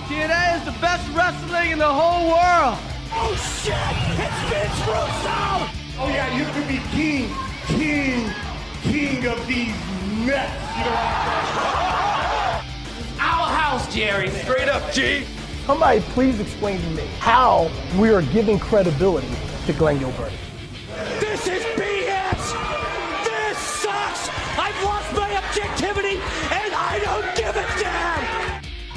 TNA is the best wrestling in the whole world. Oh shit! It's Vince Russo! Oh yeah, you could be king of these nuts. You know what I'm saying? Our house, Jerry. Straight up, G. Somebody please explain to me how we are giving credibility to Glenn Gilbert. This is BS! This sucks! I've lost my objectivity and I don't give a damn!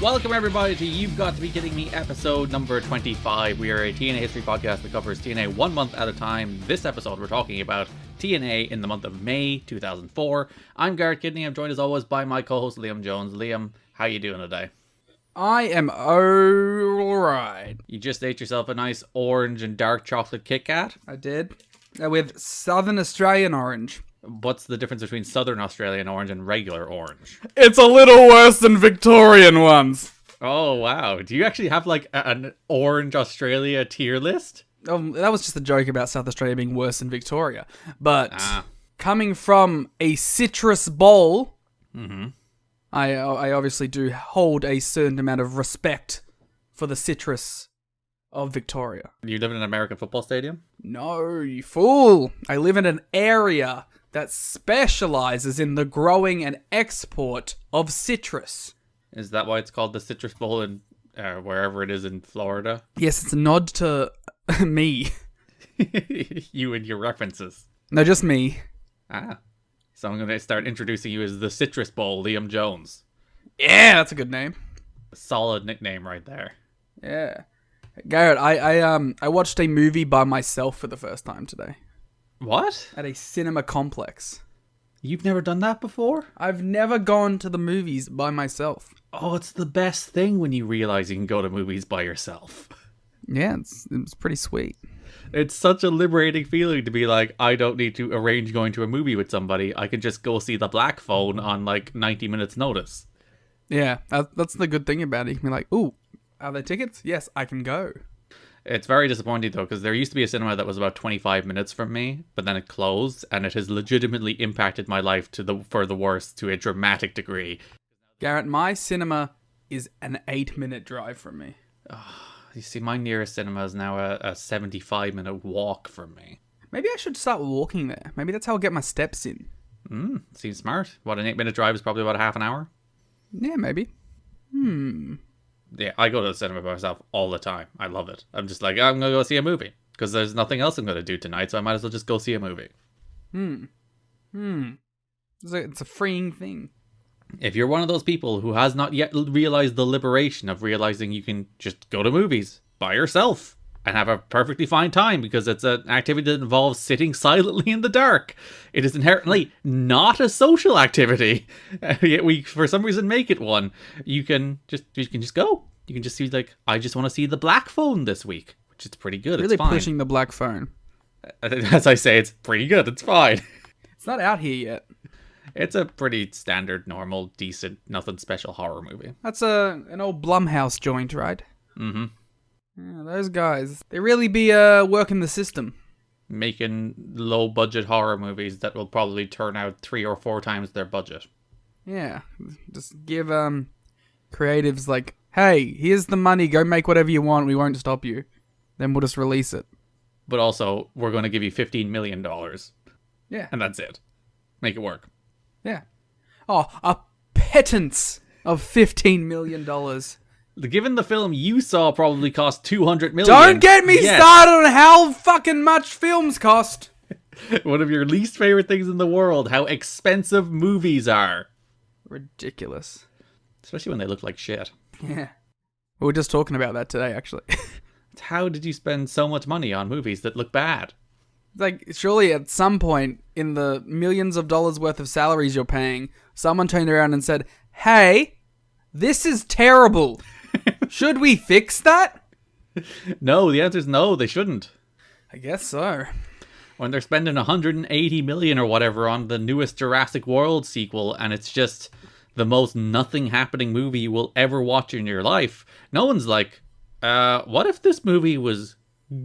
Welcome everybody to You've Got to Be Kidding Me episode number 25. We are a TNA history podcast that covers TNA 1 month at a time. This episode we're talking about TNA in the month of May 2004. I'm Garrett Kidney. I'm joined as always by my co-host Liam Jones. Liam, how you doing today? I am alright. You just ate yourself a nice orange and dark chocolate Kit Kat? I did. With Southern Australian orange. What's the difference between Southern Australian orange and regular orange? It's a little worse than Victorian ones. Oh, wow. Do you actually have like an Orange Australia tier list? That was just a joke about South Australia being worse than Victoria. But coming from a citrus bowl, I obviously do hold a certain amount of respect for the citrus of Victoria. You live in an American football stadium? No, you fool. I live in an area that specializes in the growing and export of citrus. Is that why it's called the Citrus Bowl in wherever it is in Florida? Yes, it's a nod to me. You and your references. No, just me. So I'm going to start introducing you as the Citrus Bowl, Liam Jones. Yeah, that's a good name. Solid nickname right there. Yeah. Garrett, I watched a movie by myself for the first time today. What? At a cinema complex. You've never done that before? I've never gone to the movies by myself. Oh, it's the best thing when you realize you can go to movies by yourself. Yeah, it's pretty sweet. It's such a liberating feeling to be like, I don't need to arrange going to a movie with somebody. I can just go see The Black Phone on like 90 minutes notice. Yeah, that's the good thing about it. You can be like, ooh, are there tickets? Yes, I can go. It's very disappointing though, because there used to be a cinema that was about 25 minutes from me, but then it closed, and it has legitimately impacted my life for the worse to a dramatic degree. Garrett, my cinema is an 8-minute drive from me. You see, my nearest cinema is now a 75-minute walk from me. Maybe I should start walking there. Maybe that's how I'll get my steps in. Seems smart. What, an 8-minute drive is probably about a half an hour? Yeah, maybe. Yeah, I go to the cinema by myself all the time. I love it. I'm just like, I'm going to go see a movie. Because there's nothing else I'm going to do tonight, so I might as well just go see a movie. It's a freeing thing. If you're one of those people who has not yet realized the liberation of realizing you can just go to movies by yourself and have a perfectly fine time because it's an activity that involves sitting silently in the dark, it is inherently not a social activity. Yet we, for some reason, make it one. You can just go. You can just see like, I just want to see The Black Phone this week, which is pretty good. Really it's fine. pushing The Black Phone. As I say, it's pretty good. It's fine. It's not out here yet. It's a pretty standard, normal, decent, nothing special horror movie. That's an old Blumhouse joint, right? Mm-hmm. Yeah, those guys, they really be working the system. Making low-budget horror movies that will probably turn out 3 or 4 times their budget. Yeah, just give creatives like, hey, here's the money, go make whatever you want, we won't stop you. Then we'll just release it. But also, we're going to give you $15 million. Yeah. And that's it. Make it work. Yeah. Oh, a pittance of $15 million. Given the film you saw probably cost $200 million. Don't get me started on how fucking much films cost. One of your least favorite things in the world, how expensive movies are. Ridiculous. Especially when they look like shit. Yeah. We were just talking about that today, actually. How did you spend so much money on movies that look bad? Like, surely at some point in the millions of dollars worth of salaries you're paying, someone turned around and said, hey, this is terrible. Should we fix that? No, the answer is no, they shouldn't. I guess so. When they're spending $180 million or whatever on the newest Jurassic World sequel, and it's just the most nothing happening movie you will ever watch in your life, no one's like, what if this movie was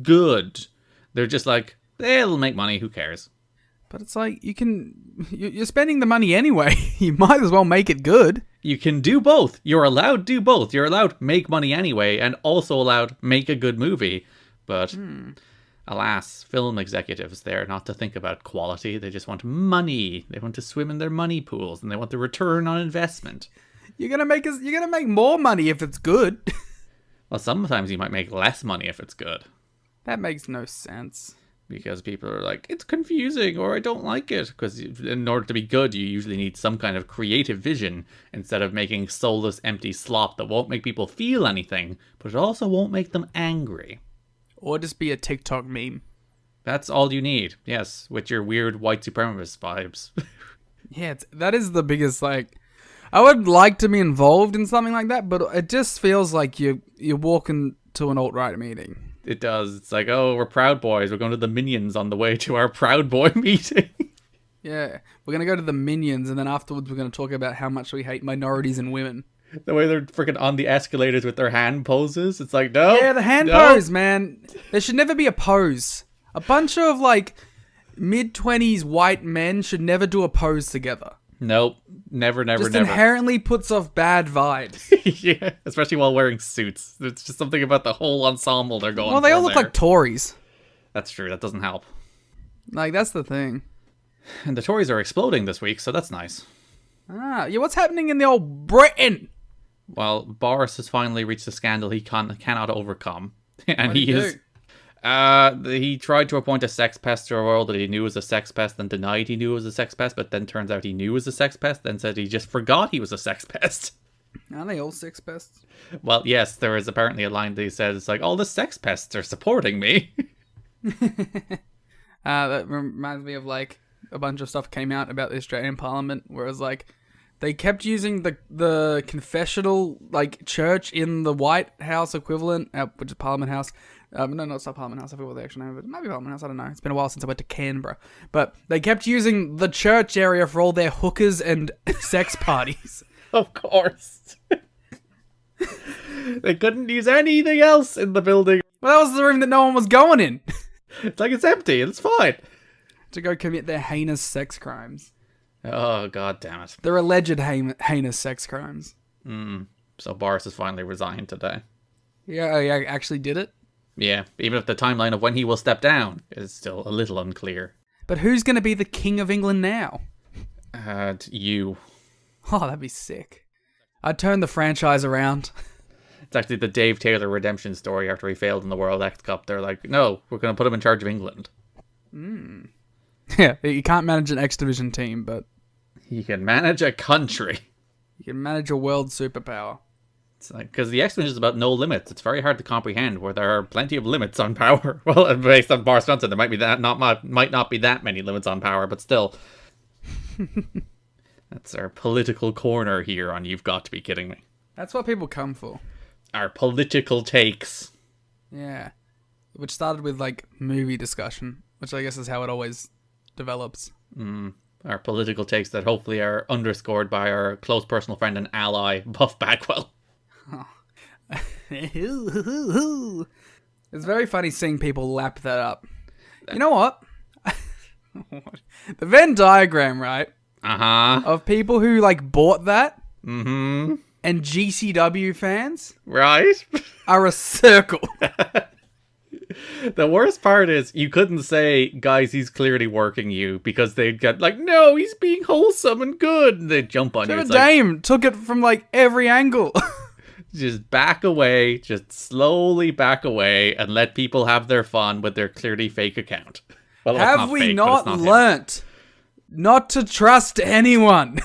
good? They're just like, it'll make money, who cares? But it's like, you're spending the money anyway. You might as well make it good. You can do both. You're allowed to do both. You're allowed to make money anyway, and also allowed to make a good movie. But alas, film executives, they're not to think about quality. They just want money. They want to swim in their money pools, and they want the return on investment. You're gonna make more money if it's good. Well, sometimes you might make less money if it's good. That makes no sense. Because people are like, it's confusing, or I don't like it. Because in order to be good, you usually need some kind of creative vision instead of making soulless, empty slop that won't make people feel anything, but it also won't make them angry. Or just be a TikTok meme. That's all you need, yes, with your weird white supremacist vibes. Yeah, that is the biggest, like... I would like to be involved in something like that, but it just feels like you're walking to an alt-right meeting. It does. It's like, oh, we're Proud Boys. We're going to the Minions on the way to our Proud Boy meeting. Yeah, we're going to go to the Minions, and then afterwards we're going to talk about how much we hate minorities and women. The way they're freaking on the escalators with their hand poses. It's like, no. Yeah, the hand pose, man. There should never be a pose. A bunch of, like, mid-20s white men should never do a pose together. Nope. Never. Just inherently puts off bad vibes. Yeah, especially while wearing suits. It's just something about the whole ensemble they're going for. Well, they all look like Tories. That's true. That doesn't help. Like, that's the thing. And the Tories are exploding this week, so that's nice. Yeah, what's happening in the old Britain? Well, Boris has finally reached a scandal he cannot overcome. And What'd he do? He tried to appoint a sex pest to a world that he knew was a sex pest, then denied he knew was a sex pest, but then turns out he knew was a sex pest, then said he just forgot he was a sex pest. Aren't they all sex pests? Well, yes, there is apparently a line that he says, it's like, all the sex pests are supporting me. That reminds me of, like, a bunch of stuff came out about the Australian Parliament, where it was like, they kept using the confessional, like, church in the White House equivalent, which is Parliament House. No, it's not Parliament House. I forget what they actually name it. It might be Parliament House. I don't know. It's been a while since I went to Canberra. But they kept using the church area for all their hookers and sex parties. Of course. They couldn't use anything else in the building. Well, that was the room that no one was going in. It's like, it's empty. It's fine. To go commit their heinous sex crimes. Oh, god damn it. Their alleged heinous sex crimes. So Boris has finally resigned today. Yeah, I actually did it. Yeah, even if the timeline of when he will step down is still a little unclear. But who's going to be the King of England now? You. Oh, that'd be sick. I'd turn the franchise around. It's actually the Dave Taylor redemption story after he failed in the World X Cup. They're like, no, we're going to put him in charge of England. Yeah, you can't manage an X Division team, but... He can manage a country. You can manage a world superpower. It's like, because the X-Men is about no limits. It's very hard to comprehend where there are plenty of limits on power. Well, based on Boris Johnson, there might not be that many limits on power, but still. That's our political corner here on You've Got to Be Kidding Me. That's what people come for. Our political takes. Yeah. Which started with, like, movie discussion, which I guess is how it always develops. Our political takes that hopefully are underscored by our close personal friend and ally, Buff Bagwell. It's very funny seeing people lap that up. You know what? The Venn diagram, right? Of people who, like, bought that and GCW fans, right, are a circle. The worst part is you couldn't say, guys, he's clearly working you, because they'd get like, no, he's being wholesome and good, and they'd jump on you. Trevor Dame took it from, like, every angle. Just back away, just slowly back away, and let people have their fun with their clearly fake account. Well, have we not learnt not to trust anyone?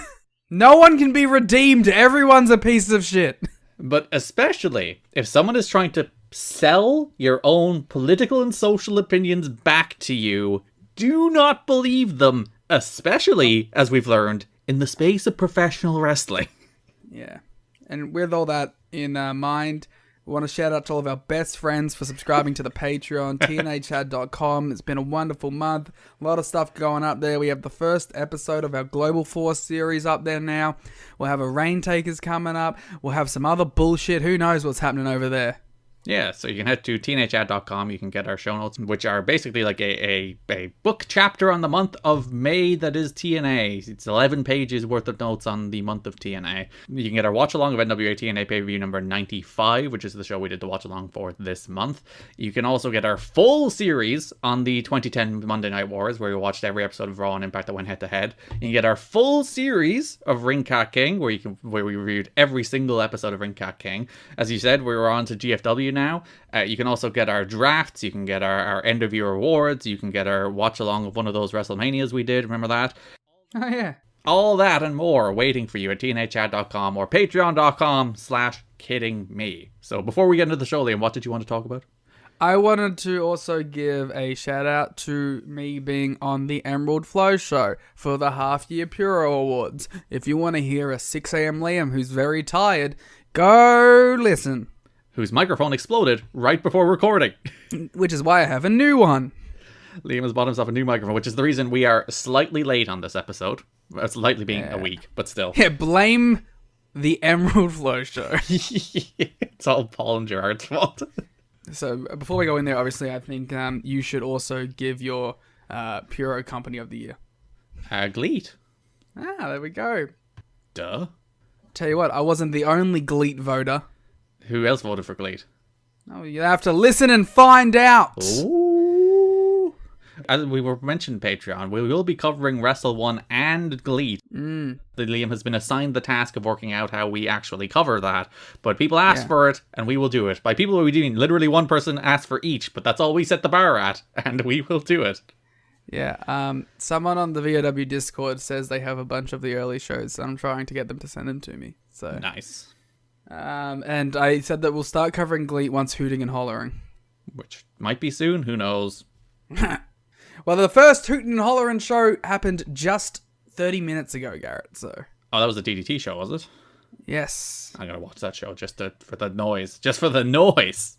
No one can be redeemed. Everyone's a piece of shit. But especially if someone is trying to sell your own political and social opinions back to you, do not believe them, especially, as we've learned, in the space of professional wrestling. Yeah. And with all that in mind, we want to shout out to all of our best friends for subscribing to the Patreon, tnachad.com. It's been a wonderful month. A lot of stuff going up there. We have the first episode of our Global Force series up there now. We'll have a Rain Takers coming up. We'll have some other bullshit. Who knows what's happening over there? Yeah, so you can head to tnachat.com. You can get our show notes, which are basically like a book chapter on the month of May that is TNA. It's 11 pages worth of notes on the month of TNA. You can get our watch along of NWA-TNA pay-per-view number 95, which is the show we did the watch along for this month. You can also get our full series on the 2010 Monday Night Wars, where we watched every episode of Raw and Impact that went head to head. You can get our full series of Ring Cat King, where we reviewed every single episode of Ring Cat King. As you said, we're on to GFW now. You can also get our drafts, you can get our end of year awards, you can get our watch along of one of those WrestleManias we did, remember that? Oh yeah. All that and more waiting for you at tnachat.com or patreon.com/kiddingme. So before we get into the show, Liam, what did you want to talk about? I wanted to also give a shout out to me being on the Emerald Flow show for the half year Puro Awards. If you want to hear a 6 a.m. Liam who's very tired, go listen. Whose microphone exploded right before recording. Which is why I have a new one. Liam has bought himself a new microphone, which is the reason we are slightly late on this episode. Slightly being a week, but still. Yeah, blame the Emerald Flow show. It's all Paul and Gerard's fault. So before we go in there, obviously, I think you should also give your Puro Company of the Year. Gleet. Ah, there we go. Duh. Tell you what, I wasn't the only Gleet voter. Who else voted for Gleet? Oh, you have to listen and find out. Ooh. As we were mentioned Patreon, we will be covering Wrestle 1 and Gleet. Liam has been assigned the task of working out how we actually cover that. But people asked for it, and we will do it. By people we mean literally one person asked for each, but that's all we set the bar at, and we will do it. Yeah, someone on the VOW Discord says they have a bunch of the early shows, so I'm trying to get them to send them to me. So Nice. And I said that we'll start covering Gleet once Hooting and Hollering. Which might be soon, who knows? Well, the first Hooting and Hollering show happened just 30 minutes ago, Garrett, so... Oh, that was the DDT show, was it? Yes. I'm gonna watch that show for the noise. Just for the noise!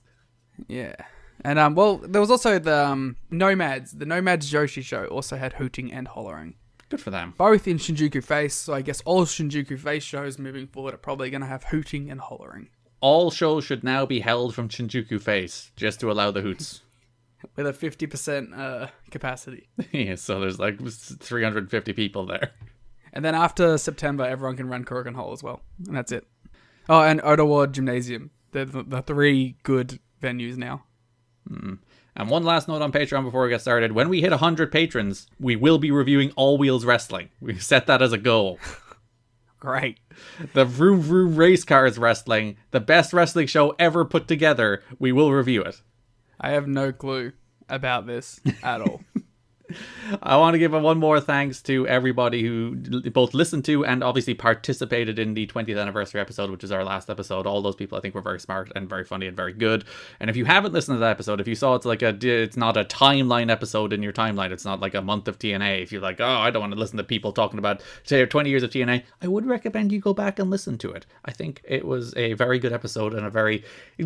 Yeah. And, well, there was also the Nomads. The Nomads Joshi show also had Hooting and Hollering. Good for them. Both in Shinjuku Face, so I guess all Shinjuku Face shows moving forward are probably going to have Hooting and Hollering. All shows should now be held from Shinjuku Face, just to allow the hoots. With a 50% capacity. Yeah, so there's like 350 people there. And then after September, everyone can run Kurikan Hall as well. And that's it. Oh, and Ottawa Gymnasium. They're the three good venues now. And one last note on Patreon before we get started. When we hit 100 patrons, we will be reviewing All Wheels Wrestling. We set that as a goal. Great. The Vroom Vroom Race Cars Wrestling, the best wrestling show ever put together. We will review it. I have no clue about this at all. I want to give one more thanks to everybody who both listened to and obviously participated in the 20th anniversary episode, which is our last episode. All those people I think were very smart and very funny and very good. And if you haven't listened to that episode, if you saw it's not a timeline episode in your timeline, it's not like a month of TNA. If you're like, oh, I don't want to listen to people talking about, say, 20 years of TNA, I would recommend you go back and listen to it. I think it was a very good episode and a very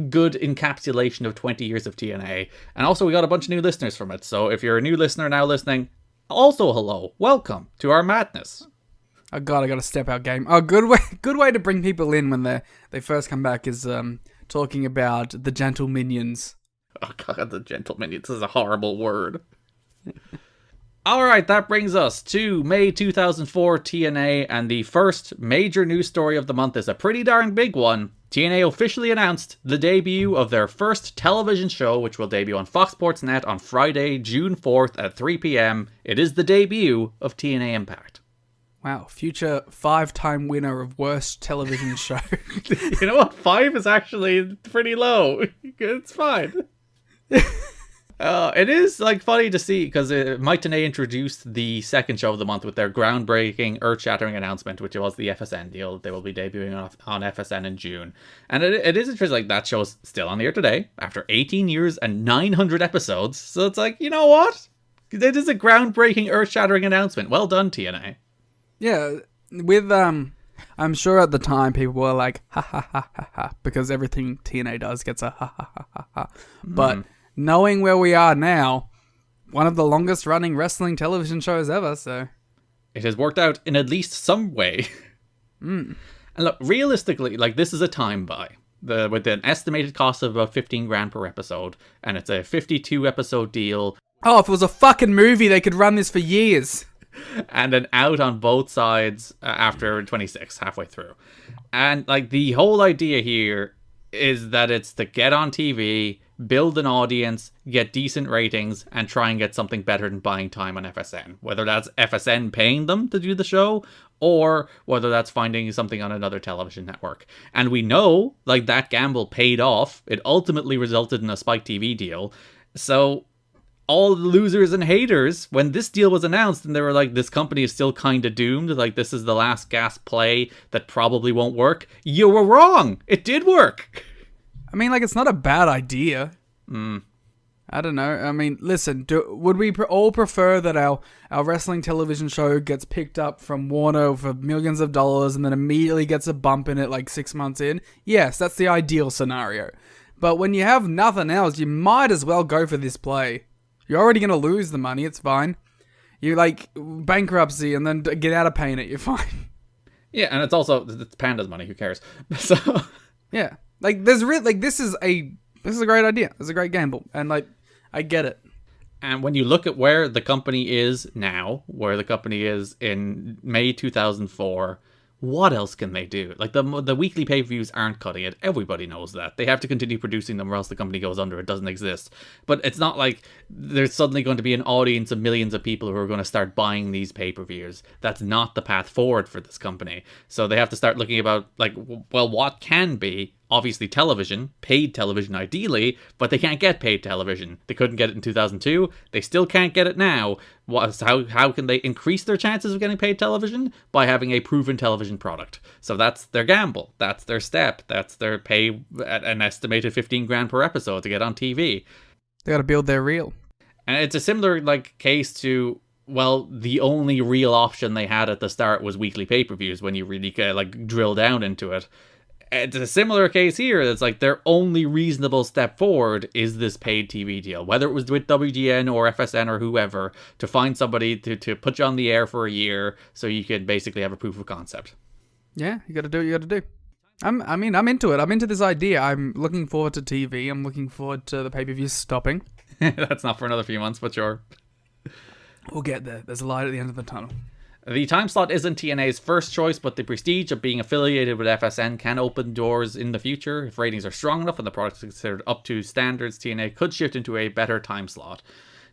good encapsulation of 20 years of TNA. And also we got a bunch of new listeners from it. So if you're a new listener now listening, also hello, welcome to our madness. Oh God, I got to step out game. Oh, good way to bring people in when they first come back is talking about the Gentle Minions. Oh God, the Gentle Minions is a horrible word. Alright, that brings us to May 2004 TNA, and the first major news story of the month is a pretty darn big one. TNA officially announced the debut of their first television show, which will debut on Fox Sports Net on Friday, June 4th at 3 p.m. It is the debut of TNA Impact. Wow, future 5-time winner of worst television show. You know what? 5 is actually pretty low. It's fine. It is funny to see because Mike Tenay introduced the second show of the month with their groundbreaking, earth-shattering announcement, which was the FSN deal. They will be debuting on FSN in June, and it is interesting. That show's still on the air today after 18 years and 900 episodes. So it's like, you know what? It is a groundbreaking, earth-shattering announcement. Well done, TNA. Yeah, with I'm sure at the time people were like ha ha ha ha ha because everything TNA does gets a ha ha ha ha ha, but. Knowing where we are now, one of the longest running wrestling television shows ever, so... It has worked out in at least some way. And look, realistically, this is a time buy. with an estimated cost of about 15 grand per episode, and it's a 52 episode deal. Oh, if it was a fucking movie, they could run this for years. And then out on both sides after 26, halfway through. And like the whole idea here is that it's to get on TV, build an audience, get decent ratings, and try and get something better than buying time on FSN. Whether that's FSN paying them to do the show, or whether that's finding something on another television network. And we know, like, that gamble paid off. It ultimately resulted in a Spike TV deal. So all the losers and haters, when this deal was announced and they were like, this company is still kind of doomed, like this is the last gasp play that probably won't work, you were wrong. It did work. I mean, like, it's not a bad idea. I don't know. I mean, listen, would we all prefer that our wrestling television show gets picked up from Warner for millions of dollars and then immediately gets a bump in it like 6 months in? Yes, that's the ideal scenario. But when you have nothing else, you might as well go for this play. You're already going to lose the money, it's fine. You, like, bankruptcy and then get out of paying it, you're fine. Yeah, and it's Panda's money, who cares? So yeah. Like, this is a great idea. It's a great gamble. And, like, I get it. And when you look at where the company is now, where the company is in May 2004, what else can they do? Like, the weekly pay-per-views aren't cutting it. Everybody knows that. They have to continue producing them or else the company goes under. It doesn't exist. But it's not like there's suddenly going to be an audience of millions of people who are going to start buying these pay-per-views. That's not the path forward for this company. So they have to start looking about, like, well, what can be? Obviously television, paid television ideally, but they can't get paid television. They couldn't get it in 2002. They still can't get it now. How can they increase their chances of getting paid television? By having a proven television product. So that's their gamble. That's their step. That's their pay at an estimated 15 grand per episode to get on TV. They got to build their reel. And it's a similar like case to, well, the only real option they had at the start was weekly pay-per-views when you really like drill down into it. It's a similar case here. It's like their only reasonable step forward is this paid TV deal. Whether it was with WGN or FSN or whoever, to find somebody to put you on the air for a year so you could basically have a proof of concept. Yeah, you got to do what you got to do. I'm into it. I'm into this idea. I'm looking forward to TV. I'm looking forward to the pay-per-view stopping. That's not for another few months, but sure. We'll get there. There's a light at the end of the tunnel. The time slot isn't TNA's first choice, but the prestige of being affiliated with FSN can open doors in the future. If ratings are strong enough and the product is considered up to standards, TNA could shift into a better time slot.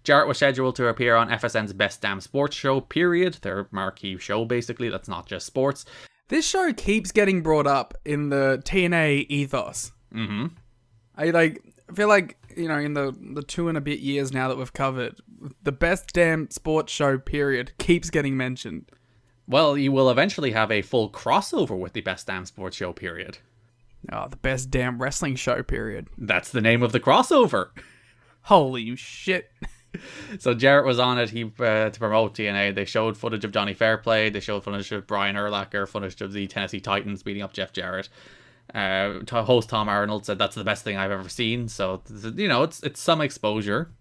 Jarrett was scheduled to appear on FSN's Best Damn Sports Show, period. Their marquee show, basically. That's not just sports. This show keeps getting brought up in the TNA ethos. Mm-hmm. I feel like, you know, in the 2 and a bit years now that we've covered, the Best Damn Sports Show, period, keeps getting mentioned. Well, you will eventually have a full crossover with the Best Damn Sports Show, period. Oh, the Best Damn Wrestling Show, period. That's the name of the crossover. Holy shit. So Jarrett was on it to promote TNA. They showed footage of Johnny Fairplay. They showed footage of Brian Urlacher, footage of the Tennessee Titans beating up Jeff Jarrett. Host Tom Arnold said that's the best thing I've ever seen. So, you know, it's some exposure.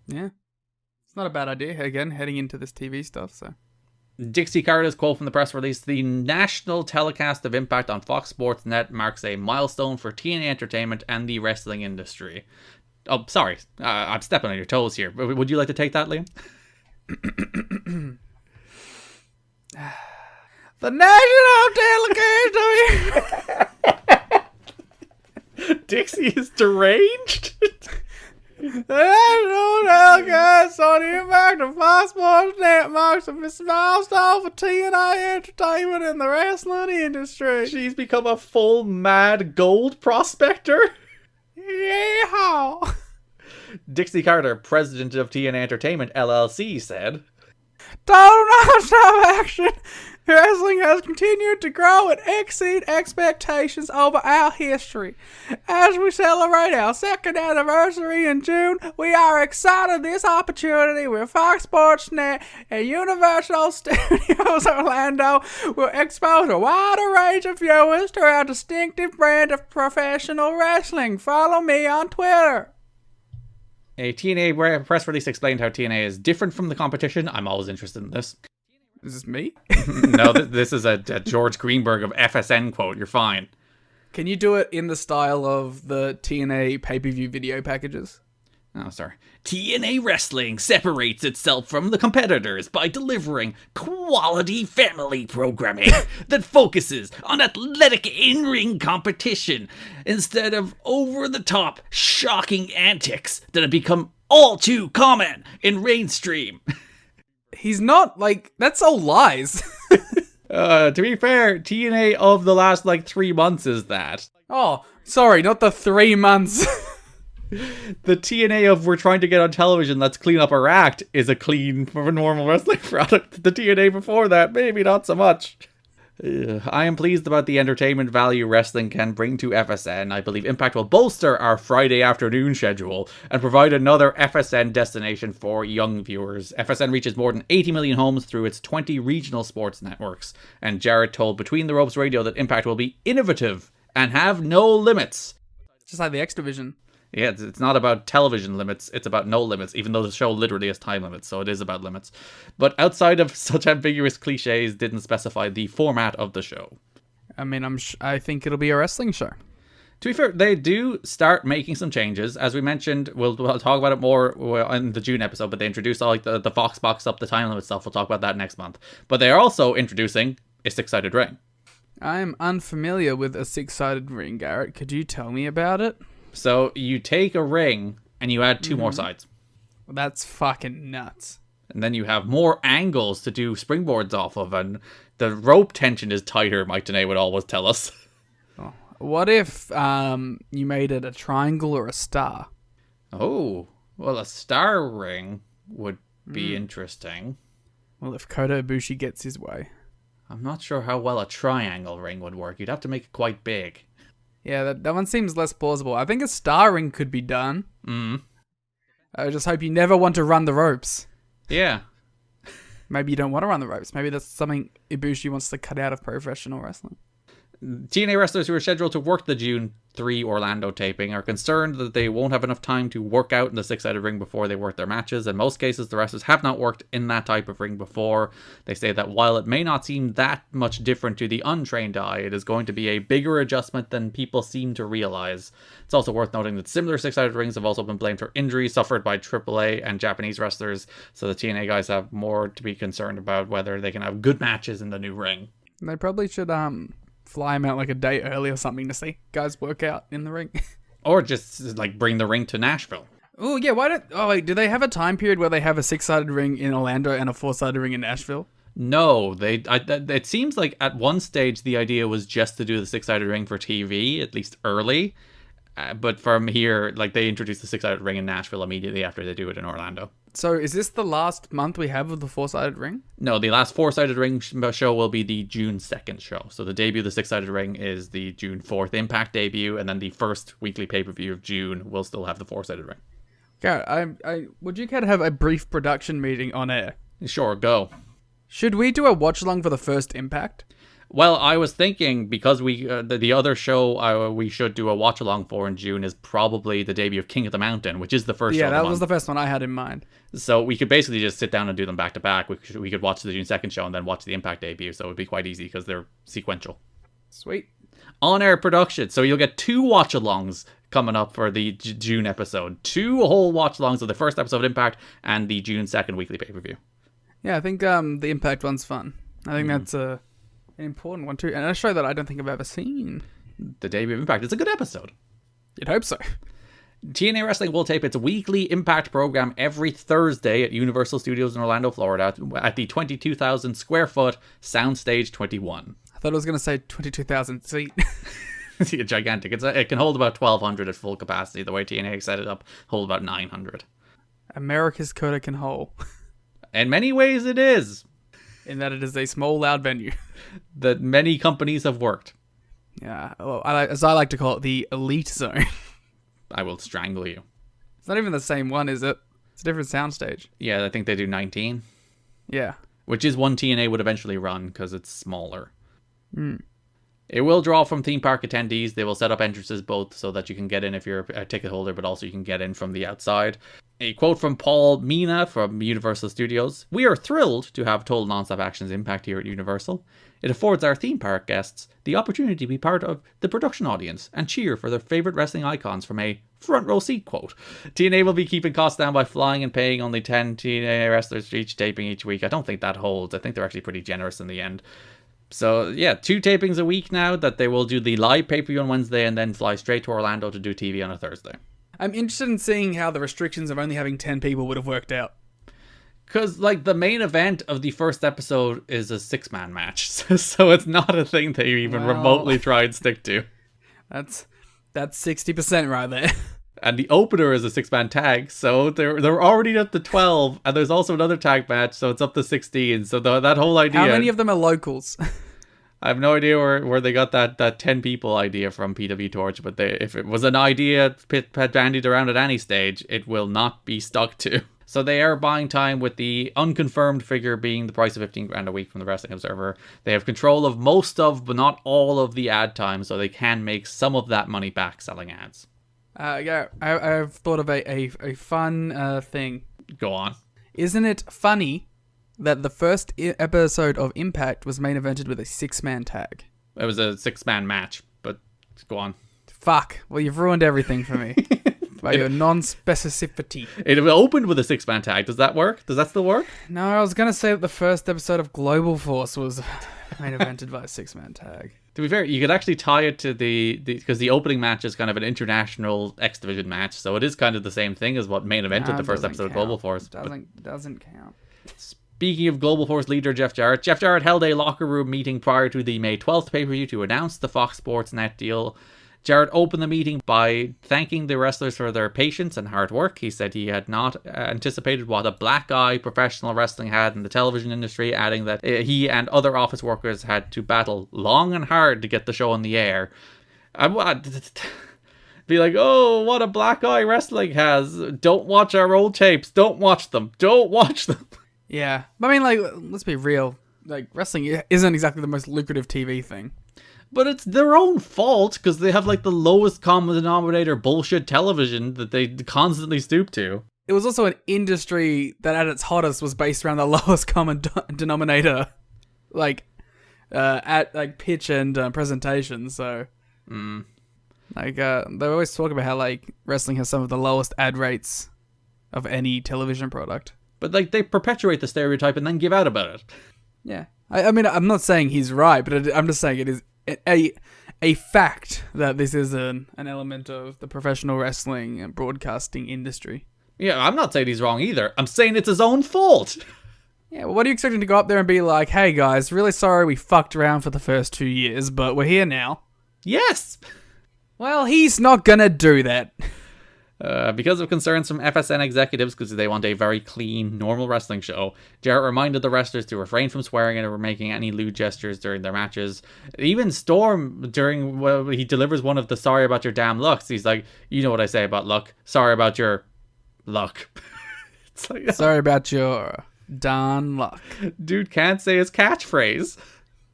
Yeah. It's not a bad idea, again, heading into this TV stuff, so. Dixie Carter's quote from the press release: "The national telecast of Impact on Fox Sports Net marks a milestone for TNA Entertainment and the wrestling industry." Oh, sorry. I'm stepping on your toes here. Would you like to take that, Liam? The national telecast. Dixie is deranged. The national telecast on Impact on Fox Sports Net marks a milestone for TNA Entertainment and the wrestling industry. She's become a full mad gold prospector. Yeah. Dixie Carter, president of TNA Entertainment LLC, said, "Total non-stop action. Wrestling has continued to grow and exceed expectations over our history. As we celebrate our 2nd anniversary in June, we are excited this opportunity with Fox Sports Net and Universal Studios Orlando will expose a wider range of viewers to our distinctive brand of professional wrestling. Follow me on Twitter." A TNA press release explained how TNA is different from the competition. I'm always interested in this. Is this me? No, this is a George Greenberg of FSN quote. You're fine. Can you do it in the style of the TNA pay-per-view video packages? Oh, sorry. TNA Wrestling separates itself from the competitors by delivering quality family programming that focuses on athletic in-ring competition instead of over-the-top, shocking antics that have become all too common in mainstream. He's not, like, that's all lies. To be fair, TNA of the last, 3 months is that. Oh, sorry, not the 3 months. The TNA of we're trying to get on television, let's clean up our act, is a clean, normal wrestling product. The TNA before that, maybe not so much. I am pleased about the entertainment value wrestling can bring to FSN. I believe Impact will bolster our Friday afternoon schedule and provide another FSN destination for young viewers. FSN reaches more than 80 million homes through its 20 regional sports networks. And Jarrett told Between the Ropes Radio that Impact will be innovative and have no limits. Just like the X Division. Yeah, it's not about television limits, it's about no limits, even though the show literally has time limits, so it is about limits. But outside of such ambiguous cliches, didn't specify the format of the show. I mean, I think it'll be a wrestling show. To be fair, they do start making some changes. As we mentioned, we'll talk about it more in the June episode, but they introduced all the Fox box up, the time limit stuff. We'll talk about that next month. But they are also introducing a 6-sided ring. I'm unfamiliar with a 6-sided ring, Garrett. Could you tell me about it? So you take a ring and you add 2 more sides. That's fucking nuts. And then you have more angles to do springboards off of, and the rope tension is tighter, Mike Tenay would always tell us. Oh. What if you made it a triangle or a star? Oh, well, a star ring would be interesting. Well, if Kota Ibushi gets his way. I'm not sure how well a triangle ring would work. You'd have to make it quite big. Yeah, that one seems less plausible. I think a star ring could be done. I just hope you never want to run the ropes. Yeah. Maybe you don't want to run the ropes. Maybe that's something Ibushi wants to cut out of professional wrestling. TNA wrestlers who are scheduled to work the June 3 Orlando taping are concerned that they won't have enough time to work out in the 6-sided ring before they work their matches. In most cases, the wrestlers have not worked in that type of ring before. They say that while it may not seem that much different to the untrained eye, it is going to be a bigger adjustment than people seem to realize. It's also worth noting that similar 6-sided rings have also been blamed for injuries suffered by AAA and Japanese wrestlers, so the TNA guys have more to be concerned about whether they can have good matches in the new ring. They probably should fly him out like a day early or something to see guys work out in the ring. Or just bring the ring to Nashville. Oh yeah, do they have a time period where they have a 6-sided ring in Orlando and a 4-sided ring in Nashville? No, it seems like at one stage the idea was just to do the 6-sided ring for TV, at least early. But from here, they introduced the 6-sided ring in Nashville immediately after they do it in Orlando. So is this the last month we have of the 4-sided ring? No, the last 4-sided ring show will be the June 2nd show. So the debut of the 6-sided ring is the June 4th Impact debut, and then the first weekly pay-per-view of June will still have the 4-sided ring. Garrett, would you care to have a brief production meeting on air? Sure, go. Should we do a watch-along for the first Impact? Well, I was thinking, because the other show we should do a watch-along for in June is probably the debut of King of the Mountain, which is the first show of the month. Yeah, that was the first one I had in mind. So we could basically just sit down and do them back-to-back. We could watch the June 2nd show and then watch the Impact debut, so it would be quite easy because they're sequential. Sweet. On-air production, so you'll get 2 watch-alongs coming up for the June episode. 2 whole watch-alongs of the first episode of Impact and the June 2nd weekly pay-per-view. Yeah, I think the Impact one's fun. I think that's an important one too, and a show that I don't think I've ever seen. The debut of Impact. It's a good episode. You'd hope so. TNA Wrestling will tape its weekly Impact program every Thursday at Universal Studios in Orlando, Florida, at the 22,000 square foot Soundstage 21. I thought it was going to say 22,000 seat. It's gigantic. It can hold about 1,200 at full capacity. The way TNA set it up, hold about 900. America's Kota can hold. In many ways, it is. In that it is a small, loud venue. That many companies have worked. Yeah, well, as I like to call it, the elite zone. I will strangle you. It's not even the same one, is it? It's a different soundstage. Yeah, I think they do 19. Yeah. Which is one TNA would eventually run because it's smaller. It will draw from theme park attendees. They will set up entrances both so that you can get in if you're a ticket holder, but also you can get in from the outside. A quote from Paul Mina from Universal Studios. "We are thrilled to have Total Nonstop Action's impact here at Universal. It affords our theme park guests the opportunity to be part of the production audience and cheer for their favorite wrestling icons from a front row seat," quote. "TNA will be keeping costs down by flying and paying only 10 TNA wrestlers each taping each week." I don't think that holds. I think they're actually pretty generous in the end. So yeah, 2 tapings a week now that they will do the live pay-per-view on Wednesday and then fly straight to Orlando to do TV on a Thursday. I'm interested in seeing how the restrictions of only having 10 people would have worked out. Because, like, the main event of the first episode is a 6-man match. So it's not a thing they even remotely try and stick to. That's 60% right there. And the opener is a 6-man tag. So they're already up to 12. And there's also another tag match. So it's up to 16. So that whole idea... How many of them are locals? I have no idea where they got that 10 people idea from PW Torch. But if it was an idea bandied around at any stage, it will not be stuck to. So they are buying time, with the unconfirmed figure being the price of $15,000 a week from the Wrestling Observer. They have control of most of, but not all of, the ad time, so they can make some of that money back selling ads. Yeah, I've thought of a fun thing. Go on. Isn't it funny that the first episode of Impact was main evented with a 6-man tag? It was a 6-man match, but go on. Fuck. Well, you've ruined everything for me. By your non-specificity. It opened with a 6-man tag. Does that work? Does that still work? No, I was going to say that the first episode of Global Force was main evented by a 6-man tag. To be fair, you could actually tie it to because the opening match is kind of an international X Division match, so it is kind of the same thing as what main evented the first episode of Global Force. Doesn't count. Speaking of Global Force leader Jeff Jarrett held a locker room meeting prior to the May 12th pay-per-view to announce the Fox Sports Net deal. Jarrett opened the meeting by thanking the wrestlers for their patience and hard work. He said he had not anticipated what a black eye professional wrestling had in the television industry, adding that he and other office workers had to battle long and hard to get the show on the air. Be like, oh, what a black eye wrestling has. Don't watch our old tapes. Don't watch them. Don't watch them. Yeah. But I mean, like, let's be real. Like, wrestling isn't exactly the most lucrative TV thing. But it's their own fault, because they have, like, the lowest common denominator bullshit television that they constantly stoop to. It was also an industry that at its hottest was based around the lowest common denominator, at pitch and presentation. So, they always talk about how, like, wrestling has some of the lowest ad rates of any television product. But, like, they perpetuate the stereotype and then give out about it. Yeah. I mean, I'm not saying he's right, but I'm just saying it is a fact that this is an element of the professional wrestling and broadcasting industry. Yeah, I'm not saying he's wrong either. I'm saying it's his own fault. Yeah, well, what are you expecting to go up there and be like, hey guys, really sorry we fucked around for the first 2 years, but we're here now? Yes! Well, he's not gonna do that. Because of concerns from FSN executives, because they want a very clean, normal wrestling show, Jarrett reminded the wrestlers to refrain from swearing and or making any lewd gestures during their matches. Even Storm, he delivers one of the sorry about your damn lucks, he's like, you know what I say about luck. Sorry about your luck. It's like, sorry about your darn luck. Dude can't say his catchphrase.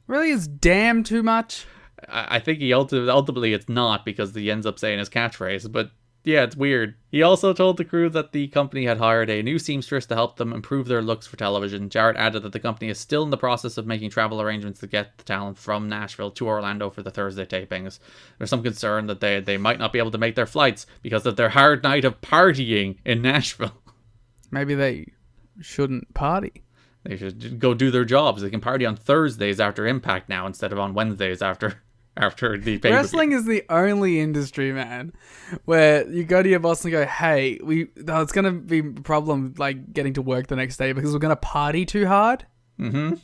Really, is damn too much? I think he ultimately it's not, because he ends up saying his catchphrase, but yeah, it's weird. He also told the crew that the company had hired a new seamstress to help them improve their looks for television. Jarrett added that the company is still in the process of making travel arrangements to get the talent from Nashville to Orlando for the Thursday tapings. There's some concern that they might not be able to make their flights because of their hard night of partying in Nashville. Maybe they shouldn't party. They should go do their jobs. They can party on Thursdays after Impact now instead of on Wednesdays after the pay-per-view. Wrestling is the only industry, man, where you go to your boss and go, hey, it's going to be a problem, like, getting to work the next day because we're going to party too hard. Mm-hmm.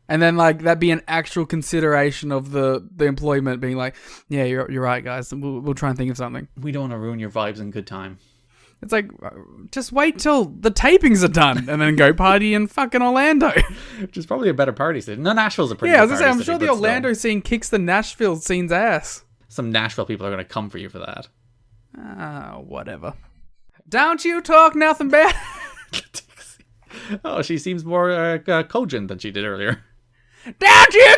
And then, like, that'd be an actual consideration of the employment being like, yeah, you're right, guys. We'll try and think of something. We don't want to ruin your vibes and good time. It's like, just wait till the tapings are done and then go party in fucking Orlando. Which is probably a better party scene. No, Nashville's a pretty good party city. I'm sure city, the Orlando scene kicks the Nashville scene's ass. Some Nashville people are going to come for you for that. Whatever. Don't you talk nothing bad. Oh, she seems more cogent than she did earlier. Don't you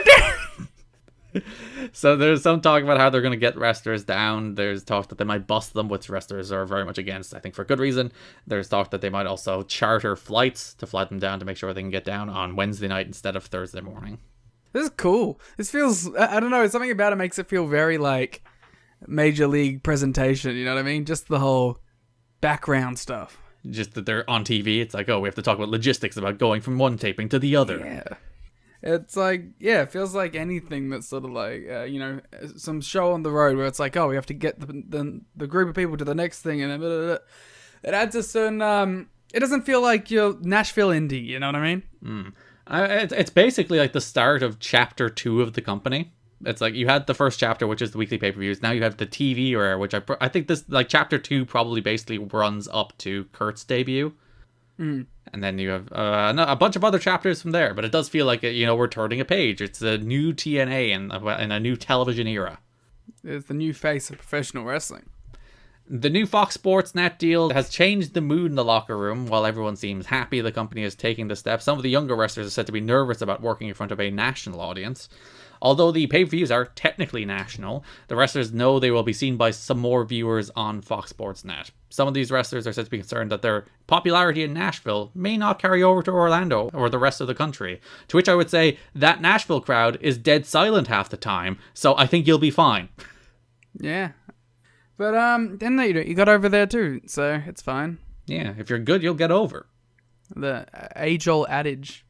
So there's some talk about how they're going to get wrestlers down. There's talk that they might bust them, which wrestlers are very much against, I think for good reason. There's talk that they might also charter flights to fly them down to make sure they can get down on Wednesday night instead of Thursday morning. This is cool. This feels, I don't know, something about it makes it feel very like Major League presentation, you know what I mean? Just the whole background stuff. Just that they're on TV, it's like, oh, we have to talk about logistics about going from one taping to the other. Yeah. It's like, yeah, it feels like anything that's sort of like, some show on the road where it's like, oh, we have to get the group of people to the next thing, and blah, blah, blah. It adds a certain, it doesn't feel like your Nashville indie, you know what I mean? It's basically like the start of chapter 2 of the company. It's like you had the first chapter, which is the weekly pay-per-views. Now you have the TV era, which I think this, like, chapter 2 probably basically runs up to Kurt's debut. And then you have a bunch of other chapters from there. But it does feel like, we're turning a page. It's a new TNA in a new television era. It's the new face of professional wrestling. The new Fox Sports Net deal has changed the mood in the locker room. While everyone seems happy the company is taking the step, some of the younger wrestlers are said to be nervous about working in front of a national audience. Although the pay-per-views are technically national, the wrestlers know they will be seen by some more viewers on Fox Sports Net. Some of these wrestlers are said to be concerned that their popularity in Nashville may not carry over to Orlando or the rest of the country. To which I would say, that Nashville crowd is dead silent half the time, so I think you'll be fine. Yeah. But then you got over there too, so it's fine. Yeah, if you're good, you'll get over. The age-old adage.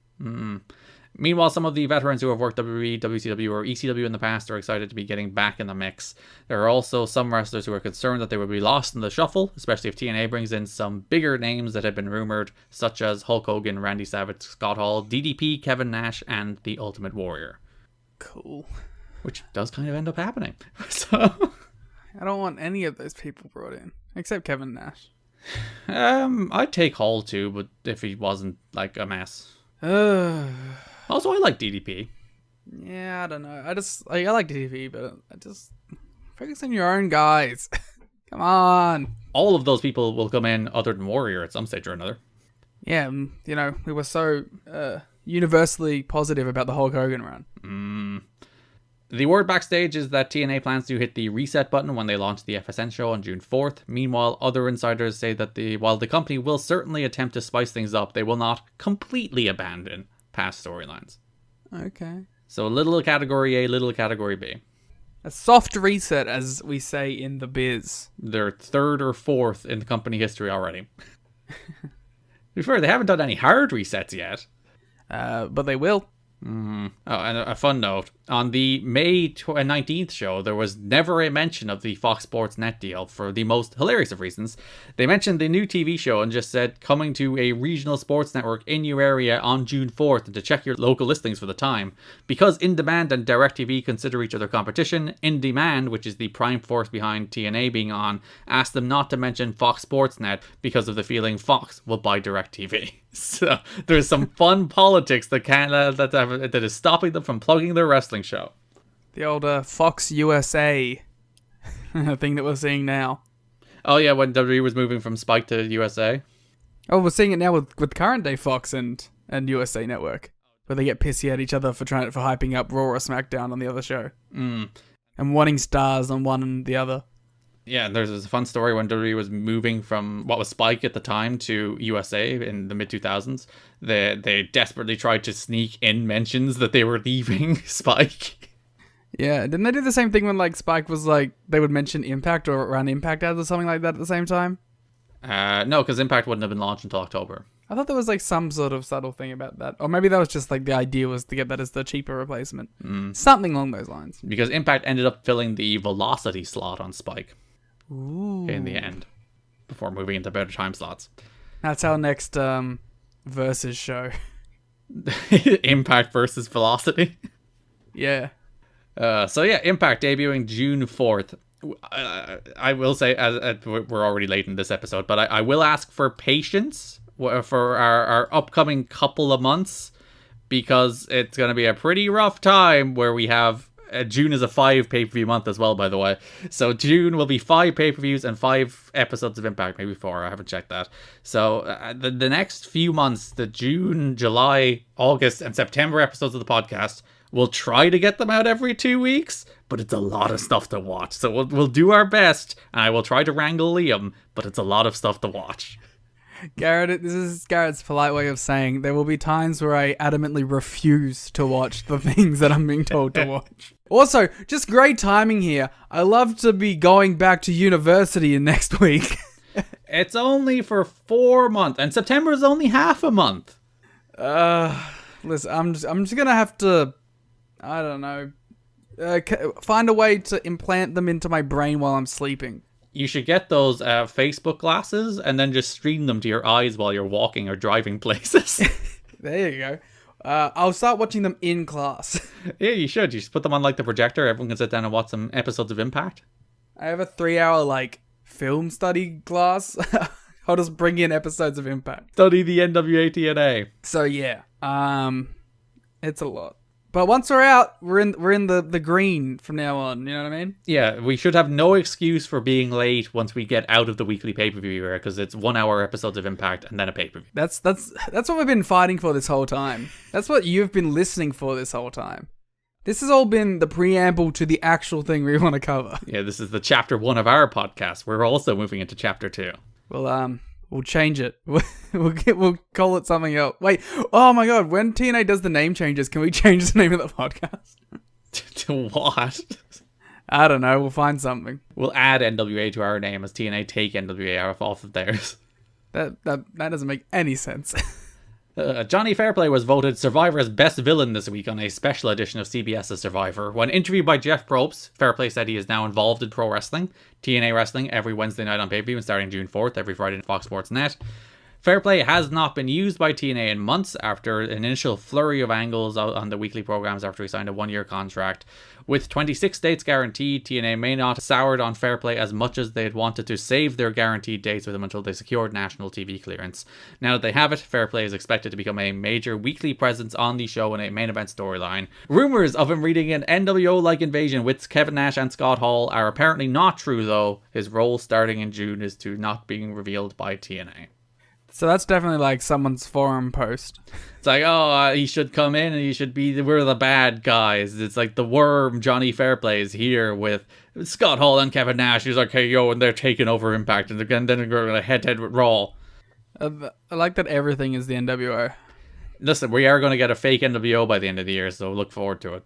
Meanwhile, some of the veterans who have worked WWE, WCW, or ECW in the past are excited to be getting back in the mix. There are also some wrestlers who are concerned that they will be lost in the shuffle, especially if TNA brings in some bigger names that have been rumored, such as Hulk Hogan, Randy Savage, Scott Hall, DDP, Kevin Nash, and The Ultimate Warrior. Cool. Which does kind of end up happening. So I don't want any of those people brought in, except Kevin Nash. I'd take Hall too, but if he wasn't like a mess. Also, I like DDP. Yeah, I don't know. I like DDP, but I just focus on your own guys. Come on. All of those people will come in other than Warrior at some stage or another. Yeah, we were so universally positive about the Hulk Hogan run. The word backstage is that TNA plans to hit the reset button when they launch the FSN show on June 4th. Meanwhile, other insiders say that while the company will certainly attempt to spice things up, they will not completely abandon past storylines. Okay. So a little category A, little category B. A soft reset, as we say in the biz. They're third or fourth in the company history already. To be fair, they haven't done any hard resets yet. But they will. Oh, and a fun note, on the May 19th show, there was never a mention of the Fox Sports Net deal for the most hilarious of reasons. They mentioned the new TV show and just said, coming to a regional sports network in your area on June 4th, and to check your local listings for the time. Because In Demand and DirecTV consider each other competition, In Demand, which is the prime force behind TNA being on, asked them not to mention Fox Sports Net because of the feeling Fox will buy DirecTV. So there's some fun politics that is stopping them from plugging their wrestling show. The old Fox USA thing that we're seeing now. Oh yeah, when WWE was moving from Spike to USA. Oh, we're seeing it now with current day Fox and USA Network, where they get pissy at each other for hyping up Raw or SmackDown on the other show, and wanting stars on one and the other. Yeah, there's a fun story when WWE was moving from what was Spike at the time to USA in the mid-2000s. They desperately tried to sneak in mentions that they were leaving Spike. Yeah, didn't they do the same thing when like Spike was like, they would mention Impact or run Impact ads or something like that at the same time? No, because Impact wouldn't have been launched until October. I thought there was like some sort of subtle thing about that. Or maybe that was just like the idea was to get that as the cheaper replacement. Something along those lines. Because Impact ended up filling the Velocity slot on Spike. Ooh. In the end, before moving into better time slots. That's our next versus show. Impact versus Velocity. Yeah. So yeah, Impact debuting June 4th. I will say, we're already late in this episode, but I will ask for patience for our upcoming couple of months, because it's going to be a pretty rough time where we have June is a 5 pay-per-view month as well, by the way. So June will be 5 pay-per-views and 5 episodes of Impact, maybe 4. I haven't checked that. So the next few months, the June, July, August, and September episodes of the podcast We'll try to get them out every 2 weeks, but it's a lot of stuff to watch. So we'll do our best, and I will try to wrangle Liam, but it's a lot of stuff to watch. Garrett, this is Garrett's polite way of saying there will be times where I adamantly refuse to watch the things that I'm being told to watch. Also, just great timing here. I love to be going back to university in next week. It's only for 4 months, and September is only half a month. Listen, I'm just gonna have to, I don't know, find a way to implant them into my brain while I'm sleeping. You should get those Facebook glasses and then just stream them to your eyes while you're walking or driving places. There you go. I'll start watching them in class. Yeah, you should. You just put them on like the projector. Everyone can sit down and watch some episodes of Impact. I have a 3-hour film study class. I'll just bring in episodes of Impact. Study the NWA-TNA. So yeah, it's a lot. But once we're out, we're in the green from now on. You know what I mean? Yeah, we should have no excuse for being late once we get out of the weekly pay-per-view era, because it's 1 hour episodes of Impact and then a pay-per-view. That's what we've been fighting for this whole time. That's what you've been listening for this whole time. This has all been the preamble to the actual thing we want to cover. Yeah, this is the chapter 1 of our podcast. We're also moving into chapter 2. Well, we'll change it. We'll call it something else. Wait, oh my god, when TNA does the name changes, can we change the name of the podcast? To what? I don't know, we'll find something. We'll add NWA to our name as TNA take NWA off of theirs. That doesn't make any sense. Johnny Fairplay was voted Survivor's best villain this week on a special edition of CBS's Survivor. When interviewed by Jeff Probst, Fairplay said he is now involved in pro wrestling, TNA wrestling every Wednesday night on pay-per-view and starting June 4th, every Friday on Fox Sports Net. Fairplay has not been used by TNA in months after an initial flurry of angles on the weekly programs after he signed a 1-year contract. With 26 dates guaranteed, TNA may not have soured on Fairplay as much as they'd wanted to save their guaranteed dates with him until they secured national TV clearance. Now that they have it, Fairplay is expected to become a major weekly presence on the show in a main event storyline. Rumours of him leading an NWO-like invasion with Kevin Nash and Scott Hall are apparently not true though. His role starting in June is to not being revealed by TNA. So that's definitely like someone's forum post. It's like, he should come in and he should be, we're the bad guys. It's like the worm Johnny Fairplay is here with Scott Hall and Kevin Nash. He's like, hey, yo, and they're taking over Impact. And then they're going to head-to-head with Raw. I like that everything is the NWO. Listen, we are going to get a fake NWO by the end of the year, so look forward to it.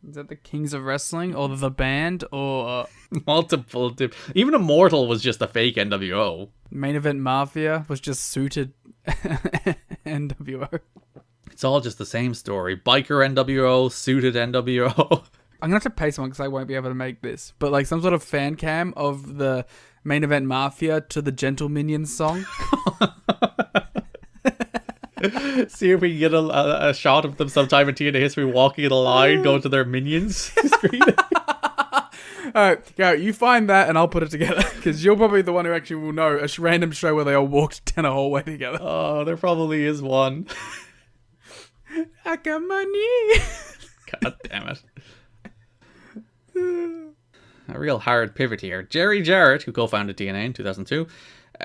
Is that the Kings of Wrestling or the band or multiple? Even Immortal was just a fake NWO. Main Event Mafia was just suited NWO. It's all just the same story. Biker NWO, suited NWO. I'm gonna have to pay someone because I won't be able to make this, but like some sort of fan cam of the Main Event Mafia to the Gentle Minions song. See if we can get a shot of them sometime in TNA history walking in a line, going to their minions screen. Alright, Garrett, you find that and I'll put it together. Because you're probably the one who actually will know a random show where they all walked down a hallway together. Oh, there probably is one. I got money. God damn it. A real hard pivot here. Jerry Jarrett, who co-founded TNA in 2002,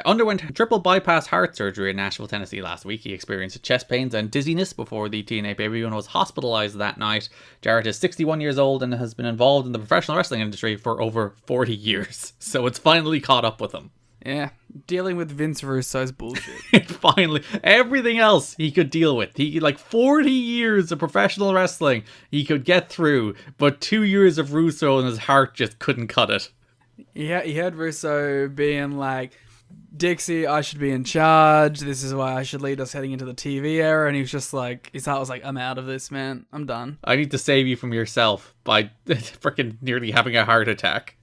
underwent triple bypass heart surgery in Nashville, Tennessee last week. He experienced chest pains and dizziness before the TNA pay-per-view and was hospitalized that night. Jarrett is 61 years old and has been involved in the professional wrestling industry for over 40 years. So it's finally caught up with him. Yeah, dealing with Vince Russo's bullshit. Finally, everything else he could deal with. He 40 years of professional wrestling he could get through, but 2 years of Russo and his heart just couldn't cut it. Yeah, he heard Russo being like, Dixie, I should be in charge. This is why I should lead us heading into the TV era. And he was just like, his heart was like, I'm out of this, man. I'm done. I need to save you from yourself by freaking nearly having a heart attack.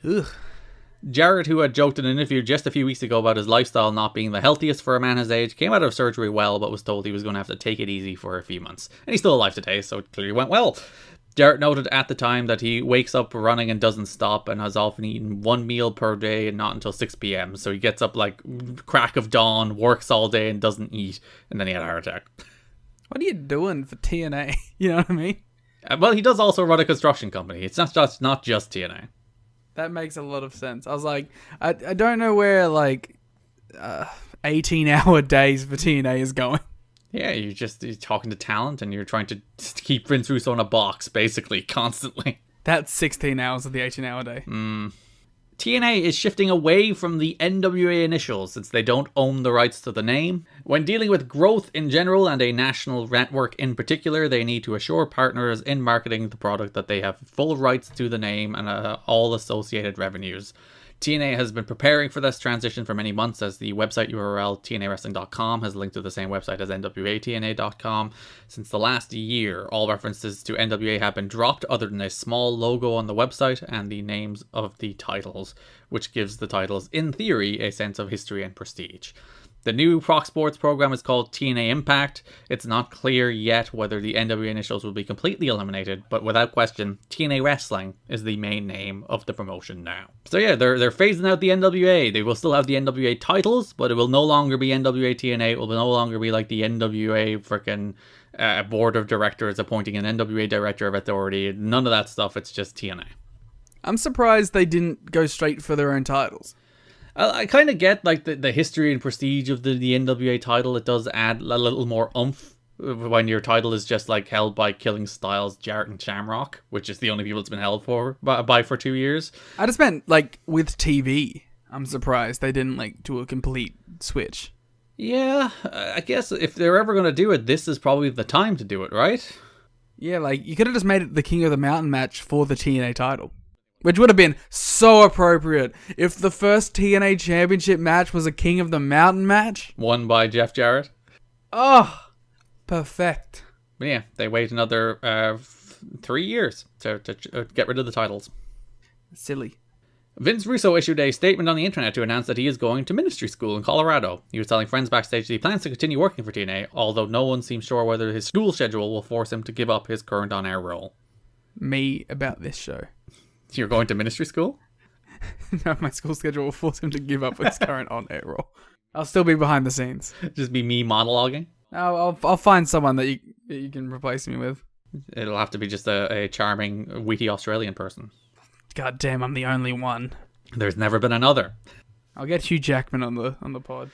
Ugh. Jarrett, who had joked in an interview just a few weeks ago about his lifestyle not being the healthiest for a man his age, came out of surgery well, but was told he was going to have to take it easy for a few months. And he's still alive today, so it clearly went well. Jarrett noted at the time that he wakes up running and doesn't stop and has often eaten one meal per day and not until 6 p.m. So he gets up like crack of dawn, works all day and doesn't eat, and then he had a heart attack. What are you doing for TNA? You know what I mean? Well, he does also run a construction company. It's not just TNA. That makes a lot of sense. I was like, I don't know where 18-hour days for TNA is going. Yeah, you're talking to talent and you're trying to keep Vince Russo in a box, basically, constantly. That's 16 hours of the 18-hour day. TNA is shifting away from the NWA initials since they don't own the rights to the name. When dealing with growth in general and a national network in particular, they need to assure partners in marketing the product that they have full rights to the name and all associated revenues. TNA has been preparing for this transition for many months, as the website URL tnawrestling.com has linked to the same website as NWA-TNA.com. Since the last year, all references to NWA have been dropped other than a small logo on the website and the names of the titles, which gives the titles, in theory, a sense of history and prestige. The new Proc Sports program is called TNA Impact. It's not clear yet whether the NWA initials will be completely eliminated, but without question, TNA Wrestling is the main name of the promotion now. So yeah, they're phasing out the NWA. They will still have the NWA titles, but it will no longer be NWA-TNA. It will no longer be like the NWA freaking board of directors appointing an NWA director of authority. None of that stuff. It's just TNA. I'm surprised they didn't go straight for their own titles. I kind of get like the history and prestige of the NWA title. It does add a little more oomph when your title is just like held by Killing Styles, Jarrett, and Shamrock, which is the only people it's been held by for 2 years. I just meant like with TV. I'm surprised they didn't like do a complete switch. Yeah, I guess if they're ever going to do it, this is probably the time to do it, right? Yeah, like you could have just made it the King of the Mountain match for the TNA title. Which would have been so appropriate if the first TNA Championship match was a King of the Mountain match. Won by Jeff Jarrett. Oh, perfect. But yeah, they wait another 3 years to get rid of the titles. Silly. Vince Russo issued a statement on the internet to announce that he is going to ministry school in Colorado. He was telling friends backstage that he plans to continue working for TNA, although no one seems sure whether his school schedule will force him to give up his current on-air role. Me about this show. You're going to ministry school? No, my school schedule will force him to give up his current on-air role. I'll still be behind the scenes. Just be me monologuing? I'll find someone that you can replace me with. It'll have to be just a charming, witty Australian person. God damn, I'm the only one. There's never been another. I'll get Hugh Jackman on the pod.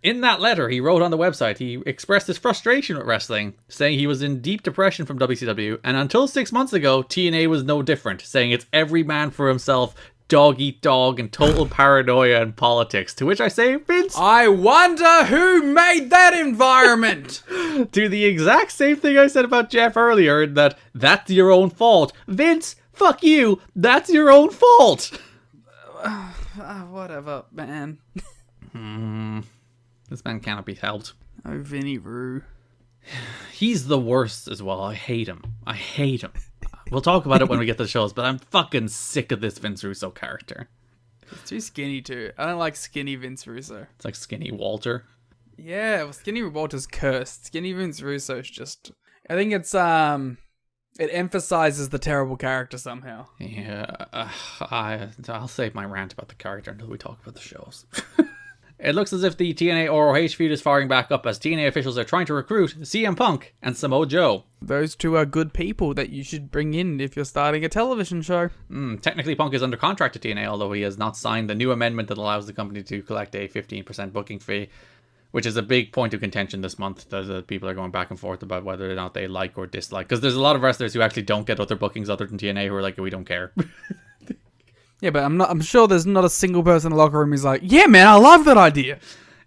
In that letter he wrote on the website, he expressed his frustration with wrestling, saying he was in deep depression from WCW, and until 6 months ago, TNA was no different, saying it's every man for himself, dog eat dog, and total paranoia and politics. To which I say, Vince, I wonder who made that environment! do the exact same thing I said about Jeff earlier, that that's your own fault. Vince, fuck you, that's your own fault! Whatever, man. This man cannot be helped. Oh, Vinny Roo. He's the worst as well. I hate him. We'll talk about it when we get to the shows, but I'm fucking sick of this Vince Russo character. He's too skinny too. I don't like skinny Vince Russo. It's like skinny Walter. Yeah, well, skinny Walter's cursed. Skinny Vince Russo's just... I think it's, it emphasizes the terrible character somehow. Yeah, I'll save my rant about the character until we talk about the shows. It looks as if the TNA ROH feud is firing back up as TNA officials are trying to recruit CM Punk and Samoa Joe. Those two are good people that you should bring in if you're starting a television show. Technically, Punk is under contract to TNA, although he has not signed the new amendment that allows the company to collect a 15% booking fee, which is a big point of contention this month. That people are going back and forth about whether or not they like or dislike. Because there's a lot of wrestlers who actually don't get other bookings other than TNA who are like, we don't care. Yeah, but I'm sure there's not a single person in the locker room who's like, yeah, man, I love that idea.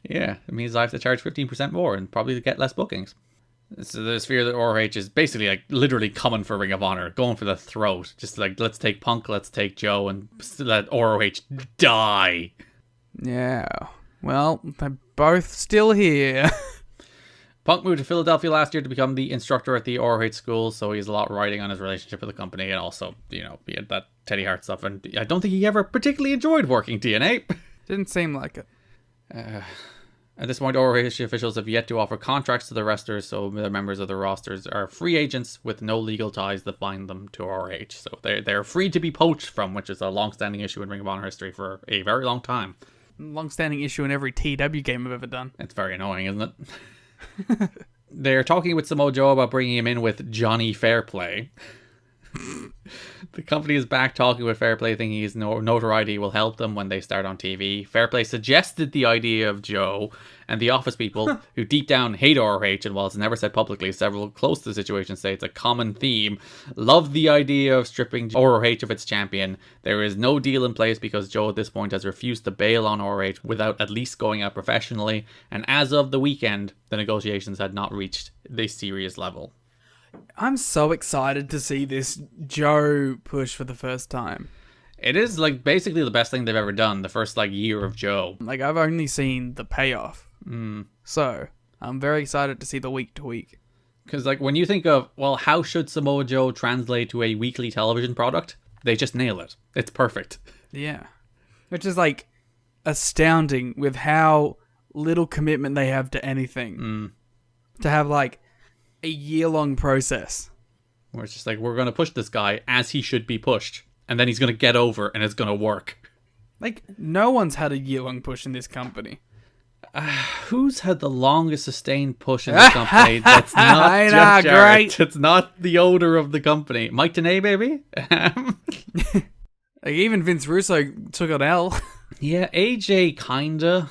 Yeah, it means I have to charge 15% more and probably get less bookings. So there's fear that ROH is basically like literally coming for Ring of Honor, going for the throat. Just like, let's take Punk, let's take Joe, and let ROH die. Yeah, well, they're both still here. Punk moved to Philadelphia last year to become the instructor at the ROH school, so he has a lot riding on his relationship with the company, and also, he had that Teddy Hart stuff, and I don't think he ever particularly enjoyed working TNA. Didn't seem like it. At this point, ROH officials have yet to offer contracts to the wrestlers, so the members of the rosters are free agents with no legal ties that bind them to ROH. So they're free to be poached from, which is a long-standing issue in Ring of Honor history for a very long time. Long-standing issue in every TW game I've ever done. It's very annoying, isn't it? They're talking with Samoa Joe about bringing him in with Johnny Fairplay. The company is back talking with Fairplay, thinking his notoriety will help them when they start on TV. Fairplay suggested the idea of Joe, and the Office people, who deep down hate ROH, and while it's never said publicly, several close to the situation say it's a common theme, love the idea of stripping ROH of its champion. There is no deal in place because Joe at this point has refused to bail on ROH without at least going out professionally, and as of the weekend, the negotiations had not reached this serious level. I'm so excited to see this Joe push for the first time. It is like basically the best thing they've ever done, the first like year of Joe. Like, I've only seen the payoff. So I'm very excited to see the week to week. Because like when you think of, well, how should Samoa Joe translate to a weekly television product? They just nail it. It's perfect. Yeah. Which is like astounding with how little commitment they have to anything. To have like a year-long process. Where it's just like, we're going to push this guy as he should be pushed. And then he's going to get over and it's going to work. Like, no one's had a year-long push in this company. Who's had the longest sustained push in the company? That's not I Jeff know, Jarrett. great. It's not the owner of the company. Mike Tenay, maybe? Like, even Vince Russo took an L. Yeah, AJ kinda.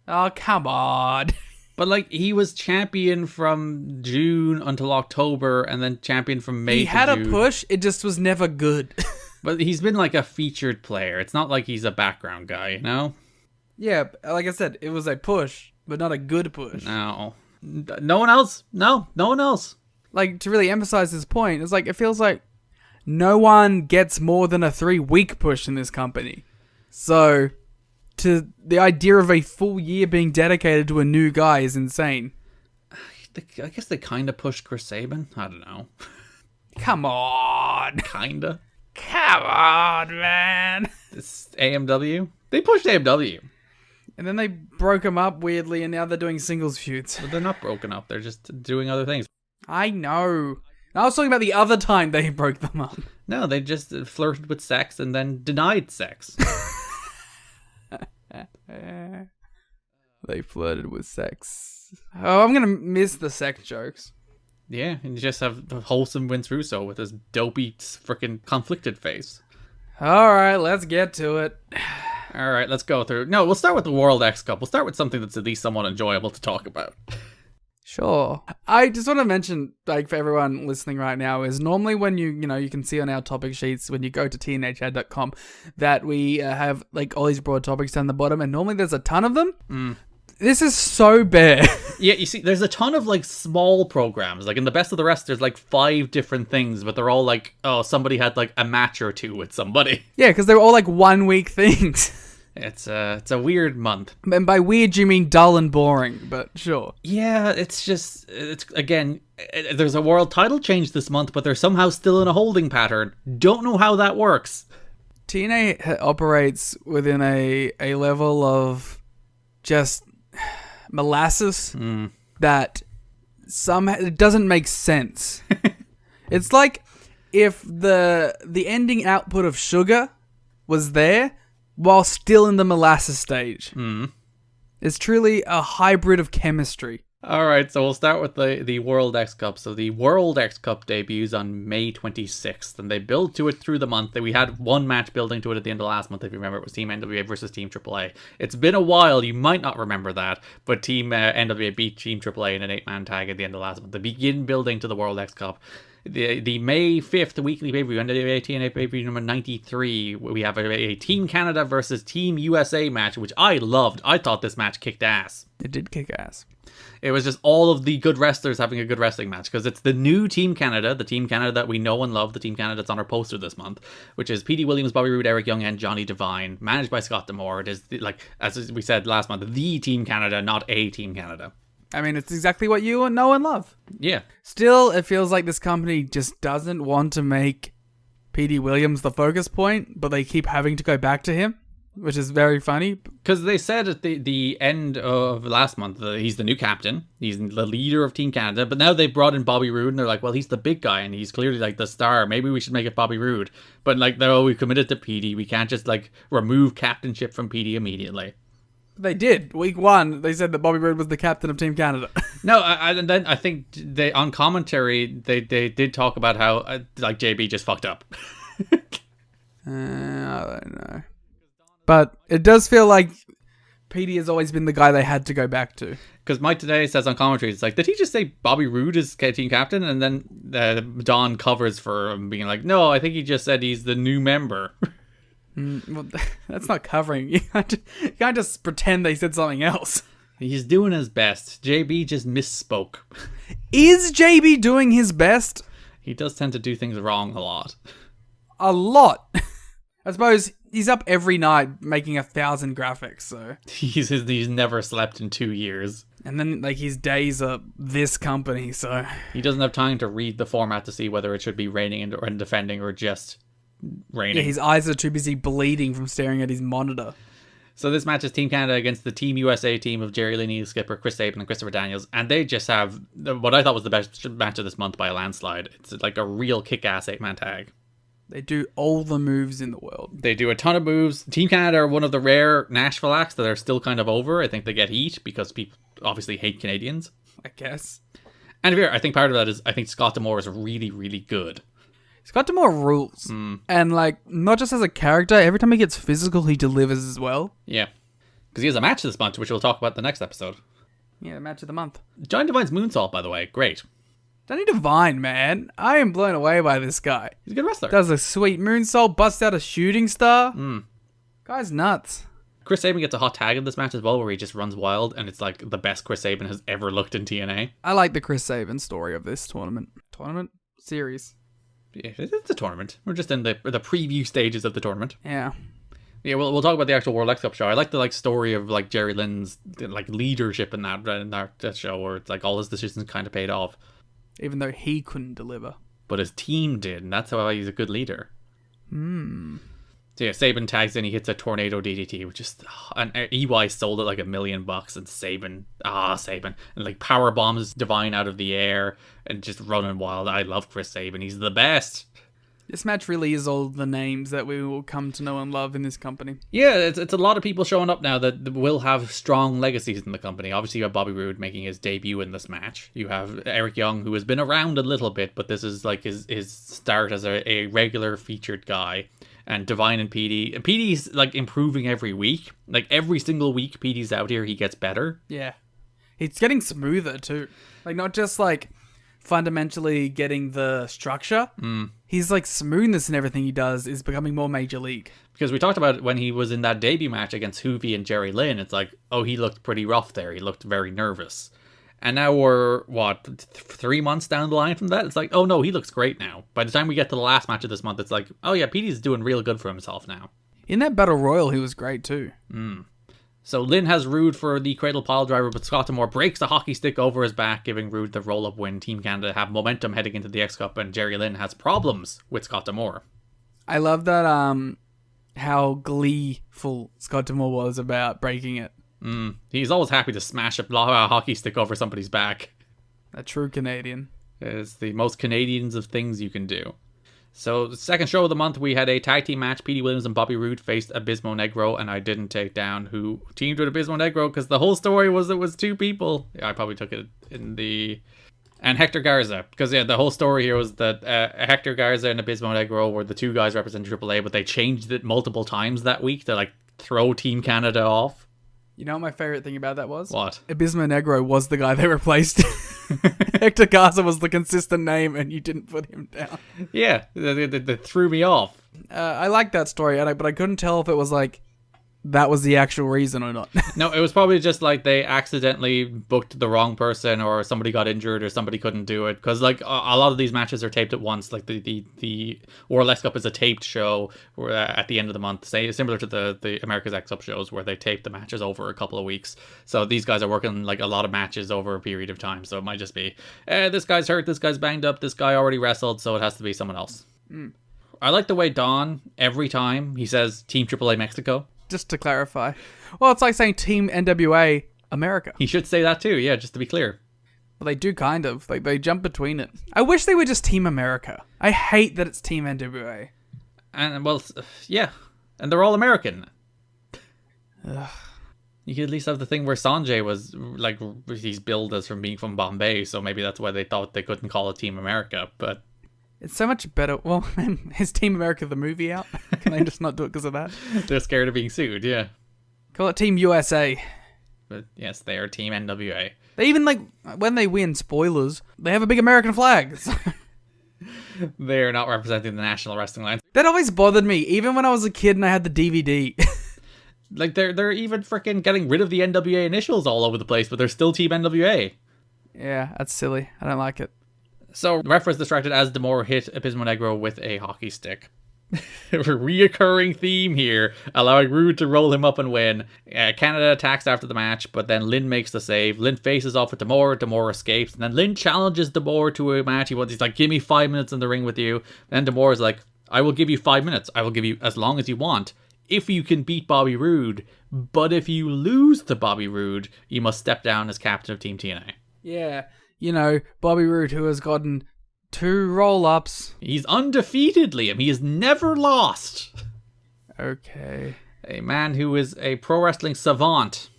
Oh, come on. But like, he was champion from June until October, and then champion from May He to had June. a push, it just was never good. But he's been like a featured player. It's not like he's a background guy, you know? Yeah, like I said, it was a push, but not a good push. No. No one else. No one else. Like, to really emphasize this point, it's like, it feels like no one gets more than a 3-week push in this company. So, to the idea of a full year being dedicated to a new guy is insane. I guess they kind of pushed Chris Sabin. I don't know. Come on. Kinda. Come on, man. It's AMW. They pushed AMW. And then they broke him up weirdly, and now they're doing singles feuds. But they're not broken up. They're just doing other things. I know. I was talking about the other time they broke them up. No, they just flirted with sex and then denied sex. They flirted with sex. Oh, I'm gonna miss the sex jokes. Yeah, and you just have the wholesome Vince Russo with his dopey, freaking conflicted face. Alright, let's get to it. Alright, let's go through. No, we'll start with the World X Cup. We'll start with something that's at least somewhat enjoyable to talk about. Sure. I just want to mention, like, for everyone listening right now, is normally when you can see on our topic sheets when you go to tnhad.com that we have, like, all these broad topics down the bottom, and normally there's a ton of them. This is so bare. Yeah, you see, there's a ton of, like, small programs. Like, in the Best of the Rest, there's, like, 5 different things, but they're all, like, oh, somebody had, like, a match or two with somebody. Yeah, because they're all, like, 1-week things. It's a weird month. And by weird, you mean dull and boring, but sure. Yeah, it's again, there's a world title change this month, but they're somehow still in a holding pattern. Don't know how that works. TNA operates within a level of just molasses that somehow it doesn't make sense. It's like if the ending output of sugar was there while still in the molasses stage. It's truly a hybrid of chemistry. Alright, so we'll start with the World X Cup. So the World X Cup debuts on May 26th, and they build to it through the month. We had one match building to it at the end of last month, if you remember. It was Team NWA versus Team AAA. It's been a while, you might not remember that, but Team NWA beat Team AAA in an 8-man tag at the end of last month. They begin building to the World X Cup. The May 5th weekly pay-per-view, NWA-TNA pay-per-view number 93, we have a Team Canada versus Team USA match, which I loved. I thought this match kicked ass. It did kick ass. It was just all of the good wrestlers having a good wrestling match, because it's the new Team Canada, the Team Canada that we know and love, the Team Canada that's on our poster this month, which is P.D. Williams, Bobby Roode, Eric Young, and Johnny Devine, managed by Scott D'Amore. It is, like, as we said last month, the Team Canada, not a Team Canada. I mean, it's exactly what you know and love. Yeah. Still, it feels like this company just doesn't want to make P.D. Williams the focus point, but they keep having to go back to him, which is very funny. Because they said at the end of last month that he's the new captain, he's the leader of Team Canada, but now they've brought in Bobby Roode, and they're like, well, he's the big guy, and he's clearly, like, the star. Maybe we should make it Bobby Roode. But, like, no, we committed to PD. We can't just, like, remove captainship from PD immediately. They did. Week 1, they said that Bobby Roode was the captain of Team Canada. No, and then I think they on commentary they did talk about how like JB just fucked up. I don't know. But it does feel like Petey has always been the guy they had to go back to. Because Mike today says on commentary, it's like, did he just say Bobby Roode is team captain? And then Don covers for him being like, no, I think he just said he's the new member. Well, that's not covering. You can't just pretend they said something else. He's doing his best. JB just misspoke. Is JB doing his best? He does tend to do things wrong a lot. A lot. I suppose he's up every night making 1,000 graphics, so... He's never slept in 2 years. And then, like, his days are this company, so... He doesn't have time to read the format to see whether it should be raining and defending or just raining. Yeah, his eyes are too busy bleeding from staring at his monitor. So this match is Team Canada against the Team USA team of Jerry Linney, Skipper, Chris Sabin, and Christopher Daniels. And they just have what I thought was the best match of this month by a landslide. It's like a real kick-ass 8-man tag. They do all the moves in the world. They do a ton of moves. Team Canada are one of the rare Nashville acts that are still kind of over. I think they get heat because people obviously hate Canadians. I guess. And I think part of that is I think Scott D'Amore is really, really good. Scott D'Amore rules. And, like, not just as a character, every time he gets physical, he delivers as well. Yeah. Because he has a match this month, which we'll talk about the next episode. Yeah, the match of the month. Johnny Devine's moonsault, by the way. Great. Danny Devine, man. I am blown away by this guy. He's a good wrestler. Does a sweet moonsault, busts out a shooting star. Guy's nuts. Chris Sabin gets a hot tag in this match as well, where he just runs wild, and it's like the best Chris Sabin has ever looked in TNA. I like the Chris Sabin story of this tournament. Series. Yeah, it's a tournament. We're just in the preview stages of the tournament. Yeah. Yeah, we'll talk about the actual World X Cup show. I like the story of like Jerry Lynn's like leadership in that show, where it's like all his decisions kind of paid off. Even though he couldn't deliver. But his team did, and that's how he's a good leader. So yeah, Sabin tags in, he hits a tornado DDT, which is... And EY sold it like $1 million, and Sabin... Sabin. And like power bombs Divine out of the air, and just running wild. I love Chris Sabin. He's the best. This match really is all the names that we will come to know and love in this company. Yeah, it's a lot of people showing up now that will have strong legacies in the company. Obviously, you have Bobby Roode making his debut in this match. You have Eric Young, who has been around a little bit, but this is like his start as a regular featured guy. And Divine and Petey. And Petey's like improving every week. Like every single week Petey's out here, he gets better. Yeah. He's getting smoother too. Like not just like fundamentally getting the structure. He's like smoothness in everything he does is becoming more major league. Because we talked about it when he was in that debut match against Hoovy and Jerry Lynn. It's like, oh, he looked pretty rough there. He looked very nervous. And now we're, 3 months down the line from that? It's like, oh no, he looks great now. By the time we get to the last match of this month, it's like, oh yeah, Petey's doing real good for himself now. In that Battle Royal, he was great too. So Lynn has Roode for the cradle pile driver, but Scott D'Amore breaks the hockey stick over his back, giving Roode the roll-up win. Team Canada have momentum heading into the X Cup, and Jerry Lynn has problems with Scott D'Amore. I love that, how gleeful Scott D'Amore was about breaking it. He's always happy to smash a hockey stick over somebody's back. A true Canadian. It's the most Canadians of things you can do. So, the second show of the month, we had a tag team match. Petey Williams and Bobby Roode faced Abismo Negro, and I didn't take down who teamed with Abismo Negro, because the whole story was it was 2 people. Yeah, I probably took it in the... And Hector Garza, because yeah, the whole story here was that Hector Garza and Abismo Negro were the 2 guys representing AAA, but they changed it multiple times that week to like throw Team Canada off. You know what my favorite thing about that was? What? Abismo Negro was the guy they replaced. Hector Garza was the consistent name, and you didn't put him down. Yeah, they threw me off. I like that story, but I couldn't tell if it was like that was the actual reason or not. No, it was probably just like they accidentally booked the wrong person, or somebody got injured, or somebody couldn't do it. Because like a lot of these matches are taped at once. Like the World X Cup is a taped show at the end of the month, similar to the America's X Cup shows where they tape the matches over a couple of weeks. So these guys are working like a lot of matches over a period of time. So it might just be, this guy's hurt, this guy's banged up, this guy already wrestled, so it has to be someone else. I like the way Don, every time he says Team AAA Mexico. Just to clarify. Well, it's like saying Team NWA America. He should say that too, yeah, just to be clear. Well, they do kind of. Like, they jump between it. I wish they were just Team America. I hate that it's Team NWA. And, well, yeah. And they're all American. Ugh. You could at least have the thing where Sanjay was, like, he's billed as from being from Bombay, so maybe that's why they thought they couldn't call it Team America, but... It's so much better. Well, man, is Team America the movie out? Can they just not do it because of that? They're scared of being sued, yeah. Call it Team USA. But yes, they are Team NWA. They even, like, when they win, spoilers, they have a big American flag. They're not representing the National Wrestling Alliance. That always bothered me, even when I was a kid and I had the DVD. Like, they're even freaking getting rid of the NWA initials all over the place, but they're still Team NWA. Yeah, that's silly. I don't like it. So, ref was distracted as D'Amore hit Abismo Negro with a hockey stick. A reoccurring theme here, allowing Rude to roll him up and win. Canada attacks after the match, but then Lynn makes the save. Lynn faces off with D'Amore. D'Amore escapes, and then Lynn challenges D'Amore to a match. He's like, give me 5 minutes in the ring with you. Then D'Amore is like, I will give you 5 minutes. I will give you as long as you want, if you can beat Bobby Roode. But if you lose to Bobby Roode, you must step down as captain of Team TNA. Yeah, you know, Bobby Roode, who has gotten 2 roll-ups. He's undefeated, Liam. He has never lost. Okay. A man who is a pro wrestling savant.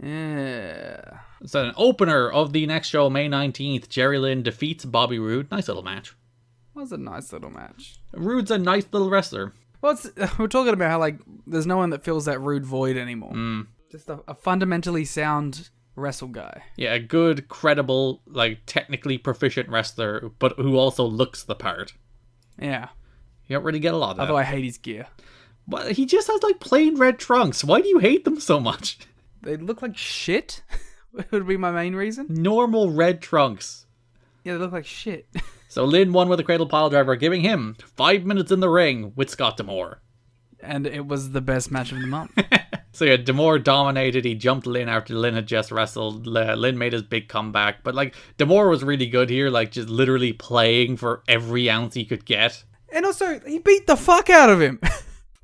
Yeah. So an opener of the next show, May 19th, Jerry Lynn defeats Bobby Roode. Nice little match. Was a nice little match. Roode's a nice little wrestler. Well, we're talking about how, like, there's no one that fills that Roode void anymore. Just a fundamentally sound wrestle guy. Yeah, a good, credible, like, technically proficient wrestler, but who also looks the part. Yeah. You don't really get a lot of that. Although I hate his gear. But he just has, like, plain red trunks. Why do you hate them so much? They look like shit. Would be my main reason. Normal red trunks. Yeah, they look like shit. So Lynn won with a cradle pile driver, giving him 5 minutes in the ring with Scott D'Amore. And it was the best match of the month. So yeah, D'Amore dominated. He jumped Lynn after Lynn had just wrestled. Lynn made his big comeback. But like, D'Amore was really good here, like just literally playing for every ounce he could get. And also, he beat the fuck out of him.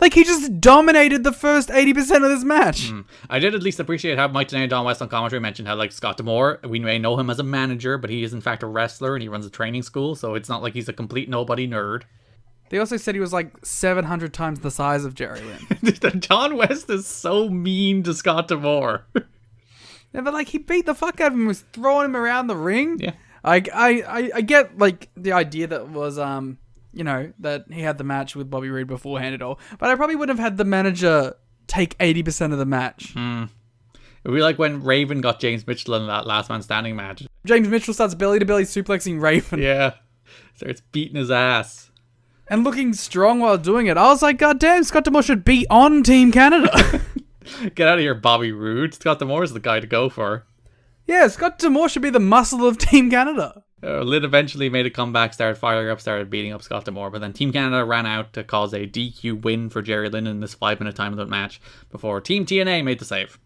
Like, he just dominated the first 80% of this match. I did at least appreciate how Mike Tenay and Don West on commentary mentioned how, like, Scott D'Amore, we may know him as a manager, but he is in fact a wrestler and he runs a training school, so it's not like he's a complete nobody nerd. They also said he was like 700 times the size of Jerry Lynn. Don West is so mean to Scott D'Amore. Yeah, but like, he beat the fuck out of him, was throwing him around the ring. Yeah. I get, like, the idea that was, you know, that he had the match with Bobby Roode beforehand and all, but I probably wouldn't have had the manager take 80% of the match. It would be like when Raven got James Mitchell in that Last Man Standing match. James Mitchell starts belly-to-belly suplexing Raven. Yeah. Starts beating his ass. And looking strong while doing it. I was like, God damn, Scott D'Amore should be on Team Canada. Get out of here, Bobby Roode. Scott D'Amore's the guy to go for. Yeah, Scott D'Amore should be the muscle of Team Canada. Lynn eventually made a comeback, started firing up, started beating up Scott D'Amore, but then Team Canada ran out to cause a DQ win for Jerry Lynn in this 5-minute time limit match before Team TNA made the save.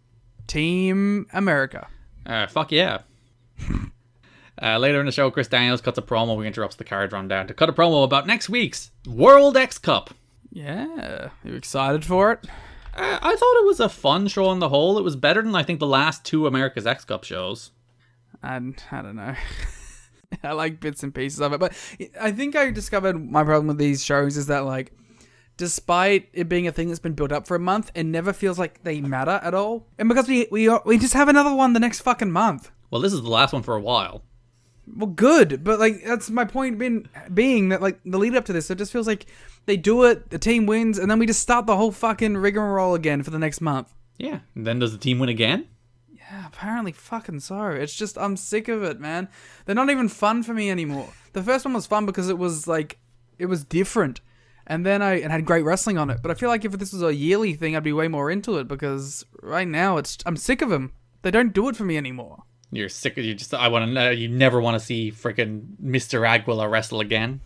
Team America. Fuck yeah. Later in the show, Chris Daniels cuts a promo. We interrupts the card rundown to cut a promo about next week's World X Cup. Yeah, you excited for it? I thought it was a fun show on the whole. It was better than I think the last 2 America's X Cup shows. I don't know. I like bits and pieces of it, but I think I discovered my problem with these shows is that, like, despite it being a thing that's been built up for a month, it never feels like they matter at all. And because we just have another one the next fucking month. Well, this is the last one for a while. Well, good, but like that's my point being that like the lead up to this, it just feels like they do it, the team wins, and then we just start the whole fucking rigmarole again for the next month. Yeah, and then does the team win again? Yeah, apparently fucking so. It's just, I'm sick of it, man. They're not even fun for me anymore. The first one was fun because it was like, it was different. And then it had great wrestling on it. But I feel like if this was a yearly thing, I'd be way more into it because right now I'm sick of them. They don't do it for me anymore. You're sick of you never want to see freaking Mr. Aguilar wrestle again.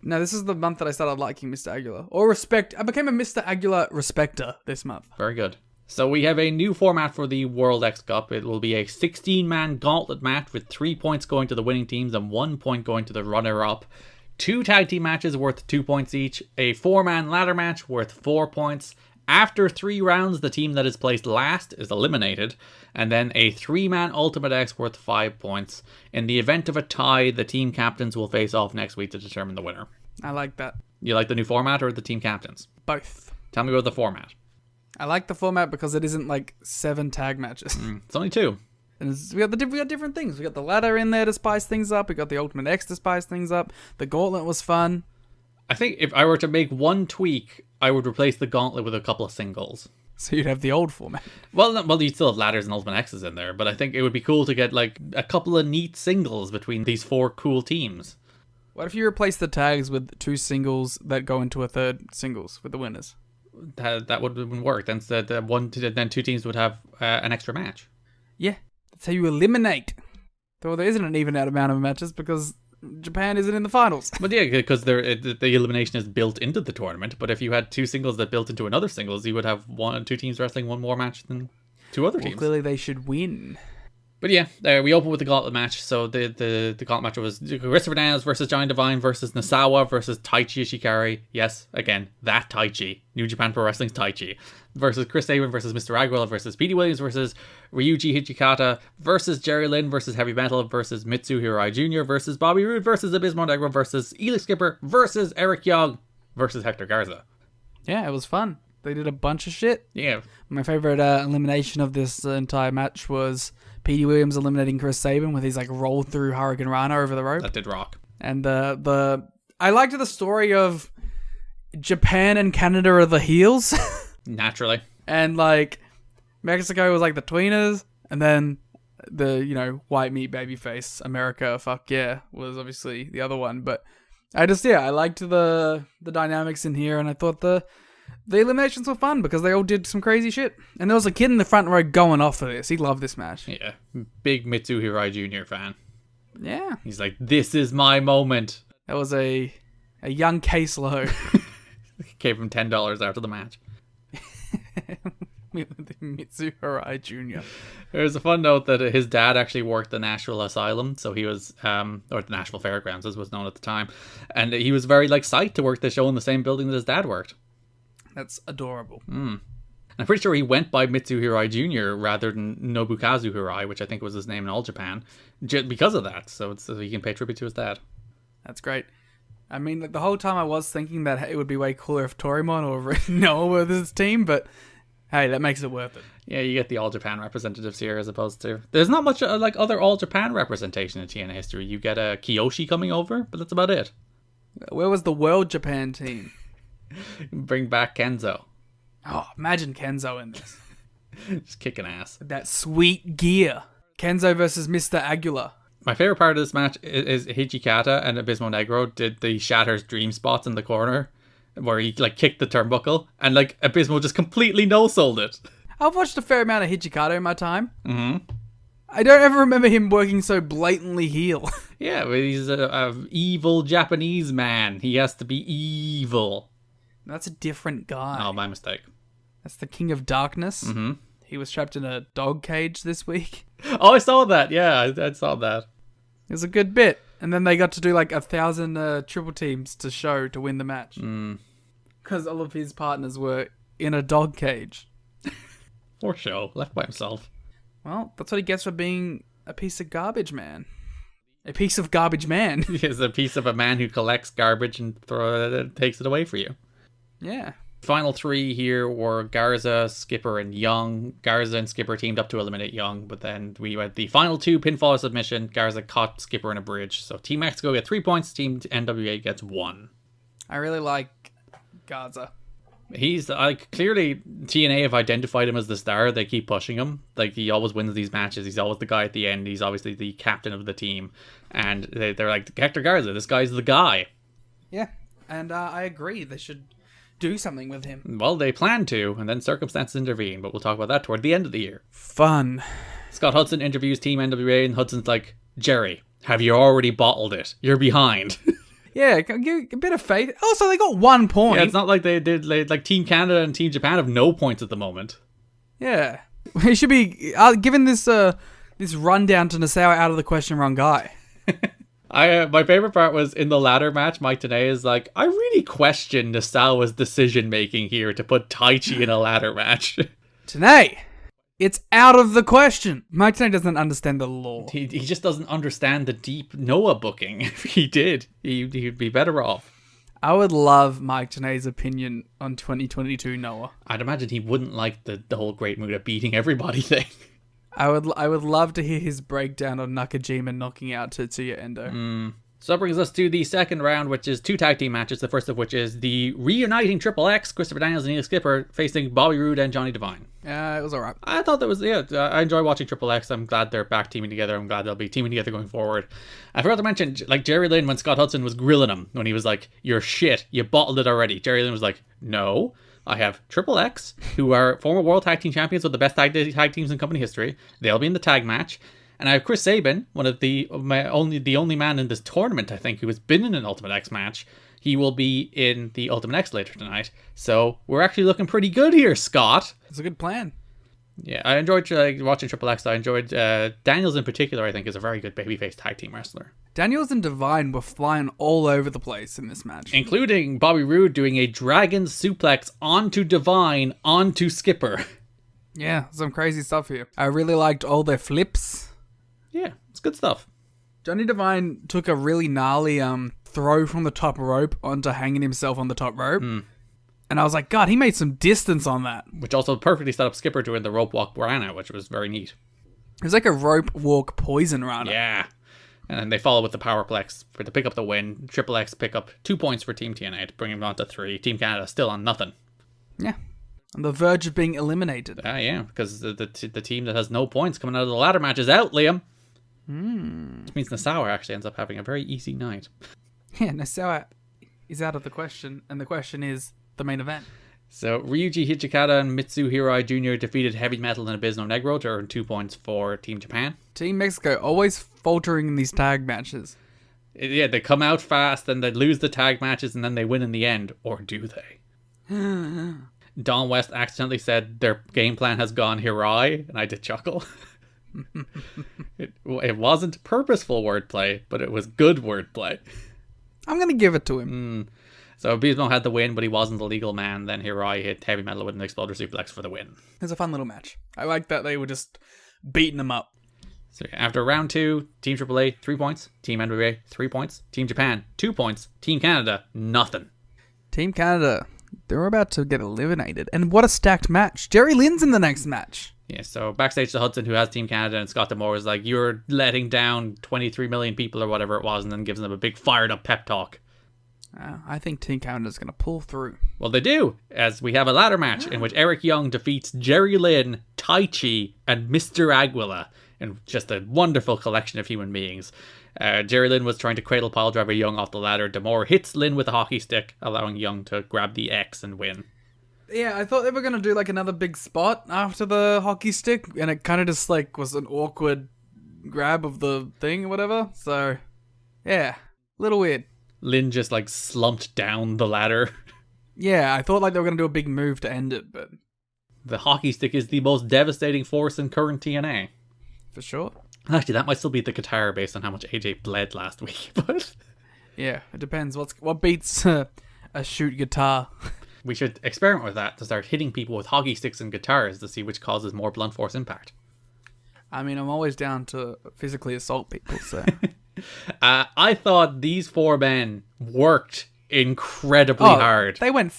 No, this is the month that I started liking Mr. Aguilar. Or respect. I became a Mr. Aguilar respecter this month. Very good. So we have a new format for the World X Cup. It will be a 16-man gauntlet match with 3 points going to the winning teams and 1 point going to the runner-up. 2 tag team matches worth 2 points each. A 4-man ladder match worth 4 points. After 3 rounds, the team that is placed last is eliminated. And then a 3-man Ultimate X worth 5 points. In the event of a tie, the team captains will face off next week to determine the winner. I like that. You like the new format or the team captains? Both. Tell me about the format. I like the format because it isn't like 7 tag matches. It's only 2. And we got different things. We got the ladder in there to spice things up. We got the Ultimate X to spice things up. The gauntlet was fun. I think if I were to make one tweak, I would replace the gauntlet with a couple of singles. So you'd have the old format. Well, you'd still have ladders and Ultimate X's in there, but I think it would be cool to get like a couple of neat singles between these 4 cool teams. What if you replace the tags with 2 singles that go into a third singles with the winners? That would work. Then 2 teams would have an extra match. Yeah, that's how you eliminate. Though there isn't an even out amount of matches because Japan isn't in the finals. But yeah, because the elimination is built into the tournament. But if you had 2 singles that built into another singles, you would have 2 teams wrestling one more match than 2 other teams. Clearly they should win. But yeah, we open with the gauntlet match. So the gauntlet match was Christopher Daniels versus Giant Divine versus Nasawa versus Taichi Ishikari. Yes, again, that Taichi. New Japan Pro Wrestling's Taichi. Versus Chris Sabin versus Mr. Agwell versus Petey Williams versus Ryuji Hijikata versus Jerry Lynn versus Heavy Metal versus Mitsu Hirai Jr. versus Bobby Roode versus Abismo Negro versus Elix Skipper versus Eric Young versus Hector Garza. Yeah, it was fun. They did a bunch of shit. Yeah. My favorite elimination of this entire match was Petey Williams eliminating Chris Sabin with his like roll through Hurricane Rana over the rope. That did rock. And I liked the story of Japan and Canada are the heels. Naturally. And like Mexico was like the tweeners, and then the white meat baby face America, fuck yeah, was obviously the other one. But I liked the dynamics in here, and I thought the eliminations were fun because they all did some crazy shit. And there was a kid in the front row going off for this. He loved this match. Yeah. Big Mitsu Hirai Jr. fan. Yeah. He's like, this is my moment. That was a young case low. Gave him $10 after the match. Mitsu Hirai Jr. There's a fun note that his dad actually worked the Nashville Asylum, so he was, or the Nashville Fairgrounds as was known at the time, and he was very psyched to work the show in the same building that his dad worked. That's adorable. I'm pretty sure he went by Mitsu Hirai Jr. rather than Nobukazu Hirai, which I think was his name in All Japan, because of that, so he can pay tribute to his dad. That's great. I mean, the whole time I was thinking that it would be way cooler if Torimon or Noah were this team, but hey, that makes it worth it. Yeah, you get the All Japan representatives here as opposed to... There's not much other All Japan representation in TNA history. You get a Kiyoshi coming over, but that's about it. Where was the World Japan team? Bring back Kenzo. Oh, imagine Kenzo in this. Just kicking ass. That sweet gear. Kenzo versus Mr. Aguilar. My favorite part of this match is Hijikata and Abismo Negro did the Shatter's Dream spots in the corner where he kicked the turnbuckle and Abismo just completely no-sold it. I've watched a fair amount of Hijikata in my time. Mm-hmm. I don't ever remember him working so blatantly heel. Yeah, but he's a evil Japanese man. He has to be evil. That's a different guy. Oh, my mistake. That's the King of Darkness. Mm-hmm. He was trapped in a dog cage this week. Oh, I saw that. Yeah, I saw that. It was a good bit. And then they got to do 1,000 triple teams to win the match. Because all of his partners were in a dog cage. Poor show, left by himself. Well, that's what he gets for being a piece of garbage man. A piece of garbage man. He's a piece of a man who collects garbage and takes it away for you. Yeah. Final 3 here were Garza, Skipper, and Young. Garza and Skipper teamed up to eliminate Young, but then we had the final 2 pinfall submission. Garza caught Skipper in a bridge. So Team Mexico get 3 points, Team NWA gets 1. I really like Garza. He's clearly TNA have identified him as the star. They keep pushing him. He always wins these matches. He's always the guy at the end. He's obviously the captain of the team. And they're like, Hector Garza, this guy's the guy. Yeah, and I agree. They should do something with him. Well, they plan to, and then circumstances intervene, but we'll talk about that toward the end of the year. Fun. Scott Hudson interviews Team NWA, and Hudson's like, Jerry, have you already bottled it? You're behind. Yeah, give a bit of faith. Also, they got 1 point. Yeah, it's not like they did, Team Canada and Team Japan have no points at the moment. Yeah. We should be giving this rundown to Nasawa out of the question wrong guy. My favorite part was in the ladder match, Mike Tenay is like, I really question Nasawa's decision making here to put Taichi in a ladder match. Tenay, it's out of the question. Mike Tenay doesn't understand the law. He just doesn't understand the deep Noah booking. If he did, he'd be better off. I would love Mike Tenay's opinion on 2022 Noah. I'd imagine he wouldn't like the whole Great Muta beating everybody thing. I would love to hear his breakdown on Nakajima knocking out Tetsuya Endo. So that brings us to the second round, which is 2 tag team matches. The first of which is the reuniting Triple X, Christopher Daniels and Neil Skipper, facing Bobby Roode and Johnny Devine. It was alright. I thought that was, I enjoy watching Triple X. I'm glad they're back teaming together. I'm glad they'll be teaming together going forward. I forgot to mention, like, Jerry Lynn, when Scott Hudson was grilling him, when he was like, "You're shit, you bottled it already." Jerry Lynn was like, "No, I have Triple X, who are former World Tag Team Champions with the best tag teams in company history. They'll be in the tag match. And I have Chris Sabin, one of the only man in this tournament, I think, who has been in an Ultimate X match. He will be in the Ultimate X later tonight. So we're actually looking pretty good here, Scott." It's a good plan. Yeah, I enjoyed watching Triple X. I enjoyed Daniels in particular. I think is a very good babyface tag team wrestler. Daniels and Devine were flying all over the place in this match, including Bobby Roode doing a dragon suplex onto Devine onto Skipper. Yeah, some crazy stuff here. I really liked all their flips. Yeah, it's good stuff. Johnny Devine took a really gnarly throw from the top rope onto hanging himself on the top rope. And I was like, God, he made some distance on that. Which also perfectly set up Skipper doing the rope walk Rana, which was very neat. It was like a rope walk poison Rana. Yeah. And then they follow with the Powerplex to pick up the win. Triple X pick up 2 points for Team TNA to bring him on to 3. Team Canada still on nothing. Yeah. On the verge of being eliminated. Yeah, because the team that has no points coming out of the ladder match is out, Liam. Which means Nasawa actually ends up having a very easy night. Yeah, Nasawa is out of the question, and the question is the main event. So Ryuji Hijikata and Mitsu Hirai Jr. defeated Heavy Metal and Abysmal Negro to earn 2 points for Team Japan. Team Mexico always faltering in these tag matches. Yeah, they come out fast and they lose the tag matches and then they win in the end. Or do they? Don West accidentally said their game plan has gone Hirai, and I did chuckle. It wasn't purposeful wordplay, but it was good wordplay. I'm going to give it to him. So Abysmal had the win, but he wasn't the legal man. Then Hirai hit Heavy Metal with an Exploder Suplex for the win. It was a fun little match. I like that they were just beating them up. So after round 2, Team AAA, 3 points. Team NWA, 3 points. Team Japan, 2 points. Team Canada, nothing. Team Canada, they're about to get eliminated. And what a stacked match. Jerry Lynn's in the next match. Yeah, so backstage to Hudson, who has Team Canada, and Scott D'Amore was like, "You're letting down 23 million people," or whatever it was, and then gives them a big fired up pep talk. I think Team Canada's going to pull through. Well, they do, as we have a ladder match in which Eric Young defeats Jerry Lynn, Taichi, and Mr. Aguila in just a wonderful collection of human beings. Jerry Lynn was trying to cradle pile driver Young off the ladder. D'Amore hits Lynn with a hockey stick, allowing Young to grab the X and win. Yeah, I thought they were going to do like another big spot after the hockey stick, and it kind of just like was an awkward grab of the thing or whatever. So, yeah, a little weird. Lynn just like slumped down the ladder. Yeah, I thought like they were going to do a big move to end it, but... The hockey stick is the most devastating force in current TNA. For sure. Actually, that might still be the guitar based on how much AJ bled last week, but... Yeah, it depends. What beats a shoot guitar? We should experiment with that to start hitting people with hockey sticks and guitars to see which causes more blunt force impact. I mean, I'm always down to physically assault people, so... I thought these 4 men worked incredibly hard. They went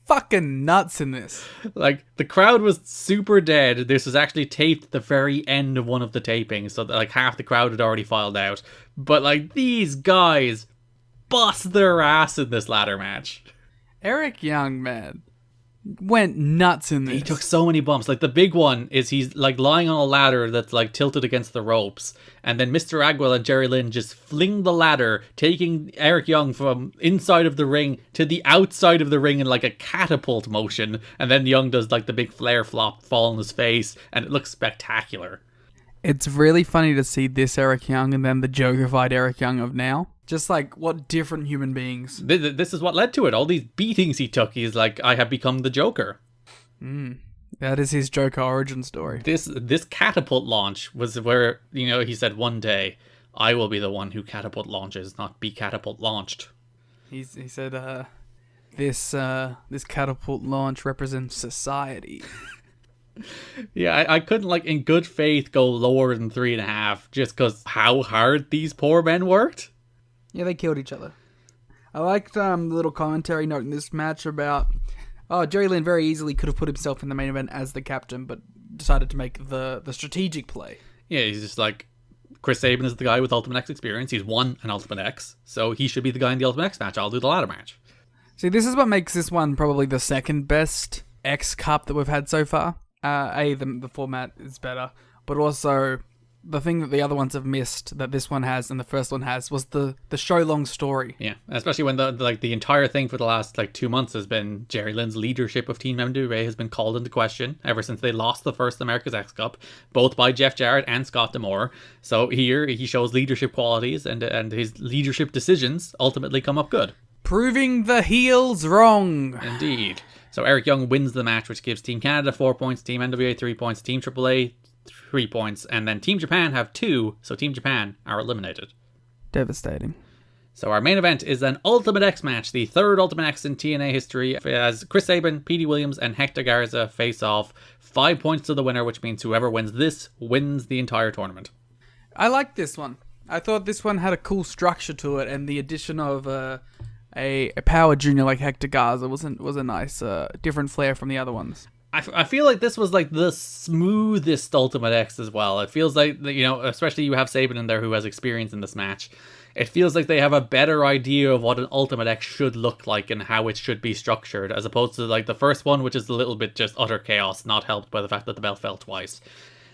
fucking nuts in this. Like, the crowd was super dead. This was actually taped at the very end of one of the tapings, so that, like, half the crowd had already filed out. But, like, these guys bust their ass in this ladder match. Eric Young, man, went nuts in this. He took so many bumps. Like, the big one is he's, like, lying on a ladder that's, like, tilted against the ropes. And then Mr. Aguila and Jerry Lynn just fling the ladder, taking Eric Young from inside of the ring to the outside of the ring in, like, a catapult motion. And then Young does, like, the big flare flop fall on his face. And it looks spectacular. It's really funny to see this Eric Young and then the Joker-fied Eric Young of now. Just like, what different human beings. This is what led to it. All these beatings he took, he's like, I have become the Joker. That is his Joker origin story. This catapult launch was where, you know, he said, one day, I will be the one who catapult launches, not be catapult launched. He said, this catapult launch represents society. Yeah, I couldn't, like, in good faith go lower than 3.5 just because how hard these poor men worked. Yeah, they killed each other. I liked the little commentary note in this match about, Jerry Lynn very easily could have put himself in the main event as the captain, but decided to make the strategic play. Yeah, he's just like, Chris Sabin is the guy with Ultimate X experience. He's won an Ultimate X, so he should be the guy in the Ultimate X match. I'll do the ladder match. See, this is what makes this one probably the second best X Cup that we've had so far. The format is better, but also the thing that the other ones have missed that this one has and the first one has was the show long story. Yeah, especially when the entire thing for the last 2 months has been Jerry Lynn's leadership of Team NWA has been called into question ever since they lost the first America's X Cup, both by Jeff Jarrett and Scott D'Amore. So here he shows leadership qualities and his leadership decisions ultimately come up good. Proving the heels wrong. Indeed. So Eric Young wins the match, which gives Team Canada 4 points, Team NWA 3 points, Team AAA 3 points, and then Team Japan have 2, so Team Japan are eliminated. Devastating. So our main event is an Ultimate X match, the third Ultimate X in TNA history, as Chris Sabin, Petey Williams, and Hector Garza face off. 5 points to the winner, which means whoever wins this wins the entire tournament. I like this one. I thought this one had a cool structure to it, and the addition of a power junior like Hector Garza was a nice different flair from the other ones. I feel like this was the smoothest Ultimate X as well. It feels like, especially you have Sabin in there who has experience in this match. It feels like they have a better idea of what an Ultimate X should look like and how it should be structured, as opposed to the first one, which is a little bit just utter chaos, not helped by the fact that the belt fell twice.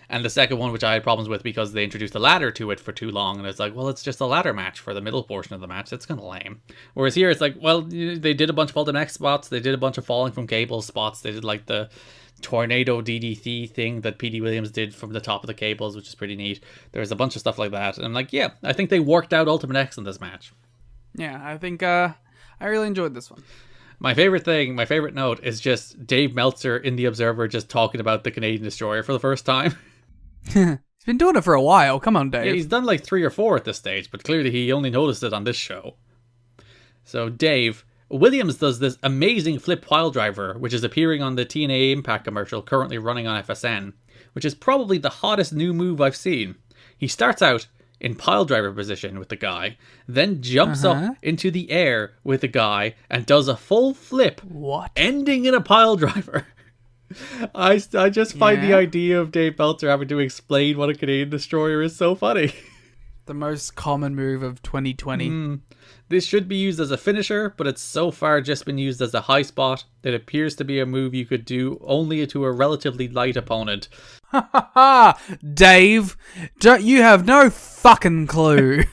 And the second one, which I had problems with because they introduced a ladder to it for too long, and it's it's just a ladder match for the middle portion of the match. It's kind of lame. Whereas here, it's they did a bunch of Ultimate X spots, they did a bunch of falling from cables spots, they did the tornado DDT thing that Petey Williams did from the top of the cables, which is pretty neat. There's a bunch of stuff like that, and I'm I think they worked out Ultimate X in this match. Yeah, I think I really enjoyed this one. My favorite note is just Dave Meltzer in The Observer just talking about the Canadian Destroyer for the first time. He's been doing it for a while. Come on, Dave. Yeah, he's done 3 or 4 at this stage, but clearly he only noticed it on this show. So Dave, Williams does this amazing flip pile driver, which is appearing on the TNA Impact commercial currently running on FSN, which is probably the hottest new move I've seen. He starts out in pile driver position with the guy, then jumps up into the air with the guy and does a full flip, ending in a pile driver. I just find the idea of Dave Meltzer having to explain what a Canadian Destroyer is so funny. The most common move of 2020. This should be used as a finisher, but it's so far just been used as a high spot. It appears to be a move you could do only to a relatively light opponent. Ha ha ha! Dave, you have no fucking clue.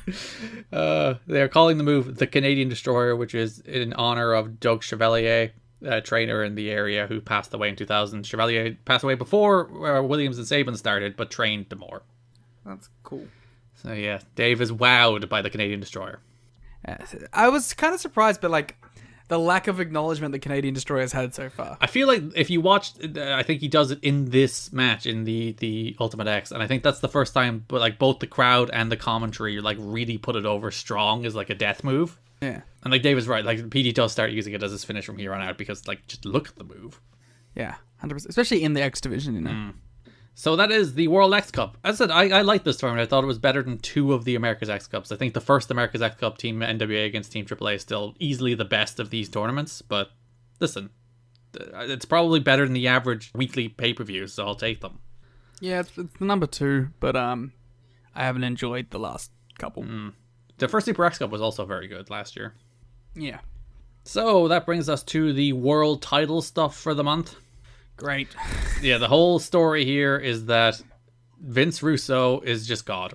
They are calling the move the Canadian Destroyer, which is in honor of Doug Chevalier, a trainer in the area who passed away in 2000. Chevalier passed away before Williams and Sabin started, but trained more. That's cool. So yeah, Dave is wowed by the Canadian Destroyer. I was kind of surprised, but the lack of acknowledgement the Canadian Destroyer has had so far. I feel like if you watched, I think he does it in this match in the Ultimate X, and I think that's the first time, but both the crowd and the commentary really put it over strong as a death move. Yeah. And Dave is right, PD does start using it as his finish from here on out because just look at the move. Yeah, 100%. Especially in the X division, So that is the World X Cup. As I said, I like this tournament. I thought it was better than 2 of the America's X Cups. I think the first America's X Cup, Team NWA against Team AAA, is still easily the best of these tournaments. But listen, it's probably better than the average weekly pay-per-view, so I'll take them. Yeah, it's the number 2, but I haven't enjoyed the last couple. The first Super X Cup was also very good last year. Yeah. So that brings us to the world title stuff for the month. Great. Yeah, the whole story here is that Vince Russo is just God.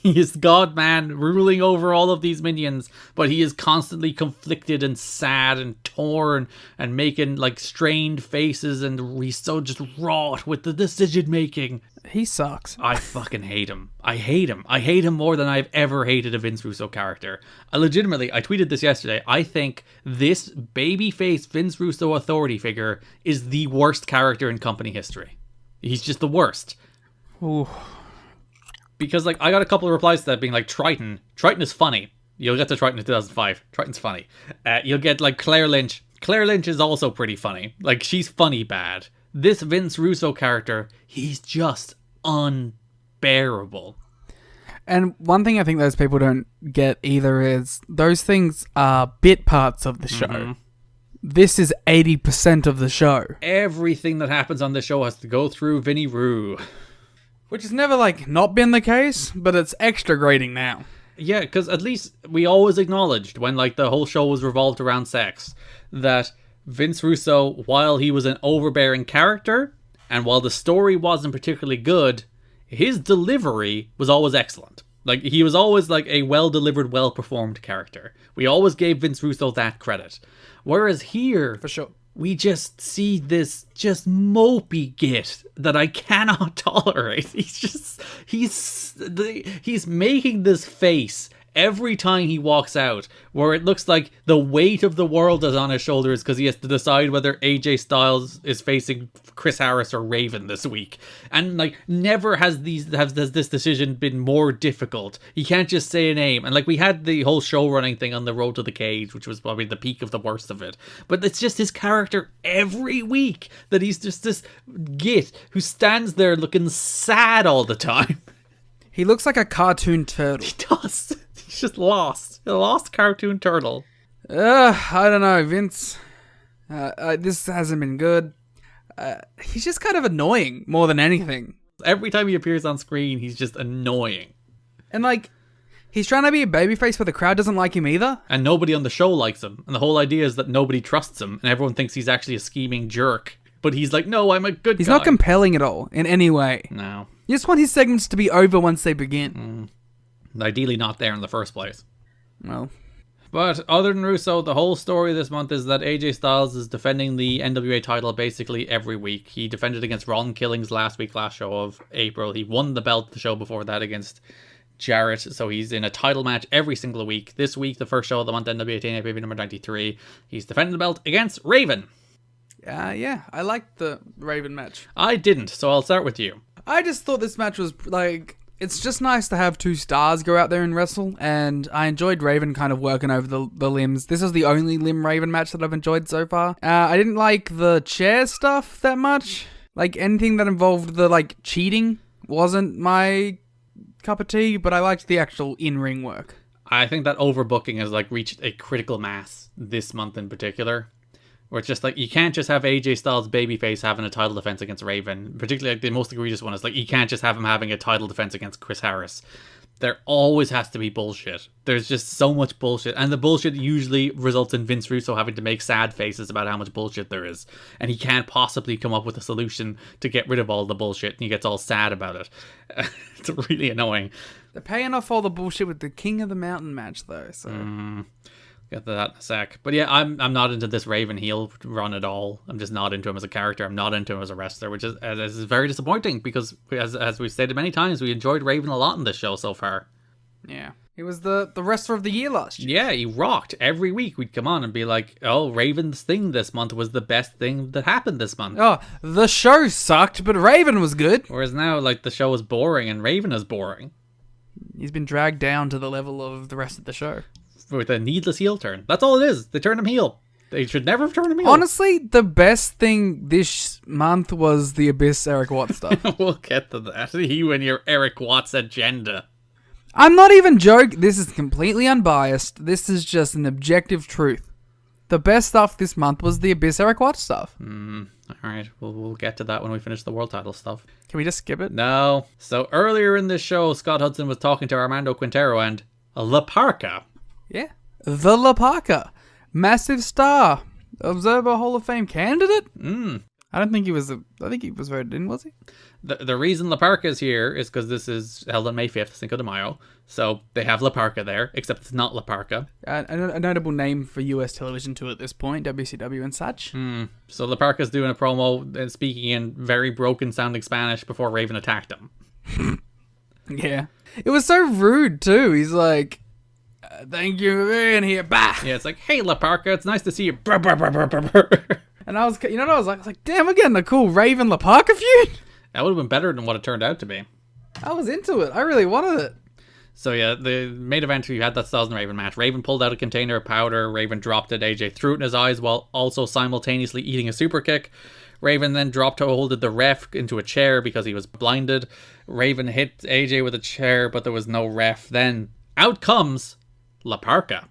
He is God, man, ruling over all of these minions, but he is constantly conflicted and sad and torn and making strained faces, and he's so just wrought with the decision making. He sucks. I fucking hate him. I hate him. I hate him more than I've ever hated a Vince Russo character. I tweeted this yesterday. I think this babyface Vince Russo authority figure is the worst character in company history. He's just the worst. Ooh. Because I got a couple of replies to that being Triton. Triton is funny. You'll get to Triton in 2005. Triton's funny. You'll get Claire Lynch. Claire Lynch is also pretty funny. She's funny bad. This Vince Russo character, he's just unbearable. And one thing I think those people don't get either is those things are bit parts of the show. This is 80% of the show. Everything that happens on the show has to go through Vinny Roo. Which has never, not been the case, but it's extra grating now. Yeah, because at least we always acknowledged when, the whole show was revolved around sex, that Vince Russo, while he was an overbearing character, and while the story wasn't particularly good, his delivery was always excellent. He was always, a well-delivered, well-performed character. We always gave Vince Russo that credit. Whereas here, For sure. we just see this just mopey git that I cannot tolerate. He's making this face every time he walks out, where it looks like the weight of the world is on his shoulders because he has to decide whether AJ Styles is facing Chris Harris or Raven this week. And never has this decision been more difficult. He can't just say a name. And we had the whole show running thing on the road to the cage, which was probably the peak of the worst of it. But it's just his character every week that he's just this git who stands there looking sad all the time. He looks like a cartoon turtle. He does. He's just lost. A lost cartoon turtle. I don't know, Vince. This hasn't been good. He's just kind of annoying more than anything. Every time he appears on screen, he's just annoying. And he's trying to be a babyface, but the crowd doesn't like him either. And nobody on the show likes him. And the whole idea is that nobody trusts him, and everyone thinks he's actually a scheming jerk. But he's no, I'm a good guy. He's not compelling at all, in any way. No. You just want his segments to be over once they begin. Ideally not there in the first place. Well. But other than Russo, the whole story this month is that AJ Styles is defending the NWA title basically every week. He defended against Ron Killings last show of April. He won the belt the show before that against Jarrett, so he's in a title match every single week. This week, the first show of the month, NWA-TNA pay-per-view number 93, he's defending the belt against Raven. Yeah, I liked the Raven match. I didn't, so I'll start with you. I just thought this match was, it's just nice to have two stars go out there and wrestle, and I enjoyed Raven kind of working over the limbs. This is the only limb Raven match that I've enjoyed so far. I didn't like the chair stuff that much. Anything that involved the, cheating wasn't my cup of tea, but I liked the actual in-ring work. I think that overbooking has, reached a critical mass this month in particular. Where it's just you can't just have AJ Styles babyface having a title defense against Raven. Particularly the most egregious one is you can't just have him having a title defense against Chris Harris. There always has to be bullshit. There's just so much bullshit. And the bullshit usually results in Vince Russo having to make sad faces about how much bullshit there is. And he can't possibly come up with a solution to get rid of all the bullshit. And he gets all sad about it. It's really annoying. They're paying off all the bullshit with the King of the Mountain match though, so... Get to that in a sec. But yeah, I'm not into this Raven heel run at all. I'm just not into him as a character. I'm not into him as a wrestler, which is very disappointing because, as we've stated many times, we enjoyed Raven a lot in this show so far. Yeah. He was the wrestler of the year last year. Yeah, he rocked. Every week we'd come on and be like, oh, Raven's thing this month was the best thing that happened this month. Oh, the show sucked, but Raven was good. Whereas now, the show is boring and Raven is boring. He's been dragged down to the level of the rest of the show. With a needless heel turn. That's all it is. They turned him heel. They should never have turned him heel. Honestly, the best thing this month was the Abyss Eric Watts stuff. We'll get to that. You and your Eric Watts agenda. I'm not even joking. This is completely unbiased. This is just an objective truth. The best stuff this month was the Abyss Eric Watts stuff. Alright, we'll get to that when we finish the world title stuff. Can we just skip it? No. So earlier in this show, Scott Hudson was talking to Armando Quintero and La Parka. Yeah. The La Parka. Massive star. Observer Hall of Fame candidate? I don't think he was I think he was voted in, was he? The reason La Parka is here is because this is held on May 5th, Cinco de Mayo. So they have La Parka there, except it's not La Parka. A notable name for US television too at this point, WCW and such. So La Parka's doing a promo and speaking in very broken sounding Spanish before Raven attacked him. Yeah. It was so rude too. He's like, thank you for being here. Bah! Yeah, it's hey, La Parka, it's nice to see you. And I was, what I was like, damn, we're getting a cool Raven La Parka feud. That would have been better than what it turned out to be. I was into it. I really wanted it. So yeah, the main event, you had that Styles and Raven match. Raven pulled out a container of powder. Raven dropped it. AJ threw it in his eyes while also simultaneously eating a super kick. Raven then dropped holded the ref into a chair because he was blinded. Raven hit AJ with a chair, but there was no ref. Then out comes La Parka.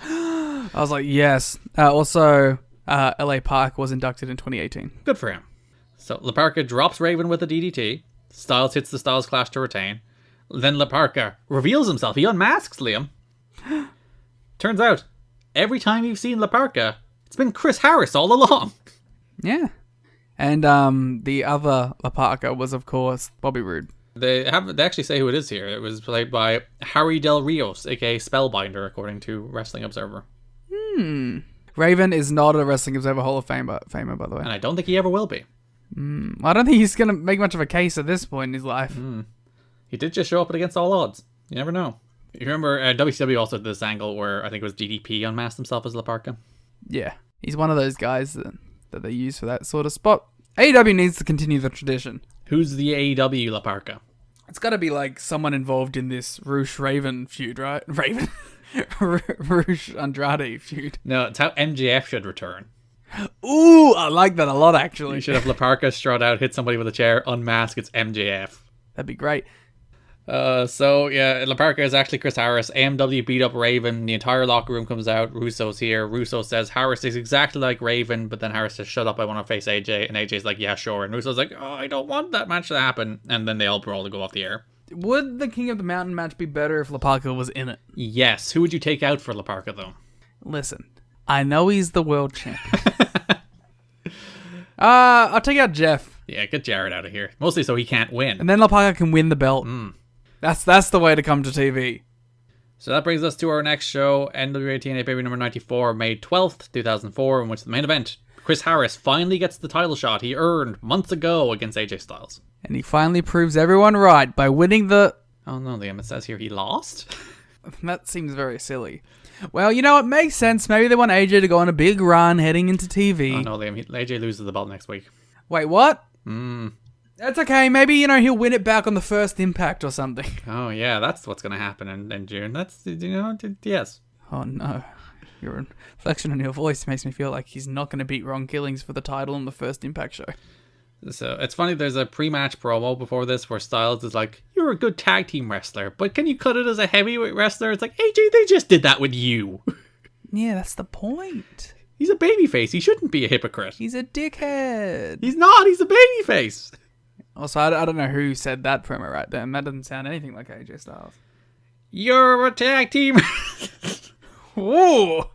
I was like, yes. Also, LA Park was inducted in 2018. Good for him. So La Parka drops Raven with a DDT. Styles hits the Styles Clash to retain. Then La Parka reveals himself. He unmasks Liam. Turns out, every time you've seen La Parka, it's been Chris Harris all along. Yeah. And the other La Parka was, of course, Bobby Roode. They actually say who it is here. It was played by Harry Del Rios, aka Spellbinder, according to Wrestling Observer. Raven is not a Wrestling Observer Hall of Famer, by the way. And I don't think he ever will be. I don't think he's going to make much of a case at this point in his life. He did just show up against all odds. You never know. You remember WCW also did this angle where I think it was DDP unmasked himself as La Parka? Yeah. He's one of those guys that they use for that sort of spot. AEW needs to continue the tradition. Who's the AEW La Parka? It's got to be like someone involved in this Roosh Raven feud, right? Raven? Roosh Andrade feud. No, it's how MJF should return. Ooh, I like that a lot, actually. You should have La Parka strut out, hit somebody with a chair, unmask, it's MJF. That'd be great. So yeah, La Parka is actually Chris Harris. AMW beat up Raven. The entire locker room comes out. Russo's here. Russo says Harris is exactly like Raven, but then Harris says, "Shut up, I want to face AJ." And AJ's like, "Yeah, sure." And Russo's like, "Oh, I don't want that match to happen." And then they all brawl to go off the air. Would the King of the Mountain match be better if La Parka was in it? Yes. Who would you take out for La Parka though? Listen, I know he's the world champion. I'll take out Jeff. Yeah, get Jarrett out of here. Mostly so he can't win. And then La Parka can win the belt. That's the way to come to TV. So that brings us to our next show, NWA-TNA pay-per-view number 94, May 12th, 2004, in which the main event, Chris Harris finally gets the title shot he earned months ago against AJ Styles. And he finally proves everyone right by winning the... Oh no, Liam, it says here he lost? That seems very silly. Well, you know, it makes sense. Maybe they want AJ to go on a big run heading into TV. Oh no, Liam, AJ loses the belt next week. Wait, what? That's okay. Maybe, he'll win it back on the first Impact or something. Oh yeah, that's what's going to happen in June. That's, yes. Oh no. Your inflection on your voice makes me feel like he's not going to beat Ron Killings for the title on the first Impact show. So it's funny, there's a pre-match promo before this where Styles is like, "You're a good tag team wrestler, but can you cut it as a heavyweight wrestler?" It's like, AJ, they just did that with you. Yeah, that's the point. He's a babyface. He shouldn't be a hypocrite. He's a dickhead. He's not. He's a babyface. Also, I don't know who said that promo right then. That doesn't sound anything like AJ Styles. You're a tag team. Whoa.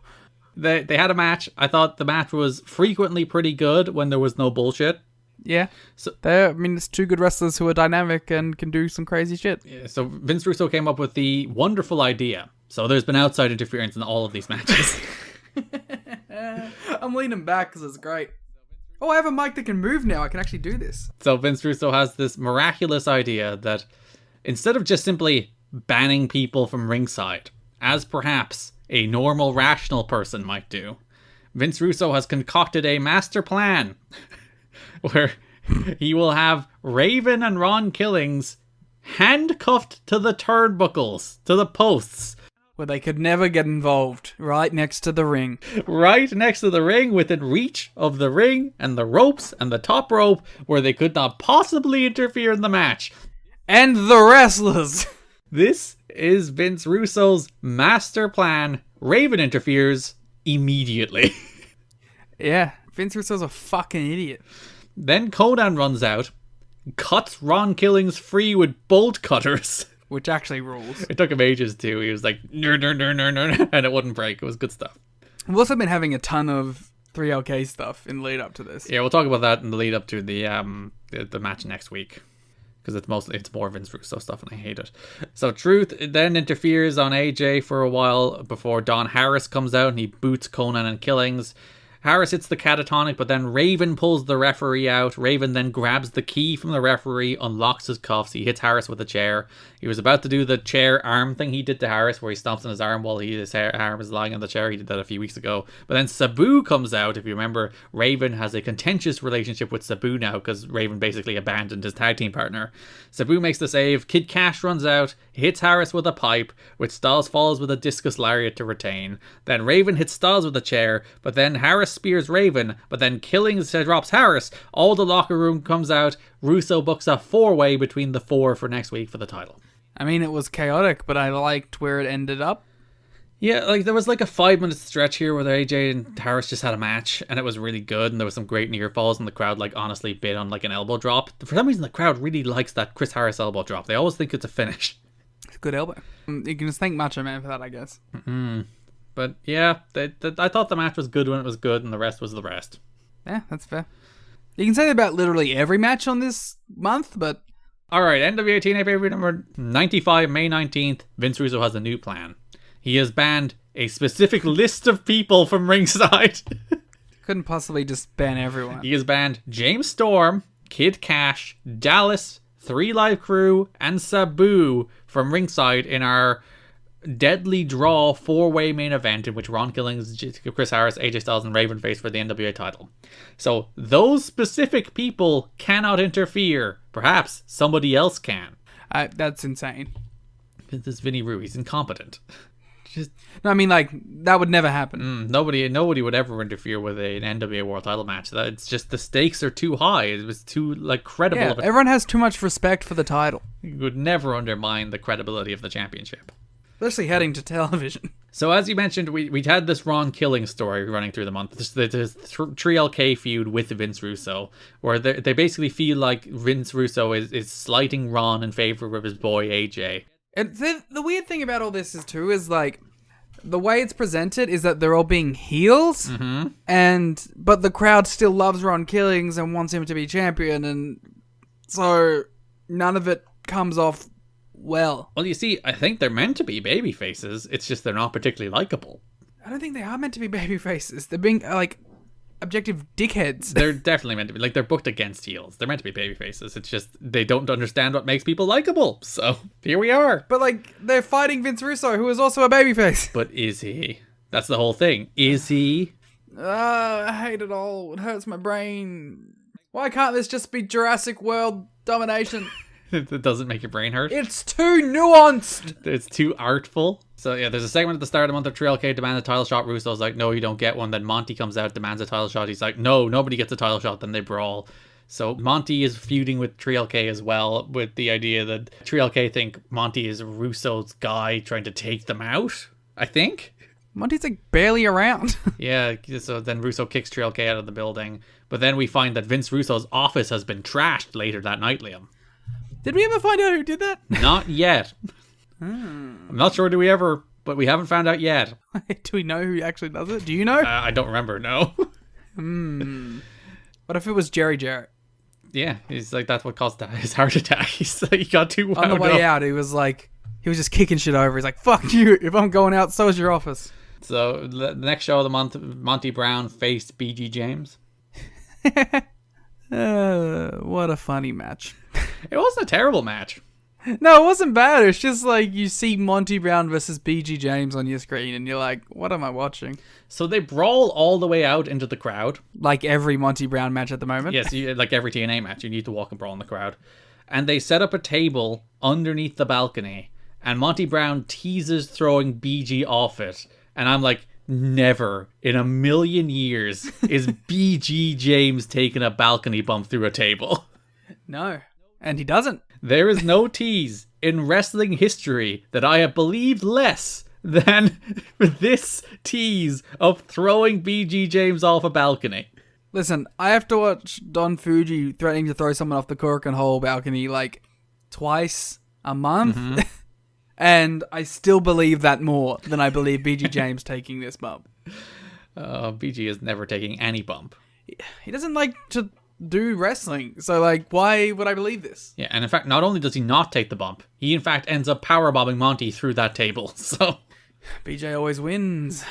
They had a match. I thought the match was frequently pretty good when there was no bullshit. Yeah. So it's two good wrestlers who are dynamic and can do some crazy shit. Yeah, so Vince Russo came up with the wonderful idea. So there's been outside interference in all of these matches. I'm leaning back because it's great. Oh, I have a mic that can move now. I can actually do this. So Vince Russo has this miraculous idea that instead of just simply banning people from ringside, as perhaps a normal, rational person might do, Vince Russo has concocted a master plan where he will have Raven and Ron Killings handcuffed to the turnbuckles, to the posts. Where they could never get involved, right next to the ring. Right next to the ring, within reach of the ring and the ropes and the top rope, where they could not possibly interfere in the match. And the wrestlers! This is Vince Russo's master plan. Raven interferes immediately. Yeah, Vince Russo's a fucking idiot. Then Conan runs out, cuts Ron Killings free with bolt cutters. Which actually rules. It took him ages too. He was like, "Ner, ner, ner, ner, ner," and it wouldn't break. It was good stuff. We've also been having a ton of 3LK stuff in lead up to this. Yeah, we'll talk about that in the lead up to the match next week. Because it's more Vince Russo stuff and I hate it. So Truth then interferes on AJ for a while before Don Harris comes out and he boots Conan and Killings. Harris hits the catatonic, but then Raven pulls the referee out. Raven then grabs the key from the referee, unlocks his cuffs. He hits Harris with a chair. He was about to do the chair arm thing he did to Harris, where he stomps on his arm while his arm is lying on the chair. He did that a few weeks ago. But then Sabu comes out. If you remember, Raven has a contentious relationship with Sabu now because Raven basically abandoned his tag team partner. Sabu makes the save. Kid Cash runs out, hits Harris with a pipe, which Styles follows with a discus lariat to retain. Then Raven hits Styles with a chair, but then Harris spears Raven, but then Killings drops Harris. All the locker room comes out. Russo books a 4-way between the 4 for next week for the title. I mean, it was chaotic, but I liked where it ended up. Yeah, like there was like a 5-minute stretch here where AJ and Harris just had a match, and it was really good, and there was some great near falls, and the crowd like honestly bid on like an elbow drop. For some reason, the crowd really likes that Chris Harris elbow drop. They always think it's a finish. It's a good elbow. You can just thank Macho Man for that, I guess. But yeah, I thought the match was good when it was good, and the rest was the rest. Yeah, that's fair. You can say that about literally every match on this month, but... Alright, NWA-TNA pay-per-view number 95, May 19th. Vince Russo has a new plan. He has banned a specific list of people from ringside. Couldn't possibly just ban everyone. He has banned James Storm, Kid Cash, Dallas, 3 Live Crew, and Sabu from ringside in our deadly draw 4-way main event in which Ron Killings, Chris Harris, AJ Styles, and Raven face for the NWA title. So those specific people cannot interfere. Perhaps somebody else can. That's insane. This is Vinny Rue. He's incompetent. No, I mean, like, that would never happen. Nobody would ever interfere with an NWA World Title match. It's just the stakes are too high. It was too like credible. Yeah, everyone has too much respect for the title. You would never undermine the credibility of the championship, especially heading to television. So as you mentioned, we had this Ron Killings story running through the month. This 3LK feud with Vince Russo, where they basically feel like Vince Russo is slighting Ron in favor of his boy AJ. And the weird thing about all this is like, the way it's presented is that they're all being heels, but the crowd still loves Ron Killings and wants him to be champion, and so none of it comes off well. Well, you see, I think they're meant to be baby faces. It's just they're not particularly likable. I don't think they are meant to be baby faces. They're being like objective dickheads. They're definitely meant to be. Like, they're booked against heels. They're meant to be baby faces. It's just they don't understand what makes people likable. So here we are. But like, they're fighting Vince Russo, who is also a babyface. But is he? That's the whole thing. Is he? I hate it all. It hurts my brain. Why can't this just be Jurassic World domination? It doesn't make your brain hurt. It's too nuanced. It's too artful. So yeah, there's a segment at the start of the month of 3LK demands a title shot. Russo's like, no, you don't get one. Then Monty comes out, demands a title shot. He's like, no, nobody gets a title shot. Then they brawl. So Monty is feuding with 3LK as well, with the idea that 3LK think Monty is Russo's guy trying to take them out, I think. Monty's like barely around. Yeah, so then Russo kicks 3LK out of the building. But then we find that Vince Russo's office has been trashed later that night, Liam. Did we ever find out who did that? Not yet. I'm not sure do we ever, but we haven't found out yet. Do we know who actually does it? Do you know? I don't remember, no. What if it was Jerry Jarrett? Yeah, he's like, that's what caused his heart attack. He's like, he got too wound on the way up. out, he was just kicking shit over. He's like, fuck you, if I'm going out, so is your office. So the next show of the month, Monty Brown faced BG James. What a funny match. It wasn't a terrible match. No, it wasn't bad. It's just like you see Monty Brown versus BG James on your screen and you're like, what am I watching? So they brawl all the way out into the crowd. Like every Monty Brown match at the moment. Yes, like every TNA match, you need to walk and brawl in the crowd. And they set up a table underneath the balcony, and Monty Brown teases throwing BG off it. And I'm like, never in a million years is BG James taking a balcony bump through a table. No, and he doesn't. There is no tease in wrestling history that I have believed less than this tease of throwing BG James off a balcony. Listen, I have to watch Don Fuji threatening to throw someone off the Cork and Hole balcony like twice a month. And I still believe that more than I believe BG James taking this bump. BG is never taking any bump. He doesn't like to do wrestling, so like, why would I believe this? Yeah, and in fact, not only does he not take the bump, he in fact ends up powerbombing Monty through that table. So BJ always wins.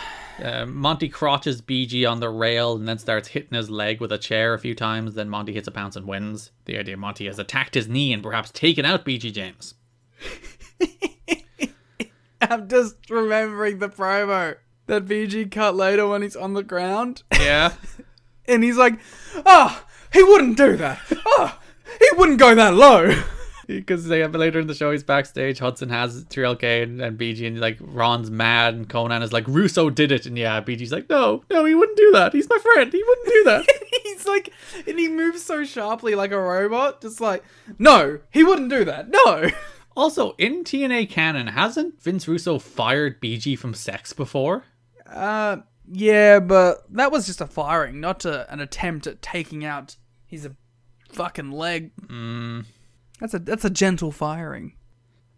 Monty crotches BG on the rail and then starts hitting his leg with a chair a few times. Then Monty hits a pounce and wins. The idea Monty has attacked his knee and perhaps taken out BG James. I'm just remembering the promo that BG cut later when he's on the ground. Yeah. And he's like, he wouldn't do that. He wouldn't go that low. Because they have later in the show, he's backstage. Hudson has 3LK and BG, and like Ron's mad, and Conan is like, Russo did it, and yeah, BG's like, no, he wouldn't do that. He's my friend. He wouldn't do that. He's like, and he moves so sharply like a robot, just like, no, he wouldn't do that. No. Also, in TNA canon, hasn't Vince Russo fired BG from sex before? Yeah, but that was just a firing, not an attempt at taking out his fucking leg. That's a gentle firing.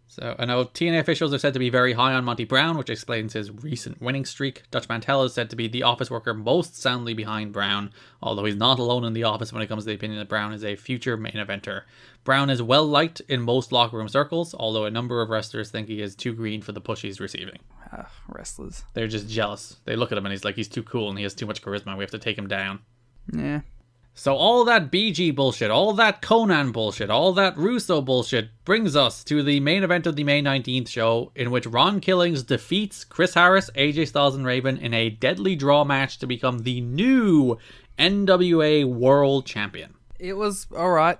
So, I know TNA officials are said to be very high on Monty Brown, which explains his recent winning streak. Dutch Mantel is said to be the office worker most soundly behind Brown, although he's not alone in the office when it comes to the opinion that Brown is a future main eventer. Brown is well liked in most locker room circles, although a number of wrestlers think he is too green for the push he's receiving. Wrestlers. They're just jealous. They look at him and he's like, he's too cool and he has too much charisma. We have to take him down. Yeah. So all that BG bullshit, all that Conan bullshit, all that Russo bullshit brings us to the main event of the May 19th show, in which Ron Killings defeats Chris Harris, AJ Styles, and Raven in a deadly draw match to become the new NWA World Champion. It was alright.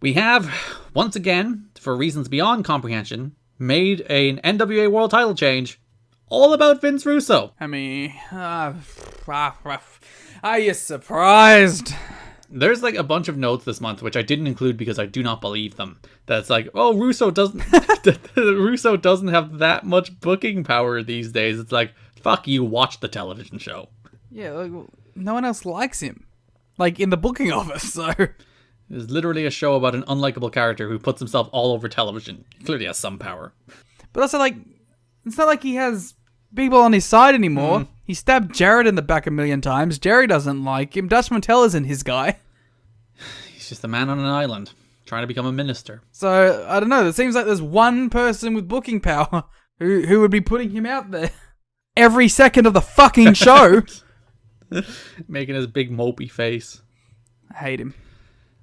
We have, once again, for reasons beyond comprehension, made an NWA World title change all about Vince Russo. I mean, are you surprised? There's like a bunch of notes this month, which I didn't include because I do not believe them. That's like, oh, Russo doesn't have that much booking power these days. It's like, fuck you, watch the television show. Yeah, like, no one else likes him. Like, in the booking office, so... It's literally a show about an unlikable character who puts himself all over television. He clearly has some power. But also, like, it's not like he has people on his side anymore. He stabbed Jarrett in the back a million times. Jerry doesn't like him. Dutch Mantel isn't his guy. He's just a man on an island, trying to become a minister. So, I don't know. It seems like there's one person with booking power who would be putting him out there every second of the fucking show. Making his big mopey face. I hate him.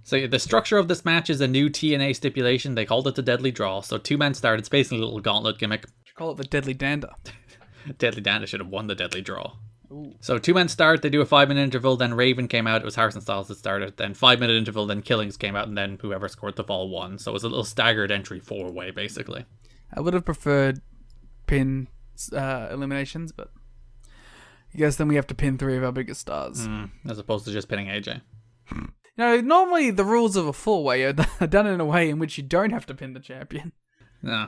So the structure of this match is a new TNA stipulation. They called it the Deadly Draw. So 2 men start. It's basically a little gauntlet gimmick. Call it the Deadly Dander. Deadly Dander should have won the Deadly Draw. Ooh. So 2 men start. They do a 5-minute interval. Then Raven came out. It was Harrison Styles that started. Then 5-minute interval. Then Killings came out. And then whoever scored the fall won. So it was a little staggered entry 4-way, basically. I would have preferred pin eliminations, but I guess then we have to pin 3 of our biggest stars. As opposed to just pinning AJ. No, normally the rules of a 4-way are done in a way in which you don't have to pin the champion. No.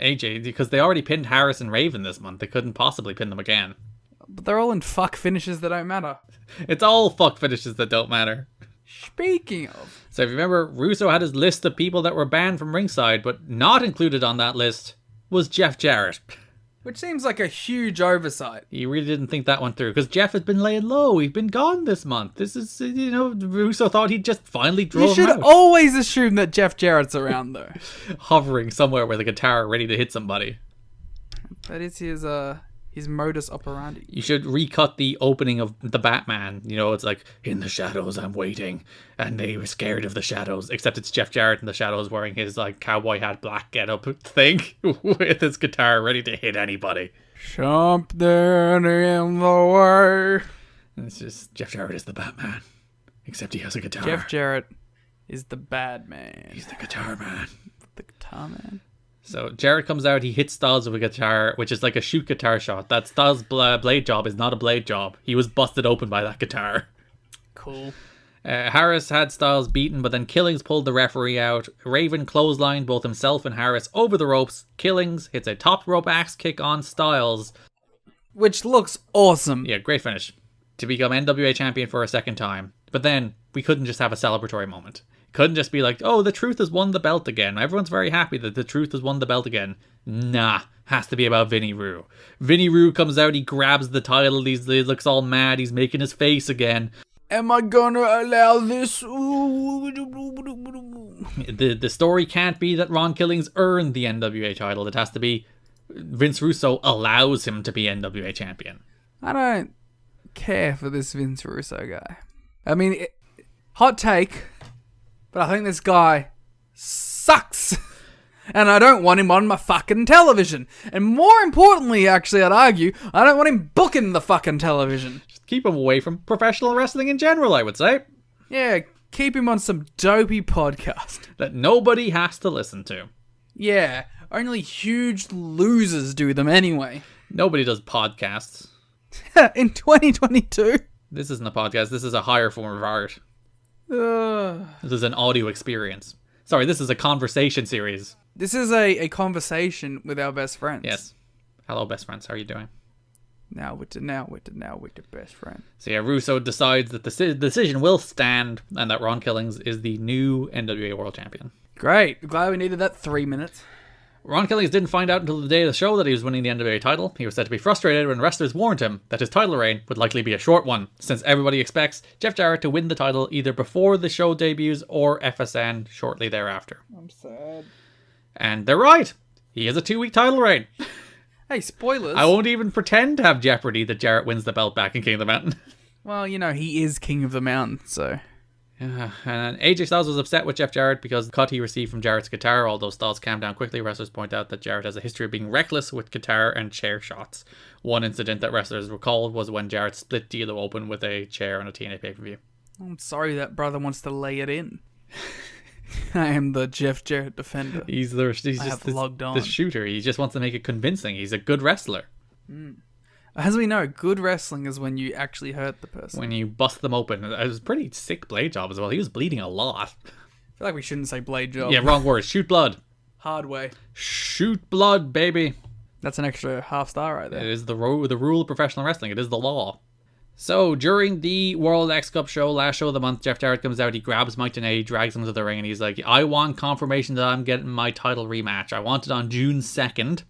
AJ, because they already pinned Harris and Raven this month. They couldn't possibly pin them again. But they're all in fuck finishes that don't matter. It's all fuck finishes that don't matter. Speaking of... So if you remember, Russo had his list of people that were banned from ringside, but not included on that list was Jeff Jarrett. Which seems like a huge oversight. He really didn't think that one through, because Jeff has been laying low. He's been gone this month. This is, Russo thought he'd just finally draw him out. You should always assume that Jeff Jarrett's around, though. Hovering somewhere with a guitar ready to hit somebody. That is his modus operandi. You should recut the opening of the Batman. It's like, in the shadows I'm waiting, and they were scared of the shadows. Except it's Jeff Jarrett in the shadows wearing his like cowboy hat, black getup thing with his guitar ready to hit anybody. Something in the way. And it's just, Jeff Jarrett is the Batman. Except he has a guitar. Jeff Jarrett is the bad man. He's the guitar man. The guitar man. So Jarrett comes out, he hits Styles with a guitar, which is like a shoot guitar shot. That Styles' blade job is not a blade job. He was busted open by that guitar. Cool. Harris had Styles beaten, but then Killings pulled the referee out. Raven clotheslined both himself and Harris over the ropes. Killings hits a top rope axe kick on Styles. Which looks awesome. Yeah, great finish. To become NWA champion for a second time. But then, we couldn't just have a celebratory moment. Couldn't just be like, oh, the Truth has won the belt again. Everyone's very happy that the Truth has won the belt again. Nah, has to be about Vinny Rue. Vinny Rue comes out, he grabs the title, he looks all mad, he's making his face again. Am I gonna allow this? The story can't be that Ron Killings earned the NWA title. It has to be Vince Russo allows him to be NWA champion. I don't care for this Vince Russo guy. I mean, hot take, but I think this guy sucks. And I don't want him on my fucking television. And more importantly, actually, I'd argue, I don't want him booking the fucking television. Just keep him away from professional wrestling in general, I would say. Yeah, keep him on some dopey podcast. That nobody has to listen to. Yeah, only huge losers do them anyway. Nobody does podcasts. In 2022. This isn't a podcast, this is a higher form of art. This is an audio experience. Sorry, this is a conversation series. This is a conversation with our best friends. Yes. Hello, best friends. How are you doing? Now with the best friend. So yeah, Russo decides that the decision will stand and that Ron Killings is the new NWA World Champion. Great. Glad we needed that 3 minutes. Ron Killings didn't find out until the day of the show that he was winning the NWA title. He was said to be frustrated when wrestlers warned him that his title reign would likely be a short one, since everybody expects Jeff Jarrett to win the title either before the show debuts or FSN shortly thereafter. I'm sad. And they're right. He has a 2-week title reign. Hey, spoilers. I won't even pretend to have jeopardy that Jarrett wins the belt back in King of the Mountain. Well, you know, he is King of the Mountain, so... Yeah, and AJ Styles was upset with Jeff Jarrett because the cut he received from Jarrett's guitar, although Styles calmed down quickly. Wrestlers point out that Jarrett has a history of being reckless with guitar and chair shots. One incident that wrestlers recalled was when Jarrett split D'Lo open with a chair on a TNA pay-per-view. I'm sorry that brother wants to lay it in. I am the Jeff Jarrett defender. He's just the shooter. He just wants to make it convincing. He's a good wrestler. As we know, good wrestling is when you actually hurt the person. When you bust them open. It was a pretty sick blade job as well. He was bleeding a lot. I feel like we shouldn't say blade job. Yeah, wrong word. Shoot blood. Hard way. Shoot blood, baby. That's an extra half star right there. It is the rule of professional wrestling. It is the law. So, during the World X Cup show, last show of the month, Jeff Jarrett comes out, he grabs Mike Tenay, drags him to the ring, and he's like, I want confirmation that I'm getting my title rematch. I want it on June 2nd.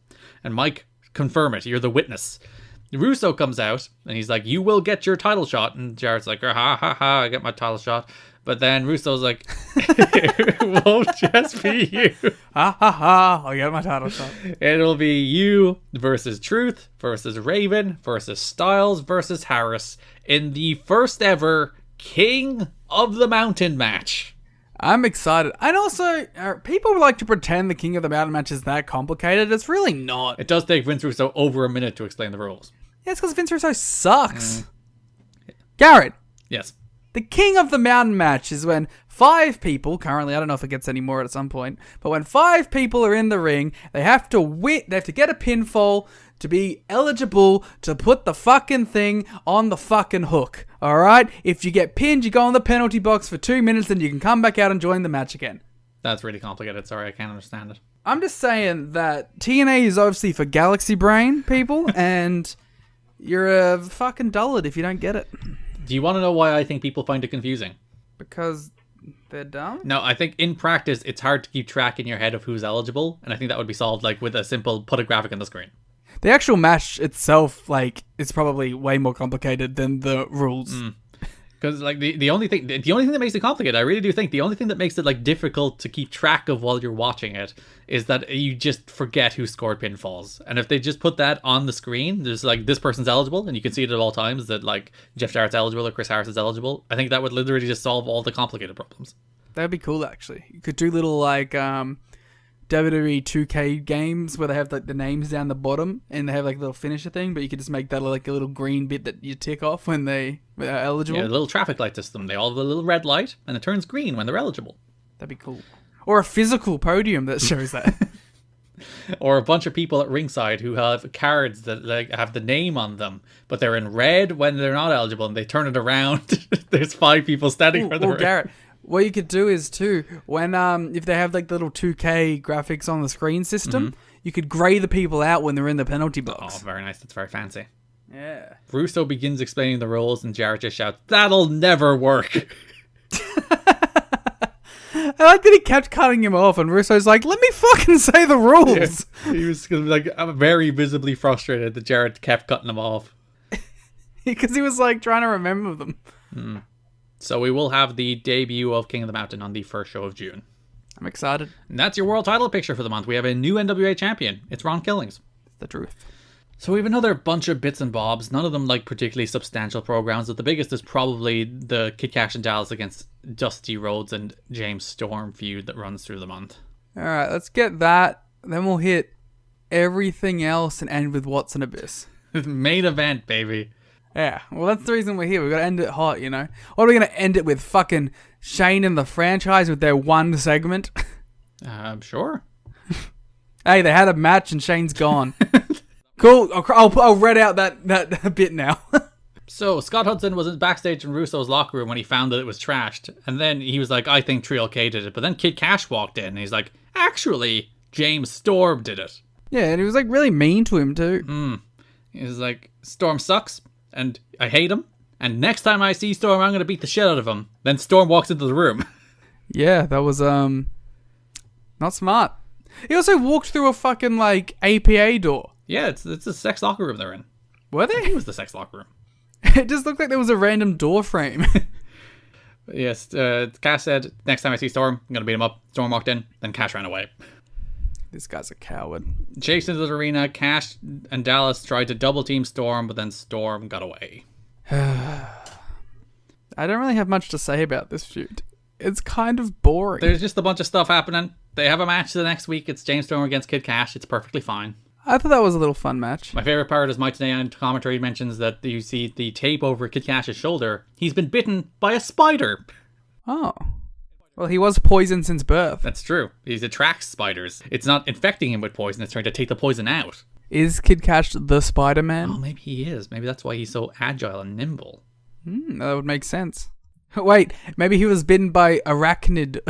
And Mike, confirm it. You're the witness. Russo comes out, and he's like, you will get your title shot. And Jarrett's like, ha ha ha, I get my title shot. But then Russo's like, it won't just be you. Ha ha ha, I get my title shot. It'll be you versus Truth versus Raven versus Styles versus Harris in the first ever King of the Mountain match. I'm excited. And also, people like to pretend the King of the Mountain match is that complicated. It's really not. It does take Vince Russo over a minute to explain the rules. Yeah, it's because Vince Russo sucks. Garrett. Yes. The King of the Mountain match is when 5 people, currently, I don't know if it gets any more at some point, but when 5 people are in the ring, they have to get a pinfall to be eligible to put the fucking thing on the fucking hook. Alright? If you get pinned, you go in the penalty box for 2 minutes, and you can come back out and join the match again. That's really complicated. Sorry, I can't understand it. I'm just saying that TNA is obviously for Galaxy Brain people, and you're a fucking dullard if you don't get it. Do you want to know why I think people find it confusing? Because they're dumb? No, I think in practice, it's hard to keep track in your head of who's eligible, and I think that would be solved like with a simple put a graphic on the screen. The actual match itself, like, is probably way more complicated than the rules. Because like the only thing that makes it complicated, I really do think the only thing that makes it like difficult to keep track of while you're watching it is that you just forget who scored pinfalls. And if they just put that on the screen, there's like this person's eligible, and you can see it at all times that like Jeff Jarrett's eligible or Chris Harris is eligible. I think that would literally just solve all the complicated problems. That'd be cool, actually. You could do little like WWE 2K games where they have like the names down the bottom and they have like a little finisher thing, but you could just make that like a little green bit that you tick off when they are eligible. Yeah, a little traffic light system. They all have a little red light, and it turns green when they're eligible. That'd be cool. Or a physical podium that shows that. Or a bunch of people at ringside who have cards that like have the name on them, but they're in red when they're not eligible, and they turn it around. There's 5 people standing for the ring. Garrett, what you could do is too, when if they have like little 2K graphics on the screen system, you could grey the people out when they're in the penalty box. Oh, very nice. That's very fancy. Yeah. Russo begins explaining the rules, and Jarrett just shouts, "That'll never work." I like that he kept cutting him off, and Russo's like, "Let me fucking say the rules." Yeah. He was like very visibly frustrated that Jarrett kept cutting him off. Because he was like trying to remember them. So we will have the debut of King of the Mountain on the first show of June. I'm excited. And that's your world title picture for the month. We have a new NWA champion. It's Ron Killings. The truth. So we have another bunch of bits and bobs, none of them like particularly substantial programs, but the biggest is probably the Kid Cash and Dallas against Dusty Rhodes and James Storm feud that runs through the month. Alright, let's get that. Then we'll hit everything else and end with What's an Abyss. Main event, baby. Yeah, well that's the reason we're here. We've got to end it hot, you know? What are we going to end it with? Fucking Shane and the franchise with their one segment? I'm sure. Hey, they had a match and Shane's gone. Cool, I'll read out that bit now. So, Scott Hudson was backstage in Russo's locker room when he found that it was trashed. And then he was like, I think Trio K did it. But then Kid Cash walked in and he's like, actually, James Storm did it. Yeah, and he was like really mean to him too. He was like, Storm sucks and I hate him. And next time I see Storm, I'm going to beat the shit out of him. Then Storm walks into the room. Yeah, that was not smart. He also walked through a fucking like APA door. Yeah, it's a sex locker room they're in. Were I think they? it was the sex locker room. It just looked like there was a random door frame. Yes, Cash said, next time I see Storm, I'm going to beat him up. Storm walked in, then Cash ran away. This guy's a coward. Chased into the arena, Cash and Dallas tried to double team Storm, but then Storm got away. I don't really have much to say about this feud. It's kind of boring. There's just a bunch of stuff happening. They have a match the next week. It's James Storm against Kid Cash. It's perfectly fine. I thought that was a little fun match. My favorite part is Mike today on commentary mentions that you see the tape over Kid Cash's shoulder. He's been bitten by a spider. Oh. Well, he was poisoned since birth. That's true. He attracts spiders. It's not infecting him with poison. It's trying to take the poison out. Is Kid Cash the Spider-Man? Oh, maybe he is. Maybe that's why he's so agile and nimble. That would make sense. Wait, maybe he was bitten by arachnid.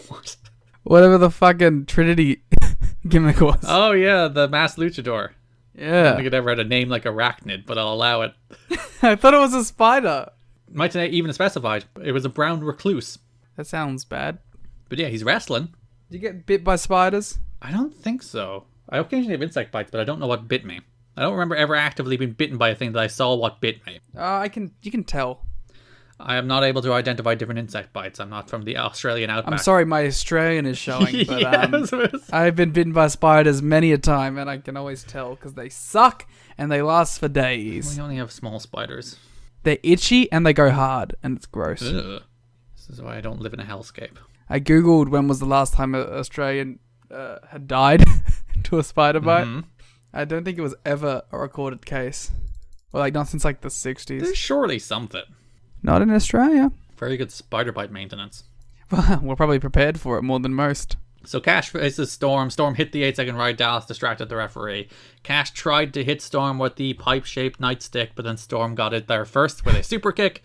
What? Whatever the fucking Trinity gimmick was. Oh, yeah, the masked luchador. I don't Yeah. think it ever had a name like Arachnid, but I'll allow it. I thought it was a spider. Mike today even specified it was a brown recluse. That sounds bad. But yeah, he's wrestling. Did you get bit by spiders? I don't think so. I occasionally have insect bites, but I don't know what bit me. I don't remember ever actively being bitten by a thing that I saw what bit me. You can tell. I am not able to identify different insect bites. I'm not from the Australian outback. I'm sorry, my Australian is showing, but Yes. I've been bitten by spiders many a time, and I can always tell because they suck and they last for days. We only have small spiders. They're itchy and they go hard, and it's gross. Ugh. This is why I don't live in a hellscape. I googled when was the last time an Australian had died to a spider bite. Mhm. I don't think it was ever a recorded case. Well, like not since like the 60s. There's surely something. Not in Australia. Very good spider bite maintenance. Well, we're probably prepared for it more than most. So Cash faces Storm. Storm hit the 8-second ride. Dallas distracted the referee. Cash tried to hit Storm with the pipe-shaped nightstick, but then Storm got it there first with a super kick.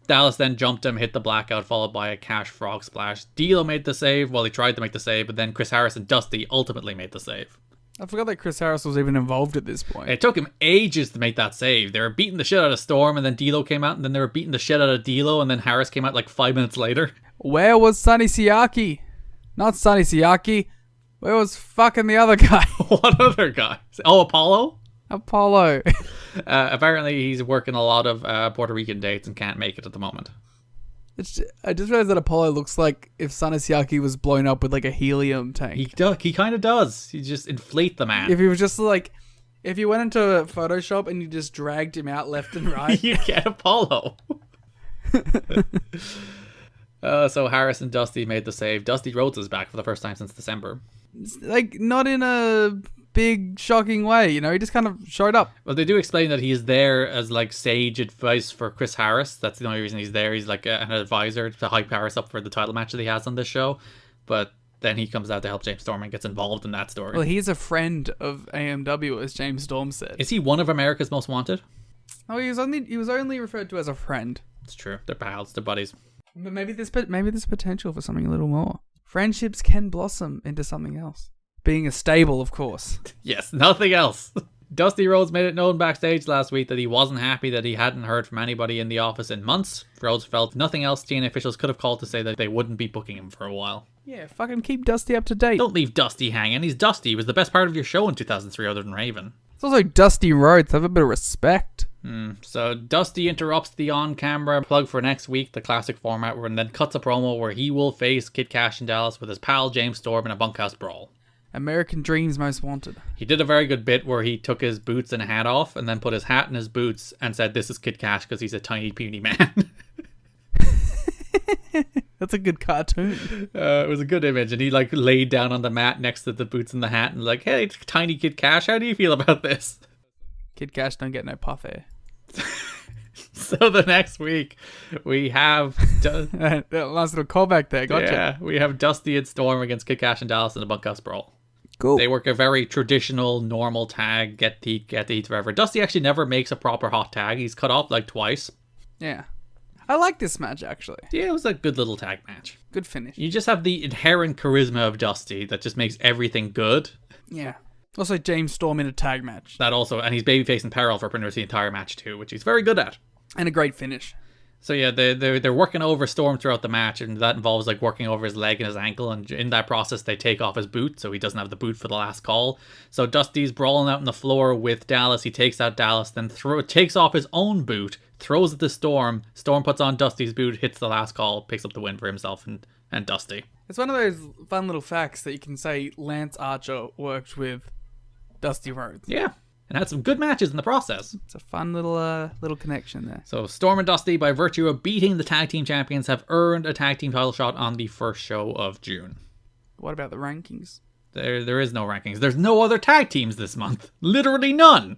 Dallas then jumped him, hit the blackout, followed by a Cash frog splash. D'Lo made the save. Well, he tried to make the save, but then Chris Harris and Dusty ultimately made the save. I forgot that Chris Harris was even involved at this point. It took him ages to make that save. They were beating the shit out of Storm, and then D'Lo came out, and then they were beating the shit out of D'Lo, and then Harris came out like 5 minutes later. Where was Sonny Siaki? Not Sonny Siaki. Where was fucking the other guy? What other guy? Oh, Apollo? Apollo. Apparently he's working a lot of Puerto Rican dates and can't make it at the moment. I just realized that Apollo looks like if Sonny Siaki was blown up with like a helium tank. He kind of does. He just inflate the man. If he was just like, if you went into Photoshop and you just dragged him out left and right. You get Apollo. So Harris and Dusty made the save. Dusty Rhodes is back for the first time since December. Like, not in a big, shocking way, you know? He just kind of showed up. Well, they do explain that he is there as like sage advice for Chris Harris. That's the only reason he's there. He's like an advisor to hype Harris up for the title match that he has on this show. But then he comes out to help James Storm and gets involved in that story. Well, he's a friend of AMW, as James Storm said. Is he one of America's Most Wanted? Oh, he was only referred to as a friend. It's true. They're pals. They're buddies. But maybe there's potential for something a little more. Friendships can blossom into something else. Being a stable, of course. Yes, nothing else. Dusty Rhodes made it known backstage last week that he wasn't happy that he hadn't heard from anybody in the office in months. Rhodes felt nothing else TNA officials could have called to say that they wouldn't be booking him for a while. Yeah, fucking keep Dusty up to date. Don't leave Dusty hanging. He's Dusty. He was the best part of your show in 2003 other than Raven. It's also Dusty Rhodes. Have a bit of respect. So Dusty interrupts the on-camera plug for next week, the classic format, and then cuts a promo where he will face Kid Cash and Dallas with his pal James Storm in a bunkhouse brawl. American Dream's Most Wanted. He did a very good bit where he took his boots and hat off and then put his hat in his boots and said, "This is Kid Cash," because he's a tiny, puny man. That's a good cartoon. It was a good image, and he like laid down on the mat next to the boots and the hat and like, "Hey, tiny Kid Cash, how do you feel about this?" Kid Cash don't get no puff hair. So the next week we have That last little callback there, gotcha. yeah, we have Dusty and Storm against Kid Cash and Dallas in a bunkhouse brawl. Cool. They work a very traditional, normal tag, get the heat forever. Dusty actually never makes a proper hot tag. He's cut off like twice. Yeah. I like this match, actually. Yeah, it was a good little tag match. Good finish. You just have the inherent charisma of Dusty that just makes everything good. Yeah. Also, James Storm in a tag match. That also, and he's babyface in peril for pretty much the entire match too, which he's very good at. And a great finish. So yeah, they're working over Storm throughout the match, and that involves like working over his leg and his ankle, and in that process they take off his boot, so he doesn't have the boot for the last call. So Dusty's brawling out on the floor with Dallas. He takes out Dallas, then takes off his own boot, throws it to Storm. Storm puts on Dusty's boot, hits the last call, picks up the win for himself and Dusty. It's one of those fun little facts that you can say Lance Archer worked with Dusty Rhodes. Yeah, and had some good matches in the process. It's a fun little connection there. So Storm and Dusty, by virtue of beating the tag team champions, have earned a tag team title shot on the first show of June. What about the rankings? There is no rankings. There's no other tag teams this month. Literally none.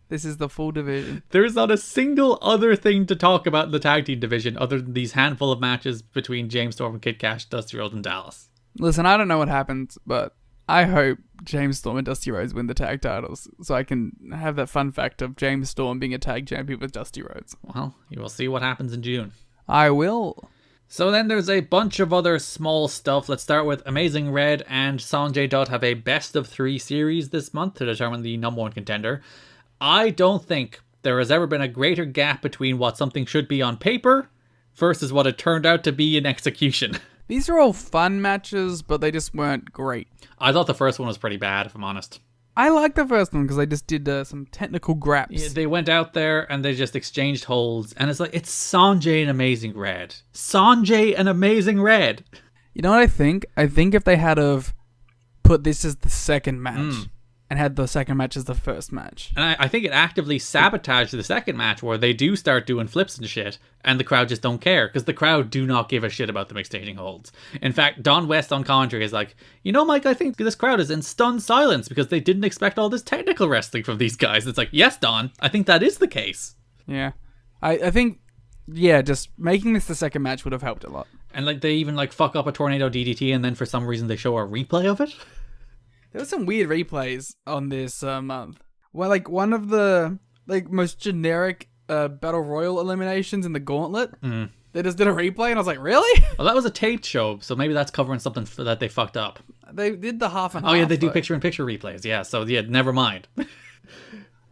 This is the full division. There is not a single other thing to talk about in the tag team division other than these handful of matches between James Storm and Kid Cash, Dusty Rhodes, and Dallas. Listen, I don't know what happens, but I hope James Storm and Dusty Rhodes win the tag titles so I can have that fun fact of James Storm being a tag champion with Dusty Rhodes. Well, you will see what happens in June. I will. So then there's a bunch of other small stuff. Let's start with Amazing Red and Sanjay Dutt have a best of 3 series this month to determine the number 1 contender. I don't think there has ever been a greater gap between what something should be on paper versus what it turned out to be in execution. These are all fun matches, but they just weren't great. I thought the first one was pretty bad, if I'm honest. I liked the first one because they just did some technical graps. Yeah, they went out there and they just exchanged holds, and it's like, it's Sanjay and Amazing Red. Sanjay and Amazing Red. You know what I think? I think if they had have put this as the second match and had the second match as the first match. And I think it actively sabotaged the second match where they do start doing flips and shit, and the crowd just don't care, because the crowd do not give a shit about them exchanging holds. In fact, Don West on commentary is like, you know, Mike, I think this crowd is in stunned silence because they didn't expect all this technical wrestling from these guys. It's like, yes, Don, I think that is the case. Yeah. I think, yeah, just making this the second match would have helped a lot. And like they even like fuck up a tornado DDT, and then for some reason they show a replay of it. There were some weird replays on this month. Well, like one of the most generic battle royal eliminations in the gauntlet. They just did a replay, and I was like, really? Well, that was a taped show, so maybe that's covering something that they fucked up. They did the half and half. Oh yeah, they do though. picture-in-picture replays. Yeah, so yeah, never mind.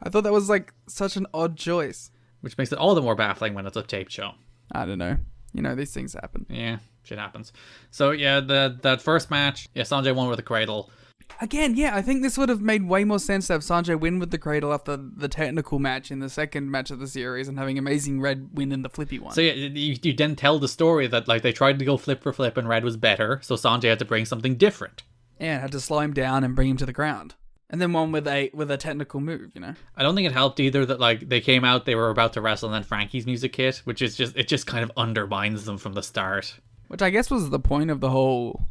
I thought that was like such an odd choice. Which makes it all the more baffling when it's a taped show. I don't know. You know, these things happen. Yeah, shit happens. So yeah, that first match, yeah, Sanjay won with a cradle. Again, yeah, I think this would have made way more sense to have Sanjay win with the cradle after the technical match in the second match of the series and having Amazing Red win in the flippy one. So yeah, you then tell the story that like they tried to go flip for flip and Red was better, so Sanjay had to bring something different. Yeah, had to slow him down and bring him to the ground. And then one with a technical move, you know? I don't think it helped either that like they came out, they were about to wrestle, and then Frankie's music hit, which is just kind of undermines them from the start. Which I guess was the point of the whole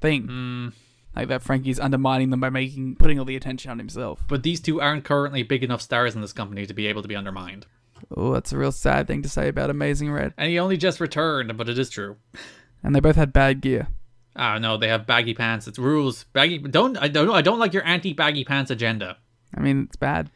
thing. Like that Frankie's undermining them by putting all the attention on himself. But these two aren't currently big enough stars in this company to be able to be undermined. Oh, that's a real sad thing to say about Amazing Red. And he only just returned, but it is true. And they both had bad gear. Ah, no, they have baggy pants. It's rules. I don't like your anti-baggy pants agenda. I mean, it's bad.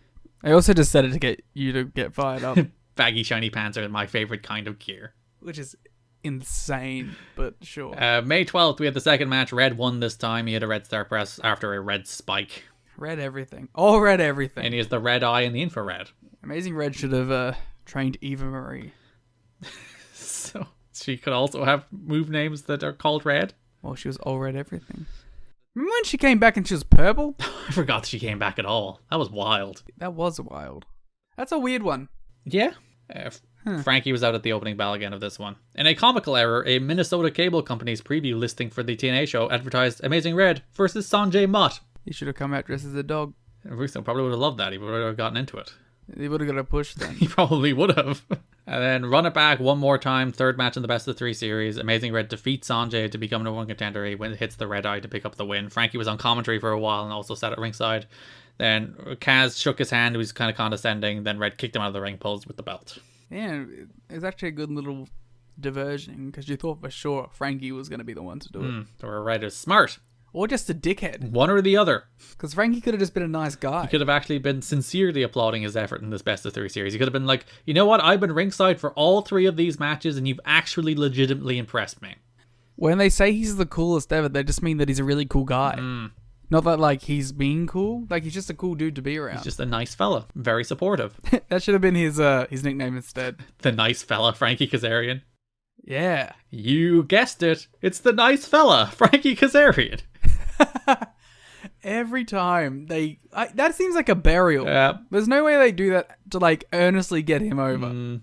I also just said it to get you to get fired up. Baggy shiny pants are my favorite kind of gear. Which is insane, but sure. May 12th, we had the second match. Red won this time. He had a red star press after a red spike. Red everything. All red everything. And he has the red eye and the infrared. Amazing Red should have trained Eva Marie. So she could also have move names that are called red. Well, she was all red everything. Remember when she came back and she was purple? I forgot that she came back at all. That was wild. That was wild. That's a weird one. Yeah. Frankie was out at the opening bell again of this one. In a comical error, a Minnesota cable company's preview listing for the TNA show advertised Amazing Red versus Sanjay Mutt. He should have come out dressed as a dog. Russo probably would have loved that. He would have gotten into it. He would have got a push then. He probably would have. And then run it back one more time. Third match in the best of 3 series. Amazing Red defeats Sanjay to become number 1 contender. He hits the red eye to pick up the win. Frankie was on commentary for a while and also sat at ringside. Then Kaz shook his hand. He was kind of condescending. Then Red kicked him out of the ring, posed with the belt. Yeah, it was actually a good little diversion because you thought for sure Frankie was going to be the one to do it. Or Red is smart. Or just a dickhead. One or the other. Because Frankie could have just been a nice guy. He could have actually been sincerely applauding his effort in this best of 3 series. He could have been like, you know what? I've been ringside for all 3 of these matches and you've actually legitimately impressed me. When they say he's the coolest ever, they just mean that he's a really cool guy. Not that, like, he's being cool. Like, he's just a cool dude to be around. He's just a nice fella. Very supportive. That should have been his nickname instead. The nice fella, Frankie Kazarian. Yeah. You guessed it. It's the nice fella, Frankie Kazarian. Every time that seems like a burial. Yeah. There's no way they do that to, like, earnestly get him over.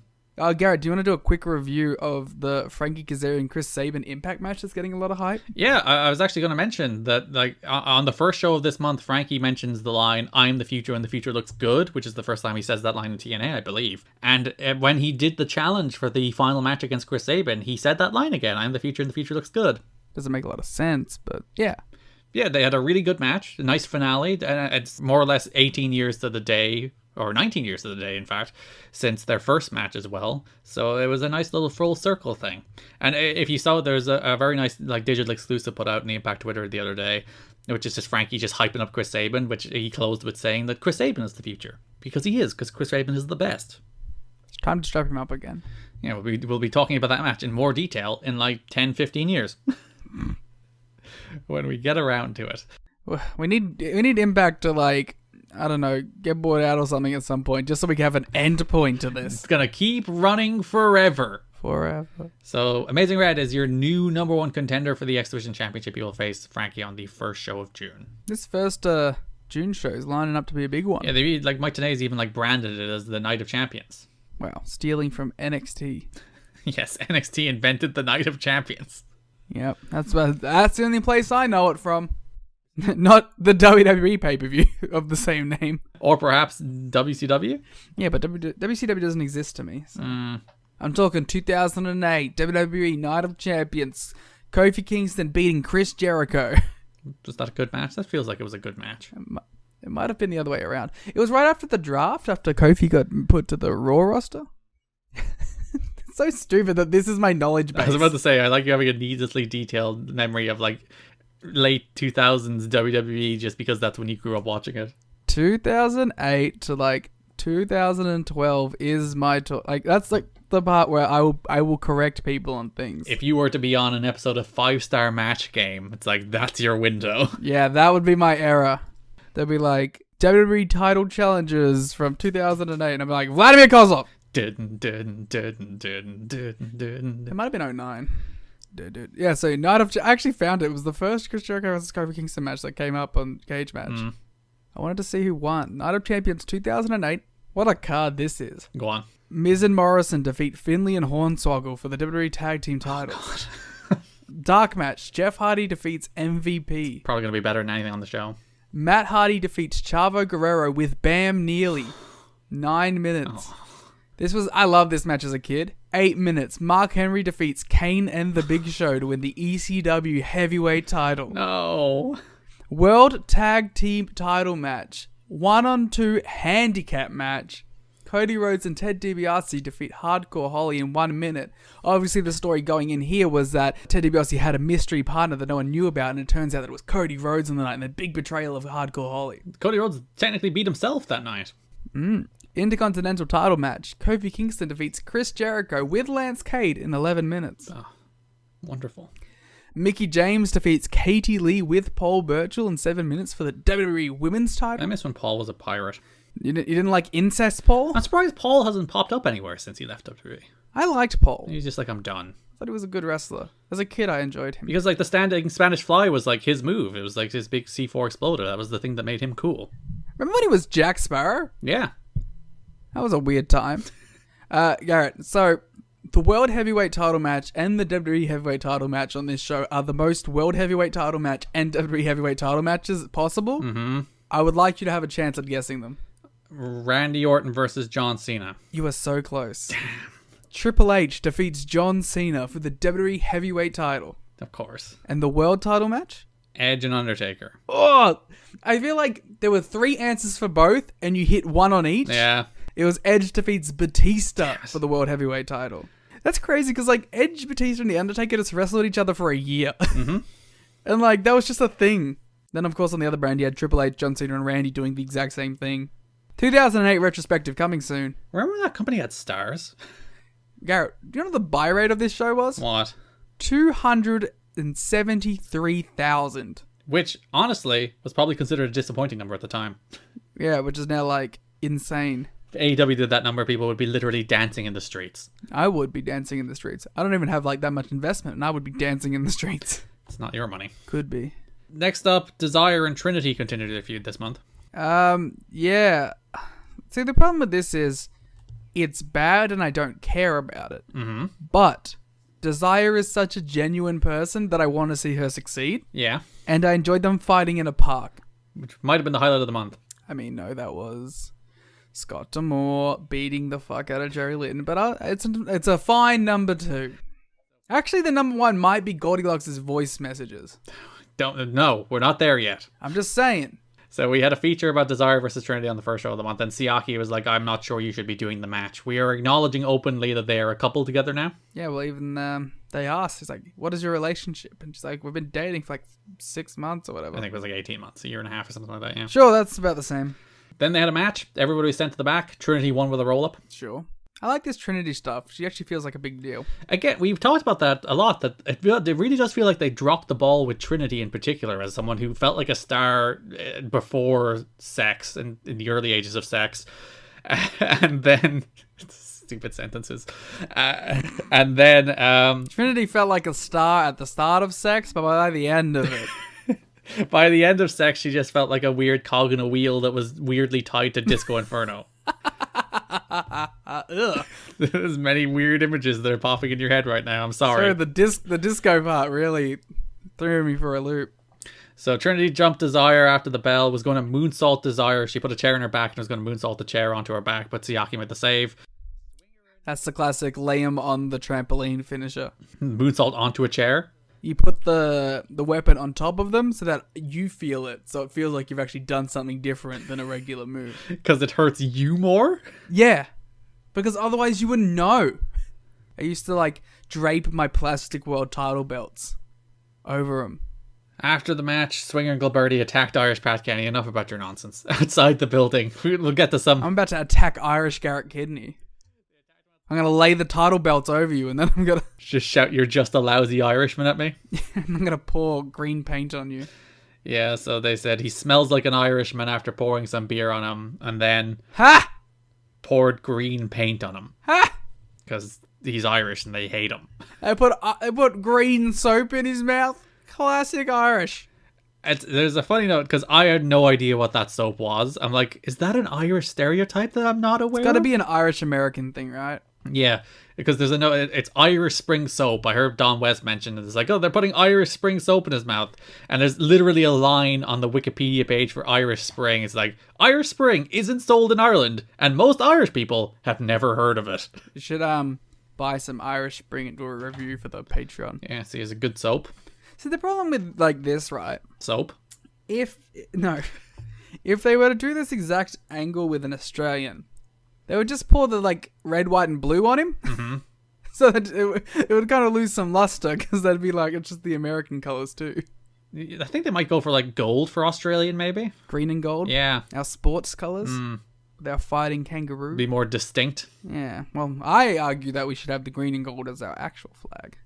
Garrett, do you want to do a quick review of the Frankie Kazarian Chris Sabin Impact match that's getting a lot of hype? Yeah, I was actually going to mention that, like, on the first show of this month, Frankie mentions the line, "I'm the future and the future looks good," which is the first time he says that line in TNA, I believe. And when he did the challenge for the final match against Chris Sabin, he said that line again, "I'm the future and the future looks good." Doesn't make a lot of sense, but yeah. Yeah, they had a really good match, a nice finale. It's more or less 18 years to the day, or 19 years to the day, in fact, since their first match as well. So it was a nice little full circle thing. And if you saw, there's a very nice, like, digital exclusive put out in the Impact Twitter the other day, which is just Frankie just hyping up Chris Sabin, which he closed with saying that Chris Sabin is the future. Because he is, because Chris Sabin is the best. It's time to strap him up again. Yeah, we'll be talking about that match in more detail in like 10, 15 years. When we get around to it. We need Impact to, like, I don't know, get bored out or something at some point, just so we can have an end point to this. It's gonna keep running forever. Forever. So, Amazing Red is your new number 1 contender for the X Division Championship. You will face Frankie on the first show of June. This first June show is lining up to be a big one. Yeah, they like Mike Tenay's even like branded it as the Night of Champions. Wow, stealing from NXT. Yes, NXT invented the Night of Champions. Yep, that's the only place I know it from. Not the WWE pay-per-view of the same name. Or perhaps WCW? Yeah, but WCW doesn't exist to me. So. I'm talking 2008, WWE Night of Champions, Kofi Kingston beating Chris Jericho. Was that a good match? That feels like it was a good match. It might have been the other way around. It was right after the draft, after Kofi got put to the Raw roster. It's so stupid that this is my knowledge base. I was about to say, I like you having a needlessly detailed memory of like late 2000s WWE just because that's when you grew up watching it. 2008 to like 2012 is my like that's like the part where I will correct people on things. If you were to be on an episode of 5-Star Match Game, it's like that's your window. Yeah, that would be my era. There'd be like WWE title challenges from 2008 and I'd be like Vladimir Kozlov. It might have been 09. Yeah, so Night of I actually found it was the first Chris Jericho vs Kofi Kingston match that came up on Cage Match. I wanted to see who won. Night of Champions 2008. What a card this is. Go on. Miz and Morrison defeat Finlay and Hornswoggle for the WWE Tag Team titles. Dark match. Jeff Hardy defeats MVP. Probably going to be better than anything on the show. Matt Hardy defeats Chavo Guerrero with Bam Neely. 9 minutes. I love this match as a kid. 8 minutes. Mark Henry defeats Kane and the Big Show to win the ECW heavyweight title. No. World Tag Team title match. 1-on-2 handicap match. Cody Rhodes and Ted DiBiase defeat Hardcore Holly in 1 minute. Obviously, the story going in here was that Ted DiBiase had a mystery partner that no one knew about, and it turns out that it was Cody Rhodes on the night, and the big betrayal of Hardcore Holly. Cody Rhodes technically beat himself that night. Intercontinental title match. Kofi Kingston defeats Chris Jericho with Lance Cade in 11 minutes. Oh, wonderful. Mickie James defeats Katie Lee with Paul Burchill in 7 minutes for the WWE Women's title. I miss when Paul was a pirate. You didn't like Incest Paul? I'm surprised Paul hasn't popped up anywhere since he left WWE. I liked Paul. He's just like, I'm done. I thought he was a good wrestler. As a kid, I enjoyed him. Because like the standing Spanish Fly was like his move. It was like his big C4 exploder. That was the thing that made him cool. Remember when he was Jack Sparrow? Yeah. That was a weird time. Garrett, so the World Heavyweight title match and the WWE Heavyweight title match on this show are the most World Heavyweight title match and WWE Heavyweight title matches possible. Mm-hmm. I would like you to have a chance at guessing them. Randy Orton versus John Cena. You are so close. Triple H defeats John Cena for the WWE Heavyweight title. Of course. And the World title match? Edge and Undertaker. Oh, I feel like there were 3 answers for both and you hit one on each. Yeah. It was Edge defeats Batista for the World Heavyweight title. That's crazy because, like, Edge, Batista, and The Undertaker just wrestled each other for a year. Mm-hmm. And, like, that was just a thing. Then, of course, on the other brand, you had Triple H, John Cena, and Randy doing the exact same thing. 2008 retrospective coming soon. Remember that company had stars? Garrett, do you know what the buy rate of this show was? What? 273,000. Which, honestly, was probably considered a disappointing number at the time. Yeah, which is now, like, insane. If AEW did that number, people would be literally dancing in the streets. I would be dancing in the streets. I don't even have, like, that much investment, and I would be dancing in the streets. It's not your money. Could be. Next up, Desire and Trinity continued their feud this month. Yeah. See, the problem with this is it's bad and I don't care about it. Mm-hmm. But Desire is such a genuine person that I want to see her succeed. Yeah. And I enjoyed them fighting in a park. Which might have been the highlight of the month. I mean, no, that was Scott D'Amore beating the fuck out of Jerry Lynn. But it's a fine number 2. Actually, the number 1 might be Goldilocks' voice messages. No, we're not there yet. I'm just saying. So we had a feature about Desire versus Trinity on the first show of the month, and Siaki was like, I'm not sure you should be doing the match. We are acknowledging openly that they are a couple together now. Yeah, well, even they asked, he's like, what is your relationship? And she's like, we've been dating for like 6 months or whatever. I think it was like 18 months, a year and a half or something like that, yeah. Sure, that's about the same. Then they had a match. Everybody was sent to the back. Trinity won with a roll-up. Sure. I like this Trinity stuff. She actually feels like a big deal. Again, we've talked about that a lot, that it really does feel like they dropped the ball with Trinity in particular as someone who felt like a star before sex and in the early ages of sex. And then... stupid sentences. And then... Trinity felt like a star at the start of sex, but by the end of it... By the end of sex, she just felt like a weird cog in a wheel that was weirdly tied to Disco Inferno. There's many weird images that are popping in your head right now. I'm sorry. So the disco part really threw me for a loop. So Trinity jumped Desire after the bell, was going to moonsault Desire. She put a chair in her back and was going to moonsault the chair onto her back, but Siaki made the save. That's the classic Liam on the trampoline finisher. Moonsault onto a chair. You put the weapon on top of them so that you feel it. So it feels like you've actually done something different than a regular move. Because it hurts you more? Yeah. Because otherwise you wouldn't know. I used to like drape my plastic world title belts over them. After the match, Swinger and Gilberti attacked Irish Pat Kenny. Enough about your nonsense. Outside the building. We'll get to some... I'm about to attack Irish Garrett Kidney. I'm going to lay the title belts over you and then I'm going to... Just shout, you're just a lousy Irishman at me? I'm going to pour green paint on you. Yeah, so they said he smells like an Irishman after pouring some beer on him and then... Ha! Poured green paint on him. Ha! Because he's Irish and they hate him. I put green soap in his mouth. Classic Irish. There's a funny note because I had no idea what that soap was. I'm like, is that an Irish stereotype that I'm not aware of? It's got to be an Irish American thing, right? Yeah, because there's a note. It's Irish Spring soap. I heard Don West mention it. It's like, oh, they're putting Irish Spring soap in his mouth. And there's literally a line on the Wikipedia page for Irish Spring. It's like, Irish Spring isn't sold in Ireland, and most Irish people have never heard of it. You should buy some Irish Spring and do a review for the Patreon. Yeah, see, it's a good soap. See, the problem with like this, right? Soap? If they were to do this exact angle with an Australian, they would just pour the like red, white, and blue on him. Mm-hmm. So that it would kind of lose some luster because that'd be like, it's just the American colors too. I think they might go for like gold for Australian, maybe. Green and gold? Yeah. Our sports colors? They're fighting kangaroo. Be more distinct. Yeah. Well, I argue that we should have the green and gold as our actual flag.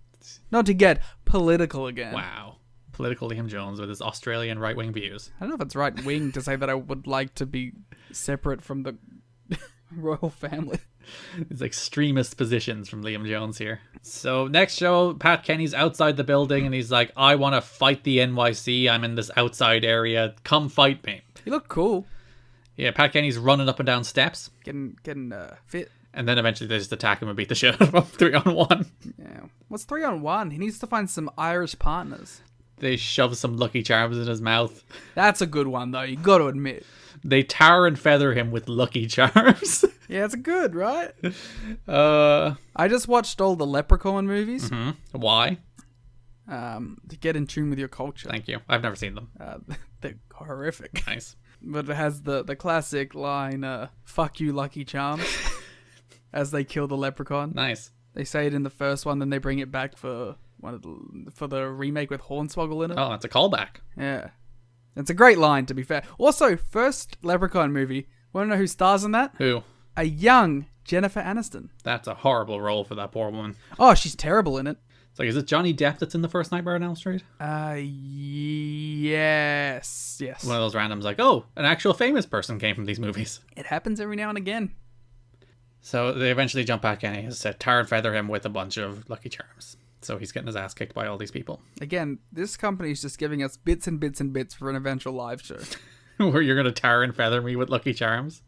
Not to get political again. Wow. Political Liam Jones with his Australian right-wing views. I don't know if it's right-wing to say that I would like to be separate from the royal family. These extremist positions from Liam Jones here. So next show, Pat Kenny's outside the building and he's like, I want to fight the NYC. I'm in this outside area. Come fight me. You look cool. Yeah, Pat Kenny's running up and down steps. Getting fit. And then eventually they just attack him and beat the shit out of him 3-on-1. Yeah. What's 3-on-1? He needs to find some Irish partners. They shove some Lucky Charms in his mouth. That's a good one, though. You got to admit. They tar and feather him with Lucky Charms. Yeah, it's good, right? I just watched all the Leprechaun movies. Mm-hmm. Why? To get in tune with your culture. Thank you. I've never seen them. They're horrific. Nice. But it has the classic line, fuck you, Lucky Charms, as they kill the leprechaun. Nice. They say it in the first one, then they bring it back for the remake with Hornswoggle in it. Oh, that's a callback. Yeah. It's a great line, to be fair. Also, first Leprechaun movie. Want to know who stars in that? Who? A young Jennifer Aniston. That's a horrible role for that poor woman. Oh, she's terrible in it. It's like, is it Johnny Depp that's in the first Nightmare on Elm Street? Yes. One of those randoms like, oh, an actual famous person came from these movies. It happens every now and again. So they eventually jump back in. He said, tar and feather him with a bunch of Lucky Charms. So he's getting his ass kicked by all these people. Again, this company is just giving us bits and bits and bits for an eventual live show. Where you're going to tar and feather me with Lucky Charms?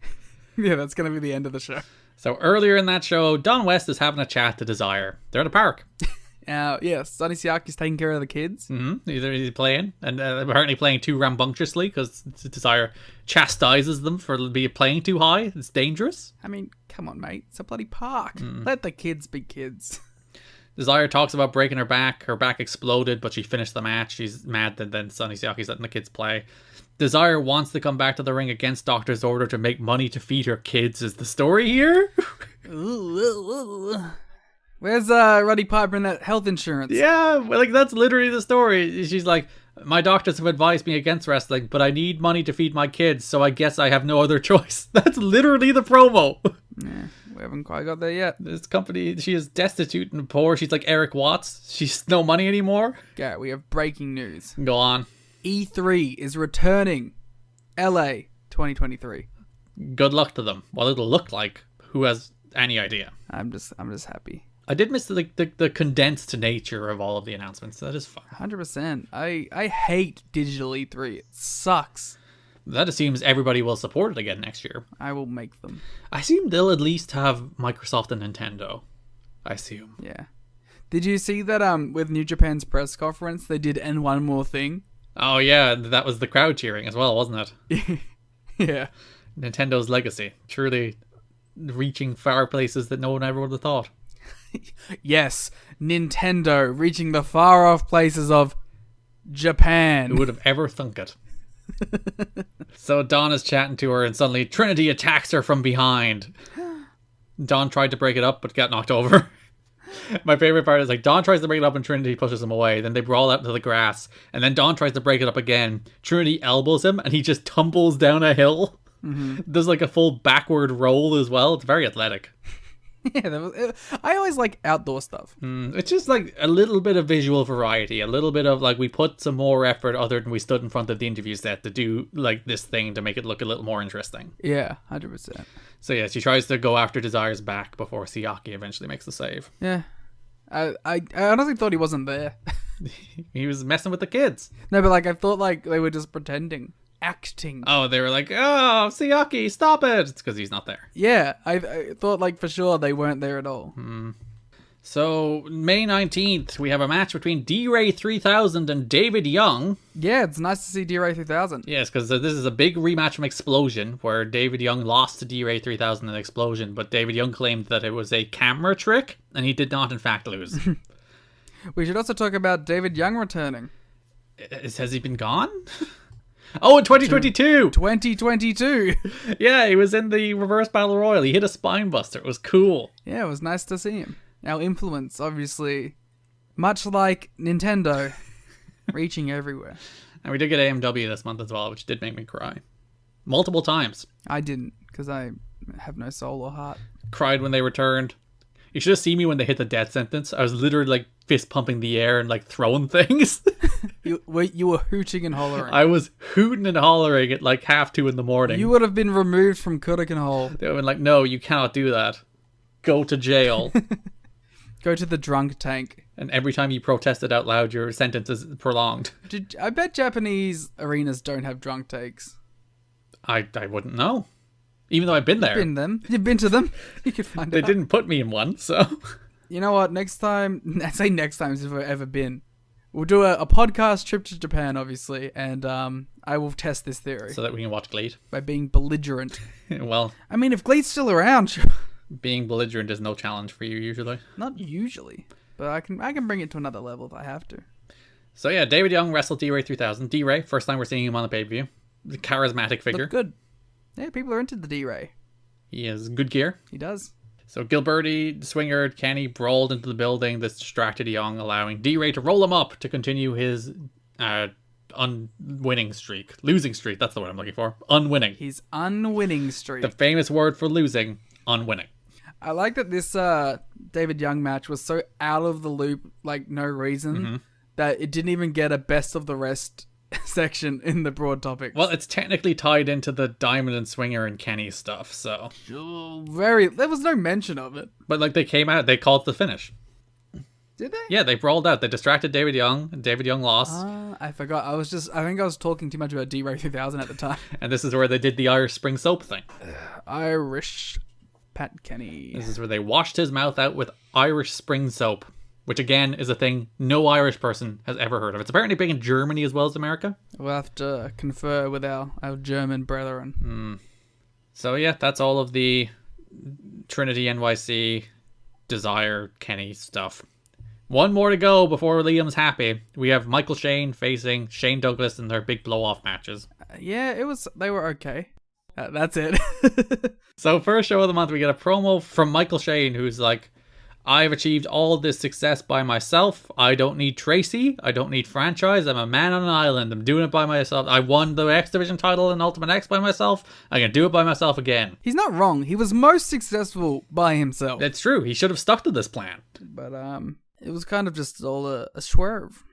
Yeah, that's going to be the end of the show. So earlier in that show, Don West is having a chat to Desire. They're at a park. Sonny Siaki's taking care of the kids. Mm-hmm. He's playing, and apparently playing too rambunctiously because Desire chastises them for playing too high. It's dangerous. I mean, come on, mate. It's a bloody park. Let the kids be kids. Desire talks about breaking her back. Her back exploded, but she finished the match. She's mad that then Sonny Siaki's letting the kids play. Desire wants to come back to the ring against Doctor's order to make money to feed her kids. Is the story here? Where's Roddy Piper and that health insurance? Yeah, like that's literally the story. She's like, my doctors have advised me against wrestling, but I need money to feed my kids, so I guess I have no other choice. That's literally the promo. Yeah, we haven't quite got there yet. This company, she is destitute and poor. She's like Eric Watts. She's no money anymore. Garrett, we have breaking news. Go on. E3 is returning. LA 2023. Good luck to them. What it'll look like, who has any idea? I'm just happy. I did miss the condensed nature of all of the announcements. That is fun. 100%. I hate digital E3. It sucks. That assumes everybody will support it again next year. I will make them. I assume they'll at least have Microsoft and Nintendo. I assume. Yeah. Did you see that with New Japan's press conference, they did "And One More Thing"? Oh yeah, that was the crowd cheering as well, wasn't it? Yeah. Nintendo's legacy. Truly reaching far places that no one ever would have thought. Yes, Nintendo reaching the far off places of Japan. Who would have ever thunk it? So Dawn is chatting to her and suddenly Trinity attacks her from behind. Dawn tried to break it up but got knocked over. My favorite part is like Dawn tries to break it up and Trinity pushes him away. Then they brawl out into the grass and then Dawn tries to break it up again. Trinity elbows him and he just tumbles down a hill. Mm-hmm. There's like a full backward roll as well. It's very athletic. Yeah, I always like outdoor stuff. It's just like a little bit of visual variety, a little bit of like we put some more effort other than we stood in front of the interview set to do like this thing to make it look a little more interesting. Yeah, 100%. So yeah, she tries to go after Desire's back before Siaki eventually makes the save. Yeah, I honestly thought he wasn't there. He was messing with the kids. No, but like I thought like they were just pretending. Acting. Oh, they were like, oh, Siaki, stop it. It's because he's not there. Yeah, I thought like for sure they weren't there at all. So, May 19th, we have a match between D-Ray 3000 and David Young. Yeah, it's nice to see D-Ray 3000. Yes, because this is a big rematch from Explosion, where David Young lost to D-Ray 3000 in Explosion, but David Young claimed that it was a camera trick, and he did not, in fact, lose. We should also talk about David Young returning. Has he been gone? Oh, in 2022! 2022! Yeah, he was in the Reverse Battle Royal. He hit a spine buster. It was cool. Yeah, it was nice to see him. Our influence, obviously, much like Nintendo, reaching everywhere. And we did get AMW this month as well, which did make me cry. Multiple times. I didn't, because I have no soul or heart. Cried when they returned. You should have seen me when they hit the death sentence. I was literally like fist pumping the air and like throwing things. You were hooting and hollering. I was hooting and hollering at like 2:30 in the morning. You would have been removed from Kurikan Hall. They would have been like, no, you cannot do that. Go to jail. Go to the drunk tank. And every time you protested out loud, your sentence is prolonged. I bet Japanese arenas don't have drunk tanks. I wouldn't know. Even though I've been there. You've been to them. You could find They out. didn't put me in one, so... You know what? Next time, I say next time if I've ever been, we'll do a podcast trip to Japan, obviously, and I will test this theory. So that we can watch Gleed. By being belligerent. Well... I mean, if Gleed's still around, sure. Being belligerent is no challenge for you, usually. Not usually, but I can bring it to another level if I have to. So yeah, David Young wrestled D-Ray 3000. D-Ray, first time we're seeing him on the pay-per-view. The charismatic figure. Looked good. Yeah, people are into the D-Ray. He has good gear. He does. So Gilberti, Swinger, Kenny brawled into the building. This distracted Young, allowing D-Ray to roll him up to continue his unwinning streak. Losing streak, that's the word I'm looking for. Unwinning. His unwinning streak. The famous word for losing, unwinning. I like that this David Young match was so out of the loop, like no reason, that it didn't even get a best of the rest section in the broad topics. Well, it's technically tied into the Diamond and Swinger and Kenny stuff, so... There was no mention of it. But like they came out, they called it the finish. Did they? Yeah, they brawled out. They distracted David Young, and David Young lost. I forgot. I think I was talking too much about D-Ray 3000 at the time. And this is where they did the Irish Spring Soap thing. Irish Pat Kenny. This is where they washed his mouth out with Irish Spring Soap, which again is a thing no Irish person has ever heard of. It's apparently big in Germany as well as America. We'll have to confer with our German brethren. So yeah, that's all of the Trinity NYC Desire Kenny stuff. One more to go before Liam's happy. We have Michael Shane facing Shane Douglas in their big blow-off matches. Yeah, they were okay. That's it. So first show of the month, we get a promo from Michael Shane, who's like, I've achieved all this success by myself. I don't need Tracy. I don't need franchise. I'm a man on an island. I'm doing it by myself. I won the X Division title in Ultimate X by myself. I can do it by myself again. He's not wrong. He was most successful by himself. It's true. He should have stuck to this plan. But it was kind of just all a swerve.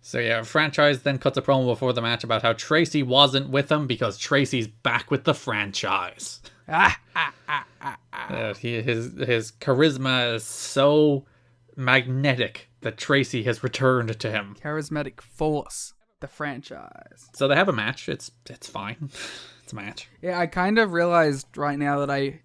So yeah, franchise then cuts a promo before the match about how Tracy wasn't with him because Tracy's back with the franchise. His charisma is so magnetic that Tracy has returned to him. Charismatic force, the franchise. So they have a match. It's fine. It's a match. Yeah, I kind of realized right now that I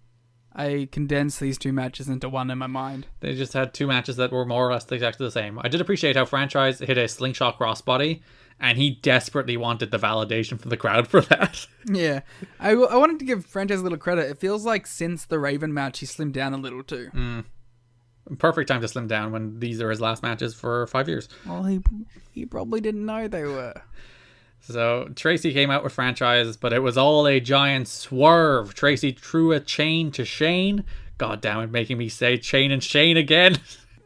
condensed these two matches into one in my mind. They just had two matches that were more or less exactly the same. I did appreciate how franchise hit a slingshot crossbody, and he desperately wanted the validation from the crowd for that. Yeah. I wanted to give franchise a little credit. It feels like since the Raven match, he slimmed down a little too. Perfect time to slim down when these are his last matches for 5 years. Well, he probably didn't know they were. So Tracy came out with franchise, but it was all a giant swerve. Tracy threw a chain to Shane. God damn it, making me say chain and Shane again.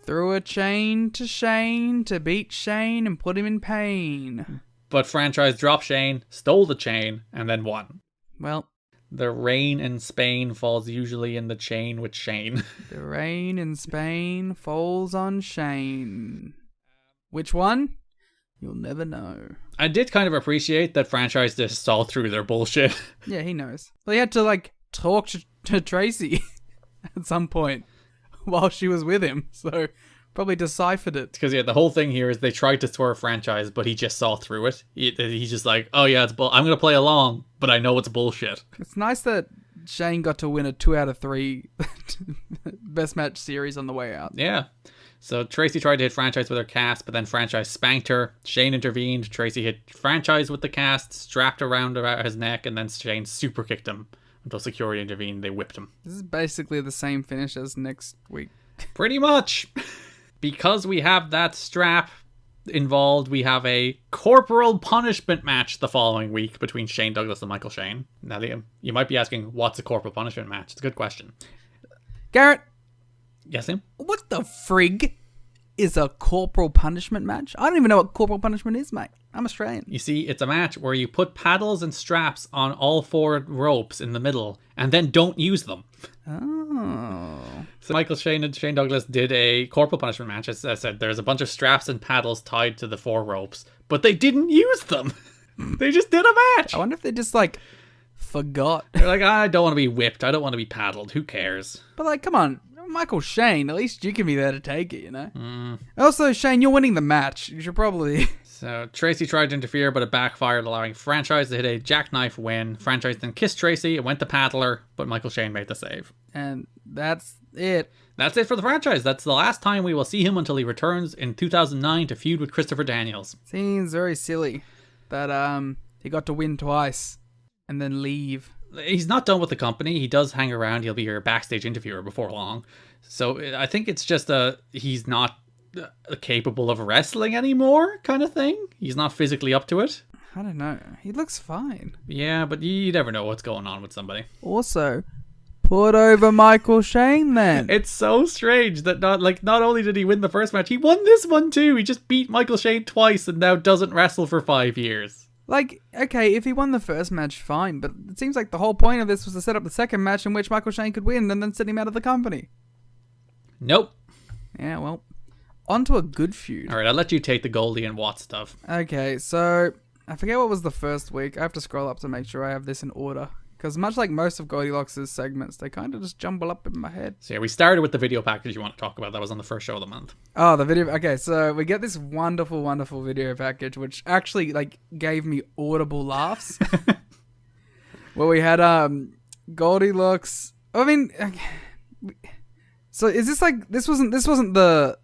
Threw a chain to Shane to beat Shane and put him in pain. But franchise dropped Shane, stole the chain, and then won. Well, the rain in Spain falls usually in the chain with Shane. The rain in Spain falls on Shane. Which one? You'll never know. I did kind of appreciate that franchise just saw through their bullshit. Yeah, he knows. Well, he had to, talk to Tracy at some point while she was with him, so probably deciphered it. Because, the whole thing here is they tried to swerve franchise, but he just saw through it. He's just like, oh yeah, I'm going to play along, but I know it's bullshit. It's nice that Shane got to win a 2 out of 3 best match series on the way out. Yeah. So Tracy tried to hit franchise with her cast, but then franchise spanked her. Shane intervened. Tracy hit franchise with the cast, strapped around about his neck, and then Shane super kicked him until security intervened. They whipped him. This is basically the same finish as next week. Pretty much. Because we have that strap involved, we have a corporal punishment match the following week between Shane Douglas and Michael Shane. Now, Liam, you might be asking, what's a corporal punishment match? It's a good question. Garrett. Yes, Liam? What the frig is a corporal punishment match? I don't even know what corporal punishment is, mate. I'm Australian. You see, it's a match where you put paddles and straps on all 4 ropes in the middle and then don't use them. Oh. So Michael Shane and Shane Douglas did a corporal punishment match. As I said, there's a bunch of straps and paddles tied to the 4 ropes, but they didn't use them. They just did a match. I wonder if they just, forgot. They're like, I don't want to be whipped. I don't want to be paddled. Who cares? But, come on. Michael Shane, at least you can be there to take it, you know? Also, Shane, you're winning the match. You should probably... So Tracy tried to interfere, but it backfired, allowing Franchise to hit a jackknife win. Franchise then kissed Tracy and went to paddler, but Michael Shane made the save. And that's it. That's it for the Franchise. That's the last time we will see him until he returns in 2009 to feud with Christopher Daniels. Seems very silly that he got to win twice and then leave. He's not done with the company. He does hang around. He'll be your backstage interviewer before long. So I think it's just he's not capable of wrestling anymore kind of thing. He's not physically up to it. I don't know. He looks fine. Yeah, but you never know what's going on with somebody. Also, put over Michael Shane then. It's so strange that not only did he win the first match, he won this one too. He just beat Michael Shane twice and now doesn't wrestle for 5 years. Like, okay, if he won the first match, fine, but it seems like the whole point of this was to set up the second match in which Michael Shane could win and then send him out of the company. Nope. Yeah, well, on to a good feud. Alright, I'll let you take the Goldie and Watts stuff. Okay, so I forget what was the first week. I have to scroll up to make sure I have this in order. Because much like most of Goldilocks' segments, they kind of just jumble up in my head. So yeah, we started with the video package you want to talk about. That was on the first show of the month. Oh, the video. Okay, so we get this wonderful, wonderful video package, which actually gave me audible laughs. Well, we had Goldilocks. I mean, so is this this wasn't the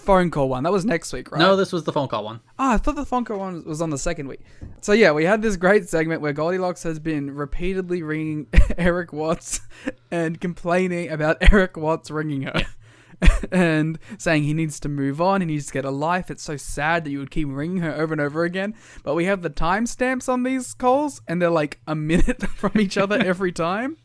phone call one? That was next week, right? No, this was the phone call one. Oh, I thought the phone call one was on the second week. So yeah, we had this great segment where Goldilocks has been repeatedly ringing Eric Watts and complaining about Eric Watts ringing her. And saying he needs to move on, he needs to get a life. It's so sad that you would keep ringing her over and over again. But we have the timestamps on these calls, and they're like a minute from each other every time.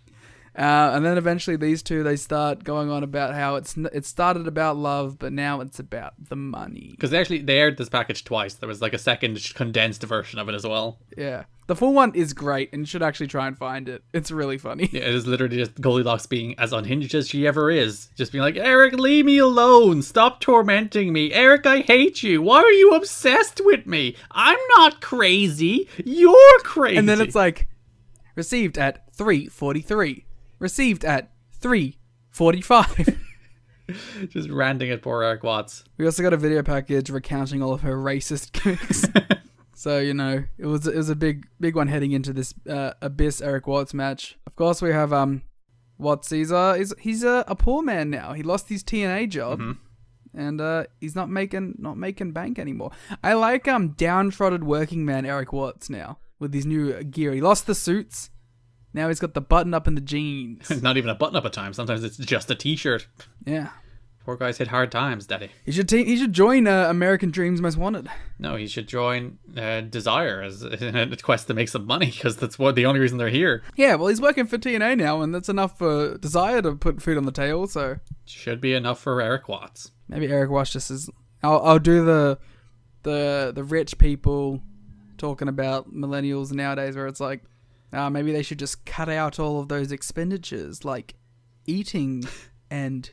And then eventually these two, they start going on about how it started about love, but now it's about the money. Because they aired this package twice. There was like a second condensed version of it as well. Yeah. The full one is great, and you should actually try and find it. It's really funny. Yeah, it is literally just Goldilocks being as unhinged as she ever is. Just being like, Eric, leave me alone. Stop tormenting me. Eric, I hate you. Why are you obsessed with me? I'm not crazy. You're crazy. And then it's like, received at 3:43. Received at 3:45. Just ranting at poor Eric Watts. We also got a video package recounting all of her racist gimmicks. So, you know, it was a big one heading into this Abyss Eric Watts match. Of course, we have Watts. He's a poor man now. He lost his TNA job, and he's not making bank anymore. I like downtrodden working man Eric Watts now with his new gear. He lost the suits. Now he's got the button up and the jeans. Not even a button up at times. Sometimes it's just a t-shirt. Yeah. Poor guys hit hard times, daddy. He should join American Dream's Most Wanted. No, he should join Desire as a quest to make some money, because that's the only reason they're here. Yeah, well, he's working for TNA now, and that's enough for Desire to put food on the table, so... Should be enough for Eric Watts. Maybe Eric Watts just is... I'll do the rich people talking about millennials nowadays, where it's like, maybe they should just cut out all of those expenditures, like eating and...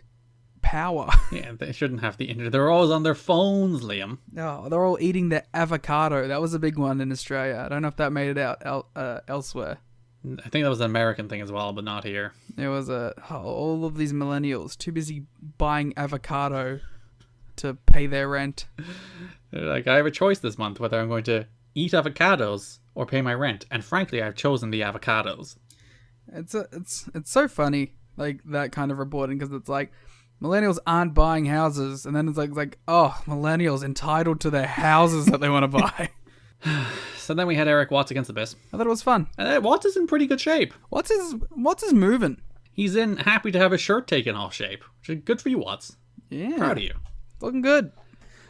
power. Yeah, they shouldn't have the internet. They're always on their phones, Liam. Oh, they're all eating their avocado. That was a big one in Australia. I don't know if that made it out elsewhere. I think that was an American thing as well, but not here. It was all of these millennials too busy buying avocado to pay their rent. They're like, I have a choice this month whether I'm going to eat avocados or pay my rent, and frankly, I've chosen the avocados. It's so funny, like that kind of reporting, because it's like, millennials aren't buying houses, and then it's like, oh, millennials entitled to their houses that they want to buy. So then we had Eric Watts against Abyss. I thought it was fun. And Watts is in pretty good shape. Watts is moving. He's happy to have his shirt taken off shape. Which is good for you, Watts. Yeah. Proud of you. Looking good.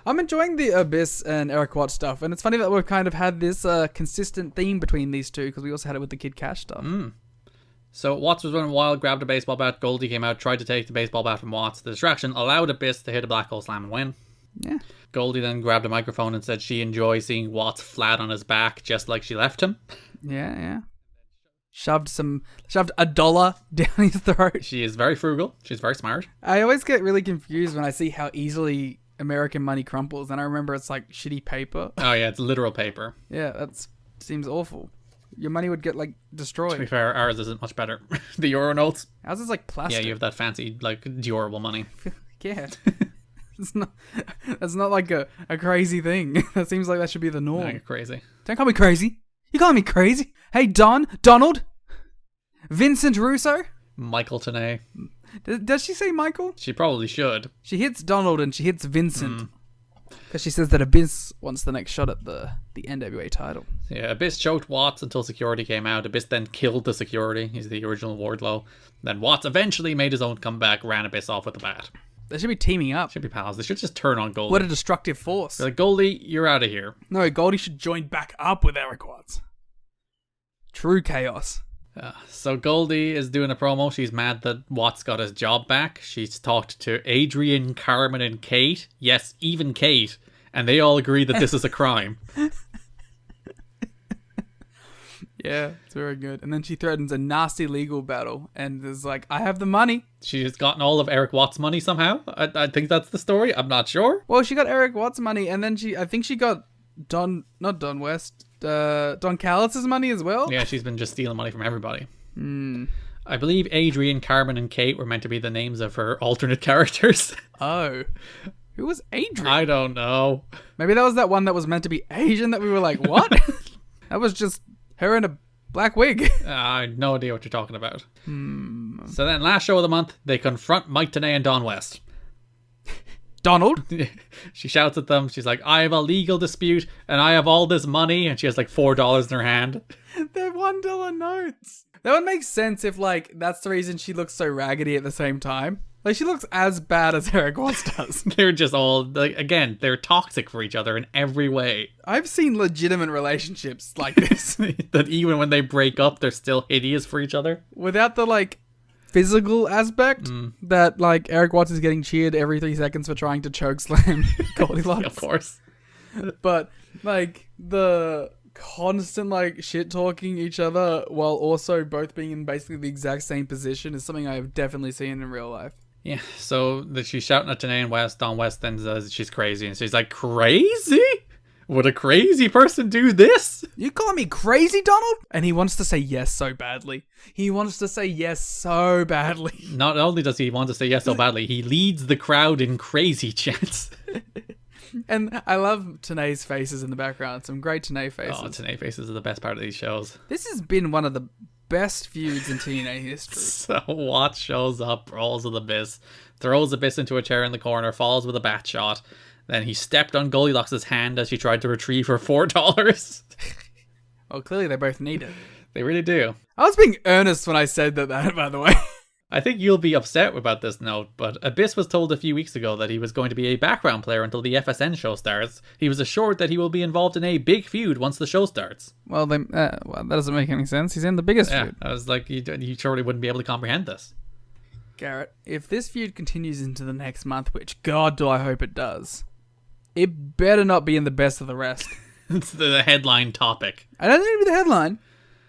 I'm enjoying the Abyss and Eric Watts stuff, and it's funny that we've kind of had this consistent theme between these two, because we also had it with the Kid Cash stuff. So Watts was running wild, grabbed a baseball bat. Goldie came out, tried to take the baseball bat from Watts. The distraction allowed Abyss to hit a black hole slam and win. Yeah. Goldie then grabbed a microphone and said she enjoys seeing Watts flat on his back, just like she left him. Yeah. Shoved $1 down his throat. She is very frugal. She's very smart. I always get really confused when I see how easily American money crumples, and I remember it's like shitty paper. Oh yeah, it's literal paper. Yeah, that seems awful. Your money would get destroyed. To be fair, ours isn't much better. The Euro notes. Ours is like plastic. Yeah, you have that fancy, durable money. Yeah. That's not like a crazy thing. That seems like that should be the norm. You're crazy. Don't call me crazy. You calling me crazy? Hey, Donald, Vincent Russo. Michael TNA. Does she say Michael? She probably should. She hits Donald and she hits Vincent. Because she says that Abyss wants the next shot at the NWA title. Yeah, Abyss choked Watts until security came out. Abyss then killed the security. He's the original Wardlow. Then Watts eventually made his own comeback, ran Abyss off with a bat. They should be teaming up. Should be pals. They should just turn on Goldie. What a destructive force. Be like, Goldie, you're out of here. No, Goldie should join back up with Eric Watts. True chaos. So Goldie is doing a promo. She's mad that Watts got his job back. She's talked to Adrian, Carmen, and Kate. Yes, even Kate. And they all agree that this is a crime. Yeah, it's very good. And then she threatens a nasty legal battle and is like, I have the money. She's gotten all of Eric Watts' money somehow. I think that's the story. I'm not sure. Well, she got Eric Watts' money and then I think she got Don Callis' money as well. Yeah, she's been just stealing money from everybody. I believe Adrian, Carmen, and Kate were meant to be the names of her alternate characters. Oh. Who was Adrian? I don't know. Maybe that was that one that was meant to be Asian that we were like, what? That was just her in a black wig. I have no idea what you're talking about. So then, last show of the month, they confront Mike Tenay and Don West. Donald? She shouts at them. She's like, I have a legal dispute and I have all this money. And she has like $4 in her hand. They're $1 notes. That would make sense if, like, that's the reason she looks so raggedy at the same time. Like, she looks as bad as Eric Watts does. They're just all, like, again, they're toxic for each other in every way. I've seen legitimate relationships like this. That even when they break up, they're still hideous for each other. Without the, like, physical aspect that, like, Eric Watts is getting cheered every 3 seconds for trying to chokeslam Goldilocks. Of course. But, like, the constant, like, shit-talking each other while also both being in basically the exact same position is something I have definitely seen in real life. Yeah, so she's shouting at Tenay and West. Don West then says she's crazy. And she's like, crazy? Would a crazy person do this? You calling me crazy, Donald? And he wants to say yes so badly. He wants to say yes so badly. Not only does he want to say yes so badly, he leads the crowd in crazy chants. And I love Tenay's faces in the background. Some great Tenay faces. Oh, Tenay faces are the best part of these shows. This has been one of the best feuds in TNA history. So Watts shows up, brawls with Abyss, throws Abyss into a chair in the corner, falls with a bat shot. Then he stepped on Goldilocks' hand as she tried to retrieve her $4. Well, clearly they both need it. They really do. I was being earnest when I said that, by the way. I think you'll be upset about this note, but Abyss was told a few weeks ago that he was going to be a background player until the FSN show starts. He was assured that he will be involved in a big feud once the show starts. Well, that doesn't make any sense. He's in the biggest feud. I was like, you surely wouldn't be able to comprehend this. Garrett, if this feud continues into the next month, which God do I hope it does, it better not be in the best of the rest. It's the headline topic. I don't think it'll be the headline,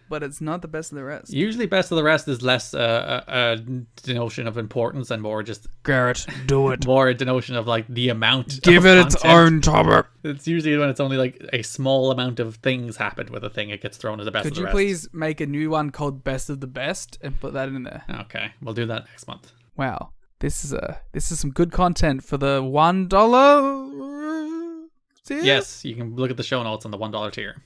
but it's not the best of the rest. Usually best of the rest is less a denotion of importance and more just... Garrett, do it. More a denotion of like the amount Give of it its content. own topic. It's usually when it's only like a small amount of things happened with a thing, it gets thrown as the best of Could the you rest. please make a new one called Best of the Best and put that in there? Okay, we'll do that next month. Wow. This is some good content for the $1 tier? Yes, you can look at the show notes on the $1 tier.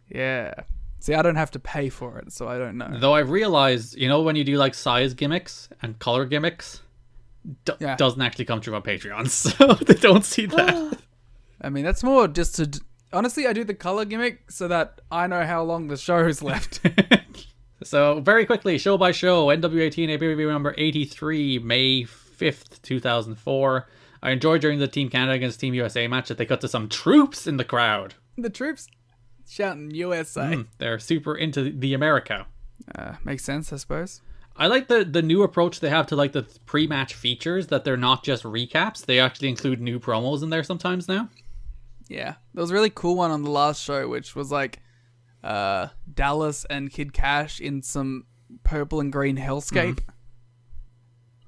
Yeah. See, I don't have to pay for it, so I don't know. Though I've realized, you know, when you do like size gimmicks and color gimmicks, doesn't actually come through on Patreon, so they don't see that. I mean, that's more just to... Honestly, I do the color gimmick so that I know how long the show is left. So, very quickly, show by show, NWA-TNA pay-per-view number 83, May 5th, 2004. I enjoyed during the Team Canada against Team USA match that they cut to some troops in the crowd. The troops shouting USA. They're super into the America. Makes sense, I suppose. I like the new approach they have to like the pre-match features, that they're not just recaps. They actually include new promos in there sometimes now. Yeah. There was a really cool one on the last show, which was like Dallas and Kid Cash in some purple and green hellscape.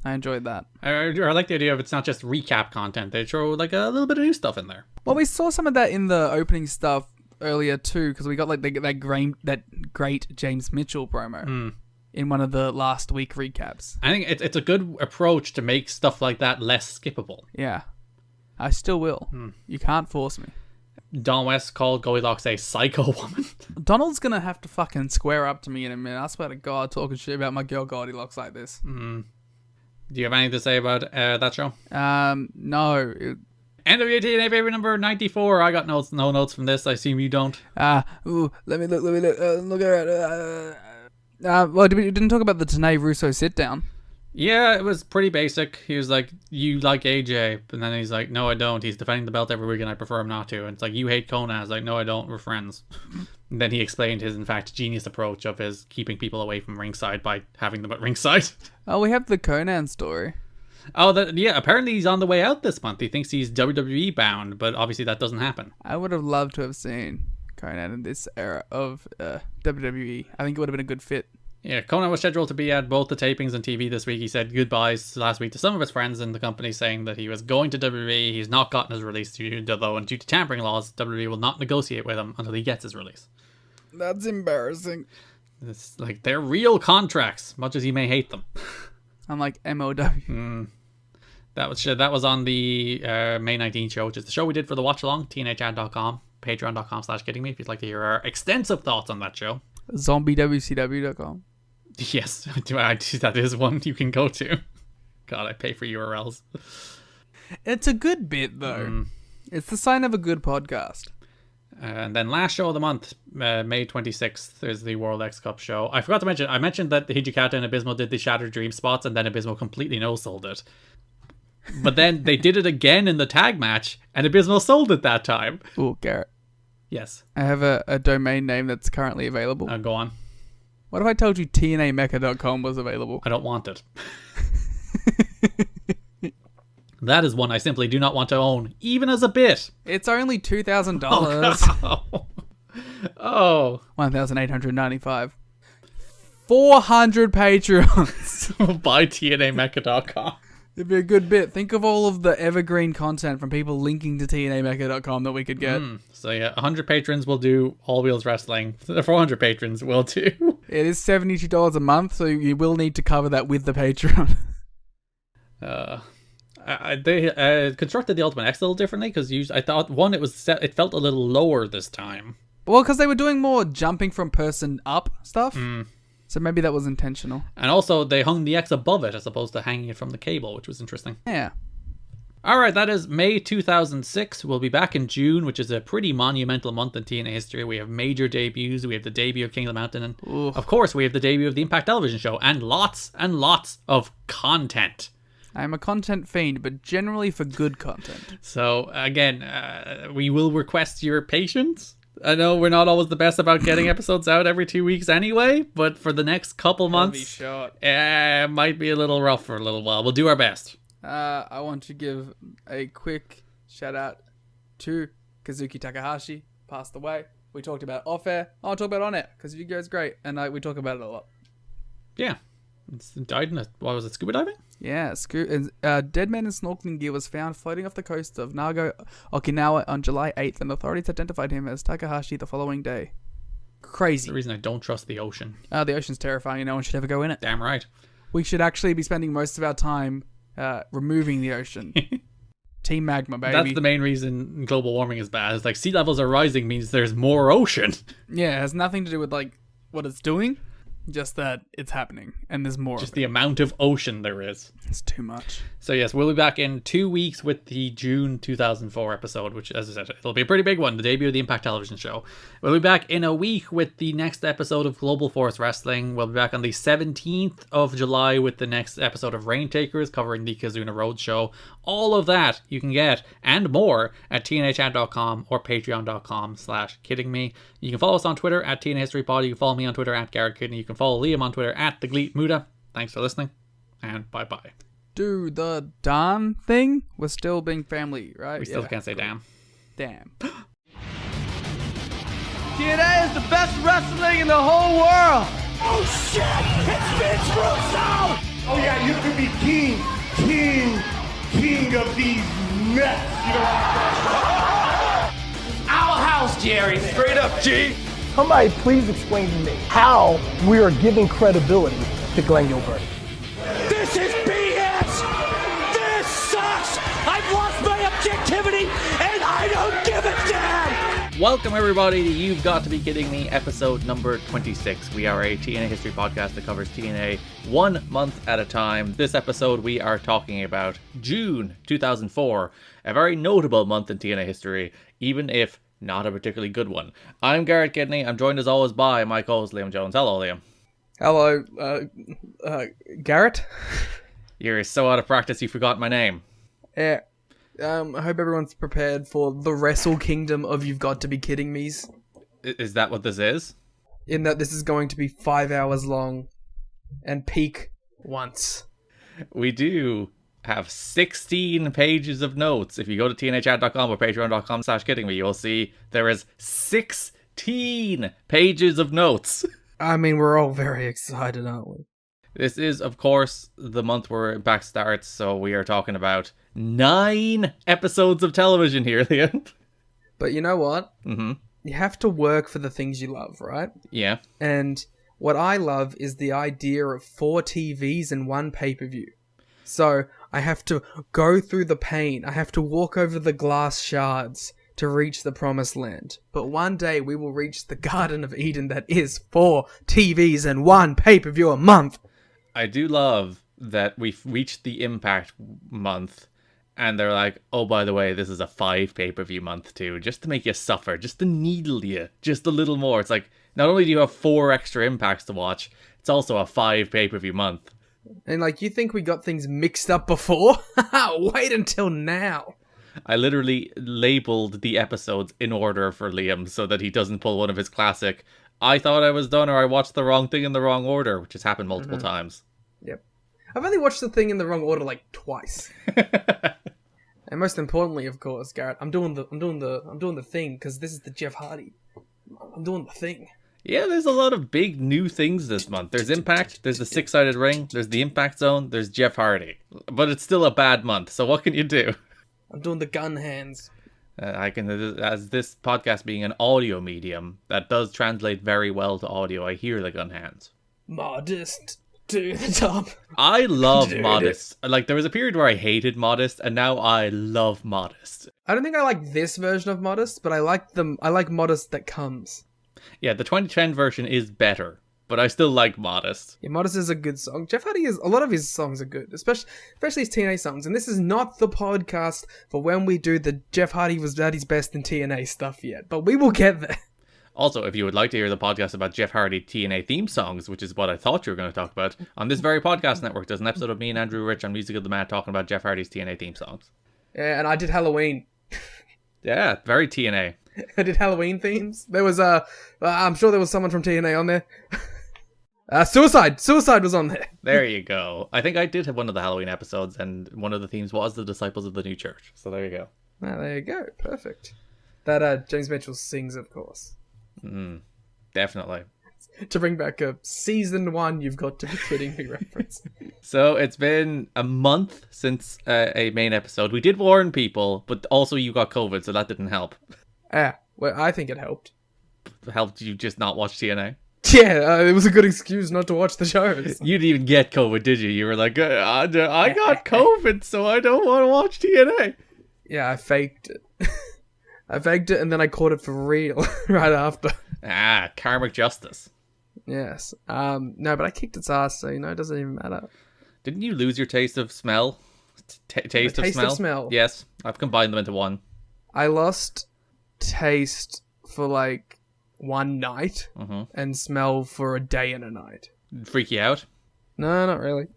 I enjoyed that. I like the idea of it's not just recap content. They throw like a little bit of new stuff in there. Well, we saw some of that in the opening stuff earlier too, because we got like that great James Mitchell promo in one of the last week recaps. I think it's a good approach to make stuff like that less skippable. Yeah. I still will. You can't force me. Don West called Goldilocks a psycho woman. Donald's gonna have to fucking square up to me in a minute. I swear to God, talking shit about my girl Goldilocks like this. Do you have anything to say about that show? No. NWA-TNA baby number 94. I got no notes from this. I assume you don't. Let me look. Look at it. Well, we didn't talk about the TNA Russo sit down. Yeah, it was pretty basic. He was like, you like AJ, and then he's like, no, I don't. He's defending the belt every week, and I prefer him not to. And it's like, you hate Conan. I was like, no, I don't. We're friends. And then he explained his, in fact, genius approach of his keeping people away from ringside by having them at ringside. Oh, we have the Conan story. Oh, yeah, apparently he's on the way out this month. He thinks he's WWE bound, but obviously that doesn't happen. I would have loved to have seen Conan in this era of WWE. I think it would have been a good fit. Yeah, Conan was scheduled to be at both the tapings and TV this week. He said goodbyes last week to some of his friends in the company, saying that he was going to WWE. He's not gotten his release, though, and due to tampering laws, WWE will not negotiate with him until he gets his release. That's embarrassing. It's like, they're real contracts, much as you may hate them. I'm like MOW. That was on the May 19th show, which is the show we did for the watch along, tnachat.com, patreon.com/kiddingme, if you'd like to hear our extensive thoughts on that show. ZombieWCW.com. Yes, that is one you can go to. God, I pay for URLs. It's a good bit, though. It's the sign of a good podcast. And then last show of the month, May 26th, is the World X Cup show. I forgot to mention, I mentioned that Hijikata and Abysmal did the Shattered Dream spots, and then Abysmal completely no-sold it. But then they did it again in the tag match, and Abysmal sold it that time. Oh, Garrett. Yes. I have a domain name that's currently available. Go on. What if I told you TNAMecca.com was available? I don't want it. That is one I simply do not want to own, even as a bit. It's only $2,000. Oh. $1,895. 400 Patreons. Buy TNAMecca.com. It'd be a good bit. Think of all of the evergreen content from people linking to TNAMecca.com that we could get. So yeah, 100 patrons will do All Wheels Wrestling. 400 patrons will do. It is $72 a month, so you will need to cover that with the Patreon. They constructed the Ultimate X a little differently, because I thought, one, it felt a little lower this time. Well, because they were doing more jumping from person up stuff. So maybe that was intentional. And also, they hung the X above it as opposed to hanging it from the cable, which was interesting. Yeah. Alright, that is May 2006. We'll be back in June, which is a pretty monumental month in TNA history. We have major debuts. We have the debut of King of the Mountain. And, of course, we have the debut of the Impact Television show. And lots of content. I'm a content fiend, but generally for good content. So, again, we will request your patience. I know we're not always the best about getting episodes out every 2 weeks anyway, but for the next couple months, it might be a little rough for a little while. We'll do our best. I want to give a quick shout out to Kazuki Takahashi, passed away. We talked about off air. I'll talk about on air because you guys great, and we talk about it a lot. Yeah, it's died in scuba diving? Yeah, dead man in snorkeling gear was found floating off the coast of Nago, Okinawa on July 8th, and authorities identified him as Takahashi the following day. Crazy. That's the reason I don't trust the ocean. The ocean's terrifying and no one should ever go in it. Damn right. We should actually be spending most of our time removing the ocean. Team Magma, baby. That's the main reason global warming is bad. It's like sea levels are rising means there's more ocean. Yeah, it has nothing to do with like what it's doing. Just that it's happening, and there's more. Just the amount of ocean there is. It's too much. So yes, we'll be back in 2 weeks with the June 2004 episode, which, as I said, it'll be a pretty big one, the debut of the Impact Television show. We'll be back in a week with the next episode of Global Force Wrestling. We'll be back on the 17th of July with the next episode of Rain Takers, covering the Kazuna Road show. All of that you can get, and more, at tnachat.com or patreon.com/kiddingme. You can follow us on Twitter at TNAHistoryPod. You can follow me on Twitter at Garrett Kidney. You can follow Liam on Twitter at TheGleetMuda. Thanks for listening, and bye-bye. Do the Dan thing? We're still being family, right? We still can't say damn. Damn. TNA is the best wrestling in the whole world. Oh shit! It's Vince Russo! Oh yeah, you could be king of these nuts. You know what I'm saying? Our house, Jerry. Straight up, G. Somebody please explain to me how we are giving credibility to Glenn Gilbert. This is BS! This sucks! I've lost my objectivity! Welcome everybody to You've Got to Be Kidding Me, episode number 26. We are a TNA history podcast that covers TNA 1 month at a time. This episode we are talking about June 2004, a very notable month in TNA history, even if not a particularly good one. I'm Garrett Kidney. I'm joined as always by my co-host Liam Jones. Hello, Liam. Hello, Garrett. You're so out of practice you forgot my name. Yeah. I hope everyone's prepared for the Wrestle Kingdom of You've Got to Be Kidding Me's. Is that what this is? In that this is going to be 5 hours long and peak once. We do have 16 pages of notes. If you go to tnachat.com or patreon.com/kiddingme, you'll see there is 16 pages of notes. I mean, we're all very excited, aren't we? This is, of course, the month where Impact starts, so we are talking about 9 episodes of television here, Liam. But you know what? Mm-hmm. You have to work for the things you love, right? Yeah. And what I love is the idea of 4 TVs and 1 pay-per-view. So I have to go through the pain. I have to walk over the glass shards to reach the promised land. But one day we will reach the Garden of Eden that is 4 TVs and 1 pay-per-view a month. I do love that we've reached the Impact month, and they're like, oh, by the way, this is a 5 pay-per-view month too, just to make you suffer, just to needle you, just a little more. It's like, not only do you have 4 extra Impacts to watch, it's also a 5 pay-per-view month. And like, you think we got things mixed up before? Wait until now. I literally labeled the episodes in order for Liam so that he doesn't pull one of his classic, I thought I was done or I watched the wrong thing in the wrong order, which has happened multiple times. Yep. I've only watched the thing in the wrong order like twice. And most importantly, of course, Garrett, I'm doing the thing because this is the Jeff Hardy. I'm doing the thing. Yeah, there's a lot of big new things this month. There's Impact, there's the 6-sided ring, there's the Impact Zone, there's Jeff Hardy. But it's still a bad month, so what can you do? I'm doing the gun hands. I can, as this podcast being an audio medium, that does translate very well to audio. I hear the gun hands. Modest to the top. I love Modest. Like, there was a period where I hated Modest, and now I love Modest. I don't think I like this version of Modest, but I like Modest that comes. Yeah, the 2010 version is better, but I still like Modest. Yeah, Modest is a good song. Jeff Hardy is, a lot of his songs are good, especially his TNA songs. And this is not the podcast for when we do the Jeff Hardy was at his best in TNA stuff yet, but we will get there. Also, if you would like to hear the podcast about Jeff Hardy TNA theme songs, which is what I thought you were going to talk about, on this very podcast network, there's an episode of me and Andrew Rich on Music of the Man talking about Jeff Hardy's TNA theme songs. Yeah, and I did Halloween. Yeah, very TNA. I did Halloween themes. There was I'm sure there was someone from TNA on there. Suicide was on there. There you go. I think I did have one of the Halloween episodes, and one of the themes was the Disciples of the New Church. So there you go. Ah, there you go. Perfect. That James Mitchell sings, of course. Definitely. To bring back a season 1, You've Got to Be Kidding Me reference. So it's been a month since a main episode. We did warn people, but also you got COVID, so that didn't help. Well, I think it helped. Helped you just not watch TNA? Yeah, it was a good excuse not to watch the shows. You didn't even get COVID, did you? You were like, I got COVID, so I don't want to watch TNA. Yeah, I faked it. I faked it and then I caught it for real right after. Karmic justice. Yes. No, but I kicked its ass, so, it doesn't even matter. Didn't you lose your taste of smell? Taste of smell? Yes, I've combined them into one. I lost taste for like 1 night and smell for a day and a night. Freak you out? No, not really.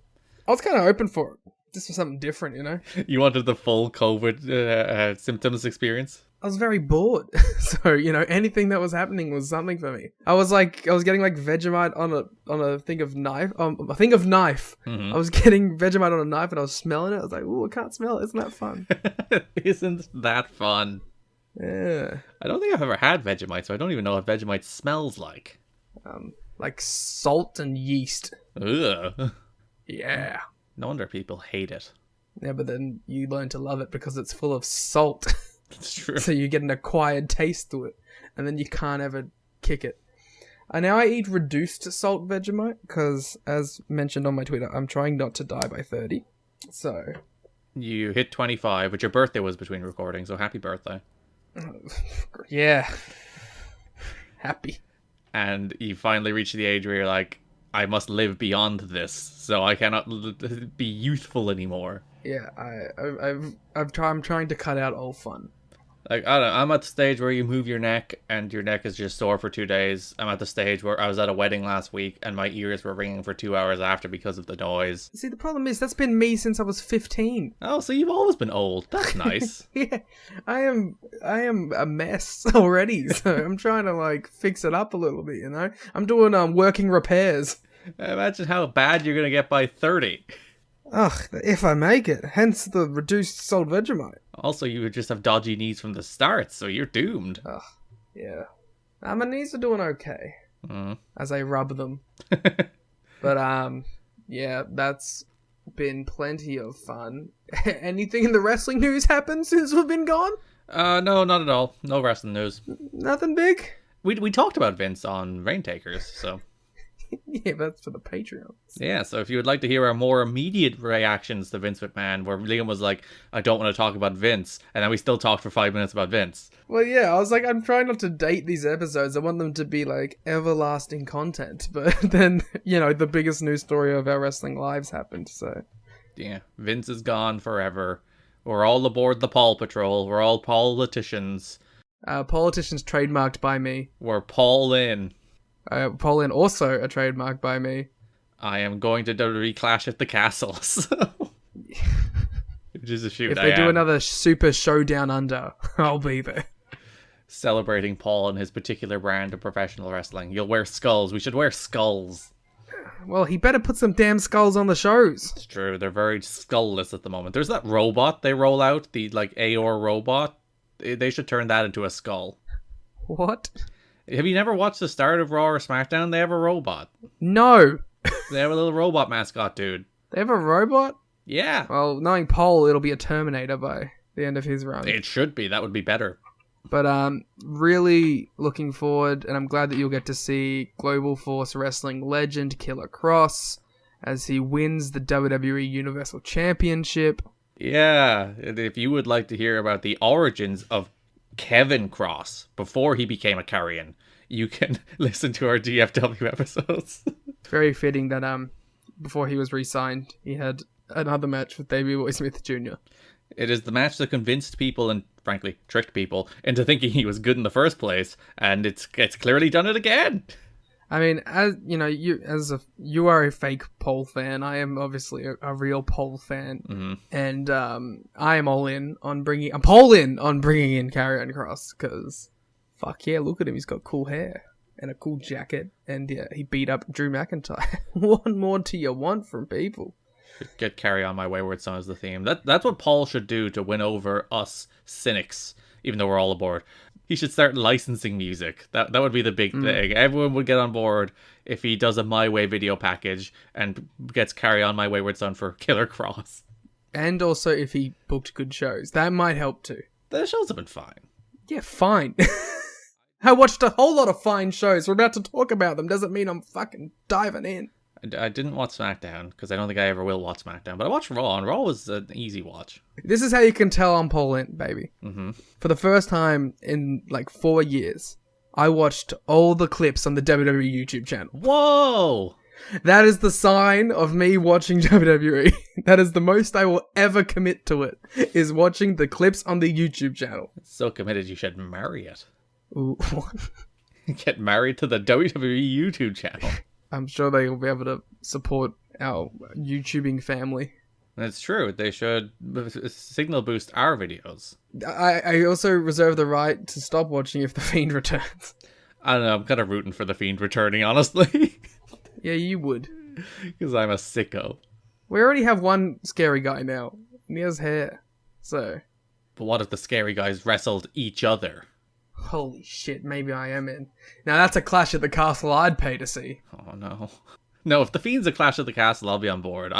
I was kind of open for it. Just for something different, You wanted the full COVID symptoms experience? I was very bored. So, anything that was happening was something for me. I was getting like Vegemite on a thing of knife. A thing of knife. I was getting Vegemite on a knife and I was smelling it. I was like, ooh, I can't smell it. Isn't that fun? Isn't that fun? Yeah. I don't think I've ever had Vegemite, so I don't even know what Vegemite smells like. Like salt and yeast. Ugh. Yeah. No wonder people hate it. Yeah, but then you learn to love it because it's full of salt. It's true. So you get an acquired taste to it, and then you can't ever kick it. Now I eat reduced salt Vegemite because, as mentioned on my Twitter, I'm trying not to die by 30. So... You hit 25, but your birthday was between recordings, so happy birthday. Yeah. Happy. And you finally reach the age where you're like, I must live beyond this, so I cannot be youthful anymore. Yeah, I'm trying to cut out all fun. Like, I don't know, I'm at the stage where you move your neck and your neck is just sore for 2 days. I'm at the stage where I was at a wedding last week and my ears were ringing for 2 hours after because of the noise. See, the problem is that's been me since I was 15. Oh, so you've always been old. That's nice. Yeah, I am a mess already, so I'm trying to like fix it up a little bit, you know? I'm doing working repairs. Imagine how bad you're going to get by 30. Ugh, if I make it. Hence the reduced salt Vegemite. Also, you would just have dodgy knees from the start, so you're doomed. Ugh, yeah. My knees are doing okay. As I rub them. But, yeah, that's been plenty of fun. Anything in the wrestling news happened since we've been gone? No, not at all. No wrestling news. Nothing big? We talked about Vince on Raintakers, so... Yeah, that's for the Patreon. Yeah, so if you would like to hear our more immediate reactions to Vince McMahon, where Liam was like, I don't want to talk about Vince, and then we still talked for 5 minutes about Vince. Well, yeah, I was like, I'm trying not to date these episodes. I want them to be, like, everlasting content. But then, you know, the biggest news story of our wrestling lives happened, so... Yeah, Vince is gone forever. We're all aboard the Paul Patrol. We're all politicians. Politicians trademarked by me. We're Paul in. Pauline also a trademark by me. I am going to WWE Clash at the Castle. Which is a shoot. If they do another Super Showdown Under, I'll be there. Celebrating Paul and his particular brand of professional wrestling. You'll wear skulls. We should wear skulls. Well, he better put some damn skulls on the shows. It's true. They're very skull-less at the moment. There's that robot they roll out, the like Aor robot. They should turn that into a skull. What? Have you never watched the start of Raw or SmackDown? They have a robot. No. They have a little robot mascot, dude. They have a robot? Yeah. Well, knowing Paul, it'll be a Terminator by the end of his run. It should be. That would be better. But really looking forward, and I'm glad that you'll get to see Global Force Wrestling legend Killer Cross as he wins the WWE Universal Championship. Yeah. If you would like to hear about the origins of Kevin Cross before he became a carrion, you can listen to our DFW episodes. It's very fitting that before he was re-signed, he had another match with Davey Boy Smith Jr. It is the match that convinced people and frankly tricked people into thinking he was good in the first place, and it's clearly done it again. I mean, as you know, you are a fake Pole fan. I am obviously a real Pole fan, and I am all in on bringing. I'm Pole in on bringing in Karrion Kross because, fuck yeah, look at him. He's got cool hair and a cool jacket, and yeah, he beat up Drew McIntyre. What more do you want from people? Get Carry On My Wayward Son as the theme. That's what Paul should do to win over us cynics, even though we're all aboard. He should start licensing music. That would be the big thing. Everyone would get on board if he does a My Way video package and gets Carry On My Wayward Son for Killer Cross. And also if he booked good shows. That might help too. The shows have been fine. Yeah, fine. I watched a whole lot of fine shows. We're about to talk about them. Doesn't mean I'm fucking diving in. I didn't watch SmackDown because I don't think I ever will watch SmackDown, but I watched Raw, and Raw was an easy watch. This is how you can tell I'm Poland, baby. For the first time in like 4 years, I watched all the clips on the WWE YouTube channel. Whoa! That is the sign of me watching WWE. That is the most I will ever commit to it, is watching the clips on the YouTube channel. So committed you should marry it. Ooh, what? Get married to the WWE YouTube channel. I'm sure they will be able to support our YouTubing family. That's true. They should signal boost our videos. I also reserve the right to stop watching if The Fiend returns. I don't know. I'm kind of rooting for The Fiend returning, honestly. Yeah, you would. Because I'm a sicko. We already have one scary guy now. And he has hair. So. But what if the scary guys wrestled each other? Holy shit, maybe I am in. Now that's a Clash at the Castle I'd pay to see. Oh no. No, if The Fiend's a Clash at the Castle, I'll be on board.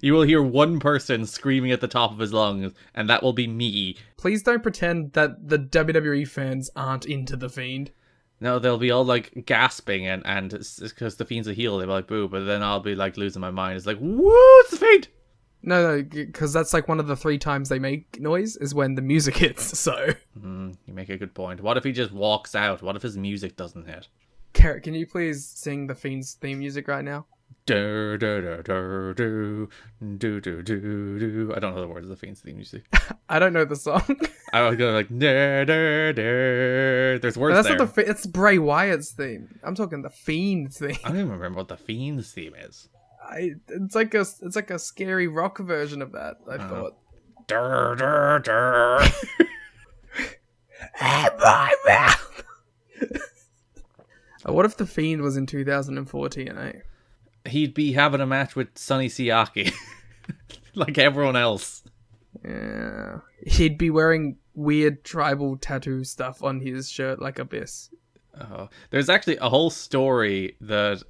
You will hear one person screaming at the top of his lungs, and that will be me. Please don't pretend that the WWE fans aren't into The Fiend. No, they'll be all like gasping, and because The Fiend's a heel, they'll be like, boo, but then I'll be like losing my mind. It's like, woo, it's The Fiend! No, because that's like one of the 3 times they make noise is when the music hits. So, You make a good point. What if he just walks out? What if his music doesn't hit? Garrett, can you please sing the Fiend's theme music right now? Do, do, do, do, do, do, do, do, do. I don't know the words of the Fiend's theme music. I don't know the song. I was going like, da, da, da. There's words That's there. not it's Bray Wyatt's theme. I'm talking the Fiend's theme. I don't even remember what the Fiend's theme is. It's like a scary rock version of that. I thought. Dur, dur, dur. My mouth. What if the Fiend was in 2014 TNA? He'd be having a match with Sonny Siaki, like everyone else. Yeah, he'd be wearing weird tribal tattoo stuff on his shirt like Abyss. There's actually a whole story that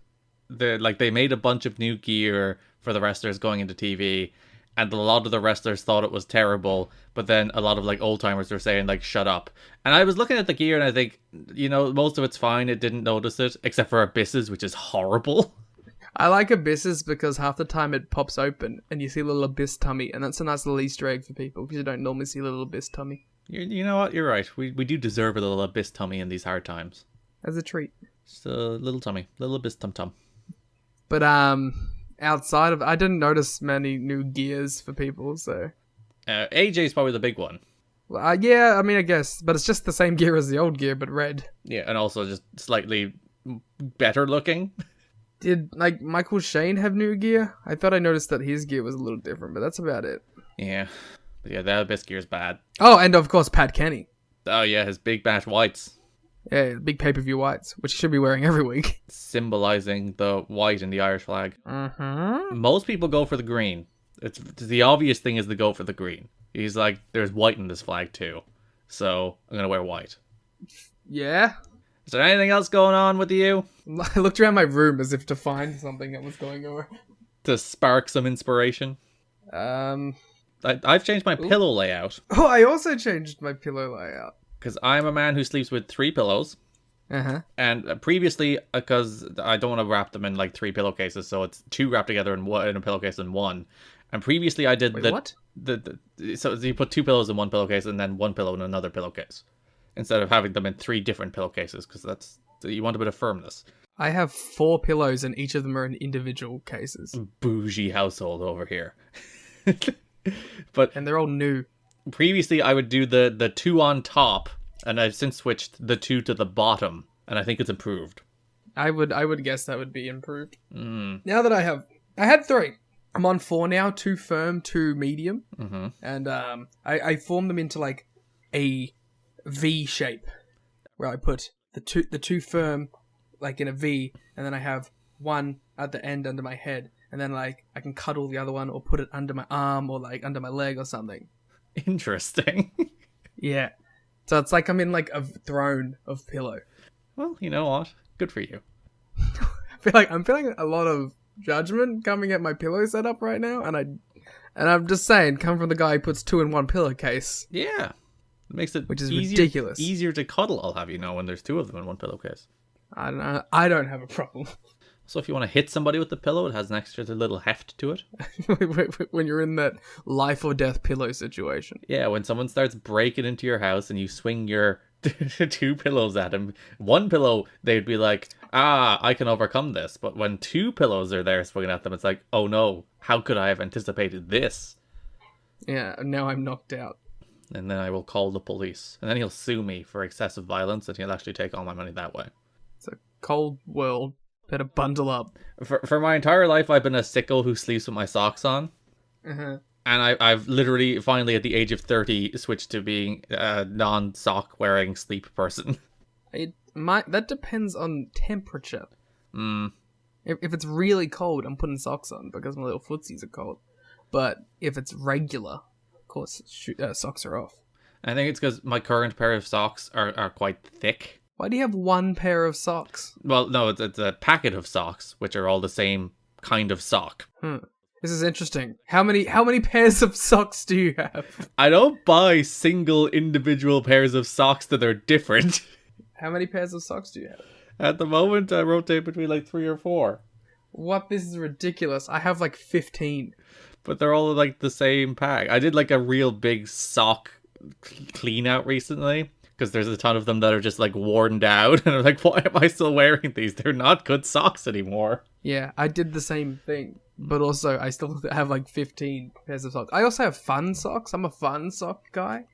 they made a bunch of new gear for the wrestlers going into TV, and a lot of the wrestlers thought it was terrible, but then a lot of like old timers were saying like, shut up. And I was looking at the gear and I think, most of it's fine. It didn't notice it, except for Abyss's, which is horrible. I like Abyss's because half the time it pops open and you see a little Abyss tummy, and that's a nice little Easter egg for people because you don't normally see a little Abyss tummy. You know what? You're right. We do deserve a little Abyss tummy in these hard times. As a treat. Just a little tummy, little Abyss tum. But outside of, I didn't notice many new gears for people, so. AJ's probably the big one. Well, yeah, I mean, I guess, but it's just the same gear as the old gear, but red. Yeah, and also just slightly better looking. Did, like, Michael Shane have new gear? I thought I noticed that his gear was a little different, but that's about it. Yeah. But yeah, the Abyss gear's bad. Oh, and of course, Pat Kenny. Oh yeah, his big bash whites. Yeah, big pay-per-view whites, which he should be wearing every week. Symbolizing the white in the Irish flag. Mm-hmm. Most people go for the green. It's the obvious thing is to go for the green. He's like, there's white in this flag too, so I'm gonna wear white. Yeah. Is there anything else going on with you? I looked around my room as if to find something that was going on. To spark some inspiration? I've changed my pillow layout. Oh, I also changed my pillow layout. Because I'm a man who sleeps with 3 pillows. Uh-huh. And previously, because I don't want to wrap them in like 3 pillowcases, so it's 2 wrapped together in a pillowcase and 1. And previously I did what? So you put 2 pillows in 1 pillowcase and then 1 pillow in another pillowcase. Instead of having them in 3 different pillowcases, because you want a bit of firmness. I have 4 pillows and each of them are in individual cases. Bougie household over here. And they're all new. Previously, I would do the 2 on top, and I've since switched the 2 to the bottom, and I think it's improved. I would guess that would be improved. Now that I had 3. I'm on 4 now, 2 firm, 2 medium, and I formed them into like a V shape, where I put the two firm like in a V, and then I have 1 at the end under my head, and then like I can cuddle the other one or put it under my arm or like under my leg or something. Interesting. Yeah. So it's like I'm in like a throne of pillow. Well, you know what? Good for you. I'm feeling a lot of judgment coming at my pillow setup right now, and I'm just saying, come from the guy who puts 2 in 1 pillowcase. Yeah. It makes it which is ridiculous. Easier to cuddle, I'll have you know, when there's 2 of them in 1 pillowcase. I don't know. I don't have a problem. So if you want to hit somebody with the pillow, it has an extra little heft to it. When you're in that life or death pillow situation. Yeah, when someone starts breaking into your house and you swing your 2 pillows at them, 1 pillow, they'd be like, I can overcome this. But when 2 pillows are there swinging at them, it's like, oh no, how could I have anticipated this? Yeah, now I'm knocked out. And then I will call the police. And then he'll sue me for excessive violence, and he'll actually take all my money that way. It's a cold world. Better bundle up. For my entire life, I've been a sicko who sleeps with my socks on. Uh-huh. And I've literally, finally, at the age of 30, switched to being a non-sock wearing sleep person. That depends on temperature. If it's really cold, I'm putting socks on because my little footsies are cold. But if it's regular, of course, socks are off. I think it's because my current pair of socks are quite thick. Why do you have 1 pair of socks? Well, no, it's a packet of socks, which are all the same kind of sock. This is interesting. How many pairs of socks do you have? I don't buy single individual pairs of socks that are different. How many pairs of socks do you have? At the moment, I rotate between like 3 or 4. What? This is ridiculous. I have like 15. but they're all like the same pack. I did like a real big sock clean out recently because there's a ton of them that are just like worn down, and I'm like, why am I still wearing these? They're not good socks anymore. Yeah, I did the same thing, but also I still have like 15 pairs of socks. I also have fun socks. I'm a fun sock guy.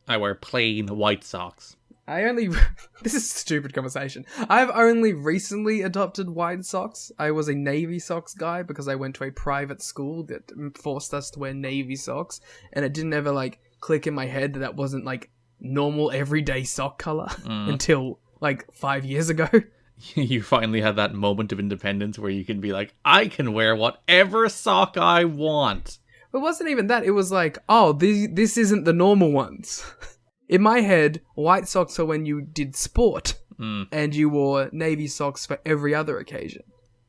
I wear plain white socks. This is a stupid conversation. I've only recently adopted white socks. I was a navy socks guy because I went to a private school that forced us to wear navy socks, and it didn't ever like click in my head that that wasn't like normal everyday sock color until like 5 years ago. You finally had that moment of independence where you can be like, I can wear whatever sock I want. It wasn't even that. It was like, oh, this isn't the normal ones. In my head, white socks are when you did sport, and you wore navy socks for every other occasion.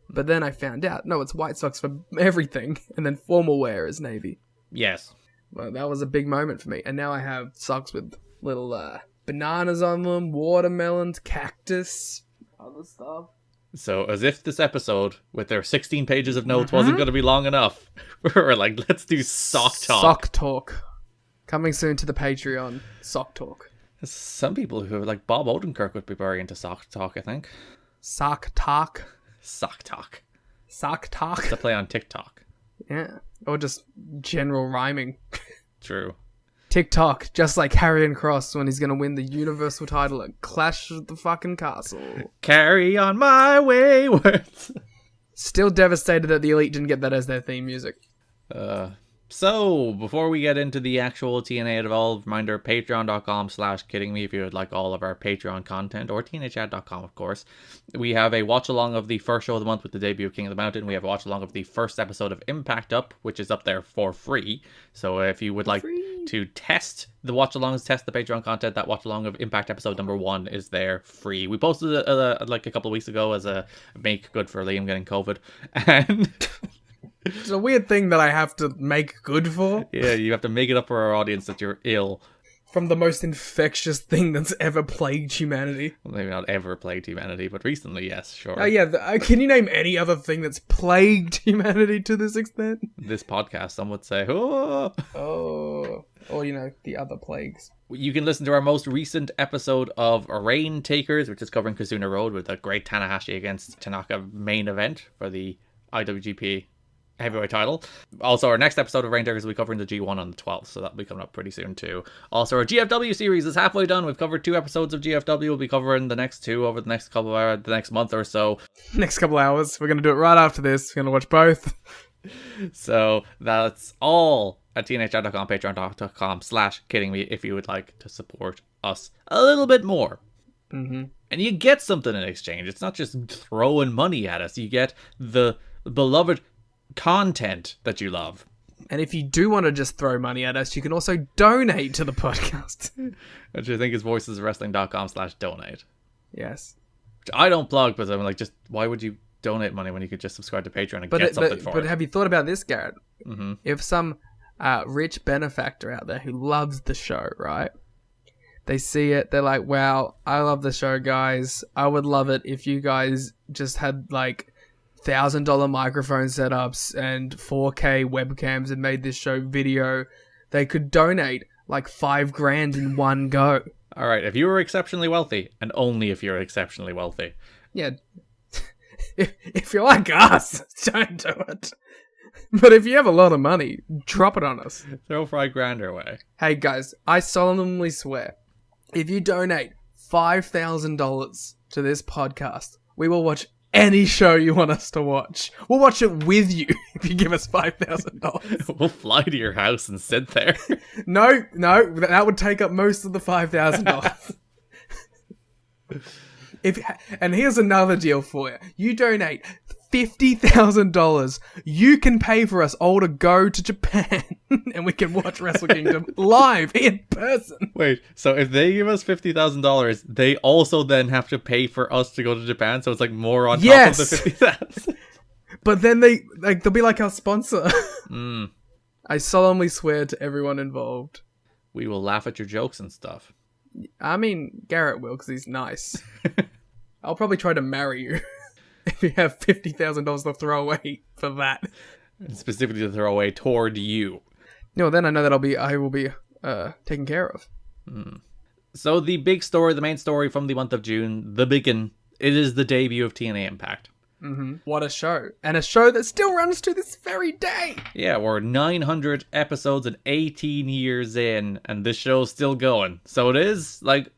But then I found out, no, it's white socks for everything, and then formal wear is navy. Yes. Well, that was a big moment for me. And now I have socks with little bananas on them, watermelons, cactus, other stuff. So, as if this episode, with their 16 pages of notes, wasn't going to be long enough, we're like, let's do sock talk. Sock talk. Coming soon to the Patreon, sock talk. Some people who are like Bob Odenkirk would be very into sock talk, I think. Sock talk. Sock talk. Sock talk. To play on TikTok. Yeah. Or just general rhyming. True. TikTok, just like Karrion Kross when he's going to win the Universal title at Clash of the fucking Castle. Carry on my wayward. Still devastated that the Elite didn't get that as their theme music. So, before we get into the actual TNA Evolved, reminder, patreon.com/kiddingme if you would like all of our Patreon content, or tnachat.com, of course. We have a watch-along of the first show of the month with the debut of King of the Mountain. We have a watch-along of the first episode of Impact up, which is up there for free. So if you would like to test the watch-alongs, test the Patreon content, that watch-along of Impact episode number 1 is there free. We posted it like a couple of weeks ago as a make good for Liam getting COVID. And... It's a weird thing that I have to make good for. Yeah, you have to make it up for our audience that you're ill. From the most infectious thing that's ever plagued humanity. Well, maybe not ever plagued humanity, but recently, yes, sure. Oh yeah, can you name any other thing that's plagued humanity to this extent? This podcast, some would say, oh. Oh, or you know, the other plagues. You can listen to our most recent episode of Rain Takers, which is covering Kazuna Road with a great Tanahashi against Tanaka main event for the IWGP heavyweight title. Also, our next episode of Rain Takers will be covering the G1 on the 12th, so that'll be coming up pretty soon too. Also, our GFW series is halfway done. We've covered 2 episodes of GFW. We'll be covering the next 2 over the next couple of hours, the next month or so. Next couple hours. We're going to do it right after this. We're going to watch both. So that's all at tnachat.com, patreon.com/kiddingme if you would like to support us a little bit more. Mm-hmm. And you get something in exchange. It's not just throwing money at us. You get the beloved content that you love. And if you do want to just throw money at us, you can also donate to the podcast. Which I think is voiceswrestling.com/donate. Yes. Which I don't plug, but I'm like, just why would you donate money when you could just subscribe to Patreon and get something for it? But have you thought about this, Garrett? Mm-hmm. If some rich benefactor out there who loves the show, right? They see it, they're like, wow, I love the show, guys. I would love it if you guys just had like $1,000 microphone setups and 4K webcams and made this show video. They could donate like $5,000 in one go. All right, if you were exceptionally wealthy, and only if you're exceptionally wealthy. Yeah. If you're like us, don't do it. But if you have a lot of money, drop it on us. Throw $5,000 our way. Hey guys, I solemnly swear, if you donate $5,000 to this podcast, we will watch any show you want us to watch. We'll watch it with you if you give us $5,000. We'll fly to your house and sit there. No, that would take up most of the $5,000. And here's another deal for you. You donate $50,000. You can pay for us all to go to Japan and we can watch Wrestle Kingdom live in person. Wait, so if they give us $50,000, they also then have to pay for us to go to Japan, so it's like more on top of the $50,000. But then they'll be like our sponsor. I solemnly swear to everyone involved. We will laugh at your jokes and stuff. I mean, Garrett will, because he's nice. I'll probably try to marry you if you have $50,000 to throw away for that. specifically to throw away toward you. No, then I know that I will be taken care of. So the big story, the main story from the month of June, the biggin, it is the debut of TNA Impact. What a show. And a show that still runs to this very day. Yeah, we're 900 episodes and 18 years in, and this show's still going. So it is, like,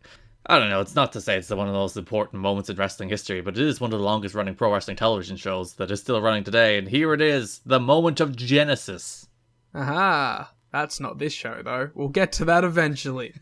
I don't know, it's not to say it's one of the most important moments in wrestling history, but it is one of the longest running pro wrestling television shows that is still running today. And here it is, the moment of Genesis. Aha. That's not this show, though. We'll get to that eventually.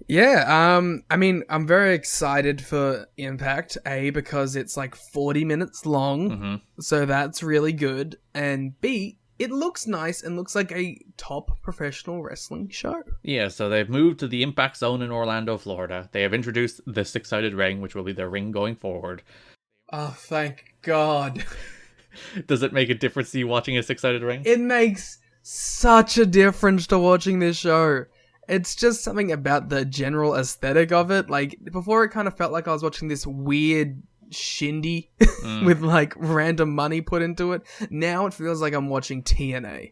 Yeah, I mean, I'm very excited for Impact, A, because it's like 40 minutes long, so that's really good, and B, it looks nice and looks like a top professional wrestling show. Yeah, so they've moved to the Impact Zone in Orlando, Florida. They have introduced the six-sided ring, which will be their ring going forward. Oh, thank God. Does it make a difference to you watching a six-sided ring? It makes such a difference to watching this show. It's just something about the general aesthetic of it. Like, before it kind of felt like I was watching this weird shindy with, like, random money put into it. Now it feels like I'm watching TNA.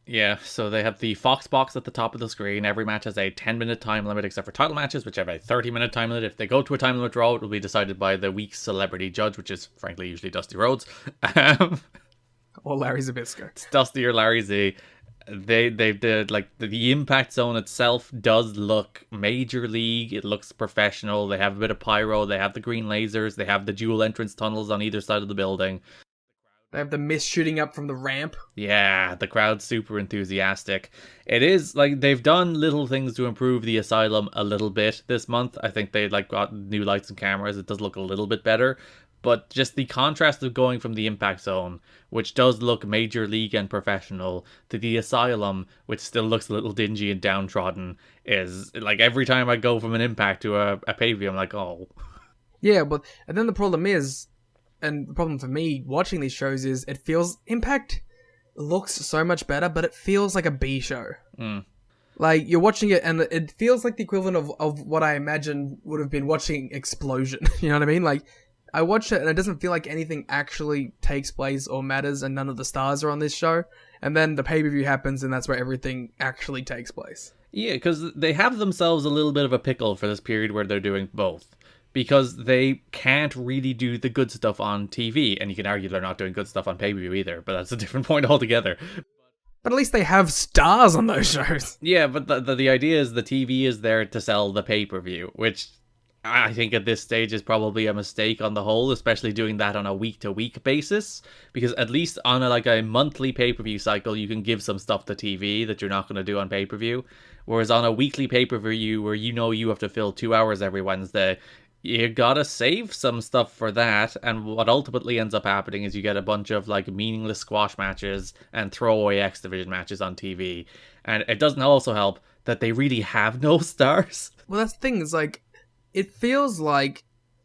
Yeah, so they have the Fox box at the top of the screen. Every match has a 10-minute time limit, except for title matches, which have a 30-minute time limit. If they go to a time limit draw, it will be decided by the week's celebrity judge, which is, frankly, usually Dusty Rhodes. Or Larry Zbyszko. It's Dusty or Larry Z. They did, like, the Impact Zone itself does look major league. It looks professional. They have a bit of pyro. They have the green lasers. They have the dual entrance tunnels on either side of the building. They have the mist shooting up from the ramp. Yeah, the crowd's super enthusiastic. It is, like, they've done little things to improve the asylum a little bit this month. I think they, like, got new lights and cameras. It does look a little bit better. But just the contrast of going from the Impact Zone, which does look major league and professional, to the Asylum, which still looks a little dingy and downtrodden, is, like, every time I go from an Impact to a pay-per-view, I'm like, oh. Yeah, but, and then the problem is, and the problem for me watching these shows is, it feels, Impact looks so much better, but it feels like a B show. Like, you're watching it, and it feels like the equivalent of what I imagine would have been watching Explosion. You know what I mean? Like, I watch it and it doesn't feel like anything actually takes place or matters, and none of the stars are on this show. And then the pay-per-view happens, and that's where everything actually takes place. Yeah, because they have themselves a little bit of a pickle for this period where they're doing both. Because they can't really do the good stuff on TV, and you can argue they're not doing good stuff on pay-per-view either, but that's a different point altogether. But at least they have stars on those shows. Yeah, but the idea is the TV is there to sell the pay-per-view, which I think at this stage is probably a mistake on the whole, especially doing that on a week-to-week basis, because at least on a monthly pay-per-view cycle, you can give some stuff to TV that you're not going to do on pay-per-view, whereas on a weekly pay-per-view where you know you have to fill 2 hours every Wednesday, you gotta save some stuff for that, and what ultimately ends up happening is you get a bunch of, like, meaningless squash matches and throwaway X Division matches on TV, and it doesn't also help that they really have no stars. Well, that's the thing, is, like, it feels like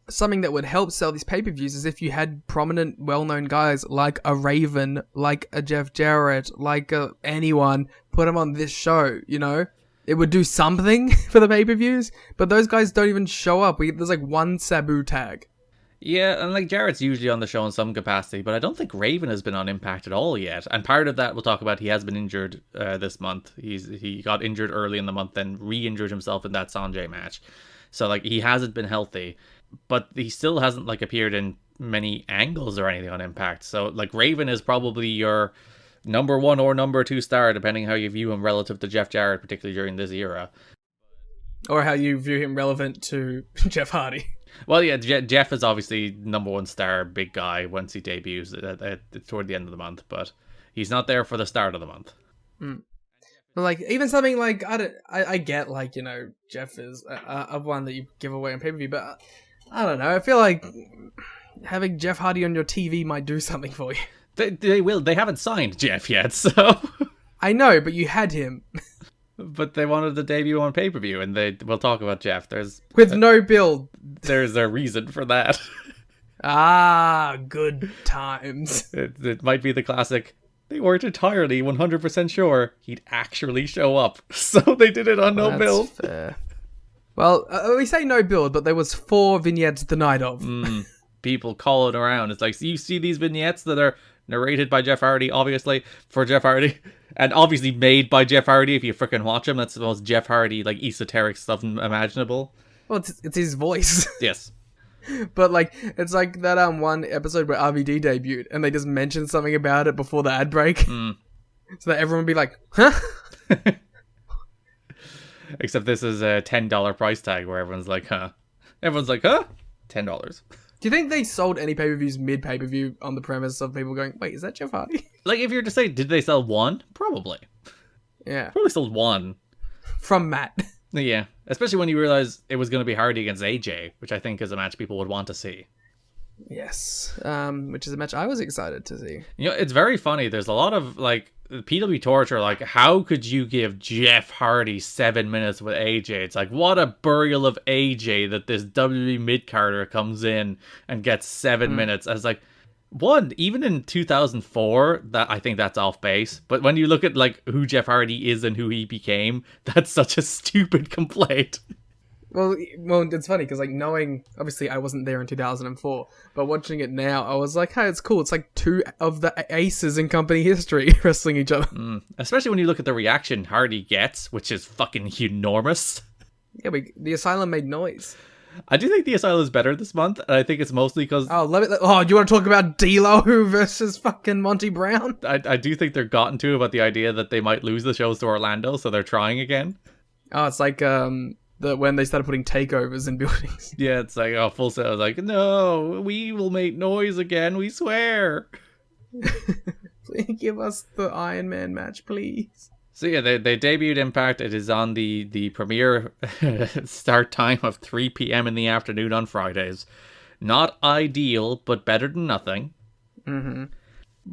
something that would help sell these pay-per-views is if you had prominent, well-known guys like a Raven, like a Jeff Jarrett, like anyone, put them on this show, you know? It would do something for the pay-per-views, but those guys don't even show up. There's like one Sabu tag. Yeah, and like Jarrett's usually on the show in some capacity, but I don't think Raven has been on Impact at all yet. And part of that we'll talk about, he has been injured this month. He got injured early in the month, then re-injured himself in that Sanjay match. So, like, he hasn't been healthy, but he still hasn't, like, appeared in many angles or anything on Impact. So, like, Raven is probably your number 1 or number 2 star, depending how you view him relative to Jeff Jarrett, particularly during this era. Or how you view him relevant to Jeff Hardy. Well, yeah, Jeff is obviously number 1 star, big guy, once he debuts toward the end of the month, but he's not there for the start of the month. Like, even something like, I get, like, you know, Jeff is a one that you give away on pay-per-view, but I don't know, I feel like having Jeff Hardy on your TV might do something for you. They will. They haven't signed Jeff yet, so... I know, but you had him. But they wanted the debut on pay-per-view, and we'll talk about Jeff. With no build. There's a reason for that. Ah, good times. It might be the classic, they weren't entirely 100% sure he'd actually show up, so they did it on no build. Fair. Well, we say no build, but there was 4 vignettes the night of. people calling around. It's like, so you see these vignettes that are narrated by Jeff Hardy, obviously, for Jeff Hardy, and obviously made by Jeff Hardy if you freaking watch him. That's the most Jeff Hardy, like, esoteric stuff imaginable. Well, it's his voice. Yes. But, like, it's like that one episode where RVD debuted, and they just mentioned something about it before the ad break. So that everyone would be like, huh? Except this is a $10 price tag where everyone's like, huh? Everyone's like, huh? $10. Do you think they sold any pay-per-views mid-pay-per-view on the premise of people going, wait, is that Jeff Hardy? Like, if you were to say, did they sell one? Probably. Yeah. Probably sold one. From Matt. Yeah. Especially when you realize it was going to be Hardy against AJ, which I think is a match people would want to see. Yes. Which is a match I was excited to see. You know, it's very funny. There's a lot of, like, PW Torch are like, how could you give Jeff Hardy 7 minutes with AJ? It's like, what a burial of AJ that this WWE mid-carder comes in and gets 7 minutes. I was like, one, even in 2004, that I think that's off base. But when you look at, like, who Jeff Hardy is and who he became, that's such a stupid complaint. Well, it's funny because, like, knowing, obviously I wasn't there in 2004, but watching it now, I was like, hey, it's cool. It's like two of the aces in company history wrestling each other. Especially when you look at the reaction Hardy gets, which is fucking enormous. Yeah, the Asylum made noise. I do think the Asylum is better this month, and I think it's mostly because... Oh, you want to talk about D-Lo versus fucking Monty Brown? I do think they're gotten to about the idea that they might lose the shows to Orlando, so they're trying again. Oh, it's like, when they started putting takeovers in buildings. Yeah, it's like, oh, Full Sail. I was like, no, we will make noise again, we swear. Please give us the Iron Man match, please. So yeah, they debuted Impact. It is on the premiere start time of 3 p.m. in the afternoon on Fridays. Not ideal, but better than nothing. Mm-hmm.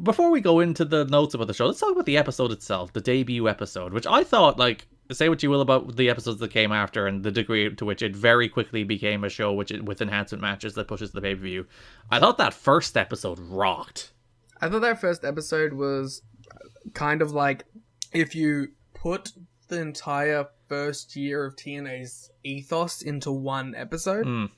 Before we go into the notes about the show, let's talk about the episode itself, the debut episode, which I thought, like, say what you will about the episodes that came after and the degree to which it very quickly became a show with enhancement matches that pushes the pay-per-view. I thought that first episode rocked. I thought that first episode was kind of like if you put the entire first year of TNA's ethos into one episode.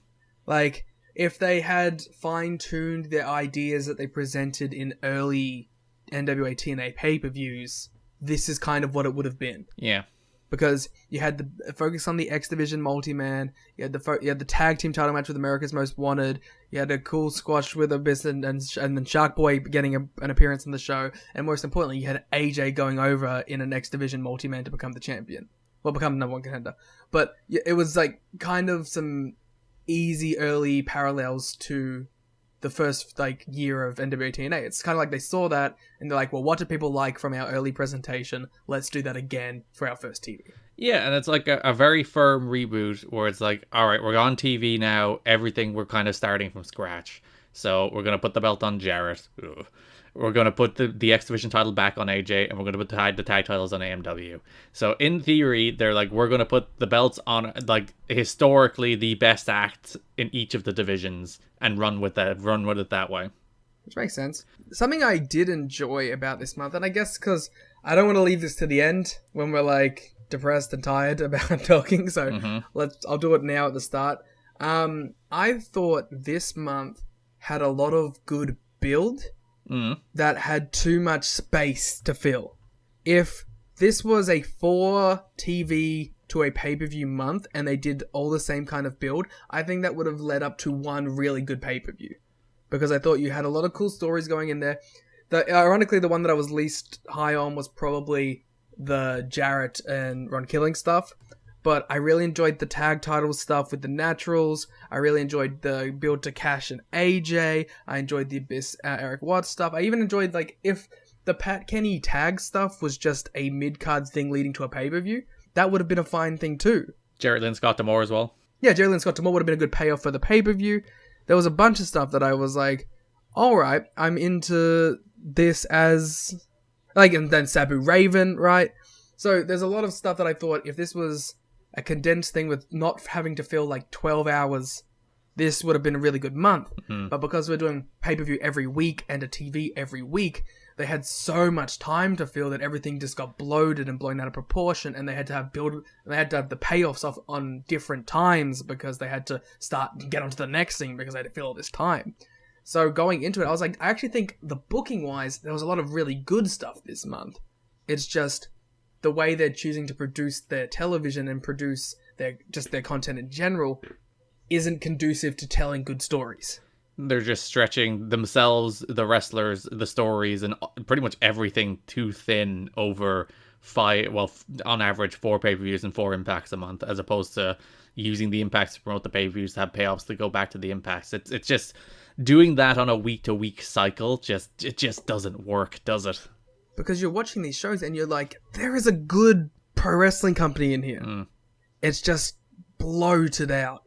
Like, if they had fine-tuned their ideas that they presented in early NWA-TNA pay-per-views, this is kind of what it would have been. Yeah. Because you had the focus on the X Division multi-man, you had the tag team title match with America's Most Wanted, you had a cool squash with Abyss and then Shark Boy getting an appearance in the show, and most importantly, you had AJ going over in an X Division multi-man to become the champion. Well, become the number one contender. But it was like kind of some easy early parallels to the first like year of NWA-TNA. It's kind of like they saw that and they're like, well, what do people like from our early presentation? Let's do that again for our first TV. Yeah, and it's like a very firm reboot where it's like, all right, we're on TV now. Everything, we're kind of starting from scratch. So we're going to put the belt on Jarrett. Ugh. We're going to put the X Division title back on AJ, and we're going to put the tag titles on AMW. So in theory, they're like, we're going to put the belts on, like, historically the best act in each of the divisions and run with it that way. Which makes sense. Something I did enjoy about this month, and I guess because I don't want to leave this to the end when we're like depressed and tired about talking, so I'll do it now at the start. I thought this month had a lot of good build that had too much space to fill. If this was a 4 TV to a pay-per-view month and they did all the same kind of build, I think that would have led up to one really good pay-per-view. Because I thought you had a lot of cool stories going in there. Ironically, the one that I was least high on was probably the Jarrett and Ron Killing stuff. But I really enjoyed the tag title stuff with the Naturals. I really enjoyed the build to Cash and AJ. I enjoyed the Abyss Eric Watts stuff. I even enjoyed, like, if the Pat Kenny tag stuff was just a mid-card thing leading to a pay-per-view, that would have been a fine thing too. Jarrett Lynn Scott D'Amore as well. Yeah, Jarrett Lynn Scott D'Amore would have been a good payoff for the pay-per-view. There was a bunch of stuff that I was like, alright, I'm into this as... Like, and then Sabu Raven, right? So there's a lot of stuff that I thought, if this was a condensed thing with not having to fill like 12 hours, this would have been a really good month. But because we're doing pay-per-view every week and a TV every week, they had so much time to feel that everything just got bloated and blown out of proportion, and they had to have the payoffs off on different times because they had to start and get onto the next thing because they had to fill all this time. So going into it, I was like, I actually think the booking-wise, there was a lot of really good stuff this month. It's just the way they're choosing to produce their television and produce their content in general isn't conducive to telling good stories. They're just stretching themselves, the wrestlers, the stories, and pretty much everything too thin over on average 4 pay-per-views and 4 impacts a month, as opposed to using the impacts to promote the pay-per-views to have payoffs to go back to the impacts. It's just doing that on a week-to-week cycle. It just doesn't work, does it? Because you're watching these shows and you're like, there is a good pro wrestling company in here. It's just bloated out.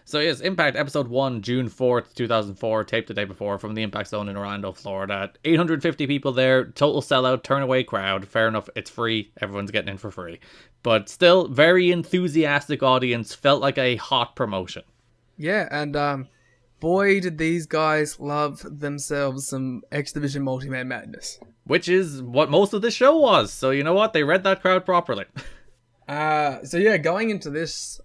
So yes, Impact Episode 1, June 4th, 2004, taped the day before from the Impact Zone in Orlando, Florida. 850 people there, total sellout, turn-away crowd. Fair enough, it's free, everyone's getting in for free. But still, very enthusiastic audience, felt like a hot promotion. Yeah, and boy did these guys love themselves some X Division Multi-Man Madness. Which is what most of this show was, so you know what, they read that crowd properly. So yeah, going into this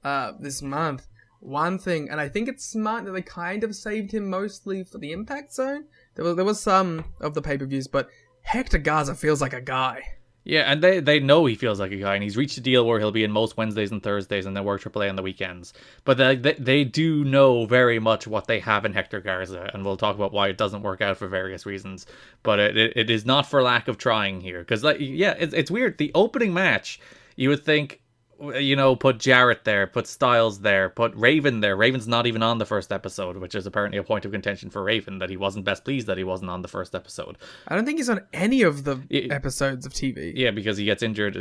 month, one thing, and I think it's smart that they kind of saved him mostly for the Impact Zone. There was some of the pay-per-views, but Hector Garza feels like a guy. Yeah, and they know he feels like a guy, and he's reached a deal where he'll be in most Wednesdays and Thursdays, and then work AAA on the weekends. But they do know very much what they have in Hector Garza, and we'll talk about why it doesn't work out for various reasons. But it is not for lack of trying here, because it's weird. The opening match, you would think, put Jarrett there, put Styles there, put Raven there. Raven's not even on the first episode, which is apparently a point of contention for Raven, that he wasn't best pleased that he wasn't on the first episode. I don't think he's on any of the episodes of TV. Yeah, because he gets injured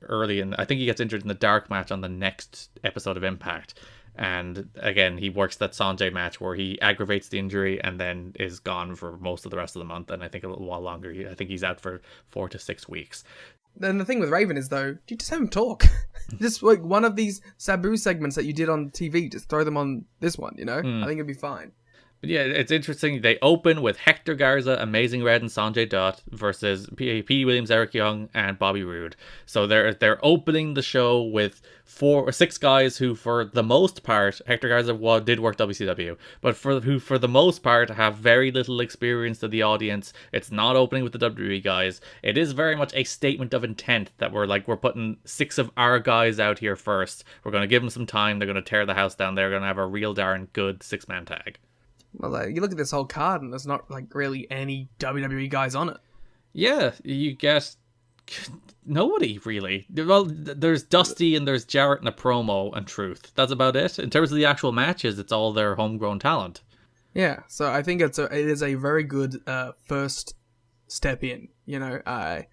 early, and I think he gets injured in the dark match on the next episode of Impact. And again, he works that Sanjay match where he aggravates the injury and then is gone for most of the rest of the month, and I think a little while longer. I think he's out for 4 to 6 weeks. Then the thing with Raven is, though, you just have him talk. Just like one of these Sabu segments that you did on TV, just throw them on this one, I think it'd be fine. But yeah, it's interesting. They open with Hector Garza, Amazing Red, and Sanjay Dutt versus P. Williams, Eric Young, and Bobby Roode. So they're opening the show with 6 guys who, for the most part, Hector Garza did work WCW, but who for the most part have very little experience to the audience. It's not opening with the WWE guys. It is very much a statement of intent that we're putting 6 of our guys out here first. We're going to give them some time. They're going to tear the house down. They're going to have a real darn good 6-man tag. Well, you look at this whole card and there's not really any WWE guys on it. Yeah, you get nobody really. Well, there's Dusty and there's Jarrett in a promo and Truth. That's about it. In terms of the actual matches, it's all their homegrown talent. Yeah, so I think it is a very good first step in. I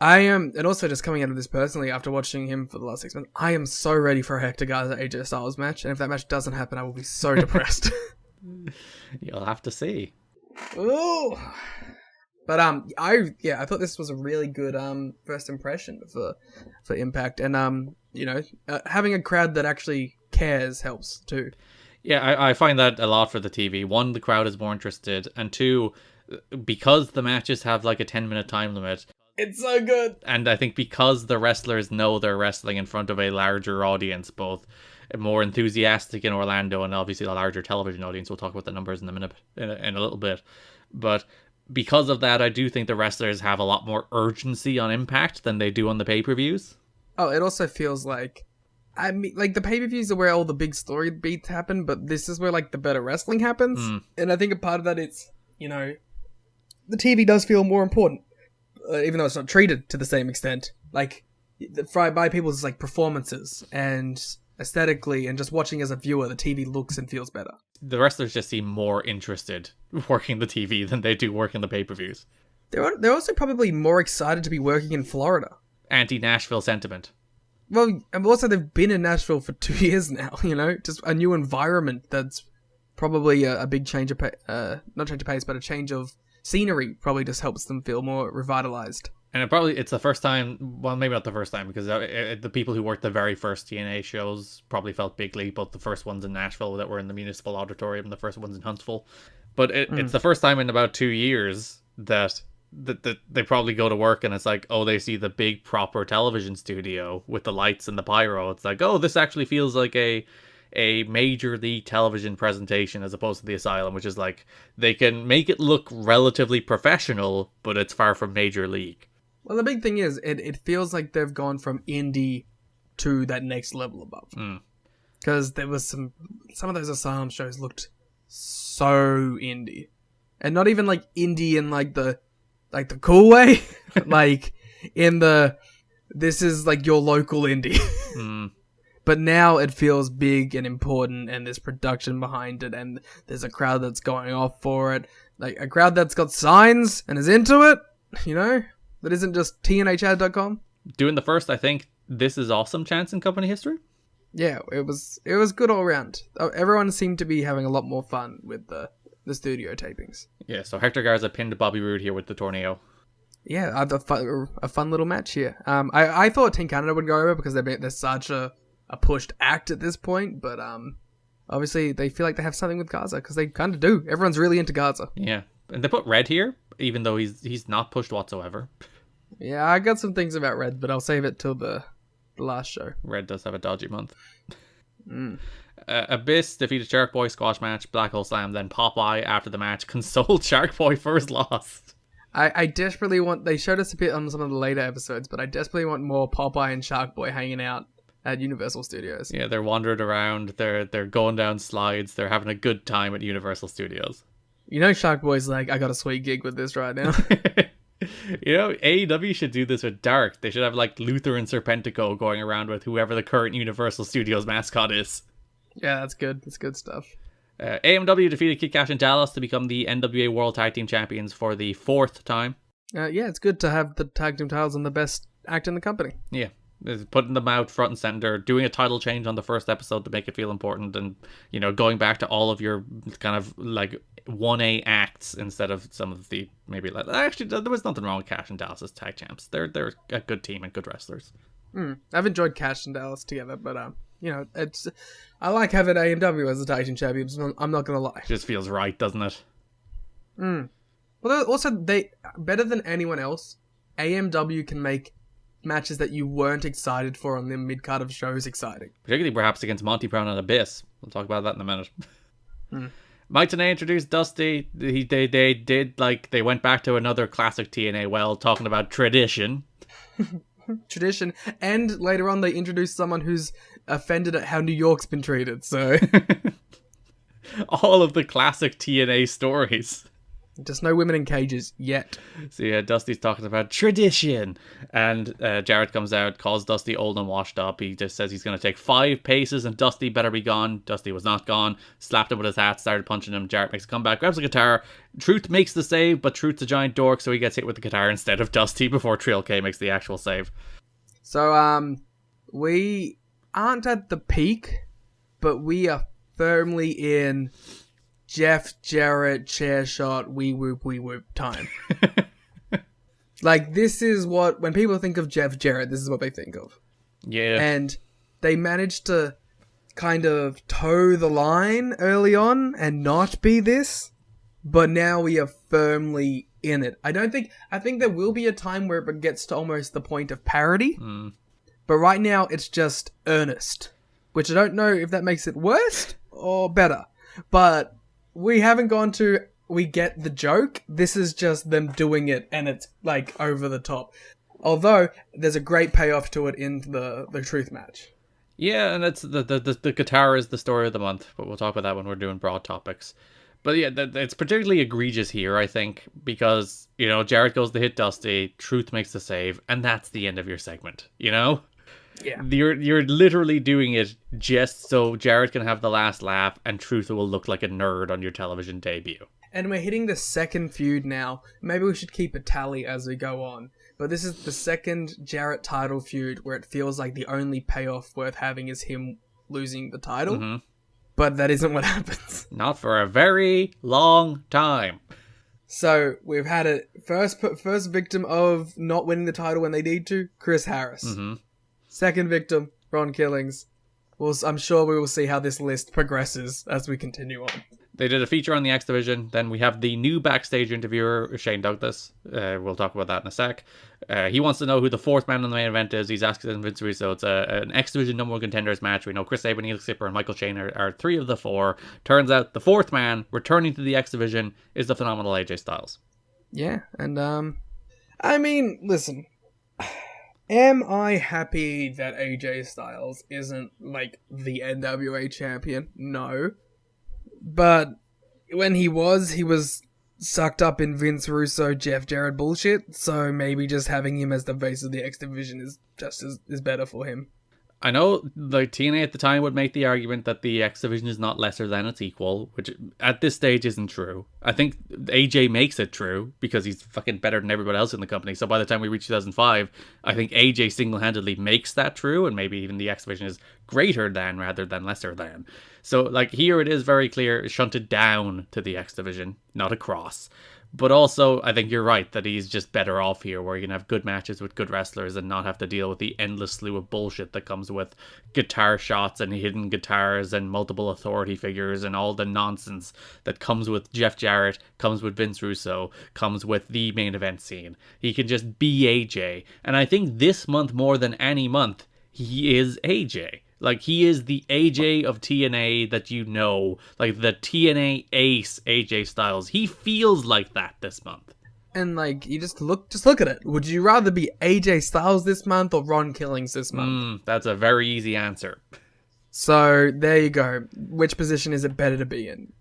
am, and also just coming out of this personally after watching him for the last 6 months, I am so ready for a Hector Garza AJ Styles match, and if that match doesn't happen, I will be so depressed. You'll have to see. Ooh. But I thought this was a really good first impression for Impact, and having a crowd that actually cares helps too. Yeah, I find that a lot for the TV. 1, the crowd is more interested, and 2, because the matches have like a 10-minute time limit. It's so good. And I think because the wrestlers know they're wrestling in front of a larger audience, both more enthusiastic in Orlando and obviously a larger television audience. We'll talk about the numbers in a little bit. But because of that, I do think the wrestlers have a lot more urgency on Impact than they do on the pay-per-views. Oh, it also feels like, the pay-per-views are where all the big story beats happen, but this is where the better wrestling happens. And I think a part of that it's, the TV does feel more important, even though it's not treated to the same extent. By people's performances and aesthetically, and just watching as a viewer, the TV looks and feels better. The wrestlers just seem more interested working the TV than they do working the pay-per-views. They're also probably more excited to be working in Florida. Anti-Nashville sentiment. Well, and also they've been in Nashville for 2 years now, just a new environment that's probably a big change of not change of pace, but a change of scenery probably just helps them feel more revitalized. And it's the first time, well, maybe not the first time, because the people who worked the very first TNA shows probably felt bigly, both the first ones in Nashville that were in the Municipal Auditorium and the first ones in Huntsville. But it's the first time in about 2 years that they probably go to work and it's like, oh, they see the big proper television studio with the lights and the pyro. It's like, oh, this actually feels like a major league television presentation as opposed to the Asylum, which is like, they can make it look relatively professional, but it's far from major league. Well, the big thing is, it feels like they've gone from indie to that next level above. Because there was some of those Asylum shows looked so indie. And not even like indie in like the cool way. Like in the, this is like your local indie. But now it feels big and important, and there's production behind it, and there's a crowd that's going off for it. Like a crowd that's got signs and is into it, you know? That isn't just tnhad.com. Doing the first, I think, This Is Awesome chance in company history. Yeah, it was good all around. Everyone seemed to be having a lot more fun with the studio tapings. Yeah, so Hector Garza pinned Bobby Roode here with the tornado. Yeah, a fun little match here. I thought Team Canada would go over because they're such a pushed act at this point, but obviously they feel like they have something with Garza because they kind of do. Everyone's really into Garza. Yeah, and they put Red here, even though he's not pushed whatsoever. Yeah, I got some things about Red, but I'll save it till the last show. Red does have a dodgy month. Abyss defeated Shark Boy squash match, Black Hole Slam, then Popeye after the match consoled Shark Boy for his loss. I desperately want, they showed us a bit on some of the later episodes, but I desperately want more Popeye and Shark Boy hanging out at Universal Studios. Yeah, they're wandering around, they're going down slides, they're having a good time at Universal Studios. You know Shark Boy's like, I got a sweet gig with this right now. You know, AEW should do this with Dark. They should have like Luther and Serpentico going around with whoever the current Universal Studios mascot is. Yeah, that's good. That's good stuff. AMW defeated Kid Cash and Dallas to become the NWA World Tag Team Champions for the 4th time. Yeah, it's good to have the tag team titles on the best act in the company. Yeah, putting them out front and center, doing a title change on the first episode to make it feel important, and, you know, going back to all of your kind of like 1A acts instead of some of the maybe like, actually there was nothing wrong with Cash and Dallas as tag champs. They're a good team and good wrestlers. I've enjoyed Cash and Dallas together, but you know, I like having AMW as the tag team champions. I'm not gonna lie. It just feels right, doesn't it? Well, also they better than anyone else. AMW can make matches that you weren't excited for on the mid card of shows exciting. Particularly perhaps against Monty Brown and Abyss. We'll talk about that in a minute. Mike Tenay introduced Dusty. They did, like, they went back to another classic TNA well, talking about tradition. Tradition. And later on they introduced someone who's offended at how New York's been treated, so... All of the classic TNA stories. Just no women in cages yet. So yeah, Dusty's talking about tradition. And Jarrett comes out, calls Dusty old and washed up. He just says he's going to take 5 paces and Dusty better be gone. Dusty was not gone. Slapped him with his hat, started punching him. Jarrett makes a comeback, grabs a guitar. Truth makes the save, but Truth's a giant dork, so he gets hit with the guitar instead of Dusty before Trill K makes the actual save. So, we aren't at the peak, but we are firmly in... Jeff Jarrett chair shot wee whoop time. Like, this is what, when people think of Jeff Jarrett, this is what they think of. Yeah. And they managed to kind of toe the line early on and not be this, but now we are firmly in it. I think there will be a time where it gets to almost the point of parody, but right now it's just earnest, which I don't know if that makes it worse or better, but... We haven't gone to, we get the joke. This is just them doing it, and it's, like, over the top. Although, there's a great payoff to it in the Truth match. Yeah, and it's the guitar is the story of the month, but we'll talk about that when we're doing broad topics. But yeah, it's particularly egregious here, I think, because, you know, Jarrett goes to hit Dusty, Truth makes the save, and that's the end of your segment, you know? Yeah. You're literally doing it just so Jarrett can have the last laugh and Truth will look like a nerd on your television debut. And we're hitting the second feud now. Maybe we should keep a tally as we go on. But this is the second Jarrett title feud where it feels like the only payoff worth having is him losing the title. But that isn't what happens. Not for a very long time. So we've had a first victim of not winning the title when they need to, Chris Harris. Mm-hmm. Second victim, Ron Killings. I'm sure we will see how this list progresses as we continue on. They did a feature on the X Division. Then we have the new backstage interviewer, Shane Douglas. We'll talk about that in a sec. He wants to know who the fourth man in the main event is. He's asking Vince Russo. It's an X Division number one contenders match. We know Chris Sabin, Neil Skipper, and Michael Shane are three of the four. Turns out the fourth man returning to the X Division is the phenomenal AJ Styles. Yeah, and I mean, listen. Am I happy that AJ Styles isn't, like, the NWA champion? No. But when he was sucked up in Vince Russo, Jeff Jarrett bullshit, so maybe just having him as the face of the X Division is just is better for him. I know like TNA at the time would make the argument that the X Division is not lesser than its equal, which at this stage isn't true. I think AJ makes it true because he's fucking better than everybody else in the company. So by the time we reach 2005, I think AJ single-handedly makes that true, and maybe even the X Division is greater than rather than lesser than. So like here it is very clear, shunted down to the X Division, not across. But also, I think you're right that he's just better off here, where you can have good matches with good wrestlers and not have to deal with the endless slew of bullshit that comes with guitar shots and hidden guitars and multiple authority figures and all the nonsense that comes with Jeff Jarrett, comes with Vince Russo, comes with the main event scene. He can just be AJ. And I think this month more than any month, he is AJ. Like, he is the AJ of TNA that you know. Like, the TNA ace AJ Styles. He feels like that this month. And, like, you just look at it. Would you rather be AJ Styles this month or Ron Killings this month? That's a very easy answer. So, there you go. Which position is it better to be in?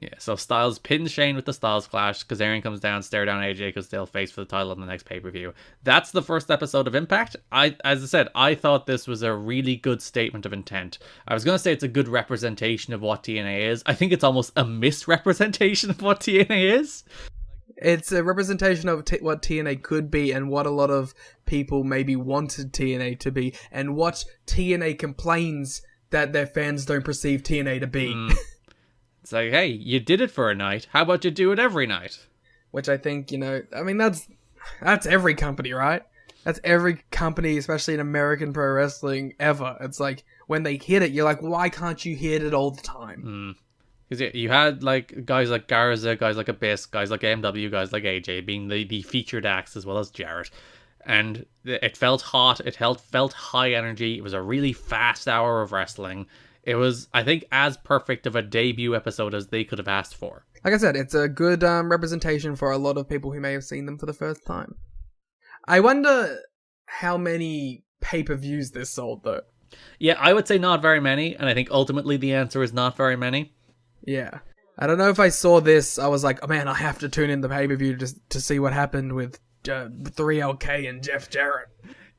Yeah, so Styles pins Shane with the Styles Clash. Kazarian comes down, stare down AJ because they'll face for the title on the next pay-per-view. That's the first episode of Impact. As I said, I thought this was a really good statement of intent. I was going to say it's a good representation of what TNA is. I think it's almost a misrepresentation of what TNA is. It's a representation of what TNA could be and what a lot of people maybe wanted TNA to be and what TNA complains that their fans don't perceive TNA to be. It's like, hey, you did it for a night. How about you do it every night? Which I think, I mean, that's every company, right? That's every company, especially in American pro wrestling, ever. It's like, when they hit it, you're like, why can't you hit it all the time? Because you had like guys like Garza, guys like Abyss, guys like MW, guys like AJ being the featured acts as well as Jarrett. And it felt hot. It felt high energy. It was a really fast hour of wrestling. It was, I think, as perfect of a debut episode as they could have asked for. Like I said, it's a good representation for a lot of people who may have seen them for the first time. I wonder how many pay-per-views this sold, though. Yeah, I would say not very many, and I think ultimately the answer is not very many. Yeah. I don't know if I saw this, I was like, oh man, I have to tune in the pay-per-view just to see what happened with 3LK and Jeff Jarrett.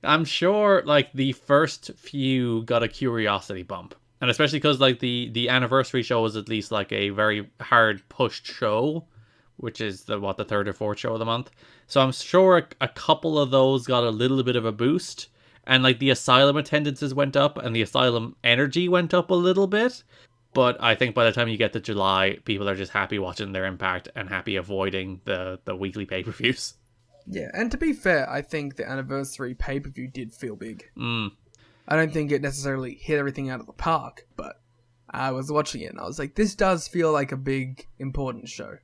I'm sure, like, the first few got a curiosity bump. And especially because, like, the anniversary show was at least, like, a very hard-pushed show, which is the third or fourth show of the month. So I'm sure a couple of those got a little bit of a boost. And, like, the Asylum attendances went up, and the Asylum energy went up a little bit. But I think by the time you get to July, people are just happy watching their Impact and happy avoiding the weekly pay-per-views. Yeah, and to be fair, I think the anniversary pay-per-view did feel big. I don't think it necessarily hit everything out of the park, but I was watching it and I was like, this does feel like a big, important show.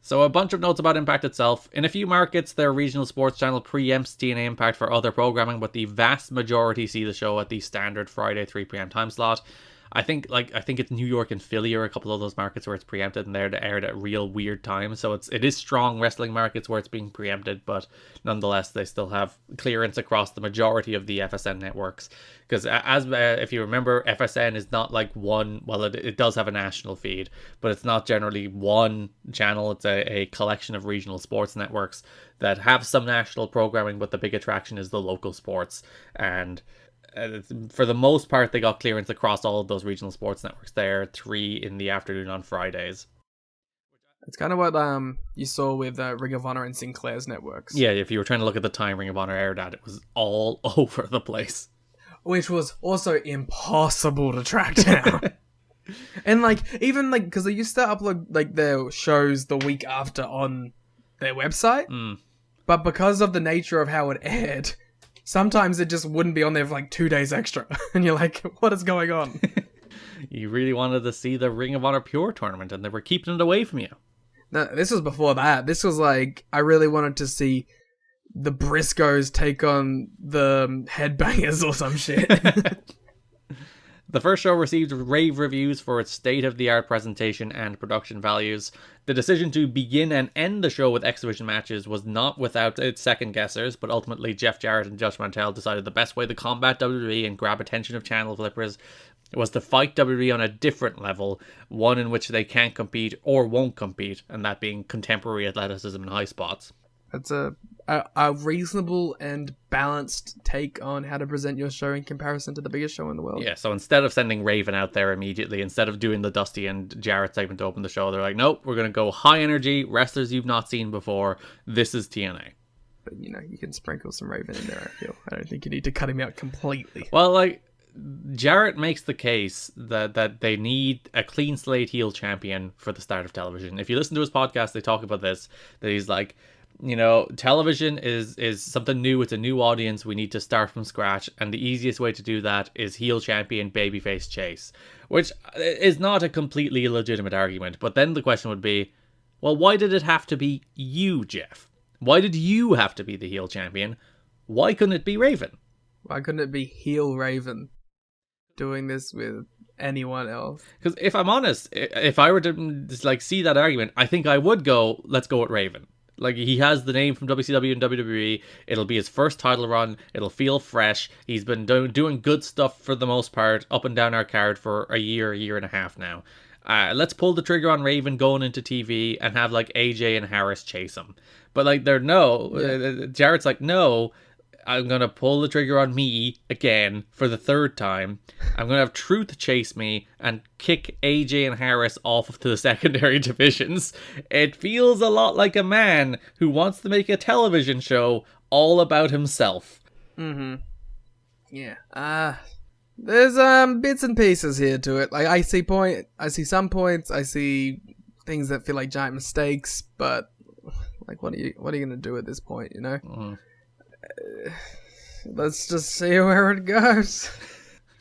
So a bunch of notes about Impact itself. In a few markets, their regional sports channel preempts TNA Impact for other programming, but the vast majority see the show at the standard Friday 3 p.m. time slot. I think it's New York and Philly are a couple of those markets where it's preempted and they're aired at real weird times. So it is strong wrestling markets where it's being preempted, but nonetheless they still have clearance across the majority of the FSN networks. Because if you remember, FSN is not like one. Well, it does have a national feed, but it's not generally one channel. It's a collection of regional sports networks that have some national programming, but the big attraction is the local sports. And for the most part, they got clearance across all of those regional sports networks. There are 3 in the afternoon on Fridays. It's kind of what you saw with Ring of Honor and Sinclair's networks. Yeah, if you were trying to look at the time Ring of Honor aired at, it was all over the place. Which was also impossible to track down. And, like, even, like, because they used to upload, like, their shows the week after on their website. But because of the nature of how it aired, sometimes it just wouldn't be on there for like 2 days extra. And you're like, what is going on? You really wanted to see the Ring of Honor Pure tournament, and they were keeping it away from you. No, this was before that. This was like, I really wanted to see the Briscoes take on the Headbangers or some shit. The first show received rave reviews for its state-of-the-art presentation and production values. The decision to begin and end the show with exhibition matches was not without its second-guessers, but ultimately Jeff Jarrett and Josh Mantell decided the best way to combat WWE and grab attention of channel flippers was to fight WWE on a different level, one in which they can't compete or won't compete, and that being contemporary athleticism and high spots. That's a reasonable and balanced take on how to present your show in comparison to the biggest show in the world. Yeah, so instead of sending Raven out there immediately, instead of doing the Dusty and Jarrett segment to open the show, they're like, nope, we're going to go high energy, wrestlers you've not seen before. This is TNA. But, you know, you can sprinkle some Raven in there, I feel. I don't think you need to cut him out completely. Well, like, Jarrett makes the case that they need a clean slate heel champion for the start of television. If you listen to his podcast, they talk about this, that he's like, you know, television is something new. It's a new audience. We need to start from scratch. And the easiest way to do that is heel champion, babyface chase. Which is not a completely illegitimate argument. But then the question would be, well, why did it have to be you, Jeff? Why did you have to be the heel champion? Why couldn't it be Raven? Why couldn't it be heel Raven doing this with anyone else? Because if I'm honest, if I were to just, like, see that argument, I think I would go, let's go with Raven. Like, he has the name from WCW and WWE. It'll be his first title run. It'll feel fresh. He's been doing good stuff for the most part up and down our card for a year and a half now. Let's pull the trigger on Raven going into TV and have, like, AJ and Harris chase him. But, like, Jarrett's like, no, I'm going to pull the trigger on me again for the third time. I'm going to have Truth chase me and kick AJ and Harris off to the secondary divisions. It feels a lot like a man who wants to make a television show all about himself. Mm-hmm. Yeah. There's bits and pieces here to it. Like, I see some points, I see things that feel like giant mistakes, but like, what are you going to do at this point, you know? Mm. Let's just see where it goes.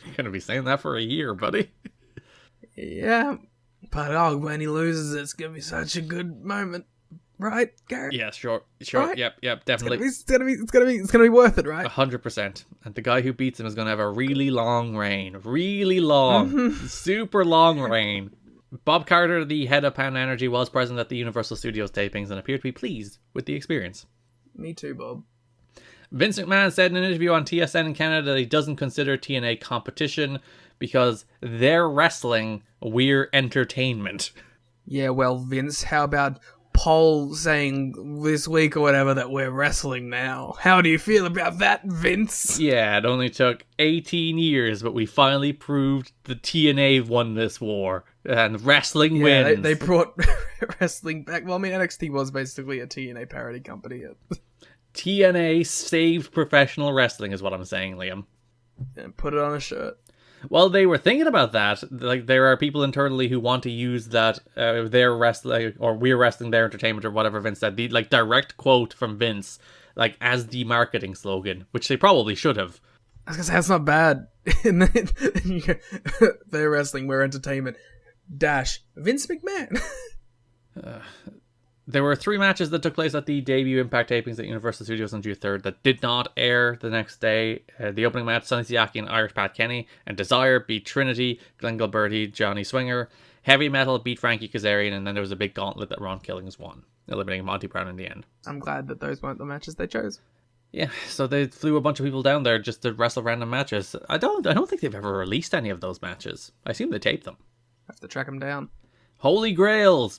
You're going to be saying that for a year, buddy. Yeah. But when he loses, it's going to be such a good moment. Right, Garrett? Yeah, sure. Right? Yep, definitely. It's gonna be worth it, right? 100%. And the guy who beats him is going to have a really long reign. Really long. Super long reign. Bob Carter, the head of Pound Energy, was present at the Universal Studios tapings and appeared to be pleased with the experience. Me too, Bob. Vince McMahon said in an interview on TSN in Canada that he doesn't consider TNA competition because they're wrestling, we're entertainment. Yeah, well, Vince, how about Paul saying this week or whatever that we're wrestling now? How do you feel about that, Vince? Yeah, it only took 18 years, but we finally proved the TNA won this war. And wrestling wins. They brought wrestling back. Well, I mean, NXT was basically a TNA parody company. TNA saved professional wrestling is what I'm saying, Liam. And put it on a shirt. Well, they were thinking about that. Like, there are people internally who want to use that, their wrestling, or we're wrestling their entertainment, or whatever Vince said. The, like, direct quote from Vince, like, as the marketing slogan, which they probably should have. I was gonna say, that's not bad. They're wrestling, we're entertainment. Dash Vince McMahon. There were 3 matches that took place at the debut Impact tapings at Universal Studios on June 3rd that did not air the next day. The opening match, Sonny Siaki and Irish Pat Kenny, and Desire beat Trinity, Glenn Gilberti, Johnny Swinger. Heavy Metal beat Frankie Kazarian, and then there was a big gauntlet that Ron Killings won, eliminating Monty Brown in the end. I'm glad that those weren't the matches they chose. Yeah, so they flew a bunch of people down there just to wrestle random matches. I don't think they've ever released any of those matches. I assume they taped them. Have to track them down. Holy Grails!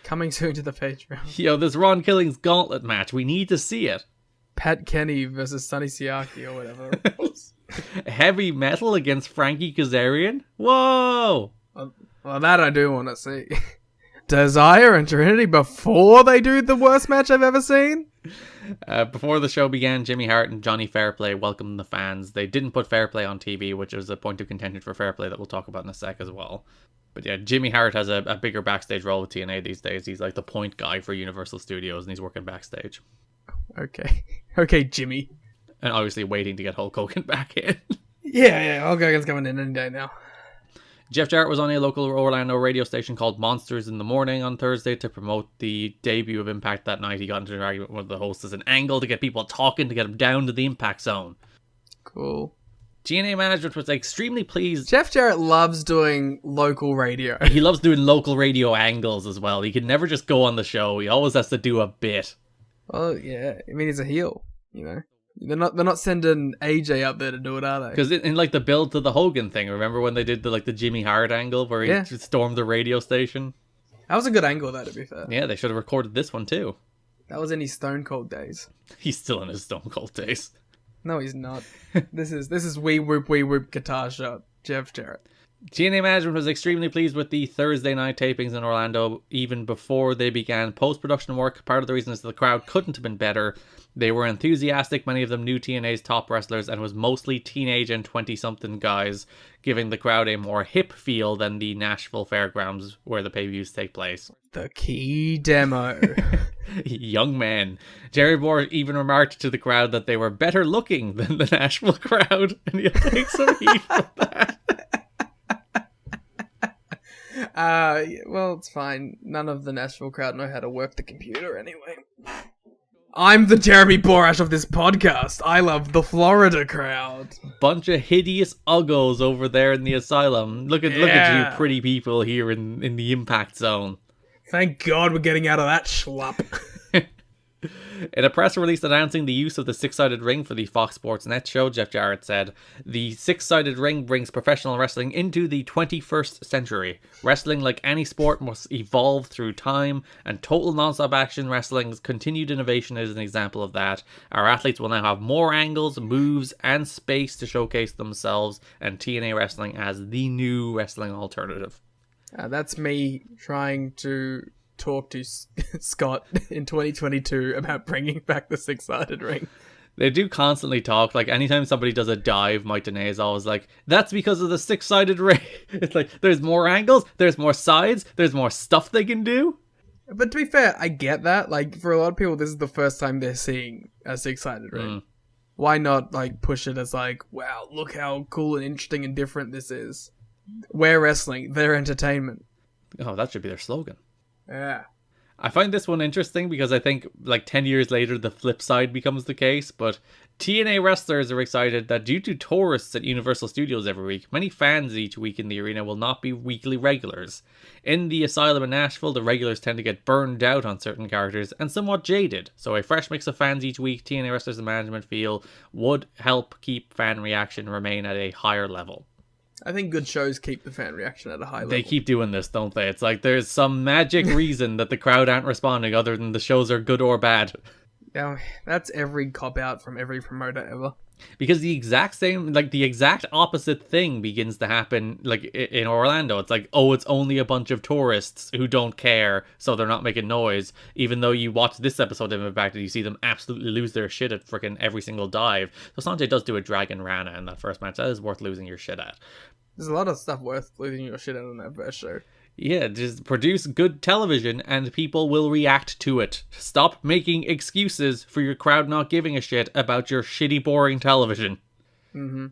Coming soon to the Patreon. Yo, this Ron Killings gauntlet match, we need to see it. Pat Kenny versus Sonny Siaki or whatever it was. Heavy Metal against Frankie Kazarian? Whoa! Well, that I do want to see. Desire and Trinity before they do the worst match I've ever seen? Before the show began, Jimmy Hart and Johnny Fairplay welcomed the fans. They didn't put Fairplay on TV, which is a point of contention for Fairplay that we'll talk about in a sec as well. But yeah, Jimmy Hart has a bigger backstage role with TNA these days. He's like the point guy for Universal Studios, and he's working backstage. Okay. Okay, Jimmy. And obviously waiting to get Hulk Hogan back in. Yeah, Hulk Hogan's coming in any day now. Jeff Jarrett was on a local Orlando radio station called Monsters in the Morning on Thursday to promote the debut of Impact that night. He got into an argument with one of the hosts as an angle to get people talking, to get them down to the Impact Zone. Cool. TNA management was extremely pleased. Jeff Jarrett loves doing local radio. He loves doing local radio angles as well. He can never just go on the show. He always has to do a bit. Well, yeah. I mean, he's a heel, you know. They're not sending AJ up there to do it, are they? Because in like the build to the Hogan thing, remember when they did the Jimmy Hart angle where he stormed the radio station? That was a good angle, though, to be fair. Yeah, they should have recorded this one too. That was in his Stone Cold days. He's still in his Stone Cold days. No, he's not. This is wee whoop guitar shot, Jeff Jarrett. TNA management was extremely pleased with the Thursday night tapings in Orlando even before they began post-production work. Part of the reason is the crowd couldn't have been better. They were enthusiastic, many of them knew TNA's top wrestlers, and it was mostly teenage and 20-something guys, giving the crowd a more hip feel than the Nashville Fairgrounds where the pay-per-views take place. The key demo. Young men. Jerry Moore even remarked to the crowd that they were better looking than the Nashville crowd, and he'll take some heat for that. Well, it's fine. None of the Nashville crowd know how to work the computer anyway. I'm the Jeremy Borash of this podcast. I love the Florida crowd. Bunch of hideous uggos over there in the asylum. Look at you pretty people here in the Impact Zone. Thank God we're getting out of that schlop. In a press release announcing the use of the six-sided ring for the Fox Sports Net show, Jeff Jarrett said, "The six-sided ring brings professional wrestling into the 21st century. Wrestling, like any sport, must evolve through time, and total non-stop action wrestling's continued innovation is an example of that. Our athletes will now have more angles, moves, and space to showcase themselves, and TNA wrestling as the new wrestling alternative." That's me trying to talk to Scott in 2022 about bringing back the six-sided ring. They do constantly talk. Like, anytime somebody does a dive, Mike Tenay is always like, that's because of the six-sided ring. It's like, there's more angles, there's more sides, there's more stuff they can do. But to be fair, I get that. Like, for a lot of people, this is the first time they're seeing a six-sided ring. Why not, like, push it as like, wow, look how cool and interesting and different this is. We're wrestling, they're entertainment. Oh, that should be their slogan. Yeah. I find this one interesting because I think like 10 years later the flip side becomes the case, but TNA wrestlers are excited that due to tourists at Universal Studios every week, many fans each week in the arena will not be weekly regulars. In the Asylum in Nashville, the regulars tend to get burned out on certain characters and somewhat jaded, so a fresh mix of fans each week, TNA wrestlers and management feel, would help keep fan reaction remain at a higher level. I think good shows keep the fan reaction at a high level. They keep doing this, don't they? It's like there's some magic reason that the crowd aren't responding other than the shows are good or bad. Yeah, that's every cop-out from every promoter ever. Because the exact same, like the exact opposite thing begins to happen like in Orlando. It's like, oh, it's only a bunch of tourists who don't care, so they're not making noise. Even though you watch this episode of Impact and you see them absolutely lose their shit at freaking every single dive. So Sanjay does do a Dragon Rana in that first match. That is worth losing your shit at. There's a lot of stuff worth losing your shit at on that first show. Yeah, just produce good television and people will react to it. Stop making excuses for your crowd not giving a shit about your shitty, boring television. Mm-hmm.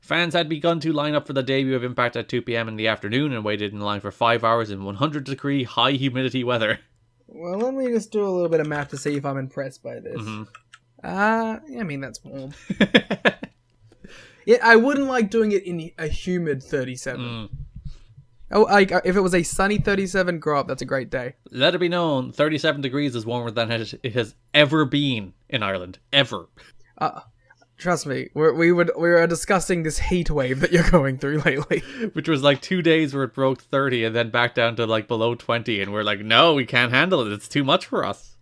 Fans had begun to line up for the debut of Impact at 2 p.m. in the afternoon and waited in line for 5 hours in 100-degree high humidity weather. Well, let me just do a little bit of math to see if I'm impressed by this. I mean, that's warm. Yeah, I wouldn't like doing it in a humid 37. Oh, like if it was a sunny 37, grow up. That's a great day. Let it be known, 37 degrees is warmer than it has ever been in Ireland. Ever. Trust me, we were discussing this heat wave that you're going through lately. Which was like 2 days where it broke 30 and then back down to like below 20. And we're like, no, we can't handle it. It's too much for us.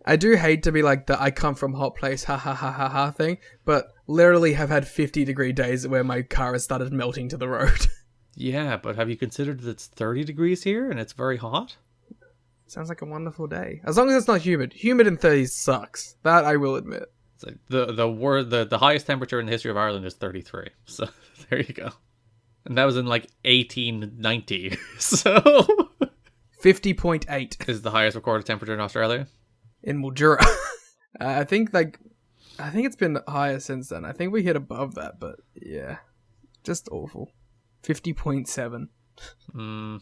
I do hate to be like the I come from hot place, ha ha ha ha ha thing, but literally have had 50-degree days where my car has started melting to the road. Yeah, but have you considered that it's 30 degrees here and it's very hot? Sounds like a wonderful day. As long as it's not humid. Humid in 30s sucks. That I will admit. It's like the highest temperature in the history of Ireland is 33. So there you go. And that was in like 1890. So 50.8 is the highest recorded temperature in Australia. in Mildura. I think it's been higher since then. I think we hit above that, but yeah, just awful. 50.7. I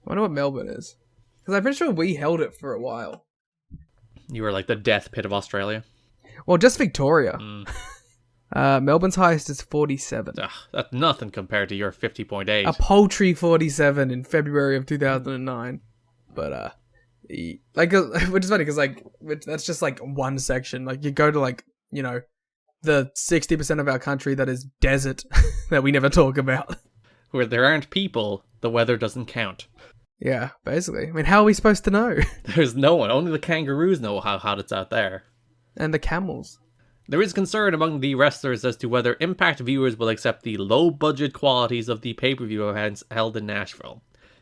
wonder what Melbourne is, because I'm pretty sure we held it for a while. You were like the death pit of Australia. Well, just Victoria. Melbourne's highest is 47. That's nothing compared to your 50.8. A paltry 47 in February of 2009. But like, which is funny because like that's just like one section. Like you go to like, you know, the 60% of our country that is desert that we never talk about. Where there aren't people, the weather doesn't count. Yeah, basically. I mean, how are we supposed to know? There's no one. Only the kangaroos know how hot it's out there. And the camels. There is concern among the wrestlers as to whether Impact viewers will accept the low-budget qualities of the pay-per-view events held in Nashville.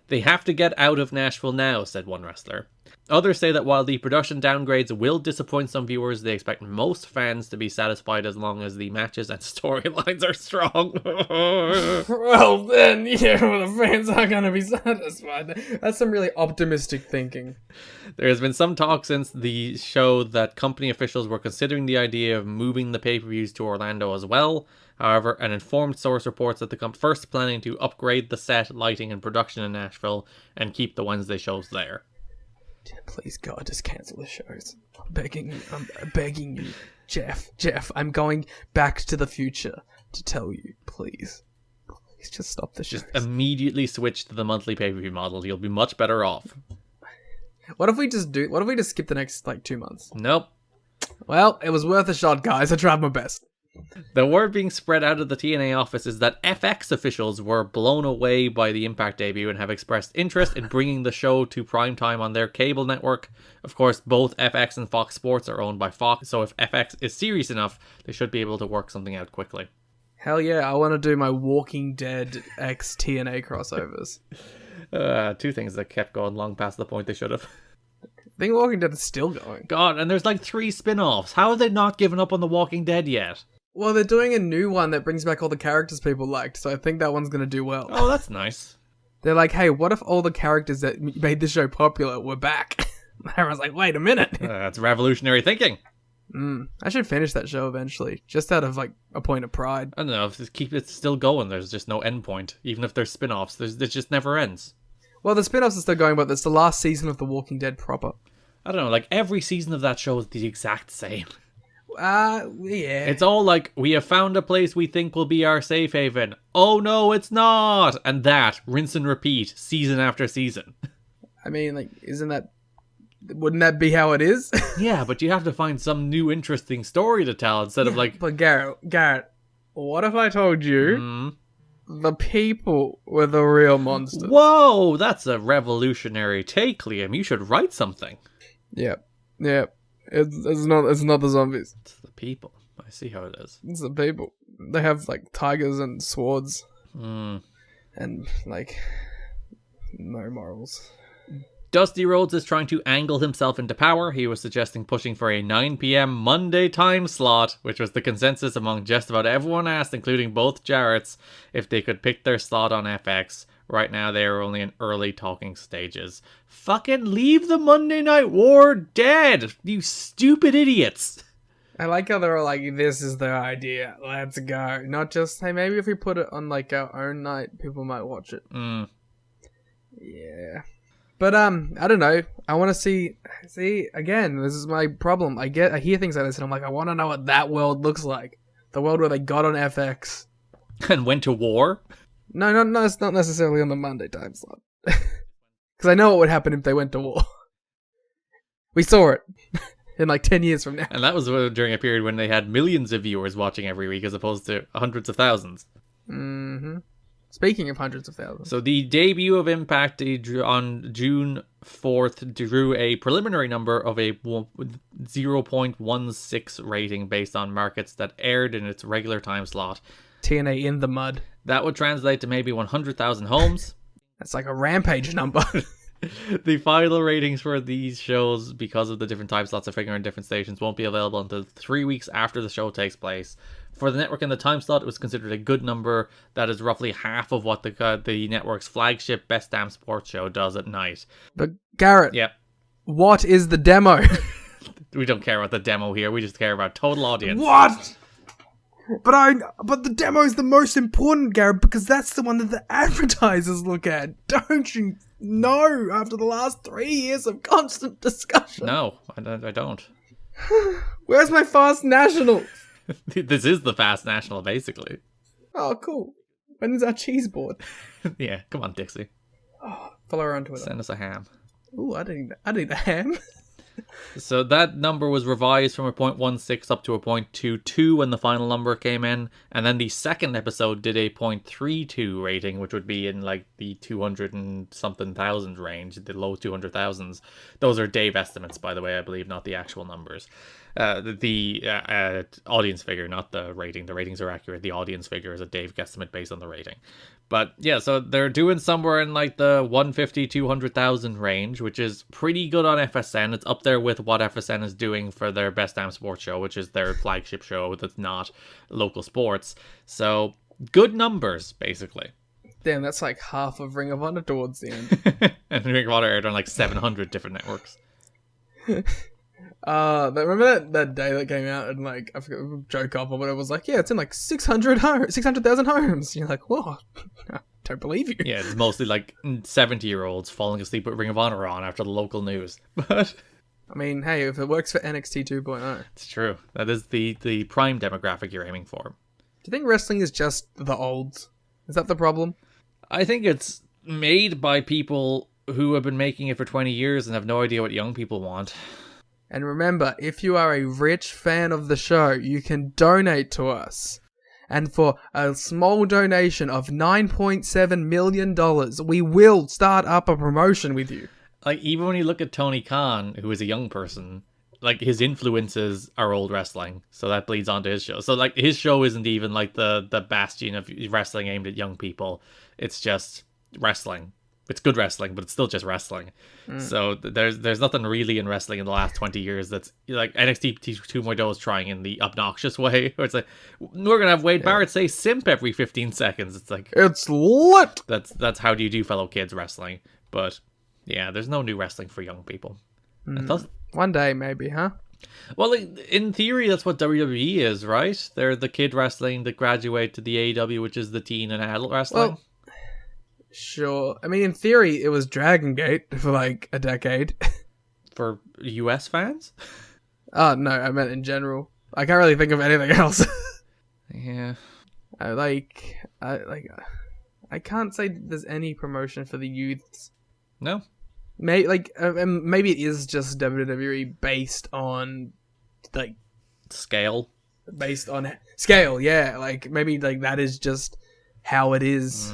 They have to get out of Nashville now, said one wrestler. Others say that while the production downgrades will disappoint some viewers, they expect most fans to be satisfied as long as the matches and storylines are strong. Well, then, yeah, well, the fans are going to be satisfied. That's some really optimistic thinking. There has been some talk since the show that company officials were considering the idea of moving the pay-per-views to Orlando as well. However, an informed source reports that the first planning to upgrade the set, lighting, and production in Nashville and keep the Wednesday shows there. Please, God, just cancel the shows. I'm begging you. Jeff, I'm going back to the future to tell you, please just stop the shows. Just immediately switch to the monthly pay-per-view model. You'll be much better off. What if we just skip the next, 2 months? Nope. Well, it was worth a shot, guys. I tried my best. The word being spread out of the TNA office is that FX officials were blown away by the Impact debut and have expressed interest in bringing the show to primetime on their cable network. Of course, both FX and Fox Sports are owned by Fox, so if FX is serious enough, they should be able to work something out quickly. Hell yeah, I want to do my Walking Dead x TNA crossovers. Two things that kept going long past the point they should have. I think Walking Dead is still going. God, and there's 3 spin-offs. How have they not given up on The Walking Dead yet? Well, they're doing a new one that brings back all the characters people liked, so I think that one's going to do well. Oh, that's nice. They're like, hey, what if all the characters that made this show popular were back? Everyone's like, wait a minute. That's revolutionary thinking. I should finish that show eventually, just out of a point of pride. I don't know, if keep it still going, there's just no end point. Even if there's spin-offs, it just never ends. Well, the spin-offs are still going, but it's the last season of The Walking Dead proper. I don't know, every season of that show is the exact same. Yeah. It's all we have found a place we think will be our safe haven. Oh no, it's not! And that, rinse and repeat, season after season. I mean, wouldn't that be how it is? Yeah, but you have to find some new interesting story to tell instead of But Garrett, what if I told you the people were the real monsters? Whoa, that's a revolutionary take, Liam. You should write something. Yep. It's not the zombies. It's the people. I see how it is. It's the people. They have tigers and swords. And no morals. Dusty Rhodes is trying to angle himself into power. He was suggesting pushing for a 9 p.m. Monday time slot, which was the consensus among just about everyone asked, including both Jarrett's, if they could pick their slot on FX. Right now, they are only in early talking stages. Fucking leave the Monday Night War dead, you stupid idiots. I like how they're all this is their idea, let's go. Not just, hey, maybe if we put it on our own night, people might watch it. Yeah. But, I don't know. I want to see, again, this is my problem. I hear things like this and I'm I want to know what that world looks like. The world where they got on FX. And went to war? No, it's not necessarily on the Monday time slot. Because I know what would happen if they went to war. We saw it in 10 years from now. And that was during a period when they had millions of viewers watching every week as opposed to hundreds of thousands. Mm-hmm. Speaking of hundreds of thousands. So the debut of Impact on June 4th drew a preliminary number of a 0.16 rating based on markets that aired in its regular time slot. TNA in the mud. That would translate to maybe 100,000 homes. That's a Rampage number. The final ratings for these shows, because of the different time slots are figuring in different stations, won't be available until 3 weeks after the show takes place. For the network in the time slot, it was considered a good number. That is roughly half of what the network's flagship Best Damn Sports Show does at night. But Garrett, Yep. what is the demo? We don't care about the demo here. We just care about total audience. What? But the demo is the most important, Garrett, because that's the one that the advertisers look at. Don't you know? After the last 3 years of constant discussion. No, I don't. Where's my Fast National? This is the Fast National, basically. Oh, cool. When is our cheese board? Yeah, come on, Dixie. Follow her on Twitter. Send us a ham. Ooh, I need a ham. So that number was revised from a 0.16 up to a 0.22 when the final number came in, and then the second episode did a 0.32 rating, which would be in like the 200 and something thousand range, the low 200,000s. Those are Dave estimates, by the way, I believe, not the actual numbers. The audience figure, not the rating. The ratings are accurate. The audience figure is a Dave guesstimate based on the rating. But yeah, so they're doing somewhere in like the 150, 200,000 range, which is pretty good on FSN. It's up there with what FSN is doing for their Best Damn Sports Show, which is their flagship show that's not local sports. So good numbers, basically. Damn, that's like half of Ring of Honor towards the end. And Ring of Honor aired on like 700 different networks. Remember that day that came out and like I forgot Joe Couple, but it was like, yeah, it's in like 600,000 homes. You're like, whoa, I don't believe you. Yeah, it's mostly like 70-year-olds falling asleep with Ring of Honor on after the local news. But I mean, hey, if it works for NXT 2.0, it's true. That is the prime demographic you're aiming for. do you think wrestling is just the olds? Is that the problem? I think it's made by people who have been making it for 20 years and have no idea what young people want. And remember, if you are a rich fan of the show, you can donate to us. And for a small donation of $9.7 million, we will start up a promotion with you. Like, even when you look at Tony Khan, who is a young person, like, his influences are old wrestling. So that bleeds onto his show. So, like, his show isn't even, like, the bastion of wrestling aimed at young people. It's just wrestling. It's good wrestling, but it's still just wrestling. So there's nothing really in wrestling in the last 20 years that's like NXT 2.0 is trying in the obnoxious way, where it's like, we're gonna have Wade Barrett say simp every 15 seconds. It's like, it's lit. That's how do you do, fellow kids wrestling. But yeah, there's no new wrestling for young people. One day, maybe, huh? Well, like, in theory, that's what WWE is, right? They're the kid wrestling that graduate to the AEW, which is the teen and adult wrestling. Well, sure. I mean, in theory, it was Dragon Gate for like a decade. For US fans? Oh, no, I meant in general. I can't really think of anything else. Yeah. I can't say there's any promotion for the youths. No. Maybe it is just WWE based on, like... Scale. Based on scale, yeah. Like, maybe, like, that is just how it is.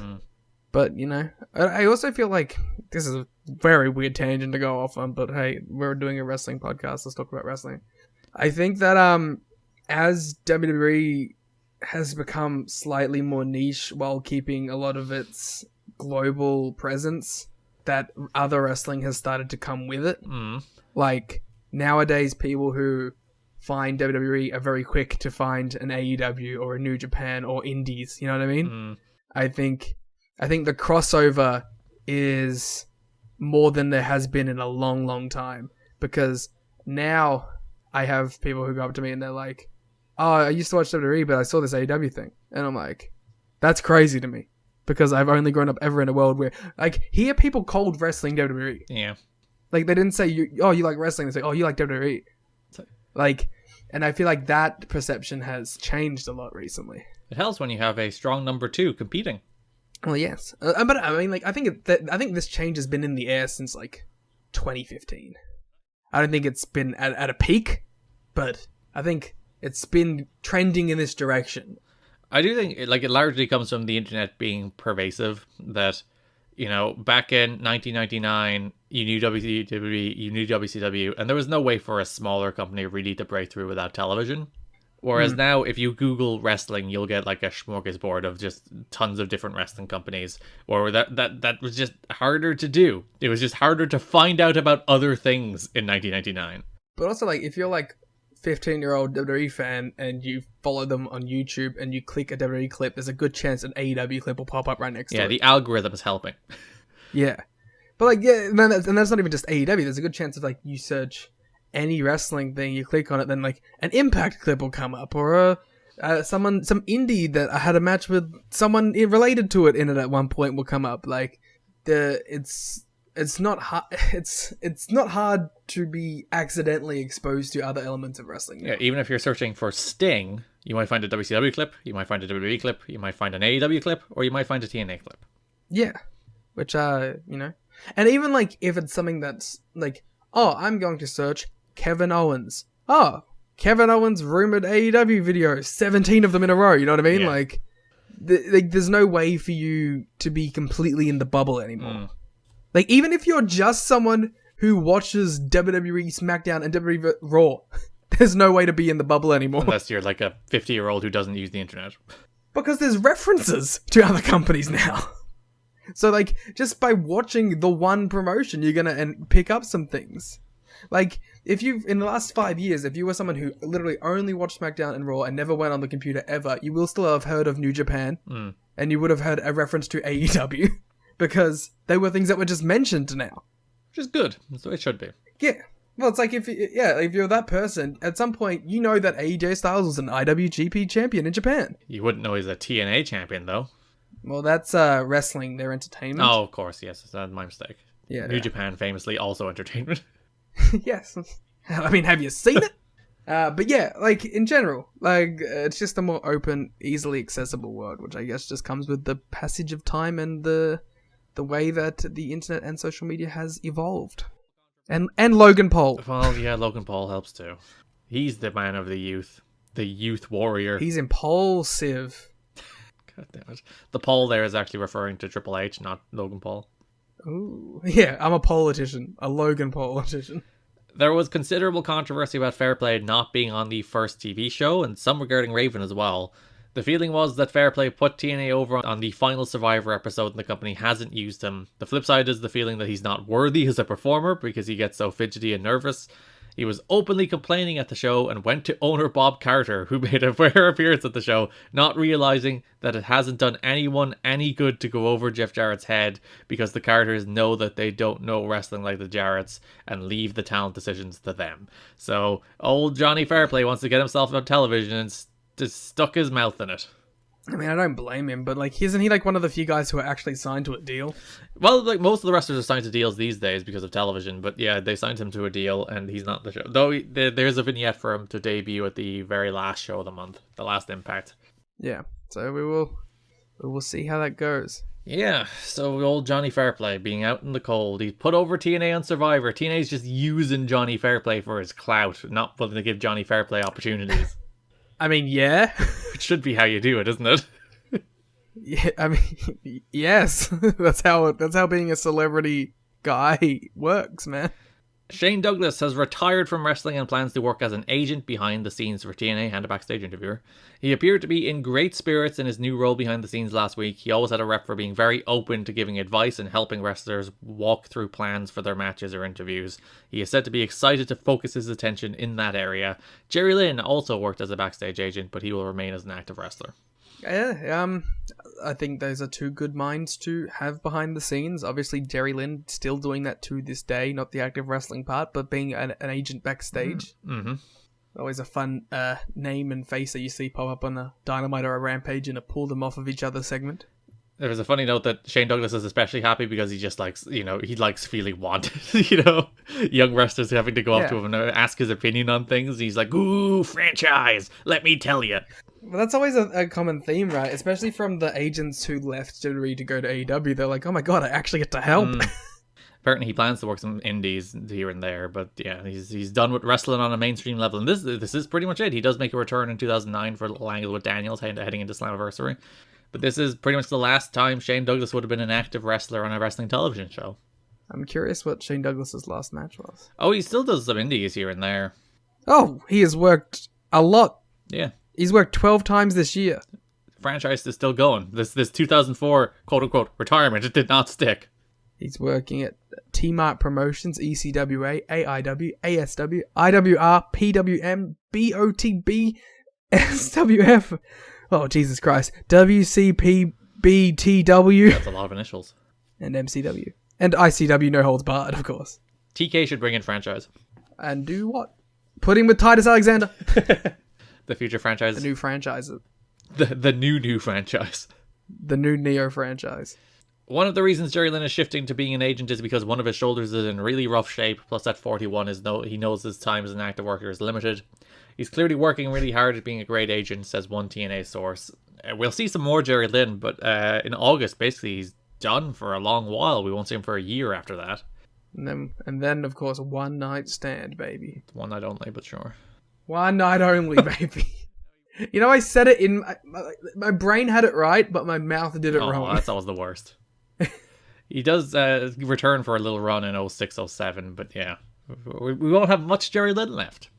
But, you know, I also feel like this is a very weird tangent to go off on, but hey, we're doing a wrestling podcast. Let's talk about wrestling. I think that as WWE has become slightly more niche while keeping a lot of its global presence, that other wrestling has started to come with it. Like, nowadays, people who find WWE are very quick to find an AEW or a New Japan or Indies. You know what I mean? I think the crossover is more than there has been in a long, long time. Because now I have people who go up to me and they're like, oh, I used to watch WWE, but I saw this AEW thing. And I'm like, that's crazy to me. Because I've only grown up ever in a world where, like, here people called wrestling WWE. Yeah. Like, they didn't say, you like wrestling. They say, oh, you like WWE. Like, and I feel like that perception has changed a lot recently. It helps when you have a strong number 2 competing. Well, yes, but I mean, like, I think this change has been in the air since like 2015. I don't think it's been at a peak, but I think it's been trending in this direction. I do think it largely comes from the internet being pervasive. That, you know, back in 1999, you knew WWE, you knew WCW, and there was no way for a smaller company really to break through without television. Whereas now, if you Google wrestling, you'll get like a smorgasbord of just tons of different wrestling companies. Or that was just harder to do. It was just harder to find out about other things in 1999. But also, like, if you're like 15-year-old WWE fan and you follow them on YouTube and you click a WWE clip, there's a good chance an AEW clip will pop up right next to it. Yeah, the algorithm is helping. Yeah. But like, yeah, and that's not even just AEW. There's a good chance of like you search any wrestling thing, you click on it, then like an Impact clip will come up, or some indie that I had a match with someone related to it in it at one point will come up. Like it's not hard. It's not hard to be accidentally exposed to other elements of wrestling. Yeah, even if you're searching for Sting, you might find a WCW clip, you might find a WWE clip, you might find an AEW clip, or you might find a TNA clip. Yeah, which and even like if it's something that's like, oh, I'm going to search Kevin Owens. Oh, Kevin Owens rumored AEW videos, 17 of them in a row. You know what I mean? Yeah. Like, there's no way for you to be completely in the bubble anymore. Like, even if you're just someone who watches WWE SmackDown and WWE Raw, there's no way to be in the bubble anymore. Unless you're like a 50-year-old who doesn't use the internet. Because there's references to other companies now. So, like, just by watching the one promotion, you're gonna pick up some things. Like, if you've, in the last 5 years, if you were someone who literally only watched SmackDown and Raw and never went on the computer ever, you will still have heard of New Japan, and you would have heard a reference to AEW, because they were things that were just mentioned now. Which is good. That's the way it should be. Yeah. Well, it's like if you're that person, at some point, you know that AJ Styles was an IWGP champion in Japan. You wouldn't know he's a TNA champion, though. Well, that's wrestling, their entertainment. Oh, of course, yes. That's my mistake. Yeah. New Japan, famously, also entertainment. Yes. I mean, have you seen it? But yeah, like, in general, like, it's just a more open, easily accessible world, which I guess just comes with the passage of time and the way that the internet and social media has evolved. And Logan Paul. Well, yeah, Logan Paul helps too. He's the man of the youth warrior. He's impulsive. God damn it. The Paul there is actually referring to Triple H, not Logan Paul. Ooh. Yeah, I'm a politician. A Logan politician. There was considerable controversy about Fair Play not being on the first TV show, and some regarding Raven as well. The feeling was that Fair Play put TNA over on the final Survivor episode and the company hasn't used him. The flip side is the feeling that he's not worthy as a performer because he gets so fidgety and nervous. He was openly complaining at the show and went to owner Bob Carter, who made a rare appearance at the show, not realizing that it hasn't done anyone any good to go over Jeff Jarrett's head because the Carters know that they don't know wrestling like the Jarretts and leave the talent decisions to them. So old Johnny Fairplay wants to get himself on television and just stuck his mouth in it. I mean, I don't blame him, but like, isn't he like one of the few guys who are actually signed to a deal? Well, like most of the wrestlers are signed to deals these days because of television, but yeah, they signed him to a deal and he's not the show. Though there's a vignette for him to debut at the very last show of the month, the last Impact. Yeah, so we will see how that goes. Yeah, so old Johnny Fairplay being out in the cold. He put over TNA on Survivor. TNA's just using Johnny Fairplay for his clout, not willing to give Johnny Fairplay opportunities. I mean, yeah. Which should be how you do it, isn't it? Yeah, I mean, yes. That's how being a celebrity guy works, man. Shane Douglas has retired from wrestling and plans to work as an agent behind the scenes for TNA and a backstage interviewer. He appeared to be in great spirits in his new role behind the scenes last week. He always had a rep for being very open to giving advice and helping wrestlers walk through plans for their matches or interviews. He is said to be excited to focus his attention in that area. Jerry Lynn also worked as a backstage agent, but he will remain as an active wrestler. Yeah, I think those are two good minds to have behind the scenes. Obviously, Jerry Lynn still doing that to this day, not the active wrestling part, but being an agent backstage. Mm-hmm. Always a fun name and face that you see pop up on a Dynamite or a Rampage in a pull them off of each other segment. There was a funny note that Shane Douglas is especially happy because he just likes, he likes feeling wanted, young wrestlers having to go up to him and ask his opinion on things. He's like, ooh, franchise, let me tell you. Well, that's always a common theme, right? Especially from the agents who left WWE to go to AEW. They're like, oh my god, I actually get to help. Apparently he plans to work some indies here and there, but yeah, he's done with wrestling on a mainstream level, and this is pretty much it. He does make a return in 2009 for a little angle with Daniels heading into Slammiversary, but this is pretty much the last time Shane Douglas would have been an active wrestler on a wrestling television show. I'm curious what Shane Douglas's last match was. Oh, he still does some indies here and there. Oh, he has worked a lot. Yeah. He's worked 12 times this year. The franchise is still going. This 2004 quote-unquote retirement, it did not stick. He's working at T-Mart Promotions, ECWA, AIW, ASW, IWR, PWM, BOTB, SWF. Oh, Jesus Christ. WCPBTW. That's a lot of initials. And MCW. And ICW No Holds Barred, of course. TK should bring in franchise. And do what? Put him with Titus Alexander. The future franchise. The new franchise. The new franchise. The new Neo franchise. One of the reasons Jerry Lynn is shifting to being an agent is because one of his shoulders is in really rough shape, plus at 41 he knows his time as an active worker is limited. He's clearly working really hard at being a great agent, says one TNA source. We'll see some more Jerry Lynn, but in August, basically, he's done for a long while. We won't see him for a year after that. And then of course, one night stand, baby. One night only, but sure. One night only, baby. You know, I said it in... My brain had it right, but my mouth did it wrong. That's always the worst. He does return for a little run in 06-07, but yeah. We won't have much Jerry Lynn left.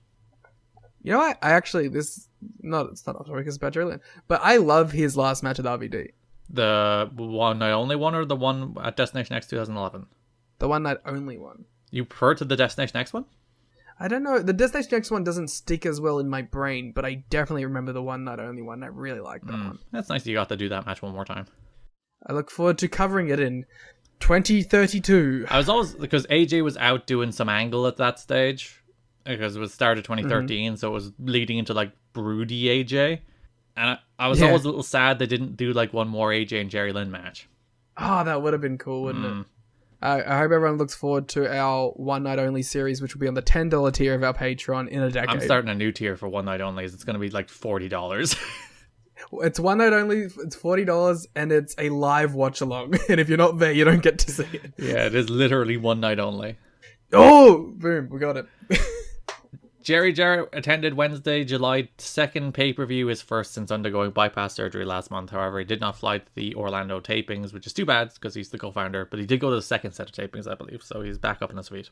You know what? I actually... it's not off topic, it's about Jerry Lynn. But I love his last match at RVD. The one night only one or the one at Destination X 2011? The one night only one. You prefer to the Destination X one? I don't know. The Destination X one doesn't stick as well in my brain, but I definitely remember the one night only one. I really like that one. That's nice you got to do that match one more time. I look forward to covering it in 2032. I was always... Because AJ was out doing some angle at that stage. Because it was started 2013, so it was leading into like broody AJ. And I was always a little sad they didn't do like one more AJ and Jerry Lynn match. Oh, that would have been cool, wouldn't it? I hope everyone looks forward to our one night only series, which will be on the $10 tier of our Patreon in a decade. I'm starting a new tier for one night only. It's going to be like $40. It's one night only. It's $40, and it's a live watch along. And if you're not there, you don't get to see it. Yeah, it is literally one night only. Oh, boom! We got it. Jerry Jarrett attended Wednesday, July 2nd pay-per-view, his first since undergoing bypass surgery last month. However, he did not fly to the Orlando tapings, which is too bad because he's the co-founder. But he did go to the second set of tapings, I believe, so he's back up in his feet.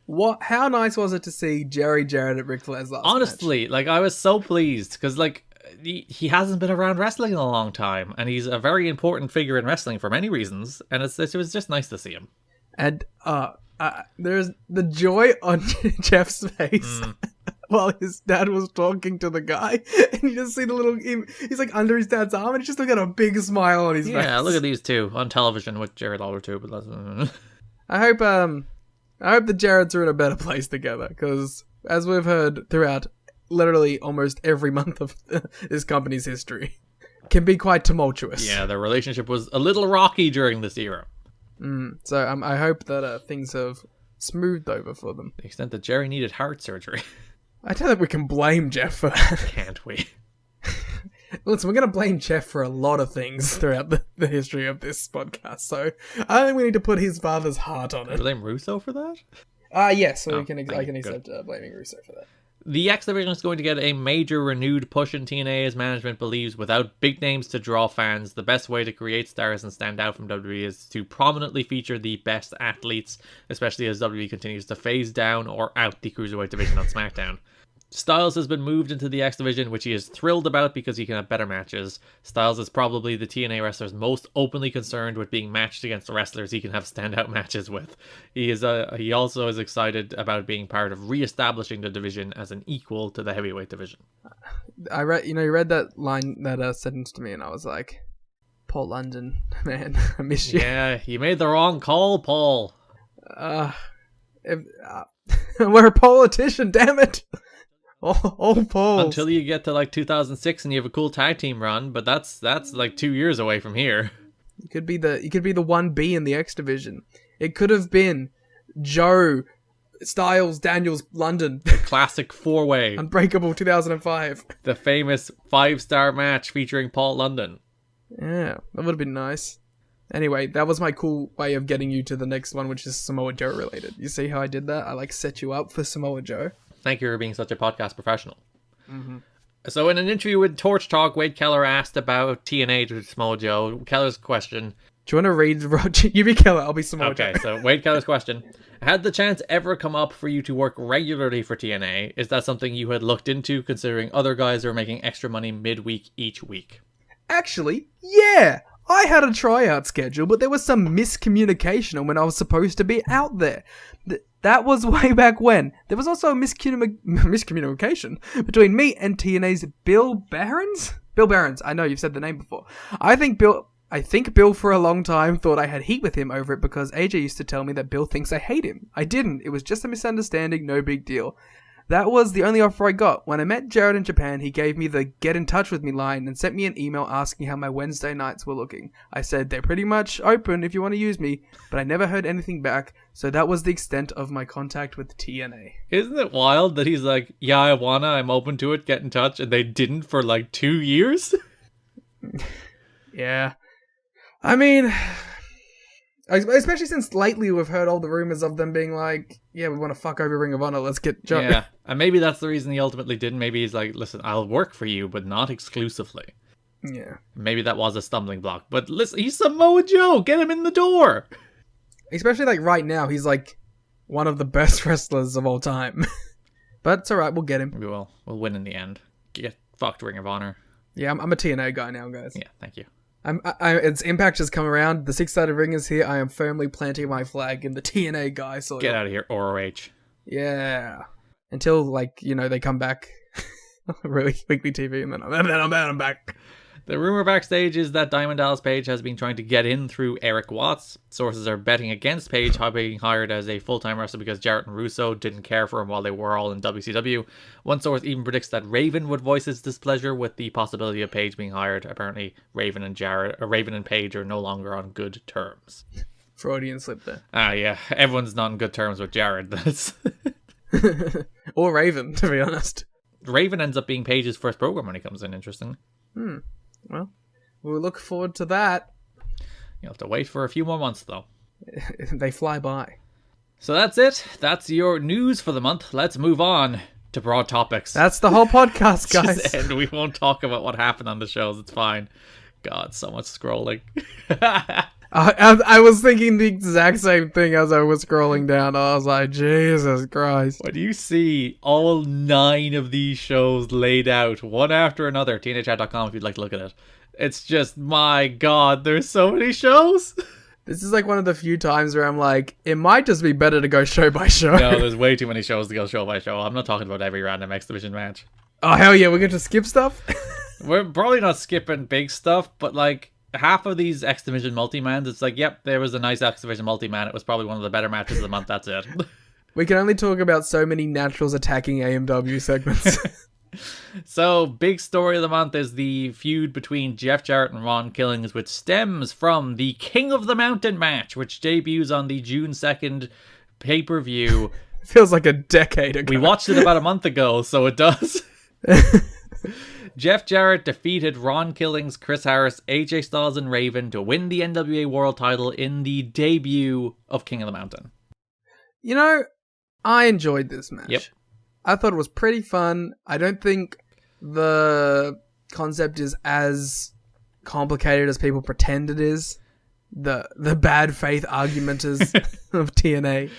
What? How nice was it to see Jerry Jarrett at Ric Flair's last Honestly, match? like, I was so pleased because, like, he hasn't been around wrestling in a long time, and he's a very important figure in wrestling for many reasons, and it was just nice to see him. And there's the joy on Jeff's face while his dad was talking to the guy, and you just see the little... He's like under his dad's arm, and he's just got a big smile on his face. Yeah, look at these two on television with Jared Lawler too, but that's... I hope the Jarretts are in a better place together, because as we've heard throughout literally almost every month of this company's history, can be quite tumultuous. Yeah, their relationship was a little rocky during this era. So I hope that things have smoothed over for them. To the extent that Jerry needed heart surgery. I don't think we can blame Jeff for that. Can't we? Listen, we're going to blame Jeff for a lot of things throughout the history of this podcast, so I don't think we need to put his father's heart on it. Blame Russo for that? Yes, so I can accept blaming Russo for that. The X Division is going to get a major renewed push in TNA as management believes without big names to draw fans, the best way to create stars and stand out from WWE is to prominently feature the best athletes, especially as WWE continues to phase down or out the Cruiserweight division on SmackDown. Styles has been moved into the X Division, which he is thrilled about because he can have better matches. Styles is probably the TNA wrestler's most openly concerned with being matched against wrestlers he can have standout matches with. He also is excited about being part of re-establishing the division as an equal to the heavyweight division. You read that line, that sentence to me, and I was like, Paul London, man, I miss you. Yeah, you made the wrong call, Paul. We're a politician, damn it. Oh, Paul. Until you get to like 2006 and you have a cool tag team run, but that's like 2 years away from here. You could be the 1B in the X Division. It could have been Joe, Styles, Daniels, London. The classic four-way. Unbreakable 2005. The famous 5-star match featuring Paul London. Yeah, that would have been nice. Anyway, that was my cool way of getting you to the next one, which is Samoa Joe related. You see how I did that? I set you up for Samoa Joe. Thank you for being such a podcast professional. So in an interview with Torch Talk, Wade Keller asked about TNA to Samoa Joe. Keller's question... Do you want to read... You be Keller, I'll be Samoa Joe. Okay, so Wade Keller's question. Had the chance ever come up for you to work regularly for TNA? Is that something you had looked into, considering other guys are making extra money midweek each week? Actually, yeah! I had a tryout schedule, but there was some miscommunication on when I was supposed to be out there. That was way back when. There was also a miscommunication between me and TNA's Bill Behrens? Bill Behrens, I know you've said the name before. I think Bill for a long time thought I had heat with him over it because AJ used to tell me that Bill thinks I hate him. I didn't. It was just a misunderstanding, no big deal. That was the only offer I got. When I met Jared in Japan, he gave me the get in touch with me line and sent me an email asking how my Wednesday nights were looking. I said, they're pretty much open if you want to use me, but I never heard anything back, so that was the extent of my contact with TNA. Isn't it wild that he's like, yeah, I'm open to it, get in touch, and they didn't for like 2 years? Yeah. I mean, especially since lately we've heard all the rumors of them being like, yeah, we want to fuck over Ring of Honor, let's get Joe. Yeah, and maybe that's the reason he ultimately didn't. Maybe he's like, listen, I'll work for you, but not exclusively. Yeah. Maybe that was a stumbling block. But listen, he's Samoa Joe, get him in the door. Especially like right now, he's like one of the best wrestlers of all time. But it's alright, we'll get him. Maybe we'll win in the end. Get fucked Ring of Honor. Yeah, I'm a TNA guy now, guys. Yeah, thank you. Its Impact has come around. The 6-sided ring is here. I am firmly planting my flag in the TNA guy soil. Get out of here, ROH. Yeah. Until, like, they come back. Really, weekly TV, and then I'm back. The rumor backstage is that Diamond Dallas Page has been trying to get in through Eric Watts. Sources are betting against Page being hired as a full-time wrestler because Jarrett and Russo didn't care for him while they were all in WCW. One source even predicts that Raven would voice his displeasure with the possibility of Page being hired. Apparently, Raven and Page are no longer on good terms. Freudian slip there. Yeah. Everyone's not on good terms with Jarrett. Or Raven, to be honest. Raven ends up being Page's first program when he comes in, interestingly. Well, we'll look forward to that. You'll have to wait for a few more months, though. They fly by. So that's it. That's your news for the month. Let's move on to broad topics. That's the whole podcast, guys. And we won't talk about what happened on the shows. It's fine. God, so much scrolling. I was thinking the exact same thing as I was scrolling down. I was like, Jesus Christ. When you see all 9 of these shows laid out, one after another, TNAchat.com if you'd like to look at it. It's just, my God, there's so many shows. This is like one of the few times where I'm like, it might just be better to go show by show. No, there's way too many shows to go show by show. I'm not talking about every random X Division match. Oh, hell yeah, we're going to skip stuff? We're probably not skipping big stuff, but like, half of these X Division multi-mans, it's like, yep, there was a nice X Division multi-man. It was probably one of the better matches of the month. That's it. We can only talk about so many naturals attacking AMW segments. So, big story of the month is the feud between Jeff Jarrett and Ron Killings, which stems from the King of the Mountain match, which debuts on the June 2nd pay-per-view. Feels like a decade ago. We watched it about a month ago, so it does. Jeff Jarrett defeated Ron Killings, Chris Harris, AJ Styles, and Raven to win the NWA World title in the debut of King of the Mountain. I enjoyed this match. Yep. I thought it was pretty fun. I don't think the concept is as complicated as people pretend it is. The bad faith argumenters of TNA.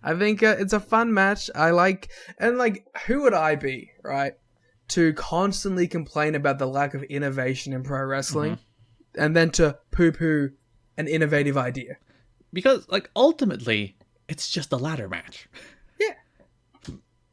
I think it's a fun match. Who would I be, right? To constantly complain about the lack of innovation in pro wrestling, and then to poo-poo an innovative idea. Because, ultimately, it's just a ladder match. Yeah.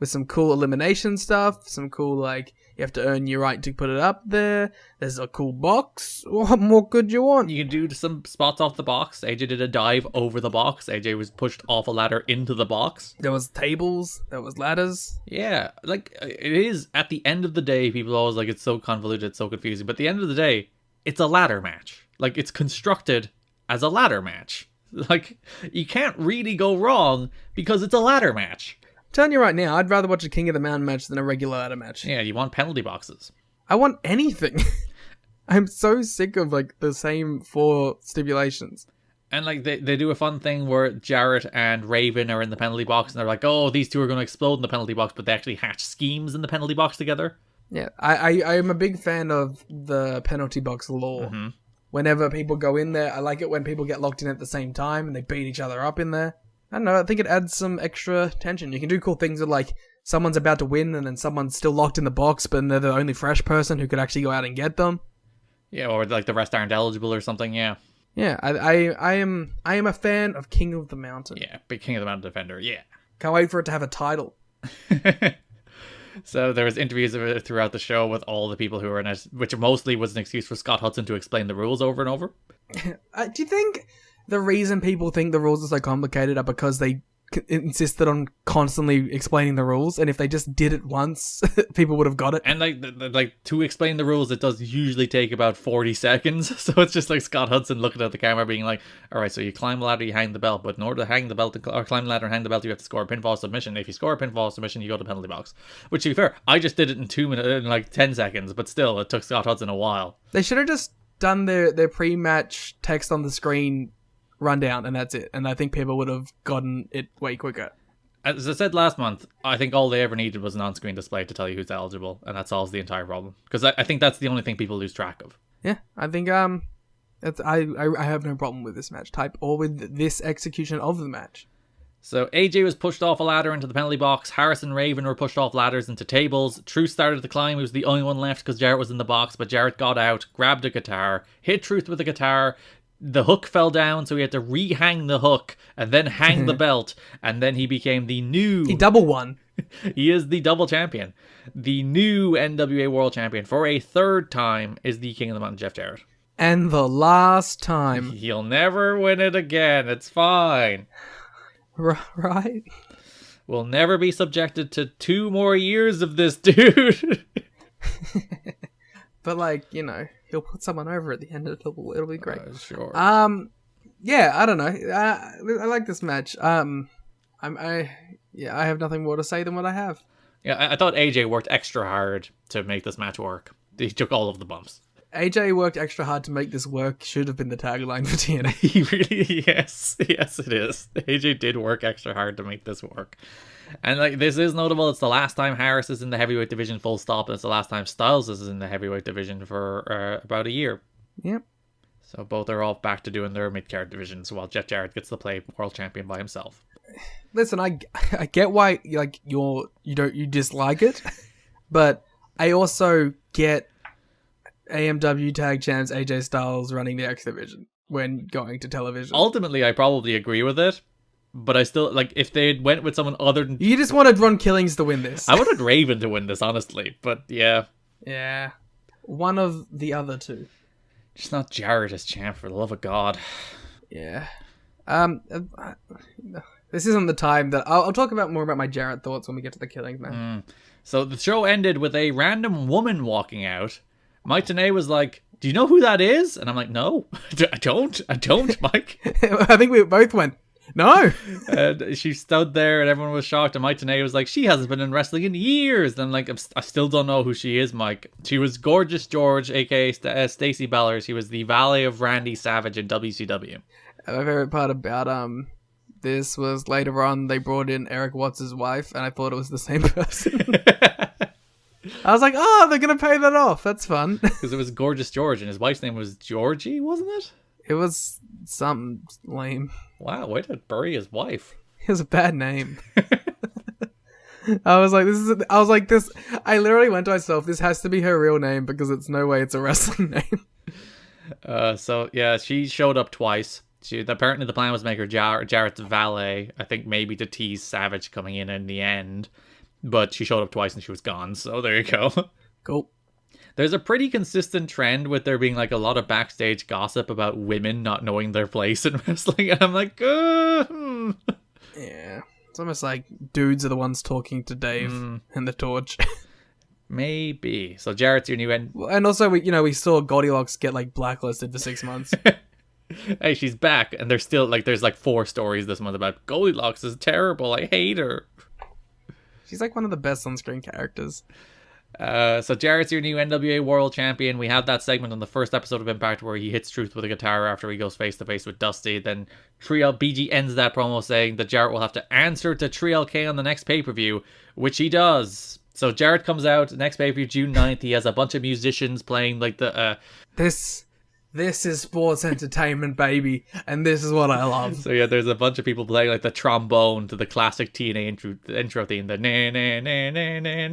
With some cool elimination stuff, some cool, you have to earn your right to put it up there. There's a cool box. What more could you want? You can do some spots off the box. AJ did a dive over the box. AJ was pushed off a ladder into the box. There was tables. There was ladders. Yeah, it is, at the end of the day, people are always like, it's so convoluted, it's so confusing. But at the end of the day, it's a ladder match. It's constructed as a ladder match. You can't really go wrong because it's a ladder match. I'm telling you right now, I'd rather watch a King of the Mountain match than a regular ladder match. Yeah, you want penalty boxes. I want anything. I'm so sick of the same 4 stipulations. And they do a fun thing where Jarrett and Raven are in the penalty box and they're like, oh, these two are going to explode in the penalty box, but they actually hatch schemes in the penalty box together. Yeah, I am a big fan of the penalty box lore. Mm-hmm. Whenever people go in there, I like it when people get locked in at the same time and they beat each other up in there. I don't know, I think it adds some extra tension. You can do cool things with someone's about to win and then someone's still locked in the box, but they're the only fresh person who could actually go out and get them. Yeah, or like the rest aren't eligible or something, yeah. Yeah, I am a fan of King of the Mountain. Yeah, big King of the Mountain defender, yeah. Can't wait for it to have a title. So there was interviews of it throughout the show with all the people who were in it, which mostly was an excuse for Scott Hudson to explain the rules over and over. Do you think the reason people think the rules are so complicated are because they insisted on constantly explaining the rules, and if they just did it once, people would have got it? And like to explain the rules, it does usually take about 40 seconds. So it's just like Scott Hudson looking at the camera being like, all right, so you climb the ladder, you hang the belt, but in order to hang the belt or climb the ladder and hang the belt, you have to score a pinfall submission. If you score a pinfall submission, you go to the penalty box. Which, to be fair, I just did it in 2 minutes, in like 10 seconds, but still, it took Scott Hudson a while. They should have just done their pre-match text on the screen rundown, and that's it. And I think people would have gotten it way quicker. As I said last month, I think all they ever needed was an on-screen display to tell you who's eligible, and that solves the entire problem. Because I think that's the only thing people lose track of. Yeah, I think I have no problem with this match type or with this execution of the match. So AJ was pushed off a ladder into the penalty box. Harris and Raven were pushed off ladders into tables. Truth started to climb. He was the only one left because Jarrett was in the box, but Jarrett got out, grabbed a guitar, hit Truth with a guitar. The hook fell down, so he had to re-hang the hook and then hang the belt, and then he became the new... He double won. He is the double champion. The new NWA World Champion for a third time is the King of the Mountain, Jeff Jarrett. And the last time. He'll never win it again. It's fine. Right? We'll never be subjected to 2 more years of this dude. But like, you know, he'll put someone over at the end. It'll be great. Sure. Yeah, I don't know. I like this match. I have nothing more to say than what I have. Yeah, I thought AJ worked extra hard to make this match work. He took all of the bumps. AJ worked extra hard to make this work. Should have been the tagline for TNA. He really, yes, it is. AJ did work extra hard to make this work. And like this is notable. It's the last time Harris is in the heavyweight division, full stop. And it's the last time Styles is in the heavyweight division for about a year. Yep. So both are all back to doing their mid-card divisions, while Jeff Jarrett gets to play world champion by himself. Listen, I get why you dislike it, but I also get AMW tag champs AJ Styles running the X division when going to television. Ultimately, I probably agree with it. But I still, like, if they went with someone other than... You just wanted Ron Killings to win this. I wanted Raven to win this, honestly. But, yeah. Yeah. One of the other two. Just not Jarrett as champ, for the love of God. Yeah. This isn't the time that... I'll talk more about my Jarrett thoughts when we get to the Killings now. So the show ended with a random woman walking out. Mike Tenay was like, do you know who that is? And I'm like, no, I don't, Mike. I think we both went... No. And she stood there and everyone was shocked. And Mike Tenay was like, she hasn't been in wrestling in years. And I'm like, I still don't know who she is, Mike. She was Gorgeous George, aka Stacy Ballard. She was the valet of Randy Savage in WCW. My favorite part about this was later on they brought in Eric Watts' wife, and I thought it was the same person. I was like, oh, they're going to pay that off. That's fun. Because it was Gorgeous George and his wife's name was Georgie, wasn't it? It was something lame. Wow, way to bury his wife. It was a bad name. I was like, I literally went to myself, this has to be her real name because it's no way it's a wrestling name. So yeah, she showed up twice. Apparently the plan was to make her Jarrett's valet, I think maybe to tease Savage coming in the end. But she showed up twice and she was gone, so there you go. Cool. There's a pretty consistent trend with there being like a lot of backstage gossip about women not knowing their place in wrestling, and I'm like, Yeah. It's almost like dudes are the ones talking to Dave and the Torch. Maybe. So Jarrett's your new end. And also, we saw Goldilocks get like blacklisted for 6 months. Hey, she's back, and there's still there's 4 stories this month about Goldilocks is terrible. I hate her. She's like one of the best on-screen characters. So Jarrett's your new NWA World Champion. We have that segment on the first episode of Impact where he hits Truth with a guitar after he goes face to face with Dusty. Then BG ends that promo saying that Jarrett will have to answer to 3LK on the next pay-per-view, which he does. So Jarrett comes out next pay-per-view June 9th. He has a bunch of musicians playing like the This This is sports entertainment, baby, and this is what I love. So yeah, there's a bunch of people playing like the trombone to the classic TNA intro theme, the na na na na na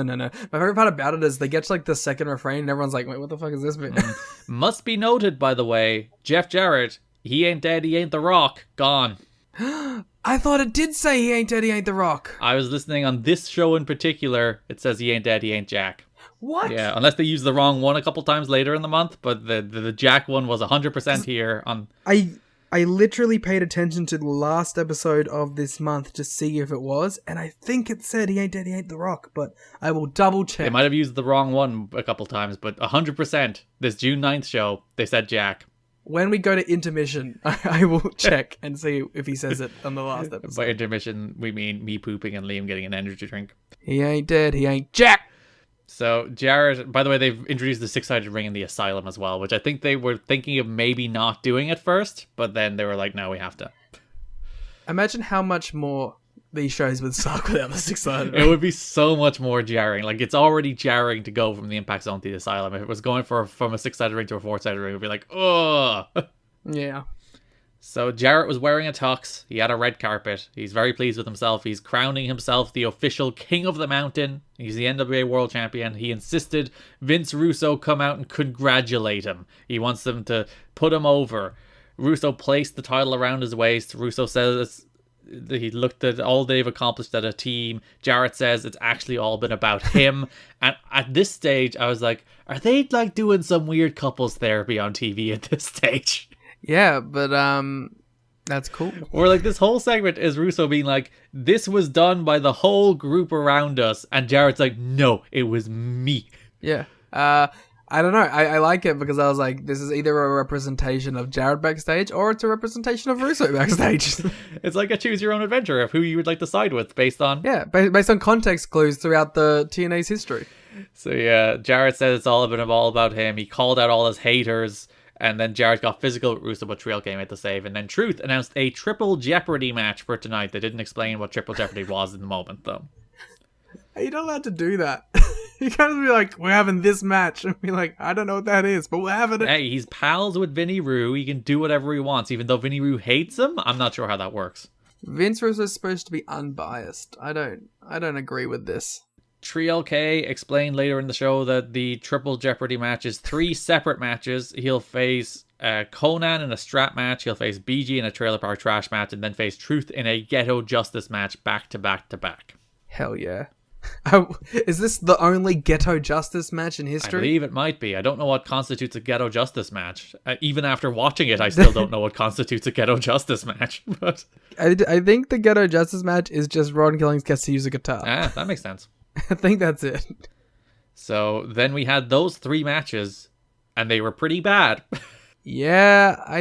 na na. My favorite part about it is they get to like the second refrain and everyone's like, wait, what the fuck is this bit? Must be noted, by the way, Jeff Jarrett, he ain't dead, he ain't The Rock, gone. I thought it did say he ain't dead, he ain't The Rock. I was listening on this show in particular, it says he ain't dead, he ain't Jack. What? Yeah, unless they use the wrong one a couple times later in the month, but the Jack one was 100% here on... I literally paid attention to the last episode of this month to see if it was, and I think it said he ain't dead, he ain't The Rock, but I will double check. They might have used the wrong one a couple times, but 100%, this June 9th show, they said Jack. When we go to intermission, I will check and see if he says it on the last episode. By intermission, we mean me pooping and Liam getting an energy drink. He ain't dead, he ain't Jack! So, Jarrett, by the way, they've introduced the six-sided ring in the Asylum as well, which I think they were thinking of maybe not doing at first, but then they were like, no, we have to. Imagine how much more these shows would suck without the six-sided ring. It would be so much more jarring. Like, it's already jarring to go from the Impact Zone to the Asylum. If it was going from a six-sided ring to a four-sided ring, it would be like, ugh. Yeah. So Jarrett was wearing a tux. He had a red carpet. He's very pleased with himself. He's crowning himself the official King of the Mountain. He's the NWA World Champion. He insisted Vince Russo come out and congratulate him. He wants them to put him over. Russo placed the title around his waist. Russo says he looked at all they've accomplished as a team. Jarrett says it's actually all been about him. And at this stage, I was like, are they like doing some weird couples therapy on TV at this stage? Yeah, but that's cool. Or like this whole segment is Russo being like, this was done by the whole group around us, and Jarrett's like, no, it was me. Yeah. I don't know. I like it because I was like, this is either a representation of Jarrett backstage or it's a representation of Russo backstage. It's like a choose your own adventure of who you would like to side with based on... Yeah, based on context clues throughout the TNA's history. So yeah, Jarrett said it's all about him. He called out all his haters. And then Jarrett got physical with Russo, but Trill came out to save. And then Truth announced a Triple Jeopardy match for tonight. They didn't explain what Triple Jeopardy was in the moment, though. You're not allowed to do that. You can't be like, we're having this match. And be like, I don't know what that is, but we're having it. Hey, he's pals with Vinny Roo. He can do whatever he wants, even though Vinny Roo hates him. I'm not sure how that works. Vince Russo's supposed to be unbiased. I don't agree with this. Trill K explained later in the show that the Triple Jeopardy match is 3 separate matches. He'll face Conan in a strap match, he'll face BG in a Trailer Park Trash match, and then face Truth in a Ghetto Justice match back to back to back. Hell yeah. Is this the only Ghetto Justice match in history? I believe it might be. I don't know what constitutes a Ghetto Justice match. Even after watching it, I still don't know what constitutes a Ghetto Justice match. But I think the Ghetto Justice match is just Ron Killings gets to use a guitar. that makes sense. I think that's it. So then we had those 3 matches, and they were pretty bad. Yeah, I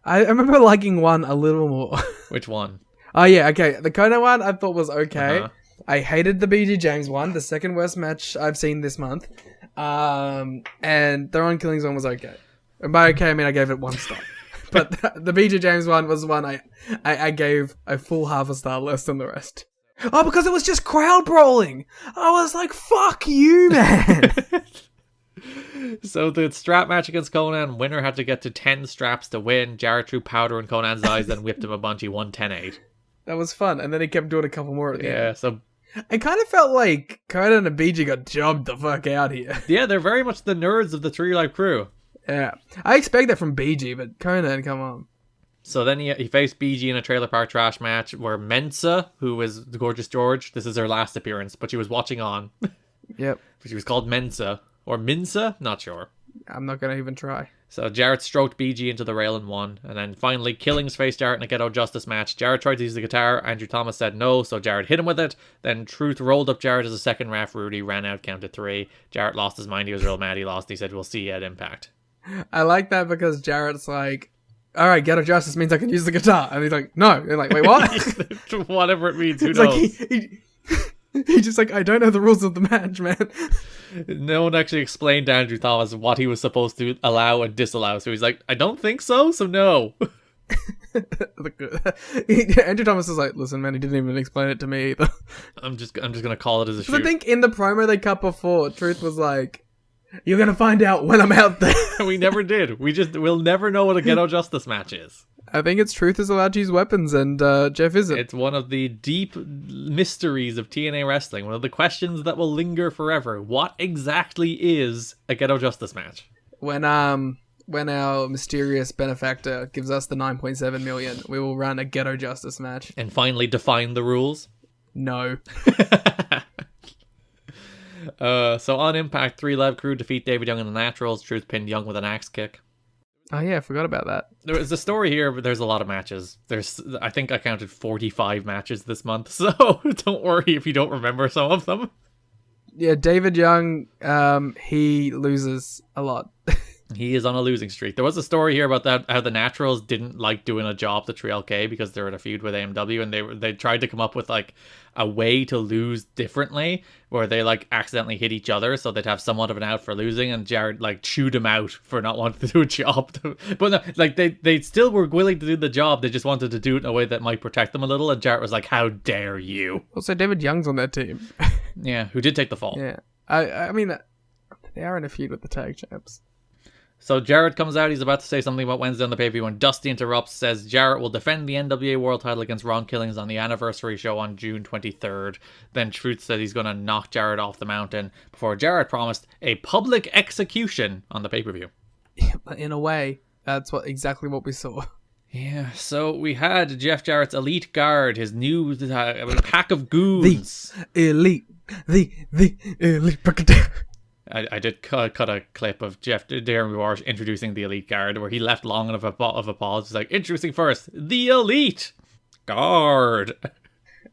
remember liking one a little more. Which one? Oh yeah, okay. The Conan one I thought was okay. Uh-huh. I hated the BG James one, the second worst match I've seen this month. And the Ron Killings one was okay. And by okay, I mean I gave it 1 star. But the BG James one was one I gave a full half a star less than the rest. Oh, because it was just crowd brawling. I was like, fuck you, man. So the strap match against Conan, winner had to get to 10 straps to win. Jarrett threw powder in Conan's eyes, then whipped him a bunch. He won 10-8. That was fun. And then he kept doing a couple more at the end. Yeah, so... I kind of felt like Conan and BG got jobbed the fuck out here. Yeah, they're very much the nerds of the Tree Life crew. Yeah. I expect that from BG, but Conan, come on. So then he faced BG in a Trailer Park Trash match where Mensa, who was the Gorgeous George, this is her last appearance, but she was watching on. Yep. She was called Mensa. Or Minsa? Not sure. I'm not going to even try. So Jarrett stroked BG into the rail and won. And then finally, Killings faced Jarrett in a Ghetto Justice match. Jarrett tried to use the guitar. Andrew Thomas said no, so Jarrett hit him with it. Then Truth rolled up Jarrett as a second ref. Rudy ran out, counted 3. Jarrett lost his mind. He was real mad. He lost. He said, we'll see you at Impact. I like that because Jarrett's like, all right, Ghetto Justice means I can use the guitar. And he's like, no. They're like, wait, what? Whatever it means, who it's knows? Like he's just like, I don't know the rules of the match, man. No one actually explained to Andrew Thomas what he was supposed to allow and disallow. So he's like, I don't think so, so no. Andrew Thomas is like, listen, man, he didn't even explain it to me either. I'm just gonna call it as a shoot. I think in the promo they cut before, Truth was like, you're gonna find out when I'm out there. We never did. We'll never know what a Ghetto Justice match is. I think it's Truth is allowed to use weapons and Jeff isn't. It's one of the deep mysteries of TNA wrestling. One of the questions that will linger forever. What exactly is a Ghetto Justice match? When our mysterious benefactor gives us the 9.7 million, we will run a Ghetto Justice match. And finally define the rules? No. So on Impact, 3 Live Crew defeat David Young and the Naturals. Truth pinned Young with an axe kick. Oh yeah, I forgot about that. There's a story here, but there's a lot of matches. I think I counted 45 matches this month, so don't worry if you don't remember some of them. Yeah, David Young, he loses a lot. He is on a losing streak. There was a story here about that, how the Naturals didn't like doing a job to 3LK because they're in a feud with AMW, and they tried to come up with like a way to lose differently, where they like accidentally hit each other, so they'd have somewhat of an out for losing, and Jarrett like chewed him out for not wanting to do a job. But no, like they still were willing to do the job. They just wanted to do it in a way that might protect them a little, and Jarrett was like, "How dare you?" Also, David Young's on that team. Yeah, who did take the fall. Yeah, I mean, they are in a feud with the tag champs. So Jarrett comes out, he's about to say something about Wednesday on the pay-per-view, and Dusty interrupts, says Jarrett will defend the NWA World title against Ron Killings on the anniversary show on June 23rd. Then Truth said he's going to knock Jarrett off the mountain, before Jarrett promised a public execution on the pay-per-view. In a way, that's exactly what we saw. Yeah, so we had Jeff Jarrett's Elite Guard, his new pack of goons. The elite I did cut a clip of Jeremy Walsh introducing the Elite Guard, where he left long enough of a pause. He's like, introducing first, the Elite Guard.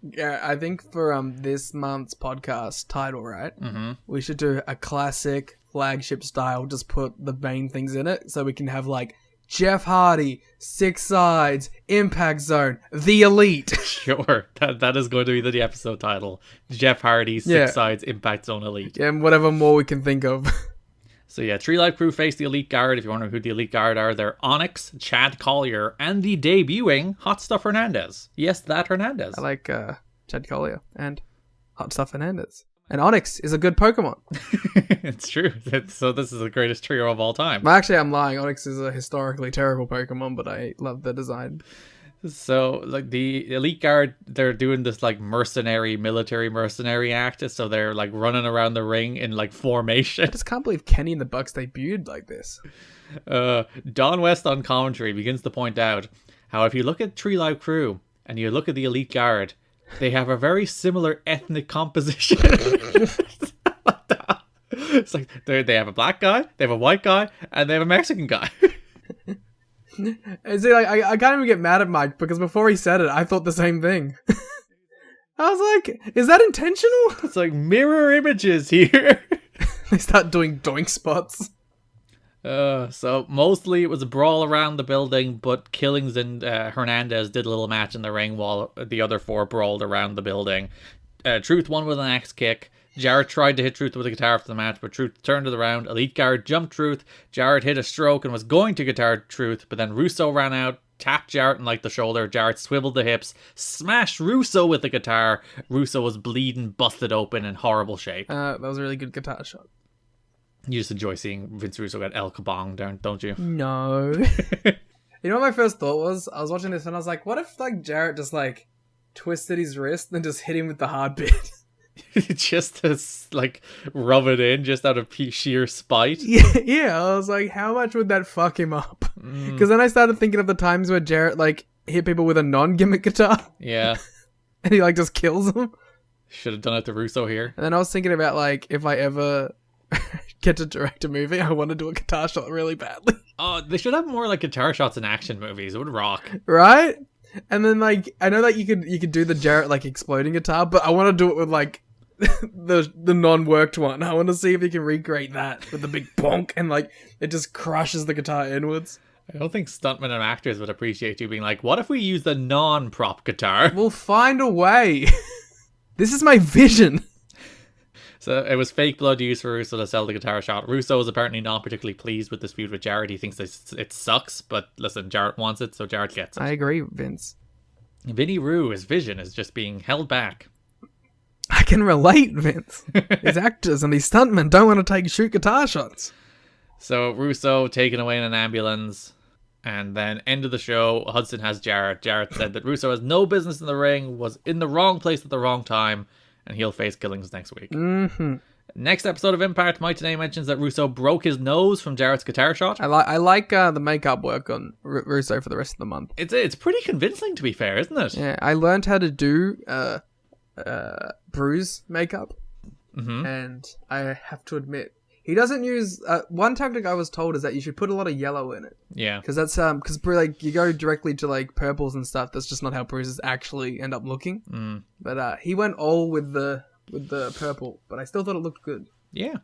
Yeah, I think for this month's podcast title, right? Mm-hmm. We should do a classic flagship style, just put the main things in it, so we can have like Jeff Hardy, Six Sides, Impact Zone, the Elite. Sure, that is going to be the episode title. Jeff Hardy, Six Sides, Impact Zone Elite. Yeah, and whatever more we can think of. So yeah, 3 Live Crew face the Elite Guard. If you wonder who the Elite Guard are, they're Onyx, Chad Collier, and the debuting Hot Stuff Hernandez. Yes, that Hernandez. I like Chad Collier and Hot Stuff Hernandez. And Onyx is a good Pokemon. It's true. So this is the greatest trio of all time. Well, actually, I'm lying. Onyx is a historically terrible Pokemon, but I love the design. So, like, the Elite Guard, they're doing this, like, military mercenary act. So they're, like, running around the ring in, like, formation. I just can't believe Kenny and the Bucks debuted like this. Don West on commentary begins to point out how if you look at 3 Live Crew and you look at the Elite Guard, they have a very similar ethnic composition. It's like they have a black guy, they have a white guy, and they have a Mexican guy. See, like, I can't even get mad at Mike, because before he said it, I thought the same thing. I was like, is that intentional? It's like mirror images here. They start doing doink spots. So mostly it was a brawl around the building, but Killings and Hernandez did a little match in the ring while the other 4 brawled around the building. Truth won with an axe kick. Jarrett tried to hit Truth with a guitar after the match, but Truth turned it around. Elite Guard jumped Truth. Jarrett hit a stroke and was going to guitar Truth, but then Russo ran out, tapped Jarrett in like the shoulder. Jarrett swiveled the hips, smashed Russo with the guitar. Russo was bleeding, busted open, in horrible shape. That was a really good guitar shot. You just enjoy seeing Vince Russo get El Kabong down, don't you? No. You know what my first thought was? I was watching this and I was like, what if like Jarrett just like twisted his wrist and then just hit him with the hard bit? Just to like rub it in, just out of sheer spite. Yeah, I was like, how much would that fuck him up? Because then I started thinking of the times where Jarrett like hit people with a non-gimmick guitar. Yeah. And he like just kills them. Should have done it to Russo here. And then I was thinking about like, if I ever get to direct a movie, I want to do a guitar shot really badly. Oh, they should have more like guitar shots in action movies. It would rock. Right? And then like, I know that you could do the Jarrett like exploding guitar, but I want to do it with like the non-worked one. I want to see if you can recreate that with the big bonk and like it just crushes the guitar inwards. I don't think stuntmen and actors would appreciate you being like, what if we use the non-prop guitar? We'll find a way. This is my vision. So it was fake blood used for Russo to sell the guitar shot. Russo is apparently not particularly pleased with this feud with Jarrett. He thinks it sucks, but listen, Jarrett wants it, so Jarrett gets it. I agree, Vince. Vinny Rue, his vision is just being held back. I can relate, Vince. These actors and these stuntmen don't want to shoot guitar shots. So Russo taken away in an ambulance, and then end of the show, Hudson has Jarrett. Jarrett said that Russo has no business in the ring, was in the wrong place at the wrong time, and he'll face Killings next week. Mm-hmm. Next episode of Impact, Mike today mentions that Russo broke his nose from Jarrett's guitar shot. I like the makeup work on Russo for the rest of the month. It's pretty convincing, to be fair, isn't it? Yeah, I learned how to do bruise makeup, and I have to admit, he doesn't use one tactic I was told is that you should put a lot of yellow in it. Yeah, because that's because like you go directly to like purples and stuff. That's just not how bruises actually end up looking. But he went all with the purple, but I still thought it looked good. Yeah.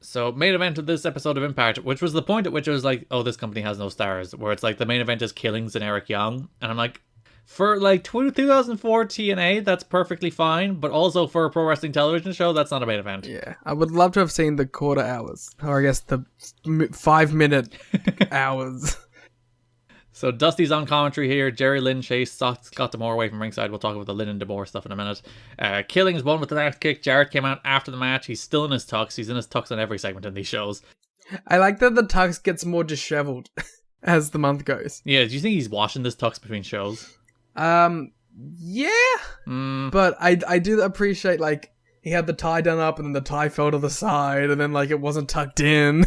So main event of this episode of Impact, which was the point at which it was like, oh, this company has no stars, where it's like the main event is Killings and Eric Young, and I'm like, for like 2004 TNA, that's perfectly fine, but also for a pro wrestling television show, that's not a main event. Yeah, I would love to have seen the quarter hours, or I guess the 5-minute hours. So Dusty's on commentary here. Jerry Lynn Chase Scott D'Amore away from ringside. We'll talk about the Lynn and D'Amore stuff in a minute. Killings won with the axe kick. Jarrett came out after the match. He's still in his tux. He's in his tux on every segment in these shows. I like that the tux gets more disheveled as the month goes. Yeah, do you think he's washing this tux between shows? Yeah. But I do appreciate, like, he had the tie done up and then the tie fell to the side and then, like, it wasn't tucked in.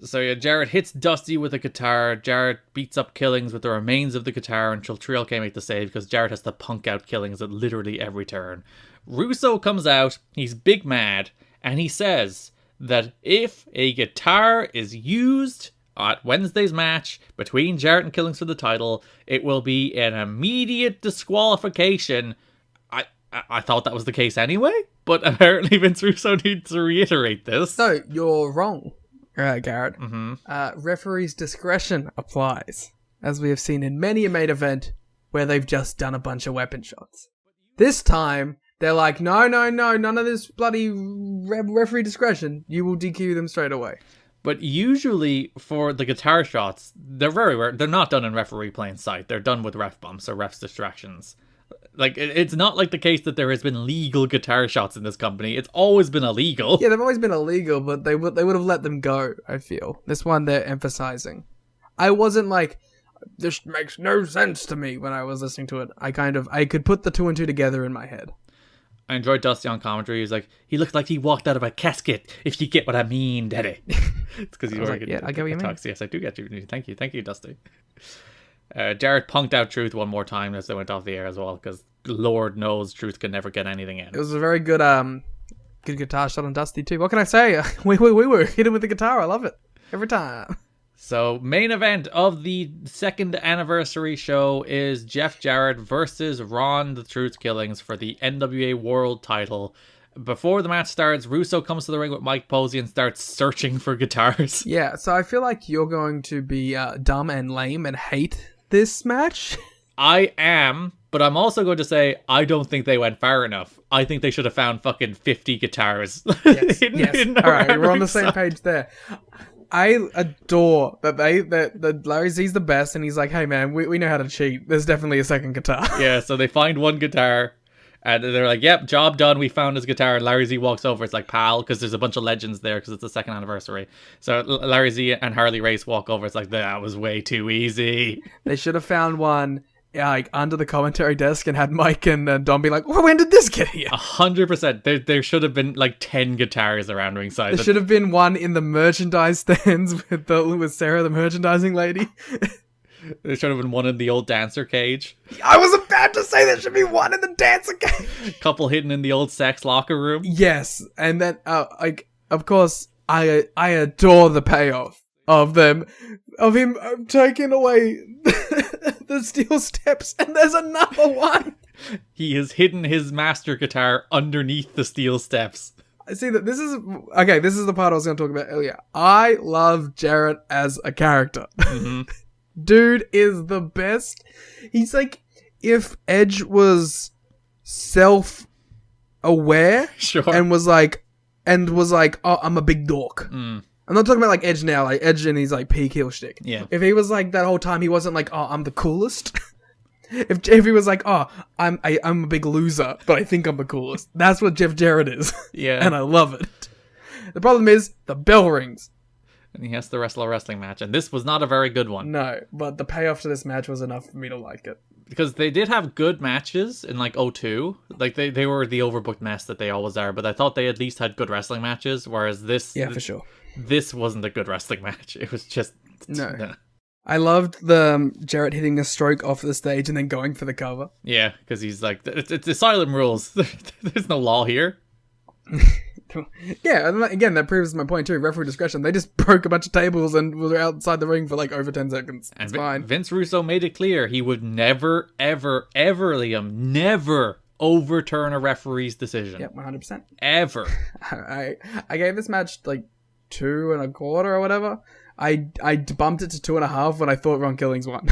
So yeah, Jarrett hits Dusty with a guitar. Jarrett beats up Killings with the remains of the guitar until Trill can't make the save because Jarrett has to punk out Killings at literally every turn. Russo comes out, he's big mad, and he says that if a guitar is used at Wednesday's match between Jarrett and Killings for the title, it will be an immediate disqualification. I thought that was the case anyway, but apparently Vince Russo needs to reiterate this. No, you're wrong. Garrett. Referee's discretion applies, as we have seen in many a main event where they've just done a bunch of weapon shots. This time, they're like, no, none of this bloody referee discretion. You will DQ them straight away. But usually for the guitar shots, they're very rare. They're not done in referee plain sight. They're done with ref bumps or ref's distractions. Like, it's not like the case that there has been legal guitar shots in this company. It's always been illegal. Yeah, they've always been illegal, but they would have let them go, I feel. This one they're emphasizing. I wasn't like, this makes no sense to me when I was listening to it. I could put the two and two together in my head. I enjoyed Dusty on commentary. He was like, he looked like he walked out of a casket, if you get what I mean, Daddy. It's because he's wearing I get what you mean. Yes, I do get you. Thank you, Dusty. Jarrett punked out Truth one more time as they went off the air as well, because Lord knows Truth can never get anything in. It was a very good guitar shot on Dusty too. What can I say? We were hit him with the guitar. I love it every time. So main event of the second anniversary show is Jeff Jarrett versus Ron the Truth Killings for the NWA World title. Before the match starts, Russo comes to the ring with Mike Posey and starts searching for guitars. Yeah, so I feel like you're going to be dumb and lame and hate this match. I am, but I'm also going to say I don't think they went far enough. I think they should have found fucking 50 guitars. Yes. All right, we're on the same page there. I adore that Larry Z's the best, and he's like, hey man, we know how to cheat. There's definitely a second guitar. Yeah, so they find one guitar, and they're like, yep, job done, we found his guitar, and Larry Z walks over, it's like, pal, because there's a bunch of legends there, because it's the second anniversary. So Larry Z and Harley Race walk over, it's like, that was way too easy. They should have found one like under the commentary desk and had Mike and Dom be like, well, when did this get here? 100%. There should have been like 10 guitars around ringside. There should have been one in the merchandise stands with Sarah, the merchandising lady. There should have been one in the old dancer cage. I was about to say there should be one in the dancer cage. Couple hidden in the old sex locker room. Yes, and then like, of course, I adore the payoff of him taking away the steel steps, and there's another one. He has hidden his master guitar underneath the steel steps. I see that this is the part I was going to talk about earlier. I love Jarrett as a character. Mm-hmm. Dude is the best. He's like, if Edge was self aware Sure. and was like, oh, I'm a big dork. I'm not talking about like Edge now, like Edge and his like peak heel shtick. Yeah. If he was like that whole time, he wasn't like, oh, I'm the coolest. If he was like, oh, I'm a big loser, but I think I'm the coolest. That's what Jeff Jarrett is. Yeah. And I love it. The problem is the bell rings. And he has to wrestle a wrestling match, and this was not a very good one. No, but the payoff to this match was enough for me to like it. Because they did have good matches in like 02. Like they were the overbooked mess that they always are, but I thought they at least had good wrestling matches, whereas this... Yeah, for sure. This wasn't a good wrestling match. It was just... No. I loved the Jarrett hitting a stroke off the stage and then going for the cover. Yeah, because he's like, it's asylum rules. There's no law here. Yeah, and again, that proves my point too. Referee discretion. They just broke a bunch of tables and were outside the ring for like over 10 seconds. And It's fine. Vince Russo made it clear he would never, ever, ever, Liam, never overturn a referee's decision. Yep, 100%. Ever. I gave this match like 2.25 or whatever. I bumped it to 2.5 when I thought Ron Killings won.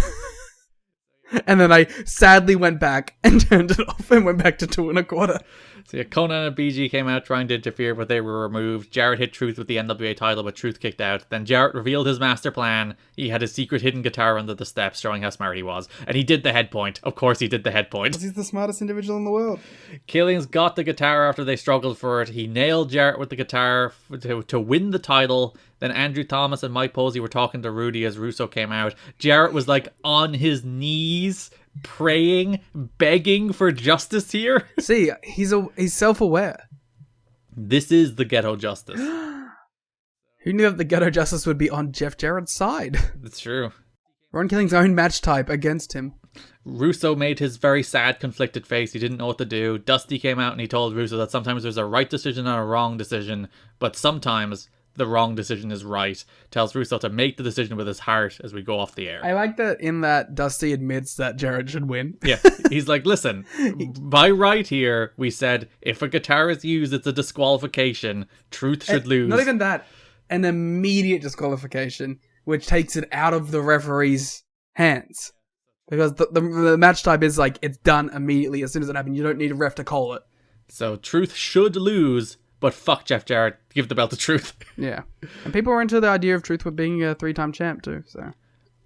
And then I sadly went back and turned it off and went back to 2.25. So yeah, Conan and BG came out trying to interfere, but they were removed. Jarrett hit Truth with the NWA title, but Truth kicked out. Then Jarrett revealed his master plan. He had his secret hidden guitar under the steps, showing how smart he was. And he did the head point. Of course he did the head point. He's the smartest individual in the world. Killings got the guitar after they struggled for it. He nailed Jarrett with the guitar to win the title. Then Andrew Thomas and Mike Posey were talking to Rudy as Russo came out. Jarrett was like on his knees, praying, begging for justice here. See, he's self-aware. This is the ghetto justice. Who knew that the ghetto justice would be on Jeff Jarrett's side? That's true. Ron Killings' own match type against him. Russo made his very sad, conflicted face. He didn't know what to do. Dusty came out and he told Russo that sometimes there's a right decision and a wrong decision, but sometimes the wrong decision is right. Tells Russo to make the decision with his heart as we go off the air. I like that in that Dusty admits that Jarrett should win. Yeah, he's like, listen, by right here, we said if a guitar is used, it's a disqualification. Truth should lose. Not even that. An immediate disqualification, which takes it out of the referee's hands. Because the match type is like, it's done immediately as soon as it happened. You don't need a ref to call it. So Truth should lose, but fuck Jeff Jarrett. Give the belt to Truth. Yeah. And people were into the idea of Truth being a 3-time champ too, so...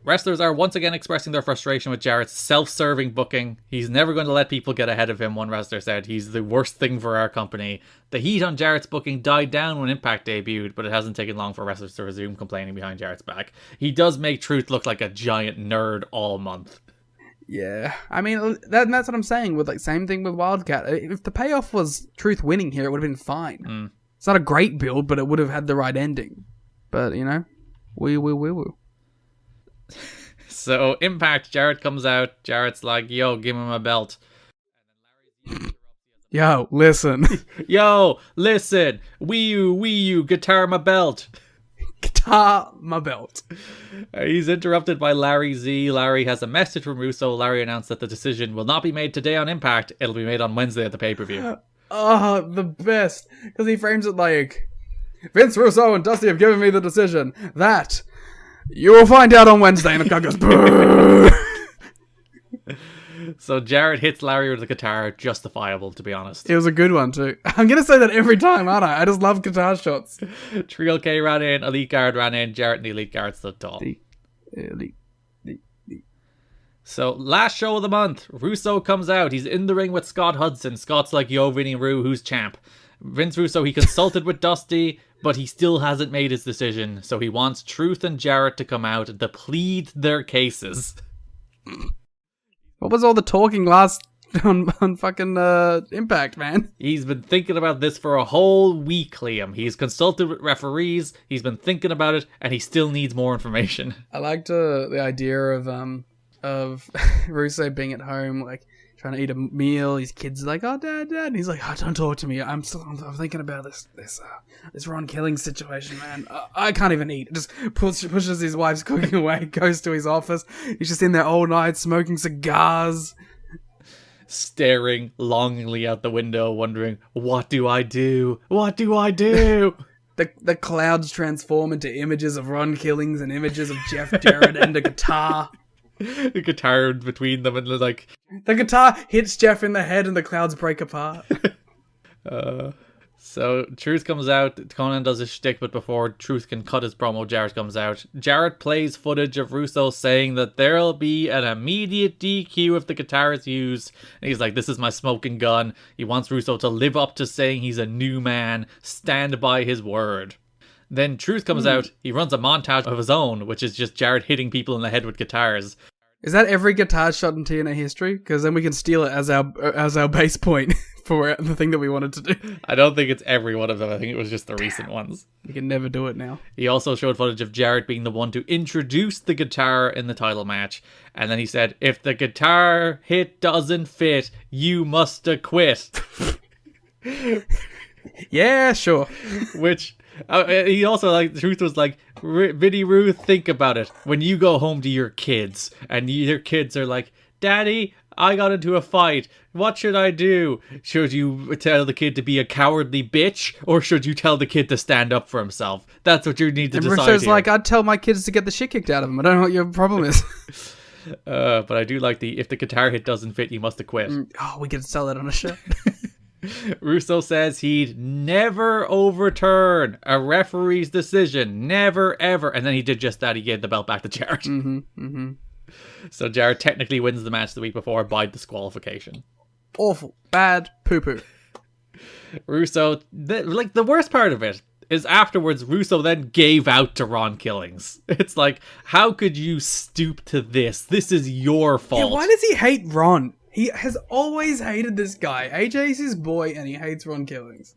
Wrestlers are once again expressing their frustration with Jarrett's self-serving booking. He's never going to let people get ahead of him, one wrestler said. He's the worst thing for our company. The heat on Jarrett's booking died down when Impact debuted, but it hasn't taken long for wrestlers to resume complaining behind Jarrett's back. He does make Truth look like a giant nerd all month. Yeah. I mean, that's what I'm saying. With like same thing with Wildcat. If the payoff was Truth winning here, it would have been fine. It's not a great build, but it would have had the right ending. But, you know, we. So, Impact, Jarrett comes out. Jarrett's like, yo, give him a belt. Yo, listen. Yo, listen. Wii U, guitar my belt. Guitar my belt. He's interrupted by Larry Z. Larry has a message from Russo. Larry announced that the decision will not be made today on Impact. It'll be made on Wednesday at the pay-per-view. Oh, the best. Because he frames it like, Vince Russo and Dusty have given me the decision that you will find out on Wednesday. And the crowd goes, boo! So Jarrett hits Larry with the guitar. Justifiable, to be honest. It was a good one, too. I'm going to say that every time, aren't I? I just love guitar shots. Trio K ran in, Elite Guard ran in, Jarrett and the Elite Guard stood tall. Elite. So, last show of the month, Russo comes out. He's in the ring with Scott Hudson. Scott's like, yo, Vinny Roo, who's champ? Vince Russo, he consulted with Dusty, but he still hasn't made his decision. So he wants Truth and Jarrett to come out to plead their cases. What was all the talking last on fucking Impact, man? He's been thinking about this for a whole week, Liam. He's consulted with referees, he's been thinking about it, and he still needs more information. I liked the idea of Russo being at home, like trying to eat a meal. His kids are like, "Oh, Dad," and he's like, "Oh, don't talk to me. I'm thinking about this Ron Killings situation, man. I can't even eat." Just pushes his wife's cooking away, goes to his office. He's just in there all night smoking cigars, staring longingly out the window, wondering, "What do I do? What do I do?" The clouds transform into images of Ron Killings and images of Jeff Jarrett and a guitar. The guitar between them, and like the guitar hits Jeff in the head and the clouds break apart. So Truth comes out, Conan does his shtick, but before Truth can cut his promo, Jarrett comes out. Jarrett plays footage of Russo saying that there'll be an immediate DQ if the guitar is used. And he's like, this is my smoking gun. He wants Russo to live up to saying he's a new man, stand by his word. Then Truth comes out, he runs a montage of his own, which is just Jarrett hitting people in the head with guitars. Is that every guitar shot in TNA history? Because then we can steal it as our base point for the thing that we wanted to do. I don't think it's every one of them. I think it was just the recent ones. We can never do it now. He also showed footage of Jarrett being the one to introduce the guitar in the title match. And then he said, if the guitar hit doesn't fit, you must quit. Yeah, sure. Which... he also, like, Truth was like, Vinny Ruth, think about it. When you go home to your kids, and your kids are like, Daddy, I got into a fight. What should I do? Should you tell the kid to be a cowardly bitch, or should you tell the kid to stand up for himself? That's what you need to decide Russo's here. like, I'd tell my kids to get the shit kicked out of them. I don't know what your problem is. But I do like if the guitar hit doesn't fit, you must quit. Oh, we could sell that on a shirt. Russo says he'd never overturn a referee's decision. Never, ever. And then he did just that. He gave the belt back to Jarrett. So Jarrett technically wins the match the week before by disqualification. Awful. Bad. Poo-poo. Russo, the worst part of it is afterwards, Russo then gave out to Ron Killings. It's like, how could you stoop to this? This is your fault. Yeah, why does he hate Ron? He has always hated this guy. AJ's his boy, and he hates Ron Killings.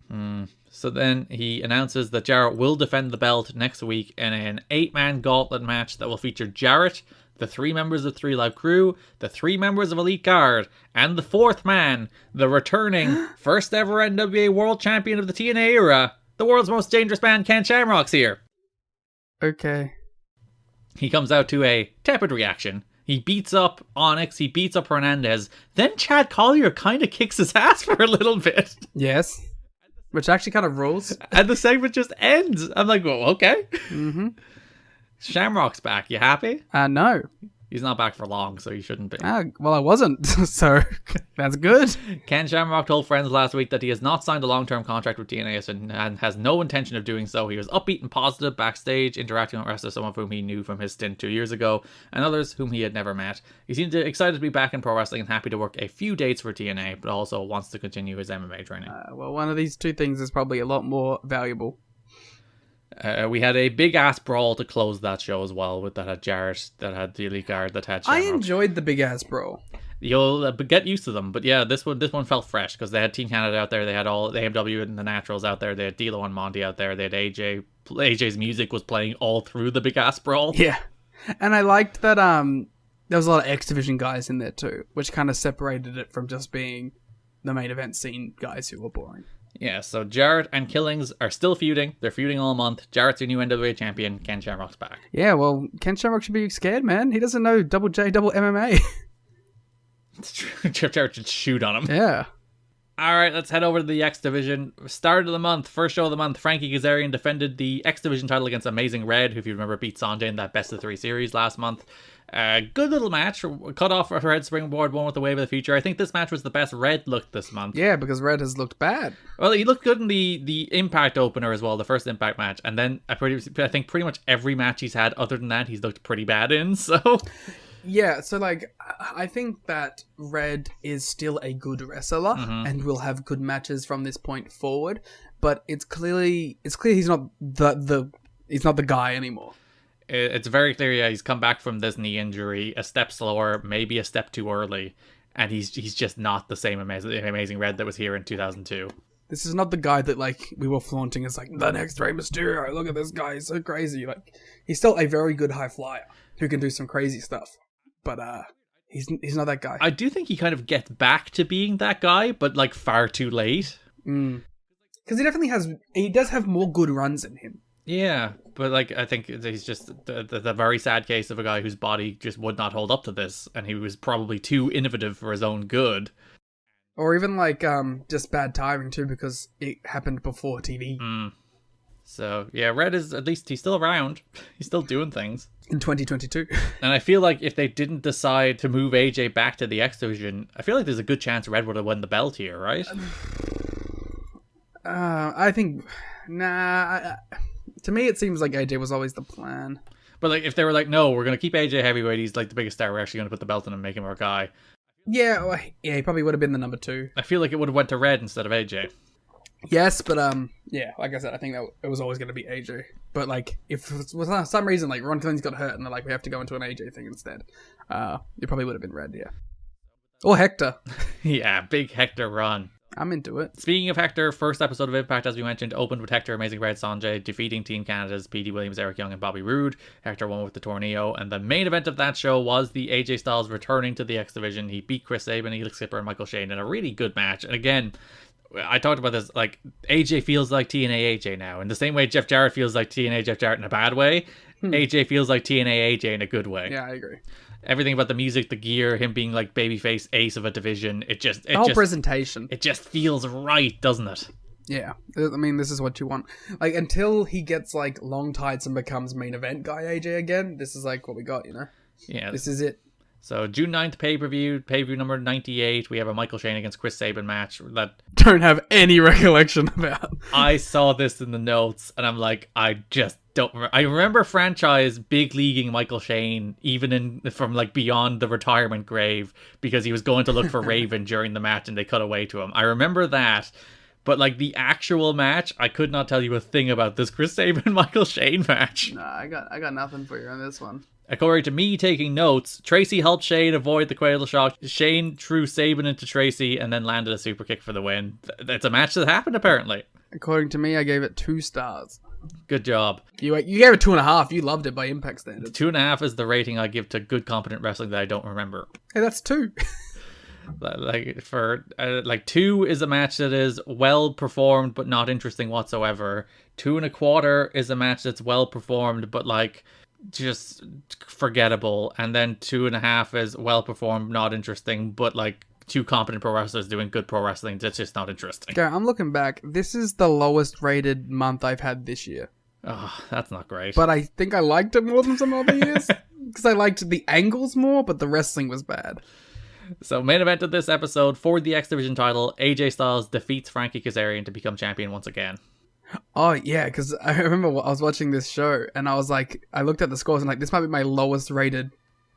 So then he announces that Jarrett will defend the belt next week in an 8-man gauntlet match that will feature Jarrett, the 3 members of 3 Live Crew, the 3 members of Elite Guard, and the 4th man, the returning first ever NWA World Champion of the TNA era, the world's most dangerous man, Ken Shamrock's here. Okay. He comes out to a tepid reaction. He beats up Onyx, he beats up Hernandez. Then Chad Collier kind of kicks his ass for a little bit. Yes. Which actually kind of rules. And the segment just ends. I'm like, well, okay. Shamrock's back. You happy? No. He's not back for long, so he shouldn't be. Well, I wasn't, so that's good. Ken Shamrock told friends last week that he has not signed a long-term contract with TNA and has no intention of doing so. He was upbeat and positive backstage, interacting with wrestlers, some of whom he knew from his stint 2 years ago, and others whom he had never met. He seemed excited to be back in pro wrestling and happy to work a few dates for TNA, but also wants to continue his MMA training. Well, one of these two things is probably a lot more valuable. We had a big ass brawl to close that show as well, with that had Jarrett, that had the Elite Guard, that had Shamrock. I enjoyed the big ass brawl. You'll get used to them, but yeah, this one felt fresh because they had Team Canada out there, they had all the AMW and the Naturals out there, they had D'Lo and Monty out there, they had AJ. AJ's music was playing all through the big ass brawl. Yeah, and I liked that. There was a lot of X Division guys in there too, which kind of separated it from just being the main event scene guys who were boring. Yeah, so Jarrett and Killings are still feuding. They're feuding all month. Jarrett's your new NWA champion. Ken Shamrock's back. Yeah, well, Ken Shamrock should be scared, man. He doesn't know double J, double MMA. It's true. Jarrett should shoot on him. Yeah. All right, let's head over to the X Division. Start of the month, first show of the month, Frankie Kazarian defended the X Division title against Amazing Red, who, if you remember, beat Sanjay in that best of 3 series last month. Good little match. Cut off a Red Springboard, one with the Wave of the Future. I think this match was the best Red looked this month. Yeah, because Red has looked bad. Well, he looked good in the Impact opener as well, the first Impact match. And then I think pretty much every match he's had other than that, he's looked pretty bad in, so... Yeah, so like, I think that Red is still a good wrestler and will have good matches from this point forward, but it's clear he's not he's not the guy anymore. It's very clear, yeah, he's come back from this knee injury a step slower, maybe a step too early, and he's just not the same amazing Red that was here in 2002. This is not the guy that, like, we were flaunting as, like, the next Rey Mysterio. Look at this guy, he's so crazy. Like, he's still a very good high flyer who can do some crazy stuff. But he's not that guy. I do think he kind of gets back to being that guy, but like far too late. Because he does have more good runs in him. Yeah, but like I think he's just the very sad case of a guy whose body just would not hold up to this, and he was probably too innovative for his own good. Or even like just bad timing too, because it happened before TV. So yeah, Red is, at least he's still around. He's still doing things. In 2022. And I feel like if they didn't decide to move AJ back to the X Division, I feel like there's a good chance Red would have won the belt here, right? I think, to me it seems like AJ was always the plan. But like, if they were like, no, we're gonna keep AJ heavyweight, he's like the biggest star, we're actually gonna put the belt on him and make him our guy. Yeah, he probably would have been the number 2. I feel like it would have went to Red instead of AJ. Yes, but yeah, like I said, I think that it was always going to be AJ. But like, if for some reason like Ron Killings got hurt and they're like, we have to go into an AJ thing instead, it probably would have been Red, yeah. Or Hector. Yeah, big Hector run. I'm into it. Speaking of Hector, first episode of Impact, as we mentioned, opened with Hector, Amazing Red Sonjay defeating Team Canada's P.D. Williams, Eric Young, and Bobby Roode. Hector won with the Tornado, and the main event of that show was the AJ Styles returning to the X Division. He beat Chris Sabin, Elix Skipper, and Michael Shane in a really good match. And again, I talked about this, like, AJ feels like TNA AJ now. In the same way Jeff Jarrett feels like TNA Jeff Jarrett in a bad way, AJ feels like TNA AJ in a good way. Yeah, I agree. Everything about the music, the gear, him being like babyface ace of a division, the whole presentation. It just feels right, doesn't it? Yeah, I mean, this is what you want. Like, until he gets like long tights and becomes main event guy AJ again, this is like what we got, you know? Yeah. This is it. So June 9th pay-per-view number 98, we have a Michael Shane against Chris Sabin match that don't have any recollection about. I saw this in the notes and I'm like, I just don't remember. I remember franchise big leaguing Michael Shane even from like beyond the retirement grave because he was going to look for Raven during the match and they cut away to him. I remember that. But like the actual match, I could not tell you a thing about this Chris Sabin Michael Shane match. Nah, I got nothing for you on this one. According to me taking notes, Tracy helped Shane avoid the cradle shock. Shane threw Sabin into Tracy and then landed a super kick for the win. It's a match that happened, apparently. According to me, I gave it 2 stars. Good job. You gave it 2.5. You loved it by Impact standards. 2.5 is the rating I give to good, competent wrestling that I don't remember. Hey, that's 2. Like 2 is a match that is well performed but not interesting whatsoever. 2.25 is a match that's well performed but like just forgettable, and then 2.5 is well performed, not interesting, but like 2 competent pro wrestlers doing good pro wrestling that's just not interesting. Okay, I'm looking back. This is the lowest rated month I've had this year. Oh, that's not great. But I think I liked it more than some other years because I liked the angles more, but the wrestling was bad. So main event of this episode for the X Division title, AJ Styles defeats Frankie Kazarian to become champion once again. Oh, yeah, because I remember I was watching this show and I was like, I looked at the scores and like, this might be my lowest rated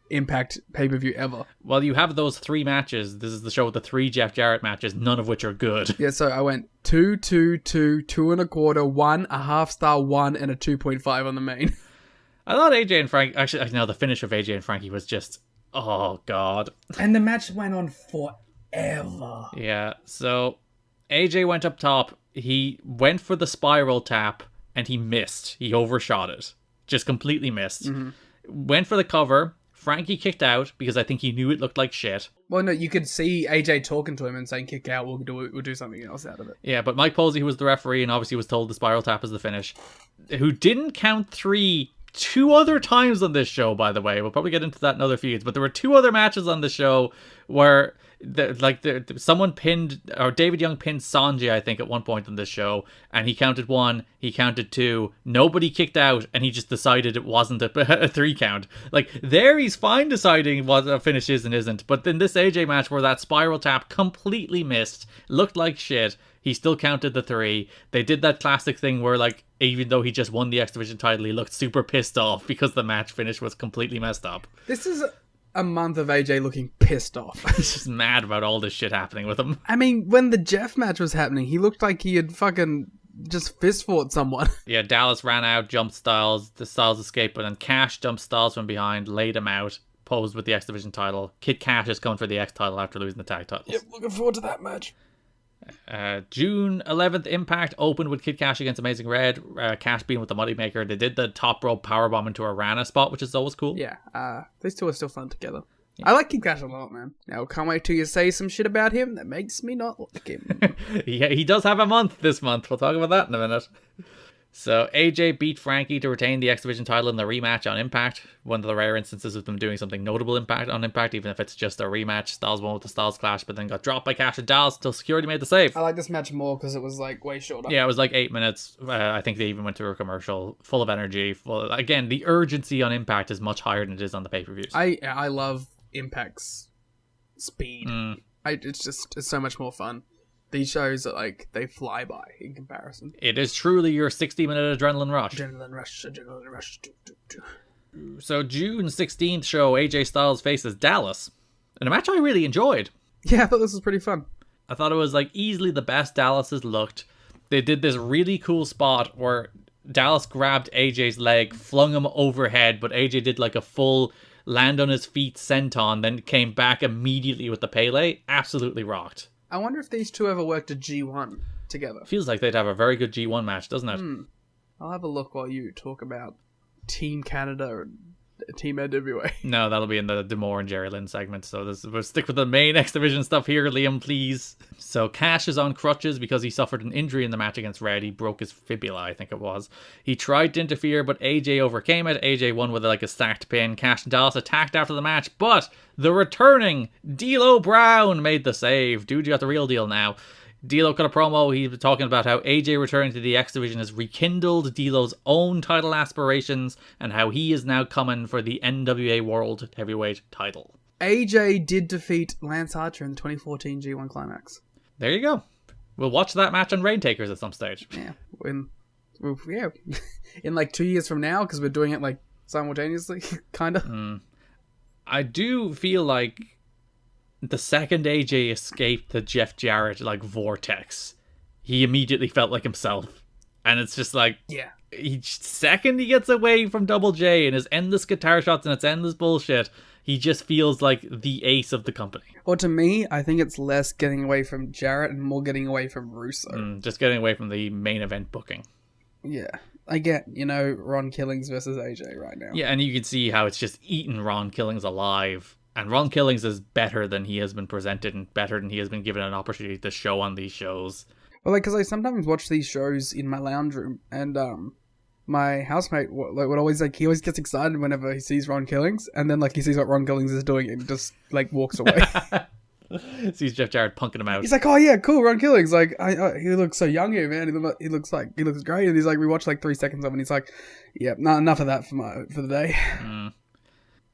Impact pay-per-view ever. Well, you have those 3 matches. This is the show with the 3 Jeff Jarrett matches, none of which are good. Yeah, so I went 2, 2, 2, 2.25, 1, a half star, 1, and a 2.5 on the main. I thought AJ and Frank, actually, no, the finish of AJ and Frankie was just, oh god. And the match went on forever. Yeah, so AJ went up top. He went for the spiral tap and he missed. He overshot it. Just completely missed. Mm-hmm. Went for the cover. Frankie kicked out because I think he knew it looked like shit. Well, no, you could see AJ talking to him and saying, kick out, we'll do something else out of it. Yeah, but Mike Posey, who was the referee and obviously was told the spiral tap is the finish, who didn't count 3 2 other times on this show, by the way. We'll probably get into that in other feuds, but there were 2 other matches on the show where someone pinned, or David Young pinned Sanjay, I think, at one point on this show, and he counted 1, he counted 2, nobody kicked out, and he just decided it wasn't a 3 count. Like, there he's fine deciding what a finish is and isn't, but in this AJ match where that spiral tap completely missed, looked like shit, he still counted the 3. They did that classic thing where, like, even though he just won the X Division title, he looked super pissed off because the match finish was completely messed up. This is a month of AJ looking pissed off. He's just mad about all this shit happening with him. I mean, when the Jeff match was happening, he looked like he had fucking just fist fought someone. Yeah, Dallas ran out, jumped Styles, the Styles escaped, but then Cash jumped Styles from behind, laid him out, posed with the X Division title. Kid Cash is coming for the X title after losing the tag titles. Yep, looking forward to that match. June 11th, Impact opened with Kid Cash against Amazing Red. Cash being with the Moneymaker. They did the top rope powerbomb into a Rana spot, which is always cool. Yeah, these 2 are still fun together. Yeah. I like Kid Cash a lot, man. Now, can't wait till you say some shit about him that makes me not like him. Yeah, he does have a month this month. We'll talk about that in a minute. So AJ beat Frankie to retain the X Division title in the rematch on Impact. One of the rare instances of them doing something notable on Impact, even if it's just a rematch. Styles won with the Styles Clash, but then got dropped by Cash and Dallas until security made the save. I like this match more because it was like way shorter. Yeah, it was like 8 minutes. I think they even went through a commercial, full of energy. Again, the urgency on Impact is much higher than it is on the pay-per-views. I love Impact's speed. It's so much more fun. these shows are like, they fly by in comparison. It is truly your 60-minute adrenaline rush. Adrenaline rush, adrenaline rush. So June 16th show, AJ Styles faces Dallas. In a match I really enjoyed. Yeah, I thought this was pretty fun. I thought it was like easily the best Dallas has looked. They did this really cool spot where Dallas grabbed AJ's leg, flung him overhead, but AJ did like a full land on his feet senton, then came back immediately with the Pele. Absolutely rocked. I wonder if these two ever worked a G1 together. Feels like they'd have a very good G1 match, doesn't it? I'll have a look while you talk about Team Canada and Team NWA. No, that'll be in the D'Amore and Jerry Lynn segment. So we'll stick with the main X Division stuff here, Liam, please. So Cash is on crutches because he suffered an injury in the match against Red. He broke his fibula, I think it was. He tried to interfere, but AJ overcame it. AJ won with like a stacked pin. Cash and Dallas attacked after the match, but the returning D'Lo Brown made the save. Dude, you got the real deal now. D'Lo cut a promo. He was talking about how AJ returning to the X Division has rekindled D'Lo's own title aspirations and how he is now coming for the NWA World Heavyweight title. AJ did defeat Lance Archer in the 2014 G1 Climax. There you go. We'll watch that match on Rain Takers at some stage. Yeah, in like 2 years from now, because we're doing it like simultaneously, kind of. I do feel like the second AJ escaped the Jeff Jarrett like vortex, he immediately felt like himself, and it's just like each second he gets away from Double J and his endless guitar shots and its endless bullshit, he just feels like the ace of the company. Well, to me, I think it's less getting away from Jarrett and more getting away from Russo. Just getting away from the main event booking. Yeah, I get, Ron Killings versus AJ right now. Yeah, and you can see how it's just eating Ron Killings alive. And Ron Killings is better than he has been presented and better than he has been given an opportunity to show on these shows. Well, like, because I sometimes watch these shows in my lounge room, and my housemate would always, like, he always gets excited whenever he sees Ron Killings, and then, like, he sees what Ron Killings is doing and just, like, walks away. Sees Jeff Jarrett punking him out. He's like, oh yeah, cool, Ron Killings. Like, he looks so young here, man. He looks great. And he's like, we watched like 3 seconds of him, and he's like, yeah, enough of that for the day.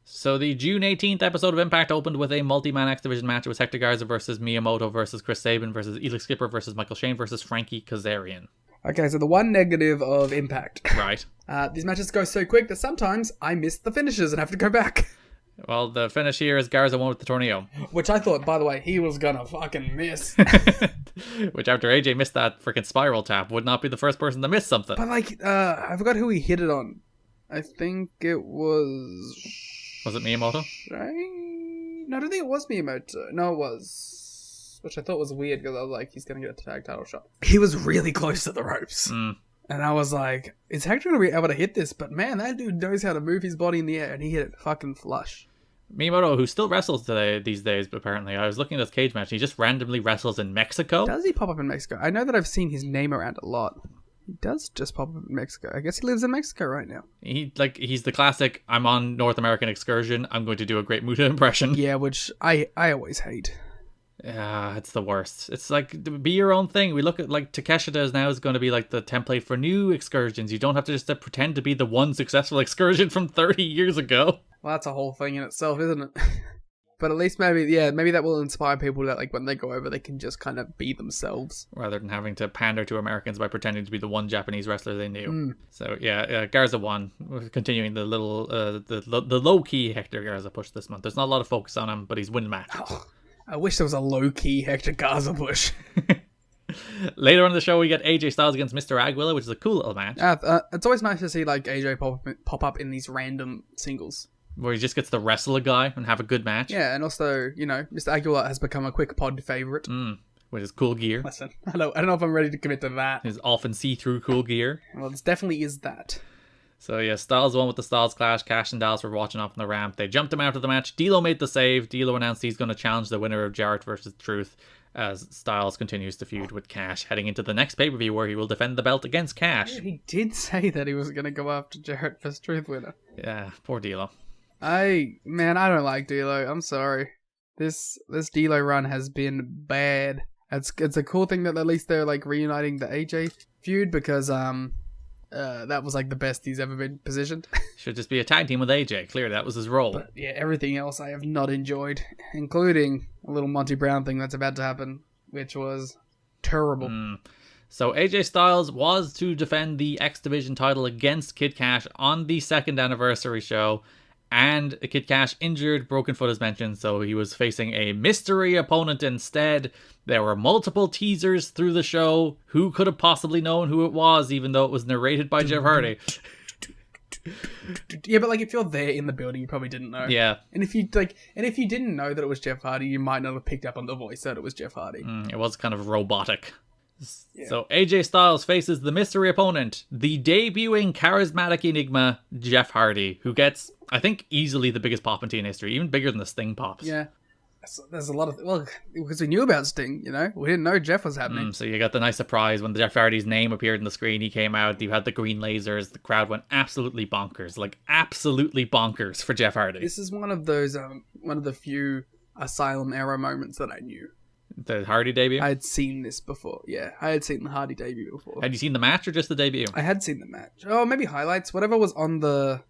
So the June 18th episode of Impact opened with a multi-man X Division match. It was Hector Garza versus Miyamoto versus Chris Sabin versus Elix Skipper versus Michael Shane versus Frankie Kazarian. Okay, so the one negative of Impact. Right. These matches go so quick that sometimes I miss the finishes and have to go back. Well, the finish here is Garza won with the torneo. Which I thought, by the way, he was gonna fucking miss. Which after AJ missed that freaking spiral tap, would not be the first person to miss something. But like, I forgot who he hit it on. I think it was... Was it Miyamoto? No, I don't think it was Miyamoto. No, it was... Which I thought was weird, because I was like, he's gonna get a tag title shot. He was really close to the ropes. And I was like, is Hector going to be able to hit this? But man, that dude knows how to move his body in the air, and he hit it fucking flush. Miyamoto, who still wrestles these days, apparently. I was looking at this cage match, he just randomly wrestles in Mexico. Does he pop up in Mexico? I know that I've seen his name around a lot. He does just pop up in Mexico. I guess he lives in Mexico right now. He's the classic, I'm on North American excursion, I'm going to do a Great Muta impression. Yeah, which I always hate. Yeah, it's the worst. It's like, be your own thing. We look at like Takeshita now is going to be like the template for new excursions. You don't have to just pretend to be the one successful excursion from 30 years ago. Well, that's a whole thing in itself, isn't it? But at least maybe that will inspire people that like when they go over, they can just kind of be themselves. Rather than having to pander to Americans by pretending to be the one Japanese wrestler they knew. So yeah, Garza won. We're continuing the little, the low-key Hector Garza push this month. There's not a lot of focus on him, but he's winning matches. Oh. I wish there was a low-key Hector Garza push. Later on in the show, we get AJ Styles against Mr. Aguila, which is a cool little match. It's always nice to see like AJ pop up in these random singles. Where he just gets to wrestle a guy and have a good match. Yeah, and also, Mr. Aguila has become a quick pod favourite. With his cool gear. Listen, I don't know if I'm ready to commit to that. His often see-through cool gear. Well, this definitely is that. So yeah, Styles won with the Styles Clash. Cash and Dallas were watching off on the ramp. They jumped him out of the match. D'Lo made the save. D'Lo announced he's going to challenge the winner of Jarrett versus Truth as Styles continues to feud with Cash, heading into the next pay-per-view where he will defend the belt against Cash. Yeah, he did say that he was going to go after Jarrett versus Truth winner. Yeah, poor D'Lo. I don't like D'Lo. I'm sorry. This D'Lo run has been bad. It's a cool thing that at least they're like reuniting the AJ feud because that was like the best he's ever been positioned. Should just be a tag team with AJ. Clearly that was his role. But yeah, everything else I have not enjoyed, including a little Monty Brown thing that's about to happen, which was terrible. So AJ Styles was to defend the X Division title against Kid Cash on the 2nd anniversary show, and Kid Cash injured, broken foot as mentioned, so he was facing a mystery opponent instead. There were multiple teasers through the show. Who could have possibly known who it was, even though it was narrated by Jeff Hardy? Yeah, but like if you're there in the building, you probably didn't know. Yeah. And if you didn't know that it was Jeff Hardy, you might not have picked up on the voice that it was Jeff Hardy. It was kind of robotic. Yeah. So AJ Styles faces the mystery opponent, the debuting charismatic enigma, Jeff Hardy, who gets, I think, easily the biggest pop in TNA history, even bigger than the Sting pops. Yeah. There's a lot of... Well, because we knew about Sting, you know? We didn't know Jeff was happening. So you got the nice surprise when Jeff Hardy's name appeared on the screen. He came out, you had the green lasers, the crowd went absolutely bonkers. Like, absolutely bonkers for Jeff Hardy. This is one of those, one of the few Asylum era moments that I knew. The Hardy debut? I had seen this before, yeah. I had seen the Hardy debut before. Had you seen the match or just the debut? I had seen the match. Oh, maybe highlights. Whatever was on the...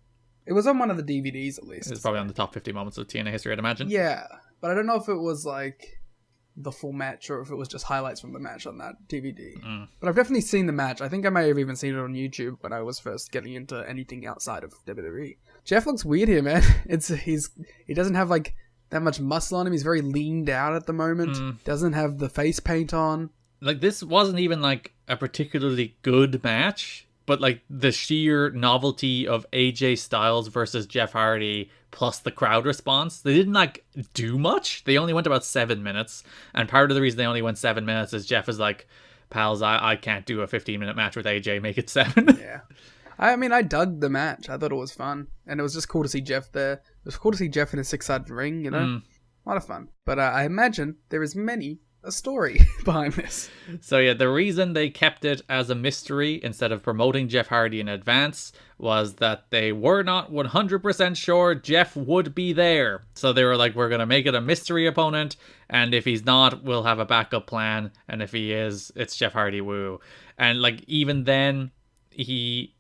It was on one of the DVDs, at least. It was probably on the top 50 moments of TNA history, I'd imagine. Yeah, but I don't know if it was, like, the full match or if it was just highlights from the match on that DVD. But I've definitely seen the match. I think I may have even seen it on YouTube when I was first getting into anything outside of WWE. Jeff looks weird here, man. He doesn't have, like... that much muscle on him. He's very leaned out at the moment. Doesn't have the face paint on. Like, this wasn't even, like, a particularly good match, but, like, the sheer novelty of AJ Styles versus Jeff Hardy plus the crowd response, they didn't, like, do much. They only went about 7 minutes, and part of the reason they only went 7 minutes is Jeff is like, pals, I can't do a 15-minute match with AJ, make it 7. Yeah. I mean, I dug the match. I thought it was fun. And it was just cool to see Jeff there. It was cool to see Jeff in a 6-sided ring, you know? A lot of fun. But I imagine there is a story behind this. So yeah, the reason they kept it as a mystery instead of promoting Jeff Hardy in advance was that they were not 100% sure Jeff would be there. So they were like, we're going to make it a mystery opponent, and if he's not, we'll have a backup plan, and if he is, it's Jeff Hardy, woo. And like, even then, he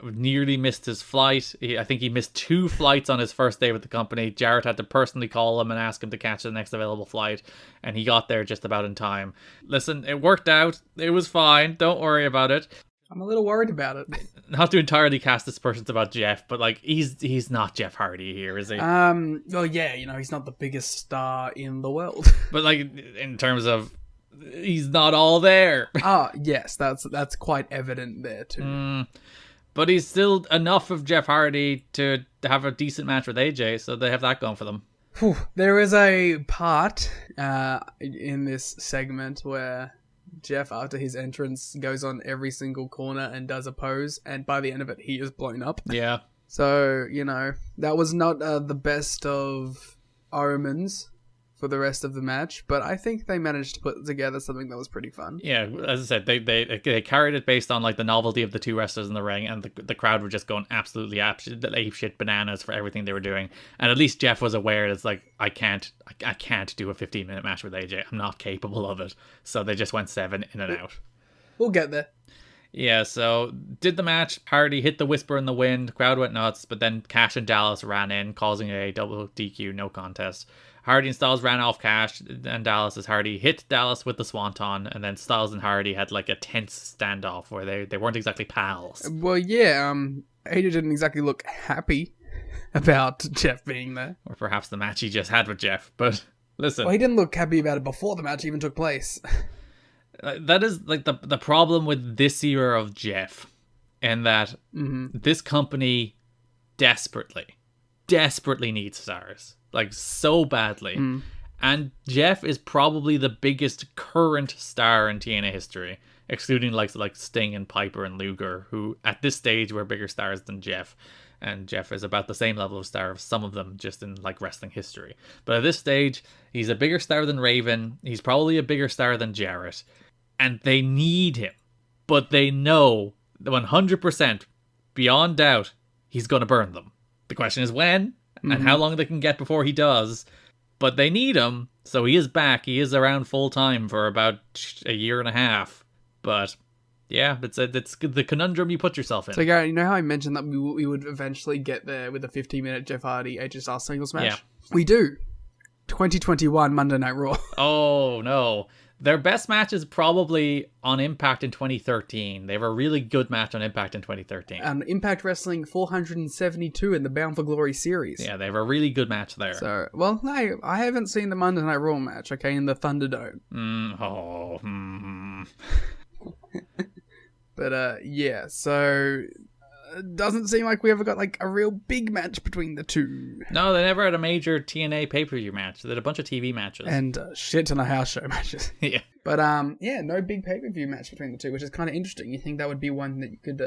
nearly missed his flight. I think he missed 2 flights on his first day with the company. Jarrett had to personally call him and ask him to catch the next available flight, and he got there just about in time. Listen, it worked out. It was fine. Don't worry about it. I'm a little worried about it. Not to entirely cast aspersions about Jeff, but like, he's not Jeff Hardy here, is he? Well, yeah, you know, he's not the biggest star in the world. But like, in terms of, he's not all there. Yes, that's quite evident there too. But he's still enough of Jeff Hardy to have a decent match with AJ, so they have that going for them. There is a part in this segment where Jeff, after his entrance, goes on every single corner and does a pose, and by the end of it, he is blown up. Yeah. So, you know, that was not the best of omens for the rest of the match, but I think they managed to put together something that was pretty fun. Yeah, as I said, they carried it based on like the novelty of the 2 wrestlers in the ring, and the crowd were just going absolutely apeshit bananas for everything they were doing. And at least Jeff was aware it's like, I can't do a 15-minute match with AJ. I'm not capable of it. So they just went 7 in and out. We'll get there. Yeah, so did the match. Hardy hit the Whisper in the Wind. Crowd went nuts, but then Cash and Dallas ran in, causing a double DQ, no contest. Hardy and Styles ran off Cash and Dallas as Hardy hit Dallas with the Swanton, and then Styles and Hardy had like a tense standoff where they weren't exactly pals. Well, yeah, AJ didn't exactly look happy about Jeff being there. Or perhaps the match he just had with Jeff, but listen. Well, he didn't look happy about it before the match even took place. That is like the problem with this era of Jeff, and that this company desperately needs stars. Like, so badly. And Jeff is probably the biggest current star in TNA history, excluding like Sting and Piper and Luger, who at this stage were bigger stars than Jeff. And Jeff is about the same level of star of some of them just in like wrestling history. But at this stage, he's a bigger star than Raven. He's probably a bigger star than Jarrett. And they need him. But they know that 100%, beyond doubt, he's going to burn them. The question is when and how long they can get before he does. But they need him, so he is back. He is around full time for about a year and a half. But yeah, it's the conundrum you put yourself in. So Garrett, you know how I mentioned that we would eventually get there with a 15-minute Jeff Hardy AJ Styles singles match? Yeah. We do. 2021 Monday Night Raw. Oh no. Their best match is probably on Impact in 2013. They have a really good match on Impact in 2013. Impact Wrestling 472 in the Bound for Glory series. Yeah, they have a really good match there. So, well, no, I haven't seen the Monday Night Raw match, okay, in the Thunderdome. But, yeah, so... It doesn't seem like we ever got, like, a real big match between the two. No, they never had a major TNA pay-per-view match. They had a bunch of TV matches. And shit ton of house show matches. Yeah. But, yeah, no big pay-per-view match between the two, which is kind of interesting. You think that would be one that you could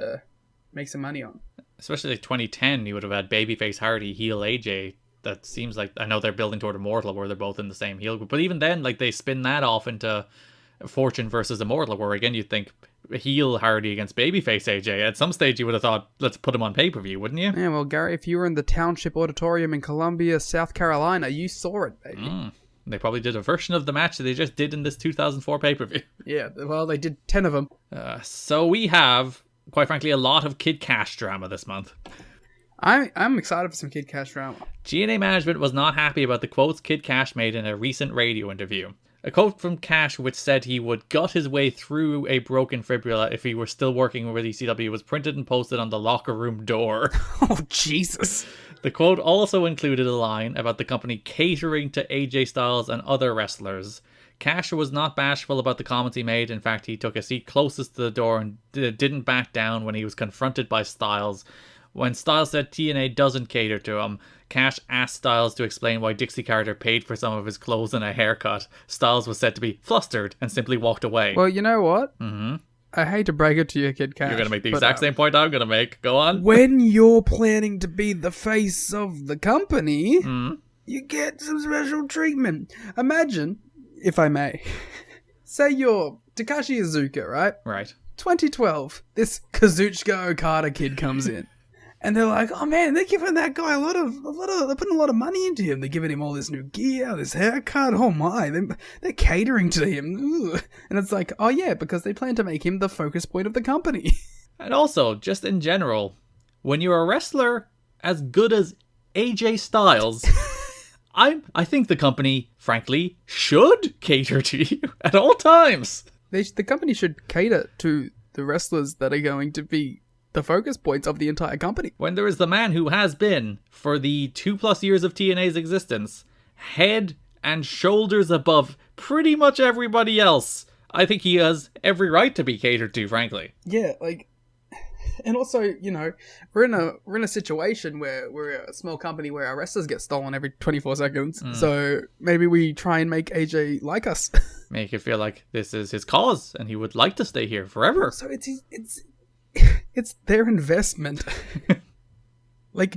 make some money on. Especially like 2010, you would have had Babyface Hardy, heel AJ. That seems like, I know they're building toward Immortal, where they're both in the same heel group. But even then, like, they spin that off into Fortune versus Immortal, where again, you'd think heel Hardy against Babyface AJ. At some stage, you would have thought, let's put him on pay-per-view, wouldn't you? Yeah, well, Gary, if you were in the Township Auditorium in Columbia, South Carolina, you saw it, baby. They probably did a version of the match that they just did in this 2004 pay-per-view. Yeah, well, they did 10 of them. So we have, quite frankly, a lot of Kid Cash drama this month. I'm excited for some Kid Cash drama. GNA management was not happy about the quotes Kid Cash made in a recent radio interview. A quote from Cash which said he would gut his way through a broken fibula if he were still working with ECW was printed and posted on the locker room door. Oh, Jesus. The quote also included a line about the company catering to AJ Styles and other wrestlers. Cash was not bashful about the comments he made. In fact, he took a seat closest to the door and didn't back down when he was confronted by Styles. When Styles said TNA doesn't cater to him, Cash asked Styles to explain why Dixie Carter paid for some of his clothes and a haircut. Styles was said to be flustered and simply walked away. Well, you know what? I hate to break it to you, Kid Cash. You're going to make the exact same point I'm going to make. Go on. When you're planning to be the face of the company, you get some special treatment. Imagine, if I may, say you're Takashi Iizuka, right? Right. 2012, this Kazuchika Okada kid comes in. And they're like, oh man, they're giving that guy they're putting a lot of money into him. They're giving him all this new gear, this haircut. Oh my, they're catering to him. Ooh. And it's like, oh yeah, because they plan to make him the focus point of the company. And also, just in general, when you're a wrestler as good as AJ Styles, I think the company, frankly, should cater to you at all times. The company should cater to the wrestlers that are going to be the focus points of the entire company. When there is the man who has been, for the 2+ years of TNA's existence, head and shoulders above pretty much everybody else, I think he has every right to be catered to, frankly. Yeah, like, and also, you know, we're in a situation where we're a small company where our wrestlers get stolen every 24 seconds. So maybe we try and make AJ like us. Make it feel like this is his cause and he would like to stay here forever. So it's their investment. Like,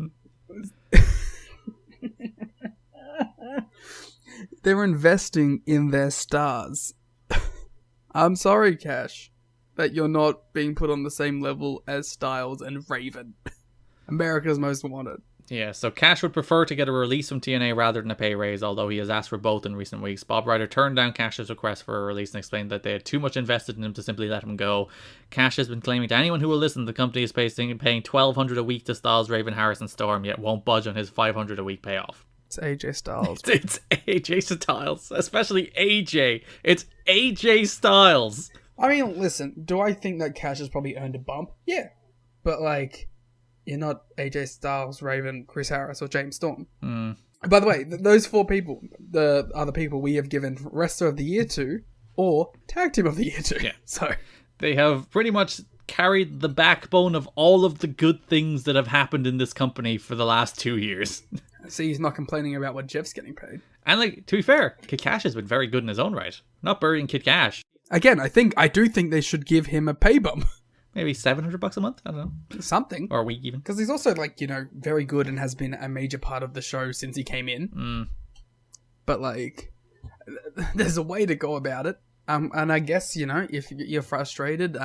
they're investing in their stars. I'm sorry, Cash, that you're not being put on the same level as Styles and Raven. America's Most Wanted. Yeah, so Cash would prefer to get a release from TNA rather than a pay raise, although he has asked for both in recent weeks. Bob Ryder turned down Cash's request for a release and explained that they had too much invested in him to simply let him go. Cash has been claiming to anyone who will listen the company is paying $1,200 a week to Styles, Raven, Harris, and Storm, yet won't budge on his $500 a week payoff. It's AJ Styles. It's AJ Styles, especially AJ. It's AJ Styles. I mean, listen, do I think that Cash has probably earned a bump? Yeah. But, like, you're not AJ Styles, Raven, Chris Harris, or James Storm. By the way, those 4 people, the other people we have given Wrestler of the Year to, or Tag Team of the Year to. Yeah. So they have pretty much carried the backbone of all of the good things that have happened in this company for the last 2 years. See, he's not complaining about what Jeff's getting paid. And, like, to be fair, Kid Cash has been very good in his own right. Not burying Kid Cash. Again, I do think they should give him a pay bump. Maybe $700 a month? I don't know. Something. Or a week even. Because he's also, like, you know, very good and has been a major part of the show since he came in. But, like, there's a way to go about it. And I guess, you know, if you're frustrated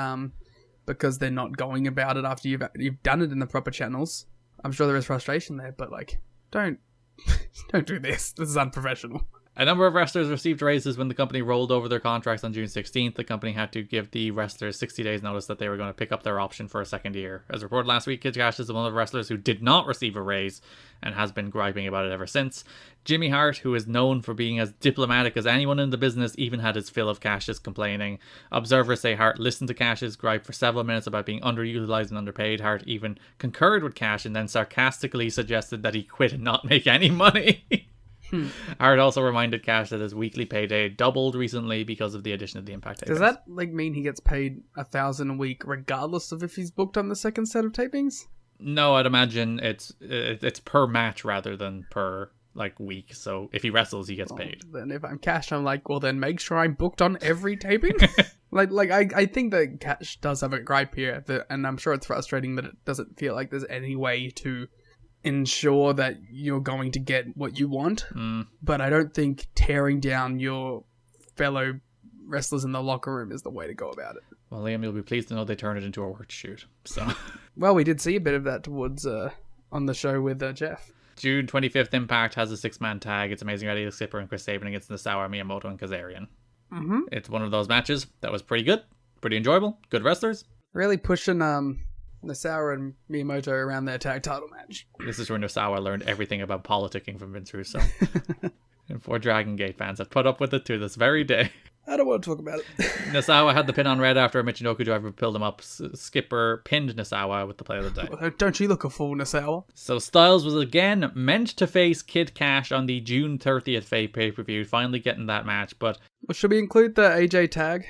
because they're not going about it after you've done it in the proper channels, I'm sure there is frustration there. But, like, don't do this. This is unprofessional. A number of wrestlers received raises when the company rolled over their contracts on June 16th. The company had to give the wrestlers 60 days notice that they were going to pick up their option for a second year. As reported last week, Kid Cash is one of the wrestlers who did not receive a raise and has been griping about it ever since. Jimmy Hart, who is known for being as diplomatic as anyone in the business, even had his fill of Cash's complaining. Observers say Hart listened to Cash's gripe for several minutes about being underutilized and underpaid. Hart even concurred with Cash and then sarcastically suggested that he quit and not make any money. Hart also reminded Cash that his weekly payday doubled recently because of the addition of the Impact tapings. Does that mean he gets paid $1,000 a week regardless of if he's booked on the second set of tapings? No, I'd imagine it's per match rather than per week. So if he wrestles, he gets paid. Then if I'm Cash, I'm like, well, then make sure I'm booked on every taping. I think that Cash does have a gripe here, and I'm sure it's frustrating that it doesn't feel like there's any way to ensure that you're going to get what you want. But I don't think tearing down your fellow wrestlers in the locker room is the way to go about it. Well, Liam, you'll be pleased to know they turned it into a work shoot. So, well, we did see a bit of that towards on the show with Jeff. June 25th, Impact has a 6-man tag. It's Amazing Red, Skipper, and Chris Sabin against Nasawa, Miyamoto, and Kazarian. It's one of those matches that was pretty good, pretty enjoyable, good wrestlers. Really pushing Nasawa and Miyamoto around their tag title match. This is where Nasawa learned everything about politicking from Vince Russo. And 4 Dragon Gate fans have put up with it to this very day. I don't want to talk about it. Nasawa had the pin on Red after a Michinoku driver pulled him up. Skipper pinned Nasawa with the play of the day. Don't you look a fool, Nasawa? So Styles was again meant to face Kid Cash on the June 30th pay-per-view, finally getting that match, but... Well, should we include the AJ tag?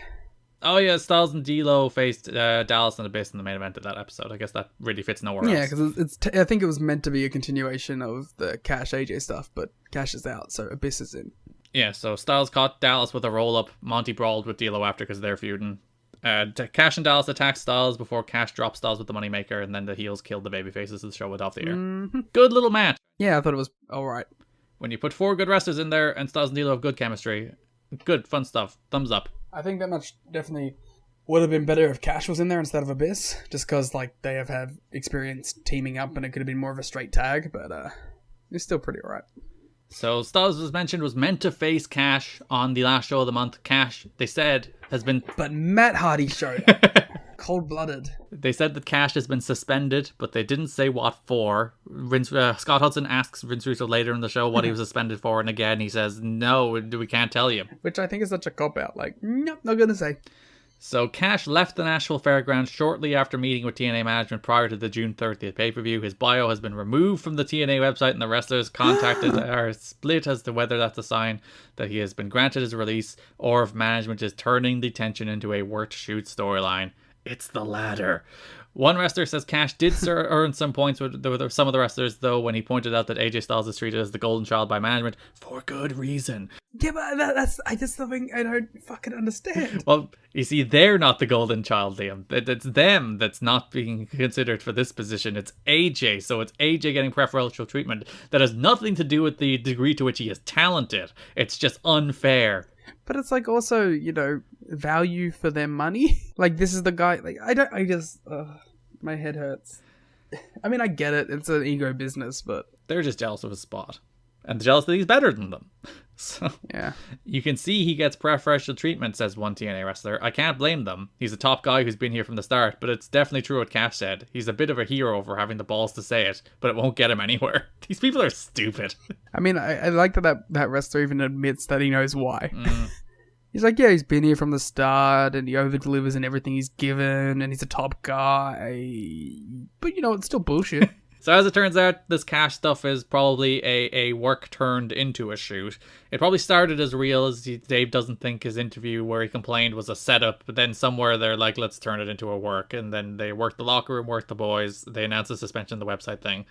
Oh yeah, Styles and D'Lo faced Dallas and Abyss in the main event of that episode. I guess that really fits nowhere else. Yeah, because I think it was meant to be a continuation of the Cash AJ stuff, but Cash is out, so Abyss is in. Yeah, so Styles caught Dallas with a roll-up. Monty brawled with D'Lo after because they're feuding. Cash and Dallas attacked Styles before Cash dropped Styles with the Moneymaker, and then the heels killed the babyfaces as the show went off the air. Good little match. Yeah, I thought it was alright. When you put 4 good wrestlers in there and Styles and D'Lo have good chemistry, good, fun stuff. Thumbs up. I think that match definitely would have been better if Cash was in there instead of Abyss, just because they have had experience teaming up and it could have been more of a straight tag, but it's still pretty alright. So Styles, as mentioned, was meant to face Cash on the last show of the month. Cash, they said, has been... But Matt Hardy showed up. Cold-blooded. They said that Cash has been suspended, but they didn't say what for. Scott Hudson asks Vince Russo later in the show what he was suspended for, and again he says, no, we can't tell you. Which I think is such a cop-out. Nope, not gonna say. So Cash left the Nashville Fairgrounds shortly after meeting with TNA management prior to the June 30th pay-per-view. His bio has been removed from the TNA website, and the wrestlers contacted are split as to whether that's a sign that he has been granted his release or if management is turning the tension into a work-to-shoot storyline. It's the latter. One wrestler says Cash did earn some points with some of the wrestlers, though, when he pointed out that AJ Styles is treated as the golden child by management for good reason. Yeah, but that's just something I don't fucking understand. Well, you see, they're not the golden child, Liam. It's them that's not being considered for this position. It's AJ, so it's AJ getting preferential treatment. That has nothing to do with the degree to which he is talented. It's just unfair. But it's also, value for their money. This is the guy, my head hurts. I mean, I get it. It's an ego business, but... They're just jealous of his spot. And jealous that he's better than them. So, yeah. You can see he gets preferential treatment, says one TNA wrestler. I can't blame them. He's a top guy who's been here from the start, but it's definitely true what Cash said. He's a bit of a hero for having the balls to say it, but it won't get him anywhere. These people are stupid. I mean, I like that wrestler even admits that he knows why. He's like, yeah, he's been here from the start, and he over-delivers in everything he's given, and he's a top guy. But, it's still bullshit. So as it turns out, this Cash stuff is probably a work turned into a shoot. It probably started as real, as Dave doesn't think his interview where he complained was a setup, but then somewhere they're like, let's turn it into a work. And then they work the locker room, work the boys. They announce the suspension of the website thing.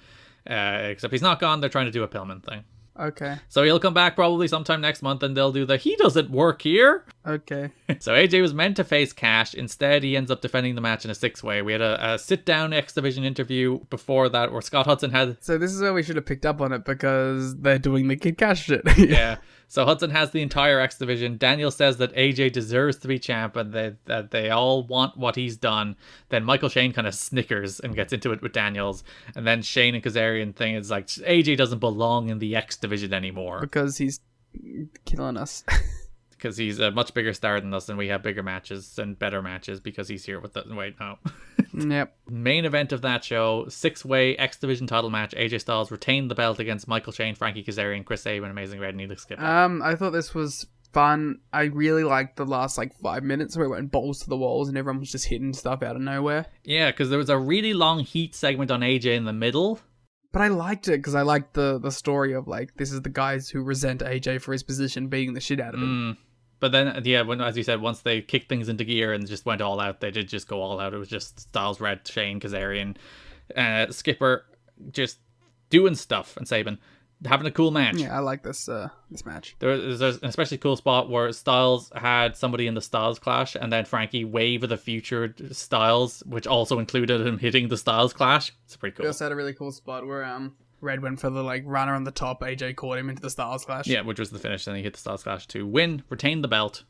Except he's not gone, they're trying to do a Pillman thing. Okay. So he'll come back probably sometime next month and they'll do the he doesn't work here. Okay. So AJ was meant to face Cash. Instead, he ends up defending the match in a 6-way. We had a sit-down X Division interview before that where Scott Hudson had... So this is where we should have picked up on it because they're doing the Kid Cash shit. Yeah. So Hudson has the entire X Division. Daniel says that AJ deserves to be champ and that they all want what he's done. Then Michael Shane kind of snickers and gets into it with Daniels. And then Shane and Kazarian thing is like, AJ doesn't belong in the X Division anymore. Because he's killing us. Because he's a much bigger star than us, and we have bigger matches and better matches because he's here with us. Wait, no. Yep. Main event of that show, 6-way X Division title match. AJ Styles retained the belt against Michael Shane, Frankie Kazarian, Chris Sabin, Amazing Red, and Neelix Skip. I thought this was fun. I really liked the last 5 minutes where it went balls to the walls and everyone was just hitting stuff out of nowhere. Yeah, because there was a really long heat segment on AJ in the middle. But I liked it because I liked the story of this is the guys who resent AJ for his position beating the shit out of him. But then, yeah, when, as you said, once they kicked things into gear and just went all out, they did just go all out. It was just Styles, Red, Shane, Kazarian, Skipper just doing stuff, and Sabin having a cool match. Yeah, I like this match. There's an especially cool spot where Styles had somebody in the Styles Clash, and then Frankie Wave of the Future Styles, which also included him hitting the Styles Clash. It's pretty cool. We also had a really cool spot where Red went for the runner on the top. AJ caught him into the Styles Clash. Yeah, which was the finish. Then he hit the Styles Clash to win, retain the belt.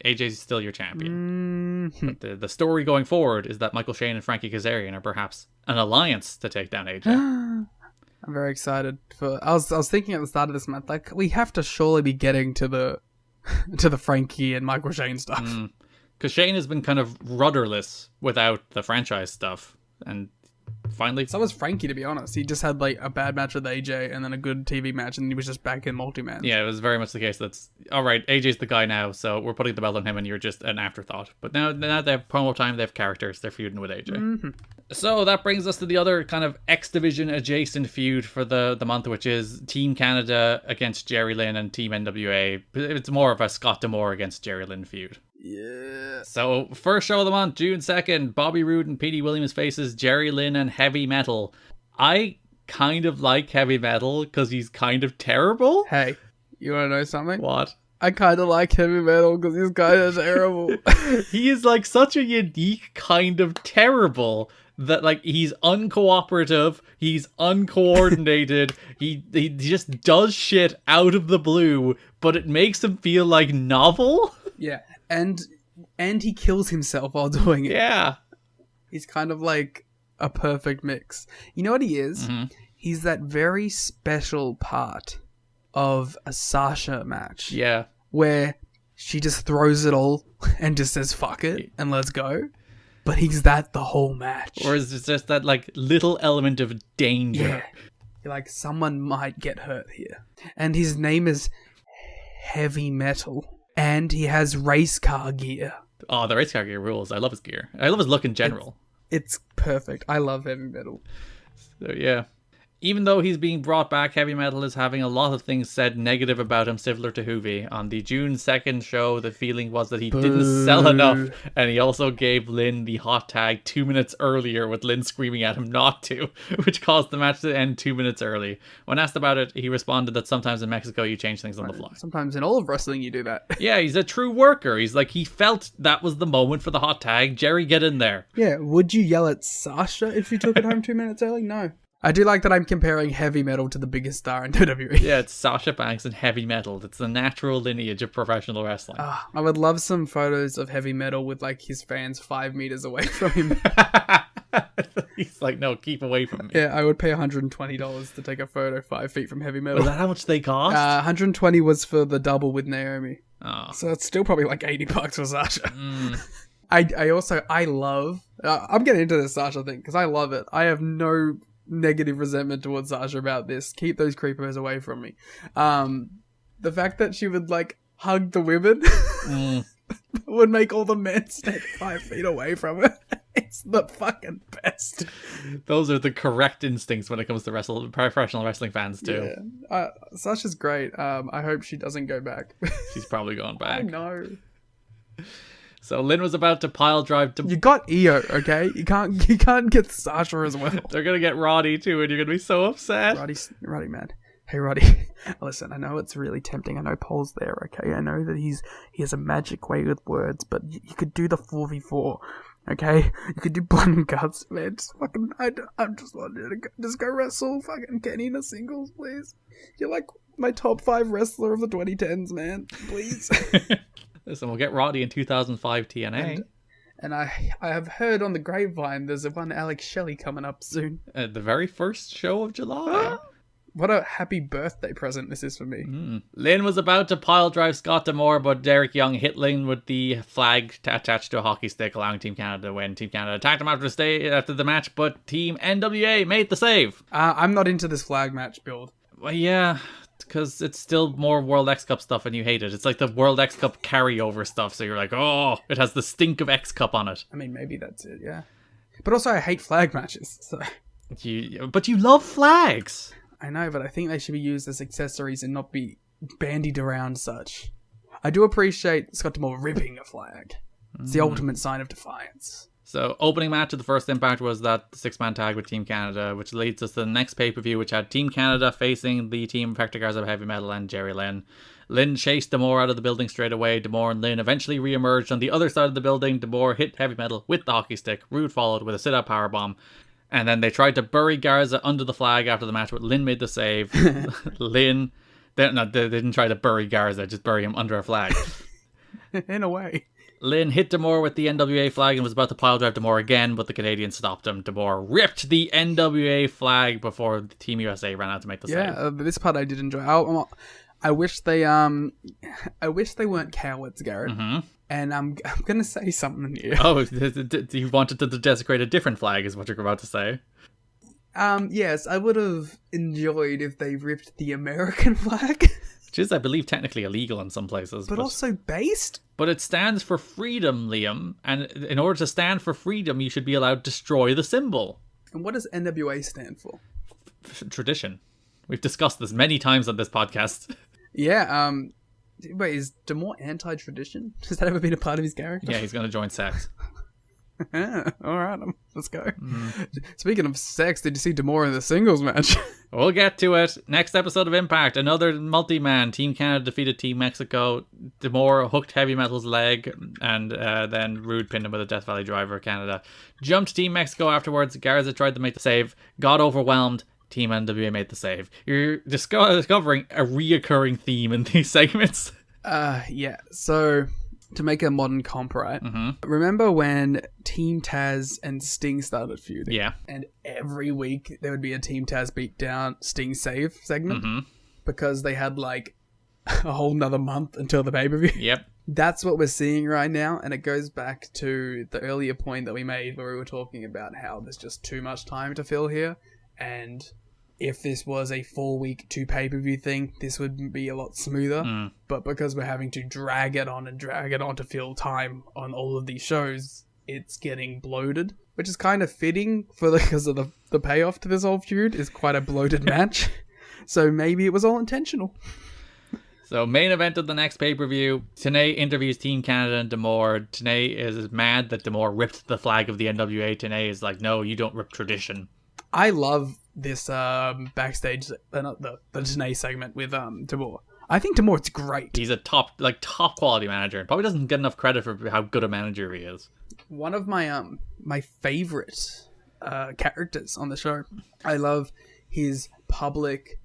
AJ's still your champion. But the story going forward is that Michael Shane and Frankie Kazarian are perhaps an alliance to take down AJ. I'm very excited for. I was thinking at the start of this month, we have to surely be getting to the Frankie and Michael Shane stuff. Because Shane has been kind of rudderless without the franchise stuff, and finally, so was Frankie, to be honest. He just had a bad match with AJ and then a good TV match, and he was just back in multi-man. Yeah, it was very much the case. That's all right. AJ's the guy now, so we're putting the belt on him, and you're just an afterthought. But now they have promo time. They have characters. They're feuding with AJ. So that brings us to the other kind of X Division adjacent feud for the month, which is Team Canada against Jerry Lynn and Team NWA. It's more of a Scott D'Amore against Jerry Lynn feud. Yeah. So first show of the month, June 2nd, Bobby Roode and Petey Williams faces Jerry Lynn and Heavy Metal. I kind of like Heavy Metal because he's kind of terrible. Hey, you want to know something? What? I kind of like Heavy Metal because he's kind of terrible. He is such a unique kind of terrible that he's uncooperative, he's uncoordinated, he just does shit out of the blue, but it makes him feel novel. Yeah, and he kills himself while doing it. Yeah. He's kind of a perfect mix. You know what he is? He's that very special part of a Sasha match. Yeah. Where she just throws it all and just says fuck it and let's go. But he's that the whole match. Or is it just that little element of danger? Yeah. You're someone might get hurt here. And his name is Heavy Metal. And he has race car gear. Oh, the race car gear rules. I love his gear. I love his look in general. It's perfect. I love Heavy Metal. So, yeah. Even though he's being brought back, Heavy Metal is having a lot of things said negative about him, similar to Hoovy. On the June 2nd show, the feeling was that he didn't sell enough, and he also gave Lynn the hot tag 2 minutes earlier, with Lynn screaming at him not to, which caused the match to end 2 minutes early. When asked about it, he responded that sometimes in Mexico you change things on the fly. Sometimes in all of wrestling you do that. Yeah, he's a true worker. He's he felt that was the moment for the hot tag. Jerry, get in there. Yeah, would you yell at Sasha if you took it home 2 minutes early? No. I do like that I'm comparing Heavy Metal to the biggest star in WWE. Yeah, it's Sasha Banks and Heavy Metal. It's the natural lineage of professional wrestling. I would love some photos of Heavy Metal with his fans 5 meters away from him. He's no, keep away from me. Yeah, I would pay $120 to take a photo 5 feet from Heavy Metal. Was that how much they cost? 120 was for the double with Naomi. Oh. So it's still probably $80 for Sasha. I love... I'm getting into this Sasha thing because I love it. I have no negative resentment towards Sasha about this. Keep those creepers away from me. The fact that she would hug the women would make all the men stand 5 feet away from her. It's the fucking best. Those are the correct instincts when it comes to professional wrestling fans too. Yeah. Sasha's great. I hope she doesn't go back. She's probably going back. I know. So Lynn was about to pile drive to... You got Io, okay? You can't get Sasha as well. They're going to get Roddy too, and you're going to be so upset. Roddy, man. Hey, Roddy. Listen, I know it's really tempting. I know Paul's there, okay? I know that he has a magic way with words, but you could do the 4v4, okay? You could do blood and guts, man. Just fucking... I just want you to just go wrestle fucking Kenny in a singles, please. You're my top 5 wrestler of the 2010s, man. Please. Listen, we'll get Roddy in 2005 TNA. And I have heard on the grapevine there's one Alex Shelley coming up soon. The very first show of July. What a happy birthday present this is for me. Lynn was about to pile drive Scott D'Amore, but Derek Young hit Lynn with the flag attached to a hockey stick, allowing Team Canada to win. Team Canada attacked him after the match, but Team NWA made the save. I'm not into this flag match build. Well, yeah, because it's still more World X Cup stuff and you hate it. It's like the World X Cup carryover stuff, so you're like, oh, it has the stink of X Cup on it. I mean, maybe that's it, yeah. But also, I hate flag matches, so... But you love flags. I know, but I think they should be used as accessories and not be bandied around such. I do appreciate Scott D'Amore ripping a flag. It's the ultimate sign of defiance. So, opening match of the first Impact was that 6-man tag with Team Canada, which leads us to the next pay-per-view, which had Team Canada facing the team of Hector Garza of Heavy Metal and Jerry Lynn. Lynn chased D'Amore out of the building straight away. D'Amore and Lynn eventually re-emerged on the other side of the building. D'Amore hit Heavy Metal with the hockey stick. Rude followed with a sit-out powerbomb. And then they tried to bury Garza under the flag after the match, but Lynn made the save. Lynn... They didn't try to bury Garza, just bury him under a flag. In a way. Lynn hit D'Amore with the NWA flag and was about to pile drive D'Amore again, but the Canadians stopped him. D'Amore ripped the NWA flag before the Team USA ran out to make the save. Yeah, this part I did enjoy. I wish they weren't cowards, Garrett. Mm-hmm. And I'm gonna say something here. Oh, you wanted to desecrate a different flag, is what you're about to say. Yes, I would have enjoyed if they ripped the American flag. Which is, I believe, technically illegal in some places. But also based? But it stands for freedom, Liam. And in order to stand for freedom, you should be allowed to destroy the symbol. And what does NWA stand for? Tradition. We've discussed this many times on this podcast. Yeah, wait, is D'Amore anti-tradition? Has that ever been a part of his character? Yeah, he's going to join sex. Alright, let's go. Speaking of sex, did you see D'Amore in the singles match? We'll get to it. Next episode of Impact, another multi-man. Team Canada defeated Team Mexico. D'Amore hooked Heavy Metal's leg, and then Rude pinned him with a Death Valley Driver. Canada jumped Team Mexico afterwards. Garza tried to make the save, got overwhelmed. Team NWA made the save. You're discovering a reoccurring theme in these segments. Yeah. So, to make a modern comp, right? Mm-hmm. Remember when Team Taz and Sting started feuding? Yeah. And every week there would be a Team Taz beat down, Sting save segment? Mm-hmm. Because they had like a whole nother month until the pay-per-view. Yep. That's what we're seeing right now, and it goes back to the earlier point that we made where we were talking about how there's just too much time to fill here, and if this was a 4-week 2 pay-per-view thing, this would be a lot smoother. But because we're having to drag it on to fill time on all of these shows, it's getting bloated, which is kind of fitting because of the payoff to this whole feud is quite a bloated match. So maybe it was all intentional. So, main event of the next pay-per-view, TNA interviews Team Canada and D'Amore. TNA is mad that D'Amore ripped the flag of the NWA. TNA is like, no, you don't rip tradition. I love this backstage, the TNA segment with D'Amore. I think D'Amore's great. He's a top quality manager, and probably doesn't get enough credit for how good a manager he is. One of my my favorite characters on the show. I love his public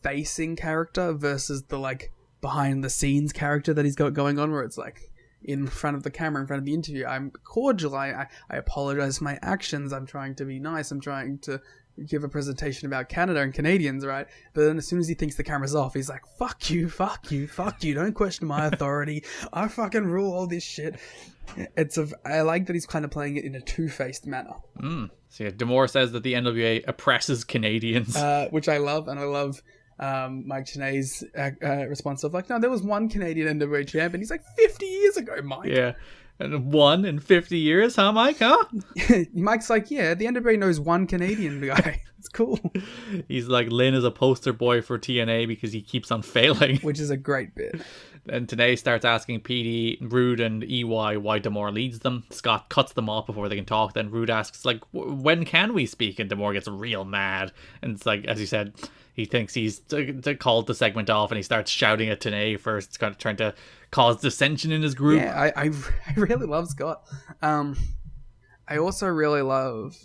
facing character versus the like behind the scenes character that he's got going on, where it's like in front of the camera, in front of the interview, I'm cordial, I apologize for my actions, I'm trying to be nice, I'm trying to give a presentation about Canada and Canadians, right? But then as soon as he thinks the camera's off, he's like, fuck you, don't question my authority, I fucking rule all this shit. I like that he's kind of playing it in a two-faced manner. So yeah, D'Amore says that the NWA oppresses Canadians. Which I love, and I love Mike Tenay's response of like, no, there was one Canadian NWA champ, and he's like, 50 years ago, Mike. Yeah. And one in 50 years, huh, Mike, huh? Mike's like, yeah, the NWA knows one Canadian guy. It's cool. He's like, Lynn is a poster boy for TNA because he keeps on failing. Which is a great bit. And Tenay starts asking PD, Rude, and EY why D'Amore leads them. Scott cuts them off before they can talk. Then Rude asks, like, when can we speak? And D'Amore gets real mad. And it's like, as you said, he thinks he's called the segment off, and he starts shouting at Tenay for kind of trying to cause dissension in his group. Yeah, I really love Scott. I also really love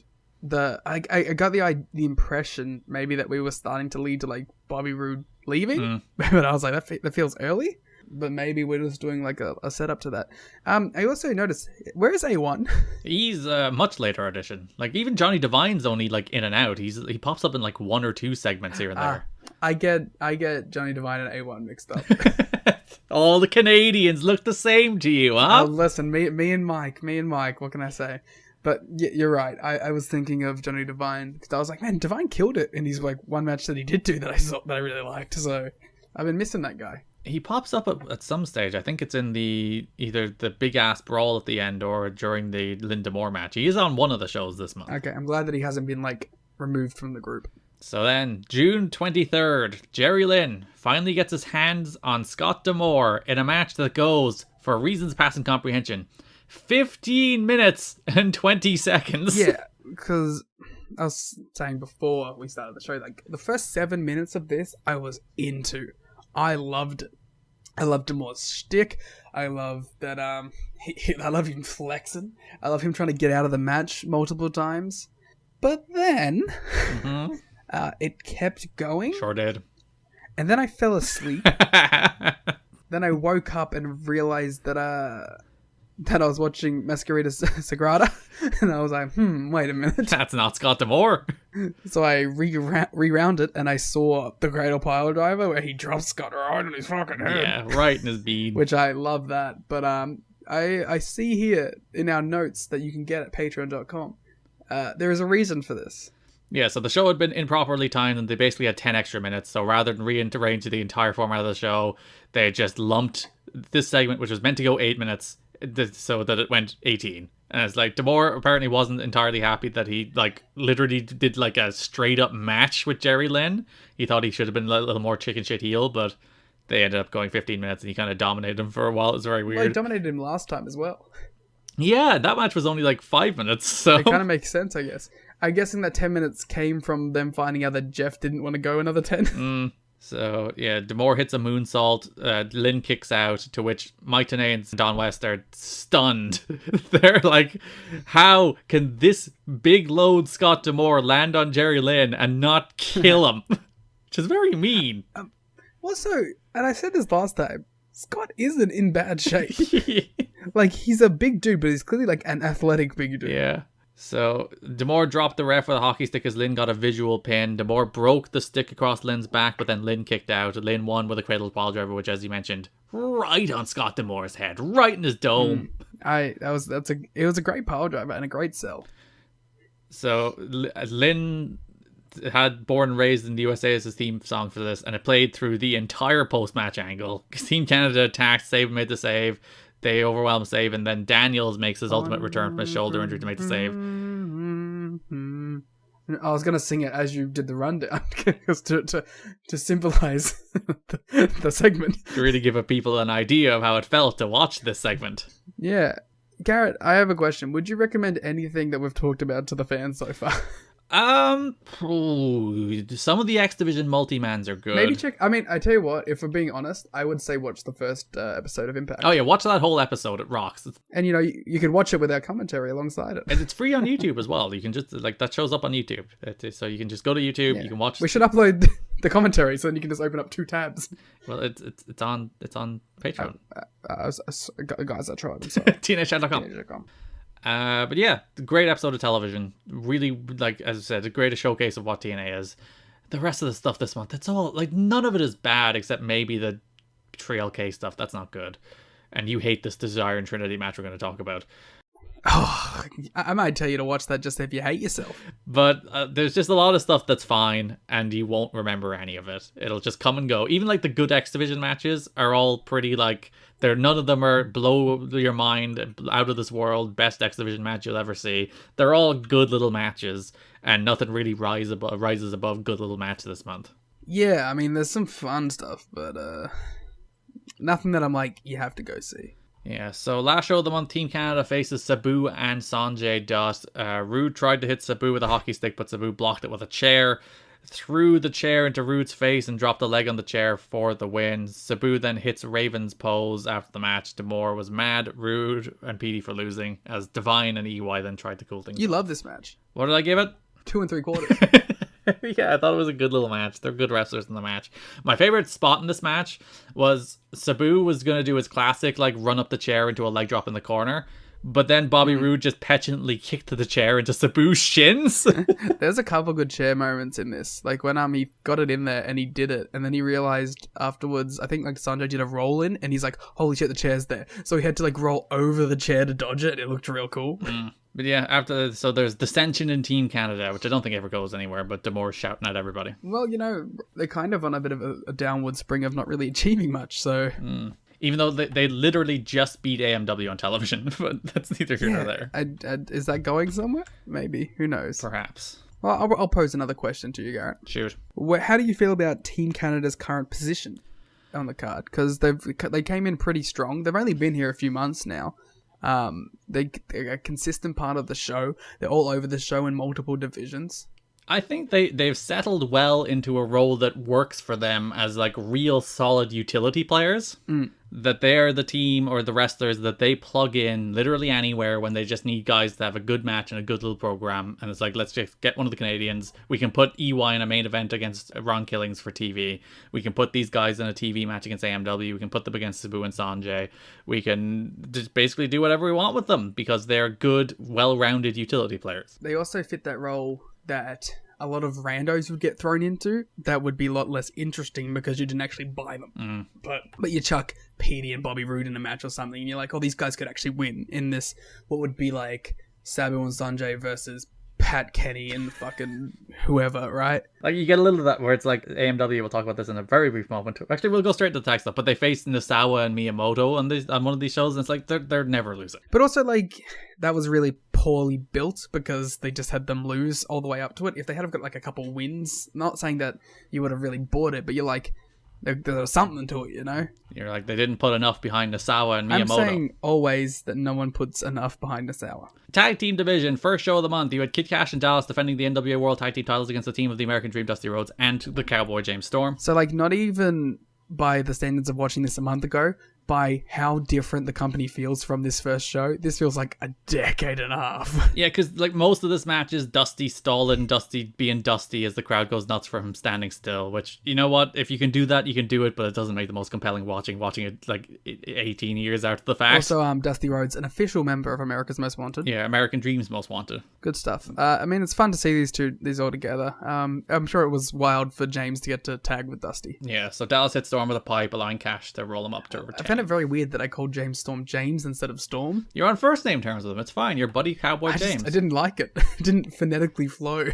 I got the impression maybe that we were starting to lead to like Bobby Roode leaving, but I was like, that feels early. But maybe we're just doing like a setup to that. I also noticed, where is A1? He's a much later audition. Like even Johnny Devine's only like in and out. He pops up in like 1 or 2 segments here and there. I get Johnny Devine and A1 mixed up. All the Canadians look the same to you, huh? Listen, me and Mike. What can I say? But you're right. I was thinking of Johnny Devine because I was like, man, Devine killed it in his like one match that he did do that I saw that I really liked. So I've been missing that guy. He pops up at some stage. I think it's in either the big ass brawl at the end or during the Linda Moore match. He is on one of the shows this month. Okay, I'm glad that he hasn't been like removed from the group. So then, June 23rd, Jerry Lynn finally gets his hands on Scott D'Amore in a match that goes, for reasons passing comprehension, 15 minutes and 20 seconds. Yeah, because I was saying before we started the show, like the first 7 minutes of this, I was into. I loved it. I love D'Amore's shtick. I love that. I love him flexing. I love him trying to get out of the match multiple times. But then, it kept going. Sure did. And then I fell asleep. Then I woke up and realized that I was watching Masquerade Sagrada, and I was like, wait a minute. That's not Scott D'Amore. So I rewound it, and I saw the Cradle Pile Driver where he drops Scott right on his fucking head. Yeah, right in his bead. Which I love that. But I see here in our notes that you can get at patreon.com. There is a reason for this. Yeah, so the show had been improperly timed and they basically had 10 extra minutes. So rather than rearrange the entire format of the show, they just lumped this segment, which was meant to go 8 minutes, so that it went 18. And it's like, D'Amore apparently wasn't entirely happy that he like literally did like a straight up match with Jerry Lynn. He thought he should have been a little more chicken shit heel, but they ended up going 15 minutes and he kind of dominated him for a while. It was very weird. Well, he dominated him last time as well. Yeah, that match was only like 5 minutes, so it kind of makes sense, I guess. I'm guessing that 10 minutes came from them finding out that Jeff didn't want to go another 10. So, yeah, D'Amore hits a moonsault. Lynn kicks out, to which Mike Tenay and Don West are stunned. They're like, how can this big load Scott D'Amore land on Jerry Lynn and not kill him? Which is very mean. Also, and I said this last time, Scott isn't in bad shape. Like, he's a big dude, but he's clearly like an athletic big dude. Yeah. So, D'Amore dropped the ref with a hockey stick as Lynn got a visual pin. D'Amore broke the stick across Lynn's back, but then Lynn kicked out. Lynn won with a cradle pile driver, which, as you mentioned, right on Scott D'Amore's head, right in his dome. It was a great pile driver and a great sell. So, Lynn had Born and Raised in the USA as his theme song for this, and it played through the entire post-match angle. Team Canada attacked, Save made the save. They overwhelm Save, and then Daniels makes his ultimate return from his shoulder injury to make the save. I was going to sing it as you did the rundown to symbolize the segment. To really give people an idea of how it felt to watch this segment. Yeah. Garrett, I have a question. Would you recommend anything that we've talked about to the fans so far? Some of the X Division multi-mans are good. Maybe check. I mean, I tell you what. If we're being honest, I would say watch the first episode of Impact. Oh yeah, watch that whole episode. It rocks. And you know, you can watch it with our commentary alongside it. And it's free on YouTube as well. You can just that shows up on YouTube. So you can just go to YouTube. Yeah. You can watch. We should upload the commentary so then you can just open up 2 tabs. Well, it's on Patreon. Guys, I tried. I'm sorry. TNA.com. But yeah, great episode of television. Really, like as I said, a great showcase of what TNA is. The rest of the stuff this month, it's all like none of it is bad except maybe the Trial K stuff. That's not good. And you hate this Desire and Trinity match we're going to talk about. Oh, I might tell you to watch that just if you hate yourself. But there's just a lot of stuff that's fine, and you won't remember any of it. It'll just come and go. Even like the good X Division matches are all pretty like none of them are blow your mind, out of this world, best X Division match you'll ever see. They're all good little matches, and nothing really rises above good little match this month. Yeah, I mean, there's some fun stuff, but nothing that I'm like, you have to go see. Yeah, so last show of the month, Team Canada faces Sabu and Sanjay Dutt. Rude tried to hit Sabu with a hockey stick, but Sabu blocked it with a chair. Threw the chair into Rude's face and dropped the leg on the chair for the win. Sabu then hits Raven's pose after the match. D'Amore was mad, Rude, and Petey for losing, as Divine and EY then tried to cool things. You love this match. What did I give it? 2 3/4. Yeah, I thought it was a good little match. They're good wrestlers in the match. My favorite spot in this match was Sabu was going to do his classic, like, run up the chair into a leg drop in the corner, but then Bobby Roode just petulantly kicked the chair into Sabu's shins. There's a couple good chair moments in this. Like when he got it in there and he did it, and then he realized afterwards, I think like Sanjay did a roll in, and he's like, holy shit, the chair's there. So he had to like roll over the chair to dodge it. It looked real cool. But yeah, so there's dissension in Team Canada, which I don't think ever goes anywhere, but D'Amour's shouting at everybody. Well, they're kind of on a bit of a downward spring of not really achieving much, so... Even though they literally just beat AMW on television, but that's neither here nor there. Is that going somewhere? Maybe. Who knows? Perhaps. Well, I'll pose another question to you, Garrett. Shoot. How do you feel about Team Canada's current position on the card? Because they came in pretty strong. They've only been here a few months now. They're a consistent part of the show. They're all over the show in multiple divisions. I think they've settled well into a role that works for them as like real solid utility players. That they're the team or the wrestlers that they plug in literally anywhere when they just need guys to have a good match and a good little program. And it's like, let's just get one of the Canadians. We can put EY in a main event against Ron Killings for TV. We can put these guys in a TV match against AMW. We can put them against Sabu and Sanjay. We can just basically do whatever we want with them because they're good, well-rounded utility players. They also fit that role that a lot of randos would get thrown into. That would be a lot less interesting because you didn't actually buy them. But you chuck Petey and Bobby Roode in a match or something, and you're like, oh, these guys could actually win in this, what would be like Sabu and Sanjay versus Pat Kenny and fucking whoever, right? Like, you get a little of that where it's like AMW, we'll talk about this in a very brief moment. Actually, we'll go straight to the tech stuff, but they faced Nasawa and Miyamoto on one of these shows, and it's like, they're never losing. But also, like, that was really poorly built because they just had them lose all the way up to it. If they had got, like, a couple wins, not saying that you would have really bought it, but you're like, there was something to it, You're like, they didn't put enough behind Nasawa and Miyamoto. I'm saying always that no one puts enough behind Nasawa. Tag team division, first show of the month. You had Kid Cash and Dallas defending the NWA World Tag Team titles against the team of the American Dream, Dusty Rhodes, and the Cowboy James Storm. So, like, not even by the standards of watching this a month ago, by how different the company feels from this first show. This feels like a decade and a half. Yeah, because like most of this match is Dusty stalling, Dusty being Dusty as the crowd goes nuts for him standing still, which, you know what, if you can do that, you can do it, but it doesn't make the most compelling watching it like 18 years after the fact. Also, Dusty Rhodes, an official member of America's Most Wanted. Yeah, American Dream's Most Wanted. Good stuff. I mean, it's fun to see these all together. I'm sure it was wild for James to get to tag with Dusty. Yeah, so Dallas hits Storm with a pipe, allowing Cash to roll him up to retain. I found it very weird that I called James Storm James instead of Storm. You're on first name terms with him. It's fine. You're buddy Cowboy James. I didn't like it. It didn't phonetically flow.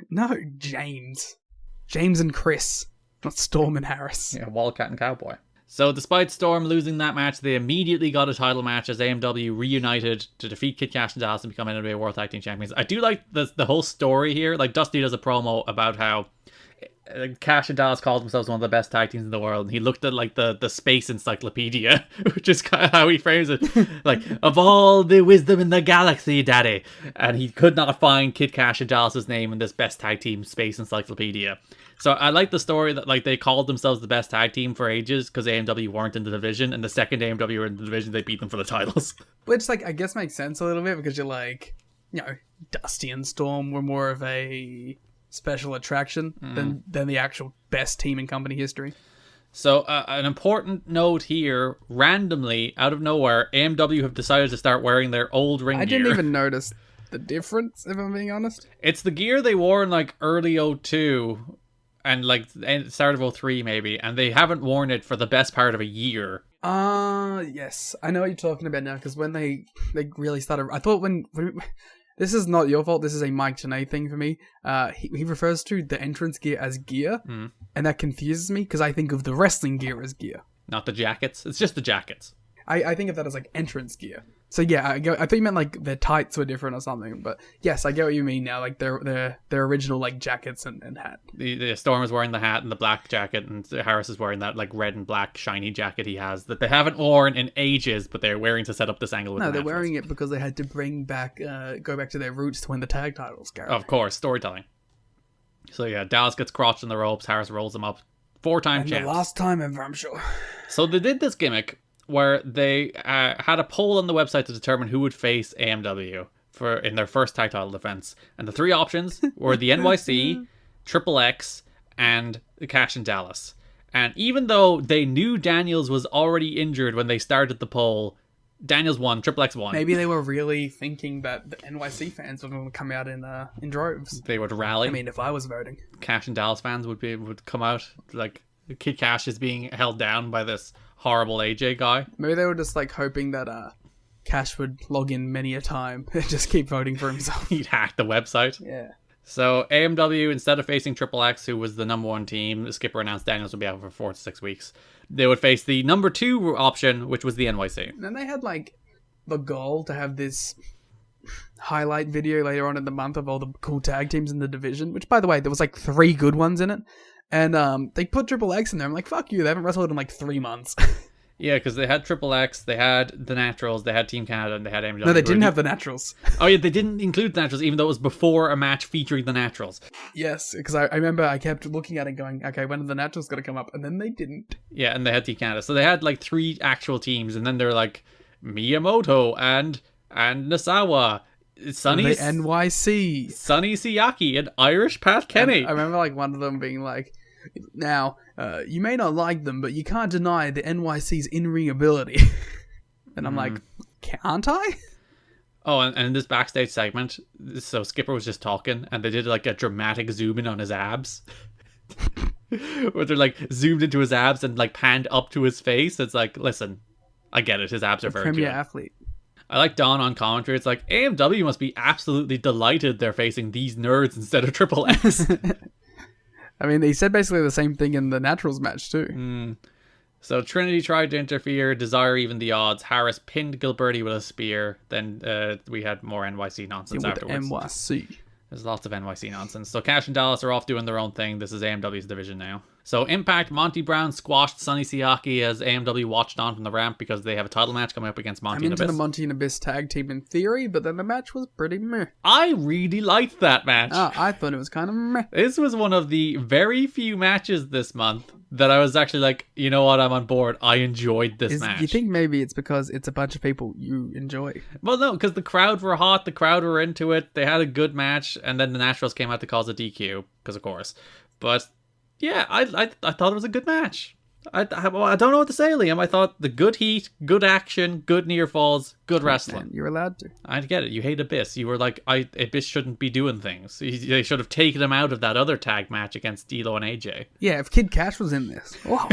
No, James. James and Chris, not Storm and Harris. Yeah, Wildcat and Cowboy. So despite Storm losing that match, they immediately got a title match as AMW reunited to defeat Kid Cash and Dallas and become NWA World Tag Team Champions. I do like the whole story here. Like, Dusty does a promo about how Cash and Dallas called themselves one of the best tag teams in the world, and he looked at like the space encyclopedia, which is kind of how he frames it, like, of all the wisdom in the galaxy, daddy, and he could not find Kid Cash and Dallas's name in this best tag team space encyclopedia. So I like the story that like they called themselves the best tag team for ages because AMW weren't in the division, and the second AMW were in the division, they beat them for the titles. Which, like, I guess makes sense a little bit because you're like, Dusty and Storm were more of a special attraction than the actual best team in company history. So an important note here, randomly, out of nowhere, AMW have decided to start wearing their old ring gear. I didn't even notice the difference, if I'm being honest. It's the gear they wore in like early 02 and like start of 03 maybe, and they haven't worn it for the best part of a year. Yes. I know what you're talking about now, because when they really started, I thought when this is not your fault. This is a Mike Tenay thing for me. He refers to the entrance gear as gear, and that confuses me because I think of the wrestling gear as gear. Not the jackets. It's just the jackets. I think of that as like entrance gear. So yeah, I thought you meant like their tights were different or something. But yes, I get what you mean now. Like their original like jackets and hat. The Storm is wearing the hat and the black jacket, and Harris is wearing that like red and black shiny jacket he has that they haven't worn in ages, but they're wearing to set up this angle. No, they're wearing it because they had to go back to their roots to win the tag titles, Garrett. Of course, storytelling. So yeah, Dallas gets crotched in the ropes. Harris rolls him up. 4-time champs. The last time ever, I'm sure. So they did this gimmick where they had a poll on the website to determine who would face AMW in their first tag title defense, and the three options were the NYC, Triple X, and Cash and Dallas. And even though they knew Daniels was already injured when they started the poll, Daniels won. Triple X won. Maybe they were really thinking that the NYC fans were going to come out in droves. They would rally. I mean, if I was voting, Cash and Dallas fans would come out. Like, Kid Cash is being held down by this horrible AJ guy. Maybe they were just like hoping that Cash would log in many a time and just keep voting for himself. He'd hack the website. Yeah. So AMW, instead of facing Triple X, who was the number 1 team, the skipper announced Daniels would be out for 4 to 6 weeks. They would face the number 2 option, which was the NYC. And then they had like the goal to have this highlight video later on in the month of all the cool tag teams in the division, which, by the way, there was like 3 good ones in it. And they put Triple X in there. I'm like, fuck you, they haven't wrestled in like 3 months. Yeah, because they had Triple X, they had the Naturals, they had Team Canada, and they had AMW. No, they didn't have the Naturals. Oh yeah, they didn't include the Naturals, even though it was before a match featuring the Naturals. Yes, because I remember I kept looking at it going, okay, when are the Naturals going to come up? And then they didn't. Yeah, and they had Team Canada. So they had like 3 actual teams, and then they're like Miyamoto and Nasawa, Sonny The NYC. Sonny Siaki, and Irish Pat Kenny. And I remember like one of them being like, now, you may not like them, but you can't deny the NYC's in-ring ability. And I'm like, can't I? Oh, and in this backstage segment, so Skipper was just talking, and they did like a dramatic zoom in on his abs. Where they're like zoomed into his abs and like panned up to his face. It's like, listen, I get it. His abs are very Premier good. athlete. I like Don on commentary. It's like, AMW must be absolutely delighted they're facing these nerds instead of Triple X. I mean, they said basically the same thing in the Naturals match too. So Trinity tried to interfere, Desire evened the odds, Harris pinned Gilberti with a spear, then we had more NYC nonsense afterwards. NYC. There's lots of NYC nonsense. So Cash and Dallas are off doing their own thing. This is AMW's division now. So Impact, Monty Brown squashed Sonny Siaki as AMW watched on from the ramp because they have a title match coming up against Monty I'm and into Abyss. the Monty and Abyss tag team in theory, but then the match was pretty meh. I really liked that match. I thought it was kind of meh. This was one of the very few matches this month that I was actually like, you know what, I'm on board. I enjoyed this match. You think maybe it's because it's a bunch of people you enjoy? Well, no, because the crowd were hot, the crowd were into it, they had a good match, and then the Naturals came out to cause a DQ, because of course. But yeah, I thought it was a good match. I don't know what to say, Liam. I thought the good heat, good action, good near falls, good wrestling. Man, you're allowed to. I get it. You hate Abyss. You were like, Abyss shouldn't be doing things. They should have taken him out of that other tag match against D'Lo and AJ. Yeah, if Kid Cash was in this. Wow.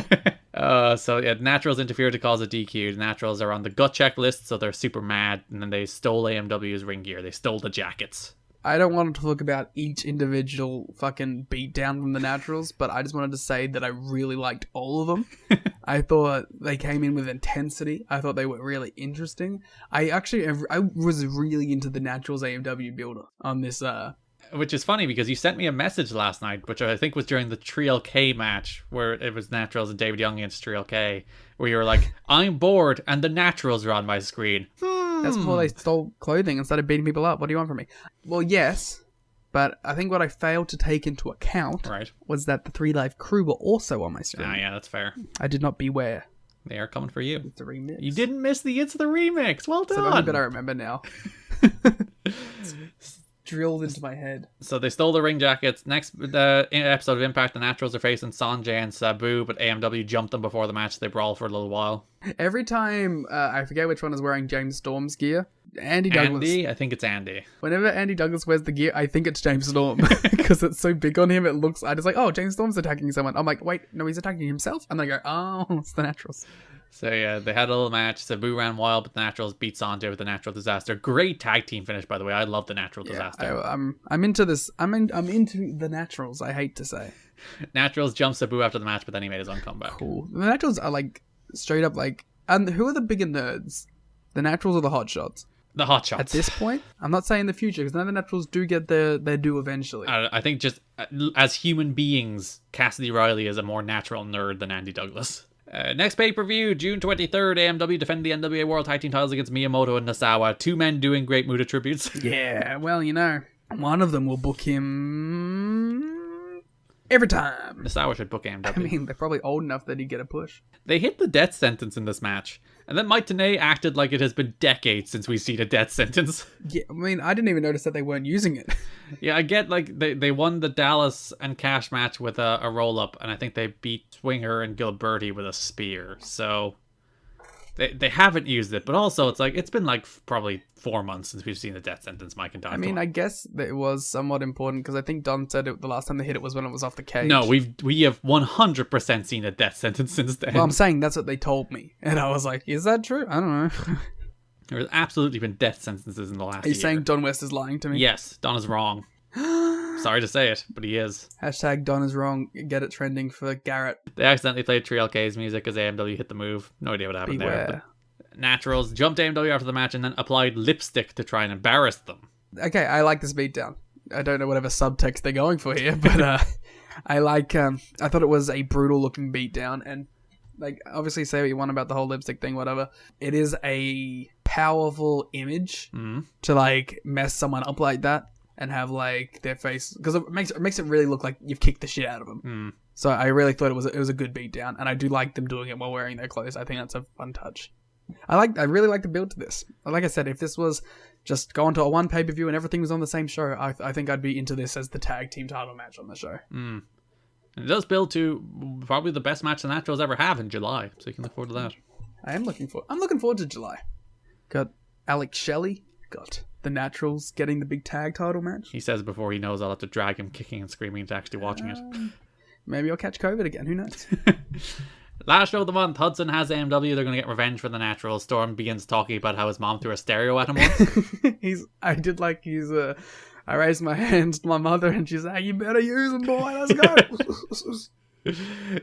So yeah, Naturals interfered to cause a DQ. The Naturals are on the gut check list, so they're super mad, and then they stole AMW's ring gear. They stole the jackets. I don't want to talk about each individual fucking beatdown from the Naturals, but I just wanted to say that I really liked all of them. I thought they came in with intensity. I thought they were really interesting. I was really into the Naturals AMW builder on this. Which is funny because you sent me a message last night, which I think was during the Trial K match, where it was Naturals and David Young against Trial K, where you were like, I'm bored and the Naturals are on my screen. That's before they stole clothing and started beating people up. What do you want from me? Well, yes, but I think what I failed to take into account was that the 3 Live crew were also on my screen. Ah, yeah, that's fair. I did not beware. They are coming for you. It's the remix. You didn't miss the It's the Remix. Well done. So only bit I remember now. Drilled into my head. So they stole the ring jackets. Next episode of Impact, the Naturals are facing Sanjay and Sabu, but AMW jumped them before the match. They brawl for a little while. Every time, I forget which one is wearing James Storm's gear. Andy Douglas. Andy? I think it's Andy. Whenever Andy Douglas wears the gear, I think it's James Storm. Because it's so big on him, it looks... I just like, oh, James Storm's attacking someone. I'm like, wait, no, he's attacking himself? And I go, oh, it's the Naturals. So yeah, they had a little match. Sabu ran wild, but the Naturals beat Sanjay with the Natural Disaster. Great tag team finish, by the way. I love the Natural Disaster. I'm into this. I'm into the Naturals. I hate to say. Naturals jumped Sabu after the match, but then he made his own comeback. Cool. The Naturals are like straight up like. And who are the bigger nerds? The Naturals or the Hot Shots? The Hot Shots. At this point, I'm not saying the future because none of the Naturals do get their due eventually. I think just as human beings, Cassidy Riley is a more natural nerd than Andy Douglas. Next pay-per-view, June 23rd, AMW defend the NWA World Tag Team titles against Miyamoto and Nasawa. 2 men doing great Muta tributes. Yeah, well, you know, one of them will book him every time. Nasawa should book AMW. I mean, they're probably old enough that he'd get a push. They hit the death sentence in this match. And then Mike Tenay acted like it has been decades since we've seen a death sentence. Yeah, I mean, I didn't even notice that they weren't using it. Yeah, I get, like, they won the Dallas and Cash match with a roll-up, and I think they beat Swinger and Gilberti with a spear. So, They haven't used it, but also it's like, it's been like probably 4 months since we've seen the death sentence McIntyre. I mean, I guess that it was somewhat important because I think Don said the last time they hit it was when it was off the cage. No, we have 100% seen a death sentence since then. Well, I'm saying that's what they told me. And I was like, is that true? I don't know. There's absolutely been death sentences in the last year. Are you saying Don West is lying to me? Yes, Don is wrong. Sorry to say it, but he is. Hashtag Don is wrong. Get it trending for Garrett. They accidentally played 3LK's music as AMW hit the move. No idea what happened Beware. there. But Naturals jumped AMW after the match and then applied lipstick to try and embarrass them. Okay, I like this beatdown. I don't know whatever subtext they're going for here, but I like. I thought it was a brutal looking beatdown, and like obviously say what you want about the whole lipstick thing, whatever. It is a powerful image to like mess someone up like that and have like their face, because it makes it really look like you've kicked the shit out of them. So I really thought it was a good beatdown, and I do like them doing it while wearing their clothes. I think that's a fun touch. I really like the build to this. Like I said, if this was just going to a one pay-per-view and everything was on the same show, I think I'd be into this as the tag team title match on the show. And it does build to probably the best match the Naturals ever have in July, so you can look forward to that. I'm looking forward to July. Got Alex Shelley. Got the Naturals getting the big tag title match. He says before he knows I'll have to drag him kicking and screaming to actually watching it. Maybe I'll catch COVID again. Who knows? Last show of the month, Hudson has AMW. They're going to get revenge for the Naturals. Storm begins talking about how his mom threw a stereo at him once. I raised my hands to my mother and she's like, you better use them, boy. Let's go.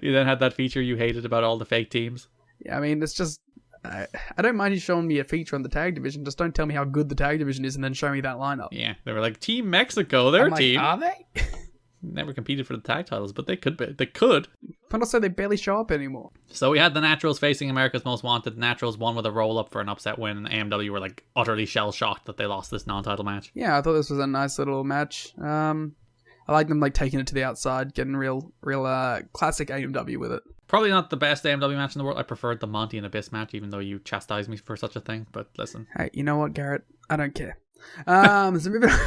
You then had that feature you hated about all the fake teams. Yeah, I mean, it's just... I don't mind you showing me a feature on the tag division. Just don't tell me how good the tag division is and then show me that lineup. Yeah, they were like, Team Mexico, their team. Are they? Never competed for the tag titles, but they could be. They could. But also, they barely show up anymore. So we had the Naturals facing America's Most Wanted. The Naturals won with a roll-up for an upset win, and AMW were like utterly shell-shocked that they lost this non-title match. Yeah, I thought this was a nice little match. I like them like taking it to the outside, getting real classic AMW with it. Probably not the best AMW match in the world. I preferred the Monty and Abyss match, even though you chastised me for such a thing. But listen. Hey, you know what, Garrett? I don't care. So moving on.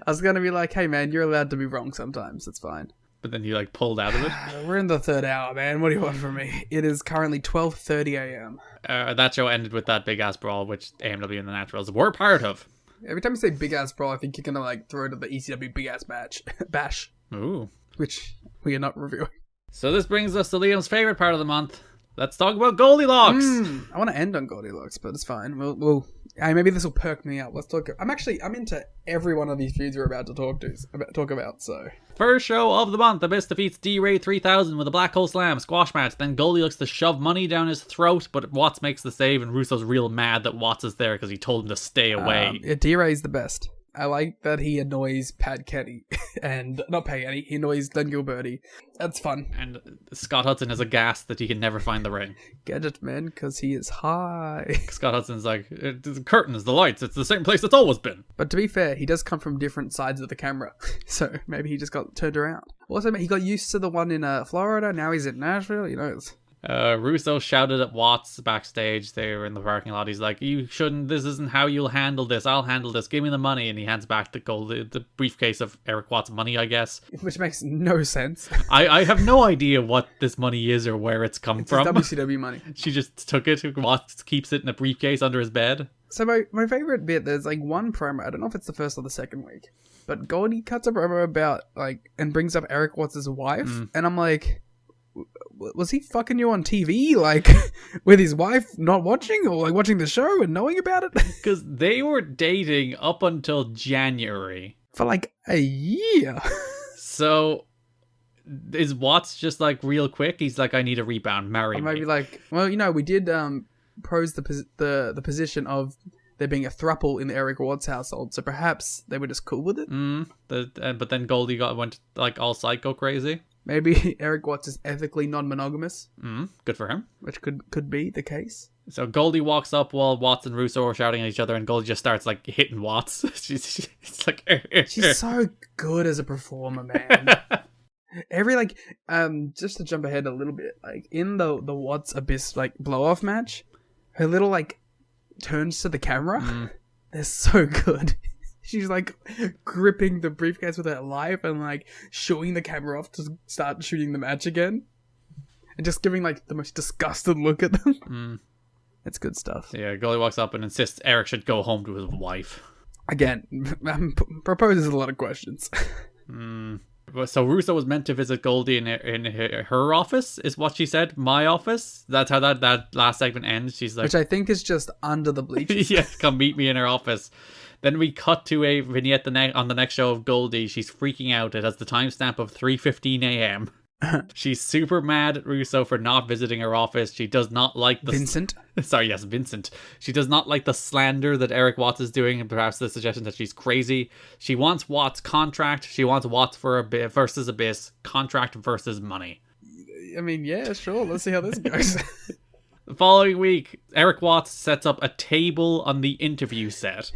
I was going to be like, hey man, you're allowed to be wrong sometimes. It's fine. But then you like pulled out of it. We're in the third hour, man. What do you want from me? It is currently 12:30 a.m. That show ended with that big ass brawl, which AMW and the Naturals were part of. Every time you say big ass brawl, I think you're going to like throw to the ECW big ass bash. Ooh. Which we are not reviewing. So this brings us to Liam's favorite part of the month. Let's talk about Goldilocks. I want to end on Goldilocks, but it's fine. We'll maybe this will perk me up. Let's talk. I'm into every one of these feuds we're about to talk about. So first show of the month, Abyss defeats D-Ray 3000 with a Black Hole Slam squash match. Then Goldie looks to shove money down his throat, but Watts makes the save, and Russo's real mad that Watts is there because he told him to stay away. Yeah, D-Ray's the best. I like that he annoys Pat Kenny and not Pat Kenny. He annoys Glenn Gilberti. That's fun. And Scott Hudson is aghast that he can never find the ring. Gadget man, because he is high. Scott Hudson's like, the curtains, the lights, it's the same place it's always been. But to be fair, he does come from different sides of the camera, so maybe he just got turned around. Also, he got used to the one in Florida. Now he's in Nashville. You know. Russo shouted at Watts backstage. They were in the parking lot. He's like, you shouldn't, this isn't how you'll handle this. I'll handle this. Give me the money. And he hands back the briefcase of Eric Watts' money, I guess. Which makes no sense. I have no idea what this money is or where it's come from. WCW money. She just took it. Watts keeps it in a briefcase under his bed. So my favorite bit, there's like one promo. I don't know if it's the first or the second week, but Goldie cuts a promo about and brings up Eric Watts' wife. And I'm like, was he fucking you on TV, with his wife not watching, or watching the show and knowing about it? Because they were dating up until January. For a year. So, is Watts just real quick? He's like, I need a rebound, marry me. Maybe we did pose the position of there being a throuple in the Eric Watts household, so perhaps they were just cool with it. But then Goldie went all psycho crazy. Maybe Eric Watts is ethically non-monogamous. Good for him. Which could be the case. So Goldie walks up while Watts and Russo are shouting at each other, and Goldie just starts hitting Watts. She's she's so good as a performer, man. Every just to jump ahead a little bit, in the Watts Abyss blow off match, her little turns to the camera. They're so good. She's gripping the briefcase with her life and shooing the camera off to start shooting the match again. And just giving the most disgusted look at them. It's good stuff. Yeah, Goldie walks up and insists Eric should go home to his wife. Again, proposes a lot of questions. So Russo was meant to visit Goldie in her office, is what she said. My office. That's how that last segment ends. She's like, Which I think is just under the bleachers. yeah, come meet me in her office. Then we cut to a vignette on the next show of Goldie. She's freaking out. It has the timestamp of 3:15 a.m. She's super mad at Russo for not visiting her office. She does not like the... Vincent? Sorry, yes, Vincent. She does not like the slander that Eric Watts is doing, and perhaps the suggestion that she's crazy. She wants Watts' contract. She wants Watts versus Abyss. Contract versus money. I mean, yeah, sure. Let's see how this goes. The following week, Eric Watts sets up a table on the interview set.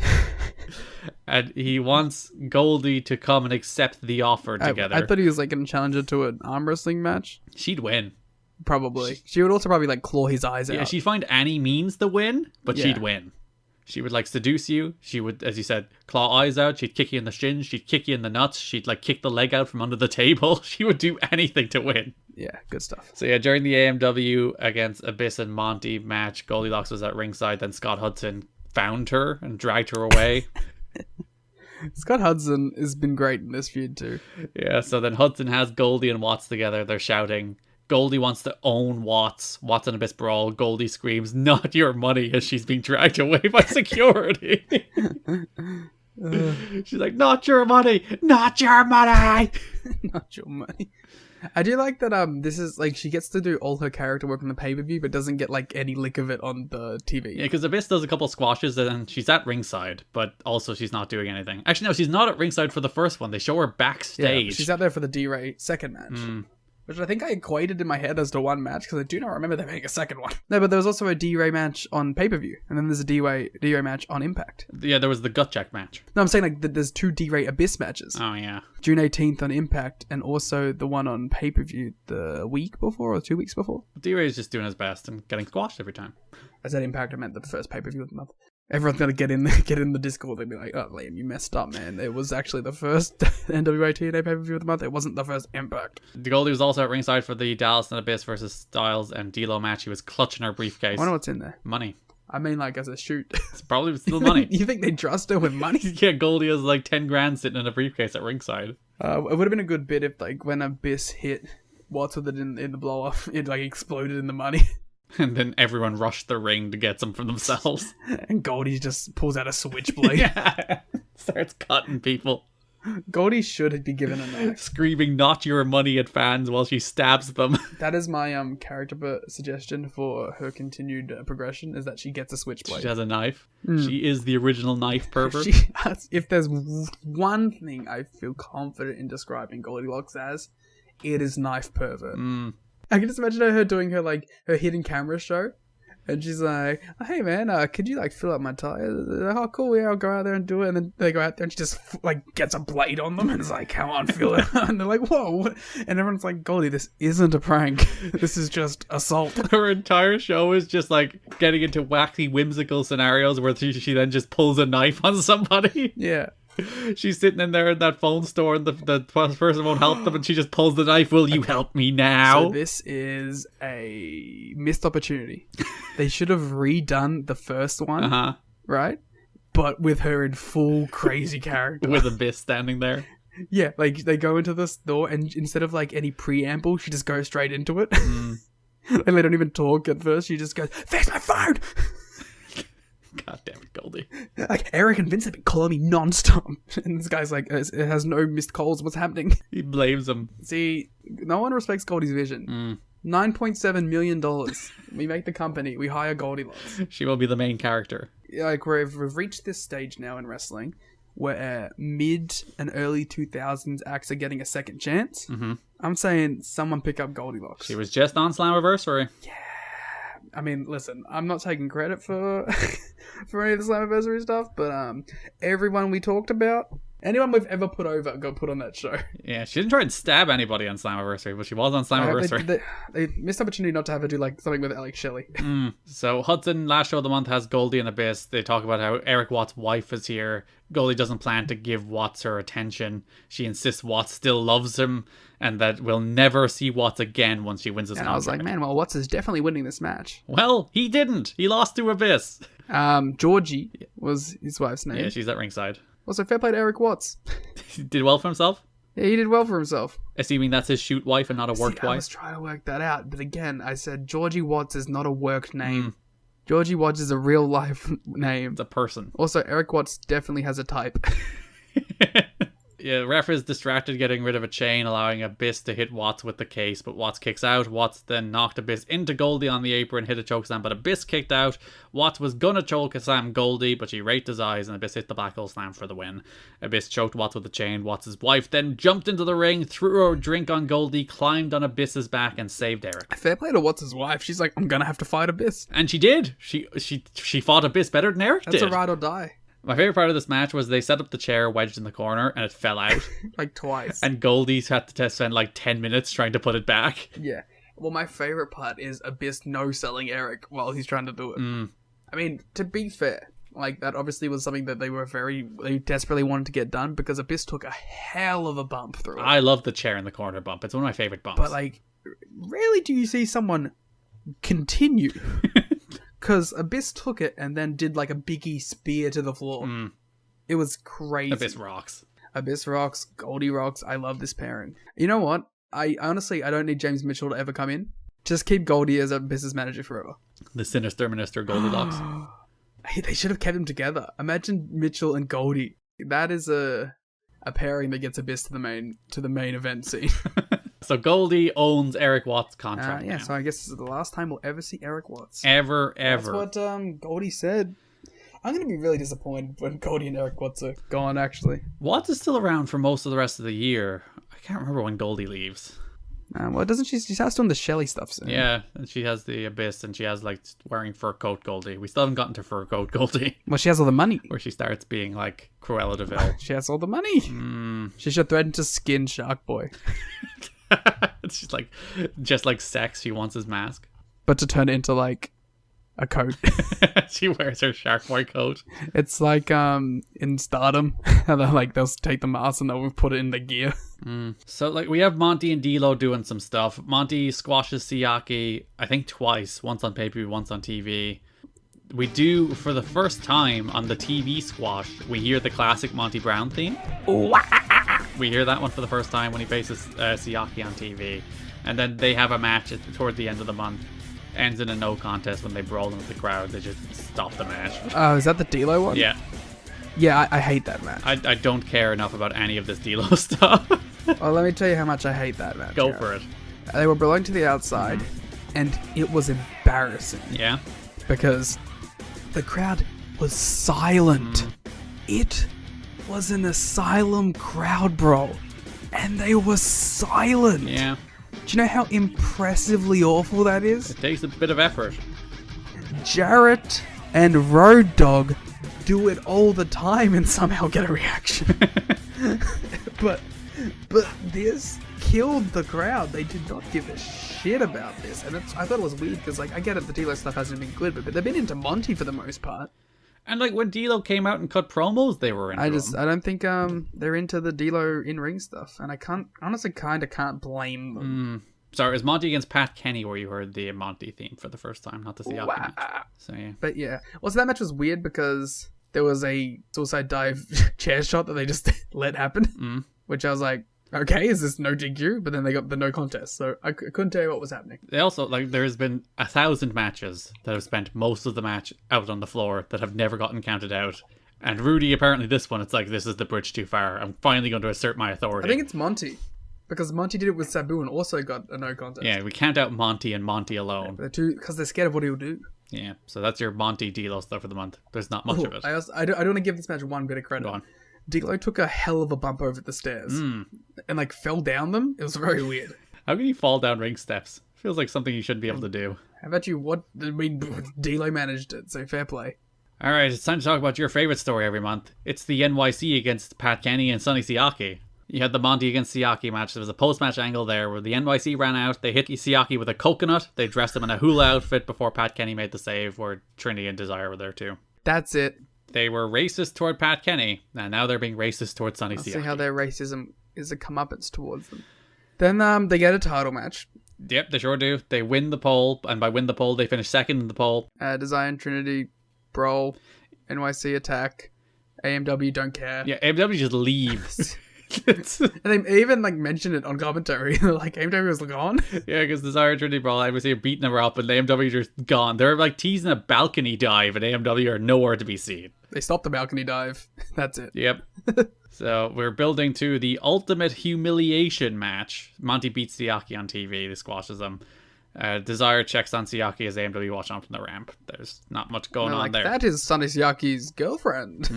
And he wants Goldie to come and accept the offer together. I thought he was like going to challenge her to an arm wrestling match. She'd win. Probably. She would also probably like claw his eyes out. Yeah, she'd find any means to win, but Yeah. she'd win. She would like seduce you. She would, as you said, claw eyes out. She'd kick you in the shins. She'd kick you in the nuts. She'd like kick the leg out from under the table. She would do anything to win. Yeah, good stuff. So yeah, during the AMW against Abyss and Monty match, Goldilocks was at ringside. Then Scott Hudson found her and dragged her away. Scott Hudson has been great in this feud too. Yeah, so then Hudson has Goldie and Watts together. They're shouting. Goldie wants to own Watts. Watts and Abyss brawl. Goldie screams, "Not your money," as she's being dragged away by security. She's like, "Not your money! Not your money!" Not your money. I do like that this is like she gets to do all her character work on the pay-per-view but doesn't get like any lick of it on the TV. Yeah, because Abyss does a couple squashes and she's at ringside, but also she's not doing anything. Actually, no, she's not at ringside for the first one. They show her backstage. Yeah, she's out there for the D-Ray second match. Which I think I equated in my head as to one match because I do not remember there being a second one. No, but there was also a D-Ray match on pay-per-view, and then there's a D-Ray match on Impact. Yeah, there was the Gutjack match. No, I'm saying like there's two D-Ray Abyss matches. Oh, yeah. June 18th on Impact, and also the one on pay-per-view the week before or 2 weeks before. D-Ray is just doing his best and getting squashed every time. I said Impact, I meant the first pay-per-view of the month. Everyone's gonna get in the Discord. They'll be like, "Oh, Liam, you messed up, man. It was actually the first NWA-TNA pay-per-view of the month. It wasn't the first Impact." Goldie was also at ringside for the Dallas and Abyss versus Styles and D'Lo match. He was clutching her briefcase. I wonder what's in there. Money. I mean, like, as a shoot. It's probably still money. You think they trust her with money? Yeah, Goldie has like 10 grand sitting in a briefcase at ringside. It would have been a good bit if, like, when Abyss hit Watts with it in the blow-off, it, like, exploded in the money. And then everyone rushed the ring to get some for themselves. And Goldie just pulls out a switchblade. Yeah. Starts cutting people. Goldie should be given a knife. Screaming, "Not your money" at fans while she stabs them. That is my character suggestion for her continued progression, is that she gets a switchblade. She has a knife. She is the original knife pervert. If there's one thing I feel confident in describing Goldilocks as, it is knife pervert. I can just imagine her doing her hidden camera show, and she's like, "Hey man, could you like fill up my tires?" "Oh cool, yeah, I'll go out there and do it." And then they go out there and she just like gets a blade on them and is like, "Come on, fill it." And they're like, "Whoa!" And everyone's like, "Goldie, this isn't a prank. This is just assault." Her entire show is just like getting into wacky, whimsical scenarios where she then just pulls a knife on somebody. Yeah. She's sitting in there in that phone store and the person won't help them and she just pulls the knife. "Will you help me now?" So this is a missed opportunity. They should have redone the first one, right? But with her in full crazy character. With Abyss standing there. Yeah, like they go into the store and instead of like any preamble, she just goes straight into it. And they don't even talk at first. She just goes, "There's my phone!" God damn it, Goldie. Like, Eric and Vince have been calling me non-stop. And this guy's like, "It has no missed calls. What's happening?" He blames him. See, no one respects Goldie's vision. $9.7 million. We make the company. We hire Goldilocks. She will be the main character. Like, we've reached this stage now in wrestling where mid and early 2000s acts are getting a second chance. I'm saying someone pick up Goldilocks. She was just on Slammiversary. Yeah. I mean, listen, I'm not taking credit for for any of the Slammiversary stuff, but everyone we talked about Anyone we've ever put over got put on that show. Yeah, she didn't try and stab anybody on Slammiversary, but she was on Slammiversary. They missed opportunity not to have her do like something with Alex Shelley. So Hudson, last show of the month, has Goldie and Abyss. They talk about how Eric Watts' wife is here. Goldie doesn't plan to give Watts her attention. She insists Watts still loves him and that we'll never see Watts again once she wins this contract. I was like, man, well, Watts is definitely winning this match. Well, he didn't. He lost to Abyss. Georgie was his wife's name. Yeah, she's at ringside. Also, fair play to Eric Watts. He did well for himself? Yeah, he did well for himself. Assuming that's his shoot wife and not a worked wife? I was trying to work that out, but again, I said Georgie Watts is not a worked name. Georgie Watts is a real life name. It's a person. Also, Eric Watts definitely has a type. Yeah, ref is distracted getting rid of a chain, allowing Abyss to hit Watts with the case, but Watts kicks out. Watts then knocked Abyss into Goldie on the apron, hit a chokeslam, but Abyss kicked out. Watts was gonna chokeslam Goldie, but she raked his eyes, and Abyss hit the back slam for the win. Abyss choked Watts with the chain. Watts' wife then jumped into the ring, threw a drink on Goldie, climbed on Abyss's back, and saved Eric. Fair play to Watts' wife. She's like, I'm gonna have to fight Abyss. And she did. She fought Abyss better than Eric did. That's a ride or die. My favorite part of this match was they set up the chair wedged in the corner and it fell out. Like twice. And Goldie's had to spend like 10 minutes trying to put it back. Yeah. Well, my favorite part is Abyss no-selling Eric while he's trying to do it. I mean, to be fair, like that obviously was something that they desperately wanted to get done because Abyss took a hell of a bump through it. I love the chair in the corner bump. It's one of my favorite bumps. But like, rarely do you see someone continue. Because Abyss took it and then did like a biggie spear to the floor. It was crazy. Abyss rocks. Abyss rocks. Goldie rocks. I love this pairing. You know what? I honestly don't need James Mitchell to ever come in. Just keep Goldie as Abyss's manager forever. The sinister minister Goldilocks. They should have kept them together. Imagine Mitchell and Goldie. That is a pairing that gets Abyss to the main event scene. So Goldie owns Eric Watts' contract. Yeah, now. so I guess this is the last time we'll ever see Eric Watts. Ever. That's what Goldie said. I'm going to be really disappointed when Goldie and Eric Watts are gone, actually. Watts is still around for most of the rest of the year. I can't remember when Goldie leaves. Well, doesn't she has doing the Shelley stuff soon? Yeah, and she has the Abyss, and she has like wearing fur coat Goldie. We still haven't gotten to fur coat Goldie. Well, she has all the money. Where she starts being like Cruella de Vil. She has all the money. She should threaten to skin Shark Boy. It's just like sex. She wants his mask, but to turn it into like a coat. She wears her Shark Boy coat. It's like in Stardom, and they'll take the mask and they'll put it in the gear. So like we have Monty and D'Lo doing some stuff. Monty squashes Siaki, I think twice, once on pay-per-view, once on TV. We do, for the first time on the TV squash, we hear the classic Monty Brown theme. We hear that one for the first time when he faces Siaki on TV. And then they have a match toward the end of the month. Ends in a no contest when they brawl into the crowd. They just stop the match. Is that the D'Lo one? Yeah. Yeah, I hate that match. I don't care enough about any of this D'Lo stuff. Well, let me tell you how much I hate that match. Go for it. They were brawling to the outside, and it was embarrassing. Yeah. Because the crowd was silent. It was an asylum crowd brawl, and they were silent. Yeah. Do you know how impressively awful that is? It takes a bit of effort. Jarrett and Road Dogg do it all the time and somehow get a reaction. but this killed the crowd. They did not give a shit about this, and I thought it was weird because I get it, the D'Lo stuff hasn't been good, but they've been into Monty for the most part. And like when D'Lo came out and cut promos, they were into him. I don't think they're into the D'Lo in-ring stuff, and I honestly can't blame them. Sorry, it was Monty against Pat Kenny where you heard the Monty theme for the first time, not the Siaki match. So yeah. But yeah, so that match was weird because there was a suicide dive chair shot that they just let happen, which I was like, okay, is this no DQ? But then they got the no contest, so I couldn't tell you what was happening. They also, there's been 1,000 matches that have spent most of the match out on the floor that have never gotten counted out. And Rudy, apparently this one, it's like, this is the bridge too far. I'm finally going to assert my authority. I think it's Monty. Because Monty did it with Sabu and also got a no contest. Yeah, we count out Monty and Monty alone. Because they're scared of what he'll do. Yeah, so that's your Monty D'Lo stuff for the month. There's not much of it. I don't want to give this match one bit of credit. Go on. D'Lo took a hell of a bump over the stairs and fell down them. It was very weird. How can you fall down ring steps? Feels like something you shouldn't be able to do. How about you? D'Lo managed it, so fair play. All right, it's time to talk about your favorite story every month. It's the NYC against Pat Kenny and Sonny Siaki. You had the Monty against Siaki match. There was a post-match angle there where the NYC ran out. They hit Siaki with a coconut. They dressed him in a hula outfit before Pat Kenny made the save, where Trinity and Desire were there too. That's it. They were racist toward Pat Kenny, and now they're being racist towards Sonny Siaki. See how their racism is a comeuppance towards them. Then they get a title match. Yep, they sure do. They win the poll, and by win the poll, they finish second in the poll. Desire and Trinity brawl, NYC attack, AMW don't care. Yeah, AMW just leaves. And they even mention it on commentary. Like, AMW was gone. Yeah, because Desire and Trinity brawl, I was here beating them up, and AMW just gone. They're teasing a balcony dive, and AMW are nowhere to be seen. They stopped the balcony dive. That's it. Yep. So we're building to the ultimate humiliation match. Monty beats Siaki on TV. He squashes them. Desire checks on Siaki as AMW watch on from the ramp. There's not much going on there. That is Sonny Siaki's girlfriend.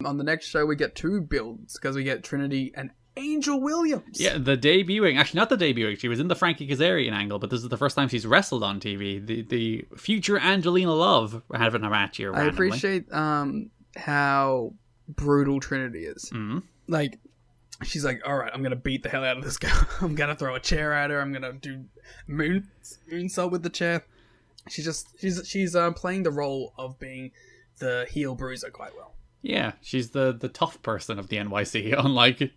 On the next show, we get two builds because we get Trinity and Angel Williams. Yeah, actually not the debuting. She was in the Frankie Kazarian angle, but this is the first time she's wrestled on TV. The future Angelina Love having a match here. I appreciate how brutal Trinity is. Mm-hmm. She's like, all right, I'm gonna beat the hell out of this girl. I'm gonna throw a chair at her. I'm gonna do moonsault with the chair. She's playing the role of being the heel bruiser quite well. Yeah, she's the tough person of the NYC, unlike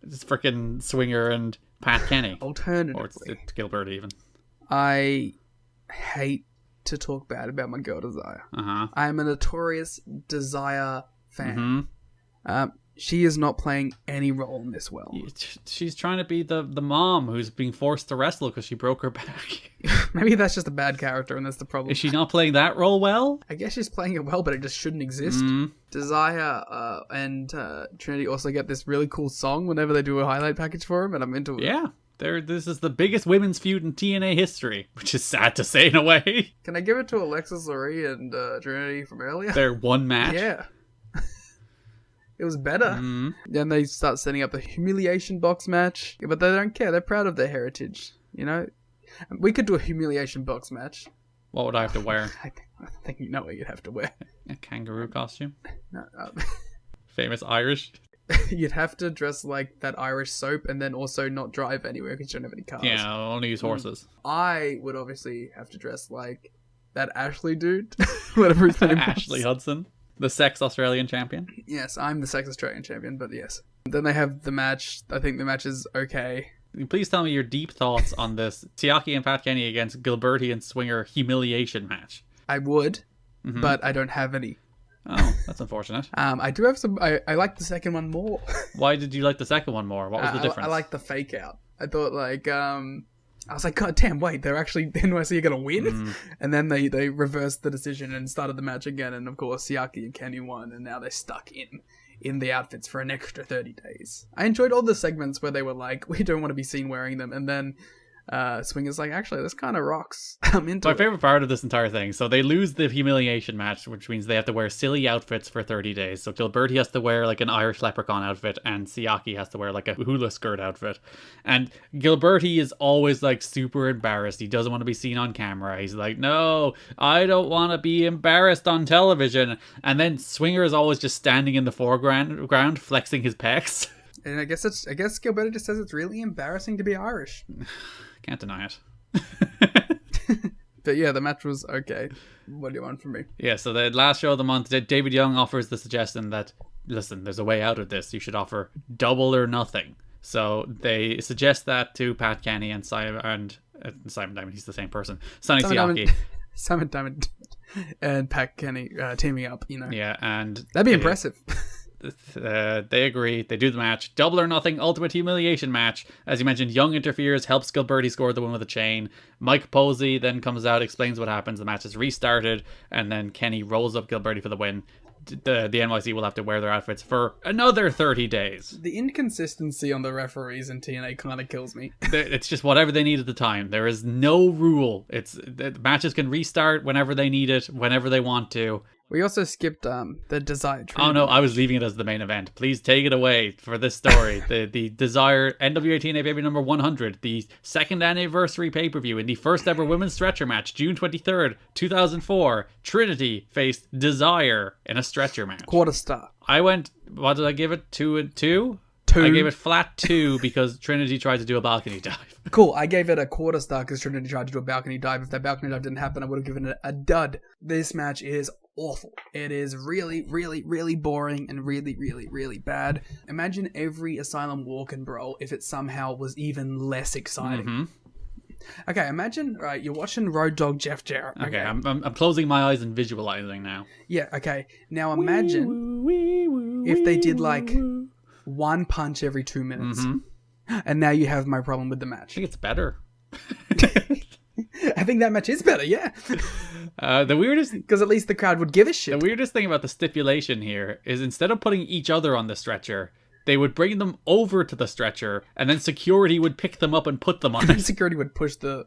this freaking Swinger and Pat Kenny. Alternatively, or it's Gilbert even. I hate to talk bad about my girl Desire. I am a notorious Desire fan. She is not playing any role in this well. She's trying to be the mom who's being forced to wrestle because she broke her back. Maybe that's just a bad character and that's the problem. Is she not playing that role well? I guess she's playing it well, but it just shouldn't exist. Desire and Trinity also get this really cool song whenever they do a highlight package for him, and I'm into it. Yeah. This is the biggest women's feud in TNA history, which is sad to say in a way. Can I give it to Alexis Lurie and Trinity from earlier? Their one match? Yeah. It was better. Then they start setting up the humiliation box match. But they don't care. They're proud of their heritage. You know? We could do a humiliation box match. What would I have to wear? I think you know what you'd have to wear. A kangaroo costume? No. Famous Irish? You'd have to dress like that Irish soap and then also not drive anywhere because you don't have any cars. Yeah, I'll only use horses. I would obviously have to dress like that Ashley dude. Whatever his name was. Ashley Hudson. The sex Australian champion? Yes, I'm the sex Australian champion, but yes. Then they have the match. I think the match is okay. Please tell me your deep thoughts on this Siaki and Pat Kenny against Gilberti and Swinger humiliation match. I would, but I don't have any. Oh, that's unfortunate. I do have some. I like the second one more. Why did you like the second one more? What was the difference? I like the fake out. I thought I was like, God damn, wait, they're actually the NYC are going to win? And then they reversed the decision and started the match again. And of course, Siaki and Kenny won. And now they're stuck in the outfits for an extra 30 days. I enjoyed all the segments where they were like, we don't want to be seen wearing them. And then Swinger's like, actually, this kind of rocks. I'm into it. My favorite part of this entire thing. So they lose the humiliation match, which means they have to wear silly outfits for 30 days. So Gilberti has to wear an Irish leprechaun outfit, and Siaki has to wear a hula skirt outfit. And Gilberti is always super embarrassed. He doesn't want to be seen on camera. He's like, no, I don't want to be embarrassed on television. And then Swinger is always just standing in the foreground flexing his pecs. And I guess Gilberti just says it's really embarrassing to be Irish. Can't deny it. But yeah, the match was okay. What do you want from me? Yeah, so the last show of the month, David Young offers the suggestion that, listen, there's a way out of this. You should offer double or nothing. So they suggest that to Pat Kenny and Simon Diamond. He's the same person. Sonny Siaki. Simon Diamond and Pat Kenny teaming up, Yeah, and that'd be impressive. They agree. They do the match. Double or nothing, ultimate humiliation match. As you mentioned, Young interferes, helps Gilberti score the win with a chain. Mike Posey then comes out, explains what happens. The match is restarted, and then Kenny rolls up Gilberti for the win. The NYC will have to wear their outfits for another 30 days. The inconsistency on the referees in TNA kind of kills me. It's just whatever they need at the time. There is no rule. The matches can restart whenever they need it, whenever they want to. We also skipped the Desire. Oh no, I was leaving it as the main event. Please take it away for this story. the Desire NWA-TNA Baby number 100, the second anniversary pay-per-view in the first ever women's stretcher match, June 23rd, 2004. Trinity faced Desire in a stretcher match. Quarter star. I went, what did I give it? 2 and 2? 2. I gave it flat 2 because Trinity tried to do a balcony dive. Cool. I gave it a quarter star because Trinity tried to do a balcony dive. If that balcony dive didn't happen, I would have given it a dud. This match is awful. It is really, really, really boring and really, really, really bad. Imagine every Asylum walk and brawl if it somehow was even less exciting. Mm-hmm. Okay, imagine, right, you're watching Road Dogg Jeff Jarrett. Okay, I'm closing my eyes and visualizing now. Yeah, okay. Now imagine if they did like one punch every 2 minutes. Mm-hmm. And now you have my problem with the I match. think it's better. I think that match is better, yeah. The weirdest Because at least the crowd would give a shit. The weirdest thing about the stipulation here is instead of putting each other on the stretcher, they would bring them over to the stretcher, and then security would pick them up and put them on it. Security would push the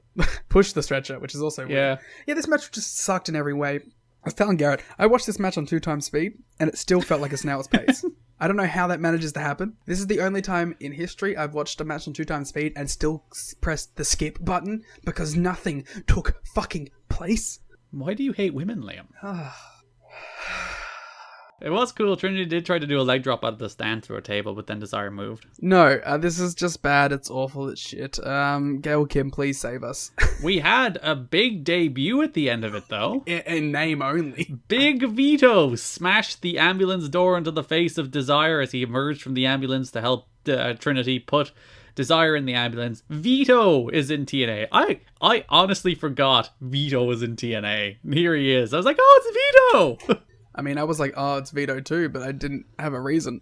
stretcher, which is also weird. Yeah. Yeah, this match just sucked in every way. I was telling Garrett, I watched this match on 2x speed, and it still felt like a snail's pace. I don't know how that manages to happen. This is the only time in history I've watched a match on 2x speed and still pressed the skip button because nothing took fucking place. Why do you hate women, Liam? It was cool. Trinity did try to do a leg drop out of the stand through a table, but then Desire moved. No, this is just bad. It's awful. It's shit. Gail Kim, please save us. We had a big debut at the end of it, though. In name only. Big Vito smashed the ambulance door into the face of Desire as he emerged from the ambulance to help Trinity put Desire in the ambulance. Vito is in TNA. I honestly forgot Vito was in TNA. Here he is. I was like, oh, it's Vito! I mean, I was like, oh, it's Vito too, but I didn't have a reason.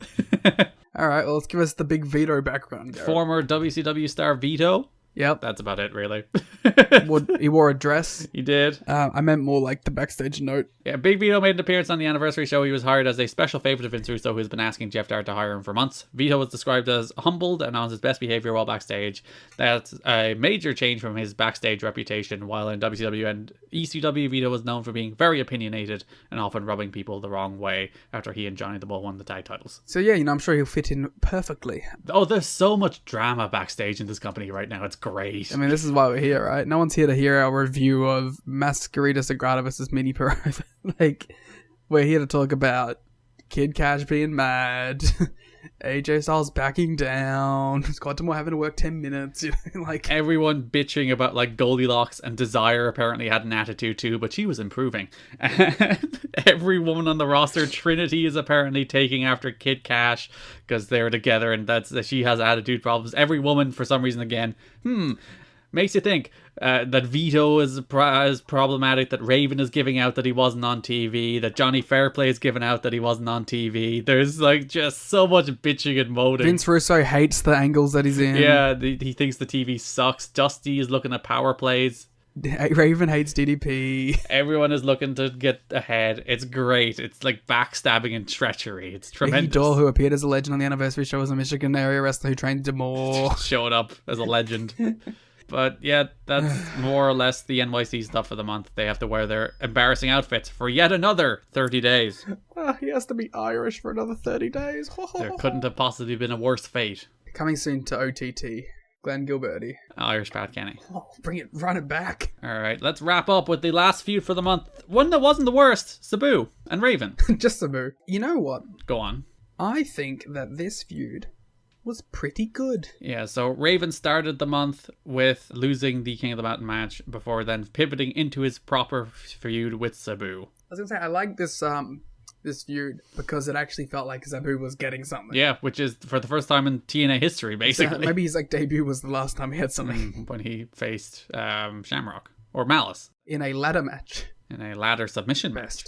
All right, well, let's give us the big Vito background, Garrett. Former WCW star Vito. Yep. That's about it, really. He wore a dress. He did. I meant more like the backstage note. Yeah, Big Vito made an appearance on the anniversary show. He was hired as a special favourite of Vince Russo, who's been asking Jeff Jarrett to hire him for months. Vito was described as humbled and on his best behaviour while backstage. That's a major change from his backstage reputation. While in WCW and ECW, Vito was known for being very opinionated and often rubbing people the wrong way after he and Johnny the Bull won the tag titles. So yeah, I'm sure he'll fit in perfectly. Oh, there's so much drama backstage in this company right now. It's great. I mean, this is why we're here, right? No one's here to hear our review of Masquerita Sagrada versus Mini Perova. Like, we're here to talk about Kid Cash being mad, AJ Styles backing down, Scott D'Amore having to work 10 minutes, like... Everyone bitching about, like, Goldilocks and Desire apparently had an attitude too, but she was improving. And every woman on the roster, Trinity is apparently taking after Kid Cash because they're together and that she has attitude problems. Every woman, for some reason, again, makes you think that Vito is problematic, that Raven is giving out that he wasn't on TV, that Johnny Fairplay is giving out that he wasn't on TV. There's like just so much bitching and moaning. Vince Russo hates the angles that he's in. Yeah, he thinks the TV sucks. Dusty is looking at power plays. Raven hates DDP. Everyone is looking to get ahead. It's great. It's like backstabbing and treachery. It's tremendous. Mickey Doyle, who appeared as a legend on the anniversary show, was a Michigan area wrestler who trained D'Amore. Showed up as a legend. But yeah, that's more or less the NYC stuff for the month. They have to wear their embarrassing outfits for yet another 30 days. He has to be Irish for another 30 days. There couldn't have possibly been a worse fate. Coming soon to OTT, Glenn Gilberti. Irish Pat Kenny. Oh, run it back. All right, let's wrap up with the last feud for the month. One that wasn't the worst, Sabu and Raven. Just Sabu. You know what? Go on. I think that this feud was pretty good. Yeah, so Raven started the month with losing the King of the Mountain match before then pivoting into his proper feud with Sabu. I was gonna say, I like this feud because it actually felt like Sabu was getting something. Yeah, which is for the first time in TNA history, basically. So maybe his debut was the last time he had something. When he faced Shamrock or Malice in a ladder match. In a ladder submission match.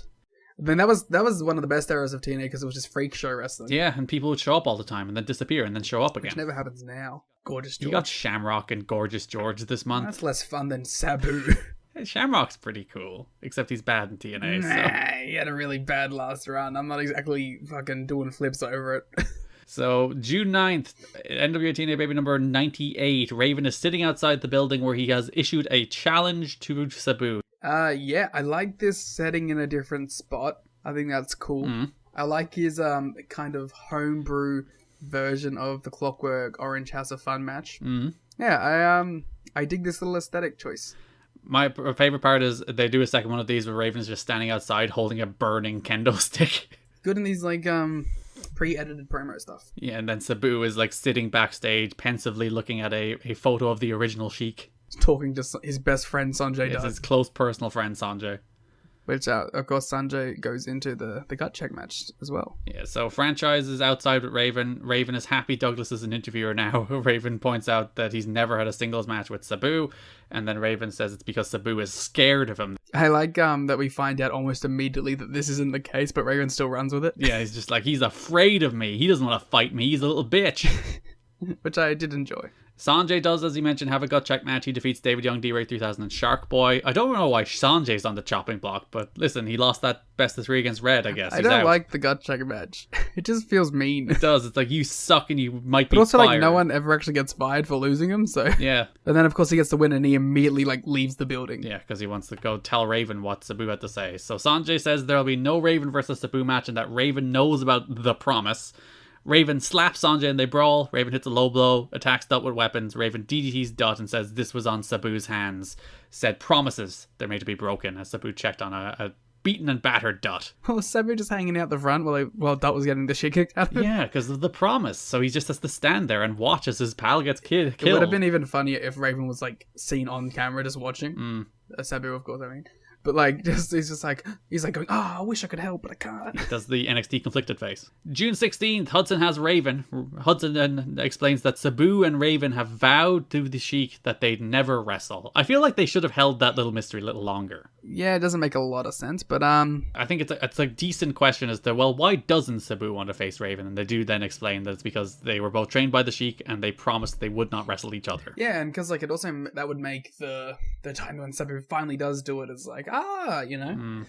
I mean, that was one of the best eras of TNA because it was just freak show wrestling. Yeah, and people would show up all the time and then disappear and then show up again. Which never happens now. Gorgeous George. You got Shamrock and Gorgeous George this month. That's less fun than Sabu. Shamrock's pretty cool, except he's bad in TNA. So. He had a really bad last run. I'm not exactly fucking doing flips over it. So, June 9th, NWA-TNA Baby number 98. Raven is sitting outside the building where he has issued a challenge to Sabu. Yeah, I like this setting in a different spot. I think that's cool. I like his kind of homebrew version of the Clockwork Orange House of Fun match. Yeah, I dig this little aesthetic choice. My favorite part is they do a second one of these where Raven's just standing outside holding a burning kendo stick. Good in these like pre-edited promo stuff. Yeah, and then Sabu is like sitting backstage pensively looking at a photo of the original Sheik. Talking to his best friend Sanjay Yes, Dutt. his close personal friend Sanjay. Which, of course, Sanjay goes into the gut check match as well. Yeah, so franchise is outside with Raven. Raven is happy Douglas is an interviewer now. Raven points out that he's never had a singles match with Sabu, and then Raven says it's because Sabu is scared of him. I like that we find out almost immediately that this isn't the case, but Raven still runs with it. Yeah, he's just like, he's afraid of me. He doesn't want to fight me. He's a little bitch. Which I did enjoy. Sanjay does, as you mentioned, have a gut check match. He defeats David Young, D-Ray 3000, and Shark Boy. I don't know why Sanjay's on the chopping block, but listen, he lost that best of 3 against Red, I guess. I don't like the gut check match. It just feels mean. It does. It's like, you suck and you might be But also, fired. like, no one ever actually gets fired for losing him, so... Yeah. And then, of course, he gets the win and he immediately, like, leaves the building. Yeah, because he wants to go tell Raven what Sabu had to say. So Sanjay says there'll be no Raven versus Sabu match and that Raven knows about the promise. Raven slaps Sanjay and they brawl. Raven hits a low blow, attacks Dutt with weapons. Raven DDTs Dutt and says this was on Sabu's hands. Said promises they're made to be broken as Sabu checked on a beaten and battered Dutt. Well, was Sabu just hanging out the front while Dutt was getting the shit kicked out of him? Yeah, because of the promise. So he just has to stand there and watch as his pal gets killed. It would have been even funnier if Raven was, like, seen on camera just watching. Sabu, of course, I mean. But, like, he's like going, I wish I could help, but I can't. He does the NXT conflicted face. June 16th, Hudson has Raven. Hudson then explains that Sabu and Raven have vowed to the Sheik that they'd never wrestle. I feel like they should have held that little mystery a little longer. Yeah, it doesn't make a lot of sense, but I think it's a decent question as to, well, why doesn't Sabu want to face Raven? And they do then explain that it's because they were both trained by the Sheik and they promised they would not wrestle each other. Yeah, and because, like, it also, that would make the time when Sabu finally does do it is like, you know,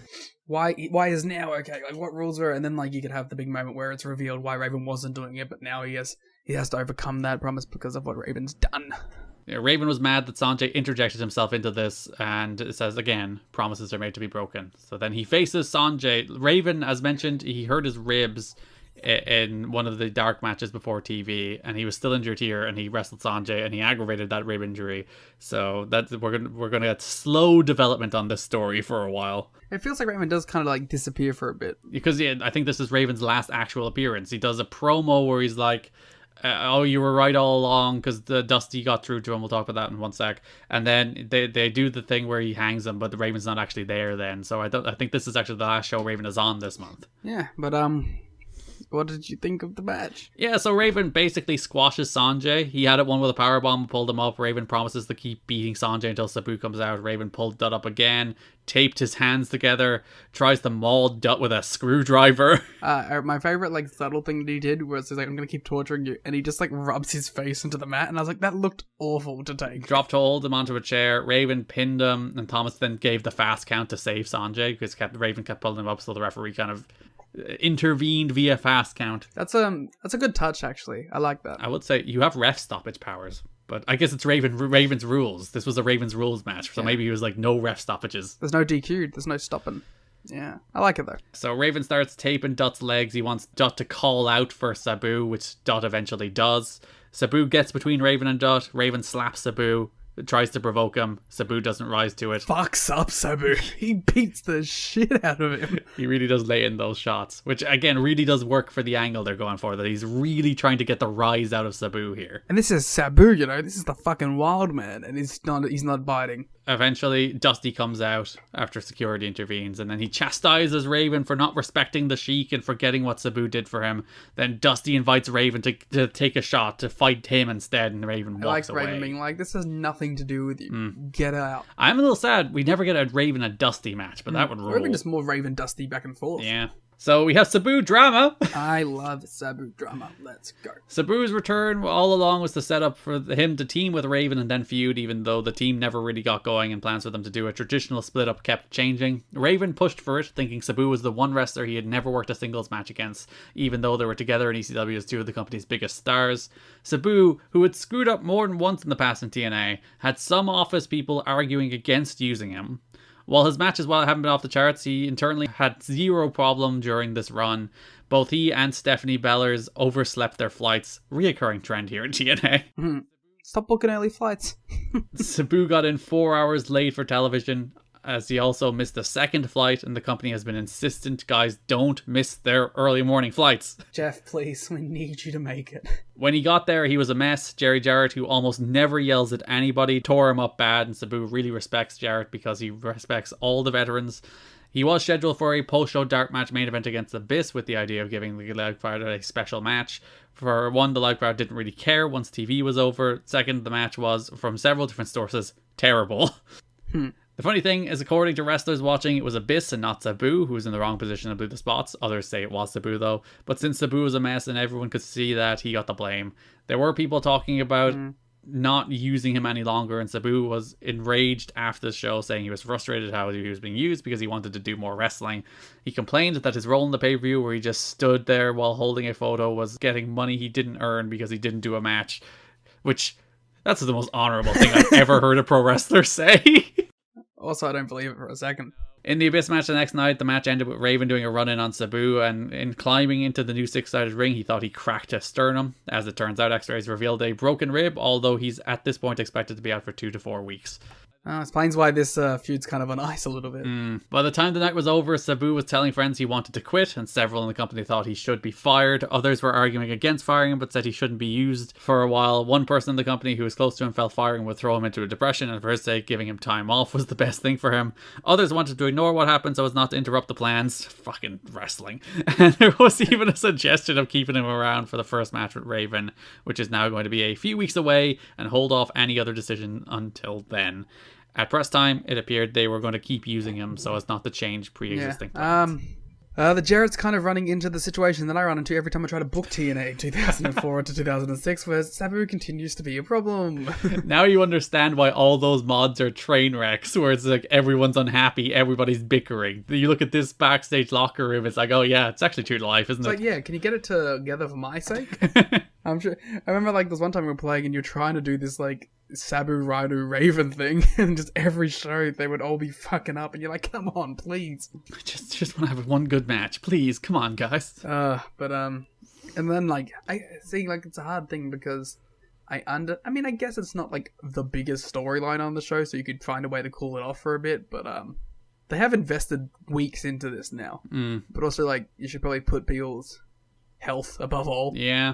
why is now okay? Like, what rules are? And then, like, you could have the big moment where it's revealed why Raven wasn't doing it, but now he has to overcome that promise because of what Raven's done. Yeah, Raven was mad that Sanjay interjected himself into this, and it says again, promises are made to be broken. So then he faces Sanjay. Raven, as mentioned, he hurt his ribs in one of the dark matches before TV, and he was still injured here, and he wrestled Sanjay and he aggravated that rib injury. So that's we're gonna get slow development on this story for a while. It feels like Raven does kind of like disappear for a bit, because I think this is Raven's last actual appearance. He does a promo where he's like, oh, you were right all along, because the Dusty got through to him. We'll talk about that in one sec. And then they do the thing where he hangs him, but the Raven's not actually there then. So I think this is actually the last show Raven is on this month. Yeah, but what did you think of the match? Yeah, so Raven basically squashes Sanjay. He had it won with a powerbomb, pulled him up. Raven promises to keep beating Sanjay until Sabu comes out. Raven pulled Dutt up again, taped his hands together, tries to maul Dutt with a screwdriver. My favorite, like, subtle thing that he did was he's like, I'm gonna keep torturing you, and he just, like, rubs his face into the mat, and I was like, that looked awful to take. Dropped hold him onto a chair. Raven pinned him, and Thomas then gave the fast count to save Sanjay, because Raven kept pulling him up, so the referee kind of intervened via fast count. That's a good touch, actually. I like that. I would say you have ref stoppage powers, but I guess it's Raven's rules. This was a Raven's rules match, so maybe he was like, no ref stoppages. There's no DQ. There's no stopping. Yeah, I like it though. So Raven starts taping Dutt's legs. He wants Dutt to call out for Sabu, which Dutt eventually does. Sabu gets between Raven and Dutt. Raven slaps Sabu, tries to provoke him. Sabu doesn't rise to it. Fucks up Sabu. He beats the shit out of him. He really does lay in those shots, which again really does work for the angle they're going for, that he's really trying to get the rise out of Sabu here. And this is Sabu, you know, this is the fucking wild man, and he's not biting. Eventually, Dusty comes out after security intervenes, and then he chastises Raven for not respecting the Sheik and forgetting what Sabu did for him. Then Dusty invites Raven to take a shot, to fight him instead, and Raven walks away. Raven being like, this has nothing to do with you. Get out. I'm a little sad we never get a Raven and Dusty match, but that would rule. Or even just more Raven Dusty back and forth. Yeah. So we have Sabu drama. I love Sabu drama. Let's go. Sabu's return all along was to set up for him to team with Raven and then feud, even though the team never really got going, and plans for them to do a traditional split up kept changing. Raven pushed for it, thinking Sabu was the one wrestler he had never worked a singles match against, even though they were together in ECW as two of the company's biggest stars. Sabu, who had screwed up more than once in the past in TNA, had some office people arguing against using him. While his matches haven't been off the charts, he internally had zero problem during this run. Both he and Stephanie Bellers overslept their flights, reoccurring trend here in TNA. Stop booking early flights. Sabu got in 4 hours late for television, as he also missed the second flight, and the company has been insistent guys don't miss their early morning flights. Jeff, please, we need you to make it. When he got there, he was a mess. Jerry Jarrett, who almost never yells at anybody, tore him up bad, and Sabu really respects Jarrett because he respects all the veterans. He was scheduled for a post-show dark match main event against Abyss with the idea of giving the live crowd a special match. For one, the live crowd didn't really care once TV was over. Second, the match was, from several different sources, terrible. The funny thing is, according to wrestlers watching, it was Abyss and not Sabu who was in the wrong position and blew the spots. Others say it was Sabu though. But since Sabu was a mess and everyone could see that, he got the blame. There were people talking about not using him any longer, and Sabu was enraged after the show, saying he was frustrated how he was being used because he wanted to do more wrestling. He complained that his role in the pay-per-view, where he just stood there while holding a photo, was getting money he didn't earn because he didn't do a match, which that's the most honorable thing I've ever heard a pro wrestler say. Also, I don't believe it for a second. In the Abyss match the next night, the match ended with Raven doing a run-in on Sabu, and in climbing into the new six-sided ring, he thought he cracked a sternum. As it turns out, X-rays revealed a broken rib, although he's at this point expected to be out for 2 to 4 weeks. Explains why this feud's kind of on ice a little bit. By the time the night was over, Sabu was telling friends he wanted to quit, and several in the company thought he should be fired. Others were arguing against firing him, but said he shouldn't be used for a while. One person in the company who was close to him felt firing would throw him into a depression, and for his sake, giving him time off was the best thing for him. Others wanted to ignore what happened so as not to interrupt the plans. Fucking wrestling. And there was even a suggestion of keeping him around for the first match with Raven, which is now going to be a few weeks away, and hold off any other decision until then. At press time, it appeared they were going to keep using him so as not to change pre-existing plans. The Jarrett's kind of running into the situation that I run into every time I try to book TNA 2004 to 2006, where Sabu continues to be a problem. Now you understand why all those mods are train wrecks, where it's like everyone's unhappy, everybody's bickering. You look at this backstage locker room, it's like, oh yeah, it's actually true to life, isn't it? It's like, yeah, can you get it together for my sake? I'm sure. I remember like this one time we were playing and you're trying to do this like Sabu, Rhino, Raven thing, and just every show they would all be fucking up, and you're like, come on, please. Just want to have one good match, please. Come on, guys. And then like I see, like it's a hard thing because I mean, I guess it's not like the biggest storyline on the show, so you could find a way to cool it off for a bit, but they have invested weeks into this now. But also, like, you should probably put people's health above all. Yeah.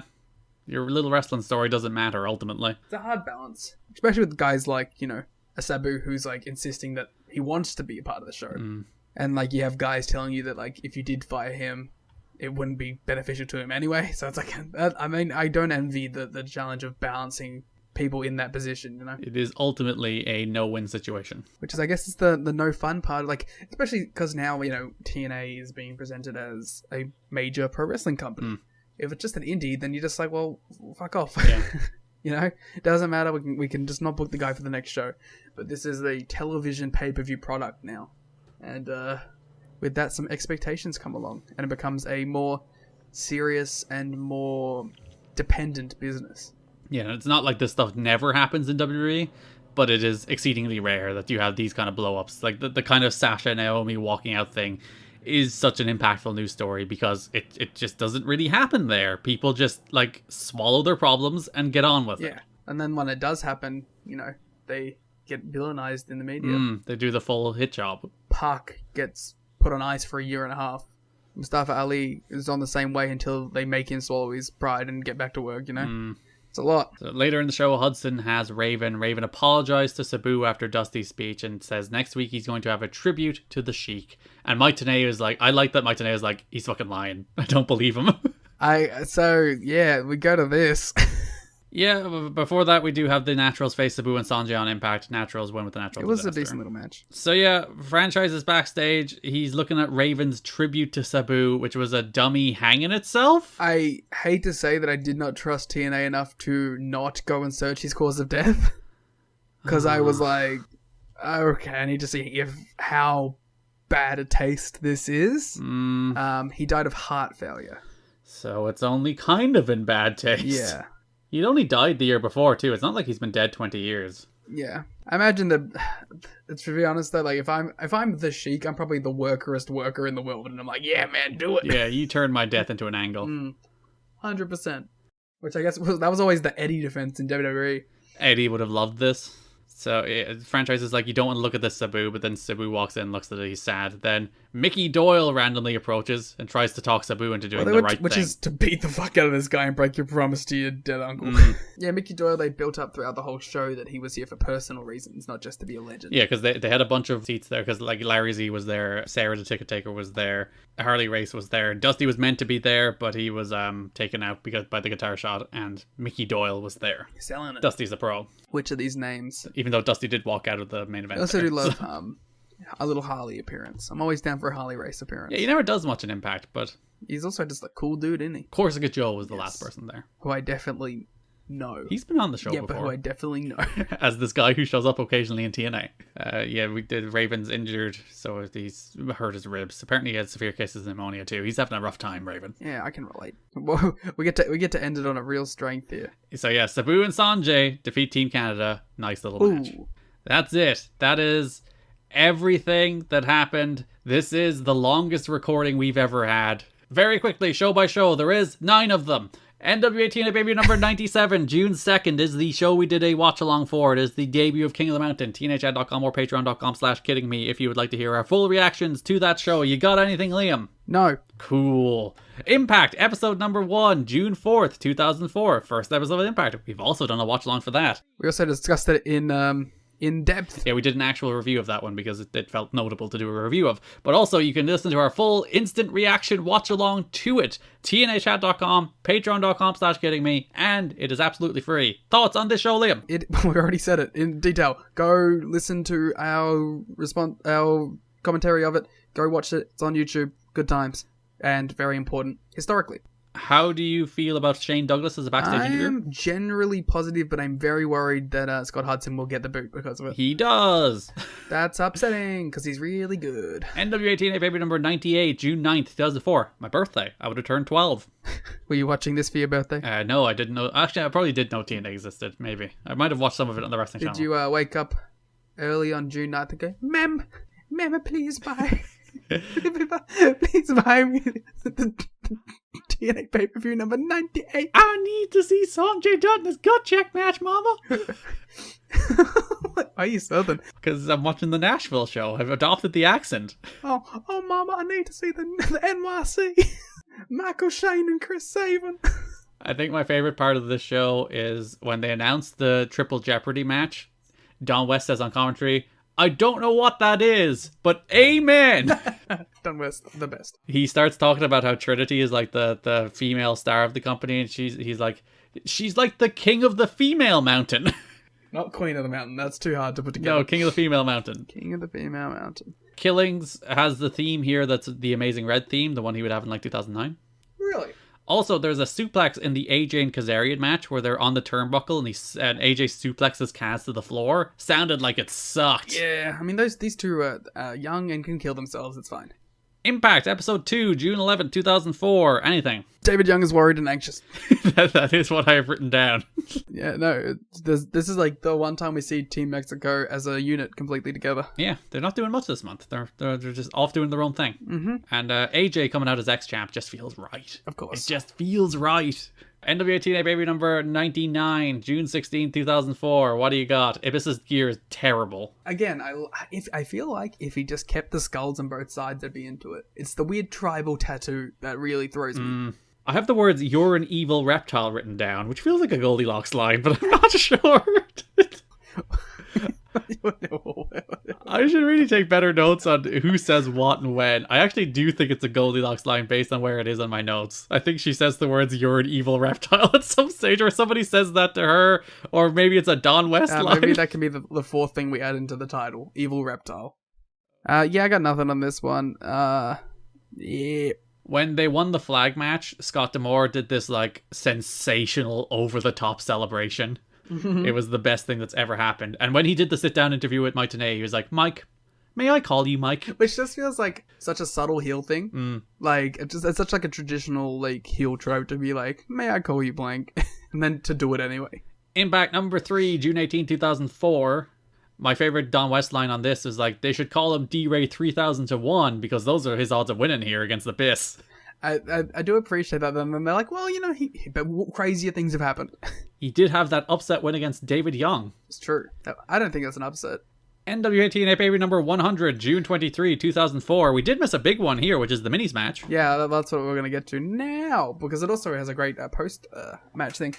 Your little wrestling story doesn't matter, ultimately. It's a hard balance. Especially with guys like, you know, a Sabu who's, like, insisting that he wants to be a part of the show. And, like, you have guys telling you that, like, if you did fire him, it wouldn't be beneficial to him anyway. So it's like, I mean, I don't envy the challenge of balancing people in that position, you know? It is ultimately a no-win situation. Which is, I guess, is the no fun part. Like, especially because now, you know, TNA is being presented as a major pro wrestling company. If it's just an indie, then you're just like, well, fuck off. Yeah. You know, it doesn't matter. We can just not book the guy for the next show. But this is a television pay-per-view product now, and with that, some expectations come along, and it becomes a more serious and more dependent business. Yeah, it's not like this stuff never happens in WWE, but it is exceedingly rare that you have these kind of blow-ups. Like the kind of Sasha Naomi walking out thing is such an impactful news story because it just doesn't really happen there. People just like swallow their problems and get on with it. Yeah, and then when it does happen, you know, they get villainized in the media. They do the full hit job. Park gets put on ice for a year and a half. Mustafa Ali is on the same way until they make him swallow his pride and get back to work, you know? It's a lot. So later in the show, Hudson has Raven. Raven apologized to Sabu after Dusty's speech and says next week he's going to have a tribute to the Sheik. And Mike Tenay is like, I like that Mike Tenay is like, he's fucking lying. I don't believe him. We go to this. Yeah, before that, we do have the Naturals face Sabu and Sanjay on Impact. Naturals win with the Naturals. It was a decent little match. So yeah, franchise is backstage. He's looking at Raven's tribute to Sabu, which was a dummy hanging itself. I hate to say that I did not trust TNA enough to not go and search his cause of death. Because I was like, okay, I need to see how bad a taste this is. He died of heart failure. So it's only kind of in bad taste. Yeah. He'd only died the year before, too. It's not like he's been dead 20 years. Yeah, I imagine that. To be honest, though, like if I'm the Sheik, I'm probably the workerest worker in the world, and I'm like, yeah, man, do it. Yeah, you turned my death into an angle. 100%. Which I guess that was always the Eddie defense in WWE. Eddie would have loved this. So franchise is like, you don't want to look at this Sabu, but then Sabu walks in, looks at it, he's sad. Then Mickey Doyle randomly approaches and tries to talk Sabu into doing the right which thing. is to beat the fuck out of this guy and break your promise to your dead uncle. Yeah, Mickey Doyle, they built up throughout the whole show that he was here for personal reasons, not just to be a legend. Yeah, because they had a bunch of seats there, because like Larry Z was there, Sarah the Ticket Taker was there, Harley Race was there, Dusty was meant to be there, but he was taken out by the guitar shot, and Mickey Doyle was there. You're selling it. Dusty's a pro. Which of these names? Even though Dusty did walk out of the main event. I also there, do love a little Harley appearance. I'm always down for a Harley Race appearance. Yeah, he never does much in Impact, but he's also just a cool dude, isn't he? Corsica Joe was the last person there. Who I definitely know. He's been on the show yeah, before. but who I definitely know. As this guy who shows up occasionally in TNA. We did Raven's injured, so he's hurt his ribs. Apparently he had severe cases of pneumonia too. He's having a rough time, Raven. Yeah, I can relate. Well, we get to end it on a real strength here. So yeah, Sabu and Sanjay defeat Team Canada. Nice little match. That's it. That is everything that happened. This is the longest recording we've ever had. Very quickly, show by show, there is 9 of them. NWA-TNA Baby number 97, June 2nd is the show we did a watch-along for. It is the debut of King of the Mountain. TNAchat.com or patreon.com/kiddingme if you would like to hear our full reactions to that show. You got anything, Liam? No. Cool. Impact, episode number 1, June 4th, 2004. First episode of Impact. We've also done a watch-along for that. We also discussed it in depth. Yeah, we did an actual review of that one because it felt notable to do a review of. But also, you can listen to our full instant reaction watch along to it. TNAchat.com, patreon.com/kiddingme, and it is absolutely free. Thoughts on this show, Liam? We already said it in detail. Go listen to our commentary of it. Go watch it. It's on YouTube. Good times. And very important historically. How do you feel about Shane Douglas as a backstage interviewer? I'm generally positive, but I'm very worried that Scott Hudson will get the boot because of it. He does. That's upsetting, because he's really good. NWA-TNA Baby number 98, June 9th, 2004. My birthday. I would have turned 12. Were you watching this for your birthday? No, I didn't know. Actually, I probably did know TNA existed, maybe. I might have watched some of it on the wrestling channel. Did you wake up early on June 9th and go, Mem, please buy... please buy me the TNA pay-per-view number 98. I need to see Sanjay Dutt in his gut check match, mama. Why are you southern? Because I'm watching the Nashville show. I've adopted the accent. Oh, mama, I need to see the NYC. Michael Shane and Chris Sabin. I think my favorite part of this show is when they announced the Triple Jeopardy match. Don West says on commentary, I don't know what that is, but amen. Don West, the best. He starts talking about how Trinity is like the female star of the company, and she's like the king of the female mountain. Not Queen of the Mountain. That's too hard to put together. No, king of the female mountain. King of the female mountain. Killings has the theme here that's the Amazing Red theme, the one he would have in like 2009. Really? Also, there's a suplex in the AJ and Kazarian match where they're on the turnbuckle and AJ suplexes Kaz to the floor. Sounded like it sucked. Yeah, I mean, these two are young and can kill themselves. It's fine. Impact, episode 2, June 11, 2004. Anything? David Young is worried and anxious. that is what I have written down. Yeah, no, this is like the one time we see Team Mexico as a unit completely together. Yeah, they're not doing much this month. They're just off doing their own thing. Mm-hmm. And AJ coming out as ex-champ just feels right. Of course. It just feels right. NWA-TNA Baby number 99, June 16, 2004. What do you got? Ibis's gear is terrible. Again, I feel like if he just kept the skulls on both sides, I'd be into it. It's the weird tribal tattoo that really throws me. I have the words, you're an evil reptile written down, which feels like a Goldilocks line, but I'm not sure. I should really take better notes on who says what and when. I actually do think it's a Goldilocks line based on where it is on my notes. I think she says the words, you're an evil reptile at some stage, or somebody says that to her, or maybe it's a Don West line. Maybe that can be the fourth thing we add into the title. Evil reptile. Yeah, I got nothing on this one. Yeah. When they won the flag match, Scott D'Amore did this like sensational over-the-top celebration. It was the best thing that's ever happened. And when he did the sit-down interview with Mike Tenay, he was like, Mike, may I call you Mike? Which just feels like such a subtle heel thing. Like, it's such like a traditional like heel trope to be like, may I call you blank? And then to do it anyway. Impact number 3, June 18, 2004. My favorite Don West line on this is like, they should call him D-Ray 3000 to 1 because those are his odds of winning here against the Biss. I do appreciate that. And then they're like, well, you know, but crazier things have happened. He did have that upset win against David Young. It's true. I don't think that's an upset. NWA-TNA pay-per-view number 100, June 23, 2004. We did miss a big one here, which is the minis match. Yeah, that's what we're going to get to now, because it also has a great post-match thing.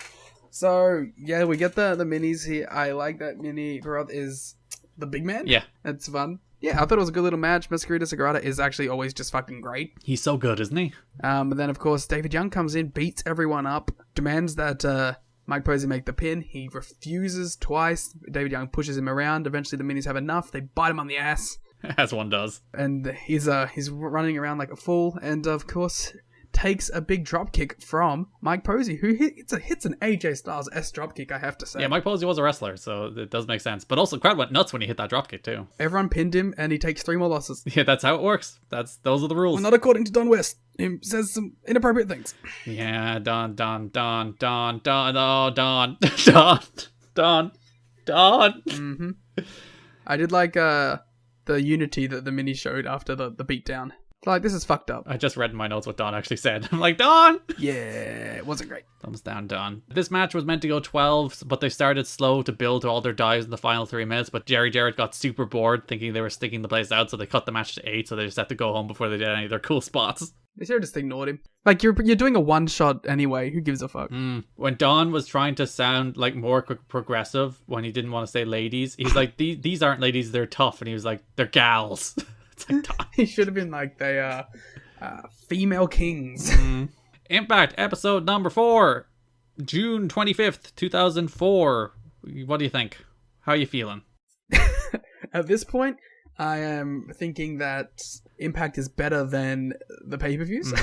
So, yeah, we get the minis here. I like that mini throughout is the big man. Yeah. It's fun. Yeah, I thought it was a good little match. Masquerita Sagrada is actually always just fucking great. He's so good, isn't he? And then, of course, David Young comes in, beats everyone up, demands that Mike Posey make the pin. He refuses twice. David Young pushes him around. Eventually, the minis have enough. They bite him on the ass. As one does. And he's running around like a fool. And, of course, takes a big dropkick from Mike Posey, who hits an AJ Styles S dropkick, I have to say. Yeah, Mike Posey was a wrestler, so it does make sense. But also, the crowd went nuts when he hit that dropkick, too. Everyone pinned him, and he takes 3 more losses. Yeah, that's how it works. Those are the rules. Well, not according to Don West. He says some inappropriate things. Yeah, Don. Mm-hmm. I did like the unity that the mini showed after the beatdown. Like, this is fucked up. I just read in my notes what Don actually said. I'm like, Don! Yeah, it wasn't great. Thumbs down, Don. This match was meant to go 12, but they started slow to build to all their dives in the final 3 minutes, but Jerry Jarrett got super bored thinking they were sticking the place out, so they cut the match to 8, so they just had to go home before they did any of their cool spots. They should have just ignored him. Like, you're doing a one-shot anyway. Who gives a fuck? When Don was trying to sound, like, more progressive, when he didn't want to say ladies, he's like, these aren't ladies, they're tough, and he was like, they're gals. It's like, Don. He should have been like, they are female kings. Impact episode number 4, June 25th, 2004. What do you think? How are you feeling? At this point, I am thinking that Impact is better than the pay-per-views.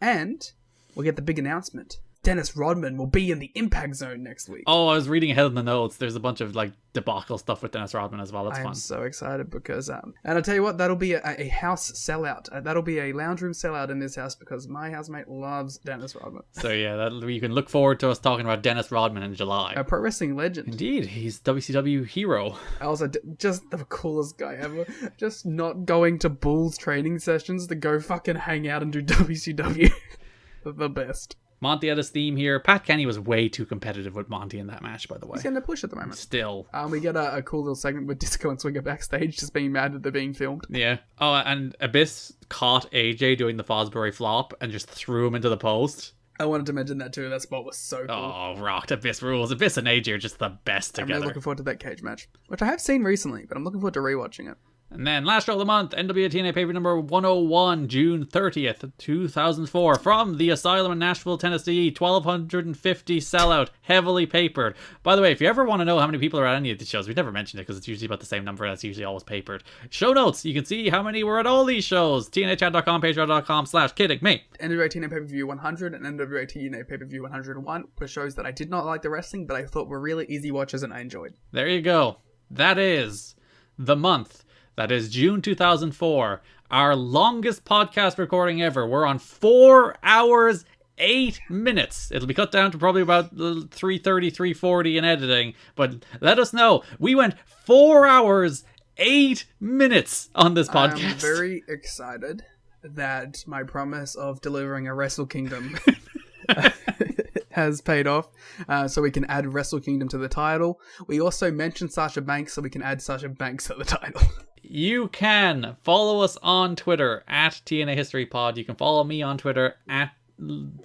And we'll get the big announcement. Dennis Rodman will be in the Impact Zone next week. Oh, I was reading ahead in the notes. There's a bunch of like debacle stuff with Dennis Rodman as well. That's fun. I'm so excited because, and I'll tell you what, that'll be a house sellout. That'll be a lounge room sellout in this house because my housemate loves Dennis Rodman. So yeah, you can look forward to us talking about Dennis Rodman in July. A pro wrestling legend. Indeed, he's WCW hero. Also, just the coolest guy ever. Just not going to Bulls training sessions to go fucking hang out and do WCW. The best. Monty had his theme here. Pat Kenny was way too competitive with Monty in that match, by the way. He's getting a push at the moment. Still. We get a cool little segment with Disco and Swinger backstage just being mad that they're being filmed. Yeah. Oh, and Abyss caught AJ doing the Fosbury flop and just threw him into the post. I wanted to mention that too. That spot was so cool. Oh, rocked. Abyss rules. Abyss and AJ are just the best together. I'm really looking forward to that cage match, which I have seen recently, but I'm looking forward to rewatching it. And then last show of the month, NWA-TNA pay-per-view number 101, June 30th, 2004, from the Asylum in Nashville, Tennessee, 1,250 sellout, heavily papered. By the way, if you ever want to know how many people are at any of these shows, we never mentioned it because it's usually about the same number that's usually always papered. Show notes, you can see how many were at all these shows. TNAchat.com, patreon.com/kidding me. NWA-TNA pay-per-view 100 and NWA-TNA pay-per-view 101 were shows that I did not like the wrestling, but I thought were really easy watches and I enjoyed. There you go. That is the month. That is June 2004, our longest podcast recording ever. We're on 4 hours, 8 minutes. It'll be cut down to probably about 3:30, 3:40 in editing. But let us know. We went 4 hours, 8 minutes on this podcast. I'm very excited that my promise of delivering a Wrestle Kingdom has paid off, so we can add Wrestle Kingdom to the title. We also mentioned Sasha Banks, so we can add Sasha Banks to the title. You can follow us on Twitter at TNA History Pod. You can follow me on Twitter at,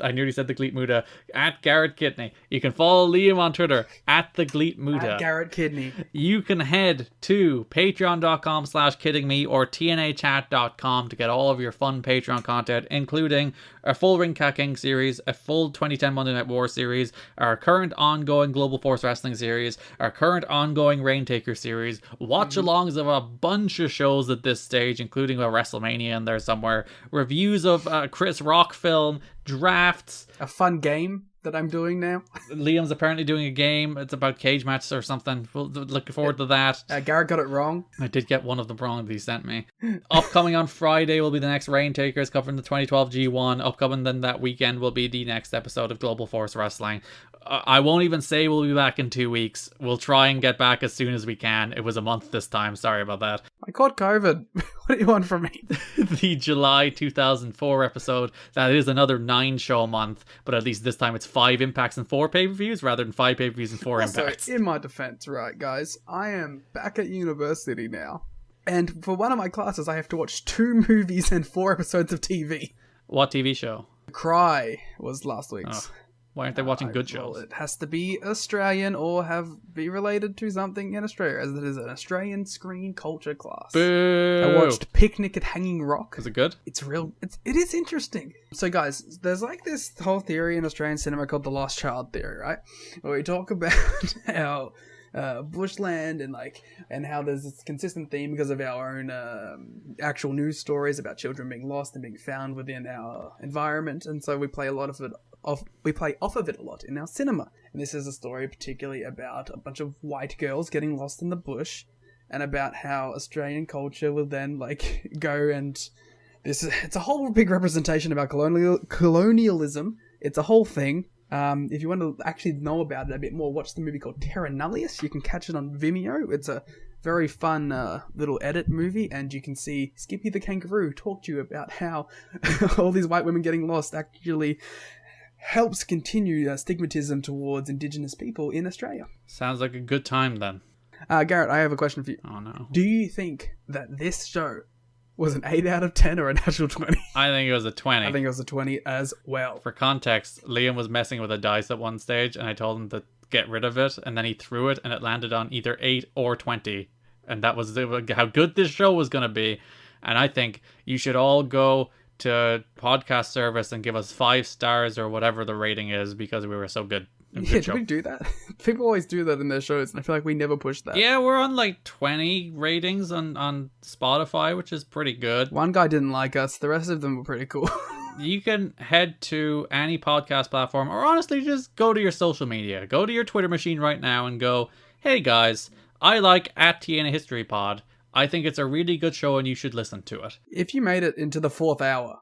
I nearly said the Gleet Muda, at Garrett Kidney. You can follow Liam on Twitter at the Gleet Muda. At Garrett Kidney. You can head to patreon.com/kiddingme or tnachat.com to get all of your fun Patreon content, including a full Ring Cat King series, a full 2010 Monday Night War series, our current ongoing Global Force Wrestling series, our current ongoing Raintaker series, watch-alongs of a bunch of shows at this stage, including a WrestleMania in there somewhere, reviews of Chris Rock film, drafts. A fun game that I'm doing now. Liam's apparently doing a game. It's about cage matches or something. We'll look forward to that. Garrett got it wrong. I did get one of them wrong that he sent me. Upcoming on Friday will be the next Raintakers covering the 2012 G1. Upcoming then that weekend will be the next episode of Global Force Wrestling. I won't even say we'll be back in 2 weeks. We'll try and get back as soon as we can. It was a month this time. Sorry about that. I caught COVID. What do you want from me? The July 2004 episode. That is another 9-show month, but at least this time it's 5 impacts and 4 pay-per-views rather than 5 pay-per-views and 4 impacts. In my defense, right, guys, I am back at university now. And for one of my classes, I have to watch 2 movies and 4 episodes of TV. What TV show? Cry was last week's. Oh. Why aren't they watching good shows? Well, it has to be Australian or be related to something in Australia, as it is an Australian screen culture class. Boo! I watched Picnic at Hanging Rock. Was it good? It is interesting. So guys, there's like this whole theory in Australian cinema called the Lost Child theory, right? Where we talk about how bushland and how there's this consistent theme because of our own actual news stories about children being lost and being found within our environment, and so we play off of it a lot in our cinema. And this is a story particularly about a bunch of white girls getting lost in the bush, and about how Australian culture will then go and it's a whole big representation about colonialism. It's a whole thing. If you want to actually know about it a bit more, watch the movie called Terra Nullius. You can catch it on Vimeo. It's a very fun little edit movie, and you can see Skippy the kangaroo talk to you about how all these white women getting lost actually helps continue stigmatism towards Indigenous people in Australia. Sounds like a good time then. Garrett, I have a question for you. Oh no. Do you think that this show was an 8 out of 10 or a natural 20? I think it was a 20. I think it was a 20 as well. For context, Liam was messing with a dice at one stage, and I told him to get rid of it, and then he threw it, and it landed on either 8 or 20. And that was how good this show was going to be. And I think you should all go to podcast service and give us 5 stars or whatever the rating is, because we were so good. Yeah, did we do that? People always do that in their shows, and I feel like we never push that. Yeah, we're on 20 ratings on Spotify, which is pretty good. One guy didn't like us. The rest of them were pretty cool. You can head to any podcast platform, or honestly just go to your social media. Go to your Twitter machine right now and go, hey guys, I like @TNA History Pod. I think it's a really good show and you should listen to it. If you made it into the 4th hour.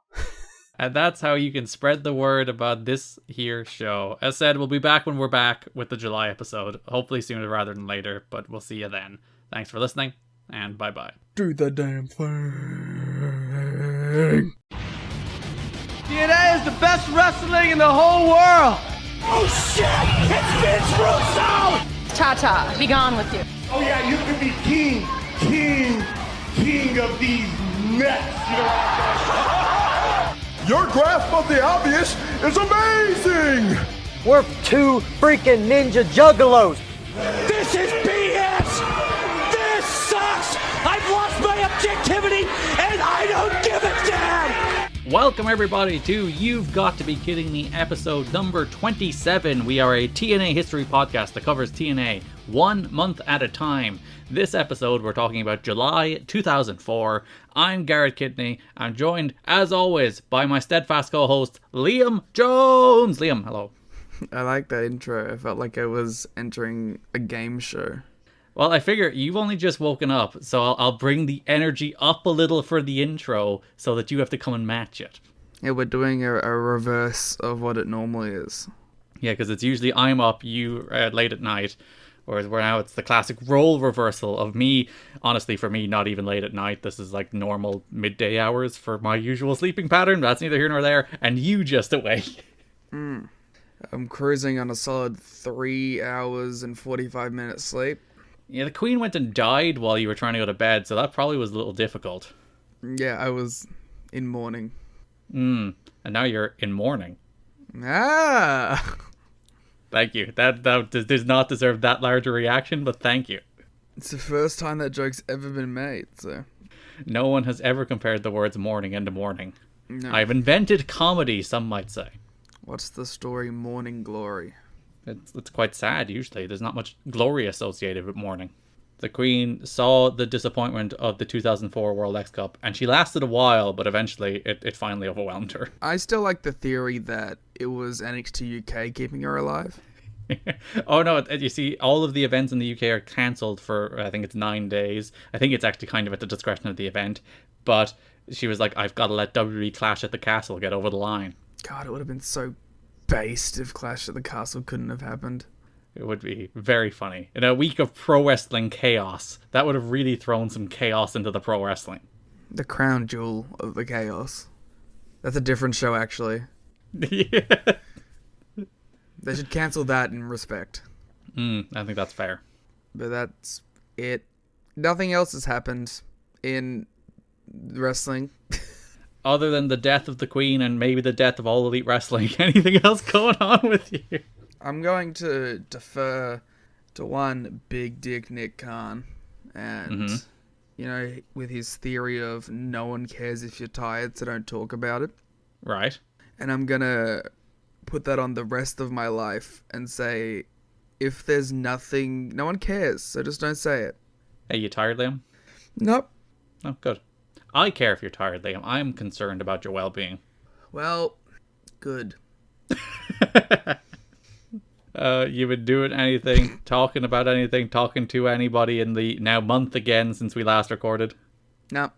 And that's how you can spread the word about this here show. As said, we'll be back when we're back with the July episode. Hopefully sooner rather than later, but we'll see you then. Thanks for listening, and bye-bye. Do the damn thing. TNA is the best wrestling in the whole world. Oh shit! It's Vince Russo! Ta-ta, be gone with you. Oh yeah, you could be king of these nuts. You know what I'm saying? Your grasp of the obvious is amazing! We're 2 freaking ninja juggalos. This is BS! This sucks! I've lost my objectivity and I don't give a damn! Welcome everybody to You've Got to Be Kidding Me episode number 27. We are a TNA history podcast that covers TNA 1 month at a time. This episode we're talking about July 2004. I'm Garrett Kidney. I'm joined as always by my steadfast co-host Liam Jones. Liam, hello. I like that intro. I felt like I was entering a game show. Well, I figure you've only just woken up, so I'll bring the energy up a little for the intro so that you have to come and match it. Yeah, we're doing a reverse of what it normally is. Yeah, because it's usually I'm up, you late at night, whereas now it's the classic role reversal of me. Honestly, for me, not even late at night. This is like normal midday hours for my usual sleeping pattern. That's neither here nor there. And you just awake. I'm cruising on a solid 3 hours and 45 minutes sleep. Yeah, the Queen went and died while you were trying to go to bed, so that probably was a little difficult. Yeah, I was in mourning. And now you're in mourning. Ah! Thank you. That does not deserve that large a reaction, but thank you. It's the first time that joke's ever been made, so... No one has ever compared the words mourning into mourning. No. I've invented comedy, some might say. What's the story Morning Glory? It's quite sad, usually. There's not much glory associated with mourning. The Queen saw the disappointment of the 2004 World X Cup, and she lasted a while, but eventually it finally overwhelmed her. I still like the theory that it was NXT UK keeping her alive. Oh no, you see, all of the events in the UK are cancelled for, I think it's 9 days. I think it's actually kind of at the discretion of the event, but she was like, I've got to let WWE Clash at the Castle get over the line. God, it would have been so based if Clash at the Castle couldn't have happened. It would be very funny. In a week of pro wrestling chaos, that would have really thrown some chaos into the pro wrestling. The crown jewel of the chaos. That's a different show, actually. Yeah. They should cancel that in respect. I think that's fair. But that's it. Nothing else has happened in wrestling. Other than the death of the Queen and maybe the death of all Elite Wrestling. Anything else going on with you? I'm going to defer to one big dick Nick Khan. And, you know, with his theory of no one cares if you're tired, so don't talk about it. Right. And I'm going to put that on the rest of my life and say, if there's nothing, no one cares, so just don't say it. Are you tired, Liam? Nope. Oh, good. I care if you're tired, Liam. I'm concerned about your well-being. Well, good. You been doing anything, talking about anything, talking to anybody in the now month again since we last recorded? No.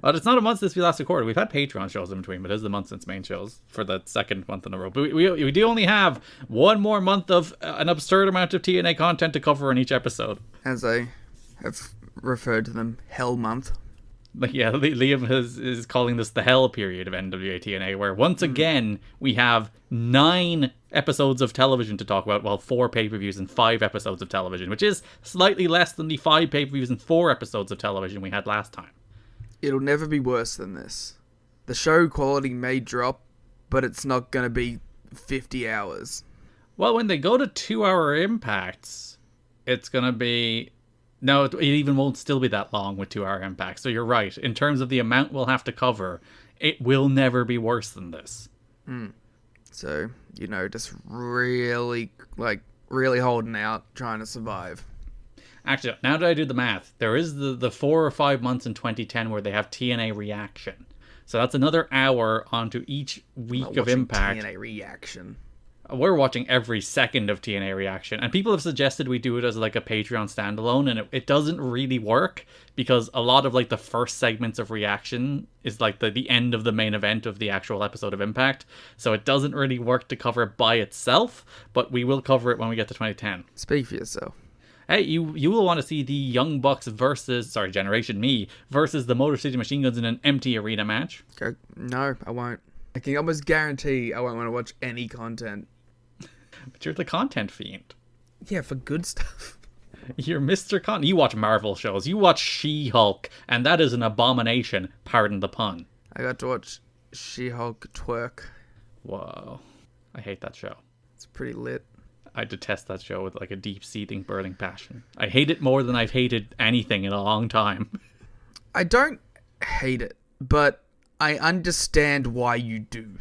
Well, it's not a month since we last recorded. We've had Patreon shows in between, but it is the month since main shows for the second month in a row. But we do only have one more month of an absurd amount of TNA content to cover in each episode. As I have referred to them, Hell Month. Like, yeah, Liam is calling this the hell period of NWA-TNA, where once again we have 9 episodes of television to talk about, well, 4 pay-per-views and 5 episodes of television, which is slightly less than the 5 pay-per-views and 4 episodes of television we had last time. It'll never be worse than this. The show quality may drop, but it's not going to be 50 hours. Well, when they go to 2-hour impacts, it's going to be... No, it even won't still be that long with 2-hour impacts. So you're right. In terms of the amount we'll have to cover, it will never be worse than this. So, you know, just really holding out, trying to survive. Actually, now that I do the math, there is the 4 or 5 months in 2010 where they have TNA Reaction. So that's another hour onto each week of Impact. TNA Reaction. We're watching every second of TNA Reaction, and people have suggested we do it as like a Patreon standalone, and it doesn't really work because a lot of like the first segments of Reaction is like the end of the main event of the actual episode of Impact, so it doesn't really work to cover it by itself, but we will cover it when we get to 2010. Speak for yourself. Hey, you will want to see the Young Bucks Generation Me versus the Motor City Machine Guns in an empty arena match. Okay. No, I won't. I can almost guarantee I won't want to watch any content. But you're the content fiend. Yeah, for good stuff. You're Mr. Content. You watch Marvel shows. You watch She-Hulk, and that is an abomination. Pardon the pun. I got to watch She-Hulk twerk. Whoa. I hate that show. It's pretty lit. I detest that show with like a deep-seating, burning passion. I hate it more than I've hated anything in a long time. I don't hate it, but I understand why you do.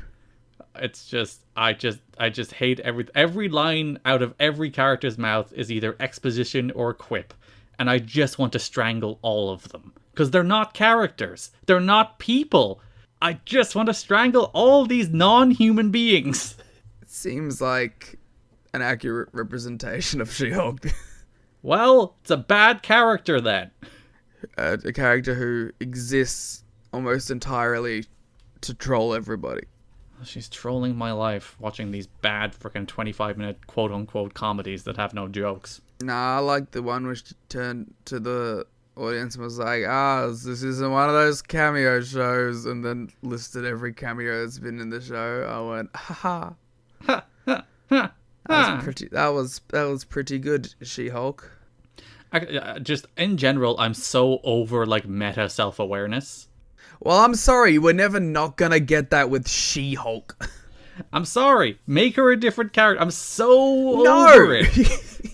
It's just, I just hate every line out of every character's mouth is either exposition or quip. And I just want to strangle all of them. Because they're not characters. They're not people. I just want to strangle all these non-human beings. It seems like an accurate representation of She-Hulk. Well, it's a bad character then. A character who exists almost entirely to troll everybody. She's trolling my life watching these bad freaking 25-minute quote-unquote comedies that have no jokes. Nah, I like the one where she turned to the audience and was like, this isn't one of those cameo shows, and then listed every cameo that's been in the show. I went, ha ha. That was pretty good, She-Hulk. Just in general, I'm so over like meta self-awareness. Well, I'm sorry, we're never not gonna get that with She-Hulk. I'm sorry, make her a different character. I'm so over it.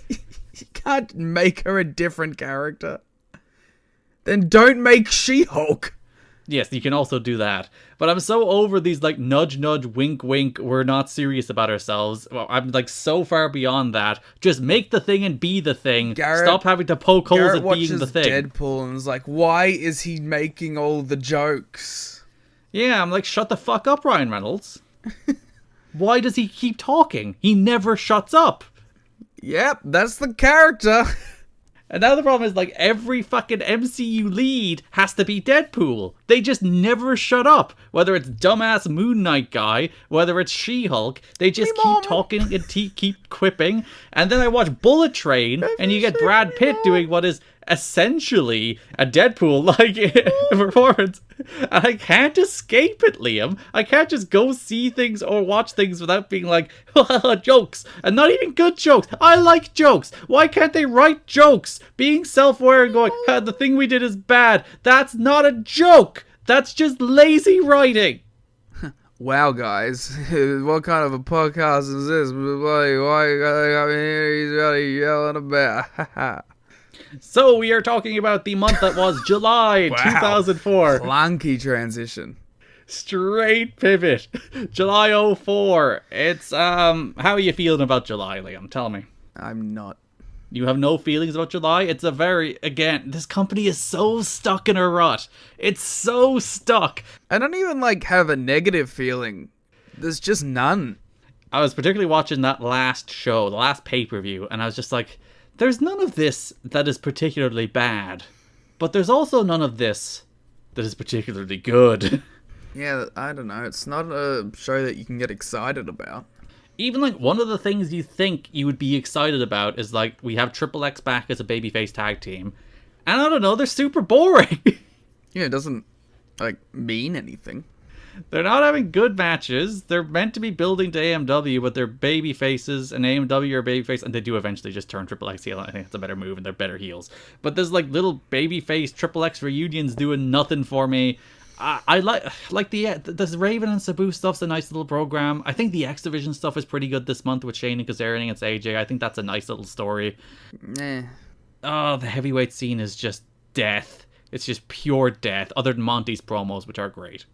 You can't make her a different character. Then don't make She-Hulk. Yes, you can also do that. But I'm so over these like nudge nudge wink wink we're not serious about ourselves. Well, I'm like so far beyond that. Just make the thing and be the thing. Stop having to poke holes at being the thing. Deadpool and is like, why is he making all the jokes? Yeah, I'm like, shut the fuck up, Ryan Reynolds. Why does he keep talking? He never shuts up. Yep, that's the character. And now the problem is, like, every fucking MCU lead has to be Deadpool. They just never shut up. Whether it's dumbass Moon Knight guy, whether it's She-Hulk, they just keep talking and keep quipping. And then I watch Bullet Train, and you get Brad Pitt doing what is essentially a Deadpool-like performance. And I can't escape it, Liam. I can't just go see things or watch things without being like, jokes. And not even good jokes. I like jokes. Why can't they write jokes? Being self-aware and going, the thing we did is bad. That's not a joke. That's just lazy writing. Wow, guys, what kind of a podcast is this? Why you got me here? He's really yelling about. So we are talking about the month that was July 2004. Clunky transition. Straight pivot. July 04. It's, how are you feeling about July, Liam? Tell me. I'm not. You have no feelings about July? It's a very, again, this company is so stuck in a rut. It's so stuck. I don't even, have a negative feeling. There's just none. I was particularly watching that last show, the last pay-per-view, and I was just like, there's none of this that is particularly bad, but there's also none of this that is particularly good. Yeah, I don't know. It's not a show that you can get excited about. Even, one of the things you think you would be excited about is, we have Triple X back as a babyface tag team, and I don't know, they're super boring. Yeah, it doesn't, mean anything. They're not having good matches. They're meant to be building to AMW, but they're baby faces, and AMW are baby face, and they do eventually just turn Triple X heel. I think it's a better move, and they're better heels. But there's little baby face Triple X reunions doing nothing for me. I like the Raven and Sabu stuff's a nice little program. I think the X Division stuff is pretty good this month with Shane and Kazarian against AJ. I think that's a nice little story. Oh, the heavyweight scene is just death. It's just pure death, other than Monty's promos, which are great.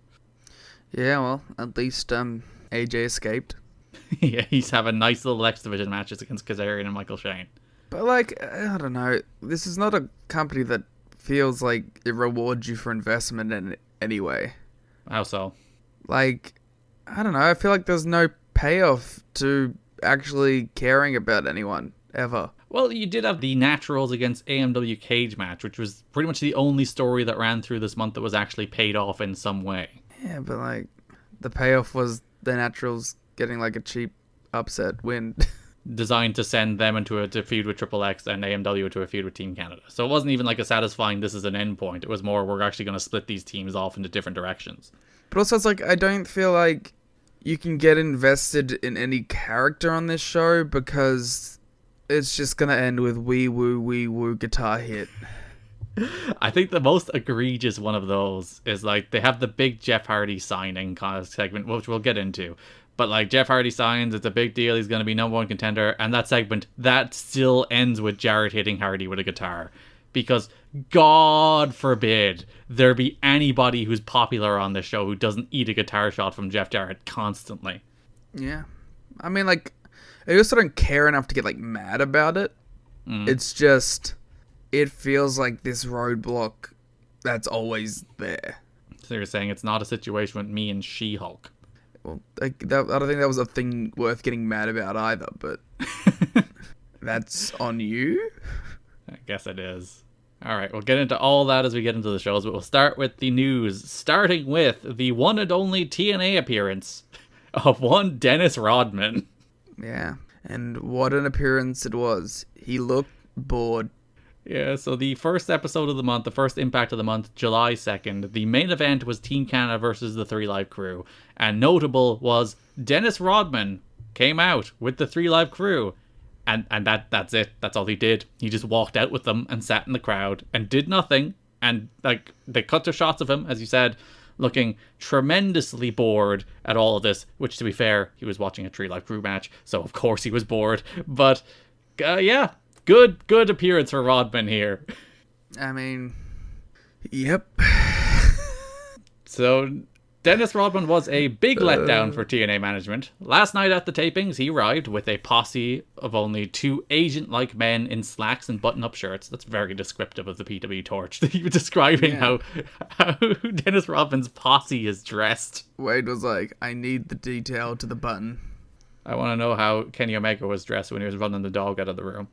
Yeah, well, at least AJ escaped. Yeah, he's having nice little X Division matches against Kazarian and Michael Shane. But, I don't know. This is not a company that feels like it rewards you for investment in it anyway. How so? I don't know. I feel like there's no payoff to actually caring about anyone, ever. Well, you did have the Naturals against AMW cage match, which was pretty much the only story that ran through this month that was actually paid off in some way. Yeah, but the payoff was the Naturals getting a cheap upset win. Designed to send them into a feud with Triple X and AMW into a feud with Team Canada. So it wasn't even a satisfying this is an end point. It was more we're actually going to split these teams off into different directions. But also it's I don't feel like you can get invested in any character on this show because it's just going to end with wee woo guitar hit. I think the most egregious one of those is they have the big Jeff Hardy signing kind of segment, which we'll get into. But Jeff Hardy signs, it's a big deal, he's going to be #1 contender, and that segment, that still ends with Jarrett hitting Hardy with a guitar. Because, God forbid, there be anybody who's popular on this show who doesn't eat a guitar shot from Jeff Jarrett constantly. Yeah. I mean, I also don't care enough to get, mad about it. It's just, it feels like this roadblock that's always there. So you're saying it's not a situation with me and She-Hulk? Well, I don't think that was a thing worth getting mad about either, but that's on you? I guess it is. Alright, we'll get into all that as we get into the shows, but we'll start with the news, starting with the one and only TNA appearance of one Dennis Rodman. Yeah, and what an appearance it was. He looked bored. Yeah, so the first episode of the month, the first Impact of the month, July 2nd, the main event was Team Canada versus the 3 Live Crew. And notable was Dennis Rodman came out with the 3 Live Crew. And that's it. That's all he did. He just walked out with them and sat in the crowd and did nothing. And they cut to shots of him, as you said, looking tremendously bored at all of this. Which, to be fair, he was watching a 3 Live Crew match, so of course he was bored. But, yeah. Good appearance for Rodman here. I mean, yep. So, Dennis Rodman was a big letdown for TNA management. Last night at the tapings, he arrived with a posse of only 2 agent-like men in slacks and button-up shirts. That's very descriptive of the PW Torch. He was describing how Dennis Rodman's posse is dressed. Wade was like, I need the detail to the button. I want to know how Kenny Omega was dressed when he was running the dog out of the room.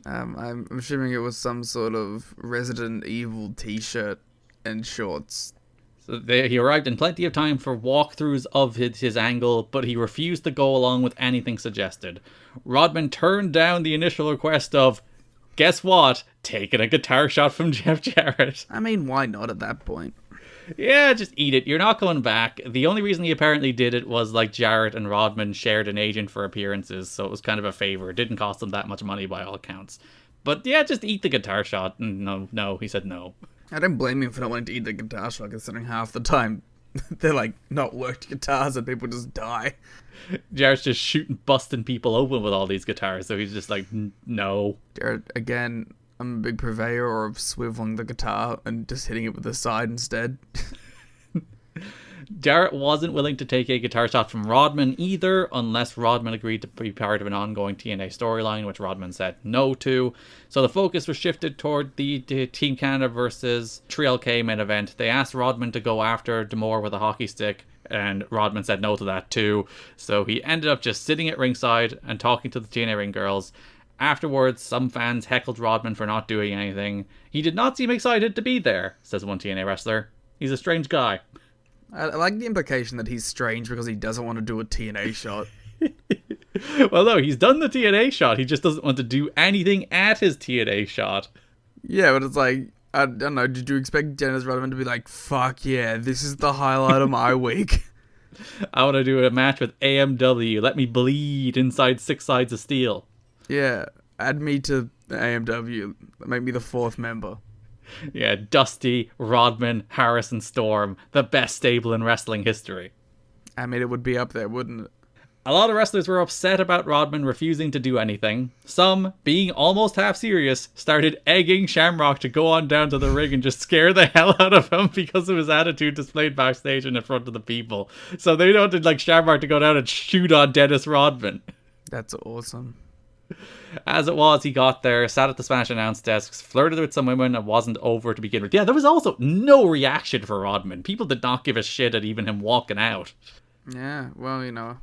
I'm assuming it was some sort of Resident Evil t-shirt and shorts. So he arrived in plenty of time for walkthroughs of his angle, but he refused to go along with anything suggested. Rodman turned down the initial request of, guess what? Taking a guitar shot from Jeff Jarrett. I mean, why not at that point? Yeah, just eat it. You're not going back. The only reason he apparently did it was like Jarrett and Rodman shared an agent for appearances, so it was kind of a favor. It didn't cost them that much money by all accounts. But yeah, just eat the guitar shot. No, he said no. I don't blame him for not wanting to eat the guitar shot, considering half the time they're like not worked guitars and people just die. Jarrett's just shooting, busting people open with all these guitars, so he's just like, no. Jarrett, again, I'm a big purveyor of swiveling the guitar and just hitting it with the side instead. Jarrett wasn't willing to take a guitar shot from Rodman either, unless Rodman agreed to be part of an ongoing TNA storyline, which Rodman said no to. So the focus was shifted toward the Team Canada versus Trial K main event. They asked Rodman to go after D'Amore with a hockey stick, and Rodman said no to that too. So he ended up just sitting at ringside and talking to the TNA ring girls. Afterwards, some fans heckled Rodman for not doing anything. He did not seem excited to be there, says one TNA wrestler. He's a strange guy. I like the implication that he's strange because he doesn't want to do a TNA shot. Well, no, he's done the TNA shot. He just doesn't want to do anything at his TNA shot. Yeah, but it's like, I don't know, did you expect Dennis Rodman to be like, fuck yeah, this is the highlight of my week? I want to do a match with AMW. Let me bleed inside 6 sides of steel. Yeah, add me to AMW. Make me the 4th member. Yeah, Dusty, Rodman, Harris, and Storm. The best stable in wrestling history. I mean, it would be up there, wouldn't it? A lot of wrestlers were upset about Rodman refusing to do anything. Some, being almost half serious, started egging Shamrock to go on down to the ring and just scare the hell out of him because of his attitude displayed backstage and in front of the people. So they wanted like Shamrock to go down and shoot on Dennis Rodman. That's awesome. As it was, he got there, sat at the Spanish announce desks, flirted with some women, and wasn't over to begin with. Yeah, there was also no reaction for Rodman. People did not give a shit at even him walking out. Yeah, well, you know,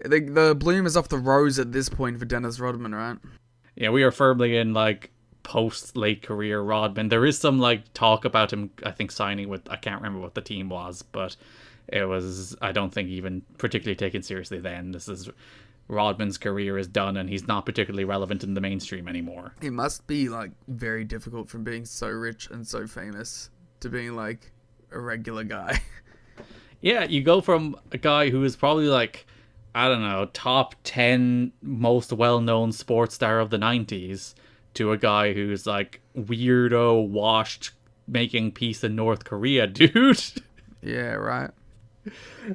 the bloom is off the rose at this point for Dennis Rodman, right? Yeah, we are firmly in, like, post-late career Rodman. There is some, like, talk about him, I think, signing with, I can't remember what the team was, but it was, I don't think, even particularly taken seriously then. This is... Rodman's career is done and he's not particularly relevant in the mainstream anymore. It must be like very difficult from being so rich and so famous to being like a regular guy. Yeah, you go from a guy who is probably like, I don't know, top 10 most well-known sports star of the 90s to a guy who's like weirdo, washed, making peace in North Korea, dude. Yeah, right.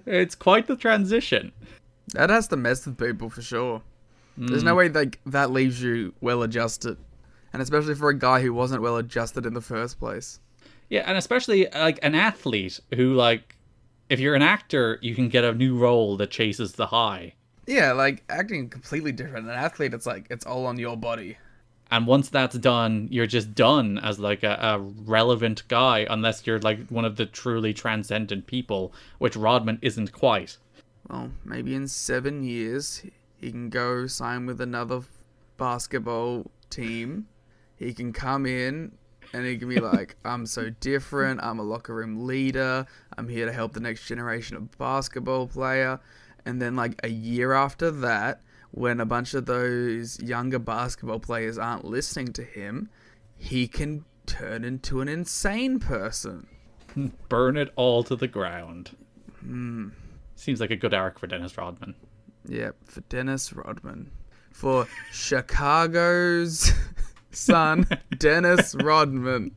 It's quite the transition. That has to mess with people for sure. There's no way like that leaves you well adjusted, and especially for a guy who wasn't well adjusted in the first place. Yeah, and especially like an athlete who like, if you're an actor, you can get a new role that chases the high. Yeah, like acting completely different. An athlete, it's like it's all on your body. And once that's done, you're just done as like a relevant guy, unless you're like one of the truly transcendent people, which Rodman isn't quite. Well, maybe in 7 years, he can go sign with another basketball team. He can come in and he can be like, I'm so different. I'm a locker room leader. I'm here to help the next generation of basketball player. And then like a year after that, when a bunch of those younger basketball players aren't listening to him, he can turn into an insane person. Burn it all to the ground. Seems like a good arc for Dennis Rodman. Yep, for Dennis Rodman. For Chicago's son, Dennis Rodman.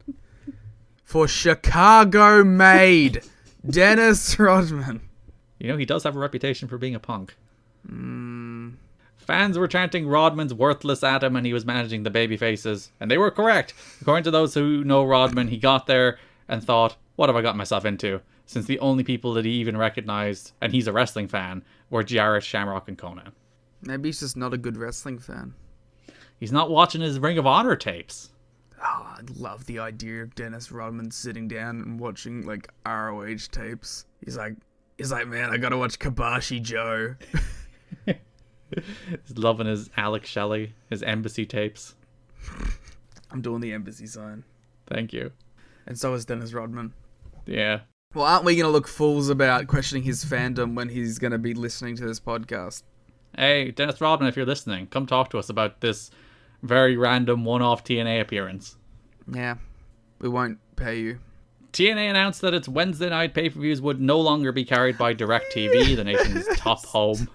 For Chicago-made Dennis Rodman. You know, he does have a reputation for being a punk. Fans were chanting Rodman's worthless at him and he was managing the baby faces. And they were correct. According to those who know Rodman, he got there and thought, what have I got myself into? Since the only people that he even recognized, and he's a wrestling fan, were Jarrett, Shamrock, and Conan. Maybe he's just not a good wrestling fan. He's not watching his Ring of Honor tapes. Oh, I love the idea of Dennis Rodman sitting down and watching, like, ROH tapes. He's like, man, I gotta watch Kabashi Joe. He's loving his Alex Shelley, his Embassy tapes. I'm doing the embassy sign. Thank you. And so is Dennis Rodman. Yeah. Well, aren't we going to look fools about questioning his fandom when he's going to be listening to this podcast? Hey, Dennis Rodman, if you're listening, come talk to us about this very random one-off TNA appearance. Yeah, we won't pay you. TNA announced that its Wednesday night pay-per-views would no longer be carried by DirecTV, the nation's top home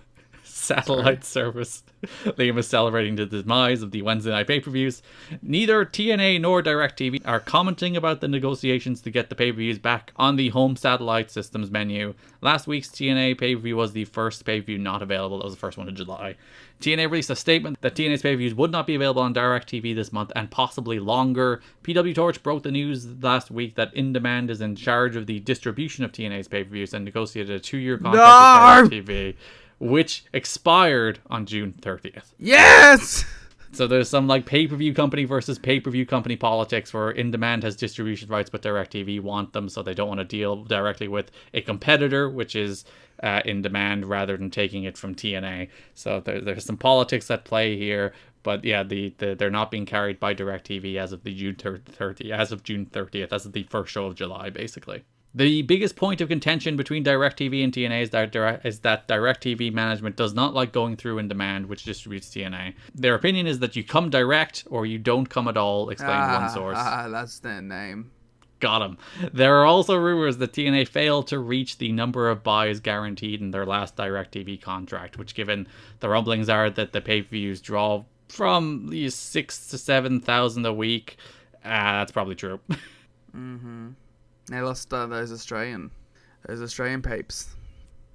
satellite service. Liam is celebrating the demise of the Wednesday night pay-per-views. Neither TNA nor DirecTV are commenting about the negotiations to get the pay-per-views back on the home satellite systems menu. Last week's TNA pay-per-view was the first pay-per-view not available. That was the first one in July. TNA released a statement that TNA's pay-per-views would not be available on DirecTV this month and possibly longer. PW Torch broke the news last week that In Demand is in charge of the distribution of TNA's pay-per-views and negotiated a 2-year contract with DirecTV, which expired on June 30th. Yes! So there's some like pay-per-view company versus pay-per-view company politics where In Demand has distribution rights but DirecTV want them, so they don't want to deal directly with a competitor, which is In Demand, rather than taking it from TNA. So there's some politics at play here, but yeah, they're not being carried by DirecTV as of the June 30th, as of the first show of July, basically. The biggest point of contention between DirecTV and TNA is that DirecTV management does not like going through In Demand, which distributes TNA. Their opinion is that you come direct or you don't come at all, explained one source. That's their name. Got him. There are also rumors that TNA failed to reach the number of buys guaranteed in their last DirecTV contract, which, given the rumblings are that the pay-per-views draw from 6,000 to 7,000 a week, that's probably true. Mm-hmm. They lost those Australian papes.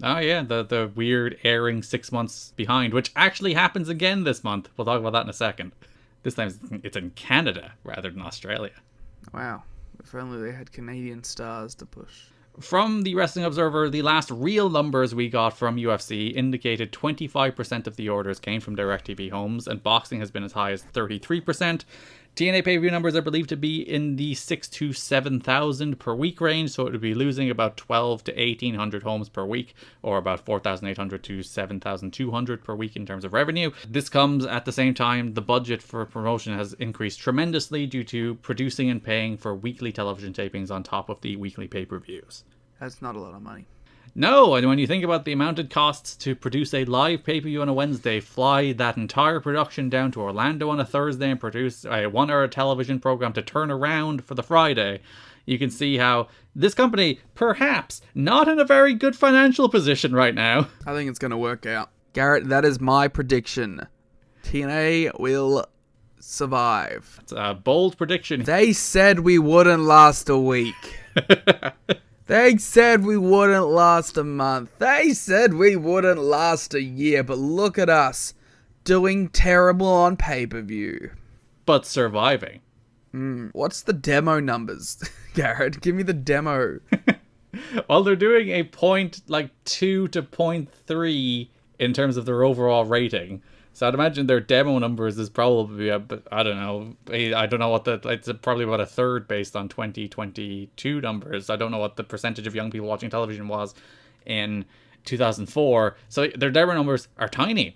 Oh yeah, the weird airing 6 months behind, which actually happens again this month. We'll talk about that in a second. This time it's in Canada rather than Australia. Wow. If only they had Canadian stars to push. From the Wrestling Observer, the last real numbers we got from UFC indicated 25% of the orders came from DirecTV homes, and boxing has been as high as 33%. TNA pay-per-view numbers are believed to be in the 6,000 to 7,000 per week range, so it would be losing about 12 to 1,800 homes per week, or about 4,800 to 7,200 per week in terms of revenue. This comes at the same time the budget for promotion has increased tremendously due to producing and paying for weekly television tapings on top of the weekly pay-per-views. That's not a lot of money. No, and when you think about the amounted costs to produce a live pay-per-view on a Wednesday, fly that entire production down to Orlando on a Thursday and produce a 1 hour television program to turn around for the Friday, you can see how this company, perhaps, not in a very good financial position right now. I think it's going to work out. Garrett, that is my prediction. TNA will survive. It's a bold prediction. They said we wouldn't last a week. They said we wouldn't last a month. They said we wouldn't last a year. But look at us, doing terrible on pay-per-view. But surviving. What's the demo numbers, Garrett? Give me the demo. Well, they're doing a 2 to 0.3 in terms of their overall rating. So I'd imagine their demo numbers is probably, I don't know what it's probably about a third based on 2022 numbers. I don't know what the percentage of young people watching television was in 2004. So their demo numbers are tiny.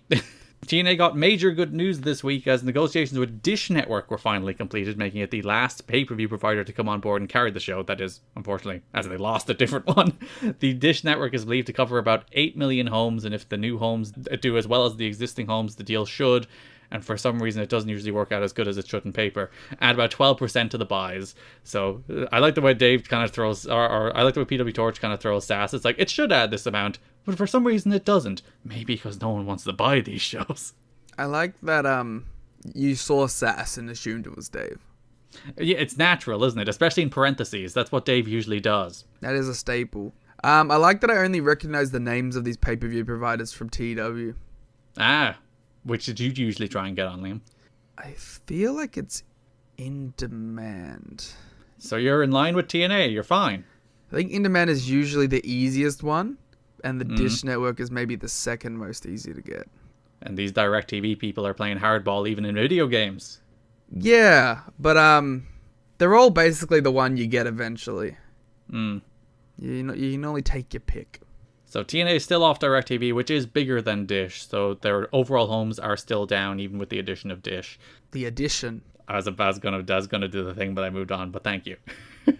TNA got major good news this week as negotiations with Dish Network were finally completed, making it the last pay-per-view provider to come on board and carry the show. That is, unfortunately, as they lost a different one. The Dish Network is believed to cover about 8 million homes, and if the new homes do as well as the existing homes, the deal should, and for some reason it doesn't usually work out as good as it should in paper, add about 12% to the buys. So I like the way Dave kind of throws, or I like the way PW Torch kind of throws sass. It's like, it should add this amount, but for some reason it doesn't. Maybe because no one wants to buy these shows. I like that you saw sass and assumed it was Dave. Yeah, it's natural, isn't it? Especially in parentheses. That's what Dave usually does. That is a staple. I like that I only recognize the names of these pay-per-view providers from TW. Which did you usually try and get on, Liam? I feel like it's In Demand. So you're in line with TNA. You're fine. I think In Demand is usually the easiest one, and the Dish Network is maybe the second most easy to get. And these DirecTV people are playing hardball even in video games. Yeah, but they're all basically the one you get eventually. You can only take your pick. So TNA is still off DirecTV, which is bigger than Dish, so their overall homes are still down, even with the addition of Dish. The addition. I was gonna do the thing, but I moved on. But thank you.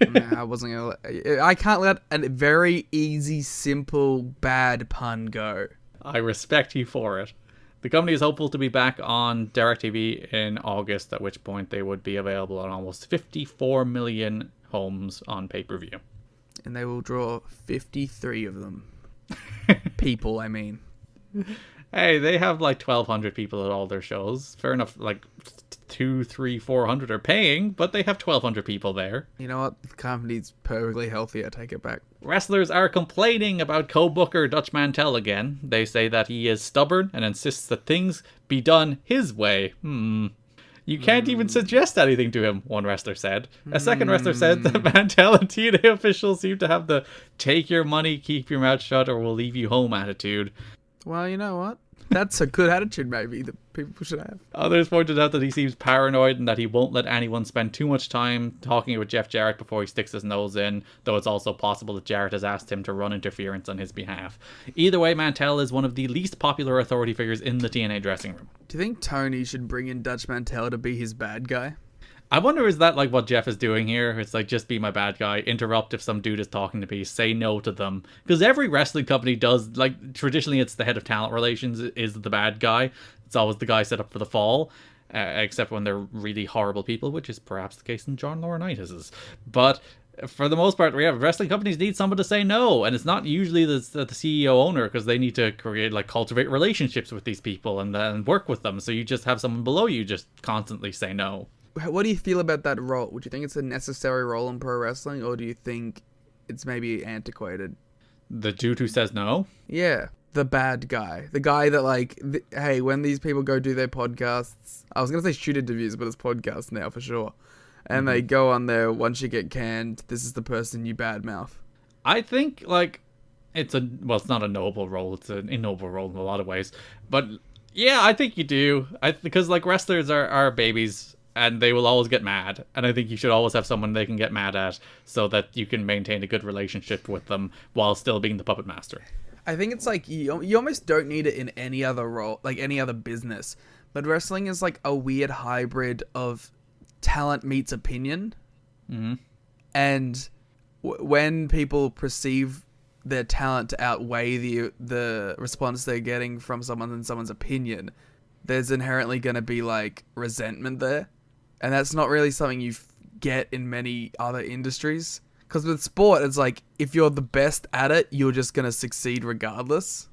Nah, I wasn't gonna. I can't let a very easy, simple, bad pun go. I respect you for it. The company is hopeful to be back on DirecTV in August, at which point they would be available on almost 54 million homes on pay-per-view. And they will draw 53 of them. People, I mean. Hey, they have like 1,200 people at all their shows. Fair enough, like 200, 300, 400 are paying, but they have 1,200 people there. You know what? The company's perfectly healthy. I take it back. Wrestlers are complaining about co-booker Dutch Mantel again. They say that he is stubborn and insists that things be done his way. You can't even suggest anything to him, one wrestler said. A second wrestler said that Mantel and TNA officials seem to have the take your money, keep your mouth shut, or we'll leave you home attitude. Well, you know what? That's a good attitude, maybe, that people should have. Others pointed out that he seems paranoid and that he won't let anyone spend too much time talking with Jeff Jarrett before he sticks his nose in, though it's also possible that Jarrett has asked him to run interference on his behalf. Either way, Mantel is one of the least popular authority figures in the TNA dressing room. Do you think Tony should bring in Dutch Mantel to be his bad guy? I wonder, is that like what Jeff is doing here? It's like, just be my bad guy, interrupt if some dude is talking to me, say no to them. Because every wrestling company does, like, traditionally it's the head of talent relations is the bad guy. It's always the guy set up for the fall, except when they're really horrible people, which is perhaps the case in John Laurinaitis's. But for the most part, wrestling companies need someone to say no, and it's not usually the CEO owner, because they need to cultivate relationships with these people and work with them. So you just have someone below you just constantly say no. What do you feel about that role? Would you think it's a necessary role in pro wrestling, or do you think it's maybe antiquated? The dude who says no? Yeah, the bad guy. The guy that, hey, when these people go do their podcasts, I was going to say shoot interviews, but it's podcasts now for sure. And they go on there, once you get canned, this is the person you badmouth. I think, it's not a noble role, it's an ignoble role in a lot of ways. But, yeah, I think you do. Because, wrestlers are babies, and they will always get mad. And I think you should always have someone they can get mad at so that you can maintain a good relationship with them while still being the puppet master. I think it's you almost don't need it in any other role, any other business. But wrestling is a weird hybrid of talent meets opinion. Mm-hmm. And when people perceive their talent to outweigh the response they're getting from someone and someone's opinion, there's inherently going to be resentment there. And that's not really something you get in many other industries. Because with sport, it's if you're the best at it, you're just going to succeed regardless.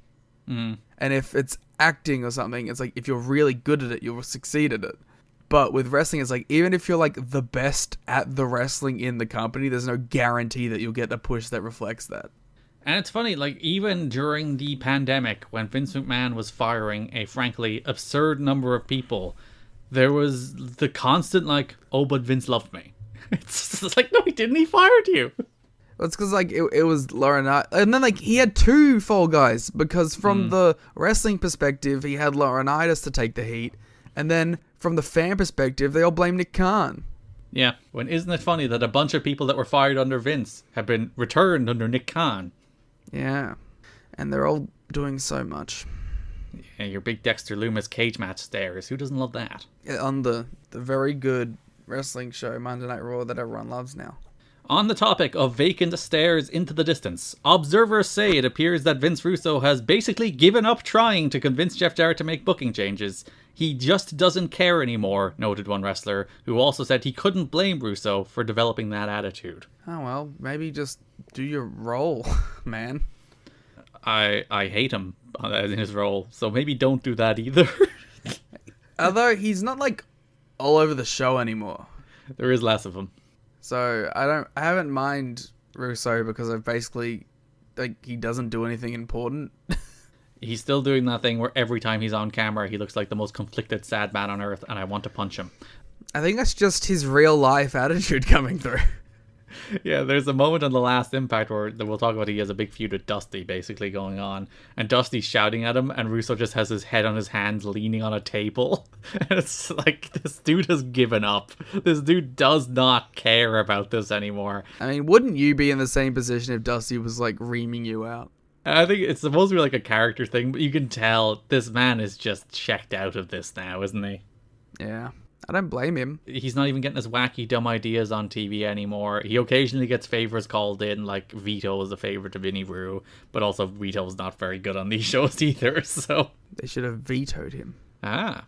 Mm. And if it's acting or something, it's if you're really good at it, you'll succeed at it. But with wrestling, it's even if you're the best at the wrestling in the company, there's no guarantee that you'll get a push that reflects that. And it's funny, even during the pandemic, when Vince McMahon was firing a frankly absurd number of people, there was the constant oh, but Vince loved me. It's no, he didn't. He fired you. Well, it's because it was Laurinaitis, and then he had two fall guys, because from the wrestling perspective, he had Laurinaitis to take the heat, and then from the fan perspective, they all blame Nick Khan. Yeah, isn't it funny that a bunch of people that were fired under Vince have been returned under Nick Khan? Yeah, and they're all doing so much. Yeah, your big Dexter Lumis cage match stares. Who doesn't love that? Yeah, on the very good wrestling show, Monday Night Raw, that everyone loves now. On the topic of vacant stares into the distance, observers say it appears that Vince Russo has basically given up trying to convince Jeff Jarrett to make booking changes. He just doesn't care anymore, noted one wrestler, who also said he couldn't blame Russo for developing that attitude. Oh well, maybe just do your role, man. I hate him in his role, so maybe don't do that either. Although he's not all over the show anymore. There is less of him. So I haven't mind Russo because I've basically he doesn't do anything important. He's still doing that thing where every time he's on camera he looks like the most conflicted sad man on earth, and I want to punch him. I think that's just his real life attitude coming through. Yeah, there's a moment on the last Impact where we'll talk about he has a big feud with Dusty basically going on, and Dusty's shouting at him, and Russo just has his head on his hands leaning on a table. And it's this dude has given up. This dude does not care about this anymore. I mean, wouldn't you be in the same position if Dusty was reaming you out? I think it's supposed to be a character thing, but you can tell this man is just checked out of this now, isn't he? Yeah. I don't blame him. He's not even getting his wacky, dumb ideas on TV anymore. He occasionally gets favors called in, like Vito is a favor to Vinny Rue, but also Vito's not very good on these shows either, so... They should have vetoed him. Ah.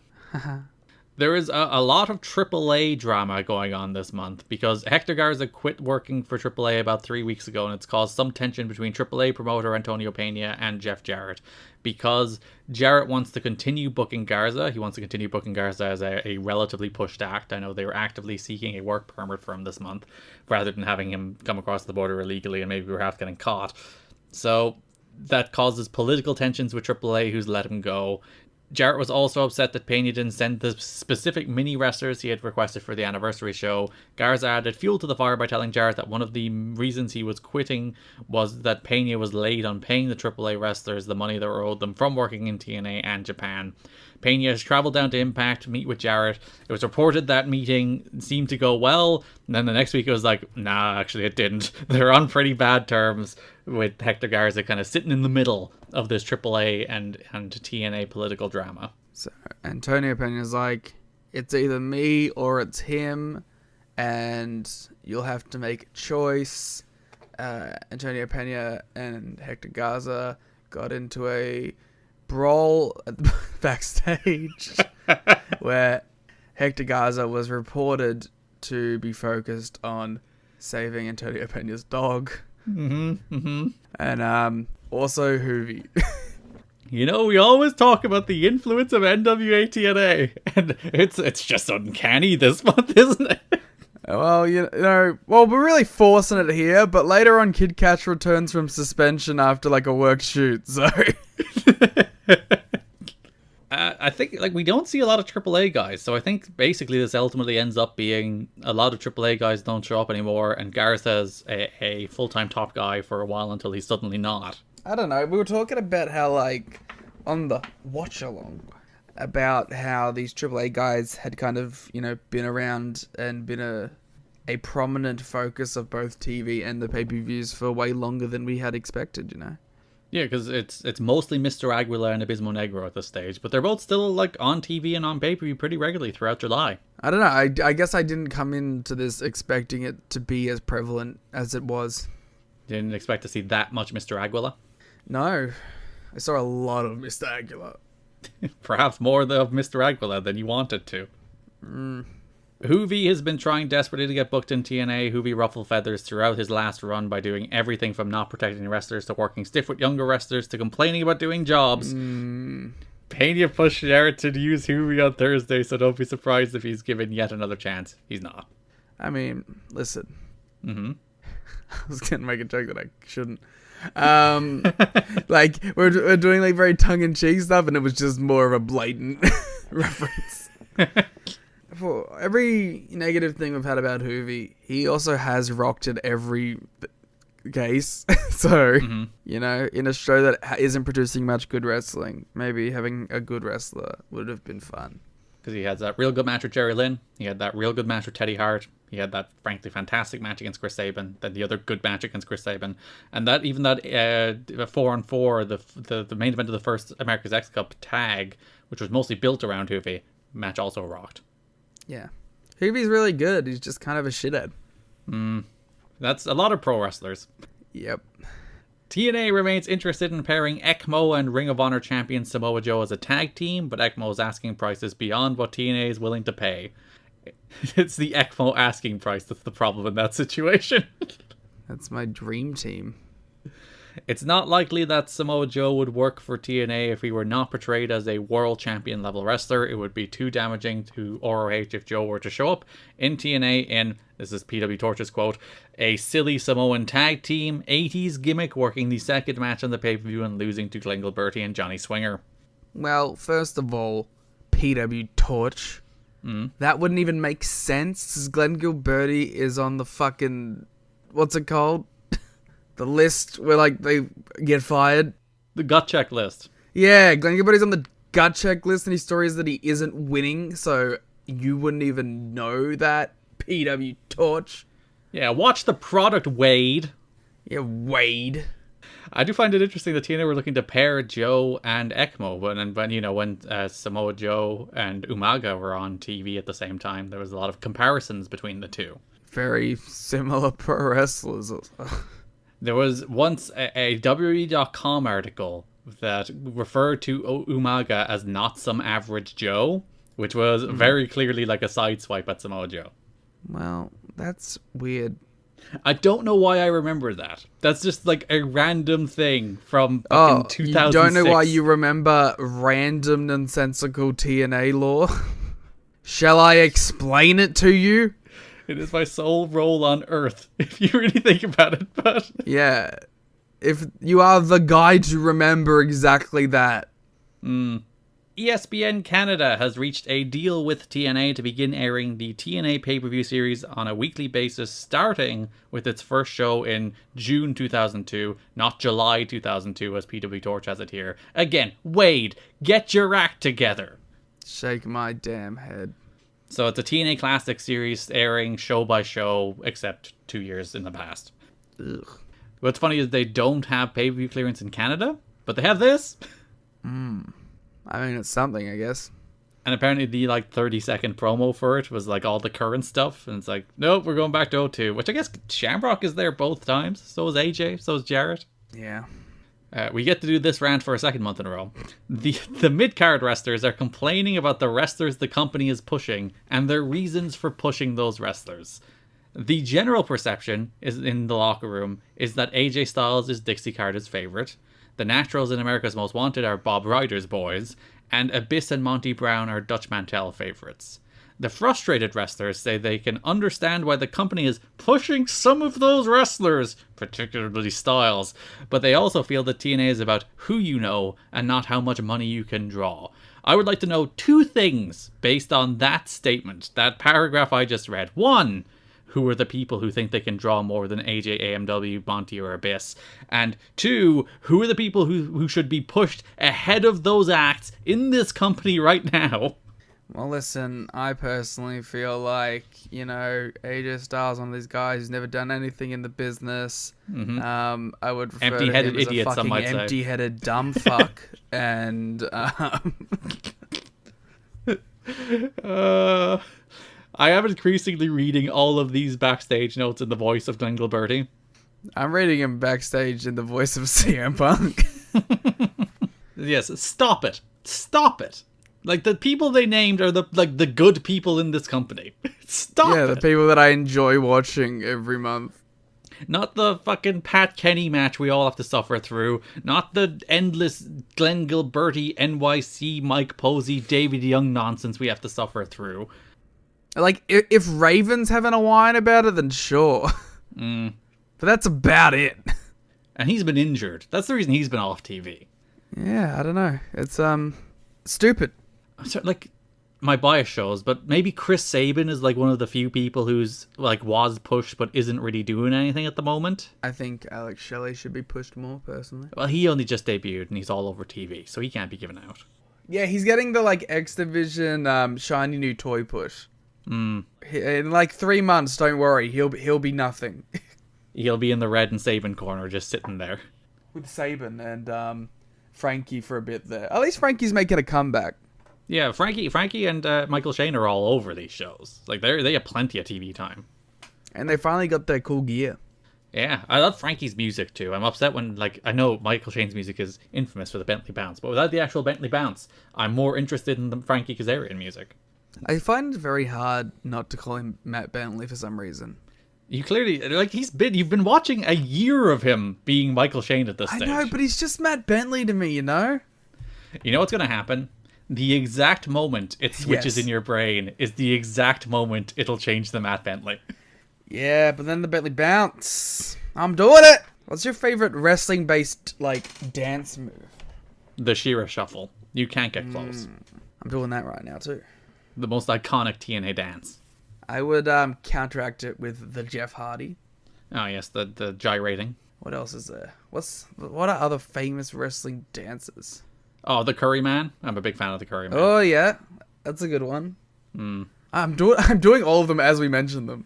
There is a lot of AAA drama going on this month because Hector Garza quit working for AAA about 3 weeks ago, and it's caused some tension between AAA promoter Antonio Pena and Jeff Jarrett because Jarrett wants to continue booking Garza. He wants to continue booking Garza as a relatively pushed act. I know they were actively seeking a work permit for him this month rather than having him come across the border illegally and maybe perhaps getting caught. So that causes political tensions with AAA, who's let him go. Jarrett was also upset that Pena didn't send the specific mini wrestlers he had requested for the anniversary show. Garza added fuel to the fire by telling Jarrett that one of the reasons he was quitting was that Pena was late on paying the AAA wrestlers the money that were owed them from working in TNA and Japan. Pena has traveled down to Impact to meet with Jarrett. It was reported that meeting seemed to go well, and then the next week it was like, nah, actually it didn't. They're on pretty bad terms, with Hector Garza kind of sitting in the middle of this AAA and TNA political drama. So Antonio Pena's like, it's either me or it's him, and you'll have to make a choice. Antonio Pena and Hector Garza got into a brawl at the backstage where Hector Garza was reported to be focused on saving Antonio Pena's dog. And also Hoovy. You know, we always talk about the influence of NWA-TNA, and it's just uncanny this month, isn't it? Well, we're really forcing it here, but later on Kid Catch returns from suspension after like a work shoot, so... I think we don't see a lot of AAA guys, so I think basically this ultimately ends up being a lot of AAA guys don't show up anymore, and Garza's a full-time top guy for a while until he's suddenly not. I don't know, we were talking about how on the watch-along, about how these AAA guys had kind of, been around and been a prominent focus of both TV and the pay-per-views for way longer than we had expected, Yeah, because it's mostly Mr. Aguila and Abismo Negro at this stage, but they're both still on TV and on pay-per-view pretty regularly throughout July. I don't know, I guess I didn't come into this expecting it to be as prevalent as it was. Didn't expect to see that much Mr. Aguila? No, I saw a lot of Mr. Aguila. Perhaps more of Mr. Aguila than you wanted to. Hoovy has been trying desperately to get booked in TNA. Hoovy ruffled feathers throughout his last run by doing everything from not protecting wrestlers to working stiff with younger wrestlers to complaining about doing jobs. Pena pushed Jarrett to use Hoovy on Thursday, so don't be surprised if he's given yet another chance. He's not. I mean, listen. I was going to make a joke that I shouldn't. We're doing very tongue-in-cheek stuff, and it was just more of a blatant reference. For every negative thing we've had about Hoovy, he also has rocked at every case. So, in a show that isn't producing much good wrestling, maybe having a good wrestler would have been fun. Because he has that real good match with Jerry Lynn. He had that real good match with Teddy Hart. He had that frankly fantastic match against Chris Sabin. Then the other good match against Chris Sabin. And that 4-on-4, the main event of the first America's X Cup tag, which was mostly built around Hoovy, match also rocked. Yeah. Hoovy's really good. He's just kind of a shithead. That's a lot of pro wrestlers. Yep. TNA remains interested in pairing ECMO and Ring of Honor champion Samoa Joe as a tag team, but ECMO is asking prices beyond what TNA is willing to pay. It's the ECMO asking price that's the problem in that situation. That's my dream team. It's not likely that Samoa Joe would work for TNA if he were not portrayed as a world champion level wrestler. It would be too damaging to ROH if Joe were to show up in TNA in, this is PW Torch's quote, a silly Samoan tag team, 80s gimmick working the second match on the pay-per-view and losing to Glenn Gilberti and Johnny Swinger. Well, first of all, PW Torch. That wouldn't even make sense. Glenn Gilberti is on the fucking, what's it called? The list where, they get fired. The gut check list. Yeah, Glenn Gilberti's on the gut check list, and his story is that he isn't winning, so you wouldn't even know that. PW Torch. Yeah, watch the product, Wade. Yeah, Wade. I do find it interesting that TNA were looking to pair Joe and ECMO, when Samoa Joe and Umaga were on TV at the same time, there was a lot of comparisons between the two. Very similar pro wrestlers. There was once a WWE.com article that referred to Umaga as not some average Joe, which was very clearly like a sideswipe at Samoa Joe. Well, that's weird. I don't know why I remember that. That's just like a random thing from 2006. You don't know why you remember random nonsensical TNA lore? Shall I explain it to you? It is my sole role on Earth, if you really think about it. But yeah, if you are the guy to remember exactly that. ESPN Canada has reached a deal with TNA to begin airing the TNA pay-per-view series on a weekly basis, starting with its first show in June 2002, not July 2002 as PW Torch has it here. Again, Wade, get your act together. Shake my damn head. So it's a TNA Classic series airing show by show, except 2 years in the past. Ugh. What's funny is they don't have pay-per-view clearance in Canada, but they have this. I mean, it's something, I guess. And apparently the 30-second promo for it was all the current stuff. And it's nope, we're going back to 02, which I guess Shamrock is there both times. So is AJ, so is Jarrett. Yeah. We get to do this rant for a second month in a row. The mid-card wrestlers are complaining about the wrestlers the company is pushing and their reasons for pushing those wrestlers. The general perception is in the locker room is that AJ Styles is Dixie Carter's favorite. The Naturals in America's Most Wanted are Bob Ryder's boys, and Abyss and Monty Brown are Dutch Mantel favorites. The frustrated wrestlers say they can understand why the company is pushing some of those wrestlers, particularly Styles, but they also feel that TNA is about who you know and not how much money you can draw. I would like to know two things based on that statement, that paragraph I just read. One, who are the people who think they can draw more than AJ, AMW, Monty, or Abyss? And two, who are the people who should be pushed ahead of those acts in this company right now? Well, listen, I personally feel like, AJ Styles, one of these guys who's never done anything in the business. I would refer Empty-headed to him idiot, as a some fucking might say. empty-headed dumb fuck. And, I am increasingly reading all of these backstage notes in the voice of Glenn Gilberti. I'm reading him backstage in the voice of CM Punk. Yes, stop it. Stop it. The people they named are the good people in this company. Stop it. Yeah, the people that I enjoy watching every month. Not the fucking Pat Kenny match we all have to suffer through. Not the endless Glenn Gilberti, NYC, Mike Posey, David Young nonsense we have to suffer through. If Raven's having a whine about it, then sure. But that's about it. And he's been injured. That's the reason he's been off TV. Yeah, I don't know. It's, stupid. So, my bias shows, but maybe Chris Sabin is one of the few people who's was pushed but isn't really doing anything at the moment. I think Alex Shelley should be pushed more, personally. Well, he only just debuted and he's all over TV, so he can't be given out. Yeah, he's getting the X Division shiny new toy push. In 3 months, don't worry, he'll be nothing. He'll be in the Red and Sabin corner, just sitting there with Sabin and Frankie for a bit there. At least Frankie's making a comeback. Yeah, Frankie and Michael Shane are all over these shows. They have plenty of TV time. And they finally got their cool gear. Yeah, I love Frankie's music too. I'm upset when, I know Michael Shane's music is infamous for the Bentley Bounce, but without the actual Bentley Bounce, I'm more interested in the Frankie Kazarian music. I find it very hard not to call him Matt Bentley for some reason. You clearly, you've been watching a year of him being Michael Shane at this stage. I know, but he's just Matt Bentley to me, You know what's going to happen? The exact moment it switches in your brain is the exact moment it'll change the Matt Bentley. Yeah, but then the Bentley Bounce. I'm doing it! What's your favorite wrestling-based, dance move? The Shira Shuffle. You can't get close. I'm doing that right now, too. The most iconic TNA dance. I would counteract it with the Jeff Hardy. Oh, yes, the gyrating. What else is there? What are other famous wrestling dances? Oh, the Curry Man. I'm a big fan of the Curry Man. Oh, yeah. That's a good one. I'm doing all of them as we mentioned them.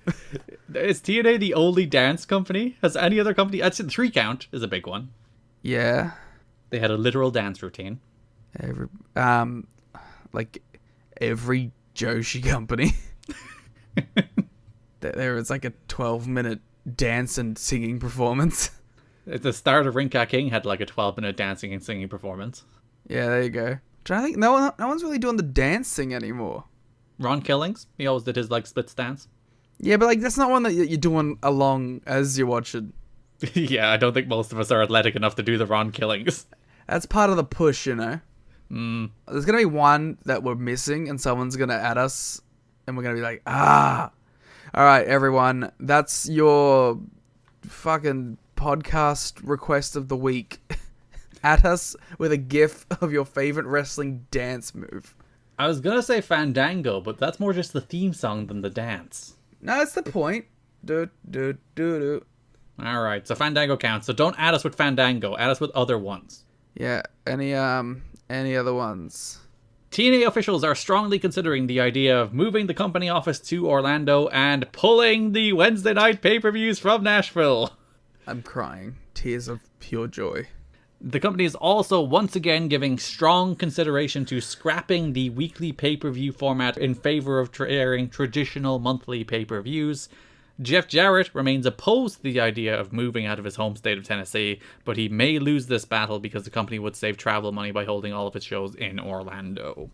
Is TNA the only dance company? Has any other company... I'd say the 3 count is a big one. Yeah. They had a literal dance routine. Like every Joshi company. There was like a 12-minute dance and singing performance. At the start of Rinka King had like a 12-minute dancing and singing performance. Yeah, there you go. I think no one's really doing the dancing anymore. Ron Killings, he always did his like split stance. Yeah, but like that's not one that you're doing along as you're watching. Yeah, I don't think most of us are athletic enough to do the Ron Killings. That's part of the push, you know. There's gonna be one that we're missing, and someone's gonna add us, and we're gonna be like, all right, everyone, that's your fucking podcast request of the week. At us with a gif of your favorite wrestling dance move. I was gonna say Fandango, but that's more just the theme song than the dance. No, that's the point. Do do do do. All right, so Fandango counts. So don't add us with Fandango. Add us with other ones. Yeah. Any other ones? TNA officials are strongly considering the idea of moving the company office to Orlando and pulling the Wednesday night pay-per-views from Nashville. I'm crying. Tears of pure joy. The company is also once again giving strong consideration to scrapping the weekly pay-per-view format in favor of airing traditional monthly pay-per-views. Jeff Jarrett remains opposed to the idea of moving out of his home state of Tennessee, but he may lose this battle because the company would save travel money by holding all of its shows in Orlando.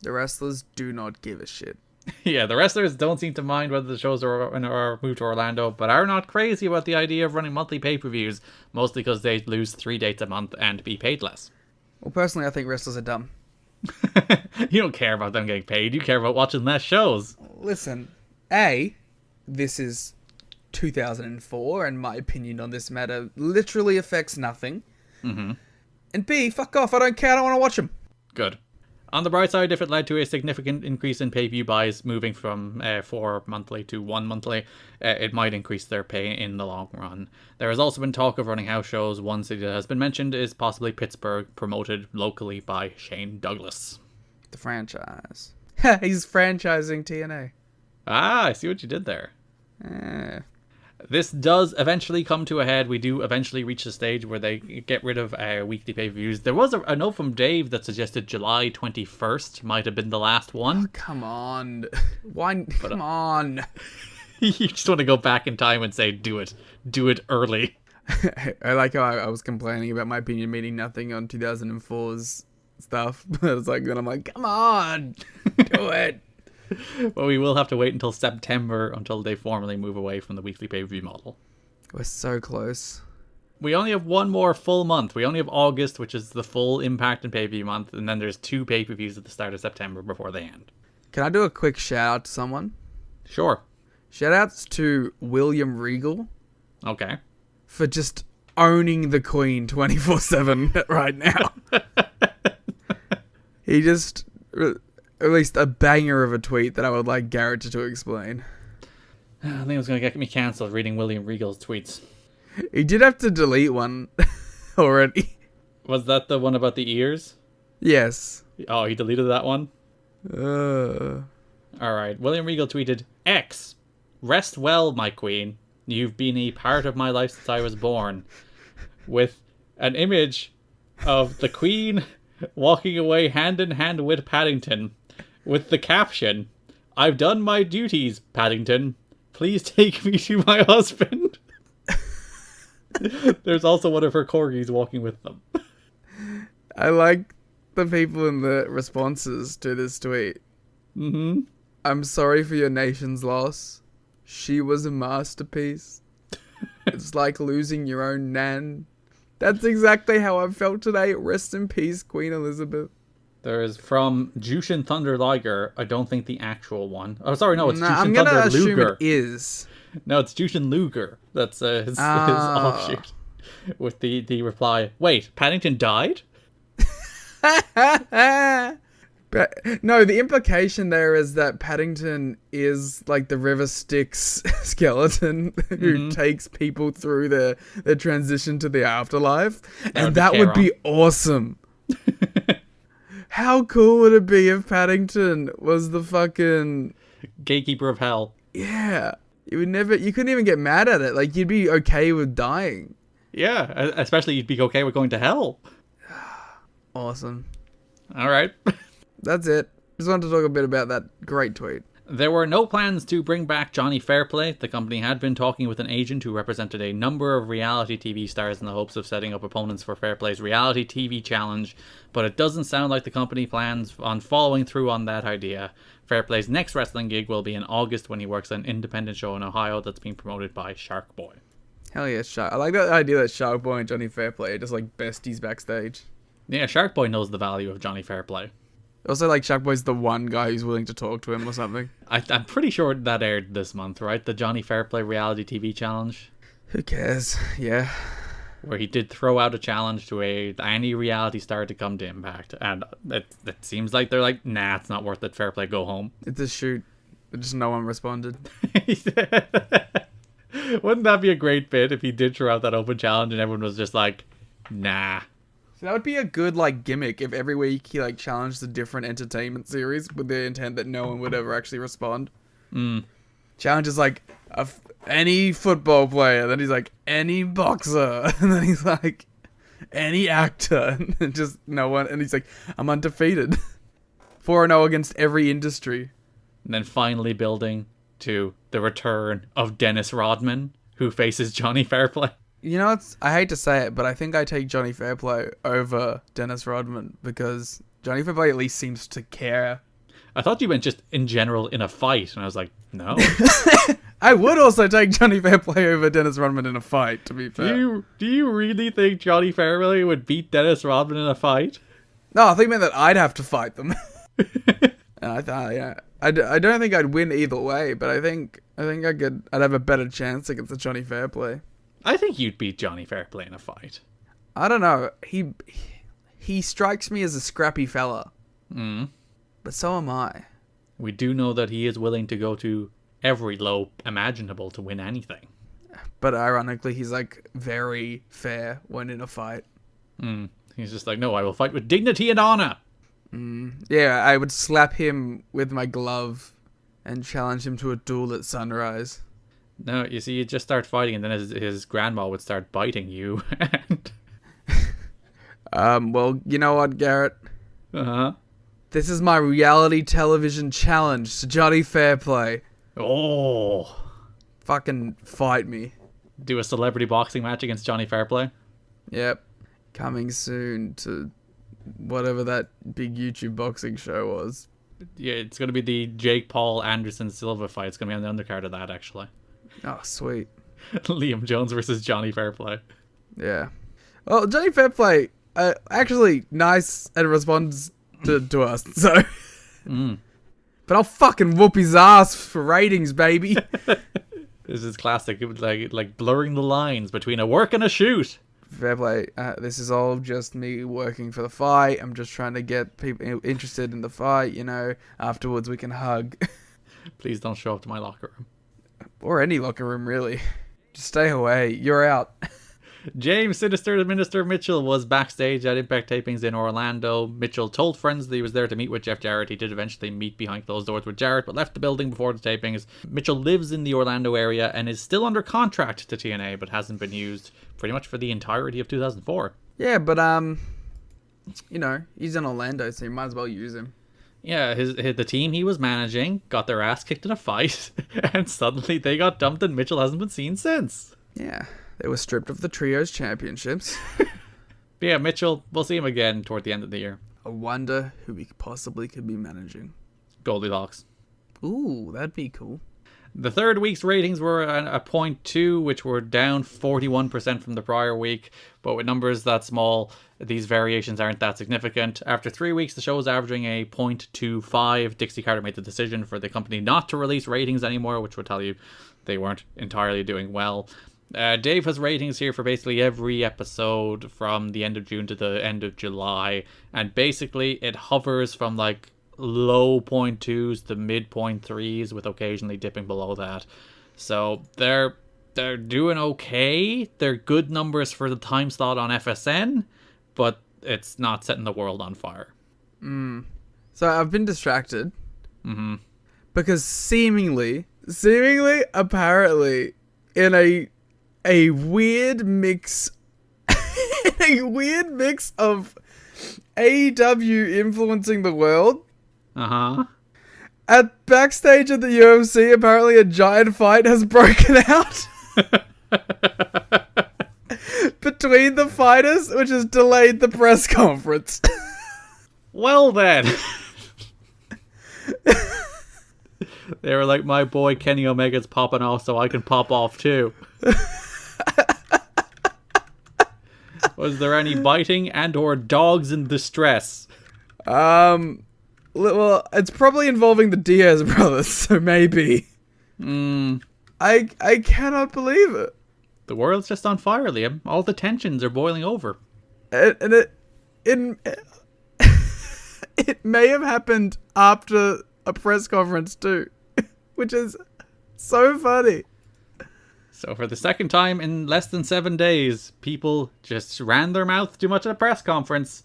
The wrestlers do not give a shit. Yeah, the wrestlers don't seem to mind whether the shows are moved to Orlando, but are not crazy about the idea of running monthly pay-per-views, mostly because they lose 3 dates a month and be paid less. Well, personally, I think wrestlers are dumb. You don't care about them getting paid, you care about watching less shows. Listen, this is 2004, and my opinion on this matter literally affects nothing. Mm-hmm. And B, fuck off, I don't care, I don't want to watch them. Good. On the bright side, if it led to a significant increase in pay-per-view buys, moving from 4 monthly to 1 monthly, it might increase their pay in the long run. There has also been talk of running house shows. One city that has been mentioned is possibly Pittsburgh, promoted locally by Shane Douglas. The franchise. He's franchising TNA. Ah, I see what you did there. This does eventually come to a head. We do eventually reach the stage where they get rid of weekly pay-per-views. There was a note from Dave that suggested July 21st might have been the last one. Oh, come on. Why? Come on. You just want to go back in time and say, do it. Do it early. I like how I was complaining about my opinion meaning nothing on 2004's stuff. But it's like, then I'm like, come on. Do it. Well, we will have to wait until September until they formally move away from the weekly pay-per-view model. We're so close. We only have one more full month. We only have August, which is the full Impact and pay-per-view month, and then there's 2 pay-per-views at the start of September before they end. Can I do a quick shout out to someone? Sure. Shout outs to William Regal. Okay. For just owning the Queen 24/7 right now. He just released a banger of a tweet that I would like Garrett to explain. I think it was going to get me cancelled reading William Regal's tweets. He did have to delete one already. Was that the one about the ears? Yes. Oh, he deleted that one? Alright. William Regal tweeted, X, rest well, my queen. You've been a part of my life since I was born. With an image of the queen walking away hand in hand with Paddington. With the caption, I've done my duties, Paddington. Please take me to my husband. There's also one of her corgis walking with them. I like the people in the responses to this tweet. Mm-hmm. I'm sorry for your nation's loss. She was a masterpiece. It's like losing your own nan. That's exactly how I felt today. Rest in peace, Queen Elizabeth. There is from Jushin Thunder Liger. I don't think the actual one. Oh, sorry, no, it's Jushin I'm Thunder gonna assume Luger. it is. No, it's Jushin Luger. That's his offshoot. With the reply, wait, Paddington died? But no, the implication there is that Paddington is like the River Styx skeleton who takes people through the transition to the afterlife. And that would be awesome. How cool would it be if Paddington was the fucking Gatekeeper of Hell. Yeah. You couldn't even get mad at it. Like, you'd be okay with dying. Yeah, especially you'd be okay with going to hell. Awesome. All right. That's it. Just wanted to talk a bit about that great tweet. There were no plans to bring back Johnny Fairplay. The company had been talking with an agent who represented a number of reality TV stars in the hopes of setting up opponents for Fairplay's reality TV challenge, but it doesn't sound like the company plans on following through on that idea. Fairplay's next wrestling gig will be in August when he works an independent show in Ohio that's being promoted by Shark Boy. Hell yeah, Shark. I like that idea that Shark Boy and Johnny Fairplay are just like besties backstage. Yeah, Shark Boy knows the value of Johnny Fairplay. Also, like, Shark Boy's the one guy who's willing to talk to him or something. I'm pretty sure that aired this month, right? The Johnny Fairplay reality TV challenge. Who cares? Yeah. Where he did throw out a challenge to any reality star to come to Impact. And it seems like they're like, nah, it's not worth it. Fairplay, go home. It's a shoot. Just no one responded. Wouldn't that be a great bit if he did throw out that open challenge and everyone was just like, nah. So that would be a good, like, gimmick if every week he, like, challenged a different entertainment series with the intent that no one would ever actually respond. Challenges, like, any football player. Then he's like, any boxer. And then he's like, any actor. And just no one. And he's like, I'm undefeated. 4-0 against every industry. And then finally building to the return of Dennis Rodman, who faces Johnny Fairplay. You know, I hate to say it, but I think I take Johnny Fairplay over Dennis Rodman because Johnny Fairplay at least seems to care. I thought you meant just in general in a fight, and I was like, no. I would also take Johnny Fairplay over Dennis Rodman in a fight, to be fair. Do you really think Johnny Fairplay would beat Dennis Rodman in a fight? No, I think it meant that I'd have to fight them. I thought, yeah. I don't think I'd win either way, but I think I'd have a better chance against the Johnny Fairplay. I think you'd beat Johnny Fairplay in a fight. I don't know. He strikes me as a scrappy fella. But so am I. We do know that he is willing to go to every low imaginable to win anything. But ironically, he's like very fair when in a fight. He's just like, no, I will fight with dignity and honor. Yeah, I would slap him with my glove and challenge him to a duel at sunrise. No, you see, you just start fighting, and then his grandma would start biting you. Well, you know what, Garrett? Uh-huh. This is my reality television challenge to Johnny Fairplay. Oh. Fucking fight me. Do a celebrity boxing match against Johnny Fairplay? Yep. Coming soon to whatever that big YouTube boxing show was. Yeah, it's going to be the Jake Paul Anderson Silva fight. It's going to be on the undercard of that, actually. Oh, sweet. Liam Jones versus Johnny Fairplay. Yeah. Well, Johnny Fairplay, actually nice and responds to us, so. But I'll fucking whoop his ass for ratings, baby. This is classic. It was like blurring the lines between a work and a shoot. Fairplay, this is all just me working for the fight. I'm just trying to get people interested in the fight, you know. Afterwards, we can hug. Please don't show up to my locker room. Or any locker room, really. Just stay away. You're out. James Sinister the Minister Mitchell was backstage at Impact tapings in Orlando. Mitchell told friends that he was there to meet with Jeff Jarrett. He did eventually meet behind closed doors with Jarrett, but left the building before the tapings. Mitchell lives in the Orlando area and is still under contract to TNA, but hasn't been used pretty much for the entirety of 2004. Yeah, but, you know, he's in Orlando, so you might as well use him. Yeah, the team he was managing got their ass kicked in a fight, and suddenly they got dumped and Mitchell hasn't been seen since. Yeah, they were stripped of the Trios Championships. But yeah, Mitchell, we'll see him again toward the end of the year. I wonder who he possibly could be managing. Goldilocks. Ooh, that'd be cool. The third week's ratings were a 0.2, which were down 41% from the prior week. But with numbers that small, these variations aren't that significant. After 3 weeks, the show was averaging a 0.25. Dixie Carter made the decision for the company not to release ratings anymore, which would tell you they weren't entirely doing well. Dave has ratings here for basically every episode from the end of June to the end of July. And basically, it hovers from like low 0.2s to mid 0.3s, with occasionally dipping below that. So they're doing okay. They're good numbers for the time slot on FSN, but it's not setting the world on fire. So I've been distracted. Because seemingly, apparently, in a weird mix a weird mix of AEW influencing the world. Uh-huh. At backstage at the UFC, apparently a giant fight has broken out between the fighters, which has delayed the press conference. Well then. They were like, my boy Kenny Omega's popping off, so I can pop off too. Was there any biting and or dogs in distress? Well, it's probably involving the Diaz brothers, so maybe. I cannot believe it. The world's just on fire, Liam. All the tensions are boiling over. And it may have happened after a press conference too, which is so funny. So for the second time in less than 7 days, people just ran their mouth too much at a press conference,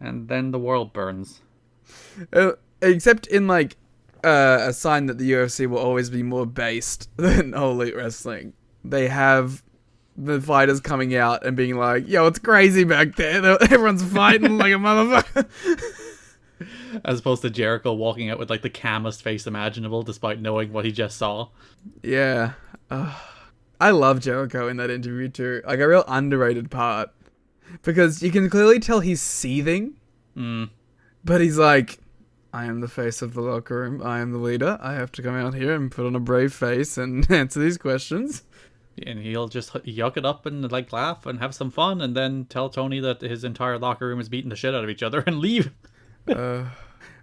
and then the world burns. Except in like a sign that the UFC will always be more based than All Elite Wrestling. They have the fighters coming out and being like, yo, it's crazy back there. Everyone's fighting like a motherfucker. As opposed to Jericho walking out with like the calmest face imaginable despite knowing what he just saw. Yeah. I love Jericho in that interview too. Like a real underrated part. Because you can clearly tell he's seething. But he's like, I am the face of the locker room. I am the leader. I have to come out here and put on a brave face and answer these questions. And he'll just yuck it up and like laugh and have some fun and then tell Tony that his entire locker room is beating the shit out of each other and leave.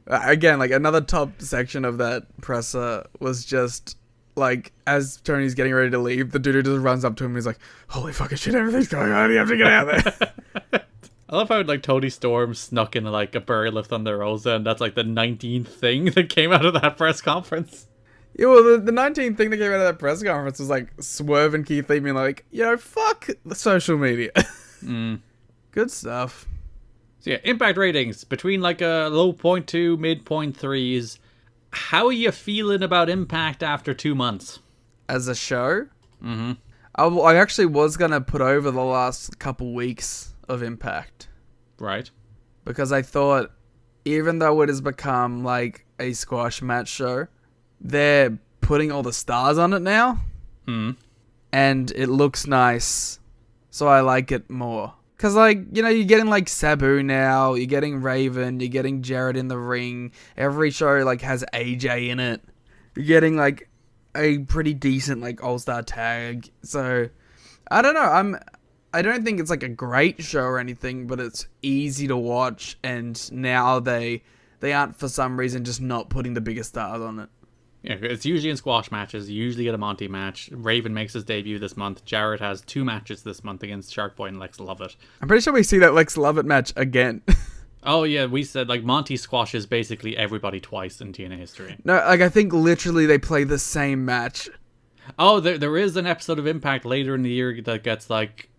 Again, like another top section of that presser was just like, as Tony's getting ready to leave, the dude just runs up to him and he's like, holy fucking shit, everything's going on. You have to get out of there. I love how like Tony Storm snuck in like a Barry Lift on the Rosa, and that's like the 19th thing that came out of that press conference. Yeah, well, the 19th thing that came out of that press conference was like Swerve and Keith Lee being like, fuck the social media. Good stuff. So yeah, Impact ratings between like a low 0.2, mid 0.3s. How are you feeling about Impact after 2 months? As a show? I actually was going to put over the last couple weeks of Impact. Right. Because I thought, even though it has become like a squash match show, they're putting all the stars on it now. And it looks nice. So I like it more. Because, like, you're getting, like, Sabu now. You're getting Raven. You're getting Jarrett in the ring. Every show, like, has AJ in it. You're getting, like, a pretty decent, like, all-star tag. So, I don't know. I don't think it's, like, a great show or anything, but it's easy to watch. And now they aren't, for some reason, just not putting the biggest stars on it. Yeah, it's usually in squash matches. You usually get a Monty match. Raven makes his debut this month. Jarrett has 2 matches this month against Sharkboy and Lex Lovett. I'm pretty sure we see that Lex Lovett match again. Oh yeah, we said like Monty squashes basically everybody twice in TNA history. No, like I think literally they play the same match. Oh, there is an episode of Impact later in the year that gets like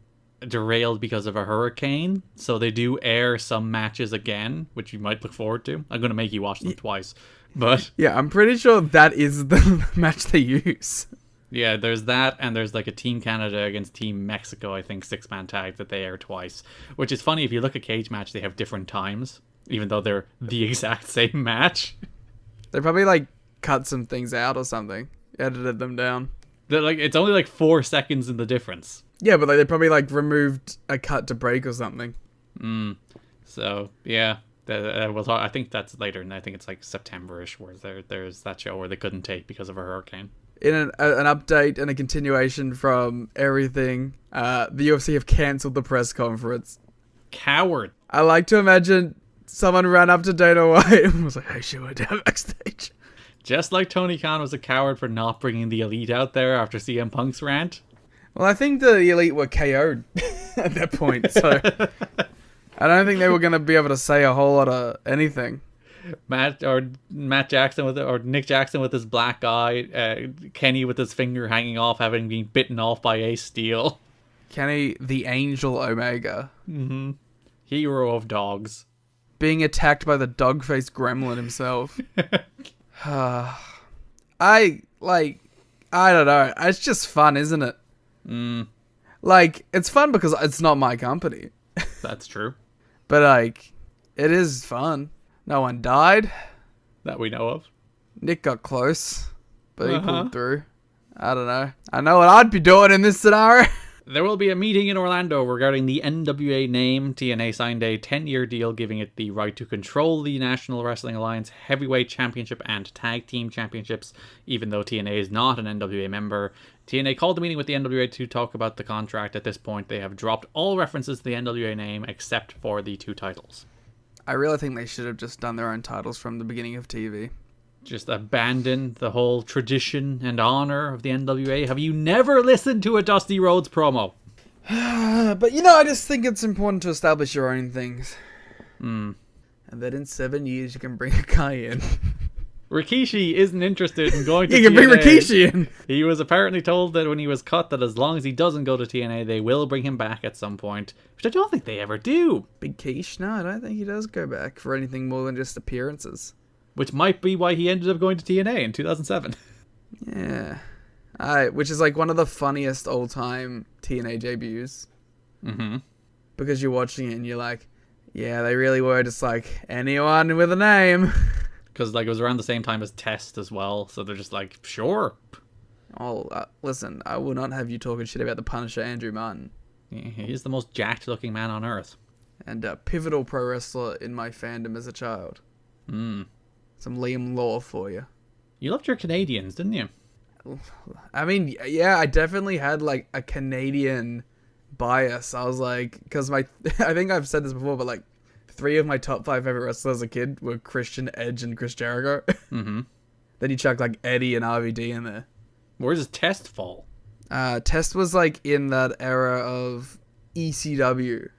derailed because of a hurricane. So they do air some matches again, which you might look forward to. I'm going to make you watch them twice. But yeah, I'm pretty sure that is the match they use. Yeah, there's that, and there's like a Team Canada against Team Mexico, I think, 6-man tag that they air twice. Which is funny, if you look at Cage Match, they have different times, even though they're the exact same match. They probably like cut some things out or something, edited them down. They're like, it's only like 4 seconds in the difference. Yeah, but like, they probably like removed a cut to break or something. So yeah. We'll talk, I think that's later, and I think it's like September-ish where there's that show where they couldn't take because of a hurricane. In an update and a continuation from everything, the UFC have cancelled the press conference. Coward. I like to imagine someone ran up to Dana White and was like, hey, should we down backstage? Just like Tony Khan was a coward for not bringing the Elite out there after CM Punk's rant. Well, I think the Elite were KO'd at that point, so I don't think they were going to be able to say a whole lot of anything. Matt Jackson or Nick Jackson with his black eye, Kenny with his finger hanging off, having been bitten off by Ace Steel. Kenny, the Angel Omega. Hero of dogs. Being attacked by the dog-faced gremlin himself. I don't know. It's just fun, isn't it? Like, it's fun because it's not my company. That's true. But, like, it is fun. No one died. That we know of. Nick got close, but he pulled through. I don't know. I know what I'd be doing in this scenario. There will be a meeting in Orlando regarding the NWA name. TNA signed a 10-year deal giving it the right to control the National Wrestling Alliance Heavyweight Championship and Tag Team Championships, even though TNA is not an NWA member. TNA called the meeting with the NWA to talk about the contract. At this point, they have dropped all references to the NWA name except for the 2 titles. I really think they should have just done their own titles from the beginning of TV. Just abandon the whole tradition and honor of the NWA. Have you never listened to a Dusty Rhodes promo? But, you know, I just think it's important to establish your own things. And then in 7 years, you can bring a guy in. Rikishi isn't interested in going to TNA. You can bring Rikishi in. He was apparently told that when he was cut that as long as he doesn't go to TNA, they will bring him back at some point. Which I don't think they ever do. Big Quiche? No, I don't think he does go back for anything more than just appearances. Which might be why he ended up going to TNA in 2007. Yeah. Which is like one of the funniest all-time TNA debuts. Mm-hmm. Because you're watching it and you're like, yeah, they really were just like, anyone with a name. Because like it was around the same time as Test as well, so they're just like, sure. Oh, listen, I will not have you talking shit about the Punisher, Andrew Martin. Yeah, he's the most jacked-looking man on Earth. And a pivotal pro wrestler in my fandom as a child. Some Liam Law for you. You loved your Canadians, didn't you? I mean, yeah, I definitely had like a Canadian bias. I was like, because I think I've said this before, but like 3 of my top 5 favorite wrestlers as a kid were Christian, Edge, and Chris Jericho. Mm-hmm. Then you chuck like Eddie and RVD in there. Where does Test fall? Test was like in that era of ECW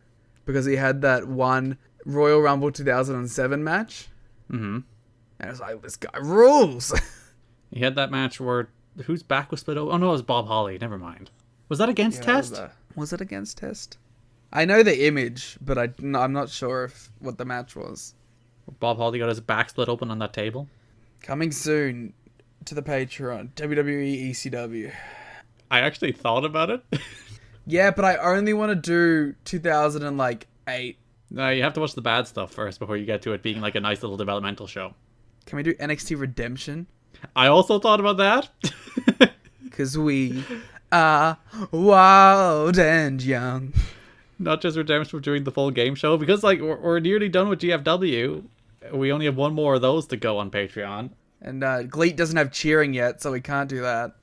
because he had that one Royal Rumble 2007 match. Mm-hmm. And I was like, this guy rules. He had that match where whose back was split open? Oh no, it was Bob Holly. Never mind. Was that against Test? Was it against Test? I know the image, but I'm not sure what the match was. Bob Holly got his back split open on that table. Coming soon to the Patreon, WWE ECW. I actually thought about it. Yeah, but I only want to do 2008. No, you have to watch the bad stuff first before you get to it being like a nice little developmental show. Can we do NXT Redemption? I also thought about that. Because we are wild and young. Not just Redemption, we're doing the full game show. Because like we're nearly done with GFW. We only have one more of those to go on Patreon. And Gleet doesn't have cheering yet, so we can't do that.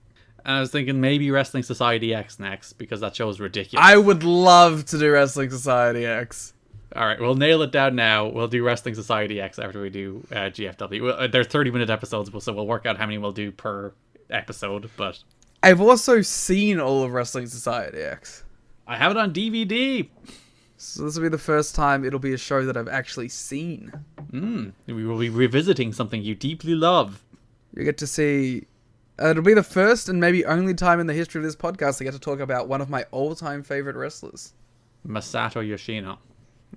And I was thinking maybe Wrestling Society X next, because that show is ridiculous. I would love to do Wrestling Society X. Alright, we'll nail it down now. We'll do Wrestling Society X after we do GFW. They're 30-minute episodes, so we'll work out how many we'll do per episode, but... I've also seen all of Wrestling Society X. I have it on DVD! So this will be the first time it'll be a show that I've actually seen. We will be revisiting something you deeply love. You get to see... it'll be the first and maybe only time in the history of this podcast I get to talk about one of my all-time favorite wrestlers. Masato Yoshino.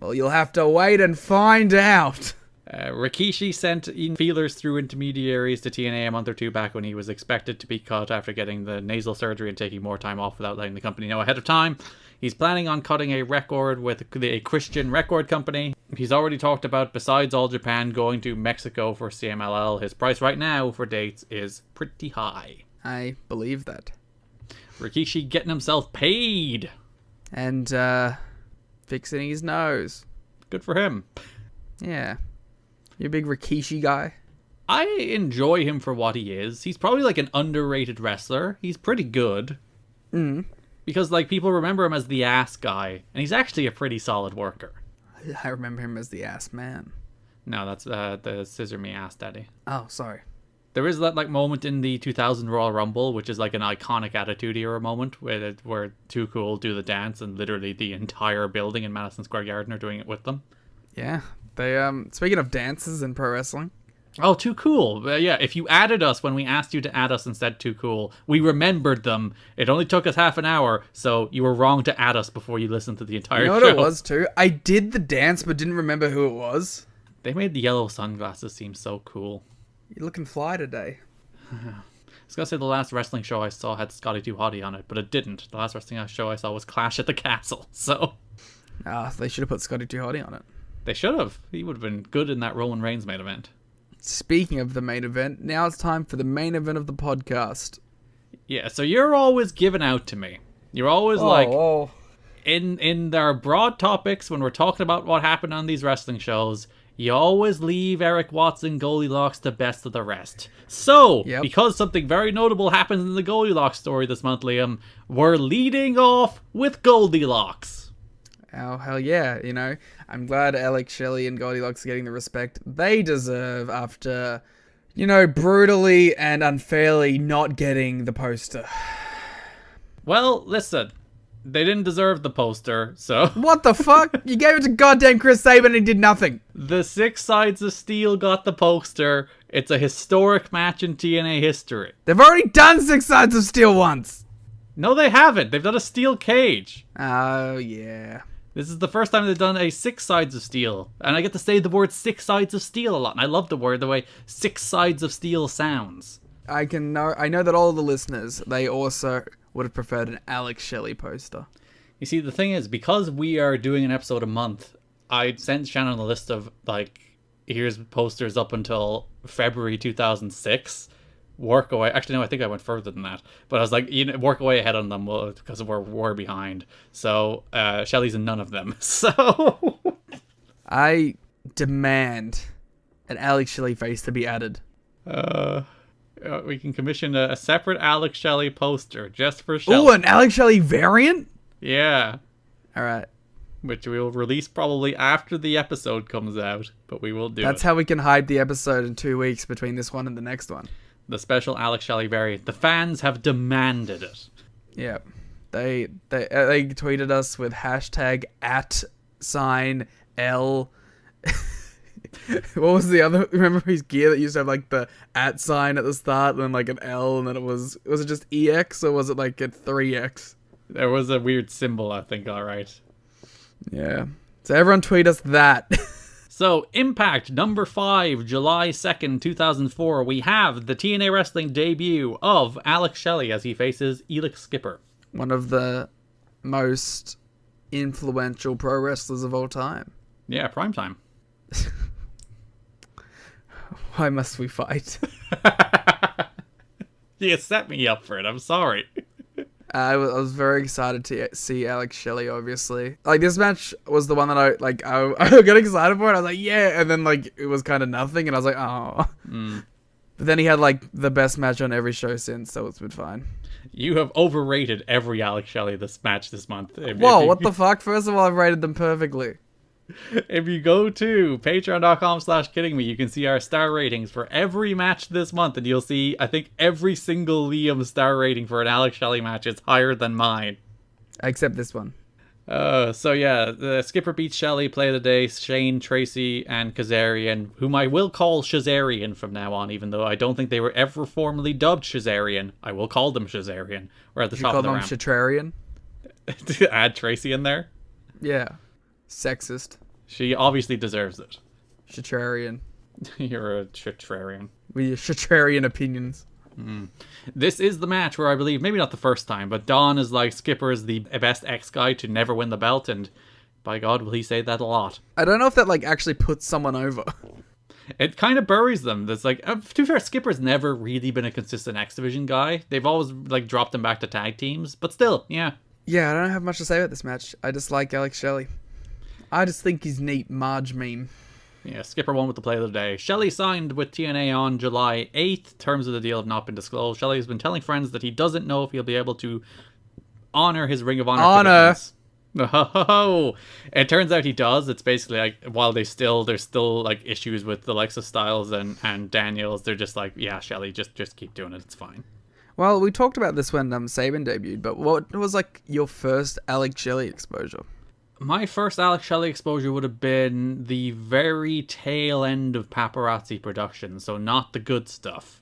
Well, you'll have to wait and find out. Rikishi sent in feelers through intermediaries to TNA a month or 2 back when he was expected to be cut after getting the nasal surgery and taking more time off without letting the company know ahead of time. He's planning on cutting a record with a Christian record company. He's already talked about, besides All Japan, going to Mexico for CMLL. His price right now for dates is pretty high. I believe that. Rikishi getting himself paid. And, fixing his nose. Good for him. Yeah. You a big Rikishi guy? I enjoy him for what he is. He's probably like an underrated wrestler. He's pretty good. Because like people remember him as the ass guy, and he's actually a pretty solid worker. I remember him as the ass man. No, that's the Scissor Me Ass Daddy. Oh, sorry. There is that like moment in the 2000 Royal Rumble, which is like an iconic Attitude Era moment where Too Cool do the dance, and literally the entire building in Madison Square Garden are doing it with them. Yeah, they speaking of dances in pro wrestling. Oh, Too Cool. Yeah, if you added us when we asked you to add us and said Too Cool, we remembered them. It only took us half an hour, so you were wrong to add us before you listened to the entire show. You know what it was too? I did the dance but didn't remember who it was. They made the yellow sunglasses seem so cool. You're looking fly today. I was going to say the last wrestling show I saw had Scotty 2 Hottie on it, but it didn't. The last wrestling show I saw was Clash at the Castle, so... They should have put Scotty 2 Hotty on it. They should have. He would have been good in that Roman Reigns main event. Speaking of the main event, now it's time for the main event of the podcast. Yeah, so you're always giving out to me. You're always in our broad topics when we're talking about what happened on these wrestling shows, you always leave Eric Watson Goldilocks the best of the rest. So, because something very notable happens in the Goldilocks story this month, Liam, we're leading off with Goldilocks. Oh, hell yeah, you know. I'm glad Alex Shelley and Goldilocks are getting the respect they deserve after, you know, brutally and unfairly not getting the poster. Well, listen, they didn't deserve the poster, so... What the fuck? You gave it to goddamn Chris Sabin and he did nothing. The 6 Sides of Steel got the poster. It's a historic match in TNA history. They've already done 6 Sides of Steel once. No, they haven't. They've done a steel cage. Oh, yeah. This is the first time they've done a 6 Sides of Steel. And I get to say the word 6 Sides of Steel a lot. And I love the way 6 Sides of Steel sounds. I know that all the listeners, they also would have preferred an Alex Shelley poster. You see, the thing is, because we are doing an episode a month, I sent Shannon a list of, like, here's posters up until February 2006. Work away. Actually, no, I think I went further than that. But I was like, you know, work away ahead on them because we're behind. So Shelley's in none of them. So I demand an Alex Shelley face to be added. We can commission a separate Alex Shelley poster just for Shelley. Oh, an Alex Shelley variant? Yeah. All right. Which we will release probably after the episode comes out, but we will do That's how we can hide the episode in 2 weeks between this one and the next one. The special Alex Shelley variant. The fans have demanded it. Yeah. They tweeted us with hashtag @L. What was the other? Remember his gear that used to have like the @ at the start and then like an L and then was it just EX or was it like a 3X? There was a weird symbol, I think, alright. Yeah. So everyone tweet us that. So, Impact number 5, July 2nd, 2004, we have the TNA Wrestling debut of Alex Shelley as he faces Elix Skipper. One of the most influential pro wrestlers of all time. Yeah, prime time. Why must we fight? You set me up for it, I'm sorry. I was very excited to see Alex Shelley, obviously. Like, this match was the one that I got excited for it. I was like, yeah. And then, like, it was kind of nothing. And I was like, oh. But then he had, like, the best match on every show since, so it's been fine. You have overrated every Alex Shelley this month. Whoa, what the fuck? First of all, I've rated them perfectly. If you go to patreon.com/kiddingme, you can see our star ratings for every match this month, and you'll see, I think, every single Liam star rating for an Alex Shelley match is higher than mine. Except this one. So yeah, the Skipper beats Shelley, play of the day, Shane, Tracy, and Kazarian, whom I will call Shazarian from now on, even though I don't think they were ever formally dubbed Shazarian. I will call them Shazarian. We're at the top of the round. You call them To add Tracy in there? Yeah. Sexist. She obviously deserves it. Shatrarian. You're a Shatrarian. With your Shatrarian opinions. This is the match where I believe, maybe not the first time, but Don is like, Skipper is the best ex-guy to never win the belt, and by God will he say that a lot. I don't know if that like actually puts someone over. It kind of buries them. That's like, to be fair, Skipper's never really been a consistent X Division guy. They've always like dropped him back to tag teams, but still, yeah. Yeah, I don't have much to say about this match. I just like Alex Shelley. I just think he's neat. Marge meme. Yeah, Skipper won with the play of the day. Shelley signed with TNA on July 8th. Terms of the deal have not been disclosed. Shelley has been telling friends that he doesn't know if he'll be able to honor his Ring of Honor commitments. Oh, it turns out he does. It's basically like, while there's still like issues with the likes of Styles and Daniels, they're just like, yeah, Shelley, just keep doing it. It's fine. Well, we talked about this when Sabin debuted, but what was like your first Alex Shelley exposure? My first Alex Shelley exposure would have been the very tail end of Paparazzi production, so not the good stuff.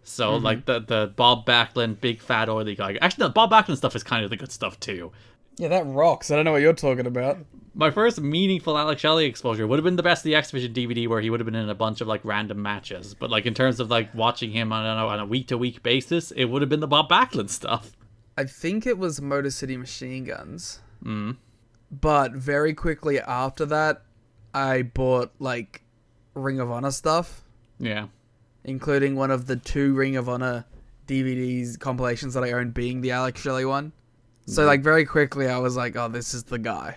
So like the Bob Backlund, big fat oily guy. Actually, the Bob Backlund stuff is kind of the good stuff too. Yeah, that rocks. I don't know what you're talking about. My first meaningful Alex Shelley exposure would have been the Best of the X Division DVD, where he would have been in a bunch of like random matches. But like in terms of like watching him on a week-to-week basis, it would have been the Bob Backlund stuff. I think it was Motor City Machine Guns. but very quickly after that, I bought like Ring of Honor stuff. Yeah. Including one of the 2 Ring of Honor DVDs compilations that I owned, being the Alex Shelley one. So like very quickly I was like, oh, this is the guy.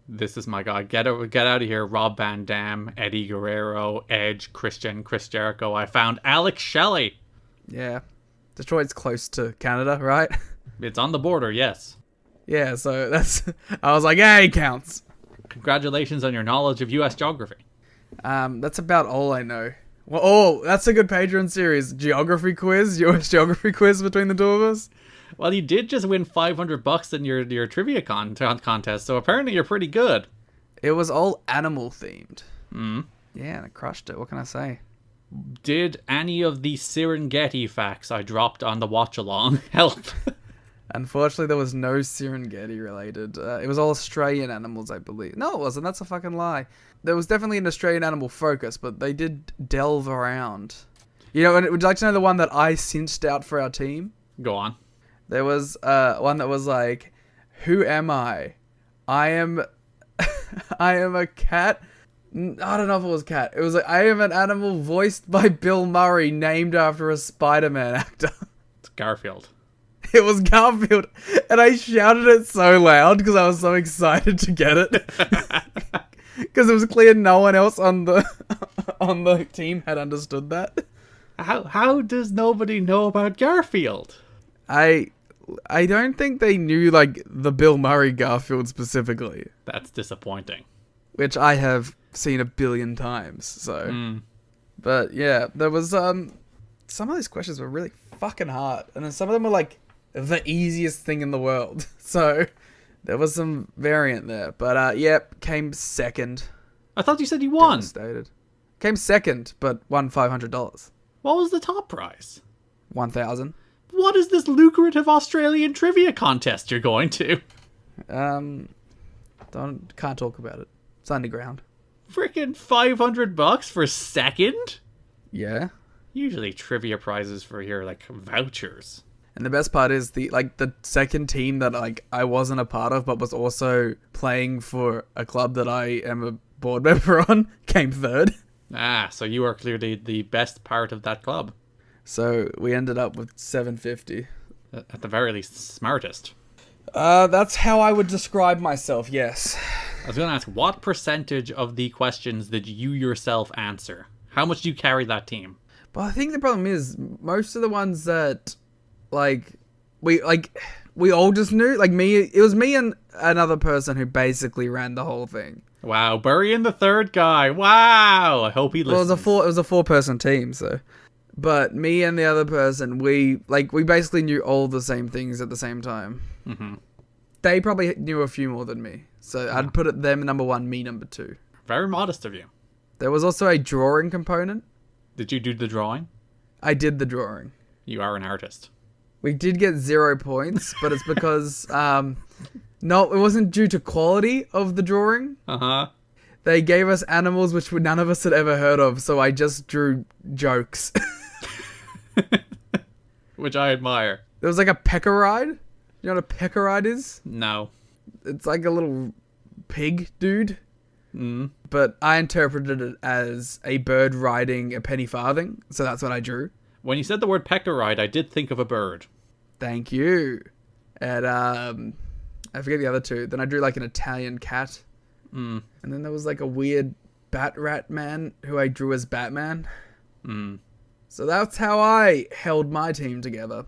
This is my guy. Get out of here, Rob Van Dam, Eddie Guerrero, Edge, Chris Jericho. I found Alex Shelley. Yeah. Detroit's close to Canada, right? It's on the border, yes. Yeah, so I was like, yeah, he counts. Congratulations on your knowledge of US geography. That's about all I know. Well, oh, that's a good Patreon series. Geography quiz, US geography quiz between the 2 of us. Well, you did just win $500 in your trivia contest, so apparently you're pretty good. It was all animal themed. Yeah, I crushed it. What can I say? Did any of the Serengeti facts I dropped on the watch along help? Unfortunately, there was no Serengeti related. It was all Australian animals, I believe. No, it wasn't. That's a fucking lie. There was definitely an Australian animal focus, but they did delve around. You know, would you like to know the one that I cinched out for our team? Go on. There was one that was like, who am I? I am a cat. I don't know if it was cat. It was like, I am an animal voiced by Bill Murray, named after a Spider-Man actor. It's Garfield. It was Garfield, and I shouted it so loud because I was so excited to get it. Because it was clear no one else on the team had understood that. How does nobody know about Garfield? I don't think they knew like the Bill Murray Garfield specifically. That's disappointing. Which I have seen a billion times. So, but yeah, there was some of these questions were really fucking hard, and then some of them were like the easiest thing in the world. So there was some variant there, but yep, came second. I thought you said you won. Devastated. Came second, but won $500. What was the top prize? 1,000. What is this lucrative Australian trivia contest you're going to? Can't talk about it. It's underground. Freaking $500 for second? Yeah. Usually trivia prizes for here like vouchers. And the best part is the second team that like I wasn't a part of but was also playing for a club that I am a board member on came third. Ah, so you are clearly the best part of that club. So we ended up with $750. At the very least, smartest. That's how I would describe myself, yes. I was going to ask, what percentage of the questions did you yourself answer? How much do you carry that team? But I think the problem is, most of the ones that, we all just knew, it was me and another person who basically ran the whole thing. Wow, burying the third guy. Wow, I hope he listens. Well, it was a 4-person team, so. But me and the other person, we basically knew all the same things at the same time. Mm-hmm. They probably knew a few more than me. So I'd put it them number 1, me number 2. Very modest of you. There was also a drawing component. Did you do the drawing? I did the drawing. You are an artist. We did get 0 points, but it's because, no, it wasn't due to quality of the drawing. Uh-huh. They gave us animals which none of us had ever heard of, so I just drew jokes. Which I admire. There was like a pecoride. You know what a pecoride is? No. It's like a little pig dude. Mm. But I interpreted it as a bird riding a penny farthing, so that's what I drew. When you said the word pecoride, I did think of a bird. Thank you. And I forget the other two. Then I drew like an Italian cat. Mm. And then there was like a weird bat rat man who I drew as Batman. Mm. So that's how I held my team together.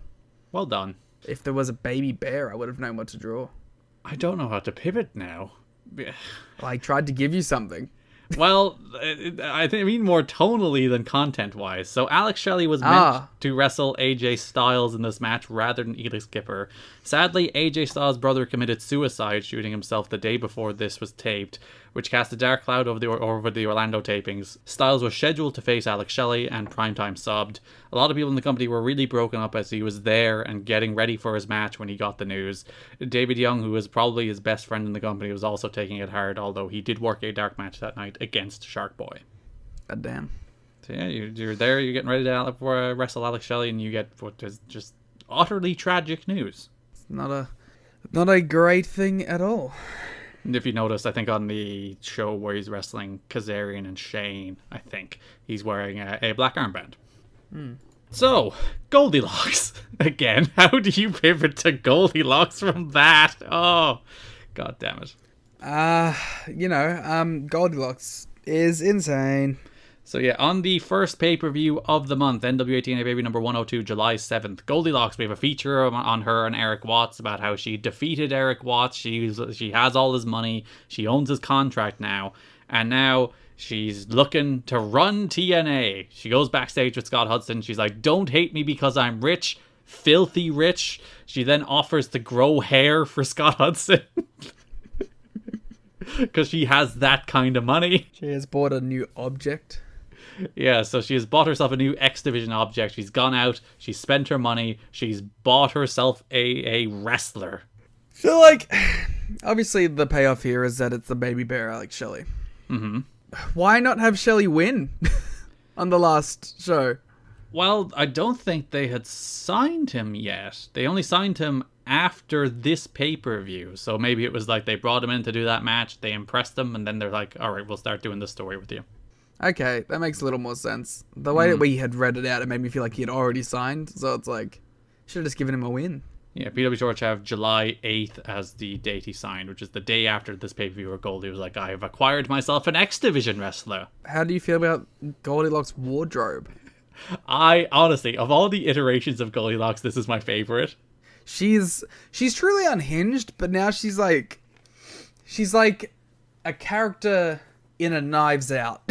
Well done. If there was a baby bear, I would have known what to draw. I don't know how to pivot now. Well, I tried to give you something. Well, I mean more tonally than content-wise. So Alex Shelley was meant to wrestle AJ Styles in this match rather than Elix Skipper. Sadly, AJ Styles' brother committed suicide shooting himself the day before this was taped, which cast a dark cloud over the Orlando tapings. Styles was scheduled to face Alex Shelley, and Primetime subbed. A lot of people in the company were really broken up as he was there and getting ready for his match when he got the news. David Young, who was probably his best friend in the company, was also taking it hard, although he did work a dark match that night against Shark Boy. God damn. So yeah, you're there, you're getting ready to wrestle Alex Shelley, and you get what is just utterly tragic news. It's not a great thing at all. If you notice, I think on the show where he's wrestling Kazarian and Shane, I think he's wearing a black armband. So, Goldilocks. Again, how do you pivot to Goldilocks from that? Oh, god damn it. Goldilocks is insane. So yeah, on the first pay-per-view of the month, NWA-TNA Baby number 102, July 7th, Goldilocks, we have a feature on her and Eric Watts about how she defeated Eric Watts, she has all his money, she owns his contract now, and now she's looking to run TNA. She goes backstage with Scott Hudson, she's like, don't hate me because I'm rich, filthy rich. She then offers to grow hair for Scott Hudson. Because she has that kind of money. She has bought a new object. Yeah, so she has bought herself a new X Division object. She's gone out, she's spent her money, she's bought herself a wrestler. So, like, obviously the payoff here is that it's the baby bear, Alex Shelley. Mm-hmm. Why not have Shelley win on the last show? Well, I don't think they had signed him yet. They only signed him after this pay-per-view. So maybe it was like they brought him in to do that match, they impressed him, and then they're like, alright, we'll start doing this story with you. Okay, that makes a little more sense. The way that we had read it out, it made me feel like he had already signed. So it's like, should have just given him a win. Yeah, PW George have July 8th as the date he signed, which is the day after this pay-per-view where Goldie was like, I have acquired myself an X Division wrestler. How do you feel about Goldilocks' wardrobe? I, honestly, of all the iterations of Goldilocks, this is my favorite. She's truly unhinged, but now she's like a character in a Knives Out.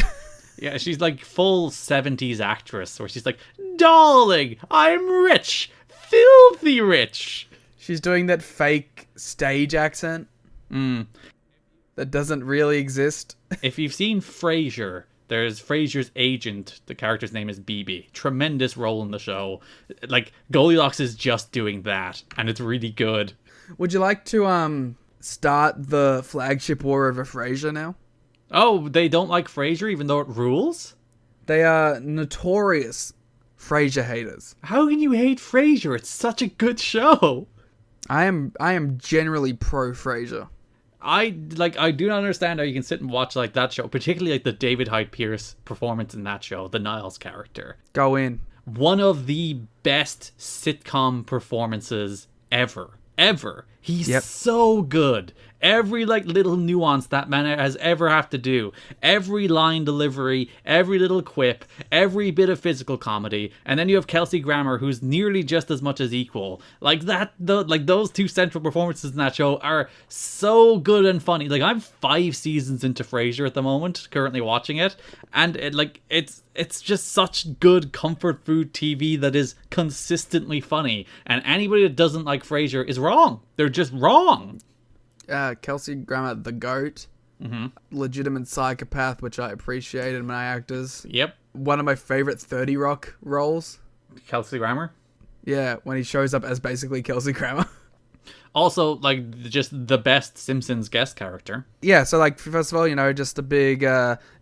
Yeah, she's like full 70s actress, where she's like, darling, I'm rich, filthy rich. She's doing that fake stage accent that doesn't really exist. If you've seen Frasier, there's Frasier's agent. The character's name is BB. Tremendous role in the show. Like, Goldilocks is just doing that, and it's really good. Would you like to start the flagship war over Frasier now? Oh, they don't like Frasier even though it rules? They are notorious Frasier haters. How can you hate Frasier? It's such a good show. I am generally pro Frasier. I do not understand how you can sit and watch like that show, particularly like the David Hyde Pierce performance in that show, the Niles character. Go in. One of the best sitcom performances ever. He's so good. Every like little nuance that man has ever have to do, every line delivery, every little quip, every bit of physical comedy, and then you have Kelsey Grammer, who's nearly just as much as equal. Like that, those two central performances in that show are so good and funny. Like, I'm 5 seasons into Frasier at the moment, currently watching it, and it's just such good comfort food TV that is consistently funny. And anybody that doesn't like Frasier is wrong. They're just wrong. Kelsey Grammer, the GOAT. Mm-hmm. Legitimate psychopath, which I appreciate in my actors. Yep. One of my favorite 30 Rock roles. Kelsey Grammer? Yeah, when he shows up as basically Kelsey Grammer. Also, like, just the best Simpsons guest character. Yeah, so, like, first of all, just a big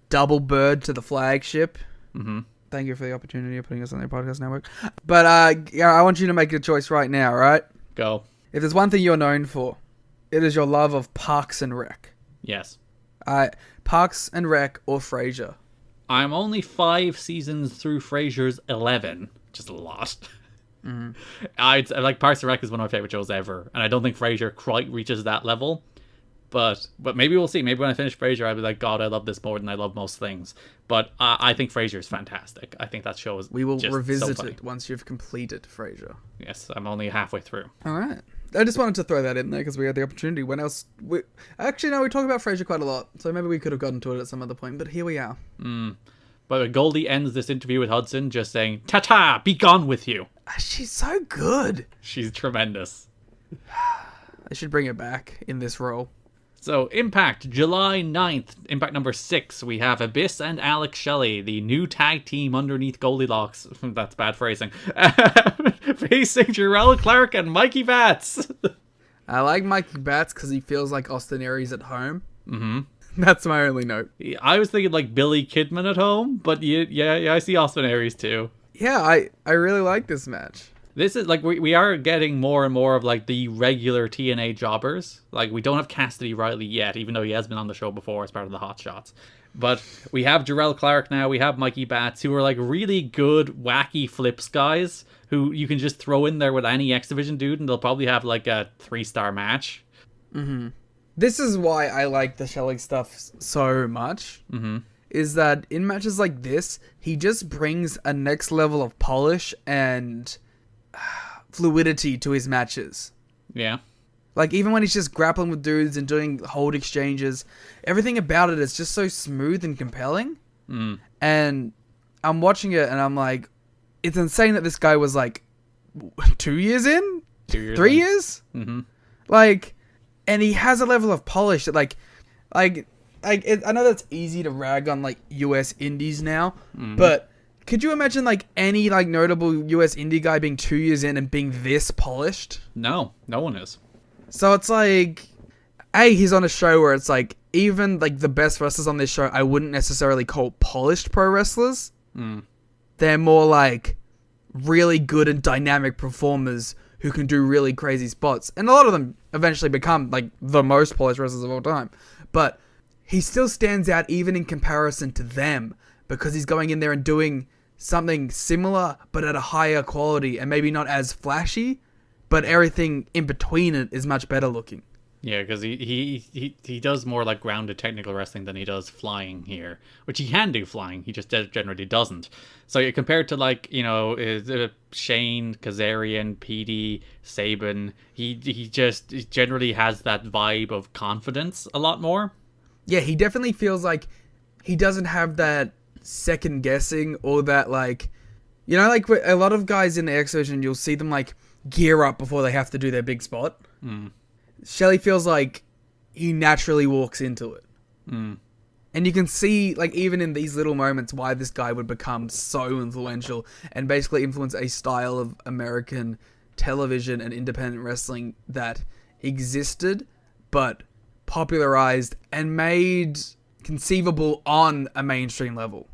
double bird to the flagship. Mm-hmm. Thank you for the opportunity of putting us on their podcast network. But, I want you to make a choice right now, right? Go. If there's one thing you're known for, it is your love of Parks and Rec. Yes. Parks and Rec or Frasier? I'm only 5 seasons through Frasier's 11, which is a lot. Mm-hmm. I like Parks and Rec is one of my favorite shows ever, and I don't think Frasier quite reaches that level. But maybe we'll see. Maybe when I finish Frasier, I'll be like, God, I love this more than I love most things. But I think Frasier is fantastic. I think that show is. We will just revisit it once you've completed Frasier. Yes, I'm only halfway through. All right. I just wanted to throw that in there because we had the opportunity. When else? Actually, no, we talk about Frasier quite a lot, so maybe we could have gotten to it at some other point. But here we are. But Goldie ends this interview with Hudson just saying, "Ta-ta, be gone with you." She's so good. She's tremendous. I should bring her back in this role. So, Impact, July 9th, Impact number 6, we have Abyss and Alex Shelley, the new tag team underneath Goldilocks. That's bad phrasing. Facing Jarrell Clark and Mikey Batts. I like Mikey Batts because he feels like Austin Aries at home. Mm-hmm. That's my only note. I was thinking like Billy Kidman at home, but yeah, I see Austin Aries too. Yeah, I really like this match. This is like we are getting more and more of like the regular TNA jobbers. Like we don't have Cassidy Riley yet, even though he has been on the show before as part of the Hot Shots. But we have Jarrell Clark now, we have Mikey Batts, who are like really good, wacky flips guys who you can just throw in there with any X Division dude and they'll probably have like a 3-star match. Mm-hmm. This is why I like the Shelley stuff so much. Mm-hmm. Is that in matches like this, he just brings a next level of polish and fluidity to his matches. Yeah. Like, even when he's just grappling with dudes and doing hold exchanges, everything about it is just so smooth and compelling. Mm. And I'm watching it and I'm like, it's insane that this guy was like 2 years in? 3 years? Mm-hmm. Like, and he has a level of polish that I know that's easy to rag on like US indies now, but could you imagine like any like notable US indie guy being 2 years in and being this polished? No one is. So it's like, he's on a show where it's like, even like the best wrestlers on this show, I wouldn't necessarily call polished pro wrestlers. Mm. They're more like really good and dynamic performers who can do really crazy spots. And a lot of them eventually become like the most polished wrestlers of all time. But he still stands out even in comparison to them because he's going in there and doing something similar but at a higher quality and maybe not as flashy, but everything in between it is much better looking. Yeah, because he does more like grounded technical wrestling than he does flying here, which he can do flying. He just generally doesn't. So compared to like, you know, Shane, Kazarian, PD, Sabin, he generally has that vibe of confidence a lot more. Yeah, he definitely feels like he doesn't have that second guessing or that like, you know, like a lot of guys in the X Division, you'll see them like gear up before they have to do their big spot. Mm. Shelley feels like he naturally walks into it. Mm. And you can see, like, even in these little moments, why this guy would become so influential and basically influence a style of American television and independent wrestling that existed, but popularized and made conceivable on a mainstream level.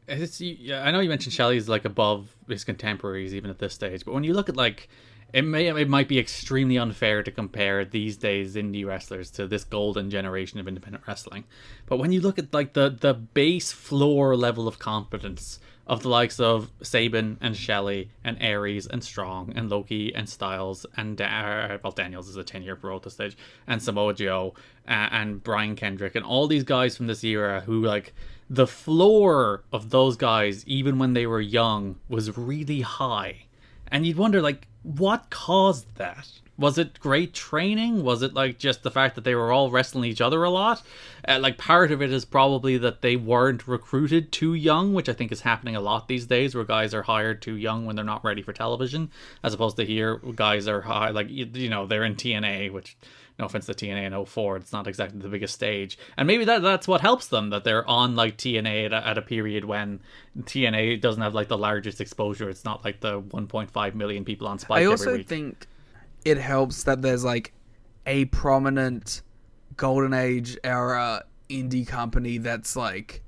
I know you mentioned Shelley's like above his contemporaries even at this stage, but when you look at like it might be extremely unfair to compare these days indie wrestlers to this golden generation of independent wrestling. But when you look at like the base floor level of competence of the likes of Sabin and Shelley and Aries and Strong and Loki and Styles and Daniels is a 10-year pro at this stage, and Samoa Joe and Brian Kendrick and all these guys from this era who like the floor of those guys even when they were young was really high. And you'd wonder, like, what caused that? Was it great training? Was it, like, just the fact that they were all wrestling each other a lot? Like, part of it is probably that they weren't recruited too young, which I think is happening a lot these days, where guys are hired too young when they're not ready for television, as opposed to here, guys are high, like, you know, they're in TNA, which, no offense to TNA in 04, it's not exactly the biggest stage. And maybe that's what helps them, that they're on, like, TNA at a period when TNA doesn't have, like, the largest exposure. It's not like the 1.5 million people on Spike every week. I also think it helps that there's, like, a prominent Golden Age era indie company that's, like,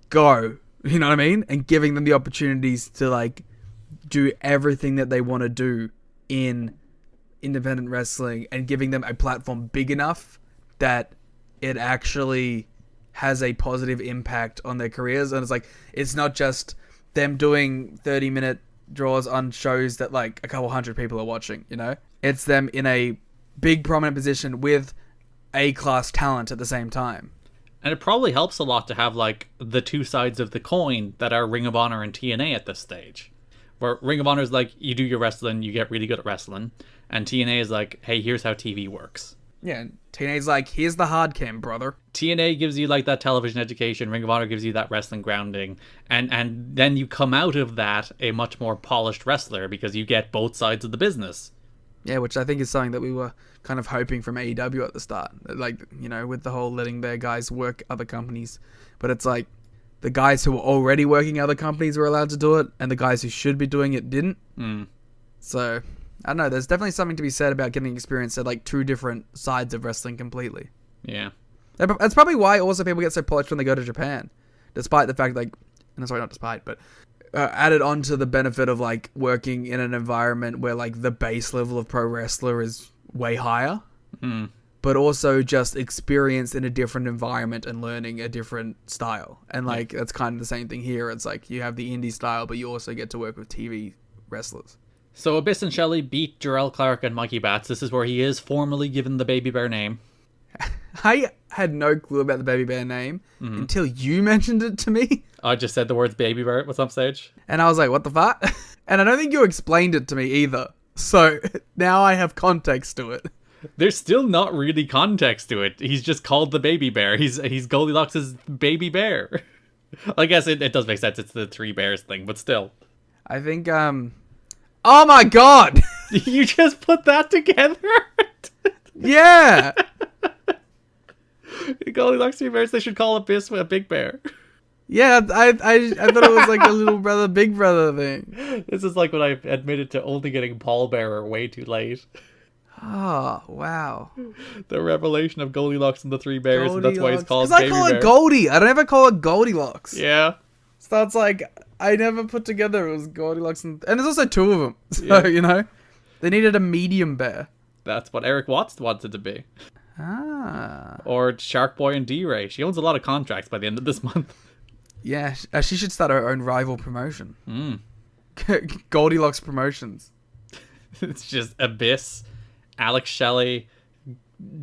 go, you know what I mean? And giving them the opportunities to, like, do everything that they want to do in independent wrestling and giving them a platform big enough that it actually has a positive impact on their careers. And it's like, it's not just them doing 30-minute draws on shows that like a couple hundred people are watching, you know? It's them in a big prominent position with A-class talent at the same time. And it probably helps a lot to have like the two sides of the coin that are Ring of Honor and TNA at this stage. Where Ring of Honor is like, you do your wrestling, you get really good at wrestling. And TNA is like, hey, here's how TV works. Yeah, TNA's like, here's the hard cam, brother. TNA gives you like that television education, Ring of Honor gives you that wrestling grounding, and then you come out of that a much more polished wrestler because you get both sides of the business. Yeah, which I think is something that we were kind of hoping from AEW at the start. Like, you know, with the whole letting their guys work other companies. But it's like, the guys who were already working other companies were allowed to do it, and the guys who should be doing it didn't. Mm. So, I don't know, there's definitely something to be said about getting experience at like two different sides of wrestling completely. Yeah. That's probably why also people get so polished when they go to Japan. Despite the fact, like, and sorry, not despite, but added on to the benefit of like working in an environment where like the base level of pro wrestler is way higher, but also just experienced in a different environment and learning a different style. And like that's kind of the same thing here. It's like you have the indie style, but you also get to work with TV wrestlers. So Abyss and Shelley beat Jarrell Clark and Mikey Batts. This is where he is formally given the Baby Bear name. I had no clue about the Baby Bear name until you mentioned it to me. I just said the words Baby Bear at some stage. And I was like, what the fuck? And I don't think you explained it to me either. So now I have context to it. There's still not really context to it. He's just called the Baby Bear. He's Goldilocks' baby bear. I guess it does make sense. It's the three bears thing, but still. I think, oh my god! You just put that together? Yeah! Goldilocks three bears, they should call Abyss a big bear. Yeah, I thought it was like a little brother, big brother thing. This is like when I admitted to only getting pallbearer way too late. Oh, wow. The revelation of Goldilocks and the three bears, and that's why it's called Baby Bear. Baby Because I call Bear. it Goldie. I don't ever call it Goldilocks. Yeah. So it's like, I never put together it was Goldilocks and there's also two of them. So, you know, they needed a medium bear. That's what Eric Watts wanted to be. Ah. Or Shark Boy and D-Ray. She owns a lot of contracts by the end of this month. Yeah, she should start her own rival promotion. Goldilocks Promotions. It's just Abyss, Alex Shelley,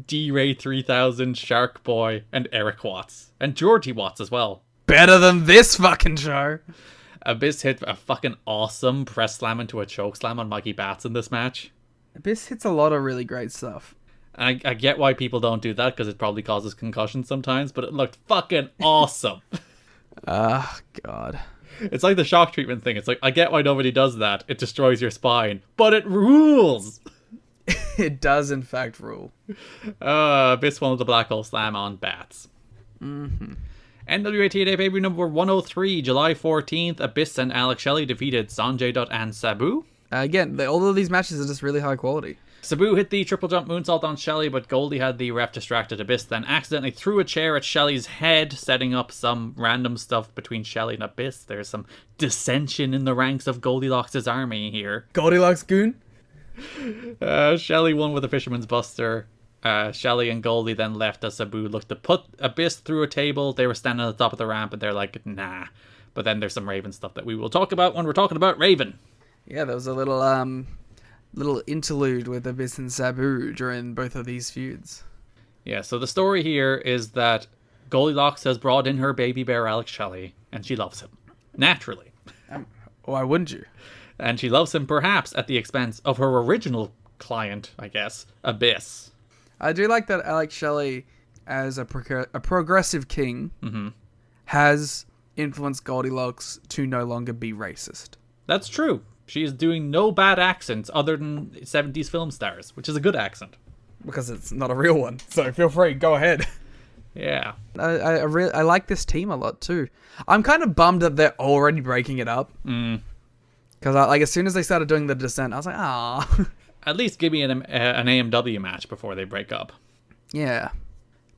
D-Ray 3000, Shark Boy, and Eric Watts. And Georgie Watts as well. Better than this fucking show. Abyss hit a fucking awesome press slam into a choke slam on Mikey Batts in this match. Abyss hits a lot of really great stuff. And I get why people don't do that, because it probably causes concussions sometimes, but it looked fucking awesome. God. It's like the shock treatment thing. It's like, I get why nobody does that. It destroys your spine. But it rules! It does, in fact, rule. Abyss won with the Black Hole Slam on Bats. NWA-TNA pay-per-view number 103, July 14th. Abyss and Alex Shelley defeated Sanjay Dutt and Sabu. Again, all of these matches are just really high quality. Sabu hit the triple jump moonsault on Shelley, but Goldie had the ref distracted. Abyss then accidentally threw a chair at Shelley's head, setting up some random stuff between Shelley and Abyss. There's some dissension in the ranks of Goldilocks' army here. Goldilocks goon? Shelley won with a Fisherman's Buster. Shelley and Goldie then left as Sabu looked to put Abyss through a table. They were standing at the top of the ramp and they're like, nah. But then there's some Raven stuff that we will talk about when we're talking about Raven. Yeah, there was a little interlude with Abyss and Sabu during both of these feuds. Yeah, so the story here is that Goldilocks has brought in her baby bear Alex Shelley, and she loves him. Naturally. Why wouldn't you? And she loves him perhaps at the expense of her original client, I guess, Abyss. I do like that Alex Shelley, as a progressive king, has influenced Goldilocks to no longer be racist. That's true. She is doing no bad accents other than 70s film stars, which is a good accent. Because it's not a real one. So feel free, go ahead. Yeah. I like this team a lot too. I'm kind of bummed that they're already breaking it up. Because as soon as they started doing the descent, I was like, ah. At least give me an AMW match before they break up. Yeah.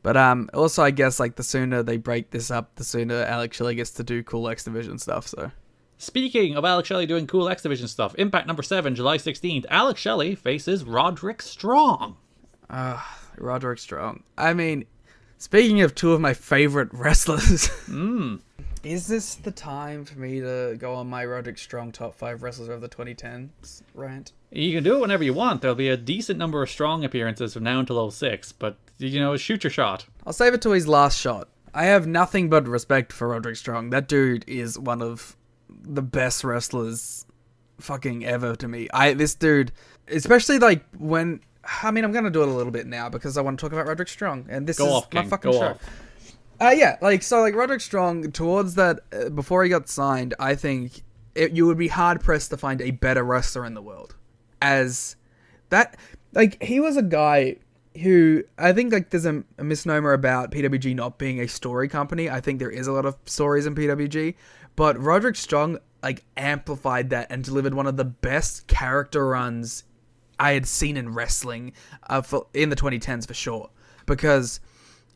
But also I guess like the sooner they break this up, the sooner Alex Shelley gets to do cool X Division stuff, so. Speaking of Alex Shelley doing cool X Division stuff, Impact number 7, July 16th, Alex Shelley faces Roderick Strong. Roderick Strong. I mean, speaking of two of my favorite wrestlers, is this the time for me to go on my Roderick Strong top 5 wrestlers of the 2010s rant? You can do it whenever you want. There'll be a decent number of Strong appearances from now until 06, but, shoot your shot. I'll save it to his last shot. I have nothing but respect for Roderick Strong. That dude is one of the best wrestlers fucking ever to me. This dude, especially like when, I'm gonna do it a little bit now because I want to talk about Roderick Strong, and this is my fucking show. Roderick Strong, towards that, before he got signed, I think you would be hard pressed to find a better wrestler in the world. As that, he was a guy who, I think there's a misnomer about PWG not being a story company. I think there is a lot of stories in PWG, but Roderick Strong amplified that and delivered one of the best character runs I had seen in wrestling in the 2010s for sure. Because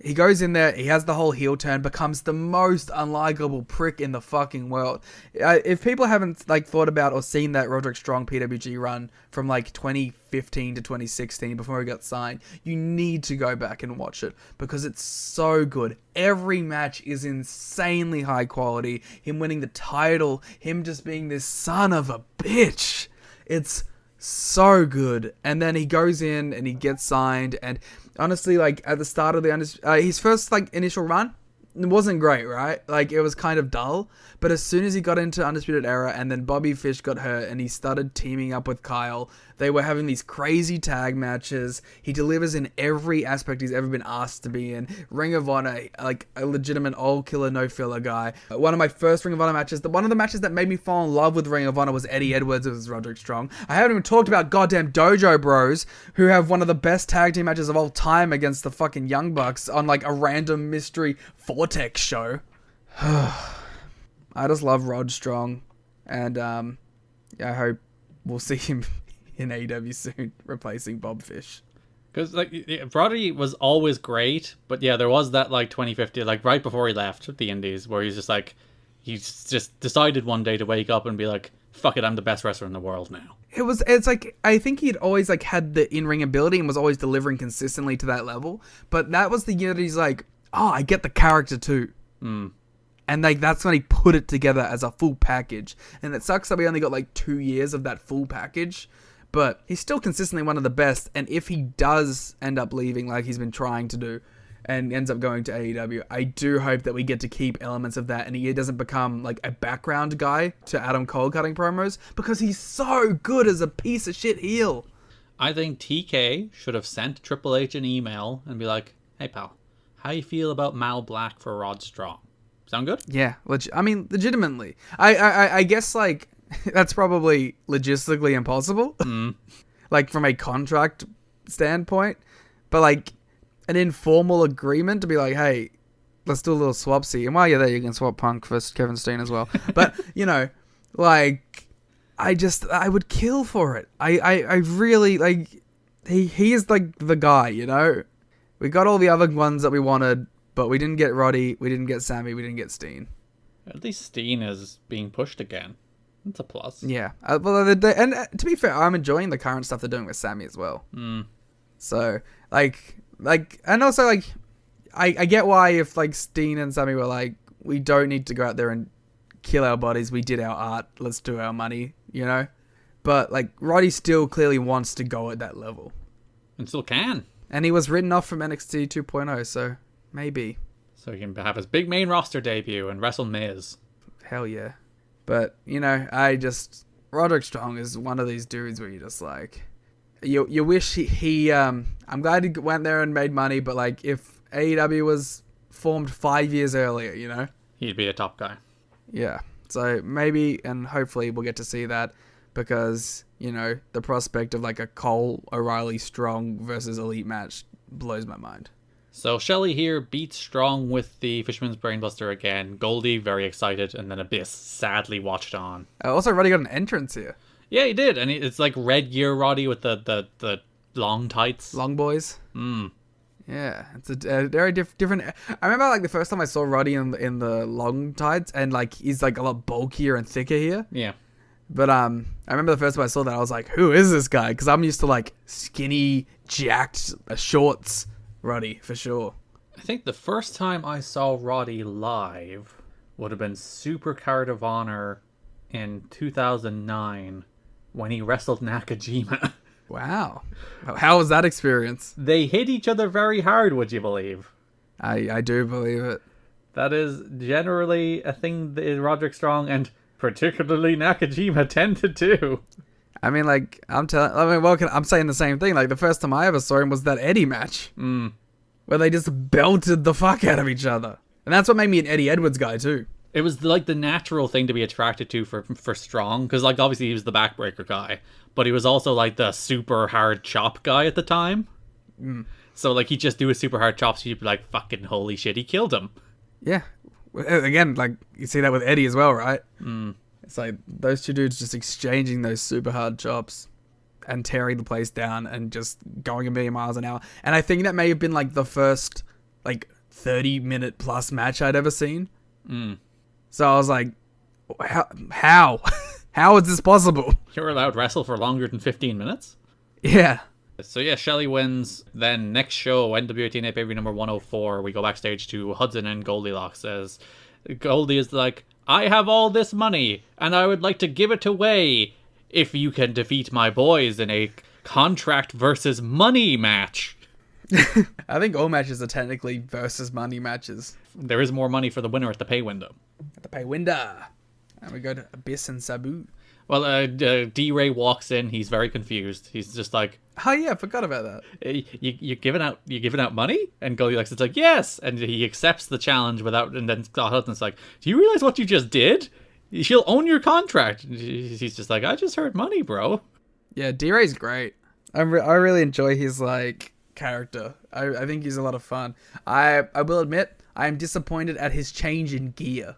He goes in there, he has the whole heel turn, becomes the most unlikable prick in the fucking world. If people haven't like thought about or seen that Roderick Strong PWG run from like 2015 to 2016 before he got signed, you need to go back and watch it because it's so good. Every match is insanely high quality. Him winning the title, him just being this son of a bitch. It's so good. And then he goes in and he gets signed, and honestly, like at the start of the his first like initial run, it wasn't great, right? Like it was kind of dull. But as soon as he got into Undisputed Era and then Bobby Fish got hurt and he started teaming up with Kyle, they were having these crazy tag matches. He delivers in every aspect he's ever been asked to be in. Ring of Honor, like a legitimate all killer, no filler guy. One of my first Ring of Honor matches, one of the matches that made me fall in love with Ring of Honor was Eddie Edwards versus Roderick Strong. I haven't even talked about goddamn Dojo Bros, who have one of the best tag team matches of all time against the fucking Young Bucks on like a random mystery Vortex show. I just love Rod Strong, and I hope we'll see him in AEW soon, replacing Bob Fish. Because like Roddy was always great, but yeah, there was that like 2015, like right before he left the Indies, where he's just like, he's just decided one day to wake up and be like, "Fuck it, I'm the best wrestler in the world now." It's like, I think he'd always like had the in-ring ability and was always delivering consistently to that level, but that was the year that he's like, "Oh, I get the character too." And like that's when he put it together as a full package. And it sucks that we only got like 2 years of that full package, but he's still consistently one of the best. And if he does end up leaving like he's been trying to do and ends up going to AEW, I do hope that we get to keep elements of that and he doesn't become like a background guy to Adam Cole cutting promos, because he's so good as a piece of shit heel. I think TK should have sent Triple H an email and be like, "Hey pal, how you feel about Mal Black for Rod Strong? Sound good?" Yeah, I mean, legitimately. I guess, like, that's probably logistically impossible. Like, from a contract standpoint. But, like, an informal agreement to be like, hey, let's do a little swapsy. And while you're there, you can swap Punk for Kevin Steen as well. But, you know, like, I would kill for it. I really, like, he is, like, the guy, you know? We got all the other ones that we wanted, but we didn't get Roddy, we didn't get Sammy, we didn't get Steen. At least Steen is being pushed again. That's a plus. Yeah. Well, to be fair, I'm enjoying the current stuff they're doing with Sammy as well. So, like, and also, like, I get why if, like, Steen and Sammy were like, we don't need to go out there and kill our bodies, we did our art, let's do our money, you know? But, like, Roddy still clearly wants to go at that level. And still can. And he was written off from NXT 2.0, so... maybe. So he can have his big main roster debut and wrestle Miz. Hell yeah. But, you know, Roderick Strong is one of these dudes where you're just like... You wish he I'm glad he went there and made money, but like, if AEW was formed 5 years earlier, you know? He'd be a top guy. Yeah. So maybe, and hopefully we'll get to see that, because, you know, the prospect of like a Cole O'Reilly Strong versus Elite match blows my mind. So Shelley here beats Strong with the Fisherman's Brainbuster again. Goldie very excited, and then Abyss sadly watched on. Also, Roddy got an entrance here. Yeah, he did, and it's like Red Gear Roddy with the long tights. Long boys. Yeah, it's a very different. I remember like the first time I saw Roddy in the long tights, and like he's like a lot bulkier and thicker here. Yeah. But I remember the first time I saw that, I was like, who is this guy? Because I'm used to like skinny, jacked shorts Roddy, for sure. I think the first time I saw Roddy live would have been Super Card of Honor in 2009 when he wrestled Nakajima. Wow. How was that experience? They hit each other very hard, would you believe? I do believe it. That is generally a thing that Roderick Strong and particularly Nakajima tend to do. I mean, like, I'm saying the same thing. Like, the first time I ever saw him was that Eddie match. Where they just belted the fuck out of each other. And that's what made me an Eddie Edwards guy, too. It was, like, the natural thing to be attracted to for Strong. Because, like, obviously he was the backbreaker guy. But he was also, like, the super hard chop guy at the time. So, like, he'd just do his super hard chops. You'd be like, fucking holy shit, he killed him. Yeah. Again, like, you see that with Eddie as well, right? It's like those two dudes just exchanging those super hard chops and tearing the place down and just going a million miles an hour. And I think that may have been like the first like 30-minute plus match I'd ever seen. So I was like, how? How is this possible? You're allowed to wrestle for longer than 15 minutes? Yeah. So yeah, Shelley wins. Then next show, NWA-TNA pay-per-view number 104, we go backstage to Hudson and Goldilocks. Says Goldie is like, I have all this money and I would like to give it away if you can defeat my boys in a contract versus money match. I think all matches are technically versus money matches. There is more money for the winner at the pay window. At the pay window. And we go to Abyss and Sabu. Well, D-Ray walks in. He's very confused. He's just like, oh yeah, I forgot about that. You're giving out money? And Goldilocks is like, yes. And he accepts the challenge and then Scott Hudson's like, do you realize what you just did? She'll own your contract. And he's just like, I just heard money, bro. Yeah, D-Ray's great. I really enjoy his like character. I think he's a lot of fun. I will admit, I am disappointed at his change in gear.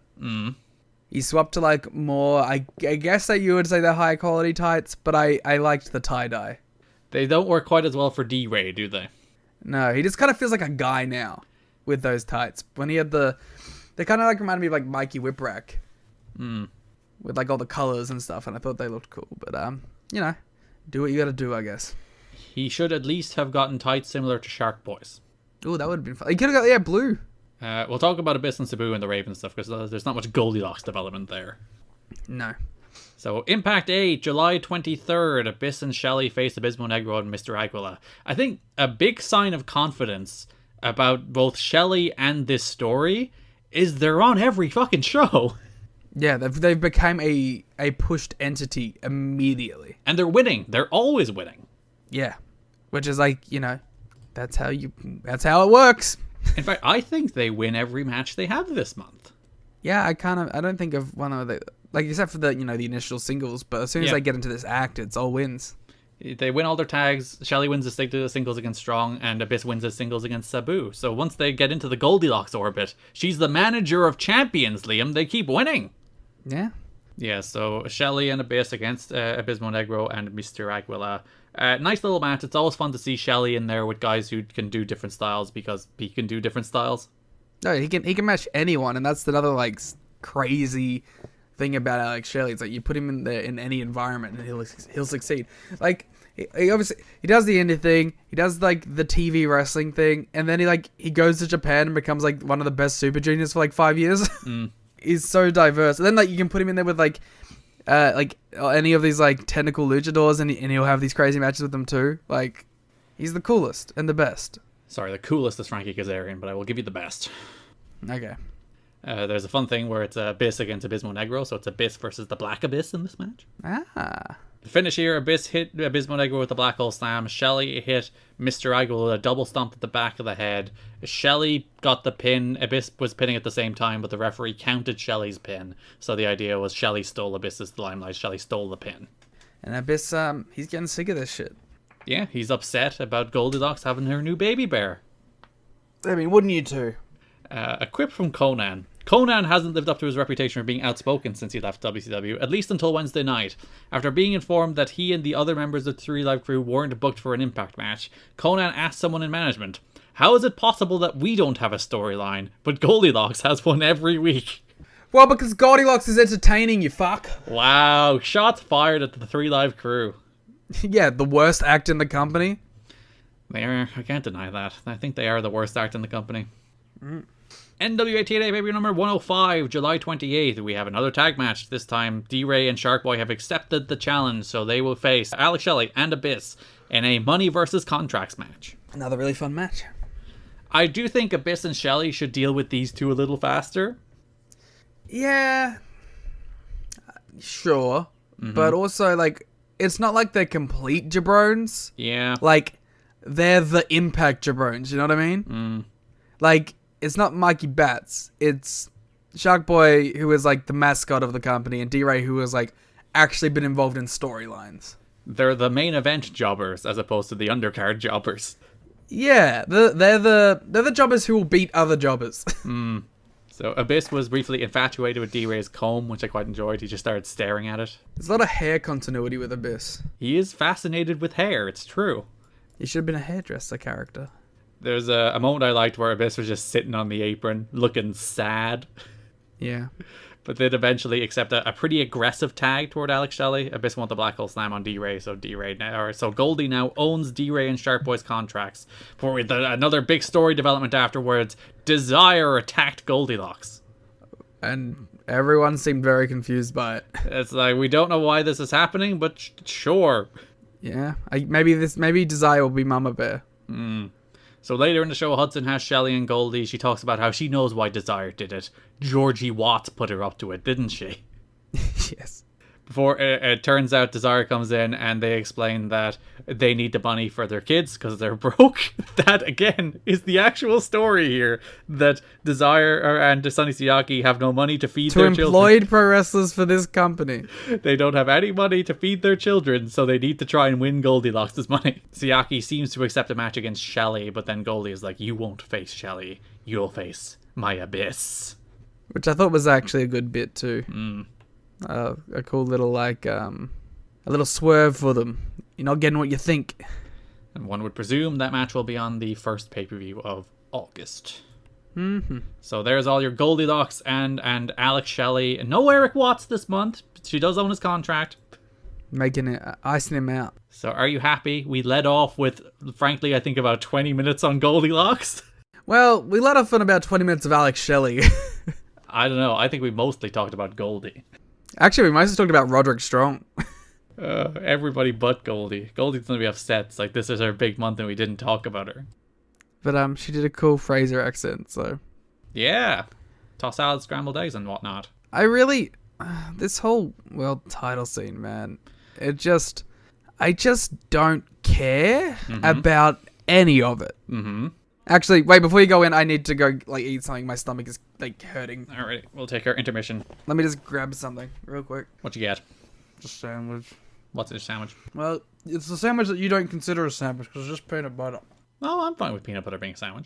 He swapped to like more, I guess that you would say they're high quality tights, but I liked the tie-dye. They don't work quite as well for D-Ray, do they? No, he just kind of feels like a guy now with those tights. When he had they kind of like reminded me of like Mikey Whipwreck. With like all the colors and stuff, and I thought they looked cool. But you know, do what you gotta do, I guess. He should at least have gotten tights similar to Shark Boys. Oh, that would have been fun. He could have got, blue. We'll talk about Abyss and Sabu and the Raven stuff, because there's not much Goldilocks development there. No. So, Impact 8, July 23rd, Abyss and Shelley face Abismo Negro and Mr. Aguila. I think a big sign of confidence about both Shelley and this story is they're on every fucking show. Yeah, they've become a pushed entity immediately. And they're winning. They're always winning. Yeah. Which is like, you know, that's how it works. In fact, I think they win every match they have this month. Yeah, I don't think of one of the, like, except for the, you know, the initial singles, but as soon as they get into this act, it's all wins. They win all their tags. Shelley wins the singles against Strong, and Abyss wins the singles against Sabu. So once they get into the Goldilocks orbit, she's the manager of champions, Liam. They keep winning. Yeah. Yeah, so Shelley and Abyss against Abismo Negro and Mr. Aguila. Nice little match. It's always fun to see Shelley in there with guys who can do different styles because he can do different styles. No, he can match anyone, and that's another like crazy thing about Alex Shelley. It's like you put him in there in any environment and he'll succeed. Like he obviously he does the indie thing, he does like the TV wrestling thing, and then he goes to Japan and becomes like one of the best super juniors for like 5 years. He's so diverse. And then like you can put him in there with like any of these like technical luchadors, and he'll have these crazy matches with them too. Like he's the coolest and the best. Sorry, the coolest is Frankie Kazarian, but I will give you the best. Okay. There's a fun thing where it's Abyss against Abismo Negro, so it's Abyss versus the Black Abyss in this match. The finish here, Abyss hit Abismo Negro with the Black Hole Slam. Shelley hit Mr. Aguila with a double stomp at the back of the head. Shelley got the pin. Abyss was pinning at the same time, but the referee counted Shelley's pin. So the idea was Shelley stole Abyss's limelight. Shelley stole the pin. And Abyss, he's getting sick of this shit. Yeah, he's upset about Goldilocks having her new baby bear. I mean, wouldn't you too? A quip from Conan. Conan hasn't lived up to his reputation for being outspoken since he left WCW, at least until Wednesday night. After being informed that he and the other members of the 3 Live crew weren't booked for an Impact match, Conan asked someone in management, "How is it possible that we don't have a storyline, but Goldilocks has one every week?" Well, because Goldilocks is entertaining, you fuck. Wow, shots fired at the 3 Live crew. Yeah, the worst act in the company. I can't deny that. I think they are the worst act in the company. NWA-TNA pay-per-view number 105, July 28th. We have another tag match. This time, D-Ray and Shark Boy have accepted the challenge, so they will face Alex Shelley and Abyss in a money versus contracts match. Another really fun match. I do think Abyss and Shelley should deal with these two a little faster. Yeah. Sure. But also, like, it's not like they're complete jabrones. Yeah. Like, they're the Impact jabrones, you know what I mean? Like, it's not Mikey Bats. It's Shark Boy, who is like the mascot of the company, and D-Ray, who has like actually been involved in storylines. They're the main event jobbers as opposed to the undercard jobbers. Yeah, they're the jobbers who will beat other jobbers. So Abyss was briefly infatuated with D-Ray's comb, which I quite enjoyed. He just started staring at it. There's a lot of hair continuity with Abyss. He is fascinated with hair, it's true. He should have been a hairdresser character. There's a moment I liked where Abyss was just sitting on the apron, looking sad. Yeah. But they'd eventually accept a pretty aggressive tag toward Alex Shelley. Abyss want the Black Hole Slam on D-Ray, so Goldie now owns D-Ray and Sharp Boy's contracts. For with another big story development afterwards, Desire attacked Goldilocks. And everyone seemed very confused by it. It's like, we don't know why this is happening, but sure. Yeah, maybe Desire will be Mama Bear. So later in the show, Hudson has Shelley and Goldie. She talks about how she knows why Desire did it. Georgie Watts put her up to it, didn't she? Yes. Before it turns out Desire comes in and they explain that they need the money for their kids because they're broke. That, again, is the actual story here. That Desire and Sonny Siaki have no money to feed their children. To employed pro wrestlers for this company. They don't have any money to feed their children, so they need to try and win Goldilocks' money. Siaki seems to accept a match against Shelley, but then Goldie is like, you won't face Shelley. You'll face my Abyss. Which I thought was actually a good bit too. A cool little a little swerve for them. You're not getting what you think. And one would presume that match will be on the first pay-per-view of August. So there's all your Goldilocks and Alex Shelley. No Eric Watts this month. She does own his contract. Icing him out. So are you happy? We led off with, frankly, I think about 20 minutes on Goldilocks. Well, we let off on about 20 minutes of Alex Shelley. I don't know. I think we mostly talked about Goldie. Actually, we might have talked about Roderick Strong. Everybody but Goldie. Goldie's going to be upset. It's like, this is her big month and we didn't talk about her. But she did a cool Fraser accent, so... Yeah. Toss salad, scrambled eggs and whatnot. I really... this whole world title scene, man. I just don't care about any of it. Actually, wait, before you go in, I need to go eat something. My stomach is hurting. Alright, we'll take our intermission. Let me just grab something real quick. What you get? Just a sandwich. What's a sandwich? Well, it's a sandwich that you don't consider a sandwich because it's just peanut butter. Oh, I'm fine with peanut butter being a sandwich.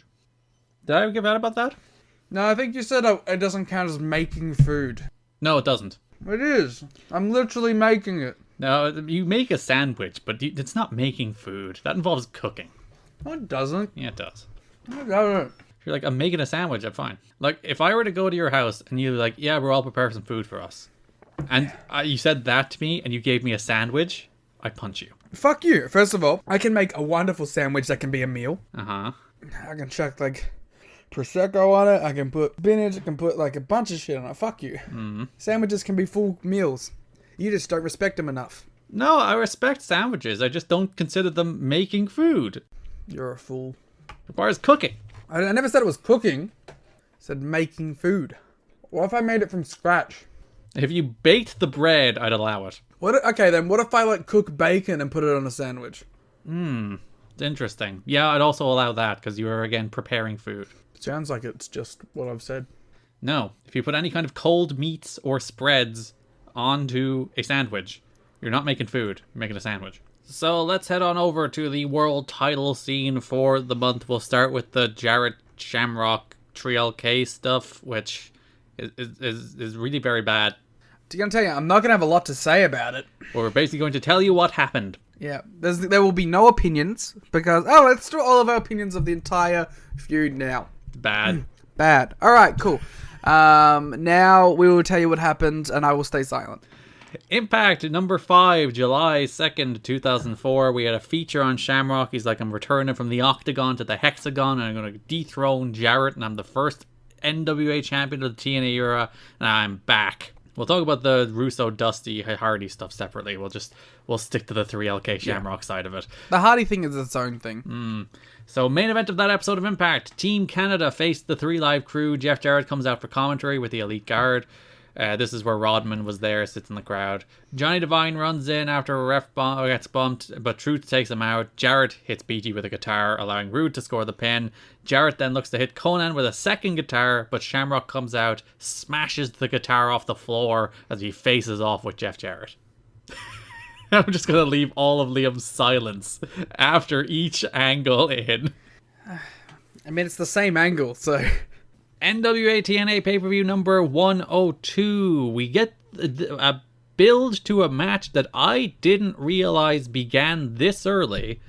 Did I give out about that? No, I think you said it doesn't count as making food. No, it doesn't. It is. I'm literally making it. No, you make a sandwich, but it's not making food. That involves cooking. No, it doesn't. Yeah, it does. It doesn't. If you're like, I'm making a sandwich, I'm fine. Like, if I were to go to your house and you're like, yeah, we're all preparing some food for us, and you said that to me and you gave me a sandwich, I'd punch you. Fuck you. First of all, I can make a wonderful sandwich that can be a meal. Uh-huh. I can chuck Prosecco on it. I can put spinach. I can put a bunch of shit on it. Fuck you. Sandwiches can be full meals. You just don't respect them enough. No, I respect sandwiches. I just don't consider them making food. You're a fool. Requires cooking. I never said it was cooking. I said making food. What if I made it from scratch? If you baked the bread, I'd allow it. Okay, then what if I cook bacon and put it on a sandwich? It's interesting. Yeah, I'd also allow that because you are, again, preparing food. Sounds like it's just what I've said. No. If you put any kind of cold meats or spreads onto a sandwich, you're not making food. You're making a sandwich. So let's head on over to the world title scene for the month. We'll start with the Jarrett Shamrock 3LK stuff, which is really very bad. I'm going to tell you, I'm not going to have a lot to say about it. We're basically going to tell you what happened. Yeah, there will be no opinions because, let's do all of our opinions of the entire feud now. Bad. Bad. All right, cool. Now we will tell you what happened and I will stay silent. Impact number 5, July 2nd, 2004. We had a feature on Shamrock. He's like, I'm returning from the Octagon to the Hexagon and I'm going to dethrone Jarrett and I'm the first NWA champion of the TNA era and I'm back. We'll talk about the Russo, Dusty, Hardy stuff separately. We'll stick to the 3LK Shamrock side of it. The Hardy thing is its own thing. So main event of that episode of Impact, Team Canada faced the 3 Live Crew. Jeff Jarrett comes out for commentary with the Elite Guard. This is where Rodman was there, sits in the crowd. Johnny Devine runs in after a ref gets bumped, but Truth takes him out. Jarrett hits BG with a guitar, allowing Rude to score the pin. Jarrett then looks to hit Conan with a second guitar, but Shamrock comes out, smashes the guitar off the floor as he faces off with Jeff Jarrett. I'm just going to leave all of Liam's silence after each angle in. I mean, it's the same angle, so... NWA-TNA pay-per-view number 102. We get a build to a match that I didn't realize began this early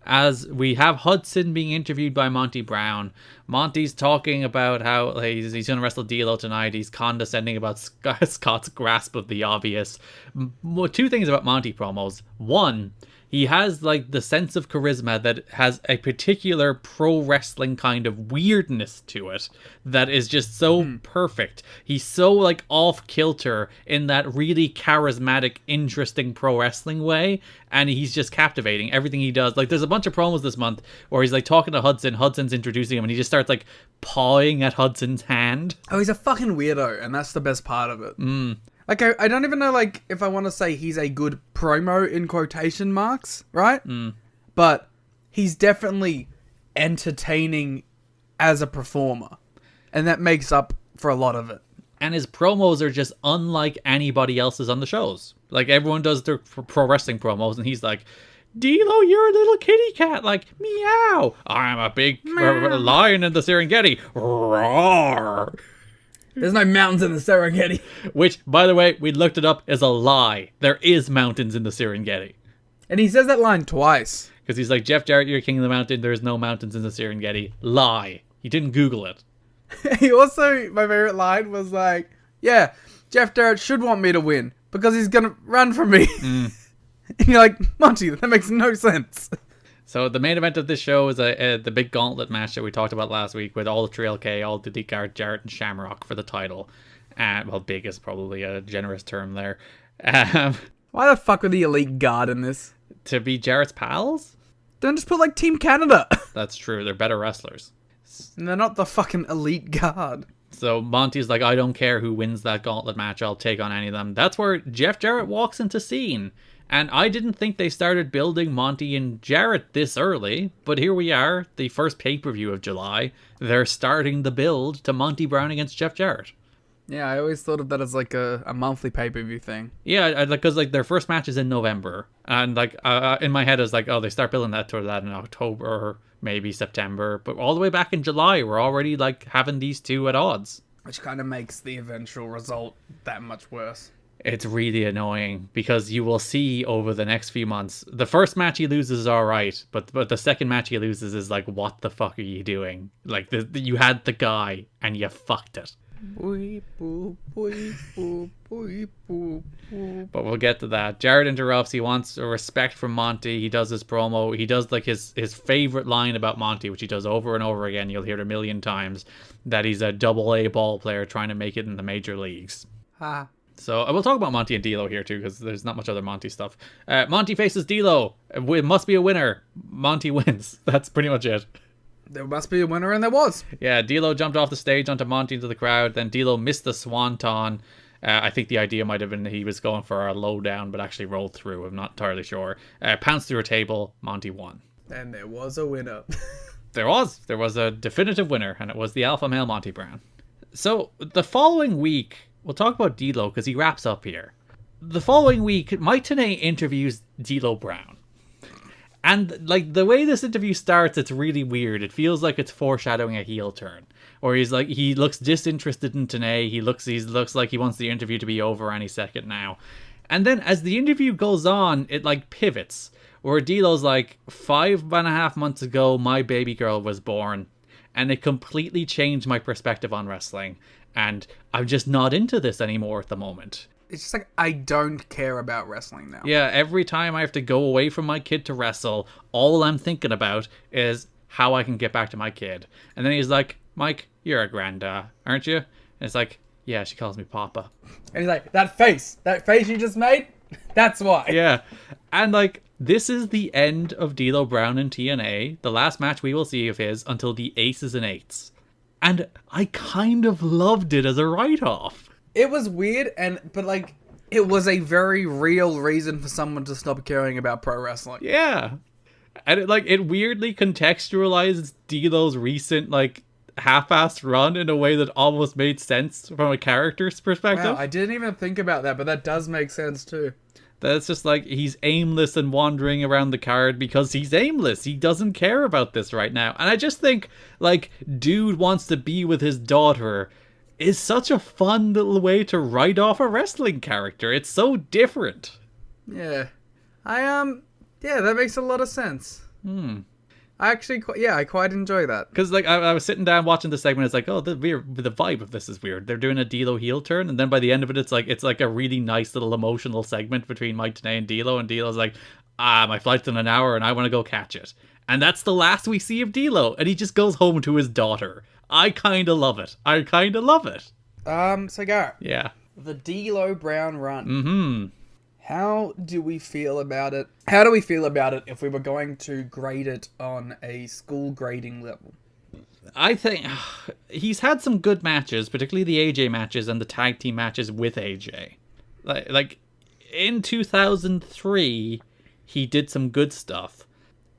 as we have Hudson being interviewed by Monty Brown. Monty's talking about how he's going to wrestle D'Lo tonight. He's condescending about Scott's grasp of the obvious. Two things about Monty promos. One, he has like the sense of charisma that has a particular pro wrestling kind of weirdness to it that is just so perfect. He's so like off kilter in that really charismatic, interesting pro wrestling way, and he's just captivating. Everything he does, like there's a bunch of promos this month where he's like talking to Hudson, Hudson's introducing him, and he just starts like pawing at Hudson's hand. Oh, he's a fucking weirdo, and that's the best part of it. Like, I don't even know, like, if I want to say he's a good promo in quotation marks, right? But he's definitely entertaining as a performer. And that makes up for a lot of it. And his promos are just unlike anybody else's on the shows. Like, everyone does their pro wrestling promos, and he's like, D'Lo, you're a little kitty cat. Like, meow. I'm a big lion in the Serengeti. Roar. There's no mountains in the Serengeti. Which, by the way, we looked it up, is a lie. There is mountains in the Serengeti. And he says that line twice. Because he's like, Jeff Jarrett, you're king of the mountain. There's no mountains in the Serengeti. Lie. He didn't Google it. He also, my favorite line was like, yeah, Jeff Jarrett should want me to win because he's going to run from me. And you're like, Monty, that makes no sense. So the main event of this show is the big gauntlet match that we talked about last week with all the Trail K, all the Garrett, Jarrett, and Shamrock for the title. Well, big is probably a generous term there. Why the fuck were the Elite Guard in this? To be Jarrett's pals? Don't just put like Team Canada. That's true. They're better wrestlers. And they're not the fucking Elite Guard. So Monty's like, I don't care who wins that gauntlet match. I'll take on any of them. That's where Jeff Jarrett walks into scene. And I didn't think they started building Monty and Jarrett this early, but here we are, the first pay-per-view of July. They're starting the build to Monty Brown against Jeff Jarrett. Yeah, I always thought of that as like a monthly pay-per-view thing. Yeah, because like their first match is in November, and like in my head I was like, oh, they start building that toward that in October or maybe September, but all the way back in July, we're already like having these two at odds. Which kind of makes the eventual result that much worse. It's really annoying because you will see over the next few months, the first match he loses is all right, but the second match he loses is like, what the fuck are you doing? Like, you had the guy and you fucked it. But we'll get to that. Jarrett interrupts. He wants a respect from Monty. He does his promo. He does like his favorite line about Monty, which he does over and over again. You'll hear it a million times, that he's a AA ball player trying to make it in the major leagues. So I will talk about Monty and D'Lo here too, because there's not much other Monty stuff. Monty faces D'Lo. It must be a winner. Monty wins. That's pretty much it. There must be a winner, and there was. Yeah, D'Lo jumped off the stage onto Monty into the crowd. Then D'Lo missed the swanton. I think the idea might have been that he was going for a lowdown, but actually rolled through. I'm not entirely sure. Pounced through a table. Monty won. And there was a winner. There was a definitive winner, and it was the alpha male Monty Brown. So the following week, we'll talk about D'Lo because he wraps up here. The following week, Mike Tenay interviews D'Lo Brown. And like the way this interview starts, it's really weird. It feels like it's foreshadowing a heel turn. Or he's like, he looks disinterested in Tenay. He looks like he wants the interview to be over any second now. And then as the interview goes on, it like pivots. Where D'Lo's like, 5.5 months ago, my baby girl was born. And it completely changed my perspective on wrestling. And I'm just not into this anymore at the moment. It's just like, I don't care about wrestling now. Yeah, every time I have to go away from my kid to wrestle, all I'm thinking about is how I can get back to my kid. And then he's like, Mike, you're a granddad, aren't you? And it's like, yeah, she calls me Papa. And he's like, that face you just made, that's why. Yeah, and like, this is the end of D'Lo Brown in TNA, the last match we will see of his until the Aces and Eights. And I kind of loved it as a write-off. It was weird, but like, it was a very real reason for someone to stop caring about pro wrestling. Yeah. And it weirdly contextualized D'Lo's recent, like, half-assed run in a way that almost made sense from a character's perspective. Wow, I didn't even think about that, but that does make sense too. That's just like, he's aimless and wandering around the card because he's aimless. He doesn't care about this right now. And I just think, like, dude wants to be with his daughter is such a fun little way to write off a wrestling character. It's so different. Yeah. Yeah, that makes a lot of sense. I actually, I quite enjoy that. Because like I was sitting down watching the segment, it's like, oh, the vibe of this is weird. They're doing a D'Lo heel turn, and then by the end of it, it's like a really nice little emotional segment between Mike Tenay and D'Lo D'Lo's like, my flight's in an hour, and I want to go catch it. And that's the last we see of D'Lo, and he just goes home to his daughter. I kind of love it. So Garrett. Yeah. The D'Lo Brown run. Mm-hmm. How do we feel about it? How do we feel about it if we were going to grade it on a school grading level? I think he's had some good matches, particularly the AJ matches and the tag team matches with AJ. Like in 2003, he did some good stuff.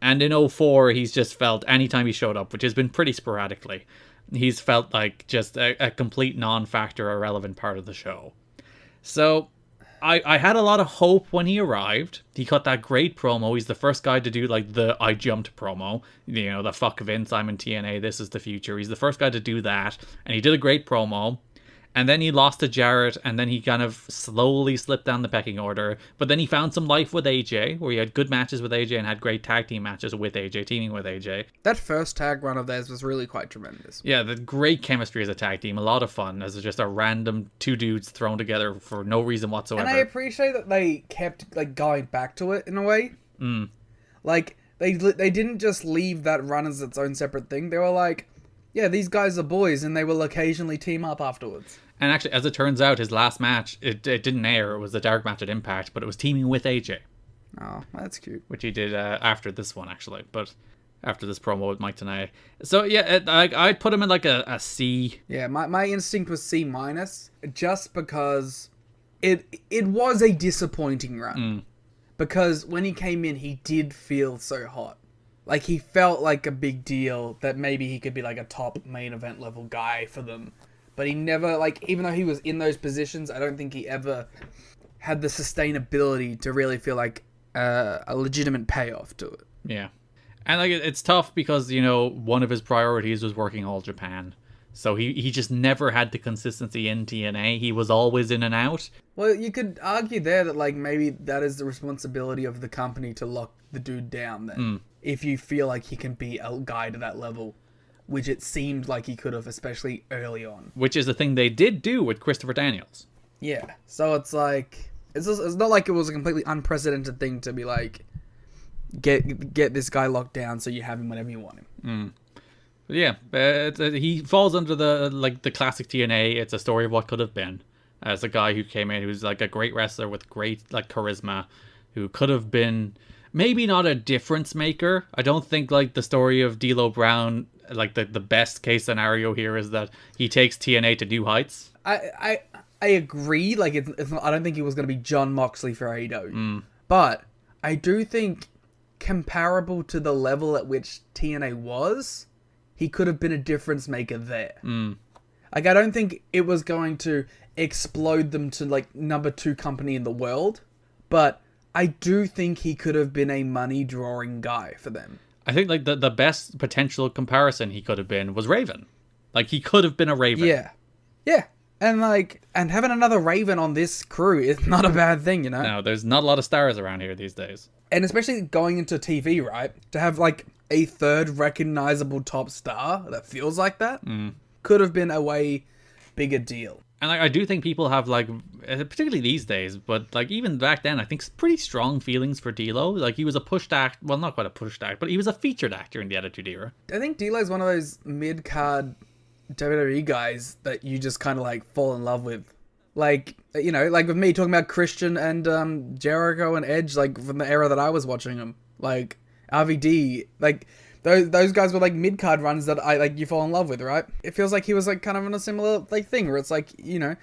And in 2004, he's just felt, anytime he showed up, which has been pretty sporadically, he's felt like just a complete non-factor, irrelevant part of the show. So I had a lot of hope when he arrived. He cut that great promo. He's the first guy to do like the I jumped promo. You know, the fuck Vince, I'm in TNA, this is the future. He's the first guy to do that. And he did a great promo. And then he lost to Jarrett, and then he kind of slowly slipped down the pecking order. But then he found some life with AJ, where he had good matches with AJ and had great tag team matches with AJ, teaming with AJ. That first tag run of theirs was really quite tremendous. Yeah, the great chemistry as a tag team, a lot of fun, as just a random two dudes thrown together for no reason whatsoever. And I appreciate that they kept like going back to it in a way. Like they didn't just leave that run as its own separate thing. They were like, yeah, these guys are boys, and they will occasionally team up afterwards. And actually, as it turns out, his last match, it didn't air. It was a dark match at Impact, but it was teaming with AJ. Oh, that's cute. Which he did after this one, actually. But after this promo with Mike Tenay. So, yeah, I'd put him in like a C. Yeah, my instinct was C-, just because it was a disappointing run. Because when he came in, he did feel so hot. Like, he felt like a big deal that maybe he could be like a top main event level guy for them. But he never, like, even though he was in those positions, I don't think he ever had the sustainability to really feel like a legitimate payoff to it. Yeah. And, like, it's tough because, you know, one of his priorities was working All Japan. So he just never had the consistency in TNA. He was always in and out. Well, you could argue there that, like, maybe that is the responsibility of the company to lock the dude down then. If you feel like he can be a guy to that level, which it seemed like he could have, especially early on. Which is the thing they did do with Christopher Daniels. Yeah. So it's like, it's not like it was a completely unprecedented thing to be like, get this guy locked down so you have him whenever you want him. But yeah, he falls under the classic TNA. It's a story of what could have been. As a guy who came in, who's like a great wrestler with great like charisma, who could have been maybe not a difference maker. I don't think like the story of D'Lo Brown, like the best case scenario here is that he takes TNA to new heights. I agree. Like it's not, I don't think he was going to be John Moxley for AEW, but I do think comparable to the level at which TNA was, he could have been a difference maker there. Like I don't think it was going to explode them to like number 2 company in the world, but I do think he could have been a money drawing guy for them. I think like the best potential comparison he could have been was Raven. Like he could have been a Raven. Yeah. And like, and having another Raven on this crew is not a bad thing, you know? No, there's not a lot of stars around here these days. And especially going into TV, right? To have like a third recognizable top star that feels like that could have been a way bigger deal. And like, I do think people have like, particularly these days, but like even back then, I think pretty strong feelings for D'Lo. Like he was a pushed act, well, not quite a pushed act, but he was a featured actor in the Attitude Era. I think D'Lo's one of those mid-card WWE guys that you just kind of like fall in love with. Like, you know, like with me talking about Christian and Jericho and Edge, like from the era that I was watching them. Like RVD, like those guys were like mid-card runs that I like you fall in love with, right? It feels like he was like kind of in a similar like thing where it's like, you know,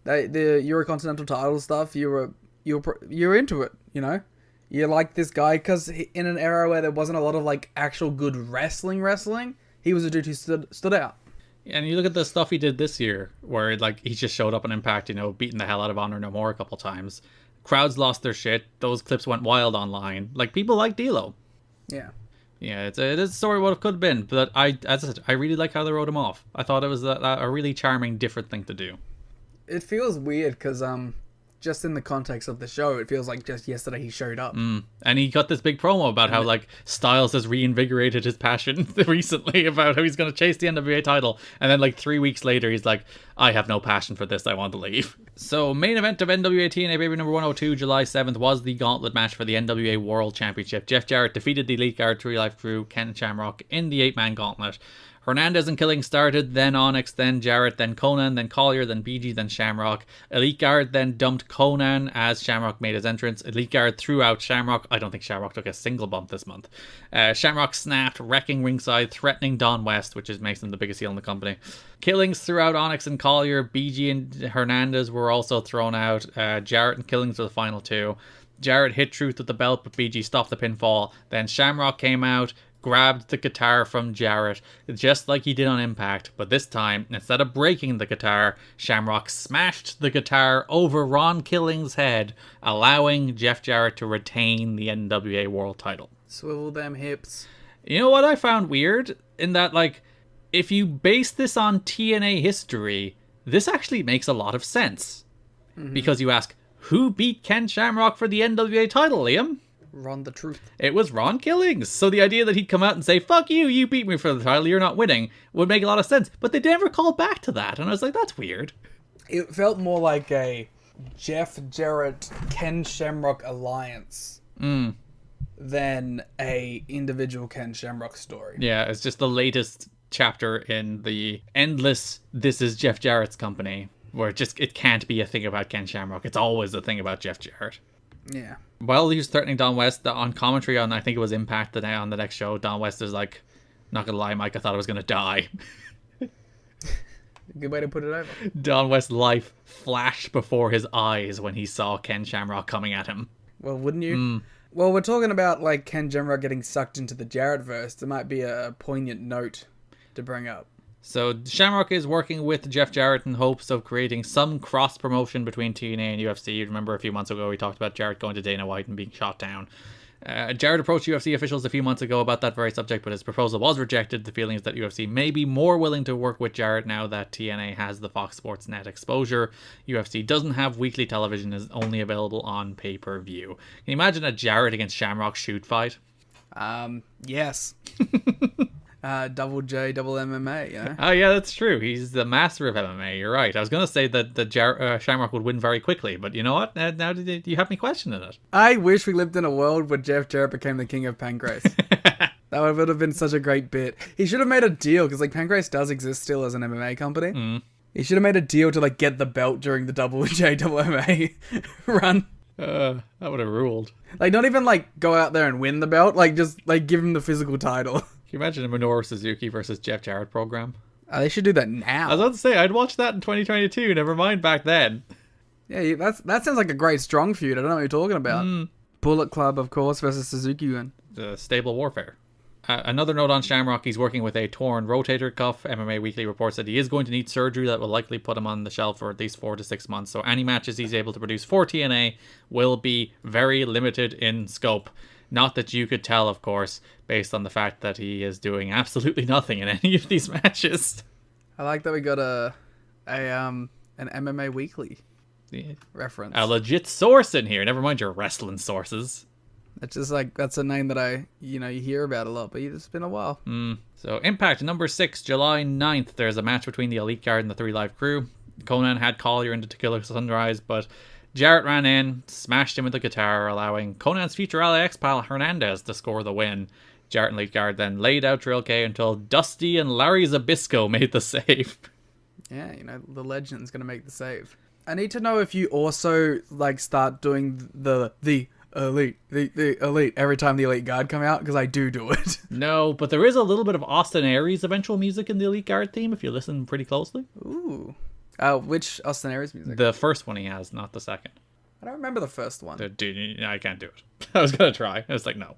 the Eurocontinental title stuff, you're into it, you know? You like this guy because in an era where there wasn't a lot of like actual good wrestling, he was a dude who stood out. And you look at the stuff he did this year, where like he just showed up on Impact, you know, beating the hell out of Honor No More a couple times. Crowds lost their shit. Those clips went wild online. Like people like D'Lo. Yeah. Yeah, it is a story of what it could have been. But as I said, I really like how they wrote him off. I thought it was a really charming, different thing to do. It feels weird because just in the context of the show, it feels like just yesterday he showed up. And he got this big promo about how, like, Styles has reinvigorated his passion recently about how he's going to chase the NWA title. And then, like, 3 weeks later, he's like, I have no passion for this. I want to leave. So, main event of NWA-TNA Baby number 102, July 7th, was the gauntlet match for the NWA World Championship. Jeff Jarrett defeated the Elite Guard 3 Life Crew, Ken Shamrock, in the 8-man gauntlet. Hernandez and Killing started, then Onyx, then Jarrett, then Conan, then Collier, then BG, then Shamrock. Elite Guard then dumped Conan as Shamrock made his entrance. Elite Guard threw out Shamrock. I don't think Shamrock took a single bump this month. Shamrock snapped, wrecking ringside, threatening Don West, which makes him the biggest heel in the company. Killings threw out Onyx and Collier. BG and Hernandez were also thrown out. Jarrett and Killings were the final two. Jarrett hit Truth with the belt, but BG stopped the pinfall. Then Shamrock came out, grabbed the guitar from Jarrett, just like he did on Impact, but this time, instead of breaking the guitar, Shamrock smashed the guitar over Ron Killing's head, allowing Jeff Jarrett to retain the NWA World title. Swivel them hips. You know what I found weird? In that, like, if you base this on TNA history, this actually makes a lot of sense. Because you ask, who beat Ken Shamrock for the NWA title, Liam? Ron the Truth. It was Ron Killings. So the idea that he'd come out and say, fuck you, you beat me for the title, you're not winning, would make a lot of sense. But they never called back to that. And I was like, that's weird. It felt more like a Jeff Jarrett, Ken Shamrock alliance than a individual Ken Shamrock story. Yeah, it's just the latest chapter in the endless This Is Jeff Jarrett's company, where it can't be a thing about Ken Shamrock. It's always a thing about Jeff Jarrett. Yeah. While he was threatening Don West on commentary on, I think it was Impact on the next show, Don West is like, not gonna lie, Mike, I thought I was gonna die. Good way to put it over. Don West's life flashed before his eyes when he saw Ken Shamrock coming at him. Well, wouldn't you? Well, we're talking about like Ken Shamrock getting sucked into the Jarrett-verse. There might be a poignant note to bring up. So Shamrock is working with Jeff Jarrett in hopes of creating some cross-promotion between TNA and UFC. You remember a few months ago we talked about Jarrett going to Dana White and being shot down. Jarrett approached UFC officials a few months ago about that very subject, but his proposal was rejected. The feeling is that UFC may be more willing to work with Jarrett now that TNA has the Fox Sports Net exposure. UFC doesn't have weekly television, is only available on pay-per-view. Can you imagine a Jarrett against Shamrock shoot fight? Yes. Double J, double MMA, you know? Oh, yeah, that's true. He's the master of MMA. You're right. I was going to say that Shamrock would win very quickly, but you know what? Now you have me questioning it. I wish we lived in a world where Jeff Jarrett became the king of Pancrase. That would have been such a great bit. He should have made a deal, because like Pancrase does exist still as an MMA company. He should have made a deal to like get the belt during the Double J, double MMA run. That would have ruled. Like, not even like go out there and win the belt, like just like give him the physical title. Can you imagine a Minoru Suzuki versus Jeff Jarrett program? They should do that now. I was about to say, I'd watch that in 2022, never mind back then. Yeah, that sounds like a great strong feud. I don't know what you're talking about. Bullet Club, of course, versus Suzuki Gun. Stable warfare. Another note on Shamrock, he's working with a torn rotator cuff. MMA Weekly reports that he is going to need surgery that will likely put him on the shelf for at least 4 to 6 months. So any matches he's able to produce for TNA will be very limited in scope. Not that you could tell, of course, based on the fact that he is doing absolutely nothing in any of these matches. I like that we got an MMA Weekly reference. A legit source in here. Never mind your wrestling sources. It's just like, that's a name that you hear about a lot, but it's been a while. So Impact number 6, July 9th. There's a match between the Elite Guard and the 3 Live Crew. Conan had Collier into Tequila Sunrise, but Jarrett ran in, smashed him with the guitar, allowing Conan's future ally X-Pal Hernandez to score the win. Jarrett and Elite Guard then laid out Trill K until Dusty and Larry Zbyszko made the save. Yeah, the legend's gonna make the save. I need to know if you also like start doing the elite every time the Elite Guard come out, because I do it. No, but there is a little bit of Austin Aries eventual music in the Elite Guard theme if you listen pretty closely. Ooh. Which Austin Aries music? The first one he has, not the second. I don't remember the first one. Dude, I can't do it. I was going to try. I was like, no.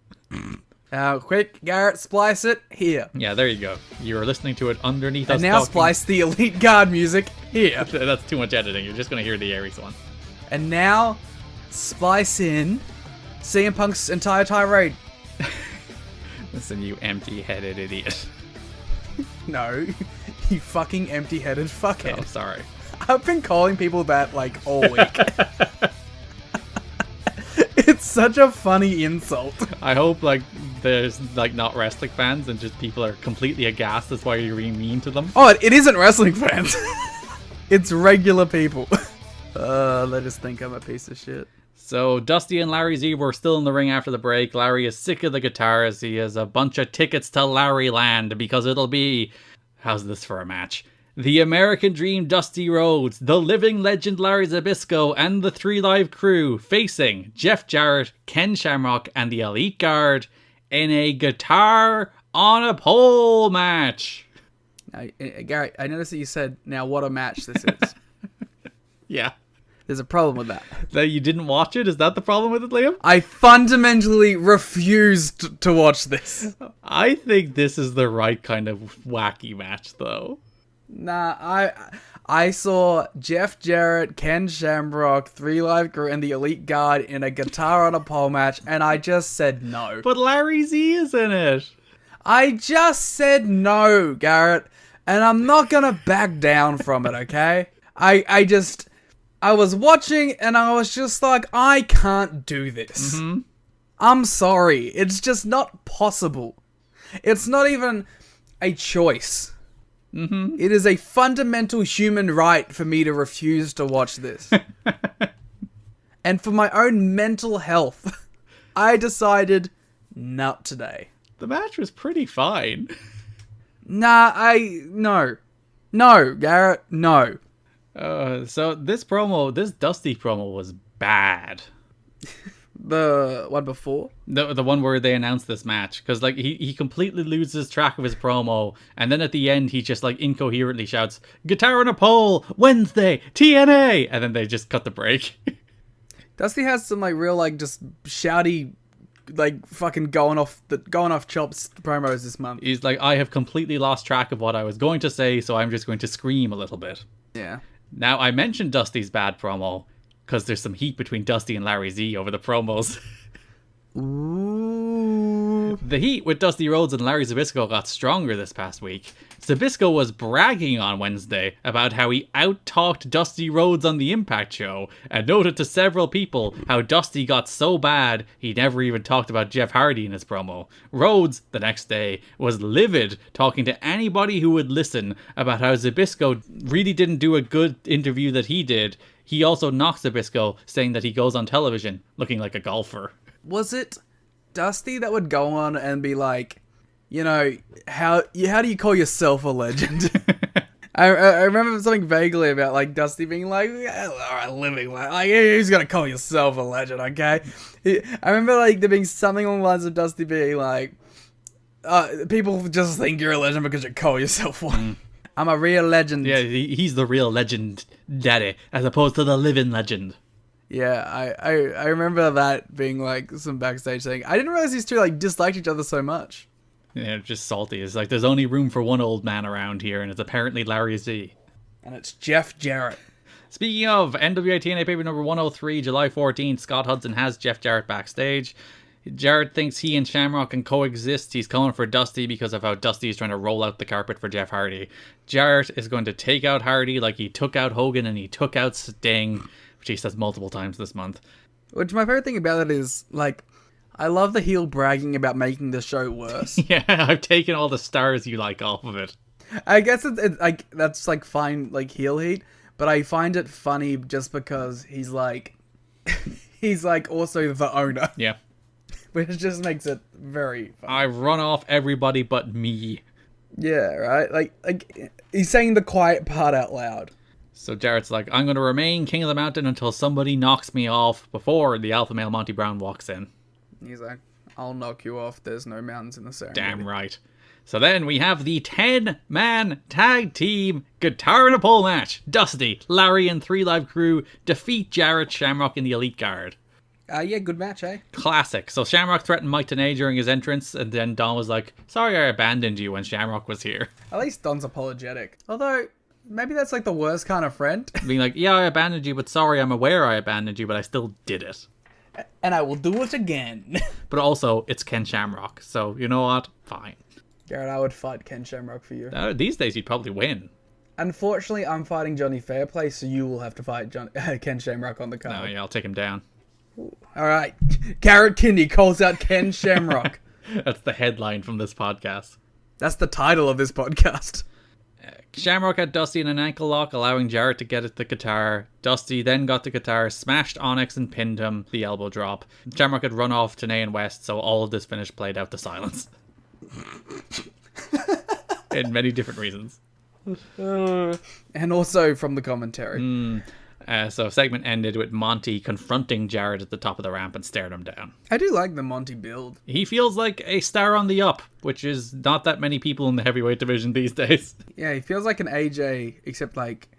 Quick, Garrett, splice it here. Yeah, there you go. You're listening to it underneath us And now talking. splice the Elite Guard music here. That's too much editing. You're just going to hear the Aries one. And now splice in CM Punk's entire tirade. Listen, you empty-headed idiot. No, you fucking empty-headed fuckhead. Oh, sorry. I've been calling people that like all week. it's such a funny insult. I hope like there's like not wrestling fans and just people are completely aghast. That's why you're being mean to them. Oh, it isn't wrestling fans. It's regular people. They just think I'm a piece of shit. So Dusty and Larry Z were still in the ring after the break. Larry is sick of the guitars. He has a bunch of tickets to Larry Land because it'll be... How's this for a match? The American Dream Dusty Rhodes, the living legend Larry Zbyszko, and the 3 Live Crew facing Jeff Jarrett, Ken Shamrock, and the Elite Guard in a guitar on a pole match. Now, Garrett, I noticed that you said, now what a match this is. Yeah. There's a problem with that. That you didn't watch it? Is that the problem with it, Liam? I fundamentally refused to watch this. I think this is the right kind of wacky match, though. Nah, I saw Jeff Jarrett, Ken Shamrock, 3 Live Crew, and the Elite Guard in a guitar on a pole match, and I just said no. But Larry Z is in it. I just said no, Garrett, and I'm not gonna back down from it, okay? I was watching and I was just like, I can't do this. Mm-hmm. I'm sorry. It's just not possible. It's not even a choice. Mm-hmm. It is a fundamental human right for me to refuse to watch this. And for my own mental health, I decided not today. The match was pretty fine. No, Garrett, no. So this Dusty promo was bad. The one before? The one where they announced this match. Because like he completely loses track of his promo. And then at the end he just like incoherently shouts, "Guitar on a pole, Wednesday, TNA!" And then they just cut the break. Dusty has some like real like just shouty, like fucking going off chops promos this month. He's like, I have completely lost track of what I was going to say, so I'm just going to scream a little bit. Yeah. Now, I mentioned Dusty's bad promo because there's some heat between Dusty and Larry Z over the promos. Ooh. The heat with Dusty Rhodes and Larry Zbyszko got stronger this past week. Zbyszko was bragging on Wednesday about how he out-talked Dusty Rhodes on the Impact show and noted to several people how Dusty got so bad he never even talked about Jeff Hardy in his promo. Rhodes, the next day, was livid talking to anybody who would listen about how Zbyszko really didn't do a good interview that he did. He also knocked Zbyszko, saying that he goes on television looking like a golfer. Was it Dusty that would go on and be like, you know, how do you call yourself a legend? I remember something vaguely about like Dusty being like, alright, living like who's gonna call yourself a legend, okay? I remember like there being something along the lines of Dusty being like, people just think you're a legend because you call yourself one. I'm a real legend. Yeah, he's the real legend daddy, as opposed to the living legend. Yeah, I remember that being like some backstage thing. I didn't realize these two like disliked each other so much. Yeah, just salty. It's like there's only room for one old man around here, and it's apparently Larry Z. And it's Jeff Jarrett. Speaking of, NWA-TNA pay-per-view number 103, July 14th, Scott Hudson has Jeff Jarrett backstage. Jarrett thinks he and Shamrock can coexist. He's calling for Dusty because of how Dusty is trying to roll out the carpet for Jeff Hardy. Jarrett is going to take out Hardy like he took out Hogan and he took out Sting, which he says multiple times this month. Which my favorite thing about it is, like, I love the heel bragging about making the show worse. Yeah, I've taken all the stars you like off of it. I guess it's like that's like fine, like heel heat, but I find it funny just because he's like also the owner. Yeah. Which just makes it very funny. I run off everybody but me. Yeah, right? Like he's saying the quiet part out loud. So Jarrett's like, I'm going to remain king of the mountain until somebody knocks me off before the alpha male Monty Brown walks in. He's like, I'll knock you off. There's no mountains in the ceremony. Damn right. So then we have the 10-man tag team guitar and a pole match. Dusty, Larry, and 3 Live Crew defeat Jarrett, Shamrock, and the Elite Guard. Yeah, good match, eh? Classic. So Shamrock threatened Mike Tenay during his entrance, and then Don was like, sorry I abandoned you when Shamrock was here. At least Don's apologetic. Although, maybe that's like the worst kind of friend. Being like, yeah, I abandoned you, but sorry, I'm aware I abandoned you, but I still did it. And I will do it again. But also, it's Ken Shamrock, so you know what? Fine. Garrett, I would fight Ken Shamrock for you. These days, you'd probably win. Unfortunately, I'm fighting Johnny Fairplay, so you will have to fight Ken Shamrock on the card. No, yeah, I'll take him down. Ooh, All right. Garrett Kinney calls out Ken Shamrock. That's the headline from this podcast. That's the title of this podcast. Shamrock had Dusty in an ankle lock, allowing Jarrett to get at the guitar. Dusty then got the guitar, smashed Onyx and pinned him, the elbow drop. Shamrock had run off TNA and West, so all of this finish played out to silence. In many different reasons. And also from the commentary. So segment ended with Monty confronting Jarrett at the top of the ramp and staring him down. I do like the Monty build. He feels like a star on the up, which is not that many people in the heavyweight division these days. Yeah, he feels like an AJ, except like,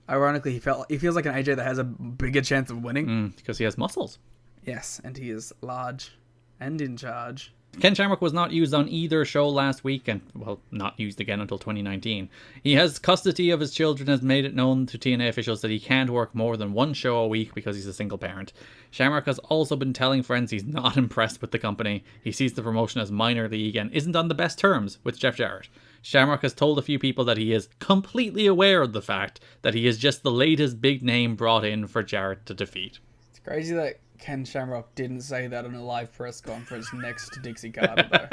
ironically, he feels like an AJ that has a bigger chance of winning. Because he has muscles. Yes, and he is large and in charge. Ken Shamrock was not used on either show last week, and, well, not used again until 2019. He has custody of his children and has made it known to TNA officials that he can't work more than one show a week because he's a single parent. Shamrock has also been telling friends he's not impressed with the company. He sees the promotion as minor league and isn't on the best terms with Jeff Jarrett. Shamrock has told a few people that he is completely aware of the fact that he is just the latest big name brought in for Jarrett to defeat. It's crazy that Ken Shamrock didn't say that in a live press conference next to Dixie Carter,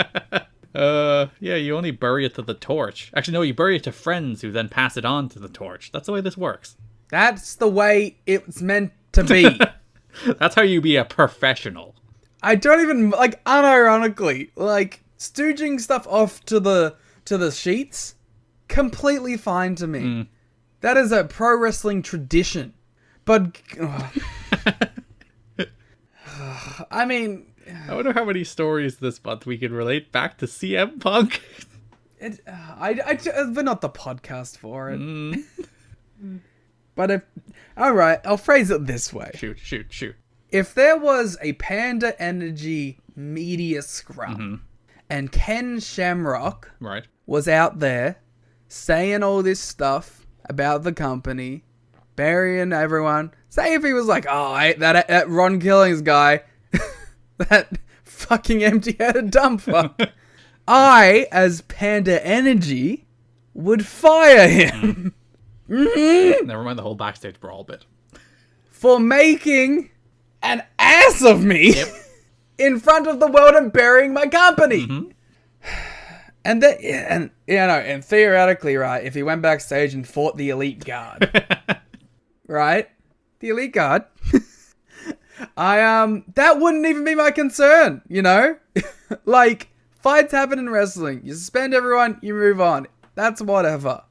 though. Yeah, you only bury it to the torch. Actually, no, you bury it to friends who then pass it on to the torch. That's the way this works. That's the way it's meant to be. That's how you be a professional. I don't even, like, unironically, like, stooging stuff off to the sheets, completely fine to me. That is a pro wrestling tradition. But... I mean... I wonder how many stories this month we can relate back to CM Punk. We're not the podcast for it. But alright, I'll phrase it this way. Shoot. If there was a Panda Energy media scrum and Ken Shamrock was out there saying all this stuff about the company, burying everyone, say if he was like, oh, that Ron Killings guy, that fucking empty-headed dumper, I, as Panda Energy, would fire him. Never mind the whole backstage brawl bit. For making an ass of me in front of the world and burying my company. And theoretically, right, if he went backstage and fought the Elite Guard, right? The Elite Guard. That wouldn't even be my concern, you know? Like, fights happen in wrestling. You suspend everyone, you move on. That's whatever.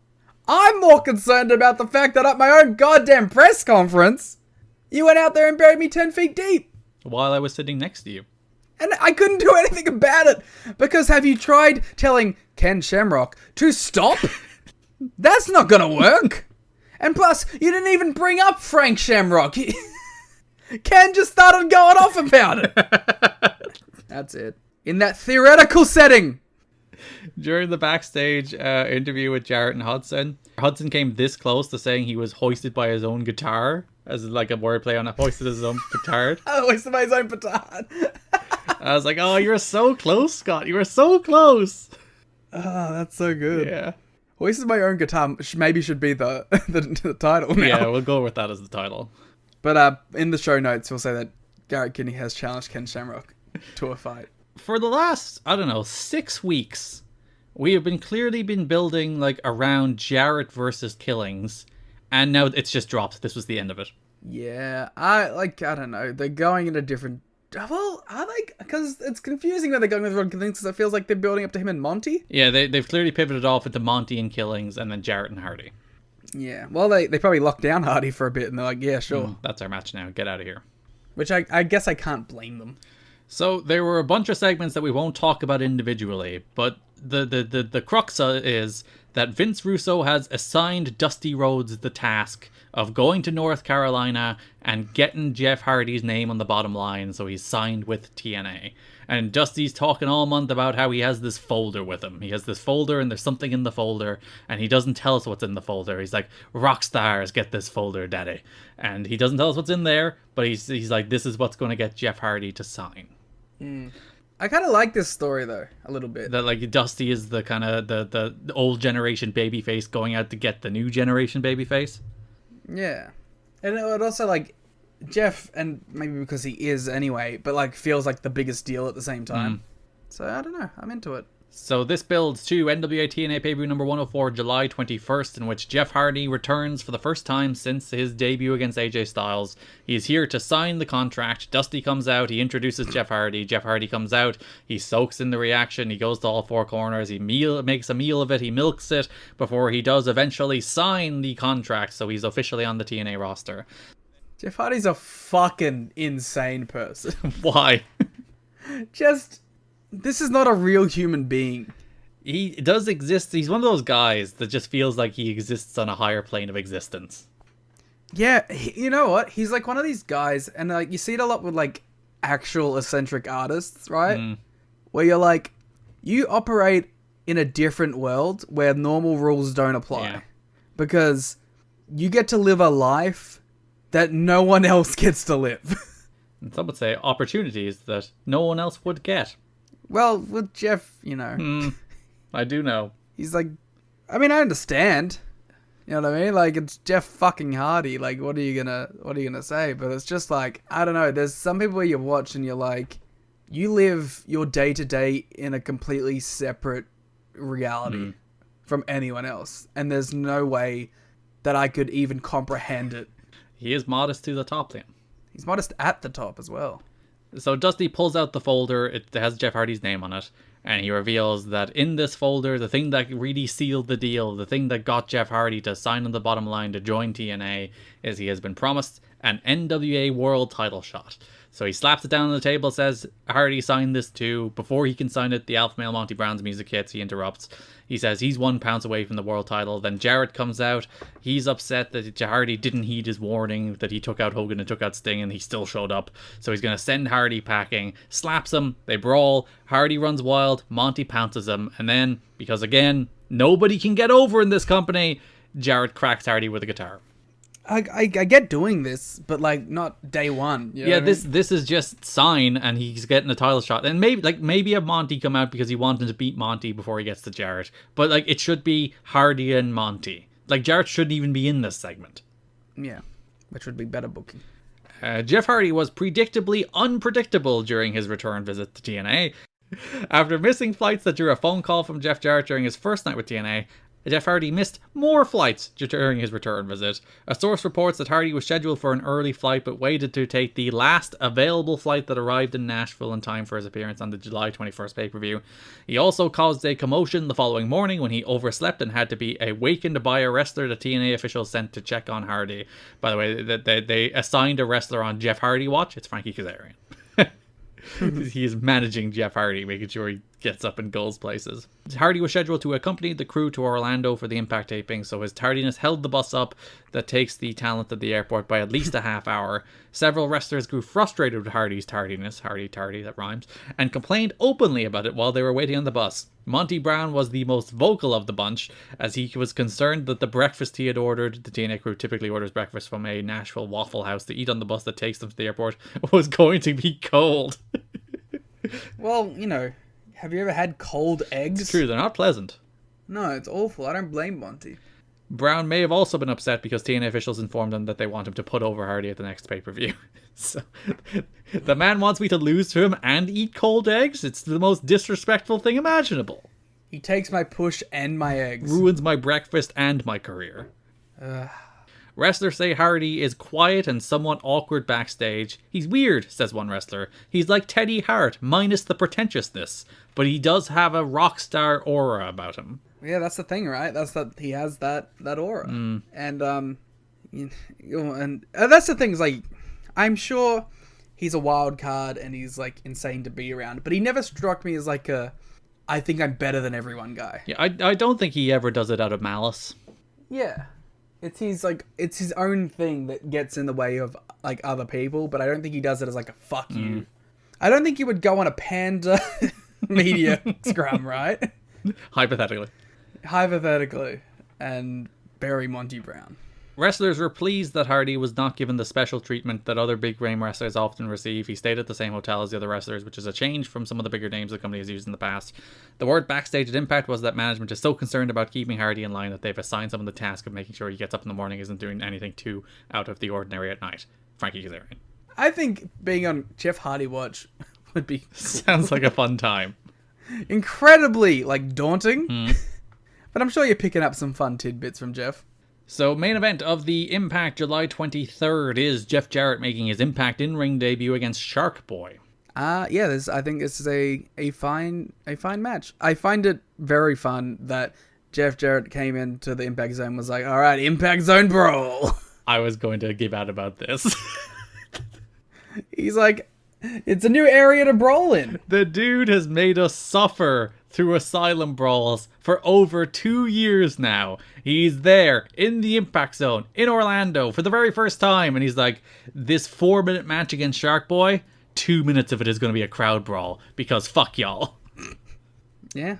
I'm more concerned about the fact that at my own goddamn press conference, you went out there and buried me 10 feet deep. While I was sitting next to you. And I couldn't do anything about it. Because have you tried telling Ken Shamrock to stop? That's not gonna work. And plus, you didn't even bring up Frank Shamrock. Ken just started going off about it. That's it. In that theoretical setting. During the backstage interview with Jarrett and Hudson came this close to saying he was hoisted by his own guitar, as like a wordplay on it, hoisted his own petard. Hoisted by his own petard. I was like, oh, you were so close, Scott. You were so close. Oh, that's so good. Yeah. Hoisted my own guitar maybe should be the title now. Yeah, we'll go with that as the title. But in the show notes, we'll say that Garrett Kinney has challenged Ken Shamrock to a fight. For the last, 6 weeks, we have clearly been building like around Jarrett versus Killings, and now it's just dropped. This was the end of it. Yeah, I don't know. They're going in a different... Well, are they? Because it's confusing when they're going with Ron Killings, because it feels like they're building up to him and Monty. Yeah, they've clearly pivoted off into Monty and Killings, and then Jarrett and Hardy. Yeah, well, they probably locked down Hardy for a bit, and they're like, yeah, sure. That's our match now. Get out of here. Which I guess I can't blame them. So there were a bunch of segments that we won't talk about individually, but the crux is that Vince Russo has assigned Dusty Rhodes the task of going to North Carolina and getting Jeff Hardy's name on the bottom line, so he's signed with TNA. And Dusty's talking all month about how he has this folder with him. He has this folder and there's something in the folder, and he doesn't tell us what's in the folder. He's like, rock stars, get this folder, daddy. And he doesn't tell us what's in there, but he's like, this is what's going to get Jeff Hardy to sign. I kind of like this story, though, a little bit. That, like, Dusty is the kind of the old generation babyface going out to get the new generation babyface. Yeah. And it would also, like, Jeff, and maybe because he is anyway, but like feels like the biggest deal at the same time. So I don't know. I'm into it. So this builds to NWA-TNA pay-per-view number 104, July 21st, in which Jeff Hardy returns for the first time since his debut against AJ Styles. He's here to sign the contract. Dusty comes out. He introduces Jeff Hardy. Jeff Hardy comes out. He soaks in the reaction. He goes to all four corners. He makes a meal of it. He milks it before he does eventually sign the contract. So he's officially on the TNA roster. Jeff Hardy's a fucking insane person. Why? This is not a real human being. He does exist. He's one of those guys that just feels like he exists on a higher plane of existence. Yeah, you know what? He's like one of these guys, and like you see it a lot with like actual eccentric artists, right? Where you're like, you operate in a different world where normal rules don't apply. Because you get to live a life that no one else gets to live. And some would say opportunities that no one else would get. Well, with Jeff, you know. I do know. He's like, I mean, I understand. You know what I mean? Like, it's Jeff fucking Hardy. Like, what are you gonna say? But it's just like, I don't know. There's some people where you watch and you're like, you live your day to day in a completely separate reality from anyone else. And there's no way that I could even comprehend it. He is modest to the top, Liam. He's modest at the top as well. So Dusty pulls out the folder. It has Jeff Hardy's name on it. And he reveals that in this folder, the thing that really sealed the deal, the thing that got Jeff Hardy to sign on the bottom line to join TNA, is he has been promised an NWA World title shot. So he slaps it down on the table, says Hardy signed this too. Before he can sign it, the alpha male Monty Brown's music hits. He interrupts. He says he's 1 pound away from the world title. Then Jarrett comes out. He's upset that Hardy didn't heed his warning, that he took out Hogan and took out Sting, and he still showed up. So he's going to send Hardy packing, slaps him, they brawl. Hardy runs wild, Monty pounces him, and then, because again, nobody can get over in this company, Jarrett cracks Hardy with a guitar. I get doing this, but like not day one. You know what I mean? This is just sign, and he's getting a title shot, and maybe have Monty come out because he wanted to beat Monty before he gets to Jarrett. But like it should be Hardy and Monty. Like Jarrett shouldn't even be in this segment. Yeah, which would be better booking. Jeff Hardy was predictably unpredictable during his return visit to TNA. After missing flights that drew a phone call from Jeff Jarrett during his first night with TNA, Jeff Hardy missed more flights during his return visit. A source reports that Hardy was scheduled for an early flight but waited to take the last available flight that arrived in Nashville in time for his appearance on the July 21st pay-per-view. He also caused a commotion the following morning when he overslept and had to be awakened by a wrestler the TNA officials sent to check on Hardy. By the way, they assigned a wrestler on Jeff Hardy watch. It's Frankie Kazarian. He is managing Jeff Hardy, making sure he gets up and goes places. Hardy was scheduled to accompany the crew to Orlando for the Impact taping, so his tardiness held the bus up that takes the talent at the airport by at least a half hour. Several wrestlers grew frustrated with Hardy's tardiness, tardy, that rhymes, and complained openly about it while they were waiting on the bus. Monty Brown was the most vocal of the bunch, as he was concerned that the breakfast he had ordered, the TNA crew typically orders breakfast from a Nashville Waffle House to eat on the bus that takes them to the airport, was going to be cold. Well, you know, have you ever had cold eggs? It's true, they're not pleasant. No, it's awful. I don't blame Monty. Brown may have also been upset because TNA officials informed him that they want him to put over Hardy at the next pay-per-view. So, the man wants me to lose to him and eat cold eggs? It's the most disrespectful thing imaginable. He takes my push and my eggs. Ruins my breakfast and my career. Wrestlers say Hardy is quiet and somewhat awkward backstage. He's weird, says one wrestler. He's like Teddy Hart, minus the pretentiousness. But he does have a rock star aura about him. Yeah, that's the thing, right? That's that he has that aura. And that's the thing, is like, I'm sure he's a wild card and he's like insane to be around, but he never struck me as like a I think I'm better than everyone guy. Yeah, I don't think he ever does it out of malice. Yeah. It's his own thing that gets in the way of like other people, but I don't think he does it as like a fuck you. I don't think he would go on a Panda media scrum, right? Hypothetically. And bury Monty Brown. Wrestlers were pleased that Hardy was not given the special treatment that other big name wrestlers often receive. He stayed at the same hotel as the other wrestlers, which is a change from some of the bigger names the company has used in the past. The word backstage at Impact was that management is so concerned about keeping Hardy in line that they've assigned someone the task of making sure he gets up in the morning, isn't doing anything too out of the ordinary at night. Frankie Kazarian. I think being on Jeff Hardy watch would be cool. Sounds like a fun time. Incredibly, like, daunting. But I'm sure you're picking up some fun tidbits from Jeff. So, main event of the Impact July 23rd is Jeff Jarrett making his Impact in-ring debut against Shark Boy. Yeah, I think this is a fine match. I find it very fun that Jeff Jarrett came into the Impact Zone and was like, all right, Impact Zone brawl. I was going to give out about this. He's like, it's a new area to brawl in. The dude has made us suffer through Asylum brawls for over 2 years now. He's there in the Impact Zone in Orlando for the very first time, and he's like, this 4-minute match against Shark Boy, 2 minutes of it is going to be a crowd brawl because fuck y'all. Yeah.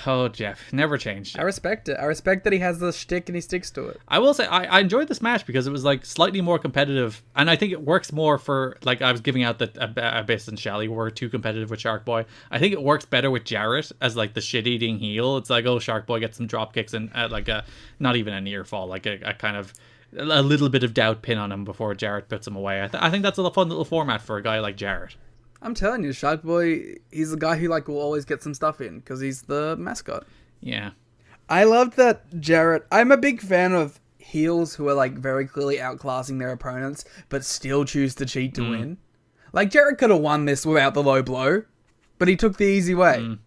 Oh, Jeff, never changed. I respect it. I respect that he has the shtick and he sticks to it. I will say, I enjoyed this match because it was like slightly more competitive, and I think it works more for, like, I was giving out that Abyss and Shally were too competitive with Shark Boy. I think it works better with Jarrett as like the shit-eating heel. It's like, oh, Shark Boy gets some drop kicks and like a, not even a near fall, like a kind of a little bit of doubt pin on him before Jarrett puts him away. I think that's a fun little format for a guy like Jarrett. I'm telling you, Shark Boy, he's the guy who like will always get some stuff in because he's the mascot. Yeah. I loved that Jarrett. I'm a big fan of heels who are like very clearly outclassing their opponents, but still choose to cheat to win. Like Jarrett could have won this without the low blow, but he took the easy way.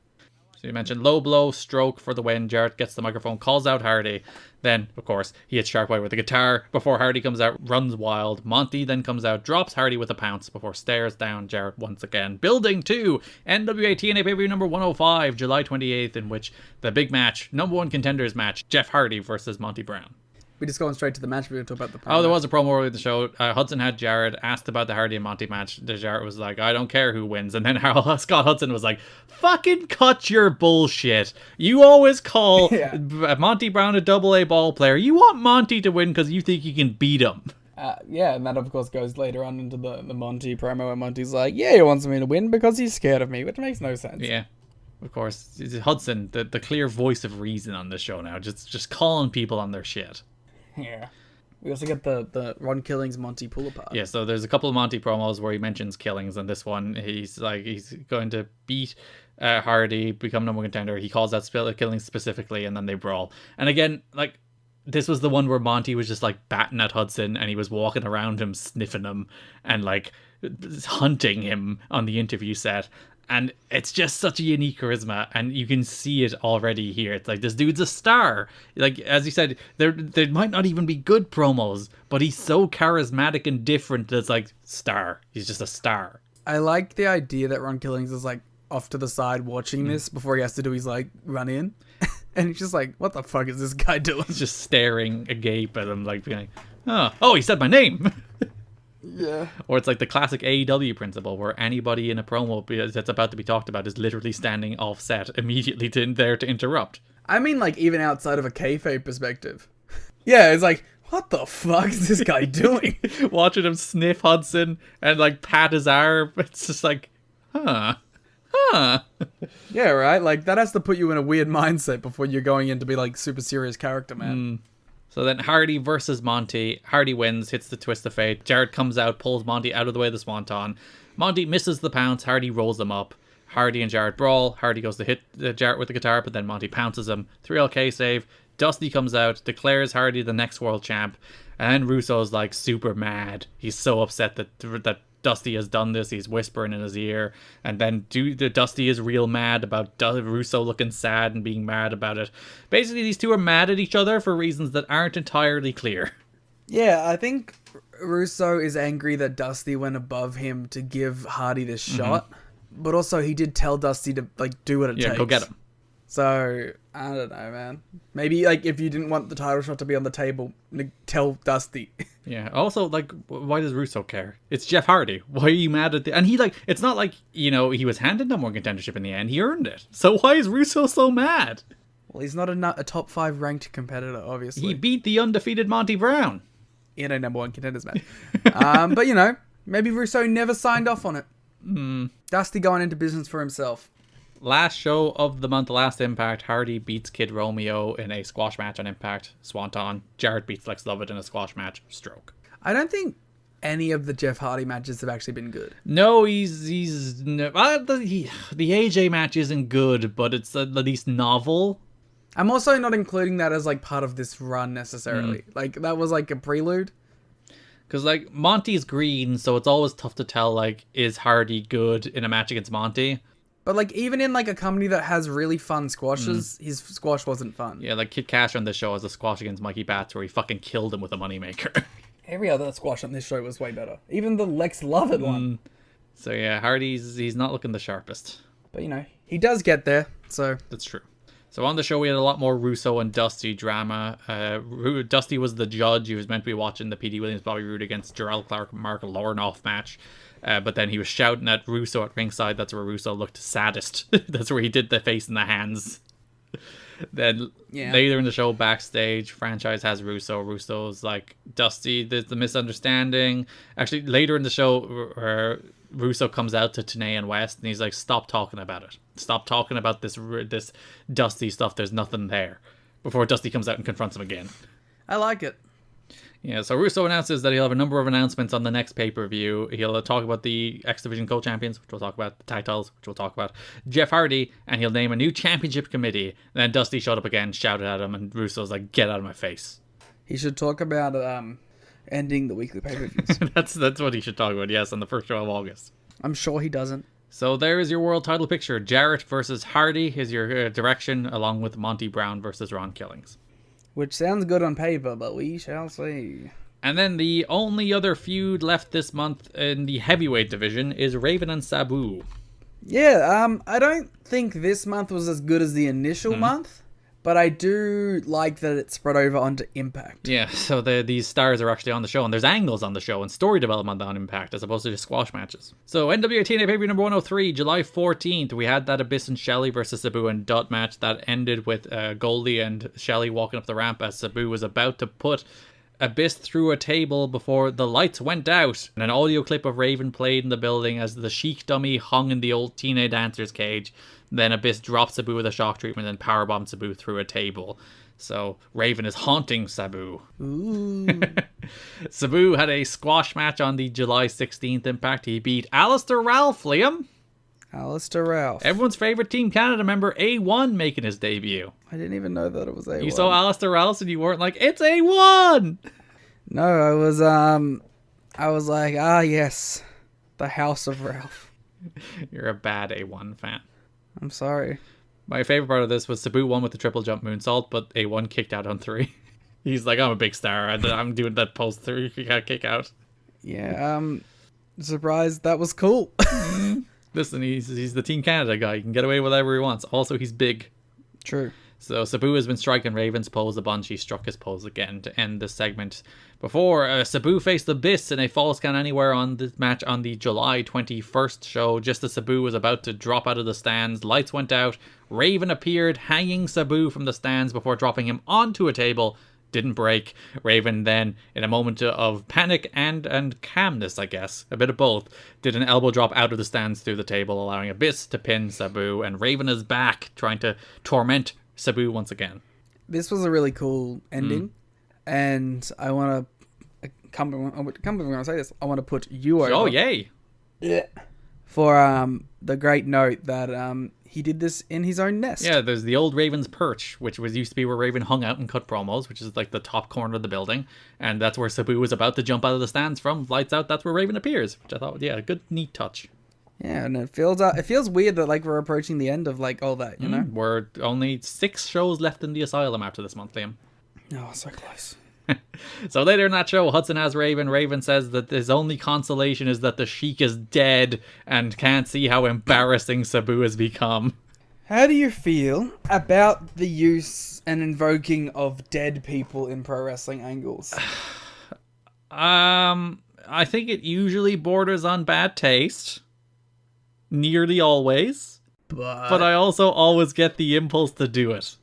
So you mentioned low blow, stroke for the win. Jarrett gets the microphone, calls out Hardy. Then, of course, he hits Shark Boy with a guitar before Hardy comes out, runs wild. Monty then comes out, drops Hardy with a pounce before stares down Jarrett once again. Building to NWA-TNA pay-per-view number 105, July 28th, in which the big match, #1 contenders match, Jeff Hardy versus Monty Brown. We're just going straight to the match. We're going to talk about the promo. Oh, there was a promo earlier in the show. Hudson had Jarrett asked about the Hardy and Monty match. Jarrett was like, I don't care who wins. And then Scott Hudson was like, fucking cut your bullshit. You always call Monty Brown a AA ball player. You want Monty to win because you think you can beat him. Yeah, and that of course goes later on into the Monty promo where Monty's like, yeah, he wants me to win because he's scared of me, which makes no sense. Yeah. Of course, Hudson, the clear voice of reason on this show now, just calling people on their shit. Yeah. We also get the Ron Killings Monty pull apart. Yeah, so there's a couple of Monty promos where he mentions Killings, and this one he's going to beat Hardy, become #1 contender. He calls out Killings specifically, and then they brawl. And again, like, this was the one where Monty was just like batting at Hudson, and he was walking around him, sniffing him, and like hunting him on the interview set. And it's just such a unique charisma, and you can see it already here. It's like, this dude's a star. Like, as you said, there might not even be good promos, but he's so charismatic and different that it's like, star. He's just a star. I like the idea that Ron Killings is like off to the side watching this before he has to do his like run in. And he's just like, what the fuck is this guy doing? He's just staring agape at him, like being like, oh, he said my name. Yeah. Or it's like the classic AEW principle where anybody in a promo that's about to be talked about is literally standing off set immediately there to interrupt. I mean, like, even outside of a kayfabe perspective. Yeah, it's like, what the fuck is this guy doing? Watching him sniff Hudson and like pat his arm. It's just like, huh. Yeah, right? Like, that has to put you in a weird mindset before you're going in to be like super serious character, man. So then Hardy versus Monty. Hardy wins, hits the twist of fate. Jarrett comes out, pulls Monty out of the way of the swanton. Monty misses the pounce. Hardy rolls him up. Hardy and Jarrett brawl. Hardy goes to hit Jarrett with the guitar, but then Monty pounces him. 3LK save. Dusty comes out, declares Hardy the next world champ. And then Russo's like super mad. He's so upset that Dusty has done this. He's whispering in his ear. And then Dusty is real mad about Russo looking sad and being mad about it. Basically, these two are mad at each other for reasons that aren't entirely clear. Yeah, I think Russo is angry that Dusty went above him to give Hardy this shot. But also, he did tell Dusty to like do what it takes. Yeah, go get him. So, I don't know, man. Maybe, like, if you didn't want the title shot to be on the table, tell Dusty. Yeah, also, like, why does Russo care? It's Jeff Hardy. Why are you mad at and he, like, it's not like, you know, he was handed #1 contendership in the end. He earned it. So why is Russo so mad? Well, he's not a top 5 ranked competitor, obviously. He beat the undefeated Monty Brown. In a #1 contenders match. But, you know, maybe Russo never signed off on it. Dusty going into business for himself. Last show of the month, last Impact, Hardy beats Kid Romeo in a squash match on Impact, Swanton. Jarrett beats Lex Lovett in a squash match, Stroke. I don't think any of the Jeff Hardy matches have actually been good. No, the AJ match isn't good, but it's at least novel. I'm also not including that as like part of this run necessarily. Like that was like a prelude. Because like Monty's green, so it's always tough to tell like is Hardy good in a match against Monty. But like even in like a company that has really fun squashes, his squash wasn't fun. Yeah, like Kid Cash on this show has a squash against Mikey Batts where he fucking killed him with a moneymaker. Every other squash on this show was way better. Even the Lex Lovett one. So yeah, he's not looking the sharpest. But you know, he does get there, so... That's true. So on the show we had a lot more Russo and Dusty drama. Dusty was the judge. He was meant to be watching the P.D. Williams Bobby Roode against Gerald Clark Mark Lornoff match. But then he was shouting at Russo at ringside. That's where Russo looked saddest. That's where he did the face and the hands. Then later in the show, backstage, franchise has Russo. Russo's like, Dusty, there's the misunderstanding. Actually, later in the show, Russo comes out to TNA and West, and he's like, stop talking about it. Stop talking about this Dusty stuff. There's nothing there. Before Dusty comes out and confronts him again. I like it. Yeah, so Russo announces that he'll have a number of announcements on the next pay-per-view. He'll talk about the X Division co-champions, which we'll talk about, the tag titles, which we'll talk about, Jeff Hardy, and he'll name a new championship committee. And then Dusty showed up again, shouted at him, and Russo's like, get out of my face. He should talk about ending the weekly pay-per-views. That's what he should talk about, yes, on the first show of August. I'm sure he doesn't. So there is your world title picture. Jarrett versus Hardy is your direction, along with Monty Brown versus Ron Killings. Which sounds good on paper, but we shall see. And then the only other feud left this month in the heavyweight division is Raven and Sabu. Yeah, I don't think this month was as good as the initial month, but I do like that it spread over onto Impact. Yeah, so these stars are actually on the show, and there's angles on the show and story development on Impact as opposed to just squash matches. So NWA-TNA pay-per-view number 103, July 14th, we had that Abyss and Shelley versus Sabu and Dutt match that ended with Goldie and Shelley walking up the ramp as Sabu was about to put Abyss through a table before the lights went out. And an audio clip of Raven played in the building as the Sheik dummy hung in the old TNA dancer's cage. Then Abyss dropped Sabu with a shock treatment and powerbombed Sabu through a table. So Raven is haunting Sabu. Ooh. Sabu had a squash match on the July 16th Impact. He beat Alistair Ralph, Liam. Alistair Ralph. Everyone's favorite Team Canada member, A1, making his debut. I didn't even know that it was A1. You saw Alistair Ralph and you weren't like, it's A1! No, I was like, yes, the House of Ralph. You're a bad A1 fan. I'm sorry. My favorite part of this was Sabu won with the triple jump moonsault, but A1 kicked out on 3. He's like, I'm a big star. I'm doing that post 3. You can't kick out. Yeah, surprised that was cool. Listen, he's the Team Canada guy. He can get away with whatever he wants. Also, he's big. True. So Sabu has been striking Raven's pose a bunch. He struck his pose again to end this segment. Before, Sabu faced Abyss in a Falls Count Anywhere on this match on the July 21st show. Just as Sabu was about to drop out of the stands, lights went out. Raven appeared, hanging Sabu from the stands before dropping him onto a table. Didn't break. Raven then, in a moment of panic and calmness, I guess, a bit of both, did an elbow drop out of the stands through the table, allowing Abyss to pin Sabu, and Raven is back, trying to torment Sabu once again. This was a really cool ending, and I want to come when I say this. I want to put you over. Oh yay! Yeah. For the great note that he did this in his own nest. Yeah, there's the old Raven's Perch, which used to be where Raven hung out and cut promos, which is like the top corner of the building, and that's where Sabu was about to jump out of the stands from. Lights out, that's where Raven appears, which I thought, yeah, a good, neat touch. Yeah, and it feels weird that like we're approaching the end of like all that, you know? We're only 6 shows left in the asylum after this month, Liam. Oh, so close. So later in that show, Hudson has Raven. Raven says that his only consolation is that the Sheik is dead and can't see how embarrassing Sabu has become. How do you feel about the use and invoking of dead people in pro wrestling angles? I think it usually borders on bad taste. Nearly always. But I also always get the impulse to do it.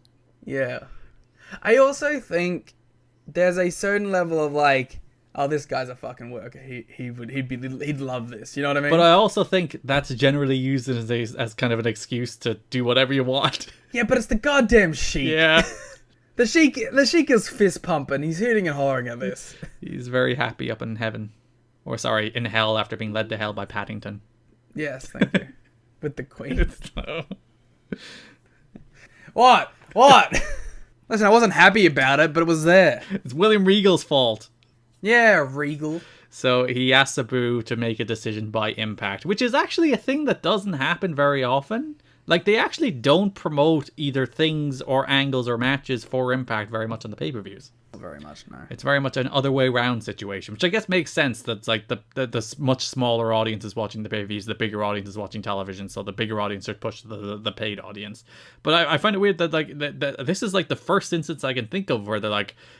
Yeah. I also think there's a certain level of like, oh, this guy's a fucking worker. He'd love this. You know what I mean? But I also think that's generally used as kind of an excuse to do whatever you want. Yeah, but it's the goddamn Sheik. Yeah. The Sheik is fist pumping. He's hooting and hollering at this. He's very happy up in heaven. Or sorry, in hell after being led to hell by Paddington. Yes, thank you. With the Queen. What? Listen, I wasn't happy about it, but it was there. It's William Regal's fault. Yeah, Regal. So he asked Sabu to make a decision by Impact, which is actually a thing that doesn't happen very often. Like, they actually don't promote either things or angles or matches for Impact very much on the pay-per-views. Not very much, no. It's very much an other way round situation, which I guess makes sense. That's like the much smaller audience is watching the pay-per-views, the bigger audience is watching television, so the bigger audience should push the paid audience. But I find it weird that that this is like the first instance I can think of where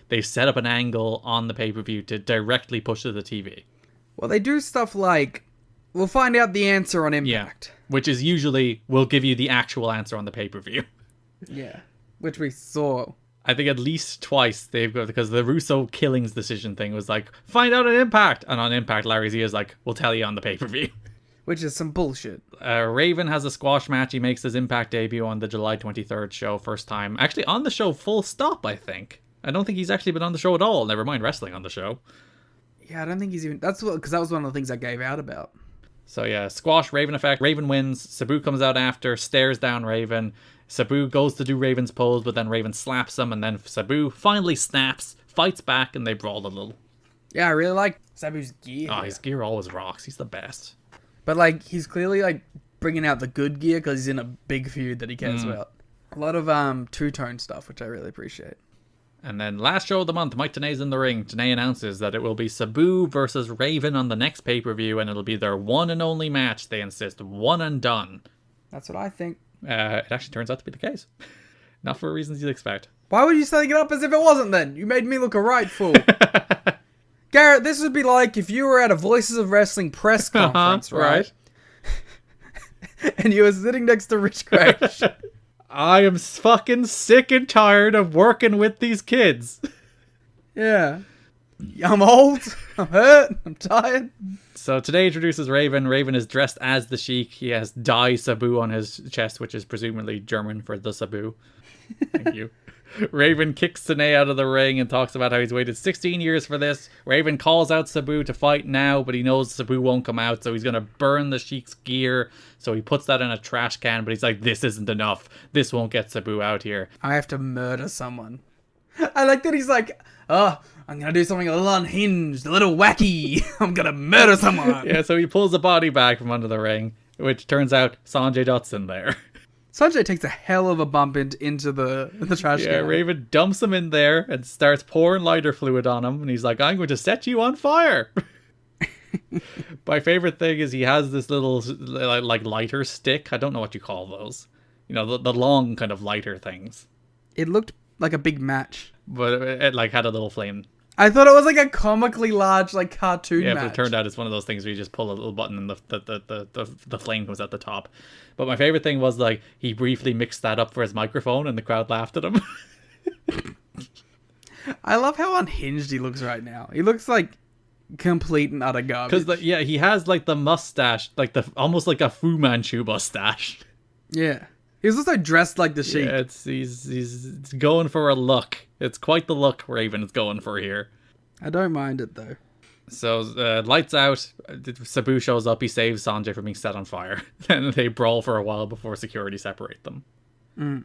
they set up an angle on the pay-per-view to directly push to the TV. Well, they do stuff like, we'll find out the answer on Impact. Yeah, which is usually, we'll give you the actual answer on the pay-per-view. Yeah, which we saw. I think at least twice they've got, because the Russo killings decision thing was like, find out on Impact. And on Impact, Larry Z is like, we'll tell you on the pay-per-view. Which is some bullshit. Raven has a squash match. He makes his Impact debut on the July 23rd show, first time. Actually, on the show, full stop, I think. I don't think he's actually been on the show at all. Never mind wrestling on the show. Yeah, I don't think he's even... because that was one of the things I gave out about. So yeah, squash, Raven effect. Raven wins. Sabu comes out after, stares down Raven. Sabu goes to do Raven's pose, but then Raven slaps him, and then Sabu finally snaps, fights back, and they brawl a little. Yeah, I really like Sabu's gear. Oh, his gear always rocks. He's the best. But, like, he's clearly, like, bringing out the good gear because he's in a big feud that he cares about. A lot of two-tone stuff, which I really appreciate. And then last show of the month, Mike Tenay's in the ring. Tenay announces that it will be Sabu versus Raven on the next pay-per-view, and it'll be their one and only match. They insist, one and done. That's what I think. It actually turns out to be the case. Not for reasons you'd expect. Why would you setting it up as if it wasn't then? You made me look a right fool. Garrett, this would be like if you were at a Voices of Wrestling press conference, right? And you were sitting next to Rich Crash. I am fucking sick and tired of working with these kids. Yeah. I'm old, I'm hurt, I'm tired. So today introduces Raven. Raven is dressed as the Sheik. He has Die Sabu on his chest, which is presumably German for the Sabu. Thank you. Raven kicks Tenay out of the ring and talks about how he's waited 16 years for this. Raven calls out Sabu to fight now, but he knows Sabu won't come out, so he's going to burn the Sheik's gear. So he puts that in a trash can, but he's like, this isn't enough. This won't get Sabu out here. I have to murder someone. I like that he's like, oh, I'm going to do something a little unhinged, a little wacky. I'm going to murder someone. Yeah, so he pulls the body bag from under the ring, which turns out Sanjay Dutt's in there. Sanjay takes a hell of a bump into the trash can. Yeah, Raven dumps him in there and starts pouring lighter fluid on him. And he's like, I'm going to set you on fire. My favorite thing is he has this little like lighter stick. I don't know what you call those. You know, the long kind of lighter things. It looked like a big match. But it like had a little flame. I thought it was like a comically large like cartoon match. Yeah, but it turned out it's one of those things where you just pull a little button and the flame comes at the top. But my favorite thing was like he briefly mixed that up for his microphone and the crowd laughed at him. I love how unhinged he looks right now. He looks like complete and utter garbage. Because he has like the mustache, like the almost like a Fu Manchu mustache. Yeah. He was also dressed like the Sheik. Yeah, he's going for a look. It's quite the look Raven is going for here. I don't mind it though. So lights out. Sabu shows up. He saves Sanjay from being set on fire, and they brawl for a while before security separate them.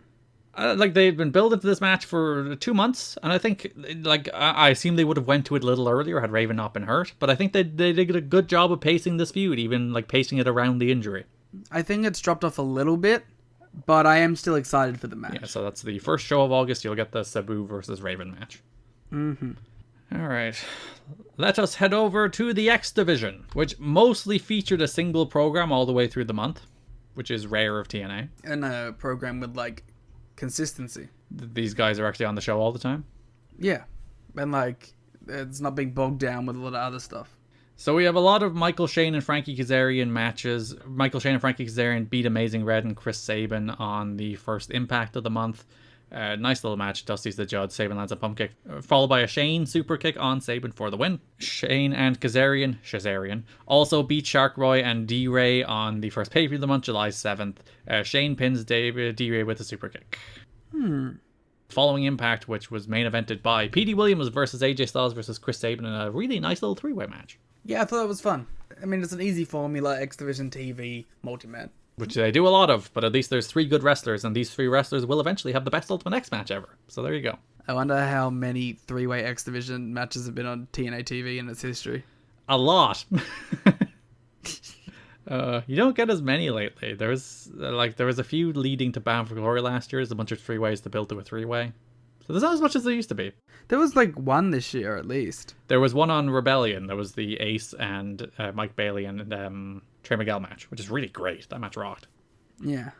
Like they've been building to this match for 2 months, and I think like I assume they would have went to it a little earlier had Raven not been hurt. But I think they did a good job of pacing this feud, even like pacing it around the injury. I think it's dropped off a little bit. But I am still excited for the match. Yeah, so that's the first show of August. You'll get the Sabu versus Raven match. All right. Let us head over to the X Division, which mostly featured a single program all the way through the month, which is rare of TNA. And a program with, like, consistency. These guys are actually on the show all the time? Yeah. And, like, it's not being bogged down with a lot of other stuff. So we have a lot of Michael Shane and Frankie Kazarian matches. Michael Shane and Frankie Kazarian beat Amazing Red and Chris Sabin on the first Impact of the month. Nice little match. Dusty's the judge. Sabin lands a pump kick, followed by a Shane super kick on Sabin for the win. Shane and Shazarian also beat Shark Roy and D-Ray on the first pay-per-view of the month, July 7th. Shane pins D-Ray with a super kick. Following Impact, which was main evented by P.D. Williams versus AJ Styles versus Chris Sabin in a really nice little three-way match. Yeah, I thought that was fun. I mean, it's an easy formula, X Division TV, multi-man. Which they do a lot of, but at least there's 3 good wrestlers, and these 3 wrestlers will eventually have the best Ultimate X match ever. So there you go. I wonder how many 3-way X Division matches have been on TNA TV in its history. A lot. You don't get as many lately. There was a few leading to Bound for Glory last year. There's a bunch of 3-ways to build to a 3-way. So there's not as much as there used to be. There was like one this year at least. There was one on Rebellion. There was the Ace and Mike Bailey and Trey Miguel match, which is really great. That match rocked. Yeah.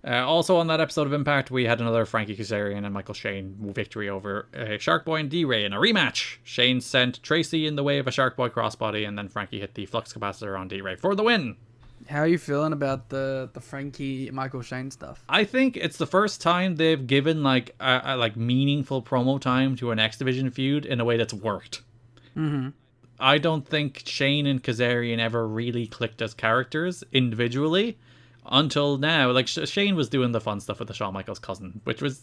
Also on that episode of Impact, we had another Frankie Kazarian and Michael Shane victory over Shark Boy and D-Ray in a rematch. Shane sent Tracy in the way of a Shark Boy crossbody, and then Frankie hit the flux capacitor on D-Ray for the win. How are you feeling about the Frankie Michael Shane stuff? I think it's the first time they've given like a meaningful promo time to an X Division feud in a way that's worked. Mm-hmm. I don't think Shane and Kazarian ever really clicked as characters individually until now. Like Shane was doing the fun stuff with the Shawn Michaels cousin, which was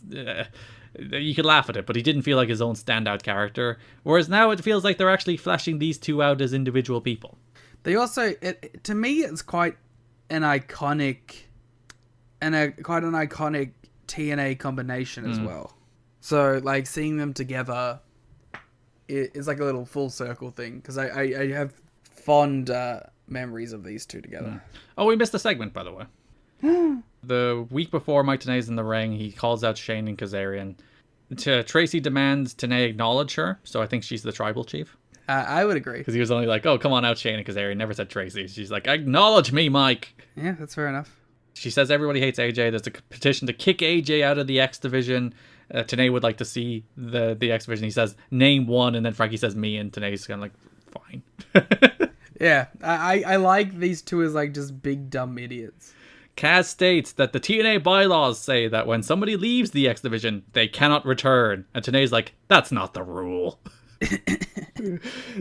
you could laugh at it, but he didn't feel like his own standout character. Whereas now it feels like they're actually fleshing these two out as individual people. They also, to me, it's quite an iconic TNA combination as well. So, like, seeing them together is like a little full circle thing, because I have fond memories of these two together. Oh, we missed a segment, by the way. The week before Mike Tenay's in the ring, he calls out Shane and Kazarian. Tracy demands Tenay acknowledge her, so I think she's the tribal chief. I would agree. Because he was only like, oh, come on out, Shane and Kazarian. Never said Tracy. She's like, acknowledge me, Mike. Yeah, that's fair enough. She says everybody hates AJ. There's a petition to kick AJ out of the X Division. Tenay would like to see the X Division. He says, name one, and then Frankie says me, and Tenay's kind of like, fine. Yeah, I like these two as like just big dumb idiots. Kaz states that the TNA bylaws say that when somebody leaves the X Division, they cannot return. And Tenay's like, that's not the rule.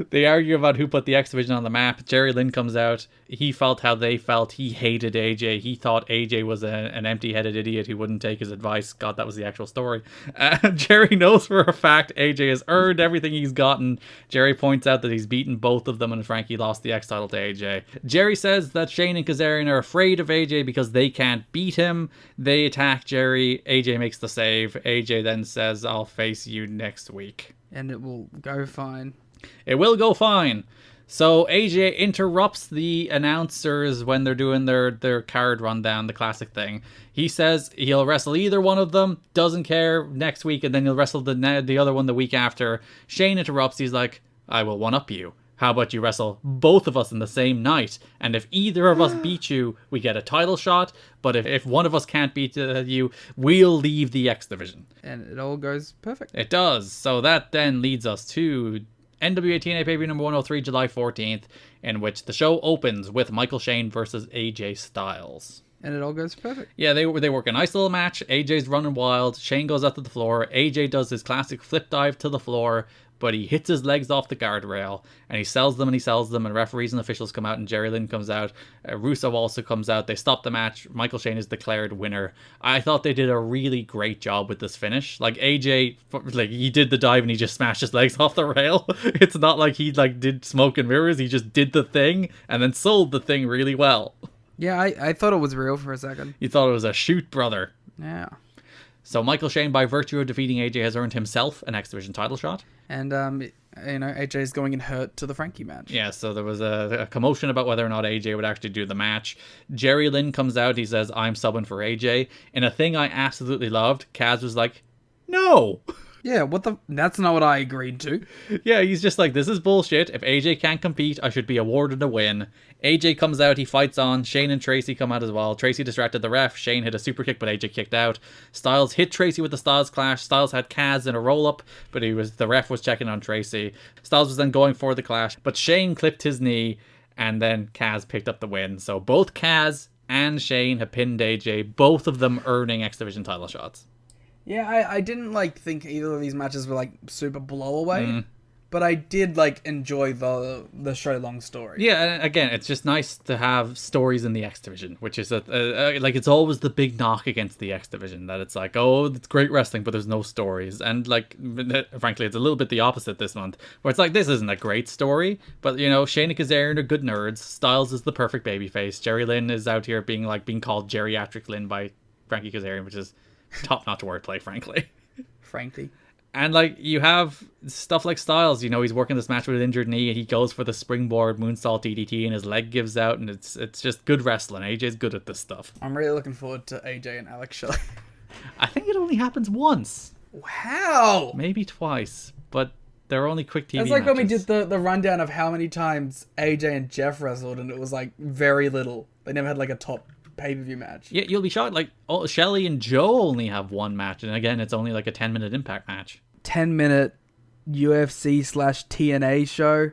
They argue about who put the X Division on the map. Jerry Lynn comes out. He felt how they felt. He hated AJ. He thought AJ was an empty-headed idiot who wouldn't take his advice. God, that was the actual story. Jerry knows for a fact AJ has earned everything he's gotten. Jerry points out that he's beaten both of them and Frankie lost the X title to AJ. Jerry says that Shane and Kazarian are afraid of AJ because they can't beat him. They attack Jerry. AJ makes the save. AJ then says, I'll face you next week. And it will go fine. It will go fine. So AJ interrupts the announcers when they're doing their card rundown, the classic thing. He says he'll wrestle either one of them, doesn't care, next week, and then he'll wrestle the other one the week after. Shane interrupts. He's like, I will one-up you. How about you wrestle both of us in the same night? And if either of us beat you, we get a title shot. But if one of us can't beat you, we'll leave the X Division. And it all goes perfect. It does. So that then leads us to NWA-TNA pay-per-view number 103, July 14th, in which the show opens with Michael Shane versus AJ Styles. And it all goes perfect. Yeah, they work a nice little match. AJ's running wild. Shane goes out to the floor. AJ does his classic flip dive to the floor, but he hits his legs off the guardrail, and he sells them, and referees and officials come out, and Jerry Lynn comes out. Russo also comes out. They stop the match. Michael Shane is declared winner. I thought they did a really great job with this finish. Like, AJ, like, he did the dive, and he just smashed his legs off the rail. It's not like he, like, did smoke and mirrors. He just did the thing, and then sold the thing really well. Yeah, I thought it was real for a second. You thought it was a shoot, brother. Yeah. So Michael Shane, by virtue of defeating AJ, has earned himself an X Division title shot. And, AJ's going in hurt to the Frankie match. Yeah, so there was a commotion about whether or not AJ would actually do the match. Jerry Lynn comes out. He says, I'm subbing for AJ. And a thing I absolutely loved, Kaz was like, no. Yeah, that's not what I agreed to. Yeah, he's just like, this is bullshit. If AJ can't compete, I should be awarded a win. AJ comes out, he fights on. Shane and Tracy come out as well. Tracy distracted the ref. Shane hit a super kick, but AJ kicked out. Styles hit Tracy with the Styles Clash. Styles had Kaz in a roll-up, but the ref was checking on Tracy. Styles was then going for the Clash, but Shane clipped his knee, and then Kaz picked up the win. So both Kaz and Shane have pinned AJ, both of them earning X Division title shots. Yeah, I didn't think either of these matches were super blow away, but I did like enjoy the show long story. Yeah, and again, it's just nice to have stories in the X Division, which is like it's always the big knock against the X Division, that it's like, oh, it's great wrestling, but there's no stories. And like, frankly, it's a little bit the opposite this month, where it's like, this isn't a great story, but you know, Shane and Kazarian are good nerds. Styles is the perfect babyface. Jerry Lynn is out here being called Geriatric Lynn by Frankie Kazarian, which is top-notch wordplay, frankly. Frankly. And, like, you have stuff like Styles, you know, he's working this match with an injured knee, and he goes for the springboard moonsault DDT, and his leg gives out, and it's just good wrestling. AJ's good at this stuff. I'm really looking forward to AJ and Alex Shelley. I think it only happens once. Wow! Maybe twice, but they're only quick TV It's like matches. when we did the rundown of how many times AJ and Jeff wrestled, and it was, like, very little. They never had, like, a top pay-per-view match. Yeah, you'll be shocked. Like, Shelley and Joe only have one match, and again, it's only like a 10-minute Impact match. 10-minute UFC/TNA show.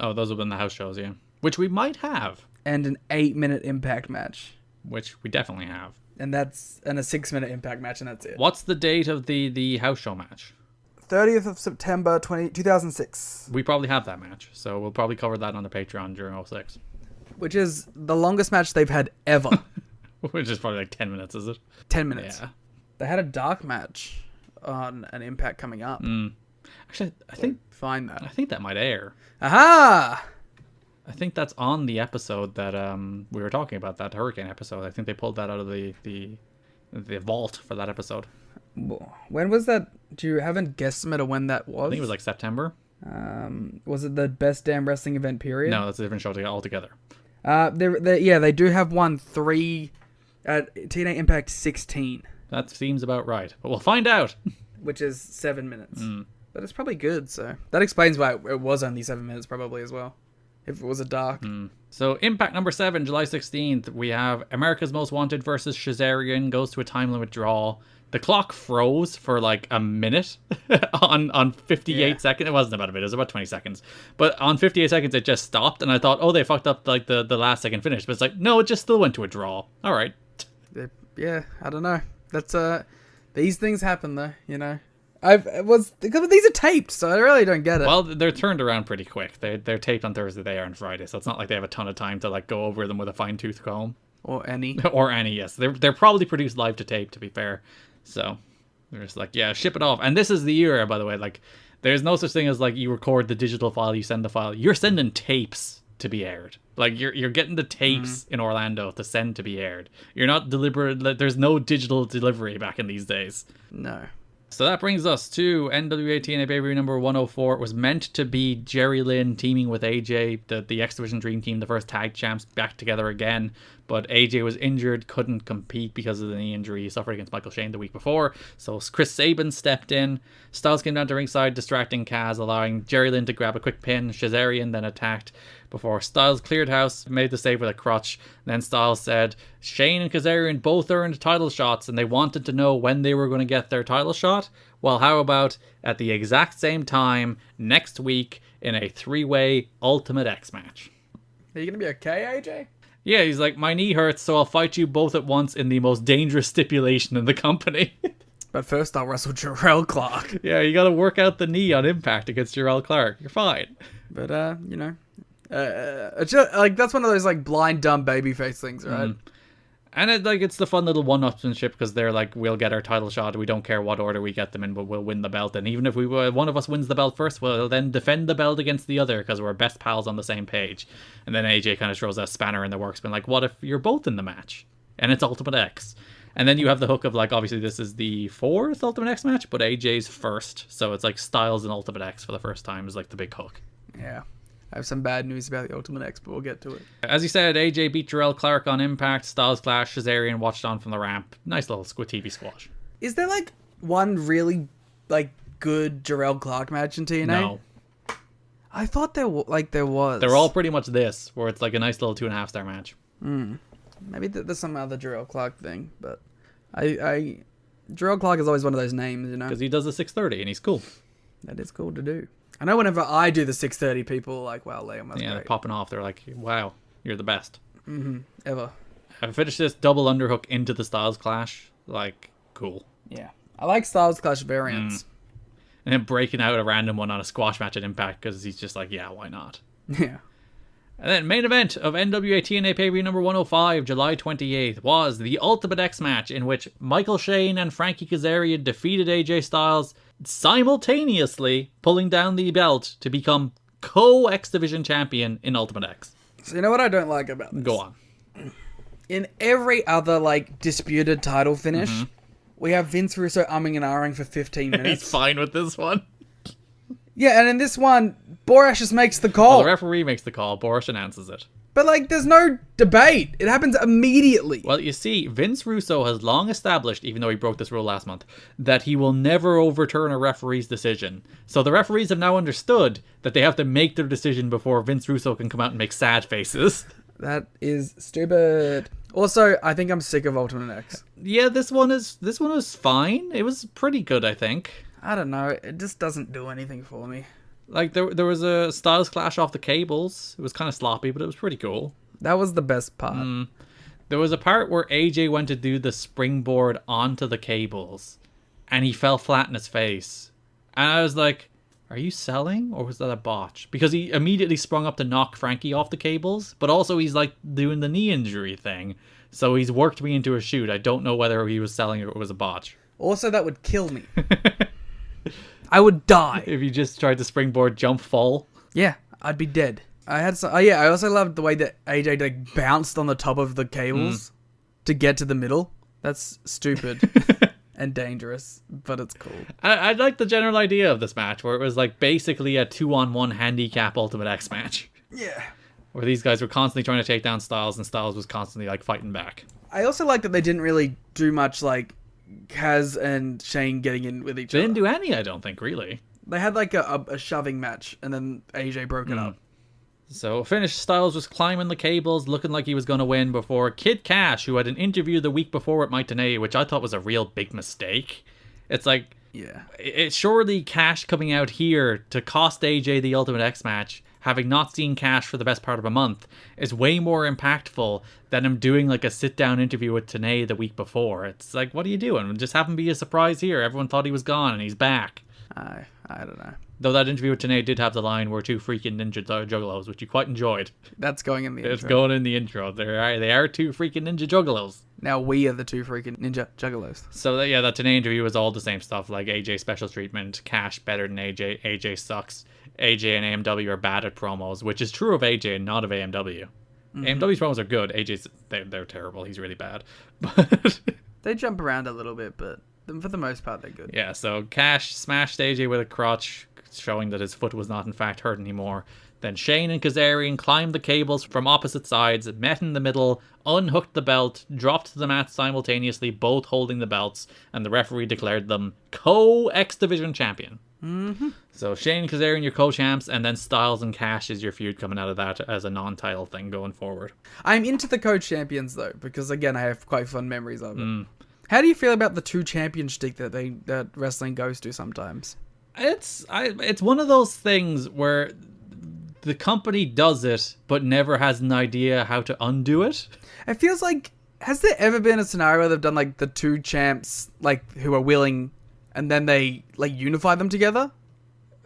Oh, those have been the house shows, yeah. Which we might have. And an 8-minute Impact match. Which we definitely have. And a 6-minute Impact match, and that's it. What's the date of the house show match? 30th of September 2006. We probably have that match, so we'll probably cover that on the Patreon during 06. Which is the longest match they've had ever. Which is probably like 10 minutes, is it? 10 minutes. Yeah. They had a dark match on an Impact coming up. Actually, I think that might air. Aha! I think that's on the episode that we were talking about, that Hurricane episode. I think they pulled that out of the vault for that episode. When was that? Do you have a guesstimate of when that was? I think it was like September. Was it the Best Damn Wrestling event period? No, that's a different show altogether. They do have one 3 at TNA Impact 16. That seems about right, but we'll find out. Which is 7 minutes. But it's probably good, so that explains why it was only 7 minutes probably as well. If it was a dark. So Impact number 7, July 16th, we have America's Most Wanted versus Shazarian, goes to a time limit draw. The clock froze for like a minute on 58 seconds. It wasn't about a minute, it was about 20 seconds. But on 58 seconds, it just stopped, and I thought, oh, they fucked up like the last second finish. But it's like, no, it just still went to a draw. All right. Yeah, I don't know. That's these things happen though, you know. Because these are taped, so I really don't get it. Well, they're turned around pretty quick. They're taped on Thursday, they are on Friday, so it's not like they have a ton of time to like go over them with a fine tooth comb. Or any. Or any, yes. They're probably produced live to tape, to be fair. So they're just like, yeah, ship it off. And this is the era, by the way. Like, there's no such thing as like you record the digital file, you send the file. You're sending tapes to be aired. Like you're getting the tapes in Orlando to send to be aired. You're not deliberate. There's no digital delivery back in these days. No. So that brings us to NWA-TNA Pay-Per-View number 104. It was meant to be Jerry Lynn teaming with AJ, the X Division Dream Team, the first tag champs, back together again. But AJ was injured, couldn't compete because of the knee injury he suffered against Michael Shane the week before. So Chris Sabin stepped in. Styles came down to ringside, distracting Kaz, allowing Jerry Lynn to grab a quick pin. Shazarian then attacked before Styles cleared house, made the save with a crutch. Then Styles said Shane and Kazarian both earned title shots and they wanted to know when they were going to get their title shot. Well, how about at the exact same time next week in a 3-way Ultimate X match? Are you going to be okay, AJ? Yeah, he's like, my knee hurts, so I'll fight you both at once in the most dangerous stipulation in the company. But first I'll wrestle Jarrell Clark. Yeah, you got to work out the knee on Impact against Jarrell Clark. You're fine. But, you know, it's just, like, that's one of those, like, blind, dumb babyface things, right? And it's the fun little one-upsmanship because they're like, we'll get our title shot. We don't care what order we get them in, but we'll win the belt. And even if one of us wins the belt first, we'll then defend the belt against the other because we're best pals on the same page. And then AJ kind of throws a spanner in the works, being like, what if you're both in the match? And it's Ultimate X. And then you have the hook of, like, obviously this is the 4th Ultimate X match, but AJ's first. So it's like Styles and Ultimate X for the first time is like the big hook. Yeah. I have some bad news about the Ultimate X, but we'll get to it. As you said, AJ beat Jarrell Clark on Impact. Styles clash. Shazarian watched on from the ramp. Nice little TV squash. Is there, like, one really, like, good Jarrell Clark match in TNA? No. I thought there was. They're all pretty much this, where it's like a nice little 2.5-star match. Maybe there's some other Jarrell Clark thing, but Jarrell Clark is always one of those names, you know? Because he does the 630 and he's cool. That is cool to do. I know whenever I do the 630, people are like, wow, Liam was Yeah, they're great. popping off. They're like, wow, you're the best. Ever. I finished this double underhook into the Styles clash. Like, cool. Yeah. I like Styles Clash variants. and then breaking out a random one on a squash match at Impact because he's just like, yeah, why not? Yeah. And then main event of NWA-TNA pay-per-view number 105, July 28th, was the Ultimate X match in which Michael Shane and Frankie Kazarian defeated AJ Styles, simultaneously pulling down the belt to become co-X Division champion in Ultimate X. So you know what I don't like about this? Go on. In every other, like, disputed title finish, we have Vince Russo umming and ahhing for 15 minutes. He's fine with this one. Yeah, and in this one, Borash just makes the call. Well, the referee makes the call. Boris announces it. But, like, there's no debate. It happens immediately. Well, you see, Vince Russo has long established, even though he broke this rule last month, that he will never overturn a referee's decision. So the referees have now understood that they have to make their decision before Vince Russo can come out and make sad faces. That is stupid. Also, I think I'm sick of Ultimate X. Yeah, this one is fine. It was pretty good, I think. I don't know. It just doesn't do anything for me. Like, there was a Styles clash off the cables. It was kind of sloppy, but it was pretty cool. That was the best part. There was a part where AJ went to do the springboard onto the cables, and he fell flat in his face. And I was like, are you selling, or was that a botch? Because he immediately sprung up to knock Frankie off the cables, but also he's, like, doing the knee injury thing. So he's worked me into a shoot. I don't know whether he was selling or it was a botch. Also, that would kill me. I would die. If you just tried to springboard, jump, fall. Yeah, I'd be dead. I also loved the way that AJ like bounced on the top of the cables to get to the middle. That's stupid and dangerous, but it's cool. I like the general idea of this match, where it was like basically a 2-on-1 handicap Ultimate X match. Yeah. Where these guys were constantly trying to take down Styles, and Styles was constantly like fighting back. I also like that they didn't really do much like Kaz and Shane getting in with each They other. didn't do any, I don't think, really. They had like a shoving match, and then AJ broke it up. So, finished, Styles was climbing the cables, looking like he was going to win before Kid Cash, who had an interview the week before at NWA-TNA, which I thought was a real big mistake. It's like, Yeah. it's surely Cash coming out here to cost AJ the Ultimate X match, having not seen Cash for the best part of a month, is way more impactful than him doing like a sit-down interview with TNA the week before. It's like, what are you doing? Just have him be a surprise here. Everyone thought he was gone, and he's back. I don't know. Though that interview with TNA did have the line, "We're two freaking ninja juggalos," which you quite enjoyed. That's going in the It's intro. going in the intro. They are two freaking ninja juggalos. Now we are the two freaking ninja juggalos. So that TNA interview was all the same stuff, like AJ special treatment, Cash better than AJ, AJ sucks, AJ and AMW are bad at promos, which is true of AJ and not of AMW. AMW's promos are good. AJ's they're terrible. He's really bad. But They jump around a little bit, but for the most part, they're good. yeah, so Cash smashed AJ with a crotch, showing that his foot was not in fact hurt anymore. Then Shane and Kazarian climbed the cables from opposite sides, met in the middle, unhooked the belt, dropped to the mat simultaneously, both holding the belts, and the referee declared them co-X Division champion. So Shane and Kazarian, your co-champs, and then Styles and Cash is your feud coming out of that as a non-title thing going forward. I'm into the co-champions though, because again, I have quite fond memories of it. How do you feel about the two champion shtick that wrestling goes to sometimes? It's one of those things where the company does it, but never has an idea how to undo it. It feels like, has there ever been a scenario where they've done like the two champs like who are willing, and then they like unify them together?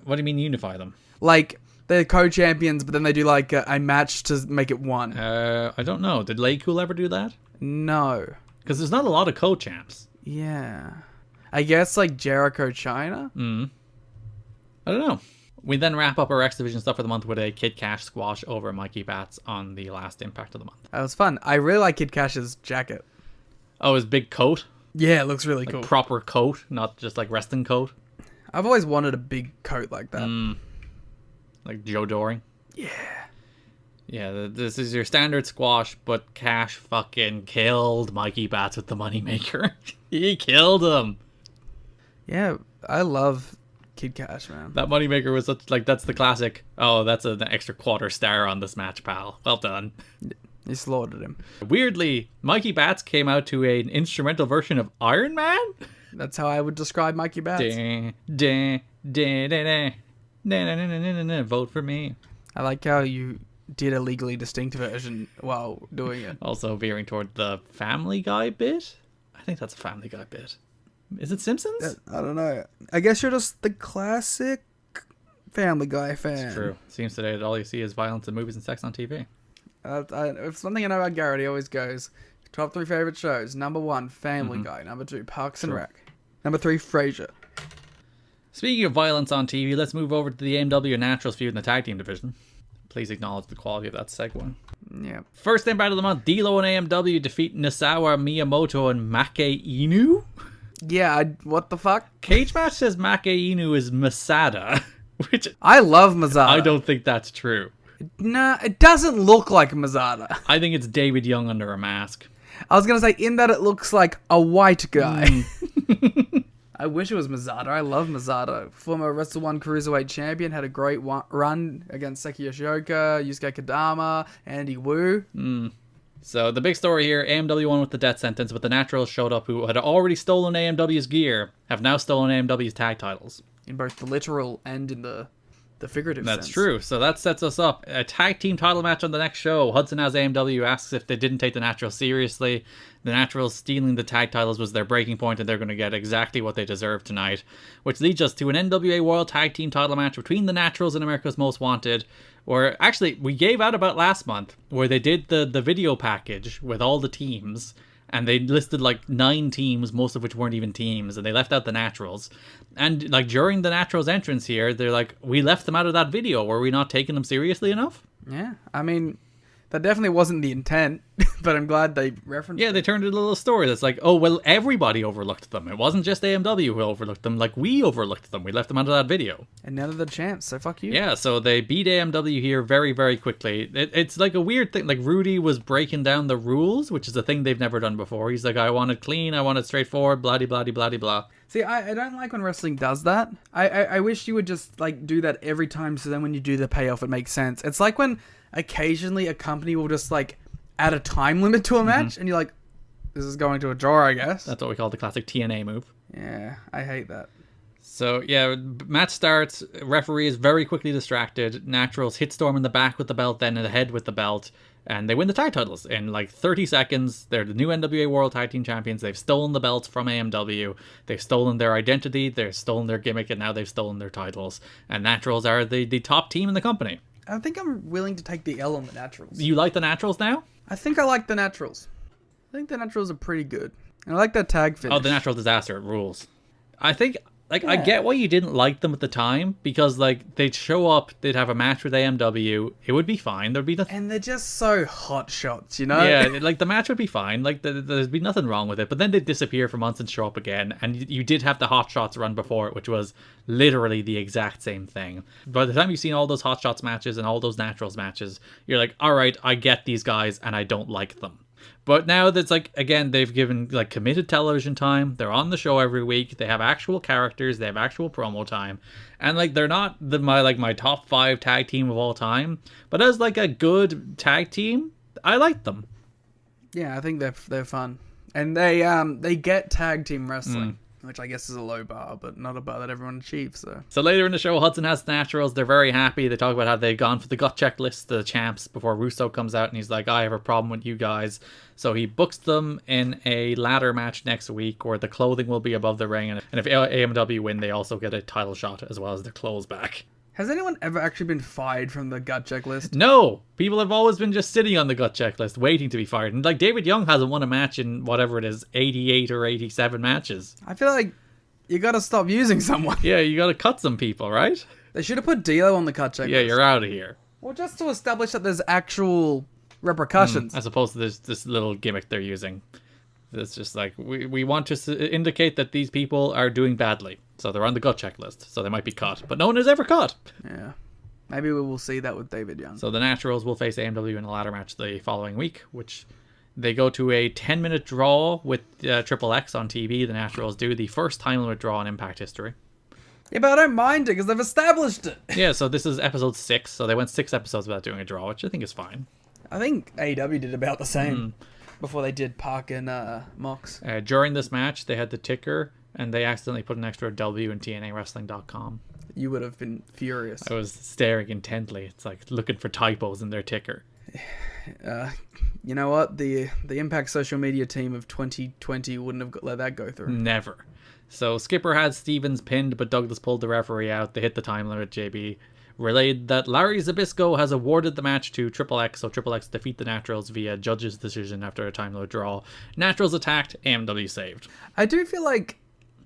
What do you mean unify them? Like they're co-champions, but then they do like a match to make it one. I don't know. Did Laycool ever do that? No. Because there's not a lot of co-champs. Yeah. I guess like Jericho China? I don't know. We then wrap up our X Division stuff for the month with a Kid Cash squash over Mikey Bats on the last Impact of the month. That was fun. I really like Kid Cash's jacket. Oh, his big coat? Yeah, it looks really Like cool. proper coat, not just like wrestling coat. I've always wanted a big coat like that. Like Joe Doring. Yeah. Yeah, this is your standard squash, but Cash fucking killed Mikey Bats with the Moneymaker. He killed him. Yeah, I love Kid Cash, man. That Moneymaker was such, like, that's the classic, oh, that's an extra quarter star on this match, pal. Well done. He slaughtered him. Weirdly, Mikey Bats came out to an instrumental version of Iron Man? That's how I would describe Mikey Bats. Vote for me. I like how you did a legally distinct version while doing it. Also veering toward the Family Guy bit. I think that's a Family Guy bit. Is it Simpsons? I don't know. I guess you're just the classic Family Guy fan. It's true. Seems today that all you see is violence and movies and sex on TV. If one thing I know about Garrett, he always goes, top 3 favorite shows. Number 1, Family Guy. Number 2, Parks and Rec. Number 3, Frasier. Speaking of violence on TV, let's move over to the AMW Naturals feud in the tag team division. Please acknowledge the quality of that segue. Yeah. First in battle of the month, D'Lo and AMW defeat Nasawa Miyamoto and Make Inu. Yeah, what the fuck? Cage Match says Make Inu is Masada, which I love Mazada. I don't think that's true. Nah, it doesn't look like Mazada. I think it's David Young under a mask. I was going to say, in that it looks like a white guy. I wish it was Mazada. I love Mazada. Former Wrestle 1 Cruiserweight Champion, had a great run against Seki Yoshioka, Yusuke Kadama, Andy Wu. So the big story here, AMW won with the death sentence, but the Naturals showed up who had already stolen AMW's gear, have now stolen AMW's tag titles. In both the literal and in the figurative sense. That's true. So that sets us up. A tag team title match on the next show. Hudson as AMW asks if they didn't take the Naturals seriously. The Naturals stealing the tag titles was their breaking point, and they're going to get exactly what they deserve tonight. Which leads us to an NWA World Tag Team title match between the Naturals and America's Most Wanted. Or actually, we gave out about last month, where they did the video package with all the teams. And they listed like 9 teams, most of which weren't even teams, and they left out the Naturals. And like during the Naturals entrance here, they're like, we left them out of that video. Were we not taking them seriously enough? Yeah, I mean, that definitely wasn't the intent, but I'm glad they referenced it. Yeah, they turned it into a little story that's like, oh, well, everybody overlooked them. It wasn't just AMW who overlooked them, like we overlooked them. We left them out of that video. And none of the champs, so fuck you. Yeah, so they beat AMW here very, very quickly. It's like a weird thing. Like, Rudy was breaking down the rules, which is a thing they've never done before. He's like, I want it clean, I want it straightforward, blah-de-blah-de-blah-de-blah. See, I don't like when wrestling does that. I wish you would just, like, do that every time, so then when you do the payoff, it makes sense. It's like when occasionally a company will just, like, add a time limit to a match, and you're like, this is going to a draw, I guess. That's what we call the classic TNA move. Yeah, I hate that. So, yeah, match starts. Referee is very quickly distracted. Naturals hit Storm in the back with the belt, then in the head with the belt. And they win the tag titles in like 30 seconds. They're the new NWA World Tag Team Champions. They've stolen the belts from AMW. They've stolen their identity. They've stolen their gimmick. And now they've stolen their titles. And Naturals are the top team in the company. I think I'm willing to take the L on the Naturals. You like the Naturals now? I think I like the Naturals. I think the Naturals are pretty good. And I like that tag finish. Oh, the Natural Disaster. It rules. I think... Like, yeah. I get why you didn't like them at the time, because, like, they'd show up, they'd have a match with AMW, it would be fine, there'd be nothing... And they're just so hot shots, you know? Yeah, like, the match would be fine, like, there'd be nothing wrong with it, but then they'd disappear for months and show up again, and you did have the hot shots run before it, which was literally the exact same thing. By the time you've seen all those hot shots matches and all those Naturals matches, you're like, alright, I get these guys, and I don't like them. But now that's like, again, they've given like committed television time. They're on the show every week. They have actual characters. They have actual promo time. And like, they're not my top 5 tag team of all time. But as like a good tag team, I like them. Yeah, I think they're fun. And they get tag team wrestling. Which I guess is a low bar, but not a bar that everyone achieves. So later in the show, Hudson has the Naturals. They're very happy. They talk about how they've gone for the gut checklist, the champs, before Russo comes out and he's like, I have a problem with you guys. So he books them in a ladder match next week where the clothing will be above the ring. And if AMW win, they also get a title shot as well as their clothes back. Has anyone ever actually been fired from the gut checklist? No! People have always been just sitting on the gut checklist, waiting to be fired. And like, David Young hasn't won a match in whatever it is, 88 or 87 matches. I feel like you gotta stop using someone. Yeah, you gotta cut some people, right? They should have put D'Lo on the cut checklist. Yeah, you're out of here. Well, just to establish that there's actual repercussions. As opposed to this little gimmick they're using. It's just like, we want to indicate that these people are doing badly. So they're on the gut checklist. So they might be cut. But no one is ever cut. Yeah. Maybe we will see that with David Young. So the Naturals will face AMW in a ladder match the following week, which they go to a 10-minute draw with Triple X on TV. The Naturals do the first time limit draw in Impact history. Yeah, but I don't mind it because they've established it. Yeah, so this is episode 6. So they went 6 episodes without doing a draw, which I think is fine. I think AEW did about the same before they did Park and Mox. During this match, they had the ticker, and they accidentally put an extra W in TNAWrestling.com. You would have been furious. I was staring intently. It's like looking for typos in their ticker. You know what? The Impact social media team of 2020 wouldn't have let that go through. Never. So Skipper had Stevens pinned, but Douglas pulled the referee out. They hit the time limit. JB relayed that Larry Zbyszko has awarded the match to Triple X, so Triple X defeat the Naturals via judge's decision after a time limit draw. Naturals attacked, AMW saved. I do feel like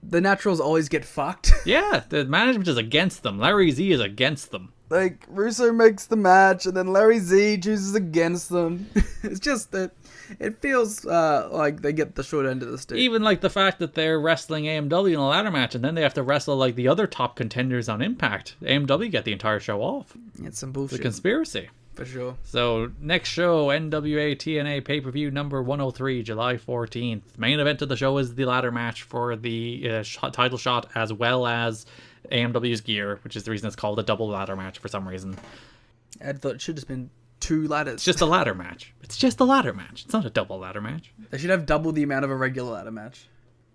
the Naturals always get fucked. Yeah, the management is against them. Larry Z is against them. Like, Russo makes the match, and then Larry Z chooses against them. It's just that it feels like they get the short end of the stick. Even like the fact that they're wrestling AMW in a ladder match, and then they have to wrestle like the other top contenders on Impact. AMW get the entire show off. It's some It's bullshit. a conspiracy. For sure. So, next show, NWA-TNA pay-per-view number 103, July 14th. Main event of the show is the ladder match for the title shot, as well as AMW's gear, which is the reason it's called a double ladder match for some reason. I thought it should have been 2 ladders. It's just a ladder match. It's just a ladder match. It's not a double ladder match. They should have double the amount of a regular ladder match.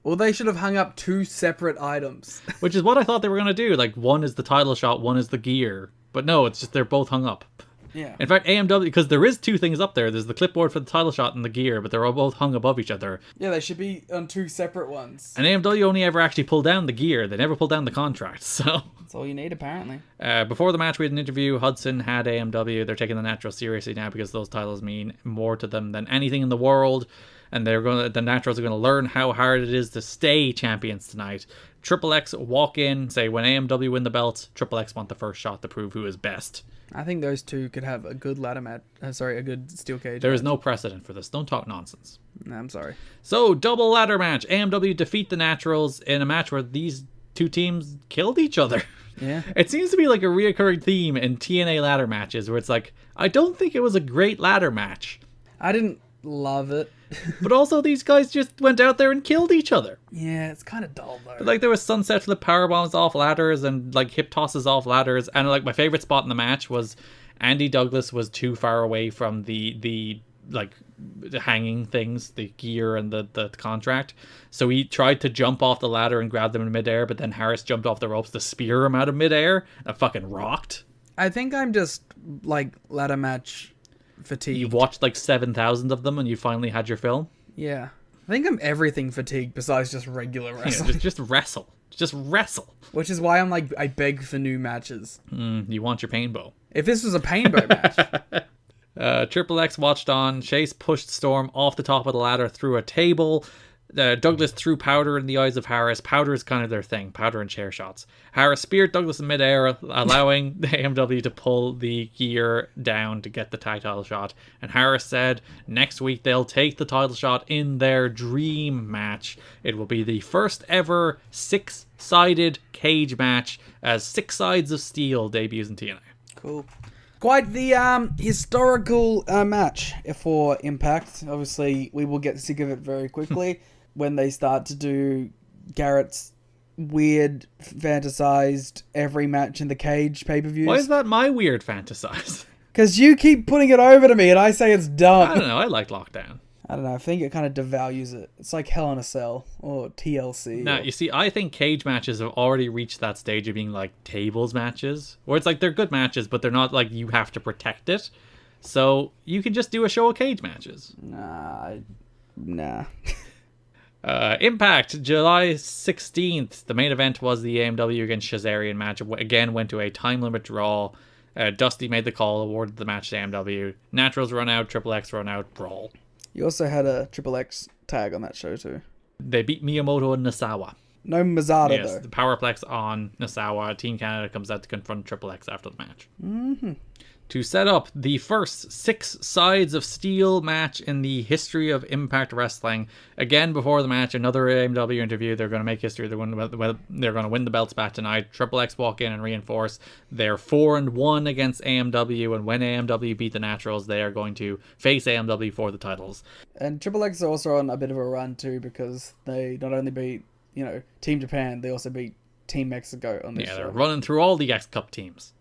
Or they should have hung up 2 separate items. Which is what I thought they were going to do. Like, one is the title shot, one is the gear. But no, it's just they're both hung up. Yeah. In fact, AMW, because there is 2 things up there. There's the clipboard for the title shot and the gear, but they're all both hung above each other. Yeah, they should be on 2 separate ones. And AMW only ever actually pulled down the gear. They never pulled down the contract, so... That's all you need, apparently. Before the match, we had an interview. Hudson had AMW. They're taking the Naturals seriously now because those titles mean more to them than anything in the world. And the Naturals are going to learn how hard it is to stay champions tonight. Triple X walk in, say when AMW win the belt, Triple X want the first shot to prove who is best. I think those 2 could have a good ladder match. A good steel cage. There is no precedent for this. Don't talk nonsense. No, I'm sorry. So, double ladder match. AMW defeat the Naturals in a match where these 2 teams killed each other. Yeah. It seems to be like a reoccurring theme in TNA ladder matches where it's like, I don't think it was a great ladder match. I didn't love it. But also these guys just went out there and killed each other. Yeah, it's kind of dull though. Like there was sunset flip power bombs off ladders and like hip tosses off ladders, and like my favorite spot in the match was Andy Douglas was too far away from the hanging things, the gear and the contract, so he tried to jump off the ladder and grab them in midair, but then Harris jumped off the ropes to spear him out of midair and fucking rocked. I think I'm just like ladder match fatigued. You watched like 7,000 of them and you finally had your fill. Yeah. I think I'm everything fatigued besides just regular wrestling. Yeah, just wrestle. Just wrestle. Which is why I'm like, I beg for new matches. You want your painbow. If this was a painbow match. Triple X watched on. Chase pushed Storm off the top of the ladder through a table. Douglas threw powder in the eyes of Harris. Powder is kind of their thing. Powder and chair shots. Harris speared Douglas in midair, allowing the AMW to pull the gear down to get the tag title shot. And Harris said next week they'll take the title shot in their dream match. It will be the first ever 6-sided cage match as 6 Sides of Steel debuts in TNA. Cool. Quite the historical match for Impact. Obviously, we will get sick of it very quickly when they start to do Garrett's weird, fantasized every match in the cage pay-per-views. Why is that my weird fantasize? Because you keep putting it over to me and I say it's dumb. I don't know. I like Lockdown. I don't know. I think it kind of devalues it. It's like Hell in a Cell or TLC. Now, you see, I think cage matches have already reached that stage of being like tables matches, where it's like they're good matches, but they're not like you have to protect it. So you can just do a show of cage matches. Nah. Impact, July 16th. The main event was the AMW against Shazarian match. Again, went to a time limit draw. Dusty made the call, awarded the match to AMW. Naturals run out, Triple X run out, brawl. You also had a Triple X tag on that show too. They beat Miyamoto and Nasawa. No Mazada Yes, though. the Powerplex on Nasawa. Team Canada comes out to confront Triple X after the match. Mm-hmm. To set up the first 6 Sides of Steel match in the history of Impact Wrestling. Again, before the match, another AMW interview. They're going to make history. They're going to win the belts back tonight. Triple X walk in and reinforce. They're 4-1 against AMW, and when AMW beat the Naturals, they are going to face AMW for the titles. And Triple X are also on a bit of a run too, because they not only beat, Team Japan, they also beat Team Mexico on this show. Yeah, they're running through all the X Cup teams.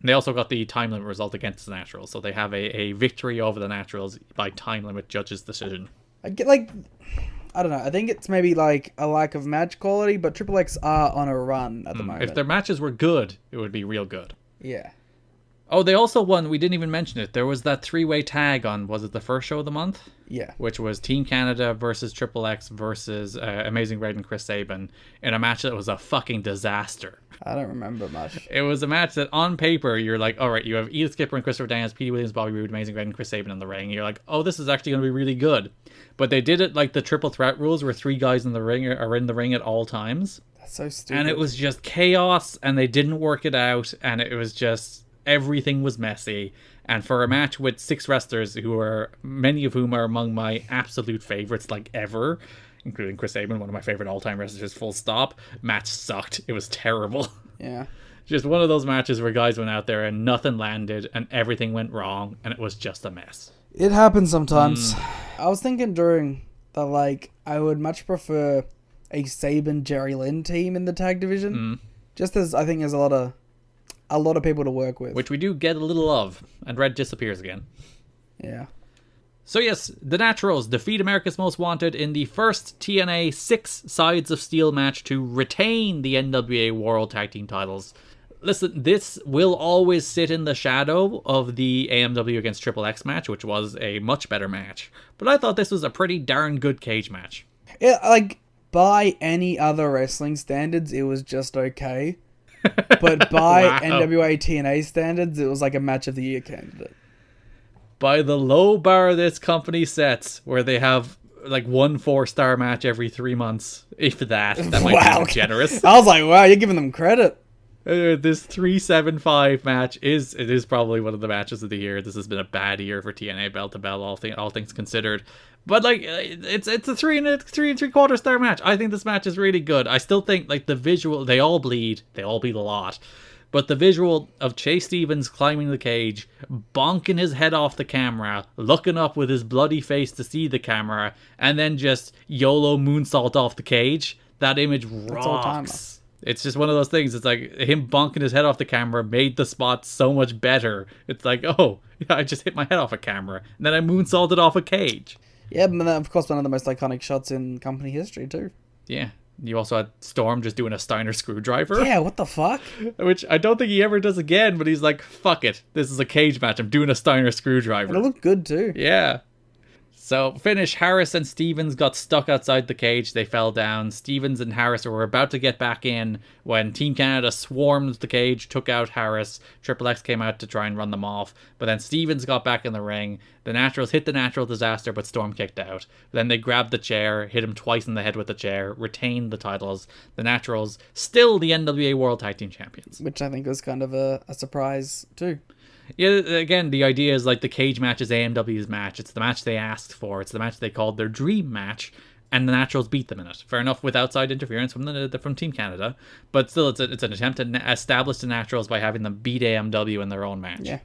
They also got the time limit result against the Naturals, so they have a victory over the Naturals by time limit judge's decision. I don't know. I think it's maybe like a lack of match quality, but Triple X are on a run at the moment. If their matches were good, it would be real good. Yeah. Oh, they also won. We didn't even mention it. There was that 3-way tag on, was it the first show of the month? Yeah. Which was Team Canada versus Triple X versus Amazing Red and Chris Sabin in a match that was a fucking disaster. I don't remember much. It was a match that on paper, you're like, all right, you have Edith Skipper and Christopher Daniels, Petey Williams, Bobby Roode, Amazing Red and Chris Sabin in the ring. You're like, oh, this is actually going to be really good. But they did it like the triple threat rules where 3 guys in the ring are in the ring at all times. That's so stupid. And it was just chaos, and they didn't work it out, and it was just... everything was messy. And for a match with 6 wrestlers who are, many of whom are among my absolute favorites like ever, including Chris Sabin, one of my favorite all-time wrestlers, full stop, match sucked. It was terrible. Yeah. Just one of those matches where guys went out there and nothing landed and everything went wrong and it was just a mess. It happens sometimes. I was thinking during that, like, I would much prefer a Sabin Jerry Lynn team in the tag division. Just as I think there's a lot of people to work with. Which we do get a little of, and Red disappears again. Yeah. So yes, the Naturals defeat America's Most Wanted in the first TNA 6 Sides of Steel match to retain the NWA World Tag Team titles. Listen, this will always sit in the shadow of the AMW against Triple X match, which was a much better match. But I thought this was a pretty darn good cage match. Yeah, like, by any other wrestling standards, it was just okay. But by Wow. NWA-TNA standards, it was like a match of the year candidate. By the low bar this company sets, where they have like 1 4-star match every 3 months, if that might be generous. I was like, wow, you're giving them credit. This 375 match is probably one of the matches of the year. This has been a bad year for TNA belt to belt, all things considered. But like, it's a 3 3/4 star match. I think this match is really good. I still think like the visual, they all bleed a lot. But the visual of Chase Stevens climbing the cage, bonking his head off the camera, looking up with his bloody face to see the camera, and then just YOLO moonsault off the cage, that image rocks. It's just one of those things. It's like him bonking his head off the camera made the spot so much better. It's like, oh, I just hit my head off a camera, and then I moonsaulted off a cage. Yeah, but of course one of the most iconic shots in company history too. Yeah. You also had Storm just doing a Steiner screwdriver. Yeah, what the fuck? Which I don't think he ever does again, but he's like, fuck it. This is a cage match. I'm doing a Steiner screwdriver. And it looked good too. Yeah. So, finish, Harris and Stevens got stuck outside the cage. They fell down. Stevens and Harris were about to get back in when Team Canada swarmed the cage, took out Harris. Triple X came out to try and run them off. But then Stevens got back in the ring. The Naturals hit the Natural Disaster, but Storm kicked out. Then they grabbed the chair, hit him twice in the head with the chair, retained the titles. The Naturals, still the NWA World Tag Team Champions. Which I think was kind of a surprise too. Yeah, again, the idea is like the cage match is AMW's match. It's the match they asked for. It's the match they called their dream match, and the Naturals beat them in it. Fair enough, with outside interference from Team Canada, but still, it's an attempt to establish the Naturals by having them beat AMW in their own match. Yeah.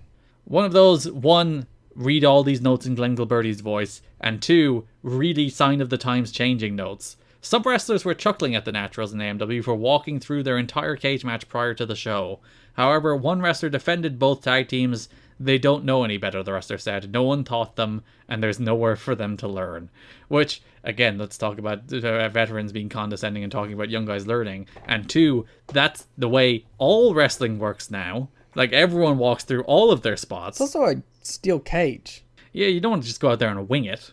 One of those, one, read all these notes in Glenn Gilberti's voice, and 2, really sign of the times changing notes. Some wrestlers were chuckling at the Naturals in AMW for walking through their entire cage match prior to the show. However, one wrestler defended both tag teams. They don't know any better, the wrestler said. No one taught them, and there's nowhere for them to learn. Which, again, let's talk about veterans being condescending and talking about young guys learning. And 2, that's the way all wrestling works now. Like, everyone walks through all of their spots. It's also a steel cage. Yeah, you don't want to just go out there and wing it.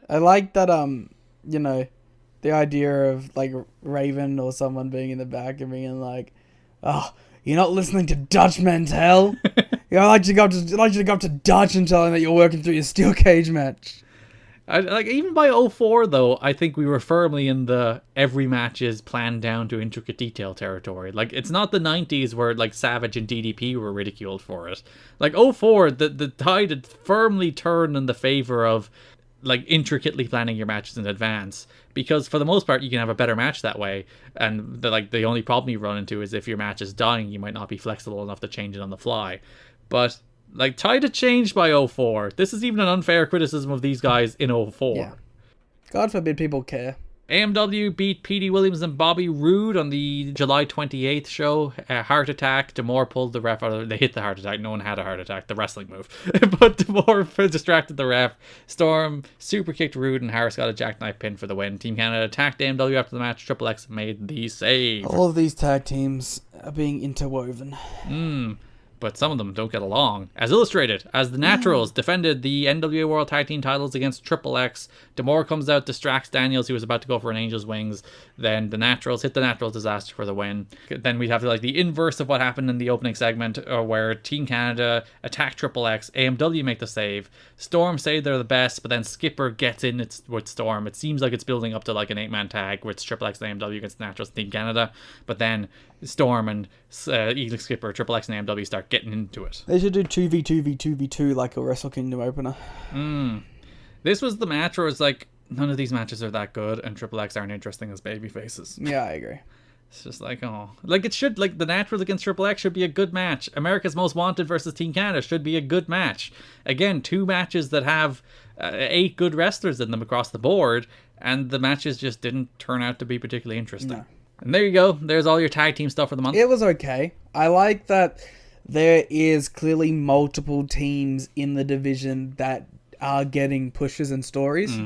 I like that, you know, the idea of, like, Raven or someone being in the back and being like, oh, you're not listening to Dutch Mantel? I'd like you to go up to Dutch and tell him that you're working through your steel cage match. Like, even by 04, though, I think we were firmly in the every match is planned down to intricate detail territory. Like, it's not the 90s where, like, Savage and DDP were ridiculed for it. Like, 04, the tide had firmly turned in the favor of, like, intricately planning your matches in advance, because for the most part you can have a better match that way, and the only problem you run into is if your match is dying, you might not be flexible enough to change it on the fly. But like, tide had changed by 04. This is even an unfair criticism of these guys in 04. Yeah. God forbid people care. AMW beat Petey Williams and Bobby Roode on the July 28th show. Heart attack. D'Amore pulled the ref. They hit the heart attack. No one had a heart attack. The wrestling move. But D'Amore distracted the ref. Storm super kicked Roode, and Harris got a jackknife pin for the win. Team Canada attacked AMW after the match. Triple X made the save. All of these tag teams are being interwoven. but some of them don't get along. As illustrated, as the Naturals defended the NWA World Tag Team titles against Triple X, D'Amore comes out, distracts Daniels, who was about to go for an Angel's Wings. Then the Naturals hit the Natural Disaster for the win. Then we'd have like the inverse of what happened in the opening segment, where Team Canada attack Triple X, AMW make the save, Storm say they're the best, but then Skipper gets in with Storm. It seems like it's building up to like an 8-man tag, where it's Triple X and AMW against the Naturals and Team Canada, but then Storm and Eagle Skipper, Triple X and AMW start getting into it. They should do 2v2v2v2 like a Wrestle Kingdom opener. This was the match where it's like, none of these matches are that good, and Triple X aren't interesting as baby faces. Yeah, I agree. It's just like, oh. Like, it should, like, the Naturals against Triple X should be a good match. America's Most Wanted versus Team Canada should be a good match. Again, 2 matches that have 8 good wrestlers in them across the board, and the matches just didn't turn out to be particularly interesting. No. And there you go. There's all your tag team stuff for the month. It was okay. I like that there is clearly multiple teams in the division that are getting pushes and stories.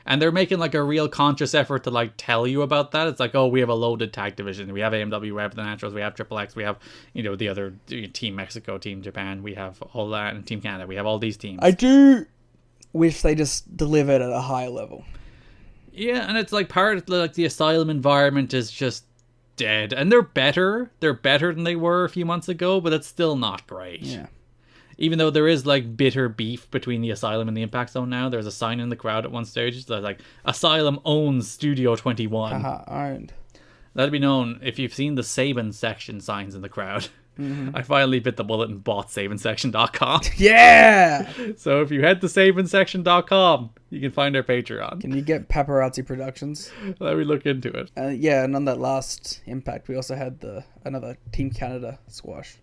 And they're making like a real conscious effort to like tell you about that. It's like, oh, we have a loaded tag division. We have AMW, we have the Naturals, we have Triple X, we have, you know, the other Team Mexico, Team Japan, we have all that, and Team Canada. We have all these teams. I do wish they just delivered at a higher level. Yeah, and it's like part of like the Asylum environment is just dead. And they're better. They're better than they were a few months ago, but it's still not great. Yeah. Even though there is like bitter beef between the Asylum and the Impact Zone now. There's a sign in the crowd at one stage that's like, Asylum owns Studio 21. Owned. That'd be known if you've seen the Saban section signs in the crowd. I finally bit the bullet and bought SabanSection.com. Yeah! So if you head to SabanSection.com, you can find our Patreon. Can you get Paparazzi Productions? Let me look into it. Yeah, and on that last Impact, we also had another Team Canada squash.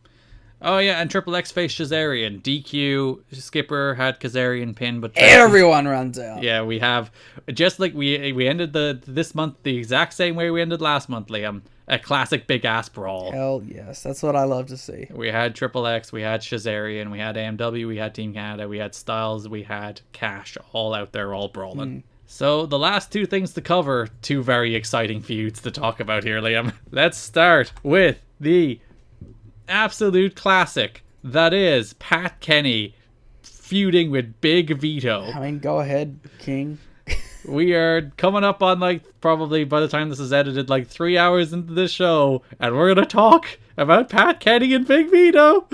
Oh yeah, and Triple X faced Shazarian. DQ, Skipper had Kazarian pin, but everyone runs out. Yeah, we have, just like we ended this month the exact same way we ended last month, Liam. A classic big ass brawl. Hell yes, that's what I love to see. We had Triple X, we had Shazarian, we had AMW, we had Team Canada, we had Styles, we had Cash, all out there, all brawling. So the last 2 things to cover, 2 very exciting feuds to talk about here, Liam. Let's start with the absolute classic that is Pat Kenny feuding with Big Vito. I mean, go ahead, King. We are coming up on like probably by the time this is edited like 3 hours into this show, and we're gonna talk about Pat Kenny and Big Vito.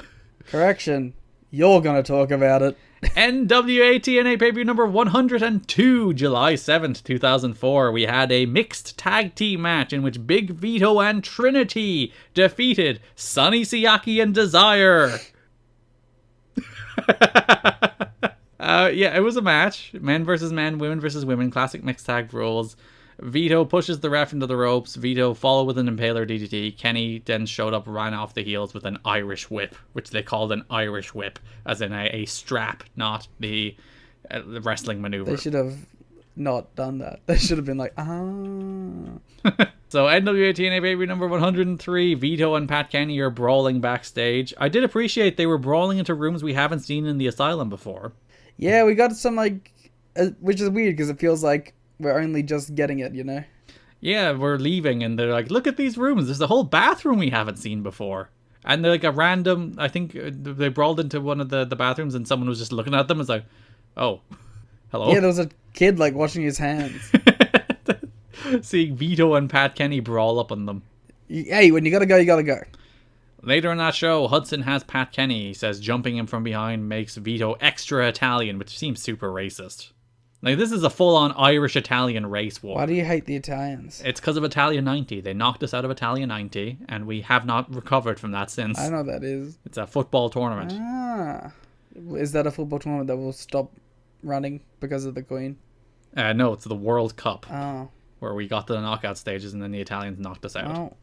Correction, you're gonna talk about it. NWA-TNA pay-per-view number 102, July 7th, 2004. We had a mixed tag team match in which Big Vito and Trinity defeated Sonny Siaki and Desire. Yeah, it was a match. Men versus men, women versus women, classic mixed tag rules. Vito pushes the ref into the ropes. Vito followed with an Impaler DDT. Kenny then showed up, ran off the heels with an Irish whip, which they called an Irish whip, as in a strap, not the wrestling maneuver. They should have not done that. They should have been like, So NWA-TNA pay-per-view number 103, Vito and Pat Kenny are brawling backstage. I did appreciate they were brawling into rooms we haven't seen in the Asylum before. Yeah, we got some like, which is weird because it feels like we're only just getting it, you know? Yeah, we're leaving and they're like, look at these rooms. There's a whole bathroom we haven't seen before. And they're like a random, I think they brawled into one of the bathrooms and someone was just looking at them and was like, oh, hello? Yeah, there was a kid like washing his hands. Seeing Vito and Pat Kenny brawl up on them. Hey, when you gotta go, you gotta go. Later in that show, Hudson has Pat Kenny. He says jumping him from behind makes Vito extra Italian, which seems super racist. Like, this is a full-on Irish-Italian race war. Why do you hate the Italians? It's because of Italia 90. They knocked us out of Italia 90, and we have not recovered from that since. I know what that is. It's a football tournament. Ah. Is that a football tournament that will stop running because of the Queen? No, it's the World Cup. Oh. Where we got to the knockout stages, and then the Italians knocked us out. Oh.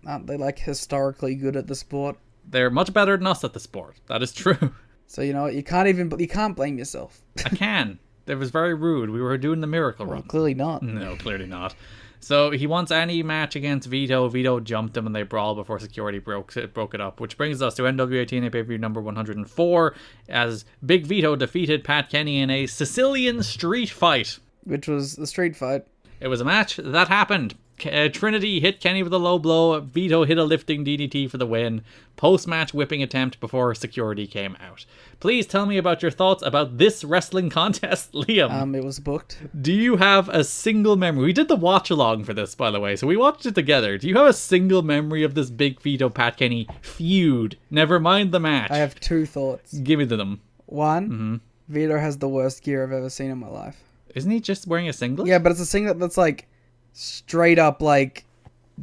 Aren't they, like, historically good at the sport? They're much better than us at the sport. That is true. So, you know what? You can't blame yourself. I can. It was very rude. We were doing the miracle run. Clearly not. No, clearly not. So he wants any match against Vito. Vito jumped him and they brawled before security broke it up. Which brings us to NWA-TNA pay-per-view number 104 as Big Vito defeated Pat Kenny in a Sicilian street fight. Which was the street fight. It was a match that happened. Trinity hit Kenny with a low blow. Vito hit a lifting DDT for the win. Post-match whipping attempt before security came out. Please tell me about your thoughts about this wrestling contest, Liam. It was booked. Do you have a single memory? We did the watch along for this, by the way, so we watched it together. Do you have a single memory of this big Vito Pat Kenny feud? Never mind the match. I have 2 thoughts. Give me them. One, Vito has the worst gear I've ever seen in my life. Isn't he just wearing a singlet? Yeah, but it's a singlet that's like straight up like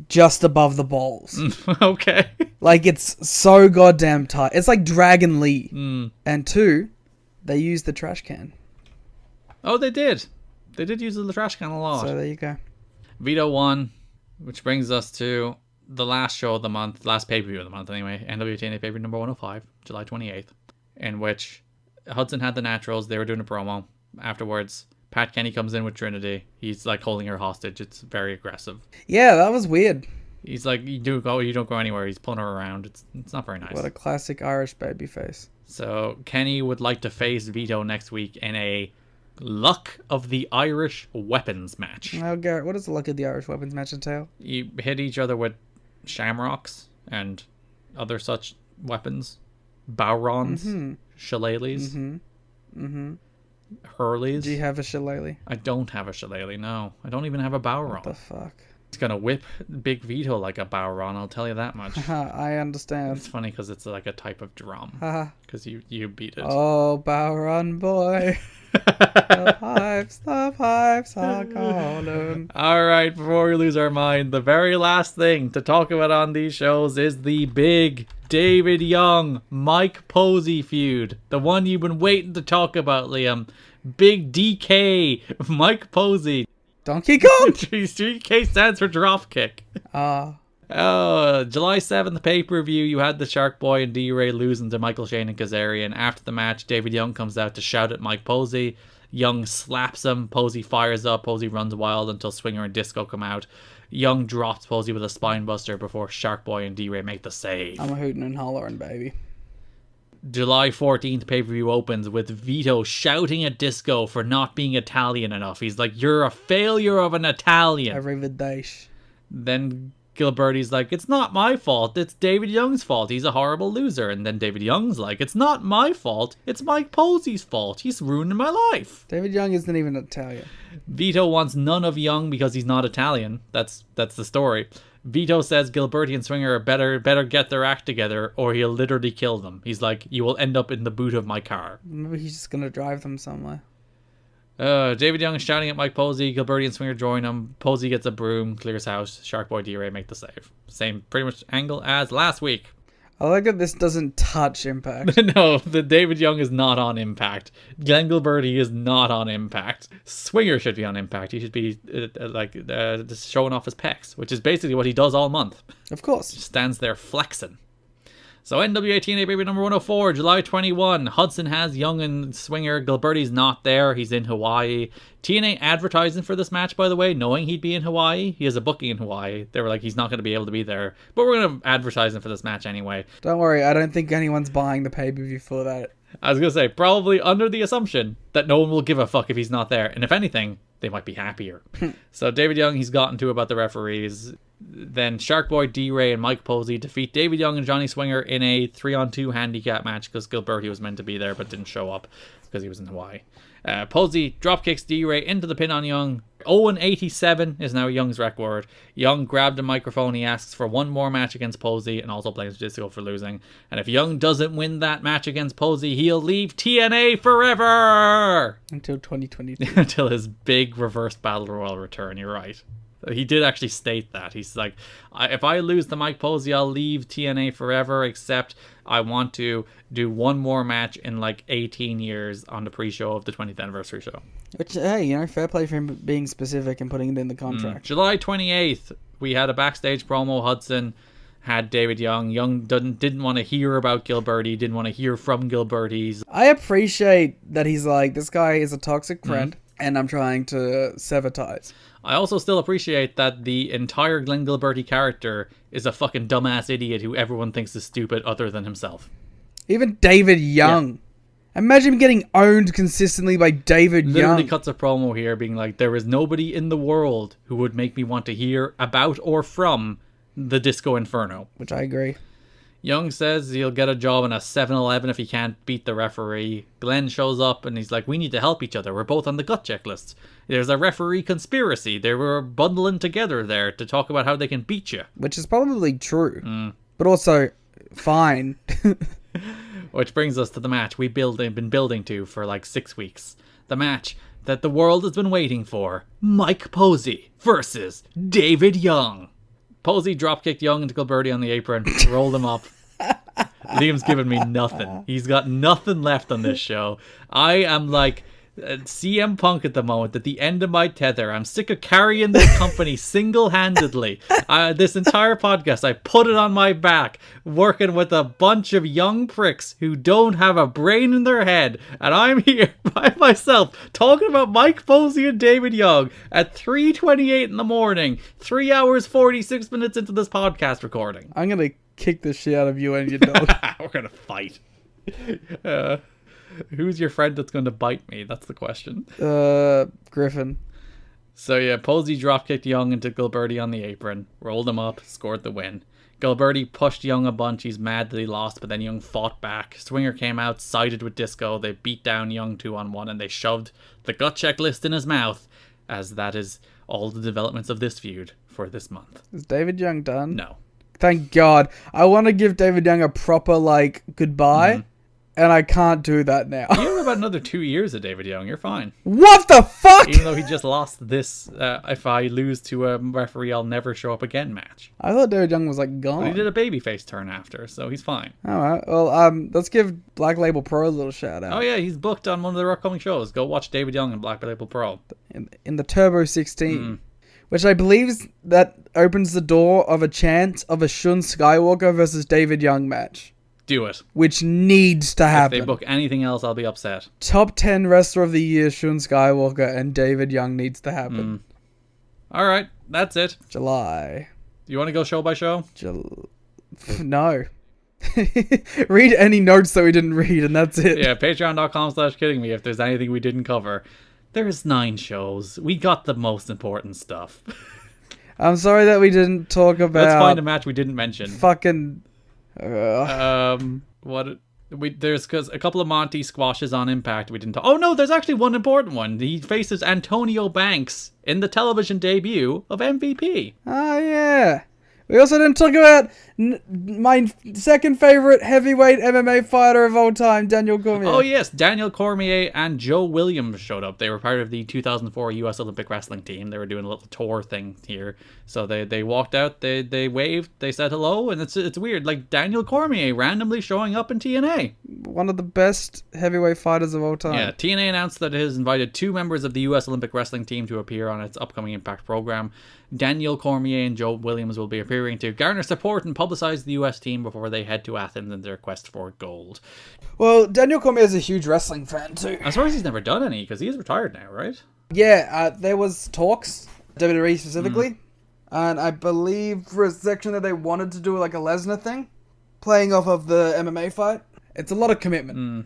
just above the balls. Okay. Like it's so goddamn tight. It's like Dragon Lee. And 2, they used the trash can. Oh, they did. They did use the trash can a lot. So there you go. Vito won, which brings us to the last show of the month, last pay-per-view of the month anyway, NWA-TNA pay-per-view number 105, July 28th, in which Hudson had the Naturals. They were doing a promo. Afterwards, Pat Kenny comes in with Trinity. He's like holding her hostage. It's very aggressive. Yeah, that was weird. He's like, you don't go anywhere. He's pulling her around. It's not very nice. What a classic Irish baby face. So Kenny would like to face Vito next week in a Luck of the Irish Weapons match. Oh, Garrett, what does the Luck of the Irish Weapons match entail? You hit each other with shamrocks and other such weapons. Bowrons, shillelaghs, hurleys. Do you have a shillelagh? I don't have a shillelagh, no. I don't even have a bowron. What the fuck? It's gonna whip Big Vito like a bowron, I'll tell you that much. I understand. It's funny because it's like a type of drum. Because you beat it. Oh, Bowron boy. The pipes are calling. Alright, before we lose our mind, the very last thing to talk about on these shows is the big David Young, Mike Posey feud. The one you've been waiting to talk about, Liam. Big DK, Mike Posey. Donkey Kong? DK stands for dropkick. July 7th pay-per-view, you had the Shark Boy and D-Ray losing to Michael Shane and Kazarian. After the match, David Young comes out to shout at Mike Posey. Young slaps him. Posey fires up. Posey runs wild until Swinger and Disco come out. Young drops Posey with a spine buster before Shark Boy and D-Ray make the save. I'm a hooting and hollering, baby. July 14th pay-per-view opens with Vito shouting at Disco for not being Italian enough. He's like, you're a failure of an Italian. Arrivederci. Then Gilberti's like, it's not my fault, it's David Young's fault, he's a horrible loser. And then David Young's like, it's not my fault, it's Mike Posey's fault, he's ruining my life. David Young isn't even Italian. Vito wants none of Young because he's not Italian. That's the story. Vito says Gilberti and Swinger better get their act together or he'll literally kill them. He's like, you will end up in the boot of my car. Maybe he's just gonna drive them somewhere. David Young is shouting at Mike Posey. Gilberti and Swinger join him. Posey gets a broom, clears house. Shark Boy D-Ray make the save. Same pretty much angle as last week. I like that this doesn't touch Impact. No, the David Young is not on Impact. Glenn Gilberti is not on Impact. Swinger should be on Impact. He should be just showing off his pecs, which is basically what he does all month. Of course. Just stands there flexing. So NWA-TNA baby number 104, July 21. Hudson has Young and Swinger. Gilberti's not there. He's in Hawaii. TNA advertising for this match, by the way, knowing he'd be in Hawaii. He has a booking in Hawaii. They were like, he's not going to be able to be there. But we're going to advertise him for this match anyway. Don't worry, I don't think anyone's buying the pay-per-view for that. I was going to say, probably under the assumption that no one will give a fuck if he's not there. And if anything, they might be happier. So David Young, he's gotten to about the referees. Then Shark Boy, D-Ray, and Mike Posey defeat David Young and Johnny Swinger in a 3-on-2 handicap match because Gilberti was meant to be there but didn't show up because he was in Hawaii. Posey dropkicks D-Ray into the pin on Young. 0-87 is now Young's record. Young grabbed a microphone. He asks for one more match against Posey and also blames Disco for losing. And if Young doesn't win that match against Posey, he'll leave TNA forever! Until 2022. Until his big reverse battle royal return, you're right. He did actually state that. He's like, if I lose to Mike Posey, I'll leave TNA forever, except I want to do one more match in like 18 years on the pre-show of the 20th anniversary show. Which, hey, you know, fair play for him being specific and putting it in the contract. July 28th, we had a backstage promo. Hudson had David Young. Young didn't want to hear about Gilberti, didn't want to hear from Gilberti. I appreciate that he's like, this guy is a toxic friend, and I'm trying to sever ties. I also still appreciate that the entire Glenn Gilberti character is a fucking dumbass idiot who everyone thinks is stupid other than himself. Even David Young Imagine getting owned consistently by David Literally Young. cuts a promo here being like, there is nobody in the world who would make me want to hear about or from the Disco Inferno. Which I agree. Young says he'll get a job in a 7-Eleven if he can't beat the referee. Glenn shows up and he's like, we need to help each other. We're both on the gut checklist. There's a referee conspiracy. They were bundling together there to talk about how they can beat you. Which is probably true. But also, fine. Which brings us to the match we've been building to for like 6 weeks. The match that the world has been waiting for. Mike Posey versus David Young. Posey dropkicked Young into Gilberti on the apron, rolled him up. Liam's given me nothing. He's got nothing left on this show. I am like CM Punk at the moment, at the end of my tether. I'm sick of carrying this company single-handedly. This entire podcast, I put it on my back, working with a bunch of young pricks who don't have a brain in their head. And I'm here by myself talking about Mike Posey and David Young at 3:28 in the morning, 3 hours, 46 minutes into this podcast recording. I'm going to kick the shit out of you and your dog. We're going to fight. Who's your friend that's going to bite me? That's the question. Griffin. So yeah, Posey dropkicked Young into Gilberti on the apron, rolled him up, scored the win. Gilberti pushed Young a bunch. He's mad that he lost, but then Young fought back. Swinger came out, sided with Disco. They beat down Young 2-on-1, and they shoved the gut checklist in his mouth, as that is all the developments of this feud for this month. Is David Young done? No. Thank God. I want to give David Young a proper, goodbye. And I can't do that now. You have about another 2 years of David Young. You're fine. What the fuck? Even though he just lost this, if I lose to a referee, I'll never show up again match. I thought David Young was gone. But he did a babyface turn after, so he's fine. Alright, well, let's give Black Label Pro a little shout out. Oh yeah, he's booked on one of their upcoming shows. Go watch David Young and Black Label Pro. In the Turbo 16. Which I believe that opens the door of a chance of a Shun Skywalker versus David Young match. Do it. Which needs to happen. If they book anything else, I'll be upset. Top 10 wrestler of the year, Shun Skywalker and David Young needs to happen. All right, that's it. July. Do you want to go show by show? No. Read any notes that we didn't read, and that's it. Yeah, patreon.com/kiddingme if there's anything we didn't cover. There's 9 shows. We got the most important stuff. I'm sorry that we didn't talk about... Let's find a match we didn't mention. Fucking... There's because a couple of Monty squashes on Impact we didn't talk. Oh no, there's actually one important one. He faces Antonio Banks in the television debut of MVP. Oh yeah. We also didn't talk about my second favorite heavyweight MMA fighter of all time, Daniel Cormier. Oh yes, Daniel Cormier and Joe Williams showed up. They were part of the 2004 U.S. Olympic Wrestling team. They were doing a little tour thing here. So they walked out, they waved, they said hello, and it's weird. Like Daniel Cormier randomly showing up in TNA. One of the best heavyweight fighters of all time. Yeah, TNA announced that it has invited 2 members of the U.S. Olympic Wrestling team to appear on its upcoming Impact program. Daniel Cormier and Joe Williams will be appearing to garner support and publicize the U.S. team before they head to Athens in their quest for gold. Well, Daniel Cormier is a huge wrestling fan too. I'm surprised he's never done any, because he is retired now, right? Yeah, there was talks, WWE specifically, and I believe for a section that they wanted to do like a Lesnar thing, playing off of the MMA fight. It's a lot of commitment,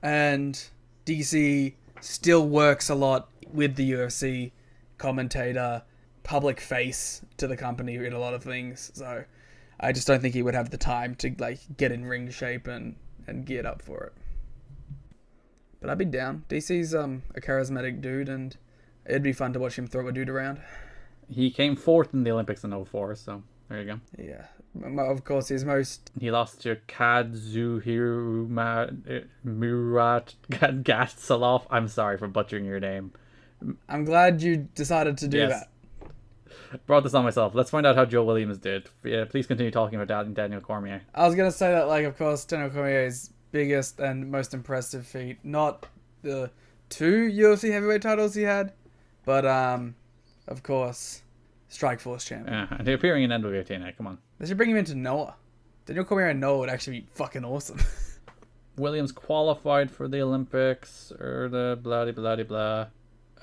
and DC still works a lot with the UFC commentator, public face to the company in a lot of things, so I just don't think he would have the time to get in ring shape and geared up for it. But I'd be down. DC's a charismatic dude, and it'd be fun to watch him throw a dude around. He came 4th in the Olympics in 2004, so there you go. Yeah. Of course, his most... He lost to Kazuhiro Murat Gatsalov. I'm sorry for butchering your name. I'm glad you decided to do that. Brought this on myself. Let's find out how Joe Williams did. Yeah, please continue talking about Daniel Cormier. I was going to say that, of course, Daniel Cormier's biggest and most impressive feat, not the 2 UFC heavyweight titles he had, but, of course, Strikeforce champion. Yeah, and he's appearing in NWA-TNA. Come on. They should bring him into Noah. Daniel Cormier and Noah would actually be fucking awesome. Williams qualified for the Olympics, or the blah-de-blah-de-blah.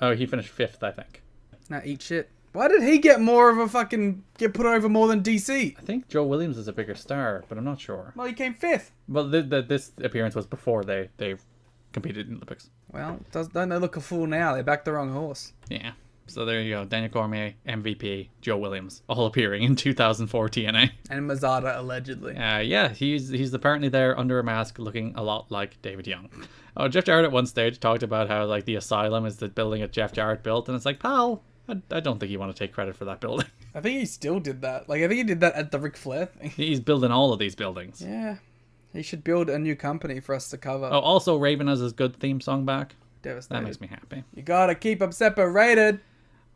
Oh, he finished 5th, I think. Now eat shit. Why did he get put over more than DC? I think Joe Williams is a bigger star, but I'm not sure. Well, he came 5th. Well, this appearance was before they competed in the Olympics. Well, don't they look a fool now? They backed the wrong horse. Yeah. So there you go. Daniel Cormier, MVP, Joe Williams, all appearing in 2004 TNA. And Mazada, allegedly. Yeah, he's apparently there under a mask looking a lot like David Young. Oh, Jeff Jarrett at one stage talked about how like the asylum is the building that Jeff Jarrett built, and it's like, pal, I don't think you want to take credit for that building. I think he still did that. Like, I think he did that at the Ric Flair thing. He's building all of these buildings. Yeah. He should build a new company for us to cover. Oh, also Raven has his good theme song back. Devastated. That makes me happy. You gotta keep them separated.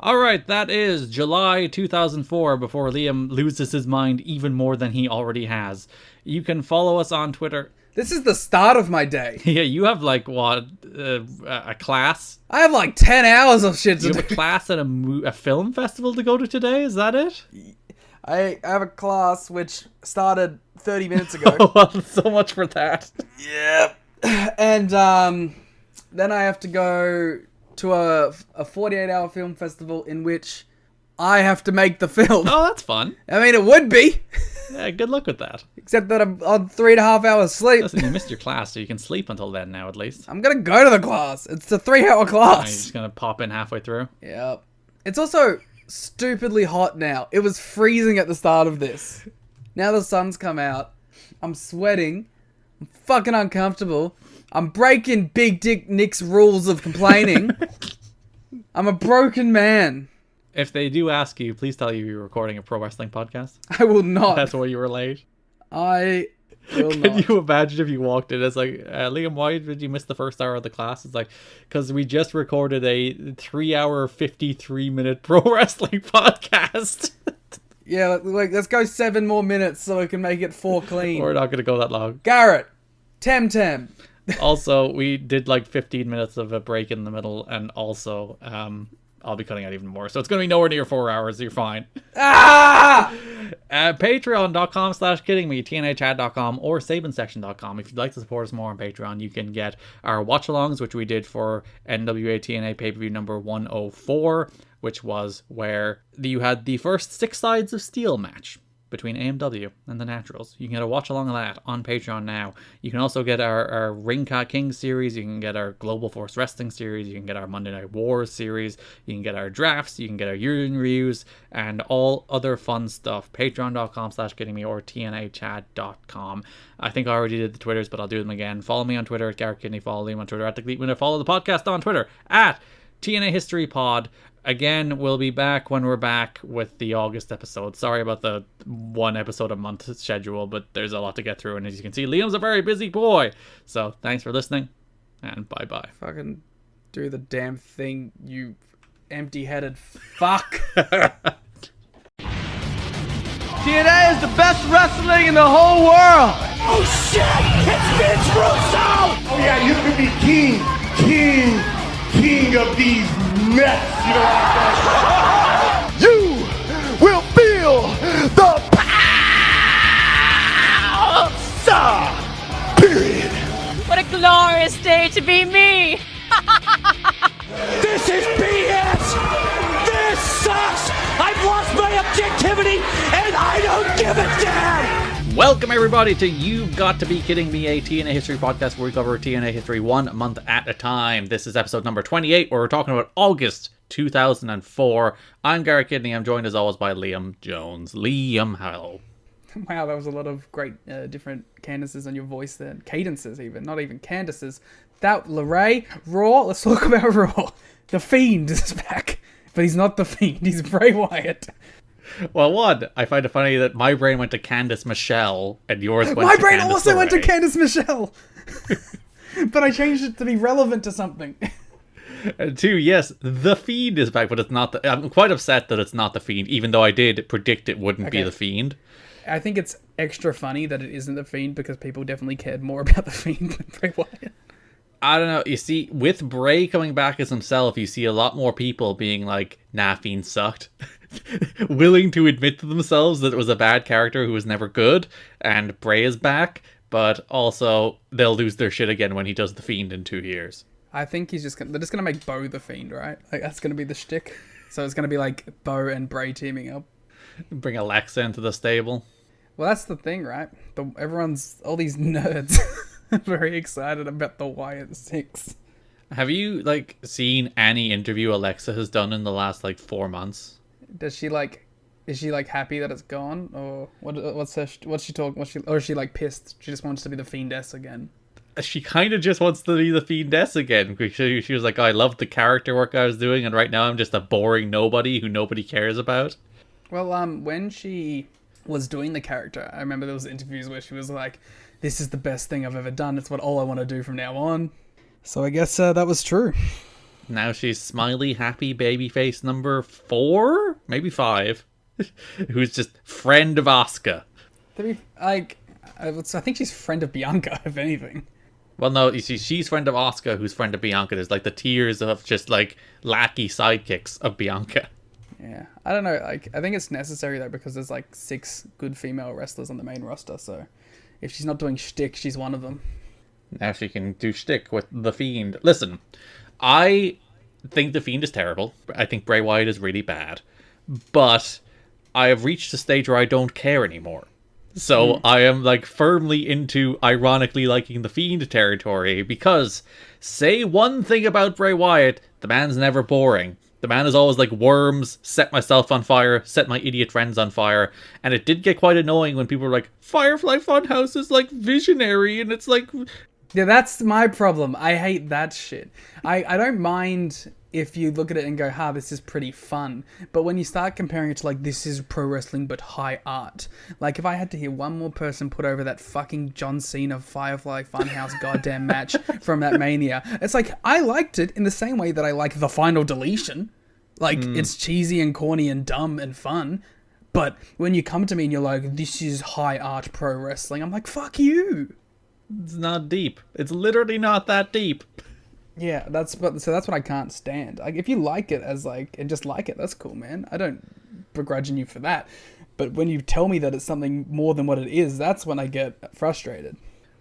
Alright, that is July 2004 before Liam loses his mind even more than he already has. You can follow us on Twitter. This is the start of my day. Yeah, you have like, what, a class? I have like 10 hours of shit to You do. have a class at a film festival to go to today? Is that it? I have a class which started 30 minutes ago. Oh, so much for that. Yep. And then I have to go to a 48-hour film festival in which I have to make the film. Oh, that's fun. I mean, it would be. Yeah, good luck with that. Except that I'm on 3.5 hours sleep. Listen, you missed your class, so you can sleep until then now, at least. I'm going to go to the class. It's a 3-hour You're class. just going to pop in halfway through. Yep. It's also stupidly hot now. It was freezing at the start of this. Now the sun's come out. I'm sweating. I'm fucking uncomfortable. I'm breaking Big Dick Nick's rules of complaining. I'm a broken man. If they do ask you, please tell you you're recording a pro wrestling podcast. I will not. That's why you were late. I will Can not. you imagine if you walked in? It's like, Liam, why did you miss the first hour of the class? It's like, because we just recorded a 3-hour, 53-minute pro wrestling podcast. Yeah, like, let's go 7 more minutes so we can make it 4 clean. We're not going to go that long. Garrett, Tem. Also, we did like 15 minutes of a break in the middle, and also, I'll be cutting out even more. So it's going to be nowhere near 4 hours. You're fine. Ah! Patreon.com/kiddingme, TNAchat.com, or SabinSection.com. If you'd like to support us more on Patreon, you can get our watch-alongs, which we did for NWA-TNA pay-per-view number 104, which was where you had the first 6 Sides of Steel match between AMW and the Naturals. You can get a watch along of that on Patreon now. You can also get our Ring Ka King series. You can get our Global Force Wrestling series. You can get our Monday Night Wars series. You can get our drafts. You can get our year-in reviews and all other fun stuff. Patreon.com/kiddingme or TNAchat.com. I think I already did the Twitters, but I'll do them again. Follow me on Twitter at Garrett Kidney. Follow Liam on Twitter at The Cleat Winner. Follow the podcast on Twitter at TNA History Pod. Again, we'll be back when we're back with the August episode. Sorry about the 1 episode a month schedule, but there's a lot to get through. And as you can see, Liam's a very busy boy. So thanks for listening, and bye-bye. Fucking do the damn thing, you empty-headed fuck. TNA is the best wrestling in the whole world. Oh shit! It's Vince Russo! Oh yeah, you can be king of these nuts. You know what I'm saying? You will feel the power. Period. What a glorious day to be me! This is BS! This sucks! I've lost my objectivity and I don't give a damn! Welcome everybody to You've Got to Be Kidding Me, a TNA history podcast where we cover TNA history 1 month at a time. This is episode number 28, where we're talking about August 2004. I'm Garrett Kidney. I'm joined as always by Liam Jones. Liam, hello. Wow, that was a lot of great different cadences on your voice there. Cadences even, not even Candaces. That, Lorray, Raw, let's talk about Raw. The Fiend is back. But he's not The Fiend, he's Bray Wyatt. Well, one, I find it funny that my brain went to Candice Michelle and yours went My to brain Candice also went to LeRae. Candice Michelle. But I changed it to be relevant to something. And 2, yes, The Fiend is back, but it's not the... I'm quite upset that it's not The Fiend, even though I did predict it wouldn't be Okay. The Fiend. I think it's extra funny that it isn't The Fiend because people definitely cared more about The Fiend than Bray Wyatt. I don't know. You see, with Bray coming back as himself, you see a lot more people being like, nah, Fiend sucked. Willing to admit to themselves that it was a bad character who was never good, and Bray is back, but also they'll lose their shit again when he does The Fiend in 2 years. I think they're just gonna make Bo the Fiend, right? Like, that's gonna be the shtick. So it's gonna be like Bo and Bray teaming up. Bring Alexa into the stable. Well, that's the thing, right? All these nerds very excited about the Wyatt Six. Have you seen any interview Alexa has done in the last 4 months? Does she is she happy that it's gone, or what's she talking? Or is she pissed? She just wants to be the Fiendess again. She kind of just wants to be the Fiendess again. She was like, I loved the character work I was doing, and right now I'm just a boring nobody who nobody cares about. Well, when she was doing the character, I remember there was interviews where she was like, "This is the best thing I've ever done. It's all I want to do from now on." So I guess that was true. Now she's smiley, happy babyface number 4, maybe 5, who's just friend of Asuka. I think she's friend of Bianca, if anything. Well, no, you see, she's friend of Asuka, who's friend of Bianca. There's the tiers of just lackey sidekicks of Bianca. Yeah, I don't know. I think it's necessary though, because there's 6 good female wrestlers on the main roster. So if she's not doing shtick, she's one of them. Now she can do shtick with The Fiend. Listen, I think The Fiend is terrible. I think Bray Wyatt is really bad. But I have reached a stage where I don't care anymore. So I am firmly into ironically liking The Fiend territory, because say one thing about Bray Wyatt, the man's never boring. The man is always worms, set myself on fire, set my idiot friends on fire. And it did get quite annoying when people were like, Firefly Funhouse is visionary, and it's Yeah, that's my problem. I hate that shit. I don't mind if you look at it and go, this is pretty fun. But when you start comparing it to this is pro wrestling but high art. If I had to hear one more person put over that fucking John Cena Firefly Funhouse goddamn match from that Mania, it's I liked it in the same way that I like The Final Deletion. It's cheesy and corny and dumb and fun. But when you come to me and you're like, this is high art pro wrestling, I'm like, fuck you. It's not deep. It's literally not that deep. Yeah, that's what I can't stand. If you like it as and just like it, that's cool, man. I don't begrudge you for that. But when you tell me that it's something more than what it is, that's when I get frustrated.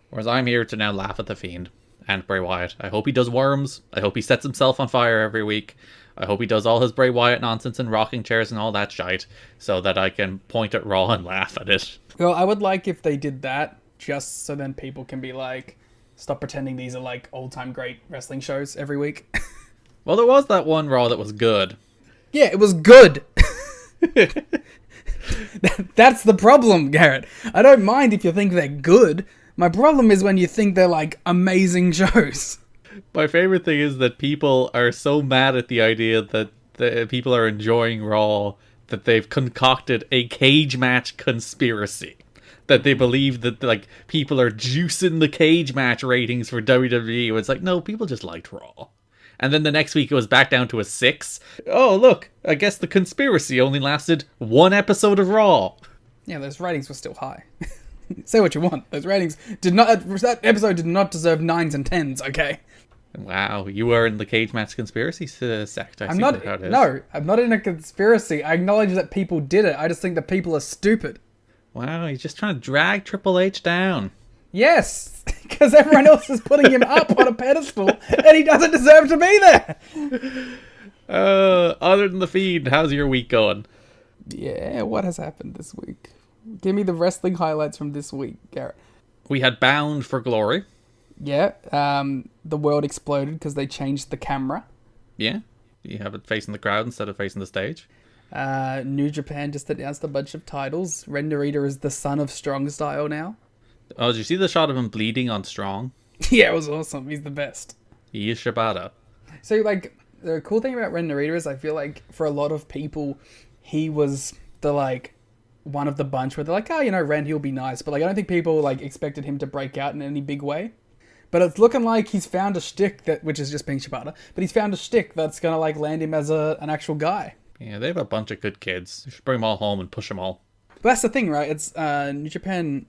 Whereas I'm here to now laugh at The Fiend and Bray Wyatt. I hope he does worms. I hope he sets himself on fire every week. I hope he does all his Bray Wyatt nonsense and rocking chairs and all that shite, so that I can point at Raw and laugh at it. Well, I would like if they did that, just so then people can be stop pretending these are old-time great wrestling shows every week. Well, there was that one Raw that was good. Yeah, it was good. That's the problem, Garrett. I don't mind if you think they're good. My problem is when you think they're amazing shows. My favorite thing is that people are so mad at the idea that the people are enjoying Raw that they've concocted a cage match conspiracy. That they believe that people are juicing the cage match ratings for WWE. It's no, people just liked Raw. And then the next week it was back down to a 6. Oh, look, I guess the conspiracy only lasted 1 episode of Raw. Yeah, those ratings were still high. Say what you want. Those ratings that episode did not deserve 9s and 10s, okay? Wow, you are in the cage match conspiracy sect. I'm not in a conspiracy. I acknowledge that people did it. I just think that people are stupid. Wow, he's just trying to drag Triple H down. Yes, because everyone else is putting him up on a pedestal, and he doesn't deserve to be there. Other than The Fiend, how's your week going? Yeah, what has happened this week? Give me the wrestling highlights from this week, Garrett. We had Bound for Glory. Yeah, the world exploded because they changed the camera. Yeah, you have it facing the crowd instead of facing the stage. New Japan just announced a bunch of titles. Ren Narita is the son of Strong Style now. Oh, did you see the shot of him bleeding on Strong? Yeah, it was awesome. He's the best. He is Shibata. So, the cool thing about Ren Narita is I feel for a lot of people, he was the, one of the bunch where they're Ren, he'll be nice. But, I don't think people, expected him to break out in any big way. But it's looking like he's found a shtick, which is just being Shibata, but he's found a shtick that's going to, land him as an actual guy. Yeah, they have a bunch of good kids. You should bring them all home and push them all. But that's the thing, right? It's New Japan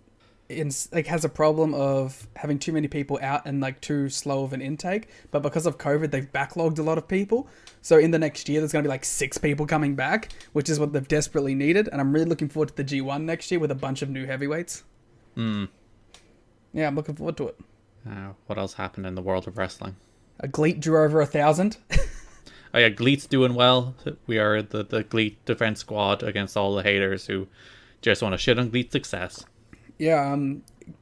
has a problem of having too many people out and too slow of an intake. But because of COVID, they've backlogged a lot of people. So in the next year, there's going to be 6 people coming back, which is what they've desperately needed. And I'm really looking forward to the G1 next year with a bunch of new heavyweights. Yeah, I'm looking forward to it. What else happened in the world of wrestling? Gleat drew over 1,000. Oh yeah, Gleat's doing well. We are the Gleat defense squad against all the haters who just want to shit on Gleat's success. Yeah,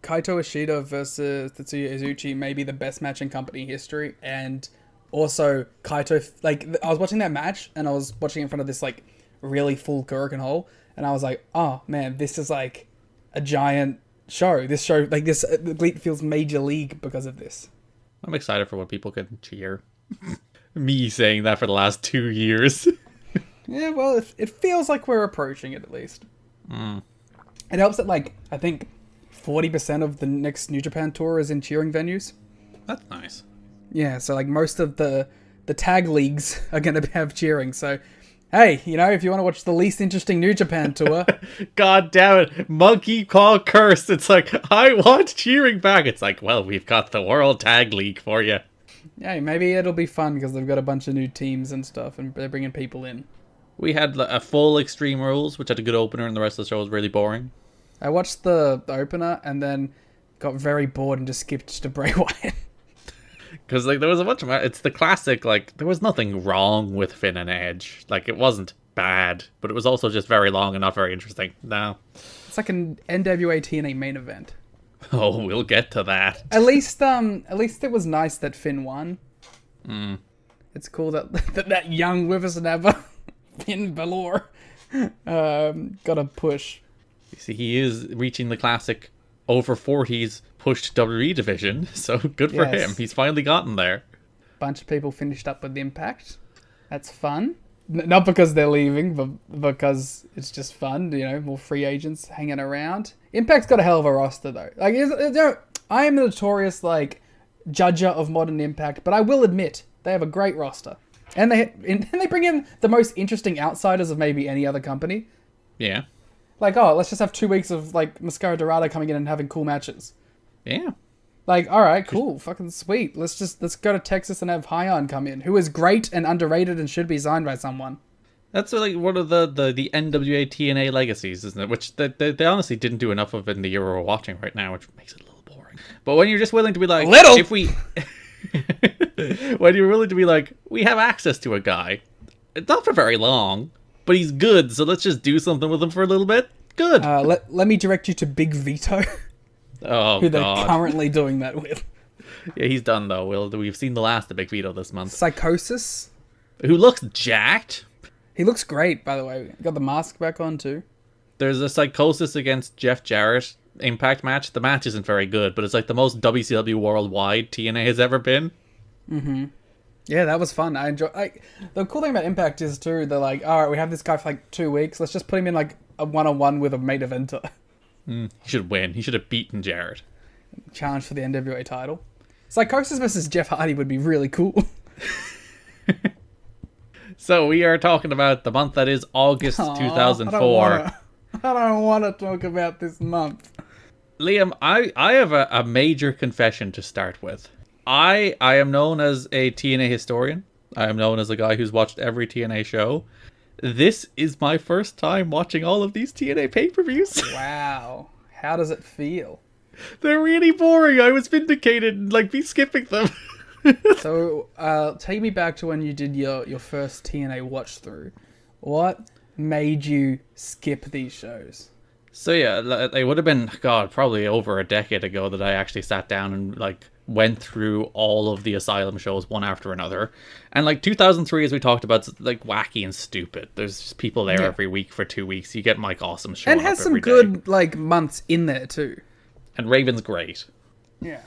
Kaito Ishida versus Tetsuya Izuchi may be the best match in company history, and also Kaito, like, I was watching that match, and I was watching in front of this, like, really full Gurken hole, and I was like, oh, man, this is, like, a giant show. This show, like, this, the Elite feels major league because of this. I'm excited for what people can cheer. Me saying that for the last 2 years. Yeah, well, it feels like we're approaching it, at least. It helps that, like, I think 40% of the next New Japan tour is in cheering venues. That's nice. Yeah, so, like, most of the tag leagues are going to have cheering. So, hey, you know, if you want to watch the least interesting New Japan tour... God damn it. Monkey Paw Curse. It's like, I want cheering back. It's like, well, we've got the World Tag League for you. Yeah, maybe it'll be fun because they've got a bunch of new teams and stuff, and they're bringing people in. We had a full Extreme Rules, which had a good opener, and the rest of the show was really boring. I watched the opener and then got very bored and just skipped to Bray Wyatt. Because, like, there was a bunch of... It's the classic, like, there was nothing wrong with Finn and Edge. Like, it wasn't bad, but it was also just very long and not very interesting. No. It's like an NWA-TNA main event. Oh, we'll get to that. At least it was nice that Finn won. It's cool that that young whippersnapper, Finn Balor, got a push. You see, he is reaching the classic over 40s pushed WWE division, so good for him. He's finally gotten there. Bunch of people finished up with Impact. That's fun. Not because they're leaving, but because it's just fun. You know, more free agents hanging around. Impact's got a hell of a roster, though. Like, I am a notorious, like, judger of modern Impact, but I will admit they have a great roster, and they bring in the most interesting outsiders of maybe any other company. Yeah. Like, oh, let's just have 2 weeks of, like, Mascara Dorado coming in and having cool matches. Yeah. Like, all right, cool, fucking sweet. Let's go to Texas and have Hyon come in, who is great and underrated and should be signed by someone. That's like one of the NWA-TNA legacies, isn't it? Which they honestly didn't do enough of in the year we're watching right now, which makes it a little boring. But when you're just willing to be like, if we, when you're willing to be like, we have access to a guy, it's not for very long, but he's good, so let's just do something with him for a little bit. Good. Let me direct you to Big Vito. Oh, who they're God. currently doing that with. Yeah, he's done, though. We've seen the last of Big Vito this month. Psychosis. Who looks jacked. He looks great, by the way. Got the mask back on, too. There's a Psychosis against Jeff Jarrett Impact match. The match isn't very good, but it's like the most WCW worldwide TNA has ever been. Mm-hmm. Yeah, that was fun. I enjoy. The cool thing about Impact is, too, they're like, all right, we have this guy for like 2 weeks. Let's just put him in like a one-on-one with a main eventer. He should win. He should have beaten Jarrett. Challenge for the NWA title. Psychosis versus Jeff Hardy would be really cool. So we are talking about the month that is August 2004. I don't want to talk about this month. Liam, I have a major confession to start with. I am known as a TNA historian. I am known as a guy who's watched every TNA show. This is my first time watching all of these TNA pay-per-views. Wow. How does it feel? They're really boring. I was vindicated and, like, be skipping them. So, take me back to when you did your first TNA watch through. What made you skip these shows? So yeah, it would have been, God, probably over a decade ago that I actually sat down and, like, went through all of the Asylum shows one after another. And, like, 2003, as we talked about, is, like, wacky and stupid. There's just people there every week for 2 weeks. You get Mike Awesome showing up every day. And has some good, like, months in there, too. And Raven's great. Yeah.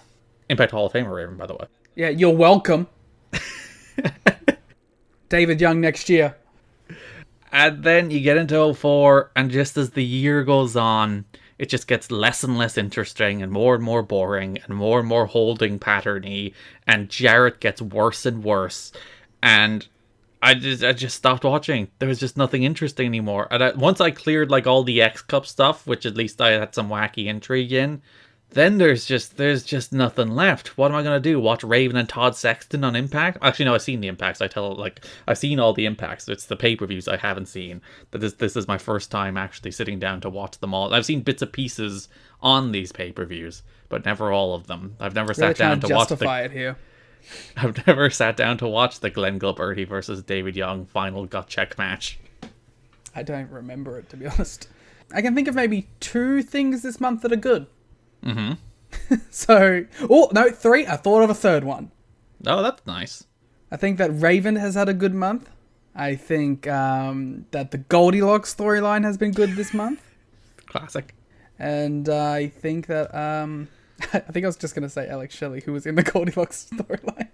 Impact Hall of Famer Raven, by the way. Yeah, you're welcome. David Young next year. And then you get into 04, and just as the year goes on, it just gets less and less interesting and more boring and more holding pattern-y, and Jarrett gets worse and worse. And I just stopped watching. There was just nothing interesting anymore. And once I cleared like all the X-Cup stuff, which at least I had some wacky intrigue in, then there's just nothing left. What am I going to do? Watch Raven and Todd Sexton on Impact? Actually, no, I've seen the Impacts. I've seen all the Impacts. It's the pay-per-views I haven't seen. This is my first time actually sitting down to watch them all. I've seen bits and pieces on these pay-per-views, but never all of them. I've never sat down to watch it here. I've never sat down to watch the Glenn Gilberti versus David Young final gut check match. I don't remember it, to be honest. I can think of maybe 2 things this month that are good. So, oh no, 3. I thought of a third one. Oh, that's nice. I think that Raven has had a good month. I think that the Goldilocks storyline has been good this month. Classic. And I think that I think I was just gonna say Alex Shelley, who was in the Goldilocks storyline.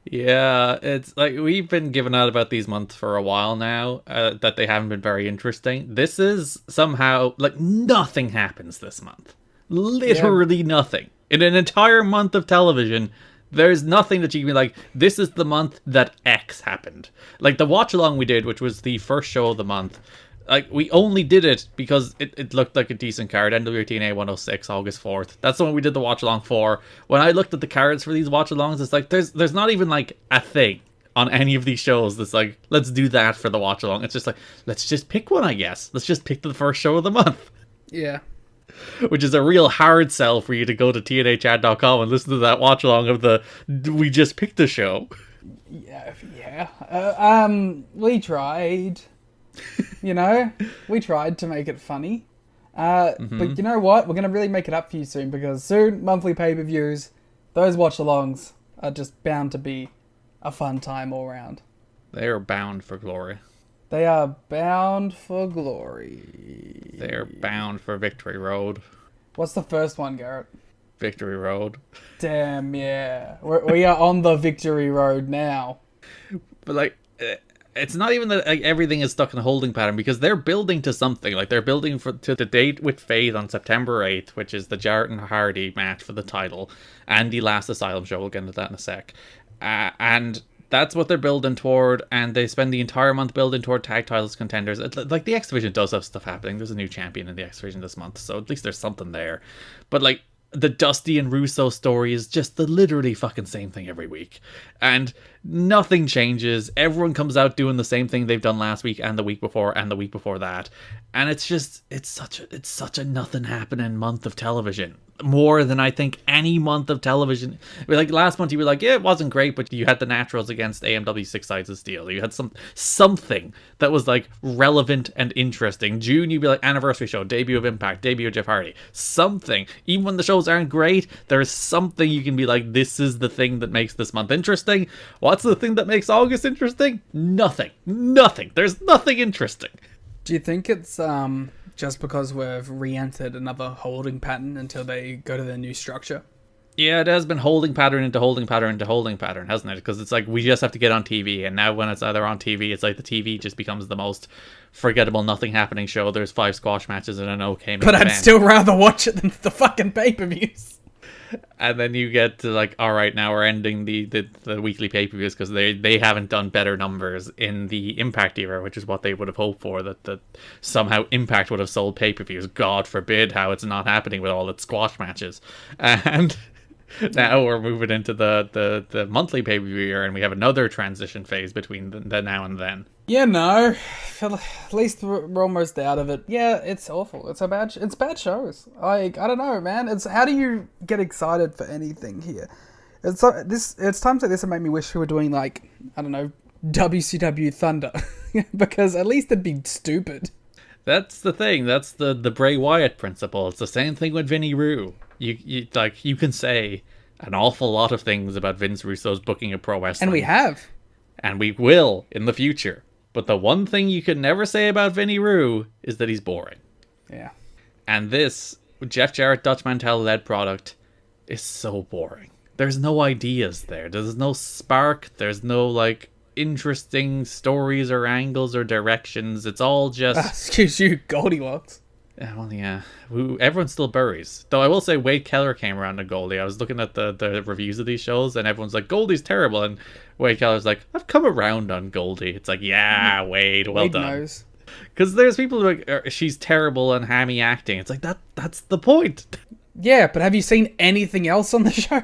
Yeah, it's like we've been giving out about these months for a while now, that they haven't been very interesting. This is somehow like nothing happens this month. Literally nothing. In an entire month of television, there's nothing that you can be like, this is the month that X happened. Like the watch along we did, which was the first show of the month. Like, we only did it because it looked like a decent card. NWA-TNA 106, August 4th. That's the one we did the watch-along for. When I looked at the cards for these watch-alongs, it's like, there's not even, like, a thing on any of these shows that's like, let's do that for the watch-along. It's just like, let's just pick one, I guess. Let's just pick the first show of the month. Yeah. Which is a real hard sell for you to go to TNAchat.com and listen to that watch-along of the, we just picked the show. Yeah. We tried. You know, we tried to make it funny. But you know what? We're going to really make it up for you soon, because soon, monthly pay-per-views, those watch-alongs are just bound to be a fun time all around. They are bound for glory. They are bound for glory. They are bound for Victory Road. What's the first one, Garrett? Victory Road. Damn, yeah. We are on the Victory Road now. But, like, it's not even that like, everything is stuck in a holding pattern, because they're building to something. Like, they're building to the date with Faith on September 8th, which is the Jarrett and Hardy match for the title, and the last Asylum show. We'll get into that in a sec. And that's what they're building toward, and they spend the entire month building toward tag titles contenders. Like, the X Division does have stuff happening. There's a new champion in the X Division this month, so at least there's something there. But, like, the Dusty and Russo story is just the literally fucking same thing every week. And nothing changes. Everyone comes out doing the same thing they've done last week and the week before and the week before that. And it's just, it's such a nothing happening month of television. More than I think any month of television. Like last month you were like, yeah, it wasn't great, but you had the Naturals against AMW 6 Sides of Steel. You had something that was like relevant and interesting. June you'd be like anniversary show, debut of Impact, debut of Jeff Hardy. Something. Even when the shows aren't great, there's something you can be like, this is the thing that makes this month interesting. What's the thing that makes August interesting? Nothing. There's nothing interesting. Do you think it's just because we've re-entered another holding pattern until they go to their new structure? Yeah, it has been holding pattern into holding pattern into holding pattern, hasn't it? Because it's like, we just have to get on TV, and now when it's either on TV, it's like the TV just becomes the most forgettable, nothing happening show. There's 5 squash matches and an okay main But I'd event. still rather watch it than the fucking pay-per-views. And then you get to like, all right, now we're ending the weekly pay-per-views because they haven't done better numbers in the Impact era, which is what they would have hoped for, that somehow Impact would have sold pay-per-views. God forbid how it's not happening with all its squash matches. And now we're moving into the monthly pay-per-view year, and we have another transition phase between the now and then. Yeah, no. At least we're almost out of it. Yeah, it's awful. It's bad shows. Like, I don't know, man. It's how do you get excited for anything here? It's times like this that make me wish we were doing like, I don't know, WCW Thunder, because at least it'd be stupid. That's the thing. That's the Bray Wyatt principle. It's the same thing with Vinnie Rue. You can say an awful lot of things about Vince Russo's booking of pro wrestling, And we have. And we will in the future. But the one thing you can never say about Vinnie Rue is that he's boring. Yeah. And this Jeff Jarrett Dutch Mantel-led product is so boring. There's no ideas there. There's no spark. There's no like interesting stories or angles or directions. It's all just... excuse you, Goldilocks. Well, yeah. Everyone still buries. Though I will say Wade Keller came around to Goldie. I was looking at the reviews of these shows, and everyone's like, Goldie's terrible. And Wade Keller's like, I've come around on Goldie. It's like, yeah, Wade, well Wade done. knows. Because there's people who are like, she's terrible and hammy acting. It's like, that's the point. Yeah, but have you seen anything else on the show?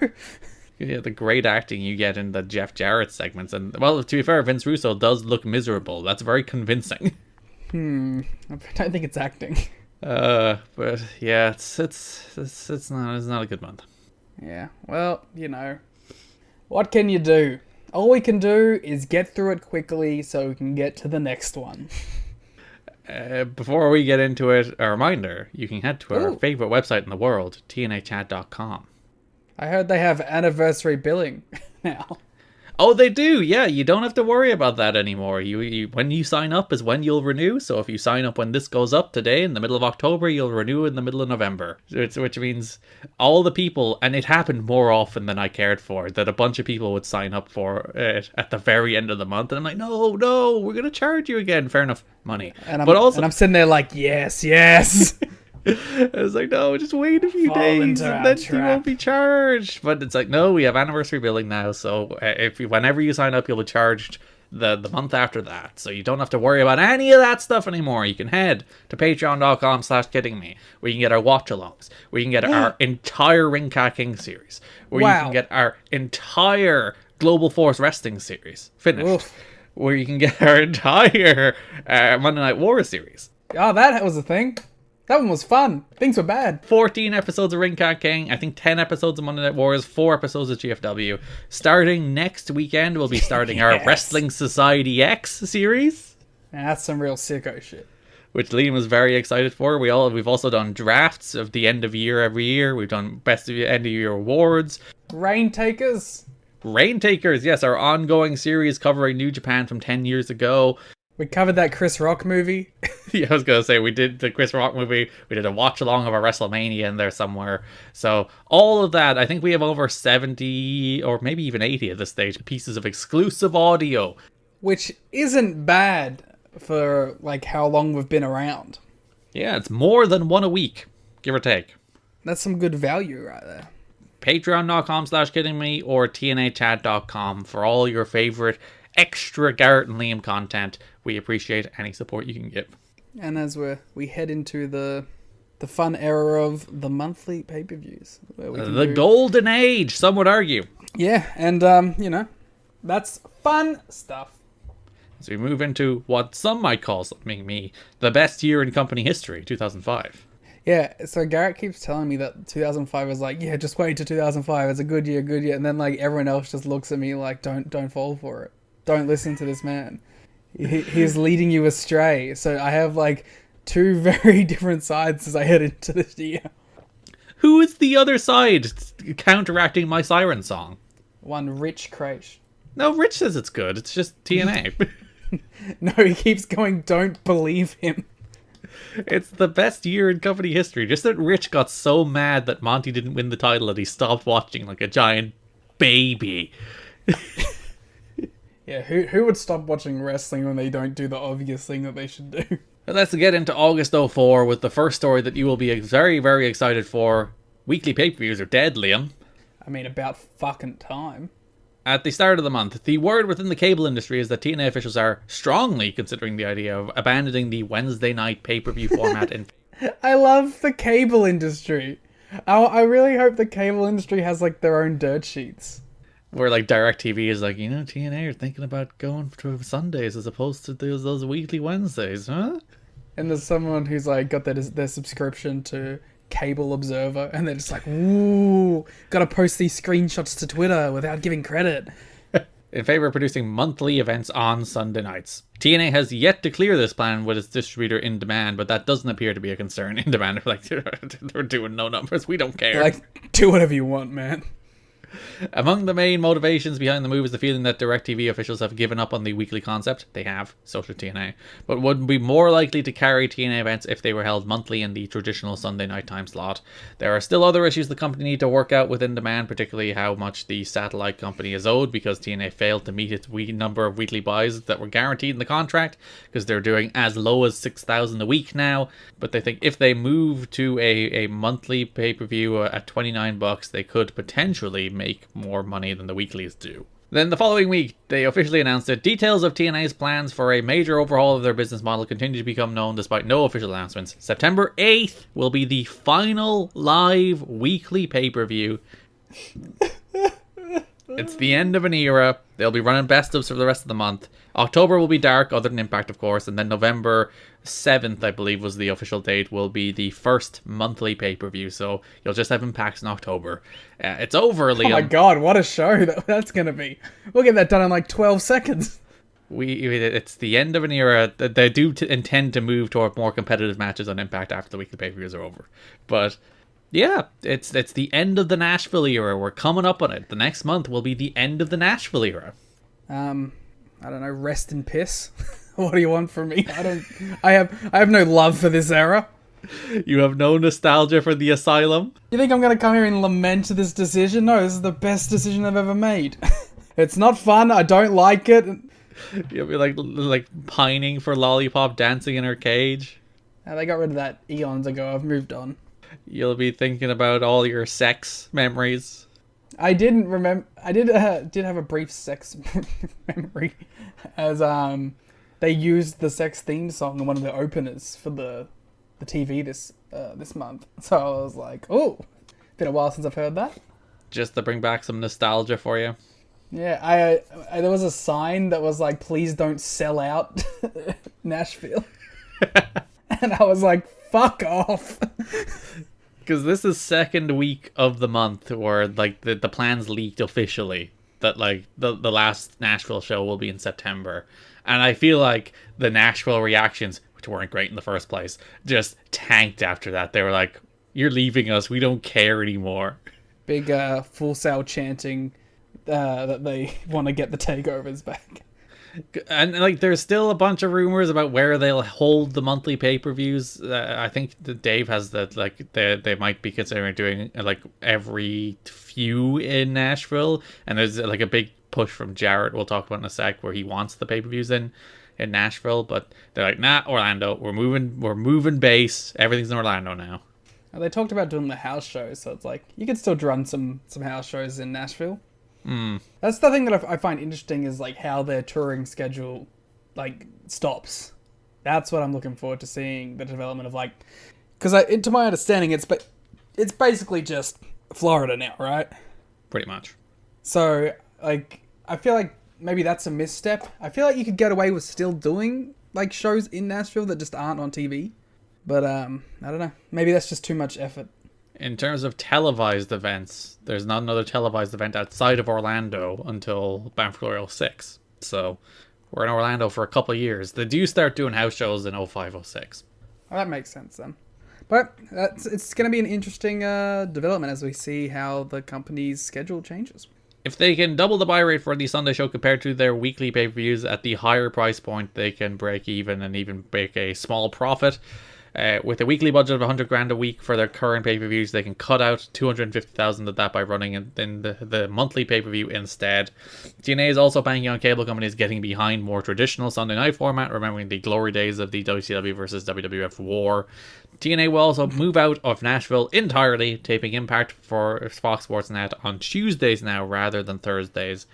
Yeah, the great acting you get in the Jeff Jarrett segments. And, well, to be fair, Vince Russo does look miserable. That's very convincing. I don't think it's acting. But yeah, it's not a good month. Yeah, well, you know, what can you do? All we can do is get through it quickly so we can get to the next one. Before we get into it, a reminder, you can head to our favorite website in the world, tnachat.com. I heard they have anniversary billing now. Oh, they do. Yeah, you don't have to worry about that anymore. You when you sign up is when you'll renew. So if you sign up when this goes up today in the middle of October, you'll renew in the middle of November. Which means all the people, and it happened more often than I cared for, that a bunch of people would sign up for it at the very end of the month, and I'm like, no, we're gonna charge you again. Fair enough, money. And I'm sitting there like, yes. I was like, no, just wait a few days and then you won't be charged. But it's like, no, we have anniversary billing now, so whenever you sign up, you'll be charged the month after that. So you don't have to worry about any of that stuff anymore. You can head to patreon.com/kiddingme, where you can get our watch-alongs, where you can get our entire Ring Cat King series, where you can get our entire Global Force Wrestling series finished, where you can get our entire Monday Night War series. Oh, that was a thing. That one was fun. Things were bad. 14 episodes of Ring Cat King, I think 10 episodes of Monday Night Wars, 4 episodes of GFW. Starting next weekend, we'll be starting our Wrestling Society X series. That's some real sicko shit. Which Liam was very excited for. We've also done drafts of the end of year every year. We've done best of end of year awards. Raintakers, yes, our ongoing series covering New Japan from 10 years ago. We covered that Chris Rock movie. Yeah, I was going to say, we did the Chris Rock movie. We did a watch-along of a WrestleMania in there somewhere. So all of that, I think we have over 70 or maybe even 80 at this stage pieces of exclusive audio. Which isn't bad for like how long we've been around. Yeah, it's more than one a week, give or take. That's some good value right there. Patreon.com/kiddingme or tnachat.com for all your favorite extra Garrett and Liam content. We appreciate any support you can give. And as we head into the fun era of the monthly pay-per-views. The golden age, some would argue. Yeah, and, that's fun stuff. As we move into what some might call, something me, the best year in company history, 2005. Yeah, so Garrett keeps telling me that 2005 is like, yeah, just wait till 2005. It's a good year. And then, like, everyone else just looks at me like, don't fall for it. Don't listen to this man. He's leading you astray. So I have like two very different sides as I head into this year. Who is the other side counteracting my siren song? One Rich Crash. No, Rich says it's good. It's just TNA. No, he keeps going, don't believe him. It's the best year in company history. Just that Rich got so mad that Monty didn't win the title that he stopped watching like a giant baby. Yeah, who would stop watching wrestling when they don't do the obvious thing that they should do? Let's get into August 04 with the first story that you will be very, very excited for. Weekly pay-per-views are dead, Liam. I mean, about fucking time. At the start of the month, the word within the cable industry is that TNA officials are strongly considering the idea of abandoning the Wednesday night pay-per-view format. I love the cable industry. I really hope the cable industry has like their own dirt sheets. Where like DirecTV is like, TNA are thinking about going to Sundays as opposed to those weekly Wednesdays, huh? And there's someone who's like got their subscription to Cable Observer, and they're just like, ooh, gotta post these screenshots to Twitter without giving credit. In favor of producing monthly events on Sunday nights. TNA has yet to clear this plan with its distributor In Demand, but that doesn't appear to be a concern. In Demand are like, they're doing no numbers, we don't care. They're like, do whatever you want, man. Among the main motivations behind the move is the feeling that DirecTV officials have given up on the weekly concept. They have, so should TNA, but would be more likely to carry TNA events if they were held monthly in the traditional Sunday night time slot. There are still other issues the company need to work out with In Demand, particularly how much the satellite company is owed because TNA failed to meet its number of weekly buys that were guaranteed in the contract, because they're doing as low as 6,000 a week now. But they think if they move to a monthly pay-per-view at $29, they could potentially make more money than the weeklies do. Then the following week, they officially announced that details of TNA's plans for a major overhaul of their business model continue to become known despite no official announcements. September 8th will be the final live weekly pay-per-view. It's the end of an era. They'll be running best-ofs for the rest of the month. October will be dark, other than Impact, of course, and then November 7th, I believe, was the official date, will be the first monthly pay-per-view, so you'll just have Impacts in October. It's over, Liam. Oh my god, what a show that's going to be. We'll get that done in like 12 seconds. It's the end of an era. They do intend to move toward more competitive matches on Impact after the weekly pay-per-views are over. But yeah, it's the end of the Nashville era. We're coming up on it. The next month will be the end of the Nashville era. I don't know. Rest in piss. What do you want from me? I have no love for this era. You have no nostalgia for the Asylum? You think I'm gonna come here and lament this decision? No, this is the best decision I've ever made. It's not fun. I don't like it. You'll be like pining for Lollipop dancing in her cage. They got rid of that eons ago. I've moved on. You'll be thinking about all your sex memories. I didn't remember. I did have a brief sex memory, as they used the sex theme song in one of the openers for the TV this month. So I was like, oh, been a while since I've heard that. Just to bring back some nostalgia for you. Yeah, I there was a sign that was like, please don't sell out Nashville. And I was like, fuck off. Because this is second week of the month where like the plans leaked officially that like the last Nashville show will be in September. And I feel like the Nashville reactions, which weren't great in the first place, just tanked after that. They were like, you're leaving us. We don't care anymore. Big Full Sail chanting that they want to get the takeovers back. And like, there's still a bunch of rumors about where they'll hold the monthly pay-per-views. I think that Dave has that like they might be considering doing like every few in Nashville, and there's like a big push from Jarrett we'll talk about in a sec where he wants the pay-per-views in Nashville, but they're like, nah, Orlando, we're moving base. Everything's in Orlando now. They talked about doing the house shows, so it's like you could still run some house shows in Nashville. That's the thing that I find interesting is like how their touring schedule like stops. That's what I'm looking forward to seeing, the development of like, because to my understanding it's basically just Florida now, right? Pretty much. So like I feel like maybe that's a misstep. I feel like you could get away with still doing like shows in Nashville that just aren't on TV. But I don't know. Maybe that's just too much effort. In terms of televised events, there's not another televised event outside of Orlando until Bound for Glory 06. So we're in Orlando for a couple of years. They do start doing house shows in 05-06. Well, that makes sense then. But it's going to be an interesting development as we see how the company's schedule changes. If they can double the buy rate for the Sunday show compared to their weekly pay-per-views at the higher price point, they can break even and even make a small profit. With a weekly budget of $100,000 a week for their current pay-per-views, they can cut out $250,000 of that by running in the monthly pay-per-view instead. TNA is also banking on cable companies getting behind more traditional Sunday night format, remembering the glory days of the WCW versus WWF war. TNA will also move out of Nashville entirely, taping Impact for Fox Sports Net on Tuesdays now rather than Thursdays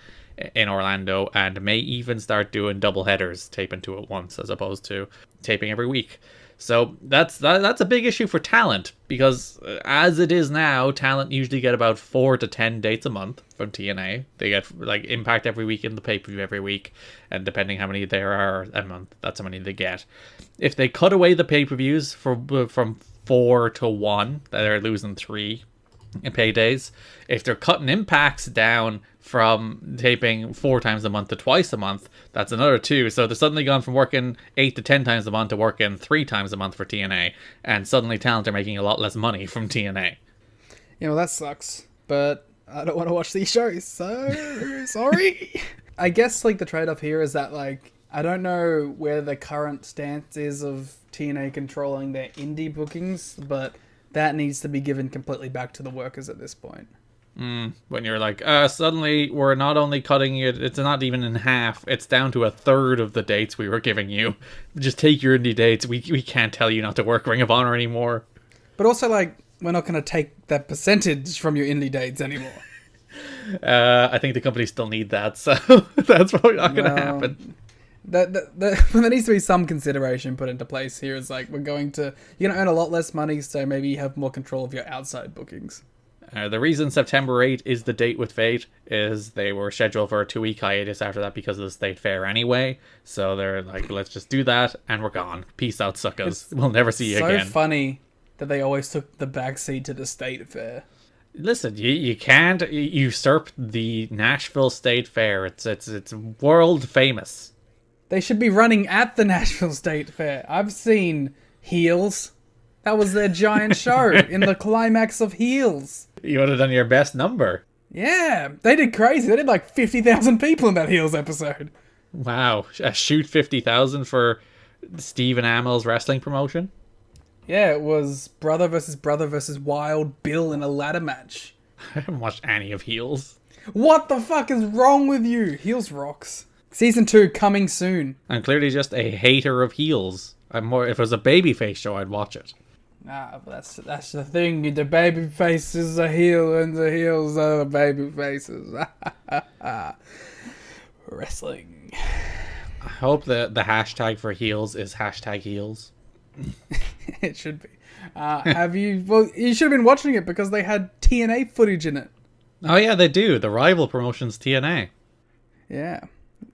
in Orlando, and may even start doing double headers, taping two at once as opposed to taping every week. So that's a big issue for talent, because as it is now, talent usually get about 4 to 10 dates a month from TNA. They get like Impact every week and the pay-per-view every week, and depending how many there are a month, that's how many they get. If they cut away the pay-per-views from 4 to 1, they're losing 3 in paydays. If they're cutting Impacts down from taping 4 times a month to twice a month, that's another 2. So they're suddenly gone from working 8 to 10 times a month to working 3 times a month for TNA, and suddenly talent are making a lot less money from TNA. You know, that sucks, but I don't want to watch these shows, so sorry. I guess like the trade-off here is that like I don't know where the current stance is of TNA controlling their indie bookings, but that needs to be given completely back to the workers at this point. When you're like, suddenly we're not only cutting it, it's not even in half, it's down to a third of the dates we were giving you. Just take your indie dates. We can't tell you not to work Ring of Honor anymore. But also, like, we're not going to take that percentage from your indie dates anymore. I think the company still need that, so that's probably not going to happen. There needs to be some consideration put into place here. It's like, you're going to earn a lot less money, so maybe you have more control of your outside bookings. The reason September 8 is the date with Fate is they were scheduled for a 2-week hiatus after that because of the state fair anyway. So they're like, let's just do that and we're gone. Peace out, suckers. We'll never see you again. It's so funny that they always took the backseat to the state fair. Listen, you can't usurp the Nashville State Fair. It's world famous. They should be running at the Nashville State Fair. I've seen Heels. That was their giant show in the climax of Heels. You would have done your best number. Yeah, they did crazy. They did like 50,000 people in that Heels episode. Wow. Shoot 50,000 for Stephen Amell's wrestling promotion? Yeah, it was brother versus Wild Bill in a ladder match. I haven't watched any of Heels. What the fuck is wrong with you? Heels rocks. Season 2 coming soon. I'm clearly just a hater of Heels. If it was a babyface show, I'd watch it. Nah, but that's the thing. The baby face is a heel and the heels are the baby faces. Wrestling. I hope the hashtag for Heels is hashtag Heels. It should be. Have you... Well, you should have been watching it because they had TNA footage in it. Oh yeah, they do. The rival promotion's TNA. Yeah.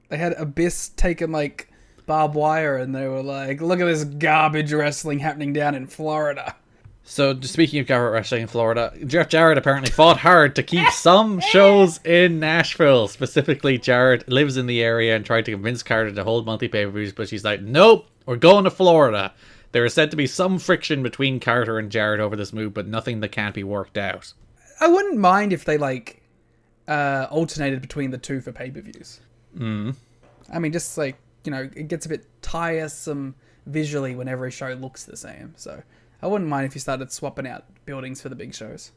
They had Abyss taking like barbed wire and they were like, look at this garbage wrestling happening down in Florida. So, speaking of Garrett wrestling in Florida, Jeff Jarrett apparently fought hard to keep some shows in Nashville. Specifically, Jarrett lives in the area and tried to convince Carter to hold monthly pay-per-views, but she's like, nope, we're going to Florida. There is said to be some friction between Carter and Jarrett over this move, but nothing that can't be worked out. I wouldn't mind if they like alternated between the two for pay-per-views. I mean, just like, you know, it gets a bit tiresome visually when every show looks the same. So I wouldn't mind if you started swapping out buildings for the big shows.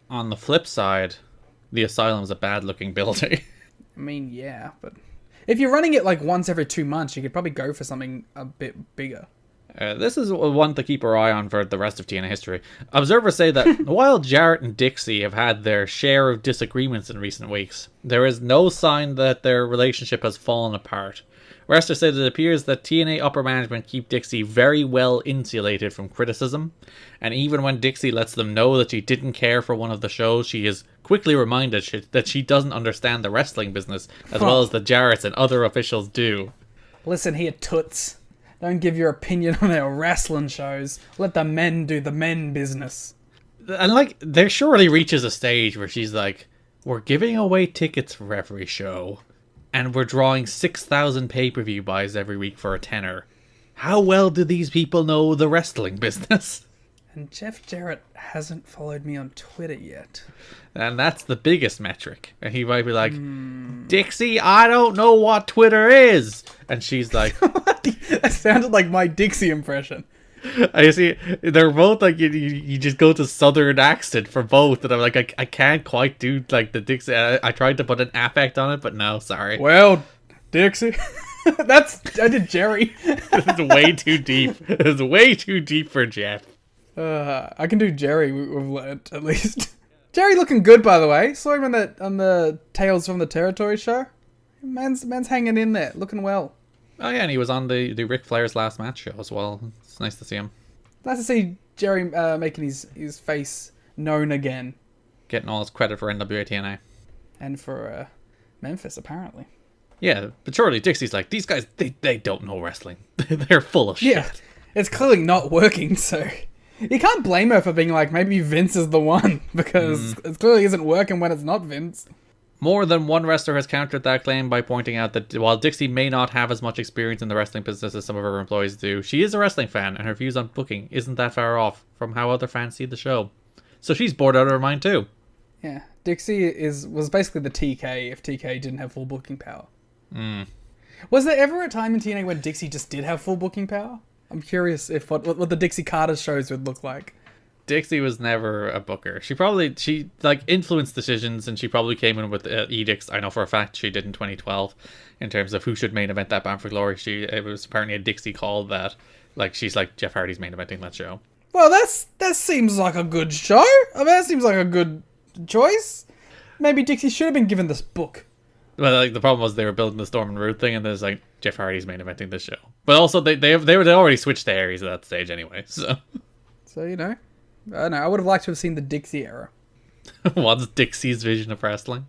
On the flip side, the Asylum's a bad-looking building. I mean, yeah, but if you're running it like once every 2 months, you could probably go for something a bit bigger. This is one to keep our eye on for the rest of TNA history. Observers say that while Jarrett and Dixie have had their share of disagreements in recent weeks, there is no sign that their relationship has fallen apart. Wrestlers said it appears that TNA upper management keep Dixie very well insulated from criticism, and even when Dixie lets them know that she didn't care for one of the shows, she is quickly reminded that she doesn't understand the wrestling business as well as the Jarretts and other officials do. Listen here, toots. Don't give your opinion on our wrestling shows. Let the men do the men business. And like, there surely reaches a stage where she's like, we're giving away tickets for every show, and we're drawing 6,000 pay-per-view buys every week for a tenner. How well do these people know the wrestling business? And Jeff Jarrett hasn't followed me on Twitter yet. And that's the biggest metric. And he might be like, Dixie, I don't know what Twitter is. And she's like... That sounded like my Dixie impression. I see, they're both like, you just go to southern accent for both. And I'm like, I can't quite do like the Dixie. I tried to put an affect on it, but no, sorry. Well, Dixie. I did Jerry. It's way too deep. It's way too deep for Jeff. I can do Jerry, we've learned, at least. Jerry looking good, by the way. Saw him on the Tales from the Territory show. Man's hanging in there, looking well. Oh yeah, and he was on the Ric Flair's Last Match show as well. It's nice to see him. Nice to see Jerry making his face known again. Getting all his credit for NWA-TNA. And for Memphis, apparently. Yeah, but surely Dixie's like, these guys, they don't know wrestling. They're full of shit. Yeah, it's clearly not working, so... You can't blame her for being like, maybe Vince is the one, because it clearly isn't working when it's not Vince. More than one wrestler has countered that claim by pointing out that while Dixie may not have as much experience in the wrestling business as some of her employees do, she is a wrestling fan, and her views on booking isn't that far off from how other fans see the show. So she's bored out of her mind too. Yeah, Dixie was basically the TK if TK didn't have full booking power. Was there ever a time in TNA when Dixie just did have full booking power? I'm curious if what the Dixie Carter shows would look like. Dixie was never a booker. She like influenced decisions, and she probably came in with edicts. I know for a fact she did in 2012 in terms of who should main event that Bound for Glory. It was apparently a Dixie call that, like, she's like, Jeff Hardy's main eventing that show. Well, that seems like a good show. I mean, that seems like a good choice. Maybe Dixie should have been given this book. Well, like, the problem was they were building the Storm and Root thing, and there's like, Jeff Hardy's main eventing this show. But also they already switched to Aries at that stage anyway. So you know, I don't know. I would have liked to have seen the Dixie era. What's Dixie's vision of wrestling?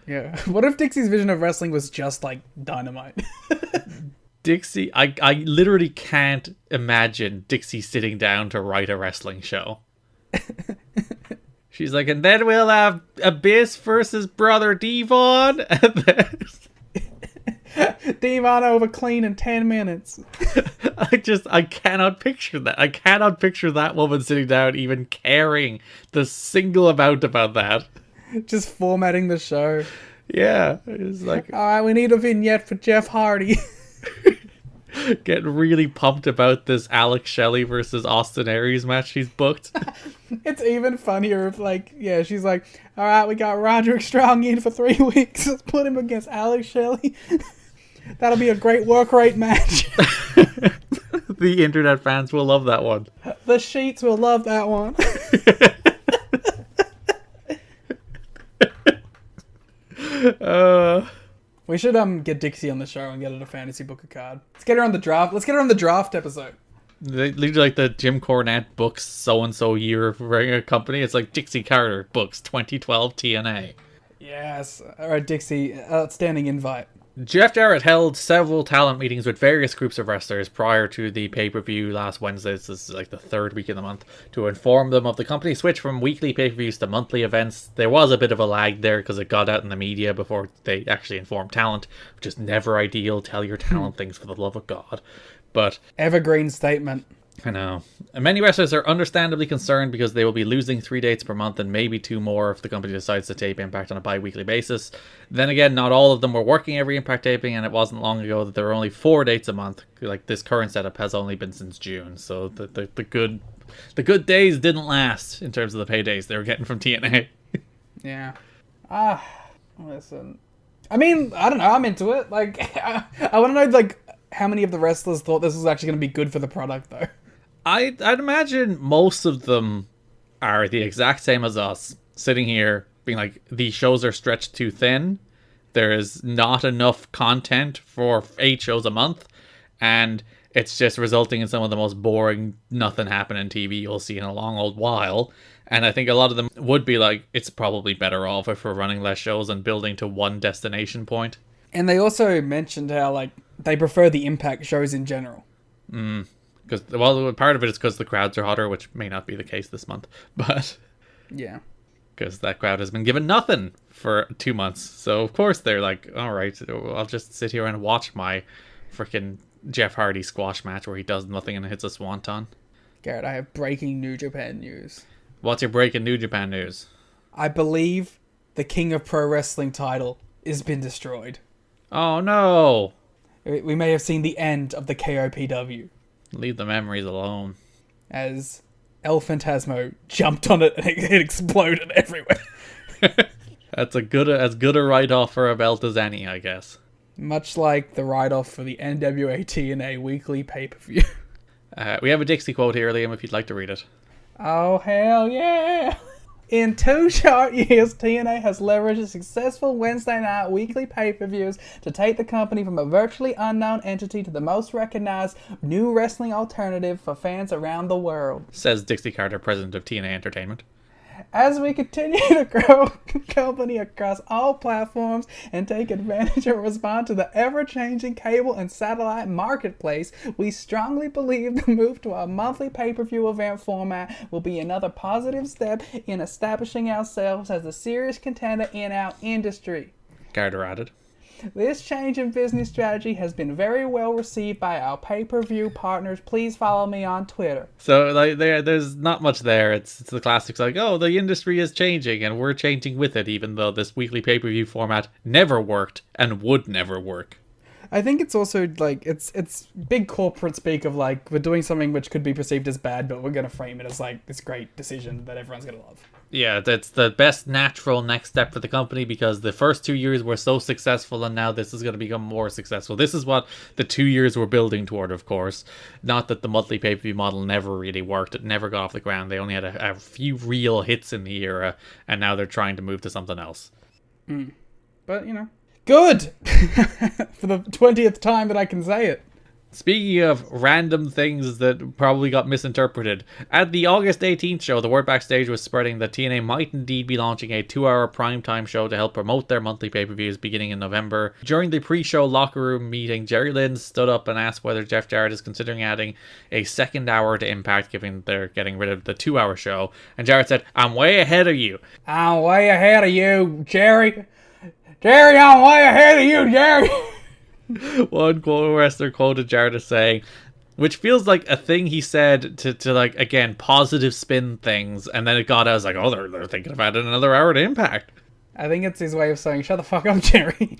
Yeah. What if Dixie's vision of wrestling was just like Dynamite? Dixie, I literally can't imagine Dixie sitting down to write a wrestling show. She's like, and then we'll have Abyss versus Brother Devon. And then... Devon over clean in 10 minutes. I cannot picture that. I cannot picture that woman sitting down even caring the single amount about that. Just formatting the show. Yeah, it's like, all right, we need a vignette for Jeff Hardy. getting really pumped about this Alex Shelley versus Austin Aries match she's booked. It's even funnier if, like, yeah, she's like, all right, we got Roderick Strong in for 3 weeks. Let's put him against Alex Shelley. That'll be a great work rate match. The internet fans will love that one. The sheets will love that one. We should get Dixie on the show and get her to fantasy book a card. Let's get her on the draft. Let's get her on the draft episode. They leave like the Jim Cornette books so-and-so year for a company. It's like Dixie Carter books 2012 TNA. Yes. All right, Dixie, outstanding invite. Jeff Jarrett held several talent meetings with various groups of wrestlers prior to the pay-per-view last Wednesday. This is like the third week of the month, to inform them of the company switch from weekly pay-per-views to monthly events. There was a bit of a lag there because it got out in the media before they actually informed talent, which is never ideal. Tell your talent things, for the love of God. But evergreen statement. I know. And many wrestlers are understandably concerned because they will be losing 3 dates per month and maybe 2 more if the company decides to tape Impact on a bi-weekly basis. Then again, not all of them were working every Impact taping, and it wasn't long ago that there were only 4 dates a month. Like, this current setup has only been since June, so the good days didn't last in terms of the paydays they were getting from TNA. Yeah. Listen. I mean, I don't know, I'm into it. Like, I want to know, like, how many of the wrestlers thought this was actually going to be good for the product, though. I'd imagine most of them are the exact same as us, sitting here being like, these shows are stretched too thin. There is not enough content for 8 shows a month, and it's just resulting in some of the most boring, nothing happening TV you'll see in a long old while. And I think a lot of them would be like, it's probably better off if we're running less shows and building to one destination point. And they also mentioned how, like, they prefer the Impact shows in general. Because, well, part of it is because the crowds are hotter, which may not be the case this month. But yeah, because that crowd has been given nothing for 2 months. So, of course, they're like, all right, I'll just sit here and watch my freaking Jeff Hardy squash match where he does nothing and hits a swanton. Garrett, I have breaking New Japan news. What's your breaking New Japan news? I believe the King of Pro Wrestling title has been destroyed. Oh, no. We may have seen the end of the KOPW. Leave the memories alone. As El Phantasmo jumped on it and it exploded everywhere. That's as good a write-off for a belt as any, I guess. Much like the write-off for the NWA-TNA weekly pay-per-view. We have a Dixie quote here, Liam, if you'd like to read it. Oh, hell yeah! In 2 short years, TNA has leveraged successful Wednesday night weekly pay-per-views to take the company from a virtually unknown entity to the most recognized new wrestling alternative for fans around the world. Says Dixie Carter, president of TNA Entertainment. As we continue to grow the company across all platforms and take advantage and respond to the ever-changing cable and satellite marketplace, we strongly believe the move to a monthly pay-per-view event format will be another positive step in establishing ourselves as a serious contender in our industry. Carter added. This change in business strategy has been very well received by our pay-per-view partners. Please follow me on Twitter. So like there's not much there. It's the classics like, oh, the industry is changing and we're changing with it, even though this weekly pay-per-view format never worked and would never work. I think it's also like it's big corporate speak of like, we're doing something which could be perceived as bad, but we're going to frame it as like this great decision that everyone's going to love. Yeah, that's the best natural next step for the company because the first 2 years were so successful and now this is going to become more successful. This is what the 2 years were building toward, of course. Not that the monthly pay-per-view model never really worked. It never got off the ground. They only had a few real hits in the era and now they're trying to move to something else. But, you know, good! For the 20th time that I can say it. Speaking of random things that probably got misinterpreted, at the August 18th show, the word backstage was spreading that TNA might indeed be launching a 2-hour primetime show to help promote their monthly pay-per-views beginning in November. During the pre-show locker room meeting, Jerry Lynn stood up and asked whether Jeff Jarrett is considering adding a second hour to Impact, given they're getting rid of the 2-hour show. And Jarrett said, I'm way ahead of you. I'm way ahead of you, Jerry. Jerry, I'm way ahead of you, Jerry. One quote wrestler quoted Jarrett as saying, which feels like a thing he said to like, again, positive spin things, and then it got, I was like, oh, they're thinking of adding another hour to Impact. I think it's his way of saying, shut the fuck up, Jerry.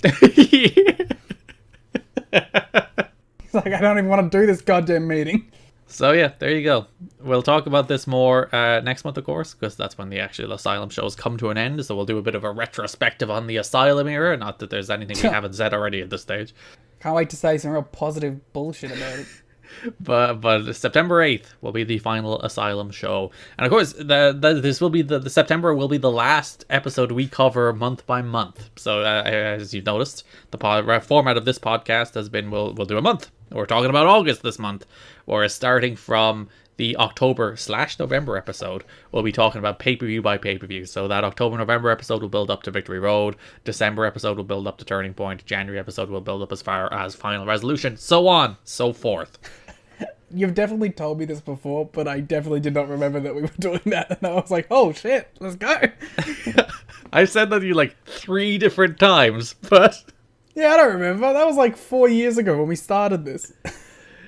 He's like, I don't even want to do this goddamn meeting. So yeah, there you go. We'll talk about this more next month, of course, because that's when the actual Asylum shows come to an end. So we'll do a bit of a retrospective on the Asylum era. Not that there's anything we haven't said already at this stage. Can't wait to say some real positive bullshit about it. But September 8th will be the final Asylum show. And of course, this will be the September will be the last episode we cover month by month. So as you've noticed, the format of this podcast has been we'll do a month. We're talking about August this month. Whereas starting from the October/November episode, we'll be talking about pay-per-view by pay-per-view. So that October-November episode will build up to Victory Road. December episode will build up to Turning Point. January episode will build up as far as Final Resolution. So on, so forth. You've definitely told me this before, but I definitely did not remember that we were doing that. And I was like, oh shit, let's go. I said that to you like 3 different times, but... Yeah, I don't remember. That was like 4 years ago when we started this.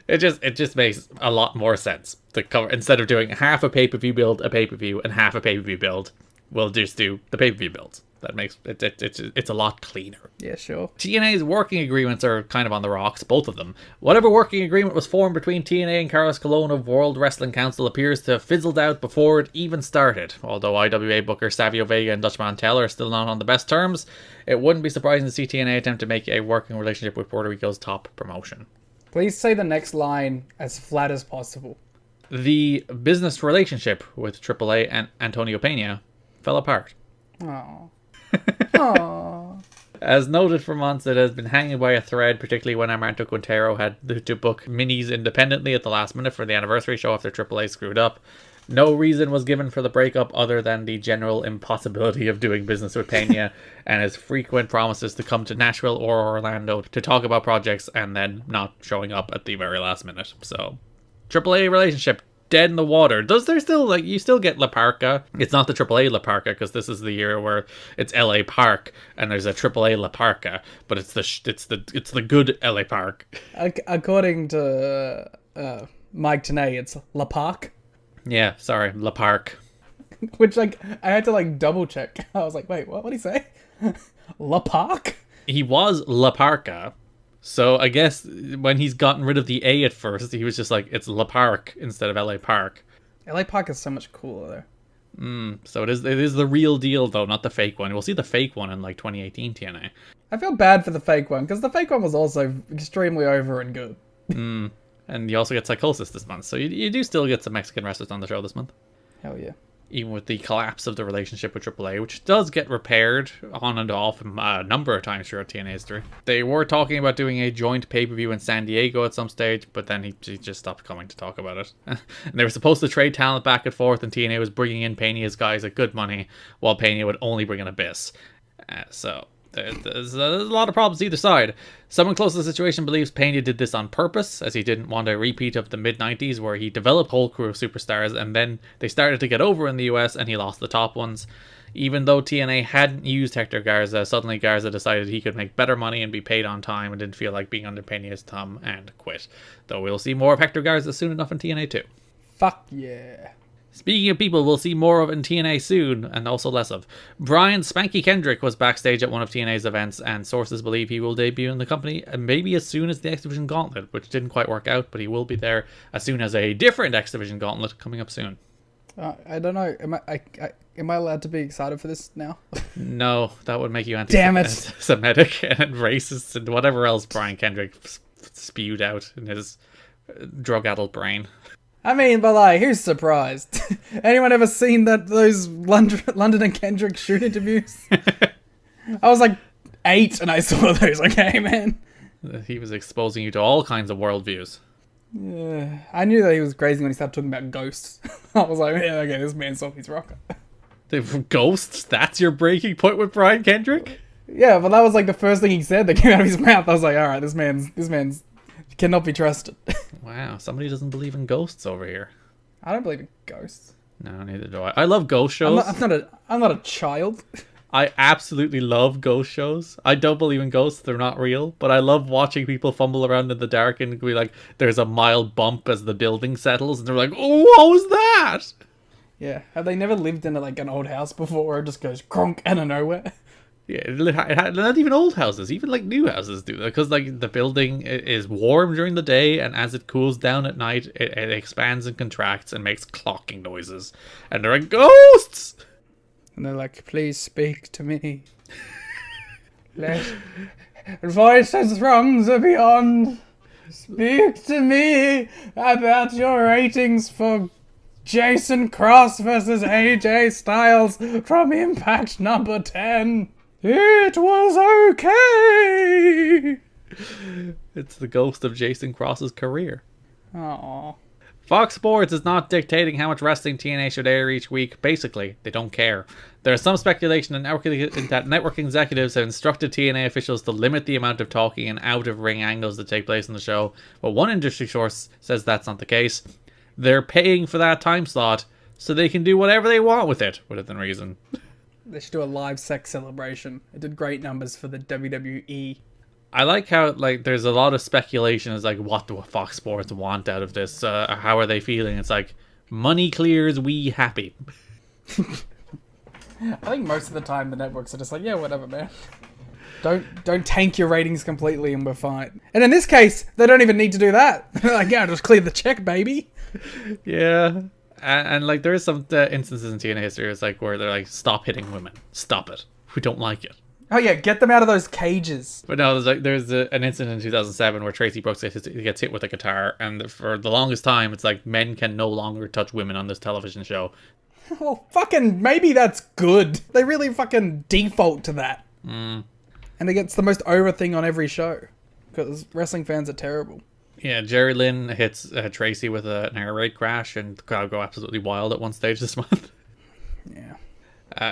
It just makes a lot more sense to cover, instead of doing half a pay-per-view build, a pay-per-view, and half a pay-per-view build, we'll just do the pay-per-view builds. That makes it's a lot cleaner. Yeah, sure. TNA's working agreements are kind of on the rocks, both of them. Whatever working agreement was formed between TNA and Carlos Colon of World Wrestling Council appears to have fizzled out before it even started. Although IWA booker Savio Vega and Dutch Mantell are still not on the best terms, it wouldn't be surprising to see TNA attempt to make a working relationship with Puerto Rico's top promotion. Please say the next line as flat as possible. The business relationship with AAA and Antonio Pena fell apart. Aww. Aww. As noted for months, it has been hanging by a thread, particularly when Armando Quintero had to book minis independently at the last minute for the anniversary show after AAA screwed up. No reason was given for the breakup other than the general impossibility of doing business with Pena and his frequent promises to come to Nashville or Orlando to talk about projects and then not showing up at the very last minute. So, AAA relationship dead in the water. Does there still, like, you still get La Parca? It's not the AAA La Parca because this is the year where it's LA Park and there's a AAA La Parca, but it's the good LA Park. According to Mike Tenay, it's La Park. Yeah, sorry, La Park. Which, like, I had to, like, double check. I was like, wait, what did he say? La Park? He was La Parca. So I guess when he's gotten rid of the A at first, he was just like, it's La Park instead of LA Park. LA Park is so much cooler there. So it is the real deal though, not the fake one. We'll see the fake one in like 2018 TNA. I feel bad for the fake one, because the fake one was also extremely over and good. And you also get Psychosis this month, so you do still get some Mexican wrestlers on the show this month. Hell yeah. Even with the collapse of the relationship with AAA, which does get repaired on and off a number of times throughout TNA history. They were talking about doing a joint pay-per-view in San Diego at some stage, but then he just stopped coming to talk about it. And they were supposed to trade talent back and forth, and TNA was bringing in Pena's guys at good money, while Pena would only bring in Abyss. So there's a lot of problems either side. Someone close to the situation believes Pena did this on purpose, as he didn't want a repeat of the mid-90s where he developed a whole crew of superstars and then they started to get over in the US and he lost the top ones. Even though TNA hadn't used Hector Garza, suddenly Garza decided he could make better money and be paid on time and didn't feel like being under Pena's thumb and quit. Though we'll see more of Hector Garza soon enough in TNA too. Fuck yeah. Speaking of people we'll see more of in TNA soon, and also less of, Brian Spanky Kendrick was backstage at one of TNA's events, and sources believe he will debut in the company maybe as soon as the X Division Gauntlet, which didn't quite work out, but he will be there as soon as a different X Division Gauntlet coming up soon. I don't know. Am I allowed to be excited for this now? No, that would make you anti-Semitic and racist and whatever else Brian Kendrick spewed out in his drug-addled brain. I mean, but like, who's surprised? Anyone ever seen those London and Kendrick shoot interviews? I was like 8 and I saw those. Okay, man. He was exposing you to all kinds of worldviews. Yeah, I knew that he was crazy when he started talking about ghosts. I was like, yeah, okay, this man's off his rocker. Ghosts? That's your breaking point with Brian Kendrick? Yeah, but that was like the first thing he said that came out of his mouth. I was like, all right, this man's cannot be trusted. Wow, somebody doesn't believe in ghosts over here. I don't believe in ghosts. No, neither do I. I love ghost shows. I'm not a child. I absolutely love ghost shows. I don't believe in ghosts, they're not real, but I love watching people fumble around in the dark and be like, there's a mild bump as the building settles, and they're like, oh, what was that? Yeah. Have they never lived in like an old house before where it just goes cronk out of nowhere? Yeah, not even old houses, even like new houses do that, because like the building is warm during the day, and as it cools down at night, it expands and contracts and makes clocking noises, and they're like, ghosts! And they're like, please speak to me. Let voices from the beyond speak to me about your ratings for Jason Cross versus AJ Styles from Impact number 10. It was okay. It's the ghost of Jason Cross's career. Aww. Fox Sports is not dictating how much wrestling TNA should air each week. Basically, they don't care. There is some speculation that network executives have instructed TNA officials to limit the amount of talking and out-of-ring angles that take place in the show, but one industry source says that's not the case. They're paying for that time slot, so they can do whatever they want with it, within reason. They should do a live sex celebration. It did great numbers for the WWE. I like how there's a lot of speculation as what do Fox Sports want out of this? How are they feeling? It's like, money clears, we happy. I think most of the time the networks are just like, yeah, whatever, man. Don't tank your ratings completely and we're fine. And in this case, they don't even need to do that. They're like, yeah, just clear the check, baby. Yeah. And there is some instances in TNA history where they're like, stop hitting women. Stop it. We don't like it. Oh yeah, get them out of those cages. But no, there's an incident in 2007 where Tracy Brooks gets hit with a guitar, and for the longest time, it's like men can no longer touch women on this television show. Well, fucking maybe that's good. They really fucking default to that. And it gets the most over thing on every show because wrestling fans are terrible. Yeah, Jerry Lynn hits Tracy with an air raid crash, and the crowd go absolutely wild at one stage this month. Yeah.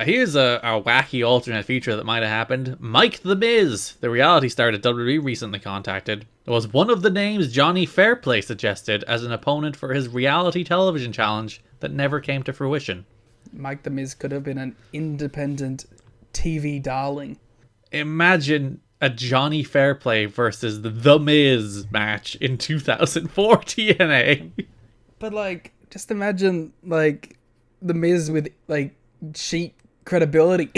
Here's a wacky alternate feature that might have happened. Mike the Miz, the reality star that WWE recently contacted, was one of the names Johnny Fairplay suggested as an opponent for his reality television challenge that never came to fruition. Mike the Miz could have been an independent TV darling. Imagine a Johnny Fairplay versus the Miz match in 2004 TNA. But just imagine the Miz with sheet credibility.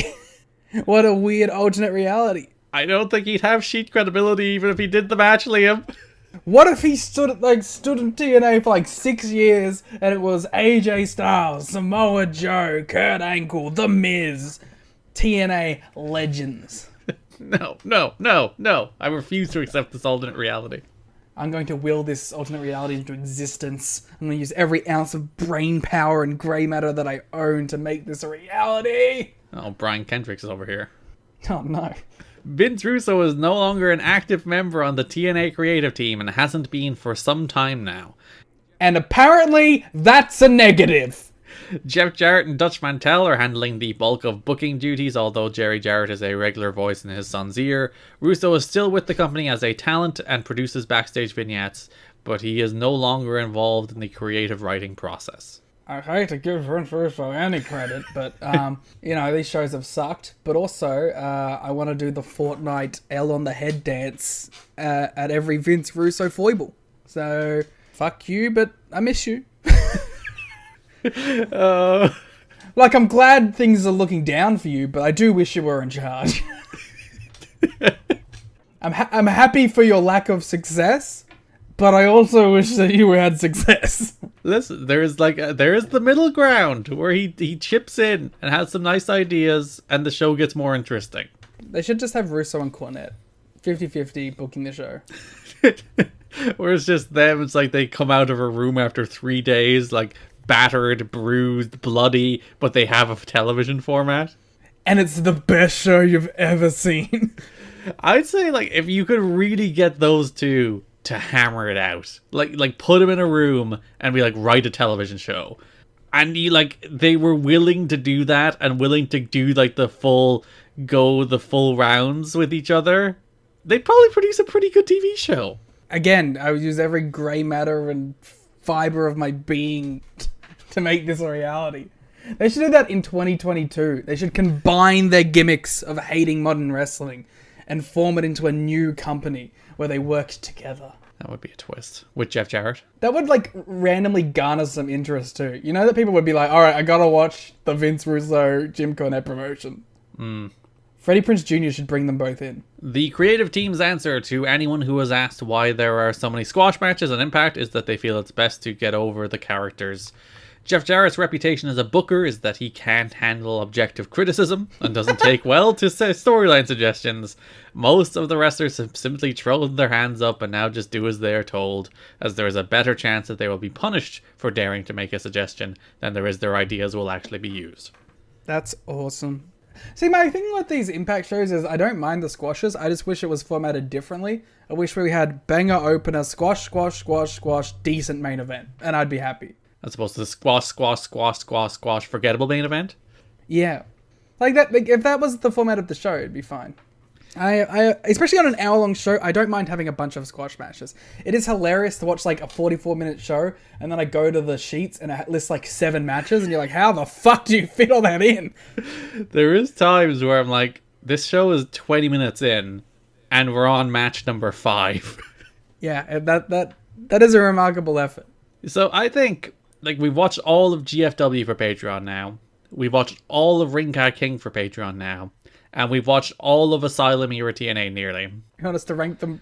What a weird alternate reality. I don't think he'd have sheet credibility even if he did the match, Liam. What if he stood in TNA for 6 years and it was AJ Styles, Samoa Joe, Kurt Angle, The Miz, TNA legends? No. I refuse to accept this alternate reality. I'm going to will this alternate reality into existence. I'm going to use every ounce of brain power and grey matter that I own to make this a reality. Oh, Brian Kendrick's over here. Oh, no. Vince Russo is no longer an active member on the TNA creative team and hasn't been for some time now. And apparently, that's a negative. Jeff Jarrett and Dutch Mantell are handling the bulk of booking duties, although Jerry Jarrett is a regular voice in his son's ear. Russo is still with the company as a talent and produces backstage vignettes, but he is no longer involved in the creative writing process. I hate to give Vince Russo any credit, but, these shows have sucked. But also, I want to do the Fortnite L on the head dance at every Vince Russo foible. So, fuck you, but I miss you. I'm glad things are looking down for you, but I do wish you were in charge. I'm happy for your lack of success, but I also wish that you had success. Listen, there is the middle ground where he chips in and has some nice ideas, and the show gets more interesting. They should just have Russo and Cornette 50-50 booking the show. Where it's just them. It's like they come out of a room after 3 days, battered, bruised, bloody, but they have a television format. And it's the best show you've ever seen. I'd say, if you could really get those two to hammer it out, put them in a room and be write a television show. And they were willing to do that and willing to do, the full rounds with each other. They'd probably produce a pretty good TV show. Again, I would use every grey matter and fiber of my being to make this a reality. They should do that in 2022. They should combine their gimmicks of hating modern wrestling and form it into a new company where they work together. That would be a twist. With Jeff Jarrett. That would, like, randomly garner some interest, too. You know that people would be like, alright, I gotta watch the Vince Russo, Jim Cornette promotion. Freddie Prinze Jr. should bring them both in. The creative team's answer to anyone who has asked why there are so many squash matches on Impact is that they feel it's best to get over the characters. Jeff Jarrett's reputation as a booker is that he can't handle objective criticism and doesn't take well to storyline suggestions. Most of the wrestlers have simply thrown their hands up and now just do as they are told, as there is a better chance that they will be punished for daring to make a suggestion than there is their ideas will actually be used. That's awesome. See, my thing with these Impact shows is I don't mind the squashes. I just wish it was formatted differently. I wish we had banger opener, squash, squash, squash, squash, decent main event, and I'd be happy. As opposed to the squash, squash, squash, squash, squash, forgettable main event? Yeah. Like that. Like, if that was the format of the show, it'd be fine. I especially on an hour-long show, I don't mind having a bunch of squash matches. It is hilarious to watch like a 44-minute show, and then I go to the sheets and it lists like 7 matches, and you're like, how the fuck do you fit all that in? There is times where I'm like, this show is 20 minutes in, and we're on match number 5. Yeah, that is a remarkable effort. So I think, like, we've watched all of GFW for Patreon now. We've watched all of Ring Cat King for Patreon now. And we've watched all of Asylum era TNA nearly. You want us to rank them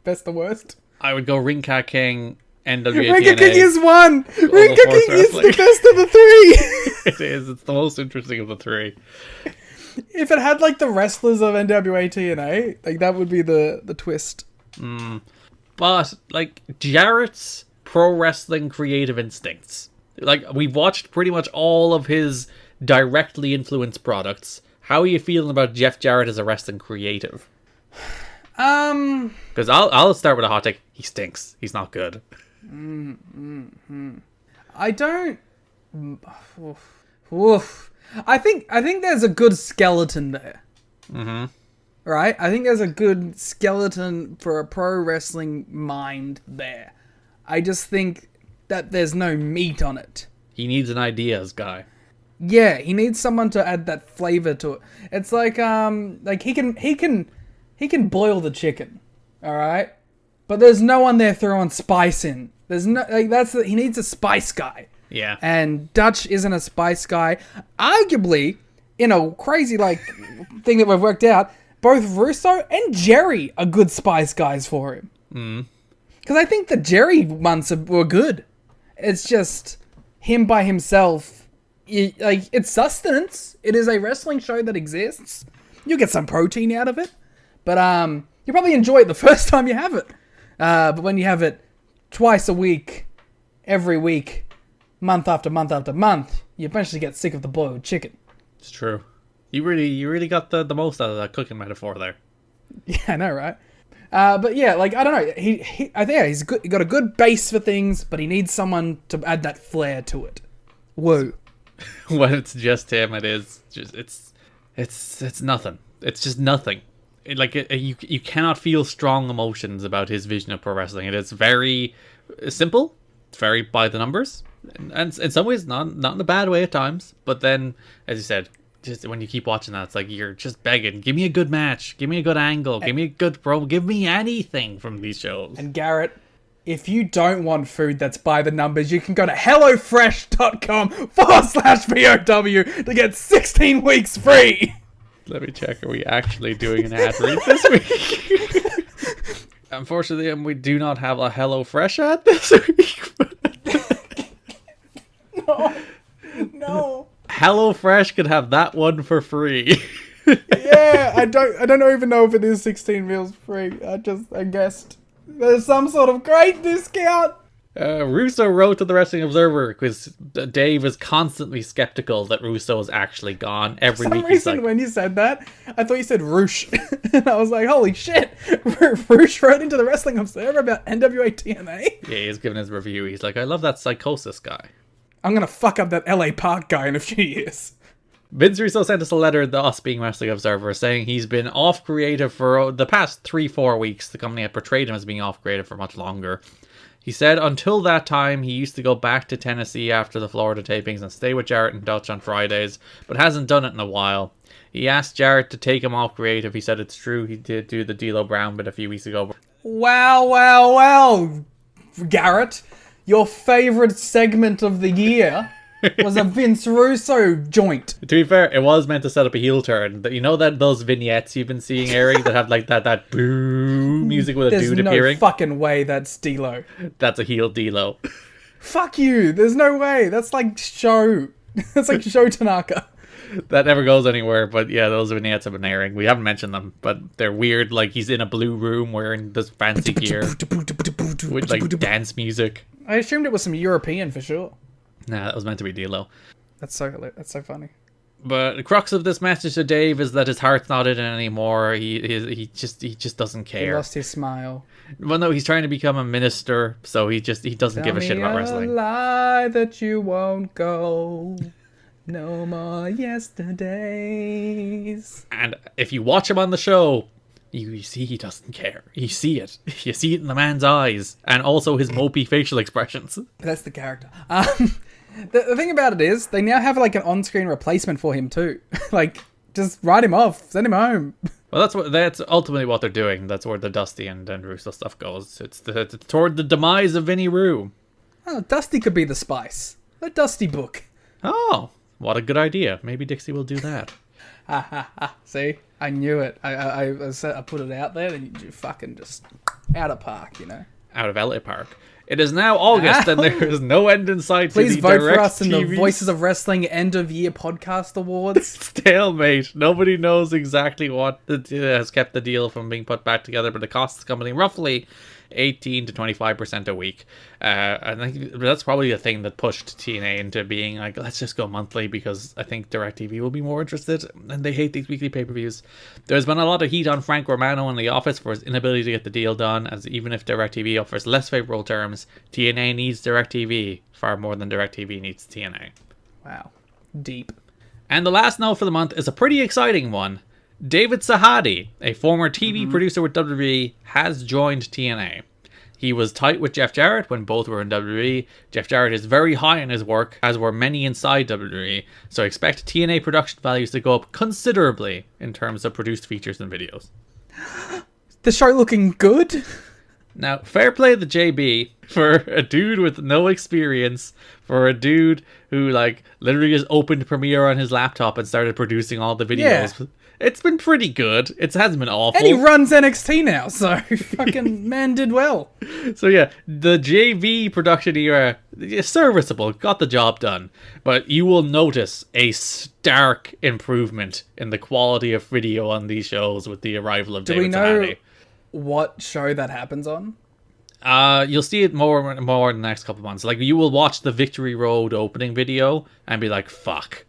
best to worst? I would go Ring Cat King, NWA-TNA. Ring Cat King is 1! Ring Cat King is the best of the 3! It is. It's the most interesting of the 3. If it had, like, the wrestlers of NWA-TNA, like, that would be the twist. But, like, Jarrett's pro wrestling creative instincts. Like, we've watched pretty much all of his directly influenced products. How are you feeling about Jeff Jarrett as a wrestling creative? Because I'll start with a hot take. He stinks. He's not good. I don't... Oof. I think there's a good skeleton there. Right? I think there's a good skeleton for a pro wrestling mind there. I just think that there's no meat on it. He needs an ideas guy. Yeah, he needs someone to add that flavor to it. It's like he can boil the chicken, all right? But there's no one there throwing spice in. There's no he needs a spice guy. Yeah. And Dutch isn't a spice guy. Arguably, in a crazy thing that we've worked out, both Russo and Jerry are good spice guys for him. Because I think the Jerry months were good. It's just him by himself. It's sustenance. It is a wrestling show that exists. You get some protein out of it, but you probably enjoy it the first time you have it. But when you have it twice a week, every week, month after month after month, you eventually get sick of the boiled chicken. It's true. You really got the most out of that cooking metaphor there. Yeah, I know, right? But yeah, I don't know. I think he's good. He got a good base for things, but he needs someone to add that flair to it. Woo. When it's just him, it's nothing. It's just nothing. You cannot feel strong emotions about his vision of pro wrestling. It is very simple. It's very by the numbers, and in some ways not in a bad way at times. But then, as you said, just when you keep watching that, it's like you're just begging, give me a good match, give me a good angle, give me a good promo, give me anything from these shows. And Garrett, if you don't want food that's by the numbers, you can go to hellofresh.com/VOW to get 16 weeks free. Let me check. Are we actually doing an ad read this week? Unfortunately, we do not have a HelloFresh ad this week. No. HelloFresh could have that one for free. Yeah, I don't even know if it is 16 meals free. I guessed. There's some sort of great discount. Russo wrote to the Wrestling Observer because Dave is constantly skeptical that Russo is actually gone. Every week he's like, when you said that, I thought you said Roosh. And I was like, holy shit. Roosh wrote into the Wrestling Observer about NWA-TNA? Yeah, he's giving his review. He's like, I love that Psychosis guy. I'm going to fuck up that LA Park guy in a few years. Vince Russo sent us a letter, the Us Being Wrestling Observer, saying he's been off creative for the past 3-4 weeks. The company had portrayed him as being off creative for much longer. He said until that time, he used to go back to Tennessee after the Florida tapings and stay with Jarrett and Dutch on Fridays, but hasn't done it in a while. He asked Jarrett to take him off creative. He said it's true, he did do the D'Lo Brown bit a few weeks ago. Wow, Garrett. Your favourite segment of the year was a Vince Russo joint. To be fair, it was meant to set up a heel turn. You know that those vignettes you've been seeing, Eric, that have like that boo music with a dude appearing? There's no fucking way that's D'Lo. That's a heel D'Lo. Fuck you. There's no way. That's like show. That's like show Tanaka. That never goes anywhere, but yeah, those vignettes have been airing. We haven't mentioned them, but they're weird. Like, he's in a blue room wearing this fancy gear with like dance music. I assumed it was some European for sure. Nah, that was meant to be D'Lo. That's so funny. But the crux of this message to Dave is that his heart's not in it anymore. He just doesn't care. He lost his smile. Well, no, he's trying to become a minister, so he doesn't give a shit about wrestling. Tell me a lie that you won't go. No more yesterdays. And if you watch him on the show, you see he doesn't care. You see it. You see it in the man's eyes, and also his mopey facial expressions. That's the character. The thing about it is, they now have like an on-screen replacement for him too. Like, just write him off, send him home. Well, that's ultimately what they're doing. That's where the Dusty and Russo stuff goes. It's toward the demise of Vinny Roo. Oh, Dusty could be the spice. The Dusty book. Oh, what a good idea. Maybe Dixie will do that. See? I knew it. I put it out there, and you fucking just out of park, you know? Out of LA Park. It is now August, and there is no end in sight. Please to the vote for us in the TV Voices of Wrestling End of Year Podcast Awards. Stalemate. Nobody knows exactly what has kept the deal from being put back together, but the cost is coming roughly 18 to 25% a week. I think that's probably the thing that pushed TNA into being like, let's just go monthly, because I think DirecTV will be more interested, and they hate these weekly pay-per-views. There's been a lot of heat on Frank Romano in the office for his inability to get the deal done, as even if DirecTV offers less favorable terms, TNA needs DirecTV far more than DirecTV needs TNA. Wow. Deep. And the last note for the month is a pretty exciting one. David Sahadi, a former TV producer with WWE, has joined TNA. He was tight with Jeff Jarrett when both were in WWE. Jeff Jarrett is very high in his work, as were many inside WWE, so expect TNA production values to go up considerably in terms of produced features and videos. The show looking good? Now, fair play to JB for a dude with no experience, for a dude who like literally just opened Premiere on his laptop and started producing all the videos. Yeah. It's been pretty good. It hasn't been awful. And he runs NXT now, so fucking man did well. So yeah, the JV production era is serviceable, got the job done. But you will notice a stark improvement in the quality of video on these shows with the arrival of David Sahadi. Do we know what show that happens on? You'll see it more in the next couple of months. Like, you will watch the Victory Road opening video and be like, fuck.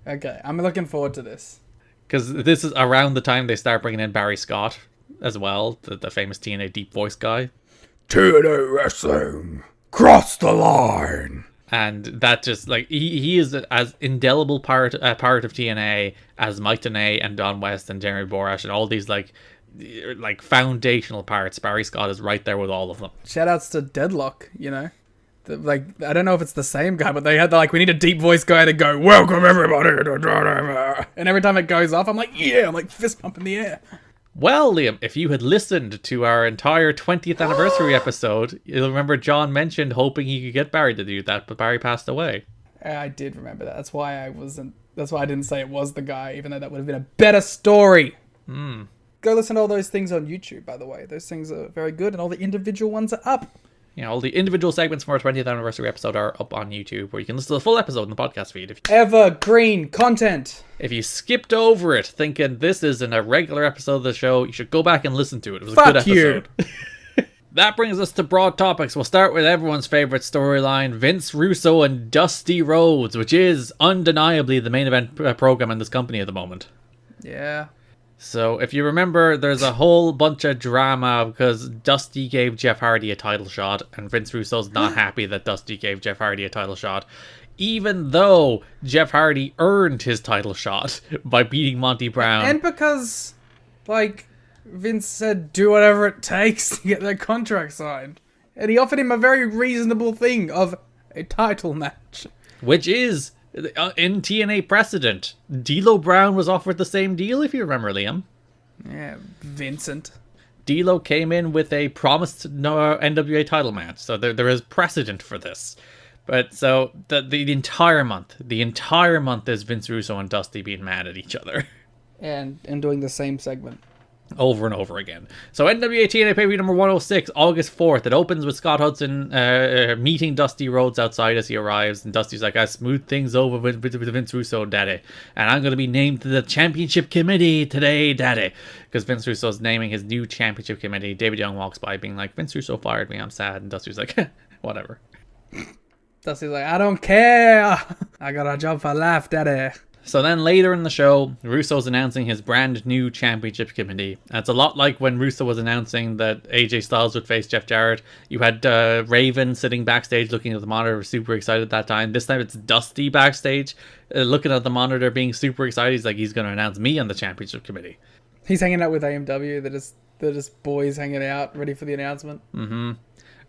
Okay, I'm looking forward to this. Because this is around the time they start bringing in Barry Scott as well, the famous TNA deep voice guy. TNA Wrestling, cross the line. And that just, like, he is as indelible part of TNA as Mike Tenay and Don West and Jeremy Borash and all these, like foundational parts. Barry Scott is right there with all of them. Shoutouts to Deadlock, you know? Like, I don't know if it's the same guy, but they had we need a deep voice guy to go, welcome everybody. And every time it goes off, I'm like, yeah, I'm like fist pump in the air. Well, Liam, if you had listened to our entire 20th anniversary episode, you'll remember John mentioned hoping he could get Barry to do that, but Barry passed away. I did remember that. That's why I didn't say it was the guy, even though that would have been a better story. Go listen to all those things on YouTube, by the way. Those things are very good, and all the individual ones are up. You know, all the individual segments from our 20th anniversary episode are up on YouTube, where you can listen to the full episode in the podcast feed. Evergreen content. If you skipped over it thinking this isn't a regular episode of the show, you should go back and listen to it. It was a good episode. That brings us to broad topics. We'll start with everyone's favorite storyline, Vince Russo and Dusty Rhodes, which is undeniably the main event program in this company at the moment. Yeah. So, if you remember, there's a whole bunch of drama because Dusty gave Jeff Hardy a title shot, and Vince Russo's not happy that Dusty gave Jeff Hardy a title shot, even though Jeff Hardy earned his title shot by beating Monty Brown. And because, Vince said, do whatever it takes to get that contract signed. And he offered him a very reasonable thing of a title match. Which is, in TNA precedent, D'Lo Brown was offered the same deal, if you remember, Liam. Yeah, Vincent. D'Lo came in with a promised NWA title match, so there is precedent for this. But so the entire month is Vince Russo and Dusty being mad at each other. And doing the same segment. Over and over again. So NWA-TNA pay-per-view number 106, August 4th. It opens with Scott Hudson meeting Dusty Rhodes outside as he arrives. And Dusty's like, I smooth things over with Vince Russo, daddy. And I'm going to be named to the championship committee today, daddy. Because Vince Russo's naming his new championship committee. David Young walks by being like, Vince Russo fired me, I'm sad. And Dusty's like, whatever. Dusty's like, I don't care. I got a job for life, daddy. So then later in the show, Russo's announcing his brand new championship committee. And it's a lot like when Russo was announcing that AJ Styles would face Jeff Jarrett. You had Raven sitting backstage looking at the monitor, super excited at that time. This time it's Dusty backstage looking at the monitor, being super excited. He's like, he's going to announce me on the championship committee. He's hanging out with AMW. They're just boys hanging out, ready for the announcement. Mm-hmm.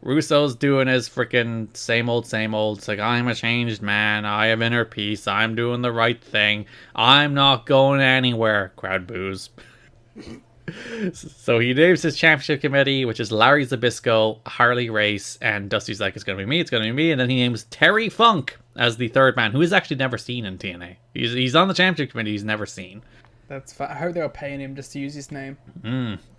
Russo's doing his freaking same old. It's like, I'm a changed man. I have inner peace. I'm doing the right thing. I'm not going anywhere. Crowd boos. So he names his championship committee, which is Larry Zbyszko, Harley Race, and Dusty's like, it's going to be me. And then he names Terry Funk as the third man, who is actually never seen in TNA. He's on the championship committee. He's never seen. That's fine. I hope they were paying him just to use his name.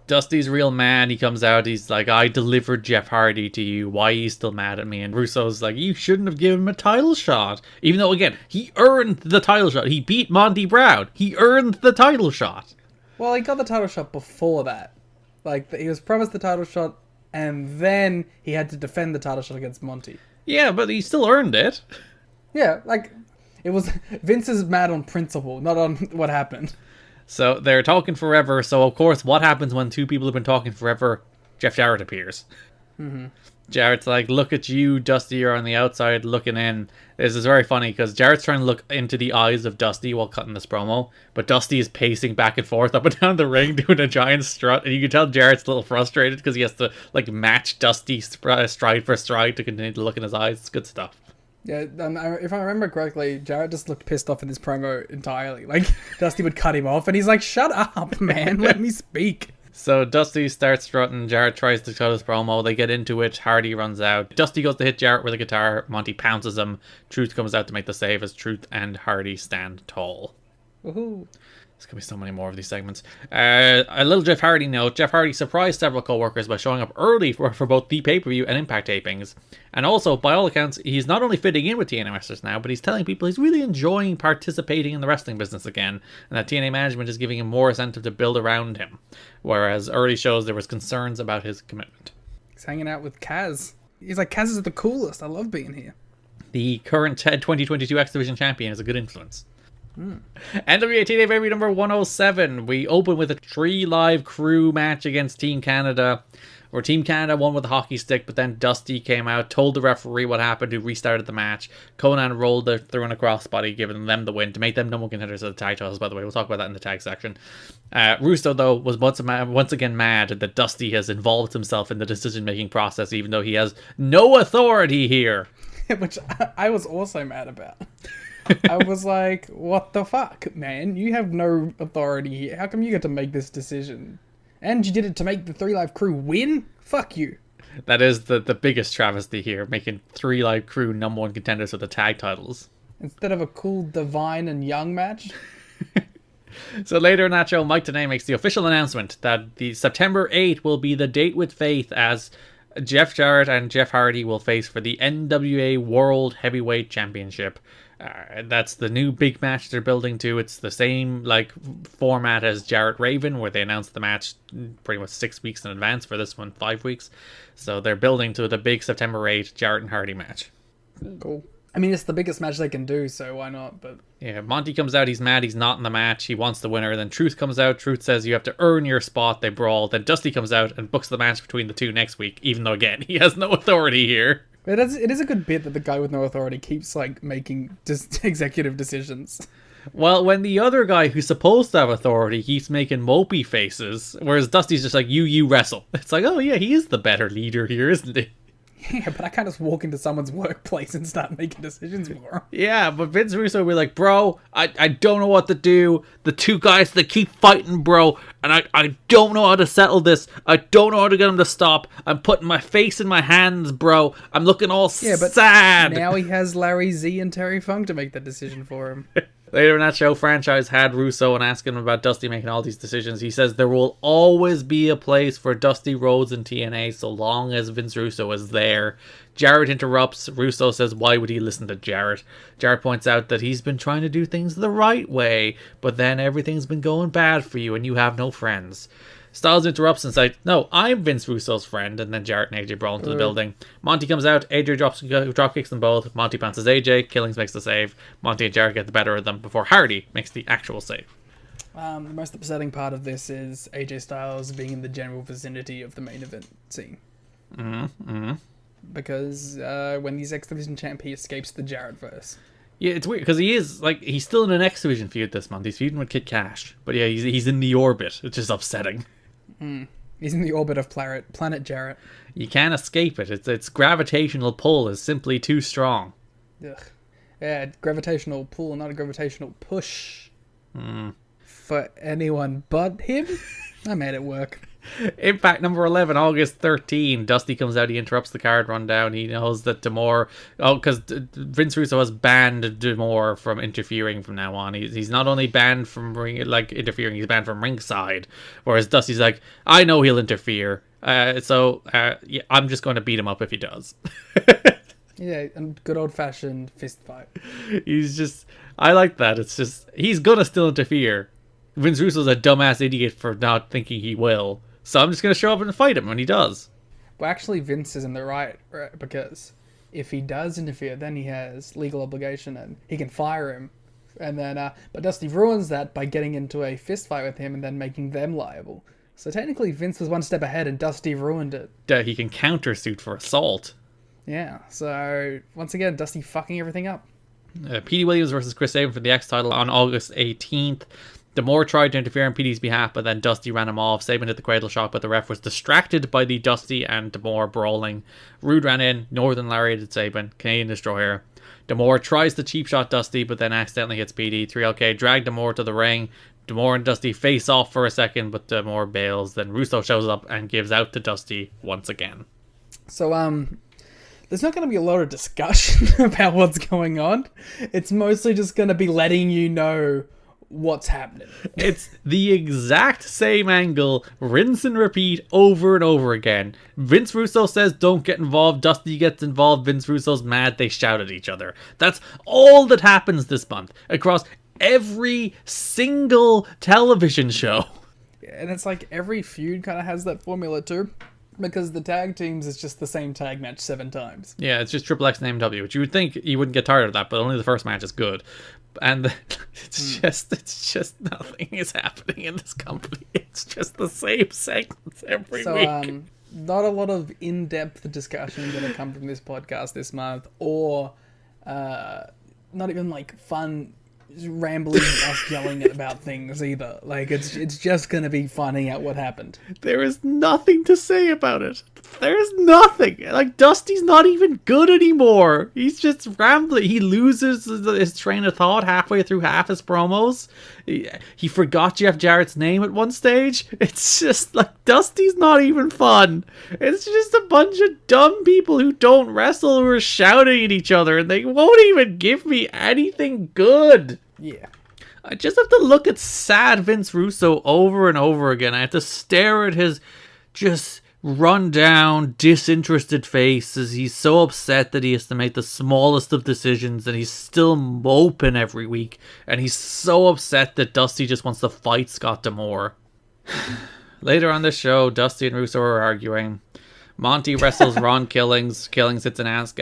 Dusty's real mad. He comes out. He's like, I delivered Jeff Hardy to you. Why are you still mad at me? And Russo's like, you shouldn't have given him a title shot. Even though, again, he earned the title shot. He beat Monty Brown. He earned the title shot. Well, he got the title shot before that. Like, he was promised the title shot, and then he had to defend the title shot against Monty. Yeah, but he still earned it. Yeah, like, it was... Vince is mad on principle, not on what happened. So they're talking forever. So, of course, what happens when two people have been talking forever? Jeff Jarrett appears. Mm-hmm. Jarrett's like, look at you, Dusty, you're on the outside looking in. This is very funny because Jarrett's trying to look into the eyes of Dusty while cutting this promo. But Dusty is pacing back and forth up and down the ring doing a giant strut. And you can tell Jarrett's a little frustrated because he has to like match Dusty stride for stride to continue to look in his eyes. It's good stuff. Yeah, if I remember correctly, Jarrett just looked pissed off in this promo entirely. Like, Dusty would cut him off, and he's like, shut up, man, let me speak. So Dusty starts strutting, Jarrett tries to cut his promo, they get into it, Hardy runs out. Dusty goes to hit Jarrett with a guitar, Monty pounces him, Truth comes out to make the save as Truth and Hardy stand tall. Woohoo. There's going to be so many more of these segments. A little Jeff Hardy note. Jeff Hardy surprised several co-workers by showing up early for both the pay-per-view and Impact tapings. And also, by all accounts, he's not only fitting in with TNA wrestlers now, but he's telling people he's really enjoying participating in the wrestling business again, and that TNA management is giving him more incentive to build around him. Whereas early shows, there was concerns about his commitment. He's hanging out with Kaz. He's like, Kaz is the coolest. I love being here. The current 2022 X Division champion is a good influence. NWA-TNA pay-per-view number 107. We open with a 3 live crew match against Team Canada, where Team Canada won with a hockey stick, but then Dusty came out, told the referee what happened, who restarted the match. Conan rolled through in a crossbody, giving them the win to make them number one contenders of the tag titles, by the way. We'll talk about that in the tag section. Russo, though, was once again mad that Dusty has involved himself in the decision-making process, even though he has no authority here. Which I was also mad about. I was like, what the fuck, man? You have no authority here. How come you get to make this decision? And you did it to make the 3 Live Crew win? Fuck you. That is the biggest travesty here, making 3 Live Crew number one contenders with the tag titles. Instead of a cool Divine and Young match. So later in that show, Mike Tenay makes the official announcement that the September 8th will be the date with Faith, as Jeff Jarrett and Jeff Hardy will face for the NWA World Heavyweight Championship. That's the new big match they're building to. It's the same like format as Jarrett Raven, where they announced the match pretty much 6 weeks in advance. For this one, 5 weeks. So they're building to the big September 8th Jarrett and Hardy match. Cool. I mean, it's the biggest match they can do, so why not? But yeah, Monty comes out. He's mad. He's not in the match. He wants the winner. Then Truth comes out. Truth says you have to earn your spot. They brawl. Then Dusty comes out and books the match between the two next week, even though, again, he has no authority here. It is a good bit that the guy with no authority keeps like making just executive decisions. Well, when the other guy who's supposed to have authority keeps making mopey faces, whereas Dusty's just like, you wrestle. It's like, oh yeah, he is the better leader here, isn't he? Yeah, but I can't just walk into someone's workplace and start making decisions for them. Yeah, but Vince Russo will be like, bro, I don't know what to do. The two guys, they keep fighting, bro, and I don't know how to settle this. I don't know how to get them to stop. I'm putting my face in my hands, bro. I'm looking all sad. Now he has Larry Z and Terry Funk to make that decision for him. Later in that show, Franchise had Russo and asking him about Dusty making all these decisions. He says there will always be a place for Dusty Rhodes in TNA so long as Vince Russo is there. Jarrett interrupts. Russo says, why would he listen to Jarrett? Jarrett points out that he's been trying to do things the right way, but then everything's been going bad for you and you have no friends. Styles interrupts and says, no, I'm Vince Russo's friend, and then Jarrett and AJ brawl into the building. Monty comes out, AJ drop kicks them both, Monty bounces AJ, Killings makes the save, Monty and Jarrett get the better of them before Hardy makes the actual save. The most upsetting part of this is AJ Styles being in the general vicinity of the main event scene. Because when he's X Division champ, he escapes the Jarrett verse. Yeah, it's weird because he's still in an X Division feud this month. He's feuding with Kid Cash, but yeah, he's in the orbit, which is upsetting. He's in the orbit of Planet Jarrett. You can't escape it. Its gravitational pull is simply too strong. Ugh. Yeah, gravitational pull, not a gravitational push. For anyone but him. I made it work. Impact number 11, August 13. Dusty comes out, he interrupts the card rundown. He knows that D'Amore... Oh, because Vince Russo has banned D'Amore from interfering from now on. He's not only banned from interfering, he's banned from ringside. Whereas Dusty's like, I know he'll interfere. Yeah, I'm just going to beat him up if he does. Yeah, and good old-fashioned fist fight. He's just... I like that. It's just... He's going to still interfere. Vince Russo's a dumbass idiot for not thinking he will. So I'm just going to show up and fight him when he does. Well, actually, Vince is in the right, because if he does interfere, then he has legal obligation and he can fire him. And then, but Dusty ruins that by getting into a fist fight with him and then making them liable. So technically, Vince was one step ahead and Dusty ruined it. He can countersuit for assault. Yeah, so once again, Dusty fucking everything up. Petey Williams versus Chris Sabin for the X title on August 18th. D'Amore tried to interfere on Petey's behalf, but then Dusty ran him off. Sabin hit the cradle shot, but the ref was distracted by the Dusty and D'Amore brawling. Rude ran in, Northern lariated Sabin, Canadian Destroyer. D'Amore tries to cheap shot Dusty, but then accidentally hits Petey. 3LK dragged D'Amore to the ring. D'Amore and Dusty face off for a second, but D'Amore bails. Then Russo shows up and gives out to Dusty once again. So, there's not going to be a lot of discussion about what's going on. It's mostly just going to be letting you know what's happening. It's the exact same angle, rinse and repeat over and over again. Vince Russo says don't get involved, Dusty gets involved, Vince Russo's mad, they shout at each other. That's all that happens this month across every single television show. And it's like every feud kind of has that formula too, because the tag teams is just the same tag match 7 times. Yeah, it's just Triple X and AMW, which you would think you wouldn't get tired of that, but only the first match is good. And it's just nothing is happening in this company. It's just the same segments every week. Not a lot of in-depth discussion going to come from this podcast this month, or not even like fun rambling us yelling about things either. Like it's just going to be finding out what happened. There is nothing to say about it. There's nothing. Like, Dusty's not even good anymore. He's just rambling. He loses his train of thought halfway through half his promos. He forgot Jeff Jarrett's name at one stage. It's just like, Dusty's not even fun. It's just a bunch of dumb people who don't wrestle who are shouting at each other, and they won't even give me anything good. Yeah. I just have to look at sad Vince Russo over and over again. I have to stare at his just run down, disinterested face as he's so upset that he has to make the smallest of decisions, and he's still moping every week, and he's so upset that Dusty just wants to fight Scott D'Amore. Later on this show, Dusty and Russo are arguing. Monty wrestles Ron Killings. Killings hits an axe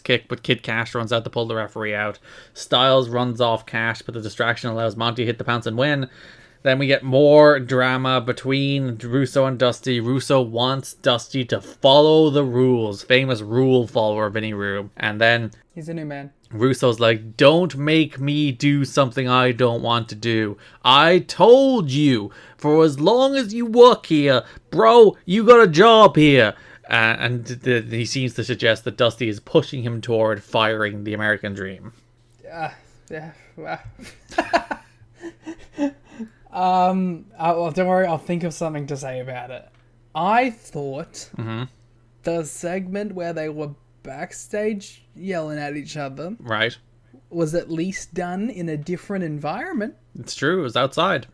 kick, but Kid Cash runs out to pull the referee out. Styles runs off Cash, but the distraction allows Monty to hit the pounce and win. Then we get more drama between Russo and Dusty. Russo wants Dusty to follow the rules. Famous rule follower, Vinny Rue. And then he's a new man. Russo's like, don't make me do something I don't want to do. I told you, for as long as you work here, bro, you got a job here. He seems to suggest that Dusty is pushing him toward firing the American Dream. Yeah. Well. Well, don't worry, I'll think of something to say about it. I thought the segment where they were backstage yelling at each other Right. was at least done in a different environment. It's true, it was outside.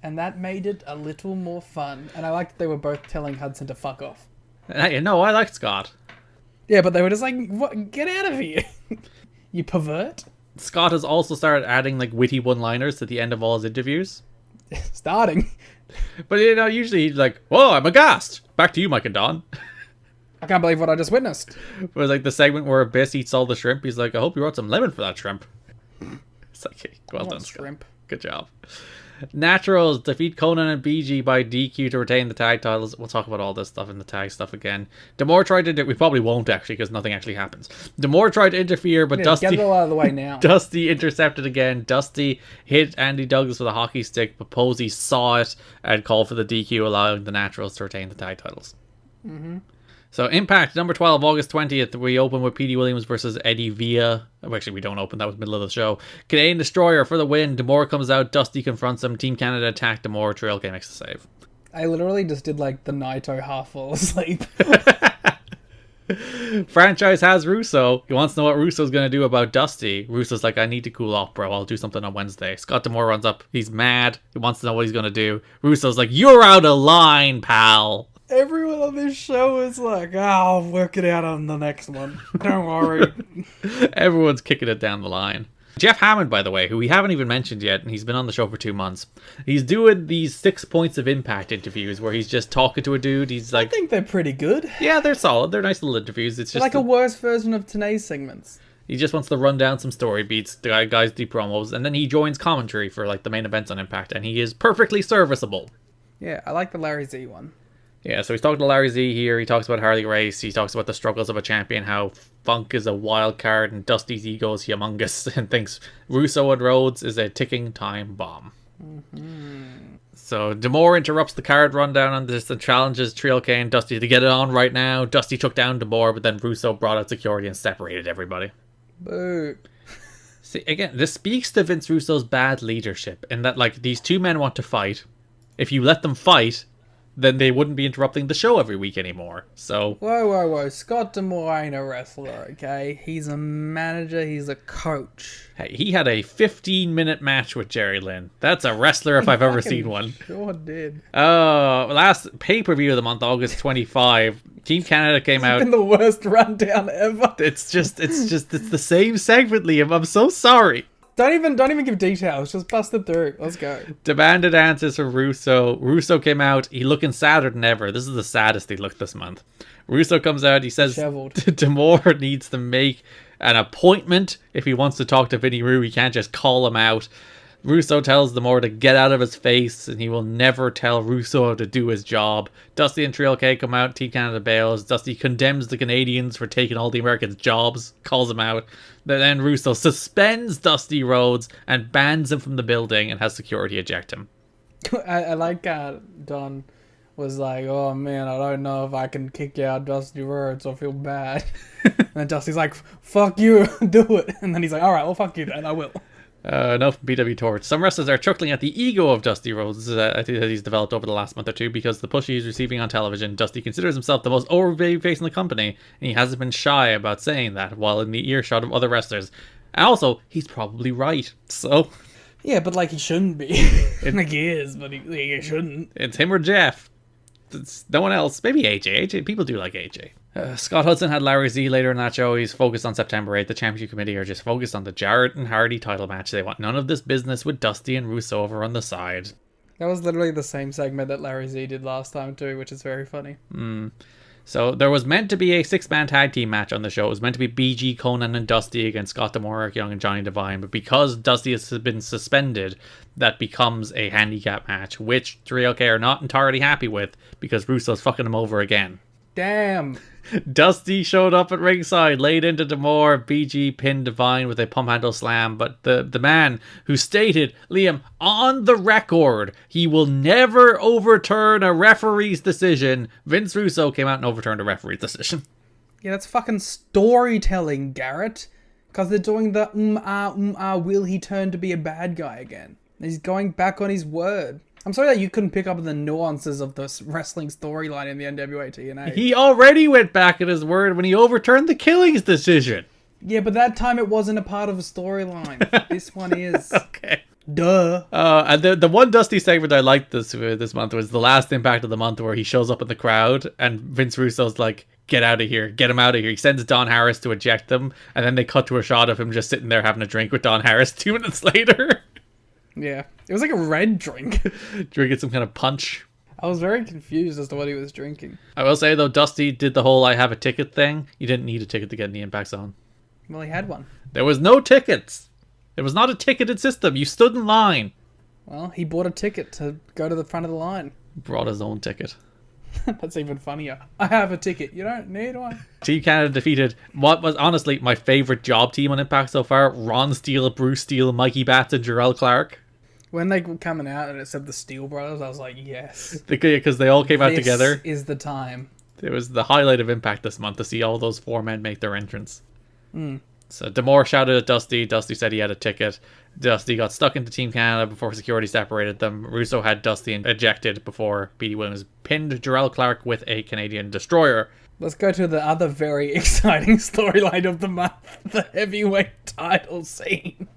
And that made it a little more fun. And I liked that they were both telling Hudson to fuck off. Hey, no, I like Scott. Yeah, but they were just like, "What? Get out of here, you pervert." Scott has also started adding like witty one-liners to the end of all his interviews. Starting. But you know, usually he's like, "Whoa, I'm aghast." Back to you, Mike and Don. I can't believe what I just witnessed. It was like the segment where Abyss eats all the shrimp. He's like, "I hope you brought some lemon for that shrimp." It's like, hey, well done, Scott. Shrimp. Good job. Naturals defeat Conan and BG by DQ to retain the tag titles. We'll talk about all this stuff in the tag stuff again. D'Amore tried to we probably won't actually because nothing actually happens. D'Amore tried to interfere, but Dusty get it all out of the way now. Dusty intercepted again. Dusty hit Andy Douglas with a hockey stick, but Posey saw it and called for the DQ, allowing the Naturals to retain the tag titles. So Impact number 12, August 20th, we open with Petey Williams versus Eddie Villa. Actually, we don't open, that was middle of the show. Canadian Destroyer for the win. D'Amore comes out, Dusty confronts him, Team Canada attack D'Amore, Trail K makes the save. I literally just did like the Naito half fall asleep. Franchise has Russo. He wants to know what Russo's going to do about Dusty. Russo's like, I need to cool off, bro. I'll do something on Wednesday. Scott D'Amore runs up. He's mad. He wants to know what he's going to do. Russo's like, you're out of line, pal. Everyone on this show is like, I'll work it out on the next one. Don't worry. Everyone's kicking it down the line. Jeff Hammond, by the way, who we haven't even mentioned yet, and he's been on the show for 2 months. He's doing these 6 points of impact interviews where he's just talking to a dude. He's like, I think they're pretty good. yeah, they're solid. They're nice little interviews. It's just Like a worse version of TNA's segments. He just wants to run down some story beats, the guys do promos, and then he joins commentary for like the main events on Impact, and he is perfectly serviceable. Yeah, I like the Larry Z one. Yeah, so he's talking to Larry Z here. He talks about Harley Race. He talks about the struggles of a champion, how Funk is a wild card and Dusty's ego is humongous, and thinks Russo and Rhodes is a ticking time bomb. So D'Amore interrupts the card rundown on this and challenges Trail K and Dusty to get it on right now. Dusty took down D'Amore, but then Russo brought out security and separated everybody. Boo. See, again, this speaks to Vince Russo's bad leadership in that, like, these two men want to fight. If you let them fight, then they wouldn't be interrupting the show every week anymore. So Whoa. Scott D'Amore ain't a wrestler, okay? He's a manager, he's a coach. hey, he had a 15-minute match with Jerry Lynn. That's a wrestler if I've ever seen one. Sure did. Last pay-per-view of the month, August 25. Team Canada came out. Been the worst rundown ever. It's the same segment, Liam. I'm so sorry. Don't even give details. Just bust it through. Let's go. Demanded answers from Russo. Russo came out. He looking sadder than ever. This is the saddest he looked this month. Russo comes out. He says D'Amore needs to make an appointment if he wants to talk to Vinny Roo. He can't just call him out. Russo tells D'Amore to get out of his face, and he will never tell Russo to do his job. Dusty and Trail K come out. Team Canada bails. Dusty condemns the Canadians for taking all the Americans' jobs. Calls him out. Then Russo suspends Dusty Rhodes and bans him from the building and has security eject him. I like Don was like, oh man, I don't know if I can kick out Dusty Rhodes or feel bad. And then Dusty's like, fuck you, do it. And then he's like, alright, well fuck you then, I will. No from BW Torch. Some wrestlers are chuckling at the ego of Dusty Rhodes I think that he's developed over the last month or two because the push he's receiving on television. Dusty considers himself the most overrated face in the company, and he hasn't been shy about saying that while in the earshot of other wrestlers. And also, he's probably right. So yeah, but like he shouldn't be. Like he is, but he shouldn't. It's him or Jeff. It's no one else. Maybe AJ. People do like AJ. Scott Hudson had Larry Z later in that show. He's focused on September 8th. The Championship Committee are just focused on the Jarrett and Hardy title match. They want none of this business with Dusty and Russo over on the side. That was literally the same segment that Larry Z did last time too, which is very funny. So there was meant to be a 6-man tag team match on the show. It was meant to be BG, Conan, and Dusty against Scott D'Amore, Eric Young, and Johnny Devine. But because Dusty has been suspended, that becomes a handicap match, which 3LK are not entirely happy with because Russo's fucking him over again. Damn. Dusty showed up at ringside, laid into D'Amore. BG pinned Divine with a pump handle slam, but the man who stated, Liam, on the record, he will never overturn a referee's decision. Vince Russo came out and overturned a referee's decision. Yeah, that's fucking storytelling, Garrett. Because they're doing the will he turn to be a bad guy again? He's going back on his word. I'm sorry that you couldn't pick up the nuances of this wrestling storyline in the NWA-TNA. He already went back at his word when he overturned the Killings decision. Yeah, but that time it wasn't a part of a storyline. This one is. Okay. Duh. And the one Dusty segment I liked this month was the last Impact of the month, where he shows up in the crowd and Vince Russo's like, get out of here, get him out of here. He sends Don Harris to eject them, and then they cut to a shot of him just sitting there having a drink with Don Harris 2 minutes later. Yeah, it was like a red drink. Drinking some kind of punch. I was very confused as to what he was drinking. I will say, though, Dusty did the whole I have a ticket thing. You didn't need a ticket to get in the Impact Zone. Well, he had one. There was no tickets. It was not a ticketed system. You stood in line. Well, he bought a ticket to go to the front of the line. Brought his own ticket. That's even funnier. I have a ticket. You don't need one. Team Canada defeated what was honestly my favorite job team on Impact so far. Ron Steele, Bruce Steele, Mikey Batts, and Jarrell Clark. When they were coming out and it said the Steele Brothers, I was like, yes. Because they all came out together. This is the time. It was the highlight of Impact this month to see all those 4 men make their entrance. So D'Amore shouted at Dusty. Dusty said he had a ticket. Dusty got stuck into Team Canada before security separated them. Russo had Dusty ejected before Petey Williams pinned Jarrell Clark with a Canadian Destroyer. Let's go to the other very exciting storyline of the month, the heavyweight title scene.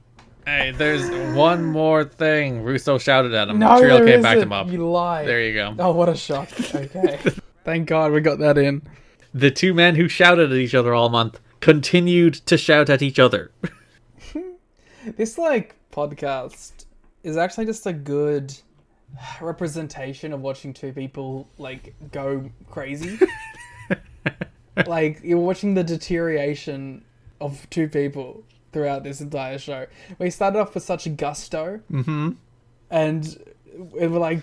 Hey, there's one more thing. Russo shouted at him. No, Trio there came back isn't. him up. You lied. There you go. Oh, what a shock. Okay. Thank God we got that in. The 2 men who shouted at each other all month continued to shout at each other. This, podcast is actually just a good representation of watching 2 people, go crazy. You're watching the deterioration of 2 people throughout this entire show. We started off with such gusto. Mm-hmm. And we were,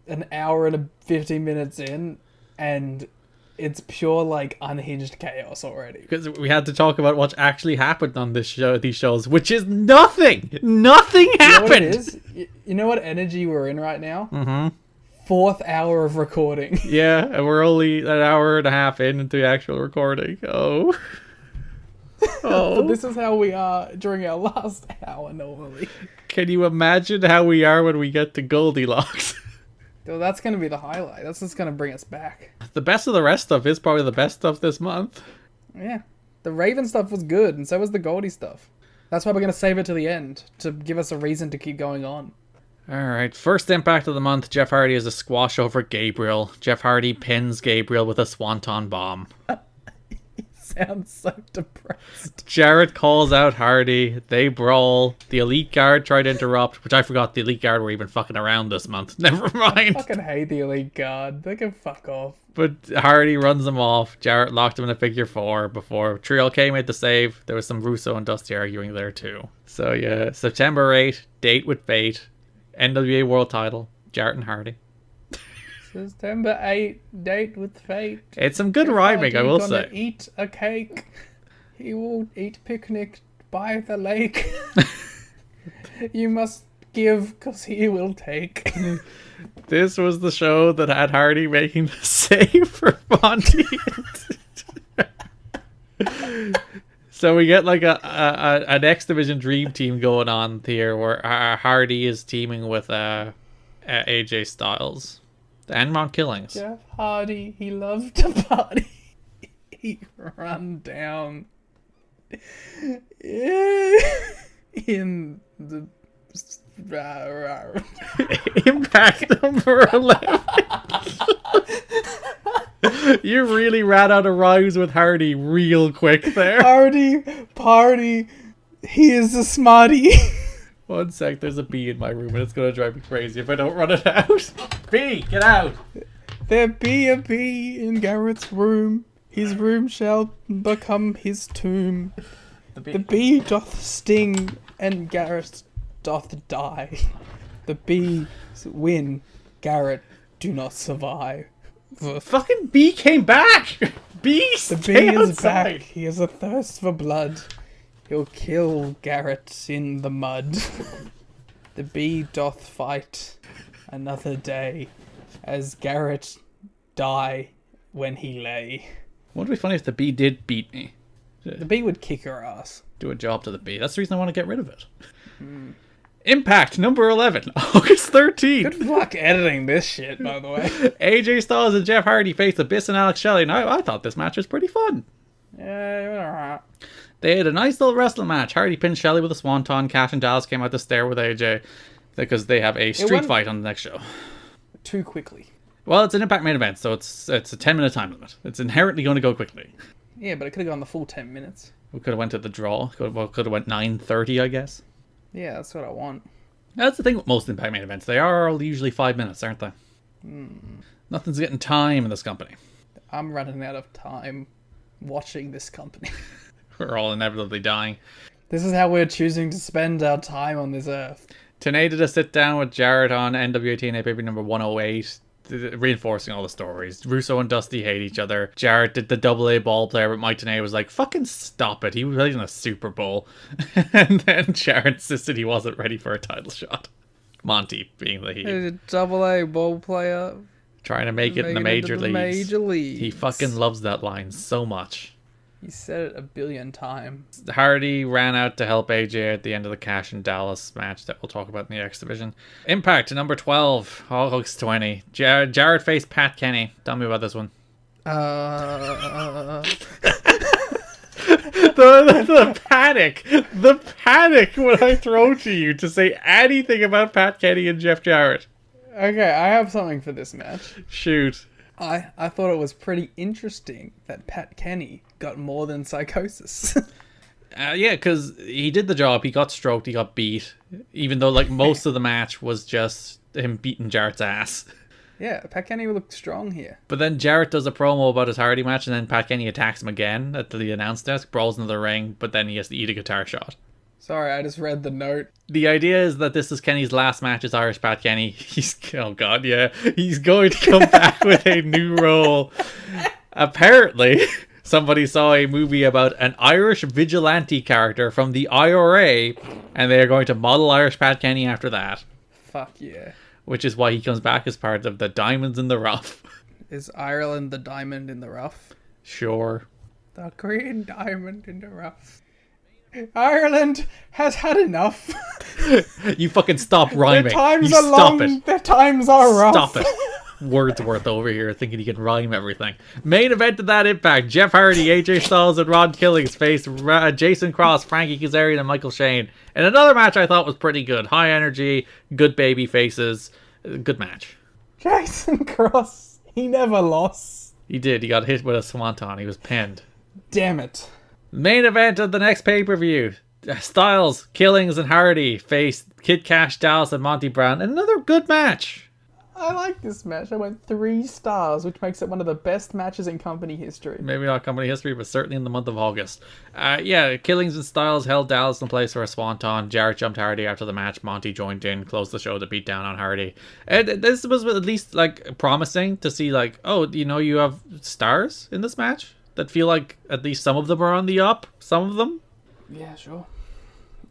an hour and 15 minutes in, and it's pure unhinged chaos already. Because we had to talk about what actually happened on these shows, which is nothing. Nothing happened. You know what it is? You know what energy we're in right now? Mm-hmm. 4th hour of recording. Yeah, and we're only an hour and a half into the actual recording. Oh. But this is how we are during our last hour normally. Can you imagine how we are when we get to Goldilocks? Well, that's going to be the highlight. That's just going to bring us back. The best of the rest stuff is probably the best stuff this month. Yeah. The Raven stuff was good, and so was the Goldie stuff. That's why we're going to save it to the end, to give us a reason to keep going on. Alright, first Impact of the month, Jeff Hardy is a squash over Gabriel. Jeff Hardy pins Gabriel with a swanton bomb. Sounds so depressed. Jarrett calls out Hardy. They brawl. The Elite Guard try to interrupt, which I forgot the Elite Guard were even fucking around this month. Never mind. I fucking hate the Elite Guard. They can fuck off. But Hardy runs them off. Jarrett locked him in a figure 4 before Trio K made the save. There was some Russo and Dusty arguing there too. So yeah, September 8, Date with Fate, NWA World Title, Jarrett and Hardy. September 8, Date with Fate. It's some good rhyming, I will say. Eat a cake. He will eat picnic by the lake. You must give, cause he will take. This was the show that had Hardy making the save for Monty. So we get an X Division Dream Team going on here, where Hardy is teaming with AJ Styles and Mount Killings. Jeff Hardy, he loved to party. He run down in the Impact number 11. You really ran out of rhymes with Hardy real quick there. Hardy, party, he is a smarty. 1 sec, there's a bee in my room and it's gonna drive me crazy if I don't run it out. Bee, get out! There be a bee in Garrett's room. His room shall become his tomb. The bee doth sting and Garrett doth die. The bees win, Garrett do not survive. Fucking bee came back! Beast! The bee is back. He has a thirst for blood. He'll kill Garrett in the mud. The bee doth fight another day, as Garrett die when he lay. Wouldn't it be funny if the bee did beat me? The bee would kick her ass. Do a job to the bee. That's the reason I want to get rid of it. Impact number 11, August 13th. Good luck editing this shit, by the way. AJ Styles and Jeff Hardy faced Abyss and Alex Shelley. Now, I thought this match was pretty fun. Yeah, They had a nice little wrestling match. Hardy pinned Shelley with a swanton. Cash and Dallas came out the stair with AJ because they have a street fight on the next show. too quickly. Well, it's an Impact main event, so it's a 10-minute time limit. It's inherently going to go quickly. Yeah, but it could have gone the full 10 minutes. We could have went to the draw. Could have went 9:30, I guess. Yeah, that's what I want. That's the thing with most Impact main events. They are all usually 5 minutes, aren't they? Nothing's getting time in this company. I'm running out of time watching this company. We're all inevitably dying. This is how we're choosing to spend our time on this earth. TNA did a sit down with Jarrett on NWA-TNA pay-per-view number 108, reinforcing all the stories. Russo and Dusty hate each other. Jarrett did the AA ball player, but Mike TNA was like, fucking stop it. He was playing in a Super Bowl. And then Jarrett insisted he wasn't ready for a title shot. Monty being the heel. He's a AA ball player. Trying to make it in the major leagues. Major leagues. He fucking loves that line so much. He said it a billion times. Hardy ran out to help AJ at the end of the Cash and Dallas match that we'll talk about in the X Division. Impact number 12, August 20. Jarrett faced Pat Kenny. Tell me about this one. The panic when I throw to you to say anything about Pat Kenny and Jeff Jarrett. Okay, I have something for this match. Shoot. I thought it was pretty interesting that Pat Kenny got more than Psychosis. Yeah, because he did the job. He got stroked. He got beat. Even though, like, most of the match was just him beating Jarrett's ass. Yeah, Pat Kenny looked strong here. But then Jarrett does a promo about his Hardy match, and then Pat Kenny attacks him again at the announce desk, brawls into the ring, but then he has to eat a guitar shot. Sorry, I just read the note. The idea is that this is Kenny's last match as Irish Pat Kenny. He's going to come back with a new role. Apparently, somebody saw a movie about an Irish vigilante character from the IRA, and they are going to model Irish Pat Kenny after that. Fuck yeah. Which is why he comes back as part of the Diamonds in the Rough. Is Ireland the diamond in the rough? Sure. The green diamond in the rough. Ireland has had enough. You fucking stop rhyming. Their times you are stop long, it. their times are rough. Stop it. Wordsworth over here thinking he can rhyme everything. Main event of that Impact. Jeff Hardy, AJ Styles, and Ron Killings faced Jason Cross, Frankie Kazarian, and Michael Shane. And another match I thought was pretty good. High energy, good baby faces. Good match. Jason Cross, he never lost. He did. He got hit with a swanton. He was pinned. Damn it. Main event of the next pay-per-view. Styles, Killings, and Hardy faced Kid Cash, Dallas, and Monty Brown. Another good match. I like this match. I went 3 stars, which makes it one of the best matches in company history. Maybe not company history, but certainly in the month of August. Killings and Styles held Dallas in place for a swanton. Jarrett jumped Hardy after the match. Monty joined in, closed the show to beat down on Hardy. And this was at least like promising to see, like, oh, you have stars in this match that feel like at least some of them are on the up. Some of them. Yeah, sure.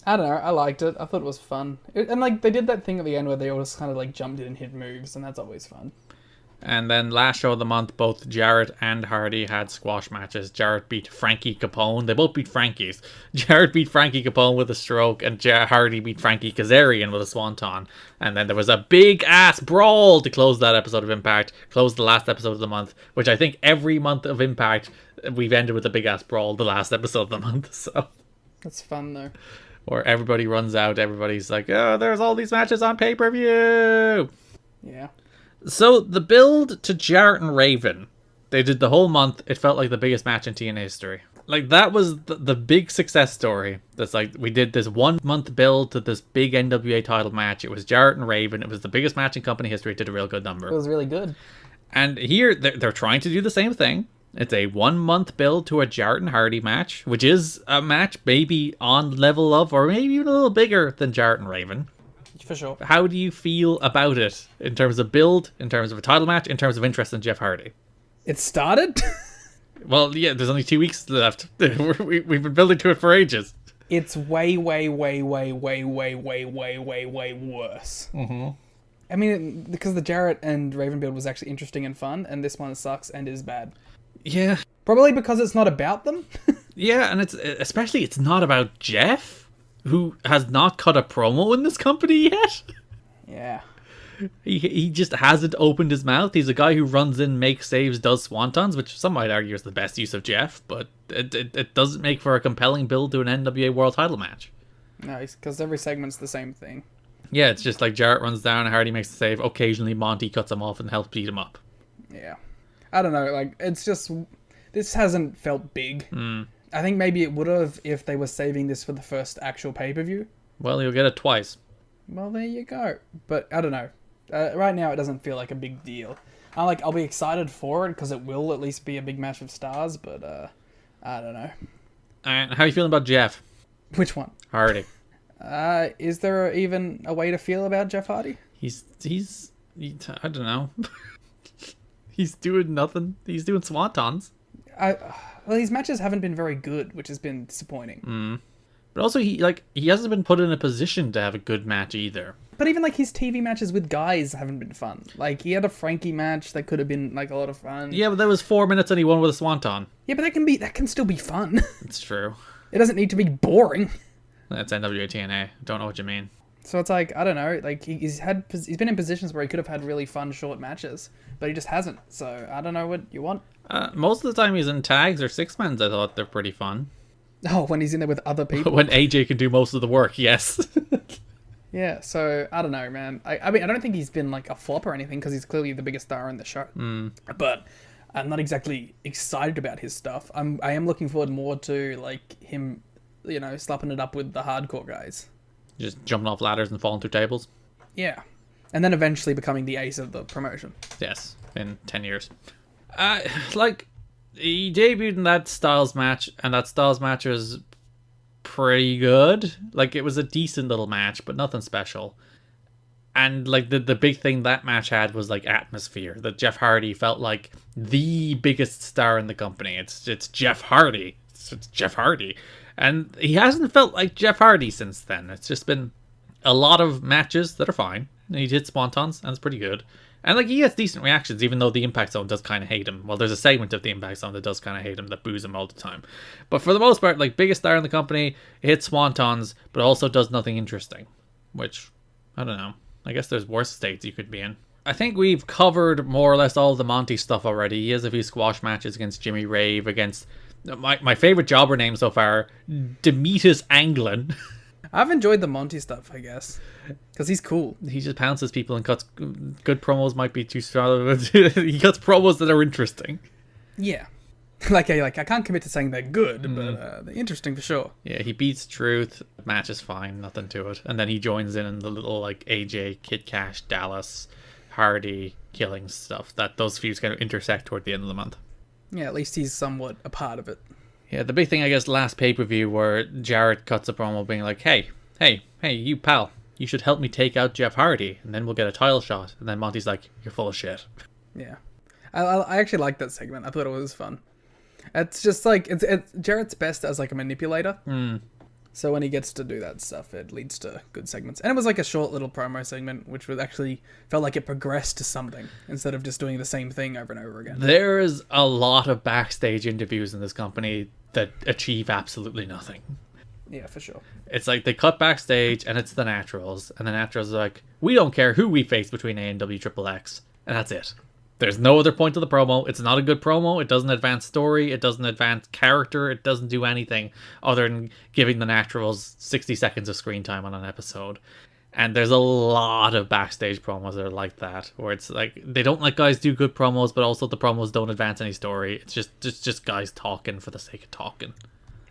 I don't know. I liked it. I thought it was fun. And like they did that thing at the end where they all just kind of like jumped in and hit moves, and that's always fun. And then last show of the month, both Jarrett and Hardy had squash matches. Jarrett beat Frankie Capone. They both beat Frankies. Jarrett beat Frankie Capone with a stroke, and Hardy beat Frankie Kazarian with a swanton. And then there was a big ass brawl to close that episode of Impact, close the last episode of the month, which I think every month of Impact we've ended with a big ass brawl the last episode of the month. So that's fun though. Or everybody runs out, everybody's like, oh, there's all these matches on pay-per-view. Yeah. So the build to Jarrett and Raven, they did the whole month. It felt like the biggest match in TNA history. Like that was the big success story. That's like, we did this 1 month build to this big NWA title match. It was Jarrett and Raven. It was the biggest match in company history. It did a real good number. It was really good. And here they're trying to do the same thing. It's a 1 month build to a Jarrett and Hardy match, which is a match maybe on level of, or maybe even a little bigger than Jarrett and Raven. For sure. How do you feel about it in terms of build, in terms of a title match, in terms of interest in Jeff Hardy? It started. Well, yeah, there's only 2 weeks left. We've been building to it for ages. It's way worse. Mm-hmm. I mean, because the Jarrett and Raven build was actually interesting and fun, and this one sucks and is bad. Yeah. Probably because it's not about them. Yeah, and it's not about Jeff, who has not cut a promo in this company yet. Yeah. He just hasn't opened his mouth. He's a guy who runs in, makes saves, does swantons, which some might argue is the best use of Jeff, but it doesn't make for a compelling build to an NWA World Title match. No, because every segment's the same thing. Yeah, it's just like Jarrett runs down, Hardy makes the save, occasionally Monty cuts him off and helps beat him up. Yeah. I don't know, like, it's just... This hasn't felt big. I think maybe it would have if they were saving this for the first actual pay-per-view. Well, you'll get it twice. Well, there you go. But, I don't know. Right now, it doesn't feel like a big deal. I'll be excited for it, because it will at least be a big match of stars, but, I don't know. How are you feeling about Jeff? Which one? Hardy. Is there even a way to feel about Jeff Hardy? He's I don't know. He's doing nothing. He's doing swantons. Well, his matches haven't been very good, which has been disappointing. But also, he hasn't been put in a position to have a good match either. But even, like, his TV matches with guys haven't been fun. Like, he had a Frankie match that could have been, like, a lot of fun. Yeah, but that was 4 minutes and he won with a swanton. Yeah, but that can still be fun. It's true. It doesn't need to be boring. That's NWA-TNA. Don't know what you mean. So it's like, I don't know, like, he's been in positions where he could have had really fun short matches, but he just hasn't. So I don't know what you want. Most of the time he's in tags or six-mans, I thought they're pretty fun. Oh, when he's in there with other people? When AJ can do most of the work, yes. Yeah, so, I don't know, man. I mean, I don't think he's been, like, a flop or anything, because he's clearly the biggest star in the show. But I'm not exactly excited about his stuff. I am looking forward more to, like, him, you know, slapping it up with the hardcore guys. Just jumping off ladders and falling through tables? Yeah. And then eventually becoming the ace of the promotion. Yes, in 10 years. He debuted in that Styles match, and that Styles match was pretty good. Like, it was a decent little match, but nothing special. And, like, the big thing that match had was, like, atmosphere. That Jeff Hardy felt like the biggest star in the company. It's Jeff Hardy. It's Jeff Hardy. And he hasn't felt like Jeff Hardy since then. It's just been a lot of matches that are fine. He did swantons, and it's pretty good. And, like, he gets decent reactions, even though the Impact Zone does kind of hate him. Well, there's a segment of the Impact Zone that does kind of hate him, that boos him all the time. But for the most part, like, biggest star in the company, hits swantons, but also does nothing interesting. Which, I don't know. I guess there's worse states you could be in. I think we've covered more or less all the Monty stuff already. He has a few squash matches against Jimmy Rave, against my favorite jobber name so far, Demetus Anglin. I've enjoyed the Monty stuff, I guess, because he's cool. He just pounces people and cuts good promos. Might be too strong. He cuts promos that are interesting. Yeah, I can't commit to saying they're good, but they're interesting for sure. Yeah, he beats Truth. Match is fine, nothing to it. And then he joins in the little, like, AJ, Kid Cash, Dallas, Hardy killing stuff. That those feuds kind of intersect toward the end of the month. Yeah, at least he's somewhat a part of it. Yeah, the big thing, I guess, last pay-per-view where Jarrett cuts a promo being like, hey, you pal, you should help me take out Jeff Hardy, and then we'll get a title shot. And then Monty's like, you're full of shit. Yeah. I actually liked that segment. I thought it was fun. It's just like, it's Jarrett's best as like a manipulator. So when he gets to do that stuff, it leads to good segments. And it was like a short little promo segment, which was actually felt like it progressed to something instead of just doing the same thing over and over again. There is a lot of backstage interviews in this company that achieve absolutely nothing. Yeah, for sure. It's like they cut backstage and it's the Naturals, and the Naturals are like, we don't care who we face between A and W Triple X, and that's it. There's no other point to the promo. It's not a good promo. It doesn't advance story. It doesn't advance character. It doesn't do anything other than giving the Naturals 60 seconds of screen time on an episode. And there's a lot of backstage promos that are like that, where it's like they don't let guys do good promos, but also the promos don't advance any story. It's just guys talking for the sake of talking.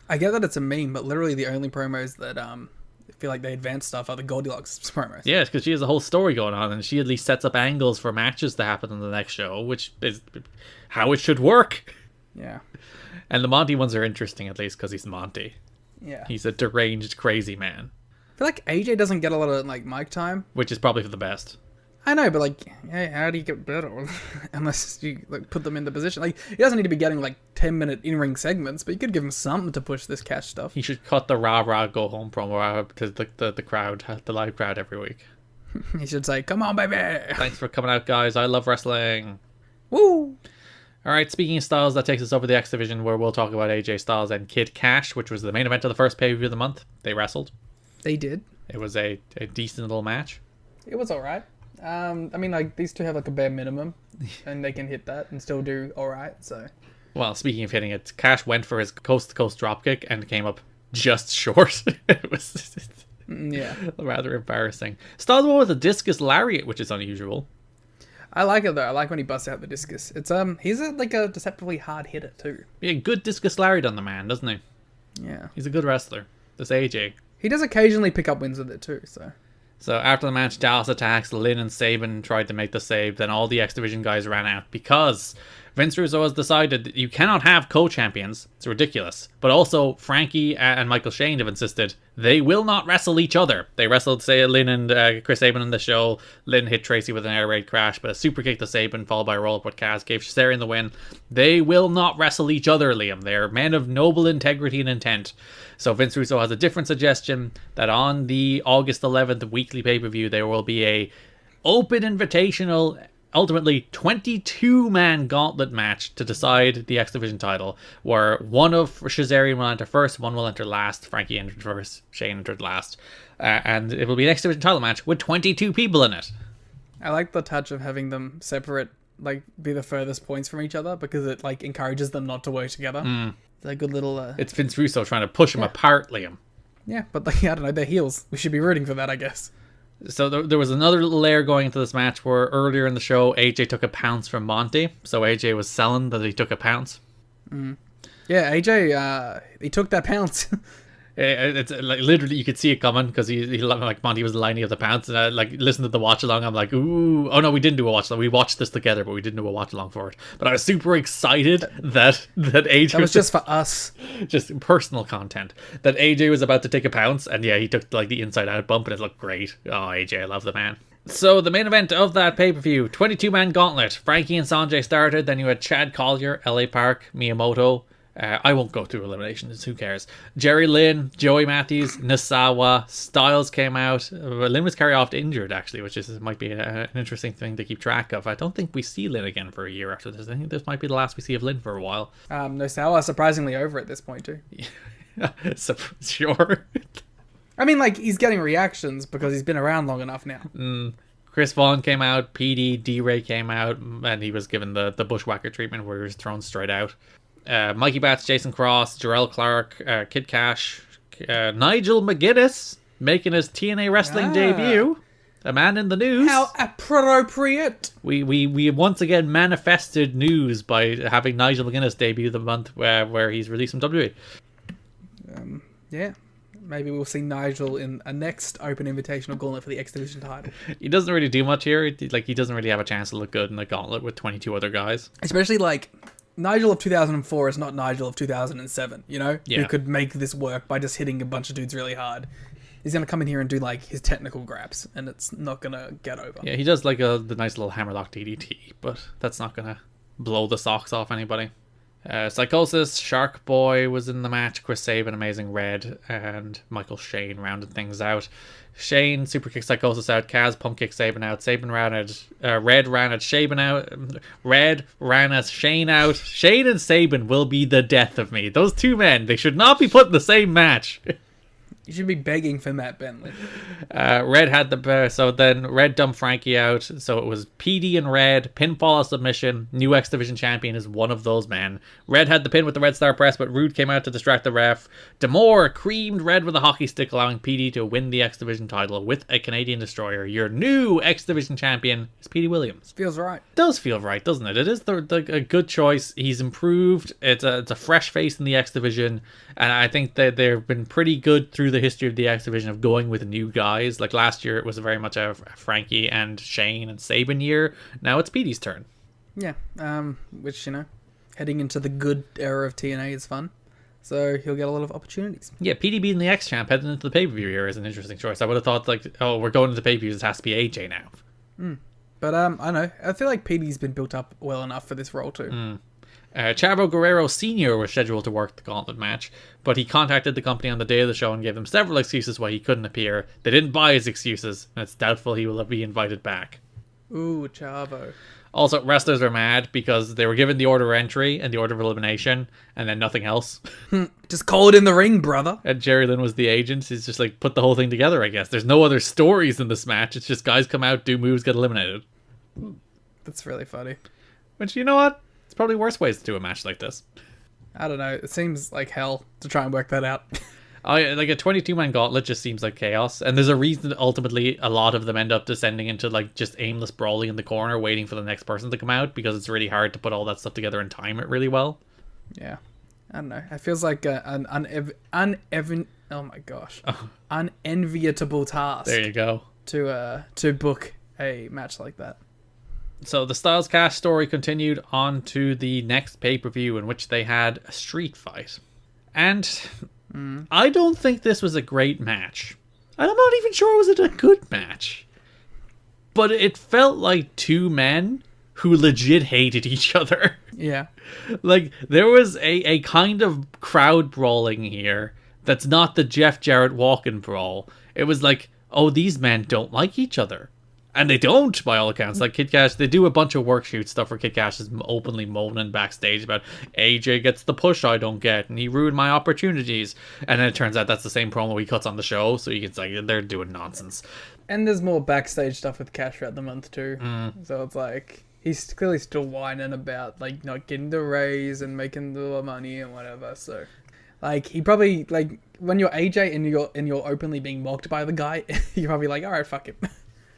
I get that it's a meme, but literally the only promos that feel like they advance stuff are the Goldilocks promos. Yeah, because she has a whole story going on, and she at least sets up angles for matches to happen in the next show, which is how it should work. Yeah. And the Monty ones are interesting, at least, because he's Monty. Yeah. He's a deranged, crazy man. I feel like AJ doesn't get a lot of like mic time. Which is probably for the best. I know, but like, hey, how do you get better unless you like put them in the position? Like, he doesn't need to be getting like 10-minute in-ring segments, but you could give him something to push this cash stuff. He should cut the rah rah go home promo to the crowd, the live crowd every week. He should say, "Come on, baby! Thanks for coming out, guys. I love wrestling." Woo!" All right, speaking of Styles, that takes us over the X Division, where we'll talk about AJ Styles and Kid Cash, which was the main event of the first pay-per-view of the month. They wrestled. They did. It was a decent little match. It was alright. I mean, like, these two have like a bare minimum, and they can hit that and still do alright, so. Well, speaking of hitting it, Cash went for his coast-to-coast dropkick and came up just short. It was rather embarrassing. Styles won with a discus lariat, which is unusual. I like it, though. I like when he busts out the discus. It's he's like a deceptively hard hitter, too. Yeah, good discus lariat on the man, doesn't he? Yeah. He's a good wrestler. This AJ. He does occasionally pick up wins with it, too, so. So after the match, Dallas attacks. Lynn and Sabin tried to make the save. Then all the X Division guys ran out because Vince Russo has decided that you cannot have co-champions. It's ridiculous. But also, Frankie and Michael Shane have insisted they will not wrestle each other. They wrestled, say, Lynn and Chris Sabin in the show. Lynn hit Tracy with an air raid crash, but a super kick to Sabin, followed by a roll-up with Kaz, gave Cesarian the win. They will not wrestle each other, Liam. They're men of noble integrity and intent. So Vince Russo has a different suggestion that on the August 11th weekly pay-per-view, there will be a open invitational, ultimately 22-man gauntlet match to decide the X Division title, where one of Cesarian will enter first, one will enter last. Frankie entered first, Shane entered last. And it will be an X Division title match with 22 people in it. I like the touch of having them separate, like, be the furthest points from each other, because it, like, encourages them not to work together. It's a good little... It's Vince Russo trying to push them apart, Liam. Yeah, but, like, I don't know, they're heels. We should be rooting for that, I guess. So there was another little layer going into this match where earlier in the show, AJ took a pounce from Monty. So AJ was selling that he took a pounce. Yeah, AJ, he took that pounce. It's like literally you could see it coming because he like Monty was lining up the pounce, and I like listened to the watch along. I'm like, ooh, oh no, we didn't do a watch along. We watched this together, but we didn't do a watch along for it. But I was super excited that AJ That was just for us, just personal content. That AJ was about to take a pounce, and yeah, he took like the inside out bump, and it looked great. Oh, AJ, I love the man. So the main event of that pay-per-view, 22-man gauntlet. Frankie and Sanjay started. Then you had Chad Collier, LA Park, Miyamoto. I won't go through eliminations, who cares? Jerry Lynn, Joey Matthews, Nasawa, Styles came out. Lynn was carried off injured, actually, which might be an interesting thing to keep track of. I don't think we see Lynn again for a year after this. I think this might be the last we see of Lynn for a while. Nasawa surprisingly over at this point, too. Sure. I mean, like, he's getting reactions because he's been around long enough now. Chris Vaughn came out, PD, D-Ray came out, and he was given the bushwhacker treatment where he was thrown straight out. Mikey Batts, Jason Cross, Jarrell Clark, Kid Cash, Nigel McGuinness making his TNA wrestling debut. A man in the news. How appropriate. We once again manifested news by having Nigel McGuinness debut the month where he's released from WWE. Yeah. Maybe we'll see Nigel in a next open invitational gauntlet for the X Division title. He doesn't really do much here. He doesn't really have a chance to look good in the gauntlet with 22 other guys. Especially, like, Nigel of 2004 is not Nigel of 2007, you know? Yeah. Who could make this work by just hitting a bunch of dudes really hard. He's going to come in here and do, like, his technical grabs, and it's not going to get over. Yeah, he does, like, the nice little hammerlock DDT, but that's not going to blow the socks off anybody. Psychosis, Shark Boy was in the match, Chris Sabin, Amazing Red, and Michael Shane rounded things out. Shane super kicked Psychosis out, Kaz pump kicked Sabin out, Red ran at Sabin out, Red ran at Shane out. Shane and Sabin will be the death of me. Those two men, they should not be put in the same match. You should be begging for Matt Bentley. Red had the so then Red dumped Frankie out. So it was PD and Red, pinfall submission. New X Division champion is one of those men. Red had the pin with the Red Star press, but Rude came out to distract the ref. D'Amore creamed Red with a hockey stick, allowing PD to win the X Division title with a Canadian Destroyer. Your new X Division champion is PD Williams. Feels right. It does feel right, doesn't it? It is a good choice. He's improved. It's a fresh face in the X Division, and I think that they've been pretty good through the history of the X Division of going with new guys. Like last year, it was very much a Frankie and Shane and Sabin year. Now it's PD's turn. Yeah, which, you know, heading into the good era of TNA is fun. So he'll get a lot of opportunities. Yeah, PD being the X-Champ heading into the pay-per-view here is an interesting choice. I would have thought, like, oh, we're going into the pay-per-views, it has to be AJ now. But I don't know. I feel like Petey's been built up well enough for this role too. Chavo Guerrero Sr. was scheduled to work the gauntlet match, but he contacted the company on the day of the show and gave them several excuses why he couldn't appear. They didn't buy his excuses, and it's doubtful he will be invited back. Ooh, Chavo. Also, wrestlers are mad because they were given the order of entry and the order of elimination, and then nothing else. Just call it in the ring, brother. And Jerry Lynn was the agent. He's just like, put the whole thing together, I guess. There's no other stories in this match. It's just guys come out, do moves, get eliminated. That's really funny. Which, you know what? It's probably worse ways to do a match like this. I don't know. It seems like hell to try and work that out. Like a 22-man gauntlet just seems like chaos, and there's a reason that ultimately a lot of them end up descending into like just aimless brawling in the corner, waiting for the next person to come out, because it's really hard to put all that stuff together and time it really well. Yeah, I don't know. It feels like an unenviable task. There you go. To book a match like that. So the Styles Cash story continued on to the next pay-per-view, in which they had a street fight, and I don't think this was a great match. And I'm not even sure was it a good match. But it felt like two men who legit hated each other. Yeah. Like, there was a kind of crowd brawling here that's not the Jeff Jarrett walk-in brawl. It was like, oh, these men don't like each other. And they don't, by all accounts. Like, Kid Cash, they do a bunch of work shoot stuff where Kid Cash is openly moaning backstage about AJ gets the push I don't get, and he ruined my opportunities. And then it turns out that's the same promo he cuts on the show, so you can say they're doing nonsense. And there's more backstage stuff with Cash throughout the month too. So it's like, he's clearly still whining about, like, not getting the raise and making the money and whatever. So, like, he probably, like, when you're AJ and you're openly being mocked by the guy, you're probably like, alright, fuck him.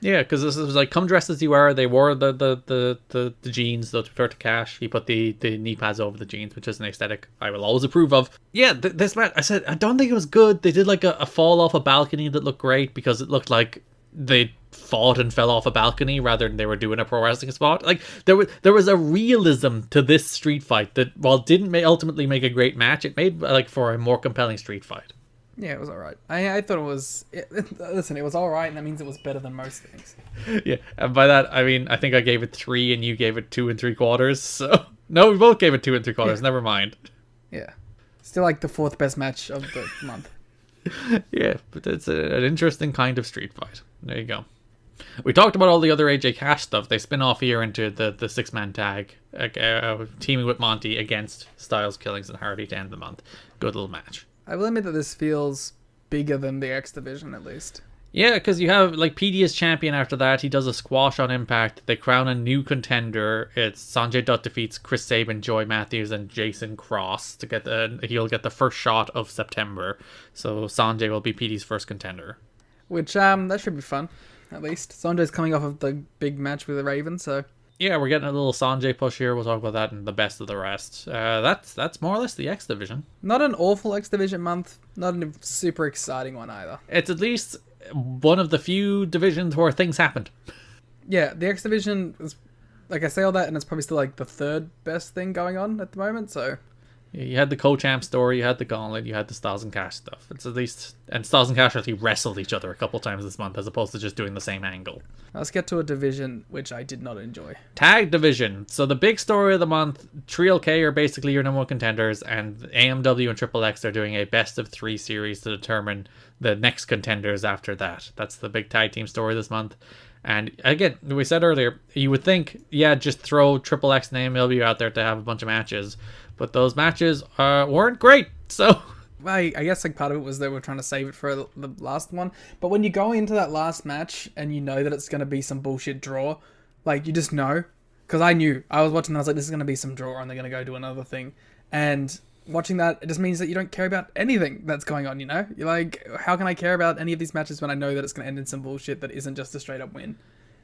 Yeah, because this was like, come dressed as you are. They wore the jeans, though, to refer to Cash. He put the knee pads over the jeans, which is an aesthetic I will always approve of. Yeah, this match, I said, I don't think it was good. They did like a fall off a balcony that looked great, because it looked like they fought and fell off a balcony rather than they were doing a pro wrestling spot. Like, there was a realism to this street fight that, while it didn't ultimately make a great match, it made like for a more compelling street fight. Yeah, it was alright. I thought it was... listen, it was alright, and that means it was better than most things. Yeah, and by that, I mean, I think I gave it 3 and you gave it 2 3/4. So, no, we both gave it 2 3/4. Yeah. Never mind. Yeah. Still like the 4th best match of the month. Yeah, but it's an interesting kind of street fight. There you go. We talked about all the other AJ Cash stuff. They spin off here into the 6-man tag, teaming with Monty against Styles, Killings, and Hardy to end the month. Good little match. I will admit that this feels bigger than the X Division, at least. Yeah, because you have, like, PD as champion after that. He does a squash on Impact. They crown a new contender. It's Sanjay Dutt defeats Chris Sabin, Joy Matthews, and Jason Cross to get he'll get the first shot of September. So Sanjay will be PD's first contender. Which, that should be fun, at least. Sanjay's coming off of the big match with the Raven, so... Yeah, we're getting a little Sanjay push here. We'll talk about that and the best of the rest. That's more or less the X Division. Not an awful X Division month. Not a super exciting one either. It's at least one of the few divisions where things happened. Yeah, the X Division is, like, I say all that, and it's probably still like the 3rd best thing going on at the moment, so... Yeah, you had the co-champ story, you had the gauntlet, you had the Styles and Cash stuff. It's at least... And Styles and Cash actually wrestled each other a couple times this month, as opposed to just doing the same angle. Let's get to a division which I did not enjoy. Tag division. So the big story of the month, Trio K are basically your number 1 contenders, and AMW and Triple X are doing a best of 3 series to determine the next contenders after that. That's the big tag team story this month. And again, we said earlier, you would think, yeah, just throw Triple X and AMW out there to have a bunch of matches. But those matches weren't great, so... Well, I guess like part of it was they were trying to save it for the last one. But when you go into that last match and you know that it's going to be some bullshit draw, like, you just know. Because I knew. I was watching and I was like, this is going to be some draw and they're going to go do another thing. And watching that, it just means that you don't care about anything that's going on, you know? You're like, how can I care about any of these matches when I know that it's going to end in some bullshit that isn't just a straight up win?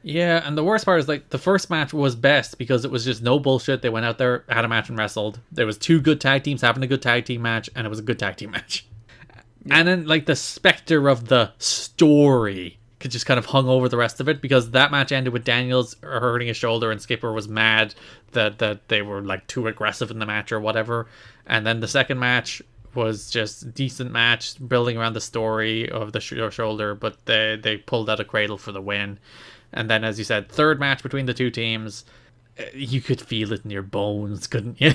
Yeah, and the worst part is, like, the first match was best because it was just no bullshit. They went out there, had a match, and wrestled. There was 2 good tag teams having a good tag team match, and it was a good tag team match. Yeah. And then, like, the specter of the story could just kind of hung over the rest of it, because that match ended with Daniels hurting his shoulder, and Skipper was mad that they were, like, too aggressive in the match or whatever. And then the second match was just a decent match, building around the story of the shoulder, but they pulled out a cradle for the win. And then, as you said, third match between the two teams. You could feel it in your bones, couldn't you?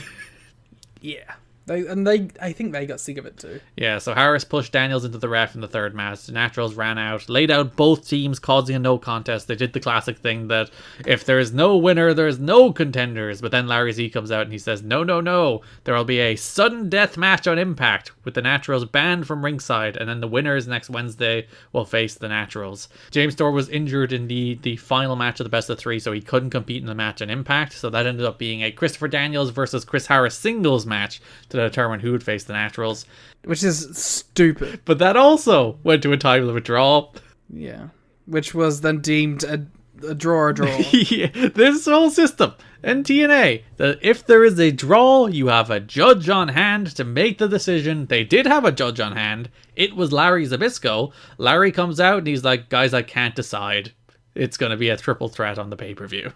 Yeah. I think they got sick of it too. Yeah, so Harris pushed Daniels into the ref in the third match. The Naturals ran out, laid out both teams, causing a no contest. They did the classic thing that if there is no winner, there's no contenders. But then Larry Z comes out and he says, no, no, no. There will be a sudden death match on Impact with the Naturals banned from ringside. And then the winners next Wednesday will face the Naturals. James Storr was injured in the final match of the best of three, so he couldn't compete in the match on Impact. So that ended up being a Christopher Daniels versus Chris Harris singles match to determine who would face the Naturals. Which is stupid. But that also went to a time limit draw. Yeah. Which was then deemed a draw. Yeah, this whole system in TNA, that if there is a draw, you have a judge on hand to make the decision. They did have a judge on hand. It was Larry Zbyszko. Larry comes out and he's like, guys, I can't decide. It's going to be a triple threat on the pay-per-view.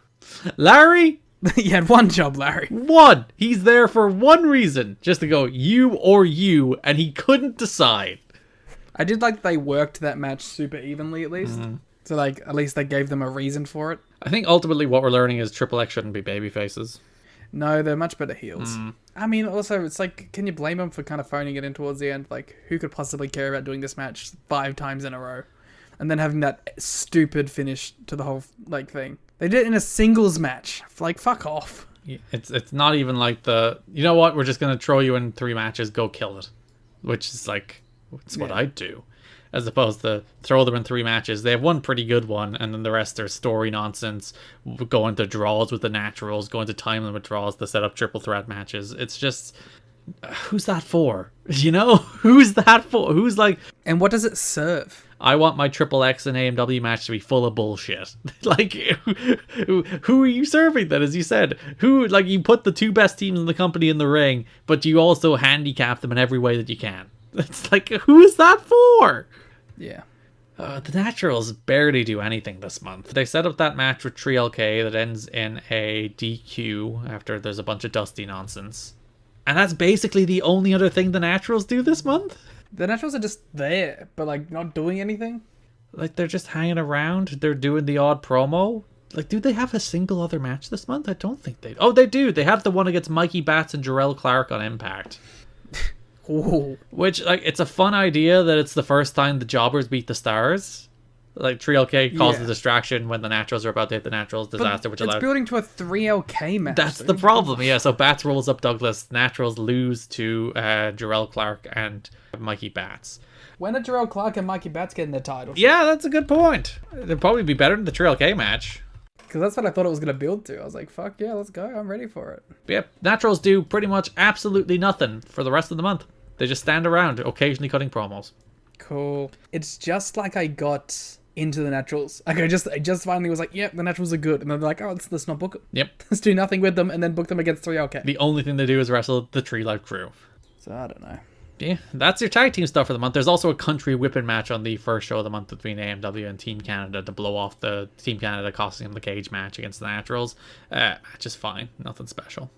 Larry... He had one job, Larry. One. He's there for one reason. Just to go, you or you, and he couldn't decide. I did like they worked that match super evenly, at least. So, like, at least they gave them a reason for it. I think ultimately what we're learning is Triple X shouldn't be baby faces. No, they're much better heels. I mean, also, it's like, can you blame them for kind of phoning it in towards the end? Like, who could possibly care about doing this match 5 times in a row? And then having that stupid finish to the whole, like, thing. They did it in a singles match. Like, fuck off. It's not even like the, you know what, we're just going to throw you in 3 matches, go kill it. Which is like, it's what I'd do. As opposed to throw them in 3 matches. They have one pretty good one, and then the rest are story nonsense, going to draws with the Naturals, going to time limit draws to set up triple threat matches. It's just, who's that for? You know? Who's that for? Who's like... And what does it serve? I want my Triple X and AMW match to be full of bullshit. Like, who are you serving then, as you said? Who, like, you put the 2 best teams in the company in the ring, but you also handicap them in every way that you can. It's like, who is that for? Yeah. The Naturals barely do anything this month. They set up that match with 3LK that ends in a DQ after there's a bunch of Dusty nonsense. And that's basically the only other thing the Naturals do this month? The Naturals are just there, but, like, not doing anything. Like, they're just hanging around. They're doing the odd promo. Like, do they have a single other match this month? I don't think they... Oh, they do. They have the one against Mikey Batts and Jarrell Clark on Impact. Ooh. Which, like, it's a fun idea that it's the first time the Jobbers beat the Stars. Like, 3LK caused the distraction when the Naturals are about to hit the Naturals disaster, which allowed... It's building to a 3LK match. That's the problem, yeah. So Batts rolls up Douglas. Naturals lose to Jarrell Clark and Mikey Batts. When did Jarrell Clark and Mikey Batts getting their titles? Yeah, that's a good point. It'd probably be better than the 3LK match. Because that's what I thought it was going to build to. I was like, fuck yeah, let's go. I'm ready for it. But yep, Naturals do pretty much absolutely nothing for the rest of the month. They just stand around, occasionally cutting promos. Cool. It's just like I got into the Naturals. Like I just finally was like, yep, the Naturals are good. And then they're like, oh, let's not book them. Yep. Let's do nothing with them and then book them against 3LK. The only thing they do is wrestle the Tree Life Crew. So I don't know. Yeah, that's your tag team stuff for the month. There's also a country whipping match on the first show of the month between AMW and Team Canada to blow off the Team Canada costing them the cage match against the Naturals. Match is fine. Nothing special.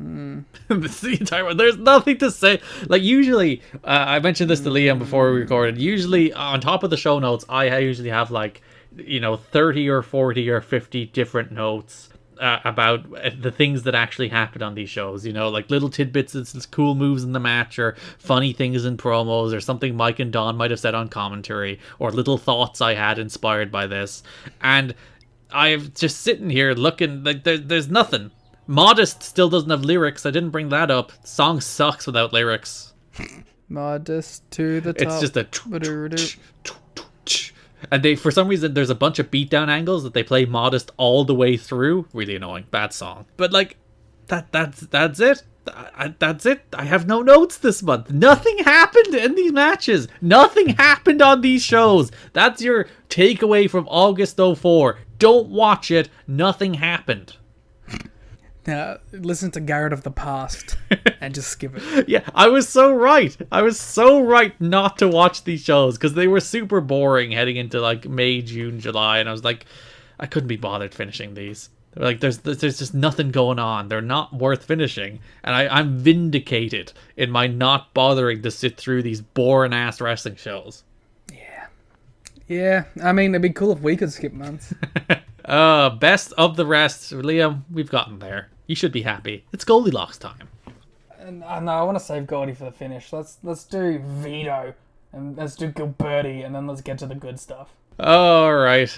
This the entire one. There's nothing to say. Like, usually, I mentioned this to Liam before we recorded. Usually, on top of the show notes, I usually have, like, 30 or 40 or 50 different notes about the things that actually happened on these shows, like little tidbits of cool moves in the match or funny things in promos or something Mike and Don might have said on commentary or little thoughts I had inspired by this. And I'm just sitting here looking like there's nothing. Modest still doesn't have lyrics. I didn't bring that up. The song sucks without lyrics. Modest to the top. It's just a and they, for some reason, there's a bunch of beatdown angles that they play Modest all the way through. Really annoying. Bad song. But like, that's it. That's it. I have no notes this month. Nothing happened in these matches. Nothing happened on these shows. That's your takeaway from August 04. Don't watch it. Nothing happened. Now, listen to Garrett of the past and just skip it. Yeah, I was so right. I was so right not to watch these shows because they were super boring heading into like May, June, July, and I was like, I couldn't be bothered finishing these. Like, there's just nothing going on. They're not worth finishing, and I'm vindicated in my not bothering to sit through these boring ass wrestling shows. Yeah. I mean, it'd be cool if we could skip months. Best of the rest. Liam, we've gotten there. You should be happy. It's Goldilocks time. No, I want to save Goldie for the finish. Let's do Vito, and let's do Gilberti, and then let's get to the good stuff. Alright,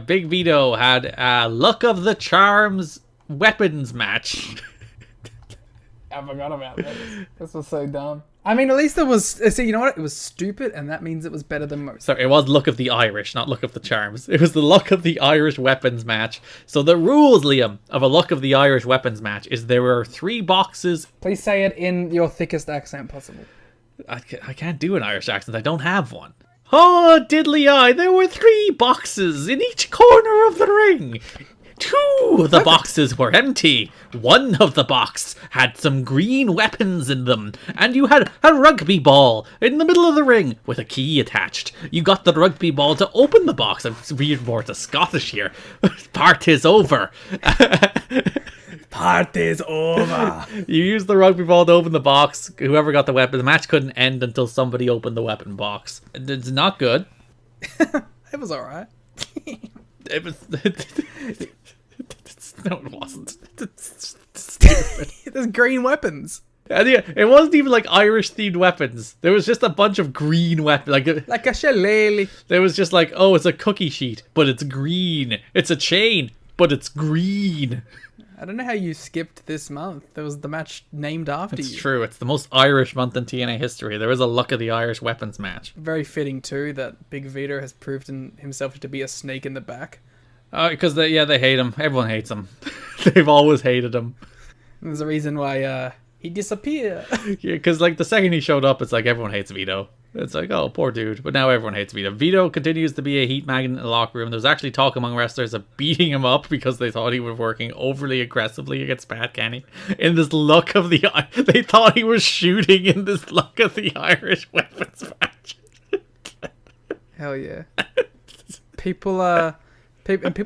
Big Vito had a Luck of the Charms weapons match. I forgot about this. This was so dumb. I mean, at least it was... See, you know what? It was stupid, and that means it was better than most. Sorry, it was Luck of the Irish, not Luck of the Charms. It was the Luck of the Irish weapons match. So the rules, Liam, of a Luck of the Irish weapons match is there are 3 boxes... Please say it in your thickest accent possible. I can't do an Irish accent. I don't have one. Oh, diddly eye, there were 3 boxes in each corner of the ring. 2 of the boxes were empty. 1 of the box had some green weapons in them. And you had a rugby ball in the middle of the ring with a key attached. You got the rugby ball to open the box. I'm reading more to Scottish here. Part is over. Part is over. You used the rugby ball to open the box. Whoever got the weapon, the match couldn't end until somebody opened the weapon box. It's not good. It was alright. It was... No, it wasn't. It's stupid. There's green weapons. And yeah, it wasn't even like Irish themed weapons. There was just a bunch of green weapons. Like a shillelagh. There was just like, oh, it's a cookie sheet, but it's green. It's a chain, but it's green. I don't know how you skipped this month. There was the match named after you. It's true. It's the most Irish month in TNA history. There is a Luck of the Irish weapons match. Very fitting too that Big Vito has proven himself to be a snake in the back. Because they hate him. Everyone hates him. They've always hated him. There's a reason why he disappeared. Yeah, because like the second he showed up, it's like everyone hates Vito. It's like, oh, poor dude. But now everyone hates Vito. Vito continues to be a heat magnet in the locker room. There's actually talk among wrestlers of beating him up because they thought he was working overly aggressively against Pat Kenny. In this Luck of the... They thought he was shooting in this Luck of the Irish weapons match. Hell yeah. People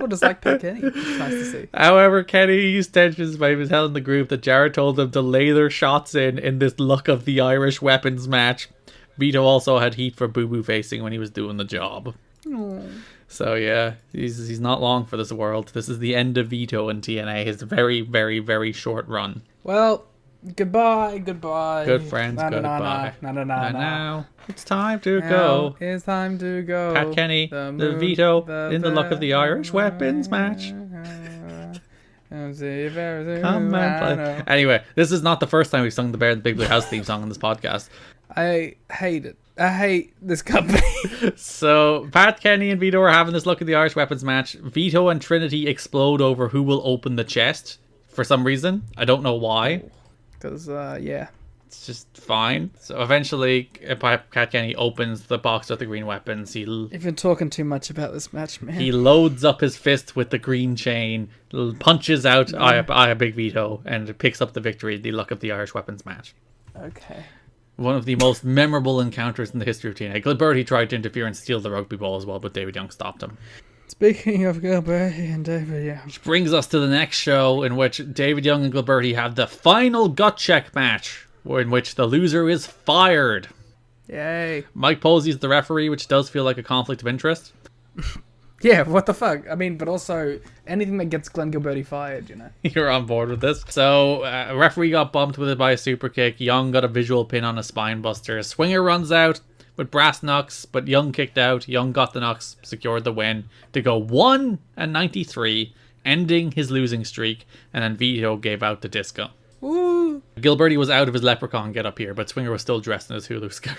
just like Pat Kenny. It's nice to see. However, Kenny used tensions by telling the group that Jarrett told them to lay their shots in this Luck of the Irish weapons match. Vito also had heat for boo-boo facing when he was doing the job. Aww. So yeah, he's not long for this world. This is the end of Vito in TNA. His very, very, very short run. Well, goodbye. Good friends, goodbye. And now it's time to go. It's time to go. Pat Kenny, the Vito in the Luck of the Irish weapons match. Come and play. Anyway, this is not the first time we've sung the Bear in the Big Blue House theme song on this podcast. I hate it. I hate this company. So, Pat Kenny and Vito are having this Luck of the Irish weapons match. Vito and Trinity explode over who will open the chest for some reason. I don't know why. Because, yeah. It's just fine. So eventually, Pat Kenny opens the box with the green weapons. You've been talking too much about this match, man. He loads up his fist with the green chain, punches out I Big Vito, and picks up the victory, the Luck of the Irish weapons match. Okay. One of the most memorable encounters in the history of TNA. Gilberti tried to interfere and steal the rugby ball as well, but David Young stopped him. Speaking of Gilberti and David Young. Which brings us to the next show, in which David Young and Gilberti have the final gut check match, in which the loser is fired. Yay. Mike Posey's the referee, which does feel like a conflict of interest. Yeah, what the fuck? I mean, but also, anything that gets Glenn Gilberti fired, you know. You're on board with this. So, referee got bumped with it by a super kick. Young got a visual pin on a spine buster. Swinger runs out with brass knucks, but Young kicked out. Young got the knucks, secured the win to go 1-93, ending his losing streak, and then Vito gave out the disco. Woo! Gilberti was out of his leprechaun get up here, but Swinger was still dressed in his Hulu skirt.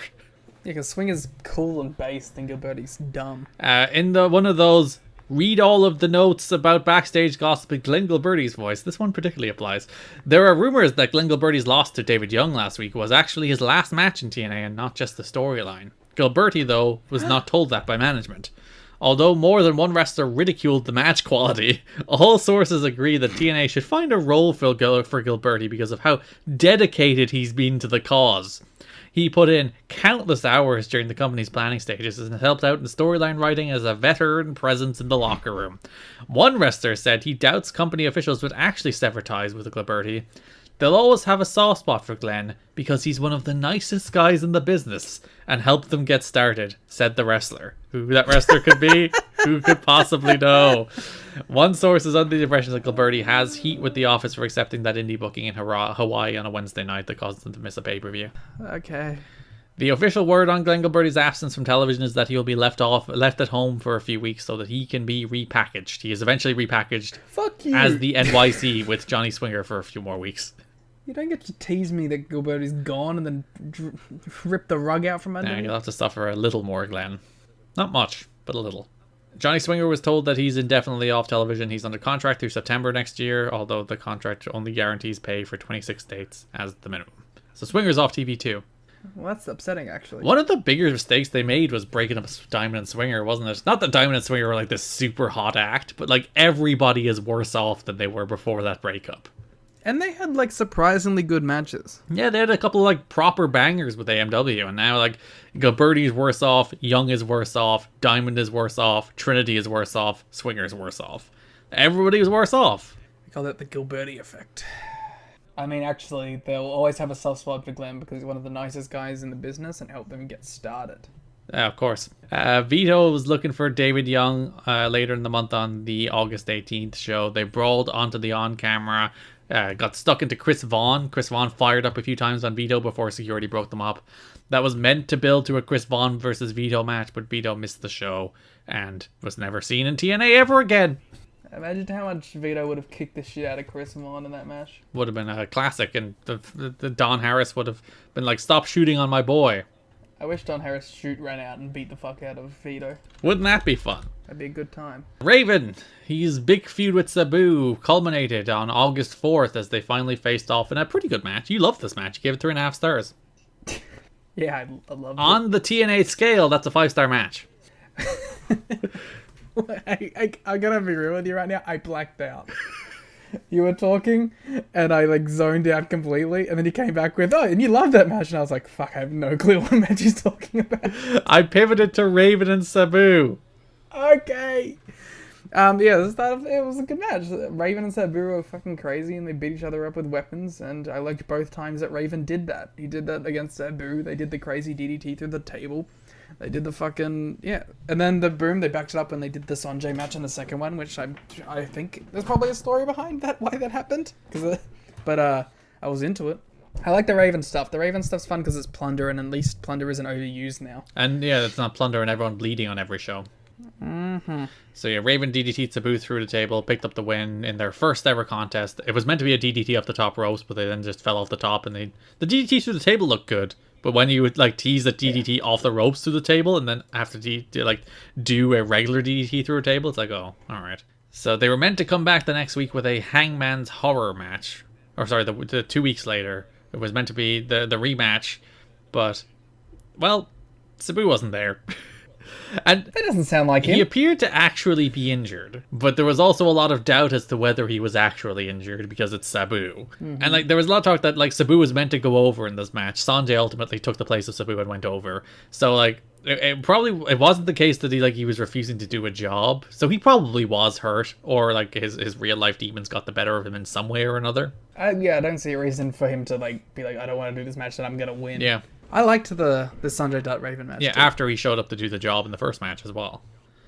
Yeah, because Swinger's cool and based, and Gilberti's dumb. In one of those read all of the notes about backstage gossip in Glenn Gilberti's voice, this one particularly applies. There are rumors that Glenn Gilberti's loss to David Young last week was actually his last match in TNA and not just the storyline. Gilberti, though, was not told that by management. Although more than one wrestler ridiculed the match quality, all sources agree that TNA should find a role for Gilberti because of how dedicated he's been to the cause. He put in countless hours during the company's planning stages and helped out in storyline writing as a veteran presence in the locker room. One wrestler said he doubts company officials would actually sever ties with Gilberti. They'll always have a soft spot for Glenn because he's one of the nicest guys in the business and helped them get started, said the wrestler. Who that wrestler could be, Who could possibly know? One source is under the impression that Gilberti has heat with the office for accepting that indie booking in Hawaii on a Wednesday night that caused them to miss a pay-per-view. Okay. The official word on Glenn Gilberti's absence from television is that he will be left at home for a few weeks so that he can be repackaged. He is eventually repackaged as the NYC with Johnny Swinger for a few more weeks. You don't get to tease me that Gilberti's gone and then rip the rug out from under me. You'll have to suffer a little more, Glenn. Not much, but a little. Johnny Swinger was told that he's indefinitely off television. He's under contract through September next year, although the contract only guarantees pay for 26 dates as the minimum. So Swinger's off TV too. Well, that's upsetting, actually. One of the bigger mistakes they made was breaking up Diamond and Swinger, wasn't it? Not that Diamond and Swinger were like this super hot act, but like everybody is worse off than they were before that breakup. And they had like surprisingly good matches. Yeah, they had a couple of like proper bangers with AMW, and now like Gilberti's worse off, Young is worse off, Diamond is worse off, Trinity is worse off, Swinger's worse off. Everybody was worse off. I call that the Gilberti effect. I mean, actually, they'll always have a soft spot for Glenn because he's one of the nicest guys in the business and help them get started. Of course. Vito was looking for David Young later in the month on the August 18th show. They brawled onto the on-camera, got stuck into Chris Vaughn. Chris Vaughn fired up a few times on Vito before security broke them up. That was meant to build to a Chris Vaughn versus Vito match, but Vito missed the show and was never seen in TNA ever again. Imagine how much Vito would have kicked the shit out of Chris Vaughn in that match. Would have been a classic, and the Don Harris would have been like, stop shooting on my boy. I wish Don Harris ran out and beat the fuck out of Vito. Wouldn't that be fun? That'd be a good time. Raven, his big feud with Sabu culminated on August 4th as they finally faced off in a pretty good match. You loved this match. You gave it 3.5 stars. Yeah, I loved it. On the TNA scale, that's a 5-star match. I gotta be real with you right now. I blacked out. You were talking, and I like zoned out completely, and then you came back with, "Oh, and you loved that match," and I was like, "Fuck, I have no clue what match he's talking about." I pivoted to Raven and Sabu. Okay. Yeah, it was a good match. Raven and Sabu were fucking crazy, and they beat each other up with weapons, and I liked both times that Raven did that. He did that against Sabu. They did the crazy DDT through the table. They did the fucking, yeah. And then the boom, they backed it up when they did the Sanjay match in the second one, which I think there's probably a story behind that, why that happened. But I was into it. I like the Raven stuff. The Raven stuff's fun because it's Plunder, and at least Plunder isn't overused now. And yeah, it's not Plunder and everyone bleeding on every show. Mm-hmm. So yeah, Raven DDT'd Sabu through the table, picked up the win in their first ever contest. It was meant to be a DDT off the top ropes, but they then just fell off the top, and the DDT through the table looked good. But when you would like tease a DDT off the ropes through the table and then have to do a regular DDT through a table, it's like, oh, all right. So they were meant to come back the next week with a Hangman's Horror match. Or sorry, the 2 weeks later. It was meant to be the rematch, but, well, Sabu wasn't there. And that doesn't sound like him. He appeared to actually be injured, but there was also a lot of doubt as to whether he was actually injured because it's Sabu. Mm-hmm. And like there was a lot of talk that like Sabu was meant to go over in this match. Sanjay ultimately took the place of Sabu and went over. So like it wasn't the case that he was refusing to do a job. So he probably was hurt, or like his real life demons got the better of him in some way or another. Yeah, I don't see a reason for him to be like, I don't want to do this match, and I'm gonna win. Yeah. I liked the Sanjay Dutt Raven match. Yeah, too. After he showed up to do the job in the first match as well.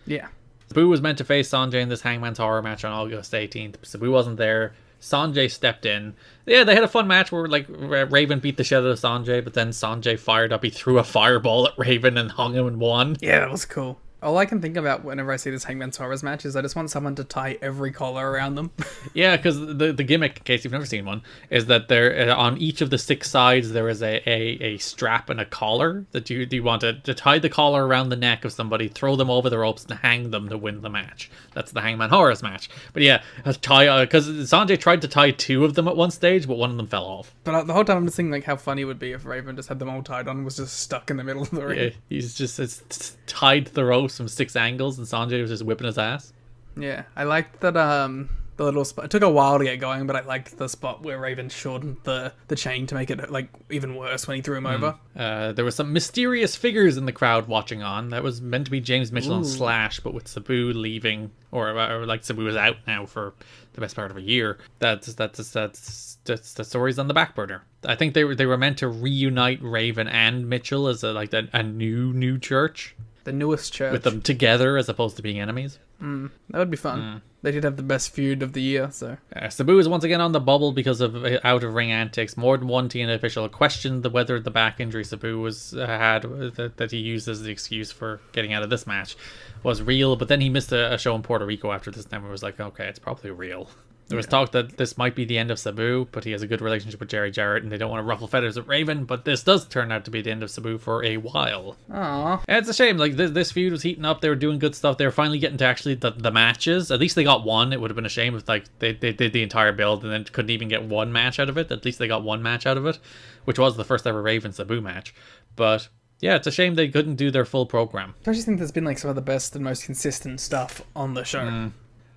Yeah. Sabu was meant to face Sanjay in this Hangman's Horror match on August 18th. Sabu wasn't there. Sanjay stepped in. Yeah, they had a fun match where like Raven beat the shit out of Sanjay, but then Sanjay fired up. He threw a fireball at Raven and hung him and won. Yeah, that was cool. All I can think about whenever I see this Hangman's Horrors match is I just want someone to tie every collar around them. Yeah, because the gimmick, in case you've never seen one, is that there on each of the 6 sides there is a strap and a collar that you want to tie the collar around the neck of somebody, throw them over the ropes, and hang them to win the match. That's the Hangman Horrors match. But yeah, because Sanjay tried to tie 2 of them at one stage, but one of them fell off. But the whole time I'm just thinking like how funny it would be if Raven just had them all tied on and was just stuck in the middle of the ring. Yeah, he's just tied to the ropes from 6 angles, and Sanjay was just whipping his ass. Yeah, I liked that the little spot. It took a while to get going, but I liked the spot where Raven shortened the chain to make it like even worse when he threw him over. There were some mysterious figures in the crowd watching on. That was meant to be James Mitchell and Slash, but with Sabu leaving, or like Sabu is out now for the best part of a year. That's the story's on the back burner. I think they were meant to reunite Raven and Mitchell as a new church. The newest church. with them together as opposed to being enemies. That would be fun. They did have the best feud of the year, so. Sabu is once again on the bubble because of out-of-ring antics. More than one TNA official questioned whether the back injury Sabu had that he used as the excuse for getting out of this match was real, but then he missed a show in Puerto Rico after this, and everyone was like, okay, it's probably real. There was talk that this might be the end of Sabu, but he has a good relationship with Jerry Jarrett, and they don't want to ruffle feathers with Raven, but this does turn out to be the end of Sabu for a while. Aww. And it's a shame, like, this feud was heating up, they were doing good stuff, they were finally getting to actually the matches. At least they got one. It would have been a shame if, like, they did the entire build and then couldn't even get one match out of it. At least they got one match out of it, which was the first ever Raven Sabu match. But yeah, it's a shame they couldn't do their full program. I just think there's been, like, some of the best and most consistent stuff on the show.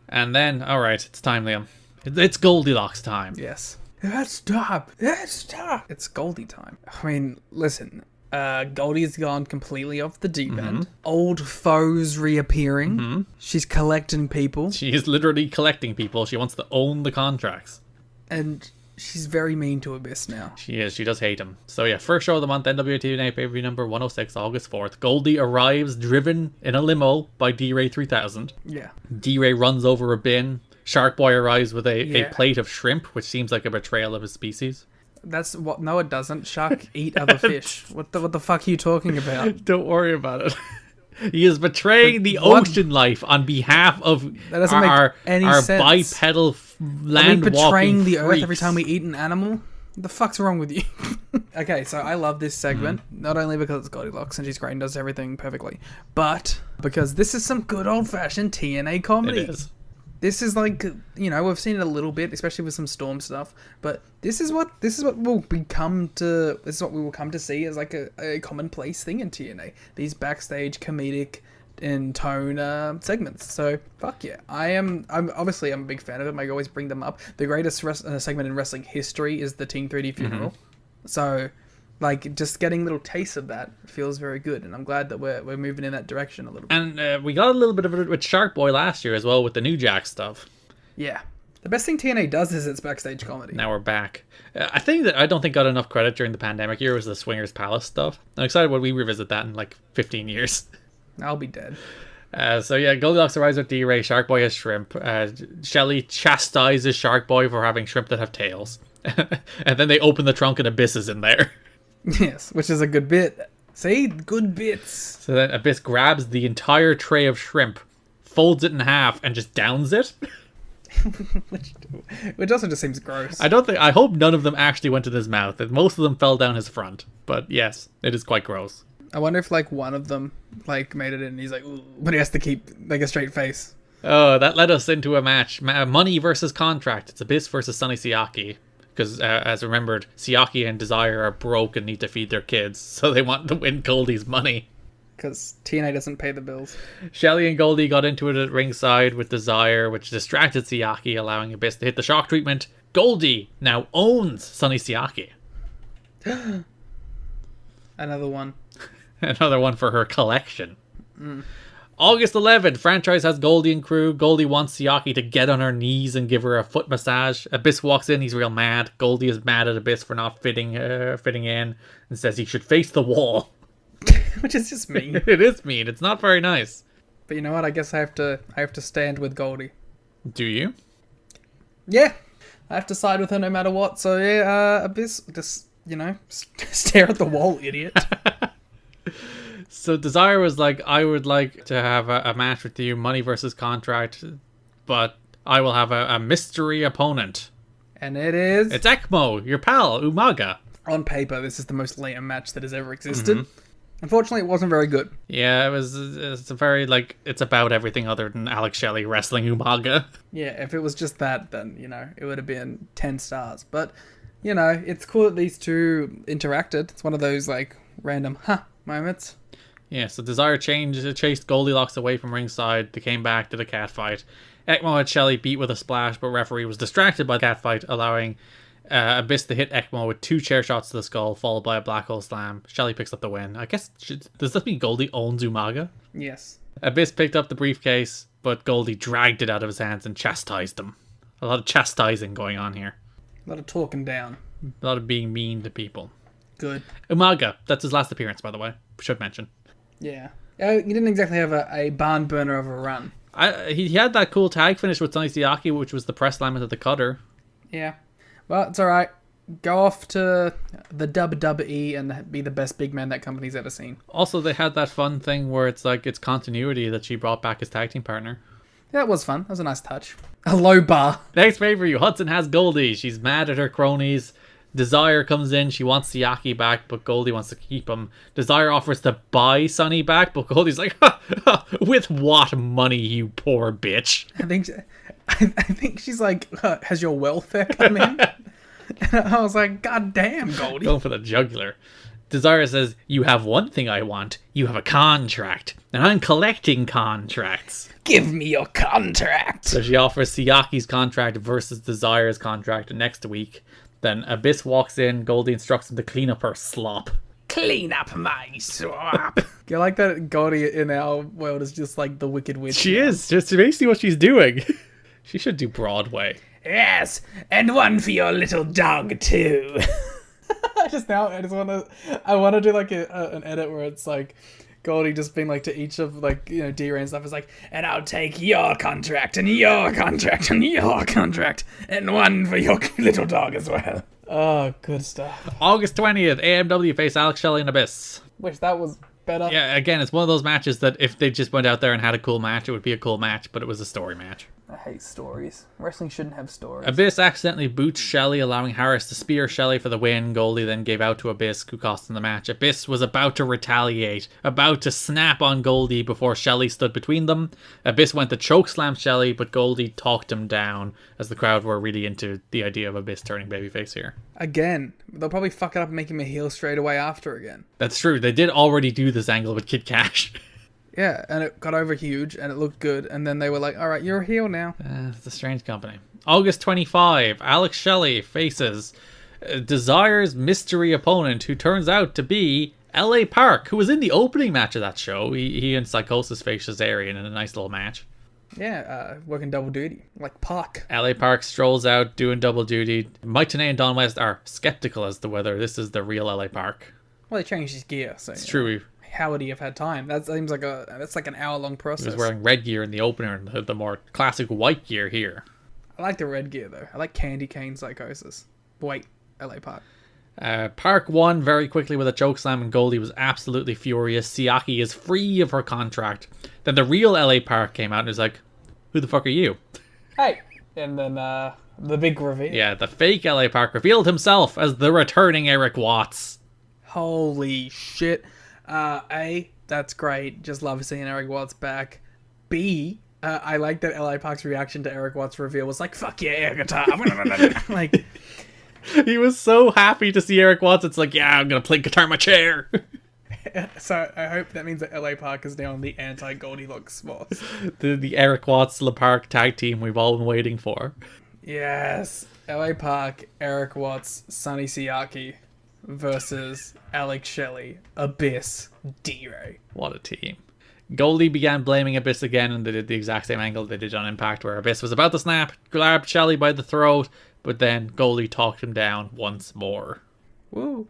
And then, alright, it's time, Liam. It's Goldilocks time. Yes. It's time. It's time. It's Goldie time. I mean, listen. Goldie's gone completely off the deep end. Old foes reappearing. She's collecting people. She is literally collecting people. She wants to own the contracts. And she's very mean to Abyss now. She is. She does hate him. So yeah, first show of the month, NWA-TNA pay-per-view number 106, August 4th. Goldie arrives driven in a limo by D-Ray 3000. Yeah. D-Ray runs over a bin. Shark Boy arrives with a plate of shrimp, which seems like a betrayal of his species. That's what. No, it doesn't. Shark eat other fish. What the fuck are you talking about? Don't worry about it. He is betraying the ocean life on behalf of that doesn't make any sense. Bipedal land walking betraying the freaks. earth every time we eat an animal. What the fuck's wrong with you? Okay, so I love this segment, not only because it's Goldilocks and she's great and does everything perfectly, but because this is some good old-fashioned TNA comedy. It is. This is like, you know, we've seen it a little bit, especially with some Storm stuff, but this is what we will come to see as like a commonplace thing in TNA. These backstage comedic in tone segments. So fuck yeah, I'm obviously a big fan of them. I always bring them up. The greatest segment in wrestling history is the Team 3D funeral. So like, just getting little tastes of that feels very good, and I'm glad that we're moving in that direction a little bit. And we got a little bit of it with Shark Boy last year as well with the New Jack stuff. Yeah. The best thing TNA does is its backstage comedy. Now we're back. I think that I don't think got enough credit during the pandemic year was the Swingers Palace stuff. I'm excited when we revisit that in like 15 years. I'll be dead. So yeah, Goldilocks arrives with D-Ray. Shark Boy has shrimp. Shelly chastises Shark Boy for having shrimp that have tails. And then they open the trunk and Abyss is in there. Yes, which is a good bit. See? Good bits. So then Abyss grabs the entire tray of shrimp, folds it in half, and just downs it. Which also just seems gross. I hope none of them actually went in his mouth. Most of them fell down his front. But yes, it is quite gross. I wonder if like one of them like made it in and he's like, ooh, but he has to keep like a straight face. Oh, that led us into a match. Money versus contract. It's Abyss versus Sonny Siaki. Because, as remembered, Siaki and Desire are broke and need to feed their kids, so they want to win Goldie's money. Because TNA doesn't pay the bills. Shelly and Goldie got into it at ringside with Desire, which distracted Siaki, allowing Abyss to hit the shock treatment. Goldie now owns Sonny Siaki. Another one. Another one for her collection. August 11th, franchise has Goldie and crew. Goldie wants Siaki to get on her knees and give her a foot massage. Abyss walks in, he's real mad. Goldie is mad at Abyss for not fitting in and says he should face the wall. Which is just mean. It is mean. It's not very nice. But you know what? I guess I have to stand with Goldie. Do you? Yeah. I have to side with her no matter what. So yeah, Abyss, just, you know, stare at the wall, idiot. So Desire was like, I would like to have a match with you, money versus contract, but I will have a mystery opponent. And it is... It's Ekmo, your pal, Umaga. On paper, this is the most Liam match that has ever existed. Unfortunately, it wasn't very good. Yeah, it's a very, like, it's about everything other than Alex Shelley wrestling Umaga. Yeah, if it was just that, then, you know, it would have been 10 stars. But, you know, it's cool that these two interacted. It's one of those, like, random, moments. Yeah, so Desire chased Goldilocks away from ringside. They came back to the catfight. Ekmo had Shelly beat with a splash, but referee was distracted by the catfight, allowing Abyss to hit Ekmo with 2 chair shots to the skull, followed by a black hole slam. Shelly picks up the win. I guess, does that mean Goldie owns Umaga? Yes. Abyss picked up the briefcase, but Goldie dragged it out of his hands and chastised him. A lot of chastising going on here. A lot of talking down. A lot of being mean to people. Good. Umaga, that's his last appearance, by the way. Should mention. Yeah. He didn't exactly have a barn burner of a run. He had that cool tag finish with Sonny Siaki, which was the press slam into the cutter. Yeah. Well, it's alright. Go off to the WWE and be the best big man that company's ever seen. Also, they had that fun thing where it's like it's continuity that she brought back his tag team partner. Yeah, that was fun. That was a nice touch. A low bar. Next pay-per-view, Hudson has Goldie. She's mad at her cronies. Desire comes in. She wants Siaki back, but Goldie wants to keep him. Desire offers to buy Sonny back, but Goldie's like, with what money, you poor bitch? I think she's like, has your welfare come in? And I was like, God damn, Goldie. Going for the jugular. Desire says, you have one thing I want. You have a contract. And I'm collecting contracts. Give me your contract. So she offers Siaki's contract versus Desire's contract next week. Then Abyss walks in. Goldie instructs him to clean up her slop. Clean up my swap. You like that Goldie in our world is just like the Wicked Witch. She is. Just basically what she's doing. She should do Broadway. Yes, and one for your little dog too. I want to do like an edit where it's like Goldie just being like to each of like, you know, D-Ray and stuff is like, and I'll take your contract and your contract and your contract and one for your little dog as well. Oh, good stuff. August 20th, AMW face Alex Shelley and Abyss. Wish that was better. Yeah, again, it's one of those matches that if they just went out there and had a cool match, it would be a cool match, but it was a story match. I hate stories. Wrestling shouldn't have stories. Abyss accidentally boots Shelley, allowing Harris to spear Shelley for the win. Goldie then gave out to Abyss, who cost him the match. Abyss was about to retaliate, about to snap on Goldie before Shelley stood between them. Abyss went to chokeslam Shelley, but Goldie talked him down, as the crowd were really into the idea of Abyss turning babyface here. Again, they'll probably fuck it up and make him a heel straight away after again. That's true. They did already do this angle with Kid Cash. Yeah, and it got over huge, and it looked good, and then they were like, alright, you're a heel now. It's a strange company. August 25, Alex Shelley faces Desire's mystery opponent, who turns out to be LA Park, who was in the opening match of that show. He and Psychosis faced Cesarian in a nice little match. Yeah, working double duty, like Park. LA Park strolls out doing double duty. Mike Tenay and Don West are skeptical as to whether this is the real LA Park. Well, they changed his gear, so... It's true. How would he have had time? That seems like that's like an hour-long process. He was wearing red gear in the opener and the more classic white gear here. I like the red gear, though. I like Candy Cane Psychosis. Wait, LA Park. Park won very quickly with a chokeslam, and Goldie was absolutely furious. Siaki is free of her contract. Then the real LA Park came out and was like, who the fuck are you? Hey! And then the big reveal. Yeah, the fake LA Park revealed himself as the returning Eric Watts. Holy shit. A, that's great. Just love seeing Eric Watts back. B, I like that LA Park's reaction to Eric Watts' reveal was like, fuck yeah, air guitar. Like, he was so happy to see Eric Watts. It's like, yeah, I'm gonna play guitar in my chair. So I hope that means that LA Park is now on the anti-Goldilocks spot. The Eric Watts La Park tag team we've all been waiting for. Yes, LA Park, Eric Watts, Sonny Siaki versus Alex Shelley, Abyss, D-Ray. What a team. Goldie began blaming Abyss again, and they did the exact same angle they did on Impact, where Abyss was about to snap, grabbed Shelley by the throat, but then Goldie talked him down once more. Woo.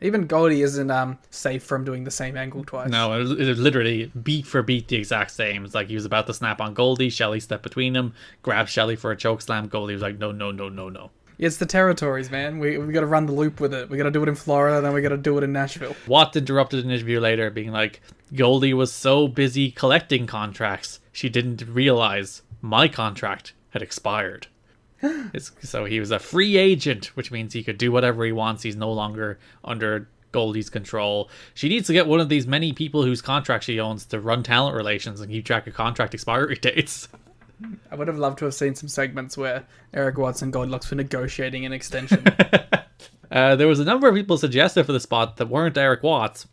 Even Goldie isn't safe from doing the same angle twice. No, it was literally beat for beat the exact same. It's like he was about to snap on Goldie, Shelley stepped between them, grabbed Shelley for a chokeslam. Goldie was like, no. It's the territories, man. We got to run the loop with it. We got to do it in Florida, then we got to do it in Nashville. Watts interrupted an interview later, being like, Goldie was so busy collecting contracts, she didn't realize my contract had expired. So he was a free agent, which means he could do whatever he wants. He's no longer under Goldie's control. She needs to get one of these many people whose contract she owns to run talent relations and keep track of contract expiry dates. I would have loved to have seen some segments where Eric Watts and Goldilocks were negotiating an extension. There was a number of people suggested for the spot that weren't Eric Watts.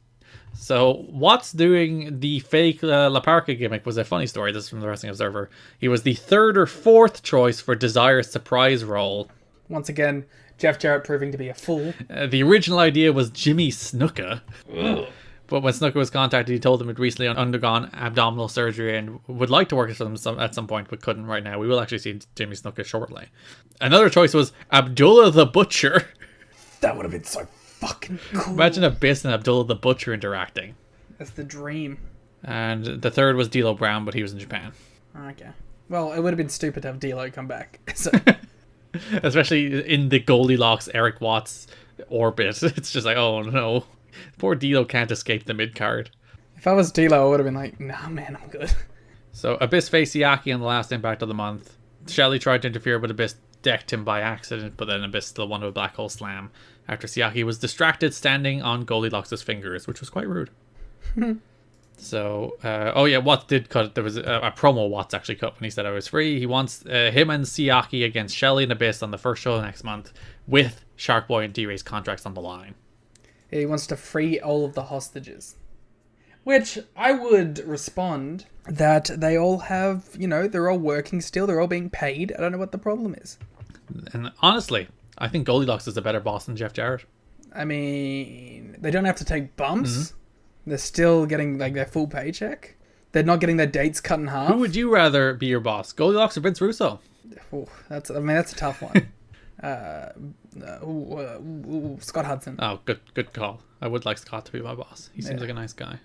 So Watts doing the fake La Parka gimmick was a funny story. This is from the Wrestling Observer. He was the third or fourth choice for Desire's surprise role. Once again, Jeff Jarrett proving to be a fool. The original idea was Jimmy Snuka. But when Snuka was contacted, he told him he'd recently undergone abdominal surgery and would like to work with them at some point, but couldn't right now. We will actually see Jimmy Snuka shortly. Another choice was Abdullah the Butcher. That would have been so fucking cool. Imagine Abyss and Abdullah the Butcher interacting. That's the dream. And the third was D'Lo Brown, but he was in Japan. Okay. Well, it would have been stupid to have D'Lo come back. So. Especially in the Goldilocks Eric Watts orbit. It's just like, oh no. Poor D'Lo can't escape the mid-card. If I was D'Lo, I would have been like, nah, man, I'm good. So Abyss faced Siaki in the last Impact of the month. Shelley tried to interfere, but Abyss decked him by accident, but then Abyss still won with a Black Hole Slam after Siaki was distracted standing on Goldilocks' fingers, which was quite rude. So, Watts did cut. There was a promo Watts actually cut when he said I was free. He wants him and Siaki against Shelley and Abyss on the first show next month with Sharkboy and D-Ray's contracts on the line. He wants to free all of the hostages. Which I would respond that they all have, they're all working still. They're all being paid. I don't know what the problem is. And honestly, I think Goldilocks is a better boss than Jeff Jarrett. I mean, they don't have to take bumps. Mm-hmm. They're still getting their full paycheck. They're not getting their dates cut in half. Who would you rather be your boss, Goldilocks or Vince Russo? Oh, that's a tough one. Scott Hudson. Oh, good call. I would like Scott to be my boss. He seems like a nice guy.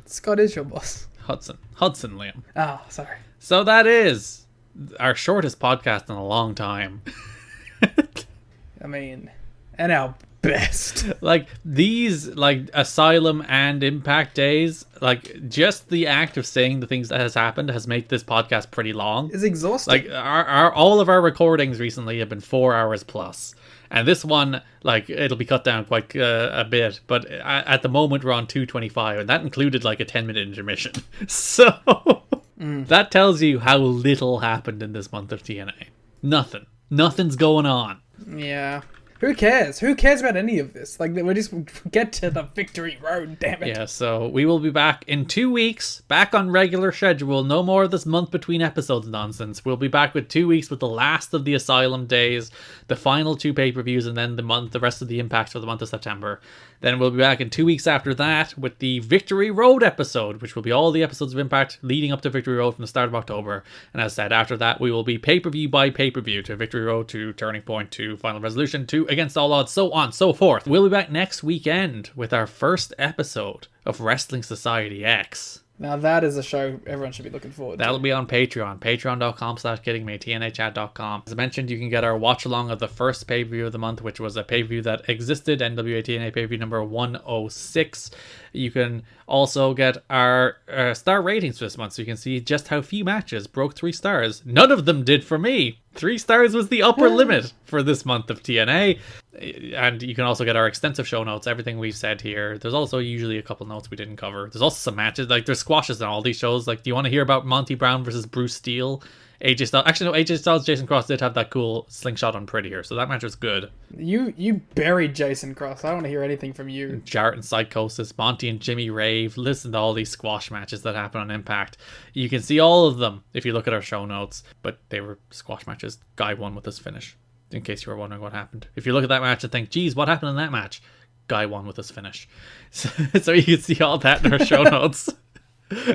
Scott is your boss. Hudson, Liam. Oh, sorry. So that is our shortest podcast in a long time. I mean, and our best. These Asylum and Impact days, just the act of saying the things that has happened has made this podcast pretty long. It's exhausting. All of our recordings recently have been 4 hours plus. And this one, it'll be cut down quite a bit. But at the moment, we're on 2:25. And that included, a 10-minute intermission. So, that tells you how little happened in this month of TNA. Nothing's going on. Yeah. Who cares? Who cares about any of this? We just get to the victory road, damn it. Yeah, so we will be back in 2 weeks, back on regular schedule. No more of this month between episodes nonsense. We'll be back with 2 weeks with the last of the Asylum days, the final 2 pay-per-views, and then the rest of the Impacts for the month of September. Then we'll be back in 2 weeks after that with the Victory Road episode, which will be all the episodes of Impact leading up to Victory Road from the start of October. And as I said, after that, we will be pay-per-view by pay-per-view to Victory Road, to Turning Point, to Final Resolution, to Against All Odds, so on, so forth. We'll be back next weekend with our first episode of Wrestling Society X. Now that is a show everyone should be looking forward to. That'll be on Patreon. Patreon.com/kiddingme. TNAchat.com. As I mentioned, you can get our watch along of the first pay-per-view of the month, which was a pay-per-view that existed, NWA-TNA pay-per-view number 106. You can also get our star ratings for this month, so you can see just how few matches broke 3 stars. None of them did for me. 3 stars was the upper limit for this month of TNA. And you can also get our extensive show notes, everything we've said here. There's also usually a couple notes we didn't cover. There's also some matches, there's squashes in all these shows. Do you want to hear about Monty Brown versus Bruce Steele? AJ Styles. Actually, no, AJ Styles, Jason Cross did have that cool slingshot on Prettier, so that match was good. You buried Jason Cross. I don't want to hear anything from you. Jarrett and Psychosis, Monty and Jimmy Rave. Listen to all these squash matches that happen on Impact. You can see all of them if you look at our show notes, but they were squash matches. Guy won with his finish, in case you were wondering what happened. If you look at that match and think, geez, what happened in that match? Guy won with his finish. So you can see all that in our show notes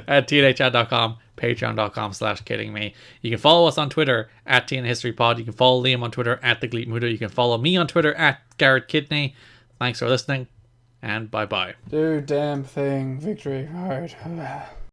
at tnachat.com, patreon.com/kiddingme. You can follow us on Twitter at TNHistoryPod. You can follow Liam on Twitter at The Gleet Muda. You can follow me on Twitter at Garrett Kidney. Thanks for listening, and bye-bye. Do damn thing, victory. All right.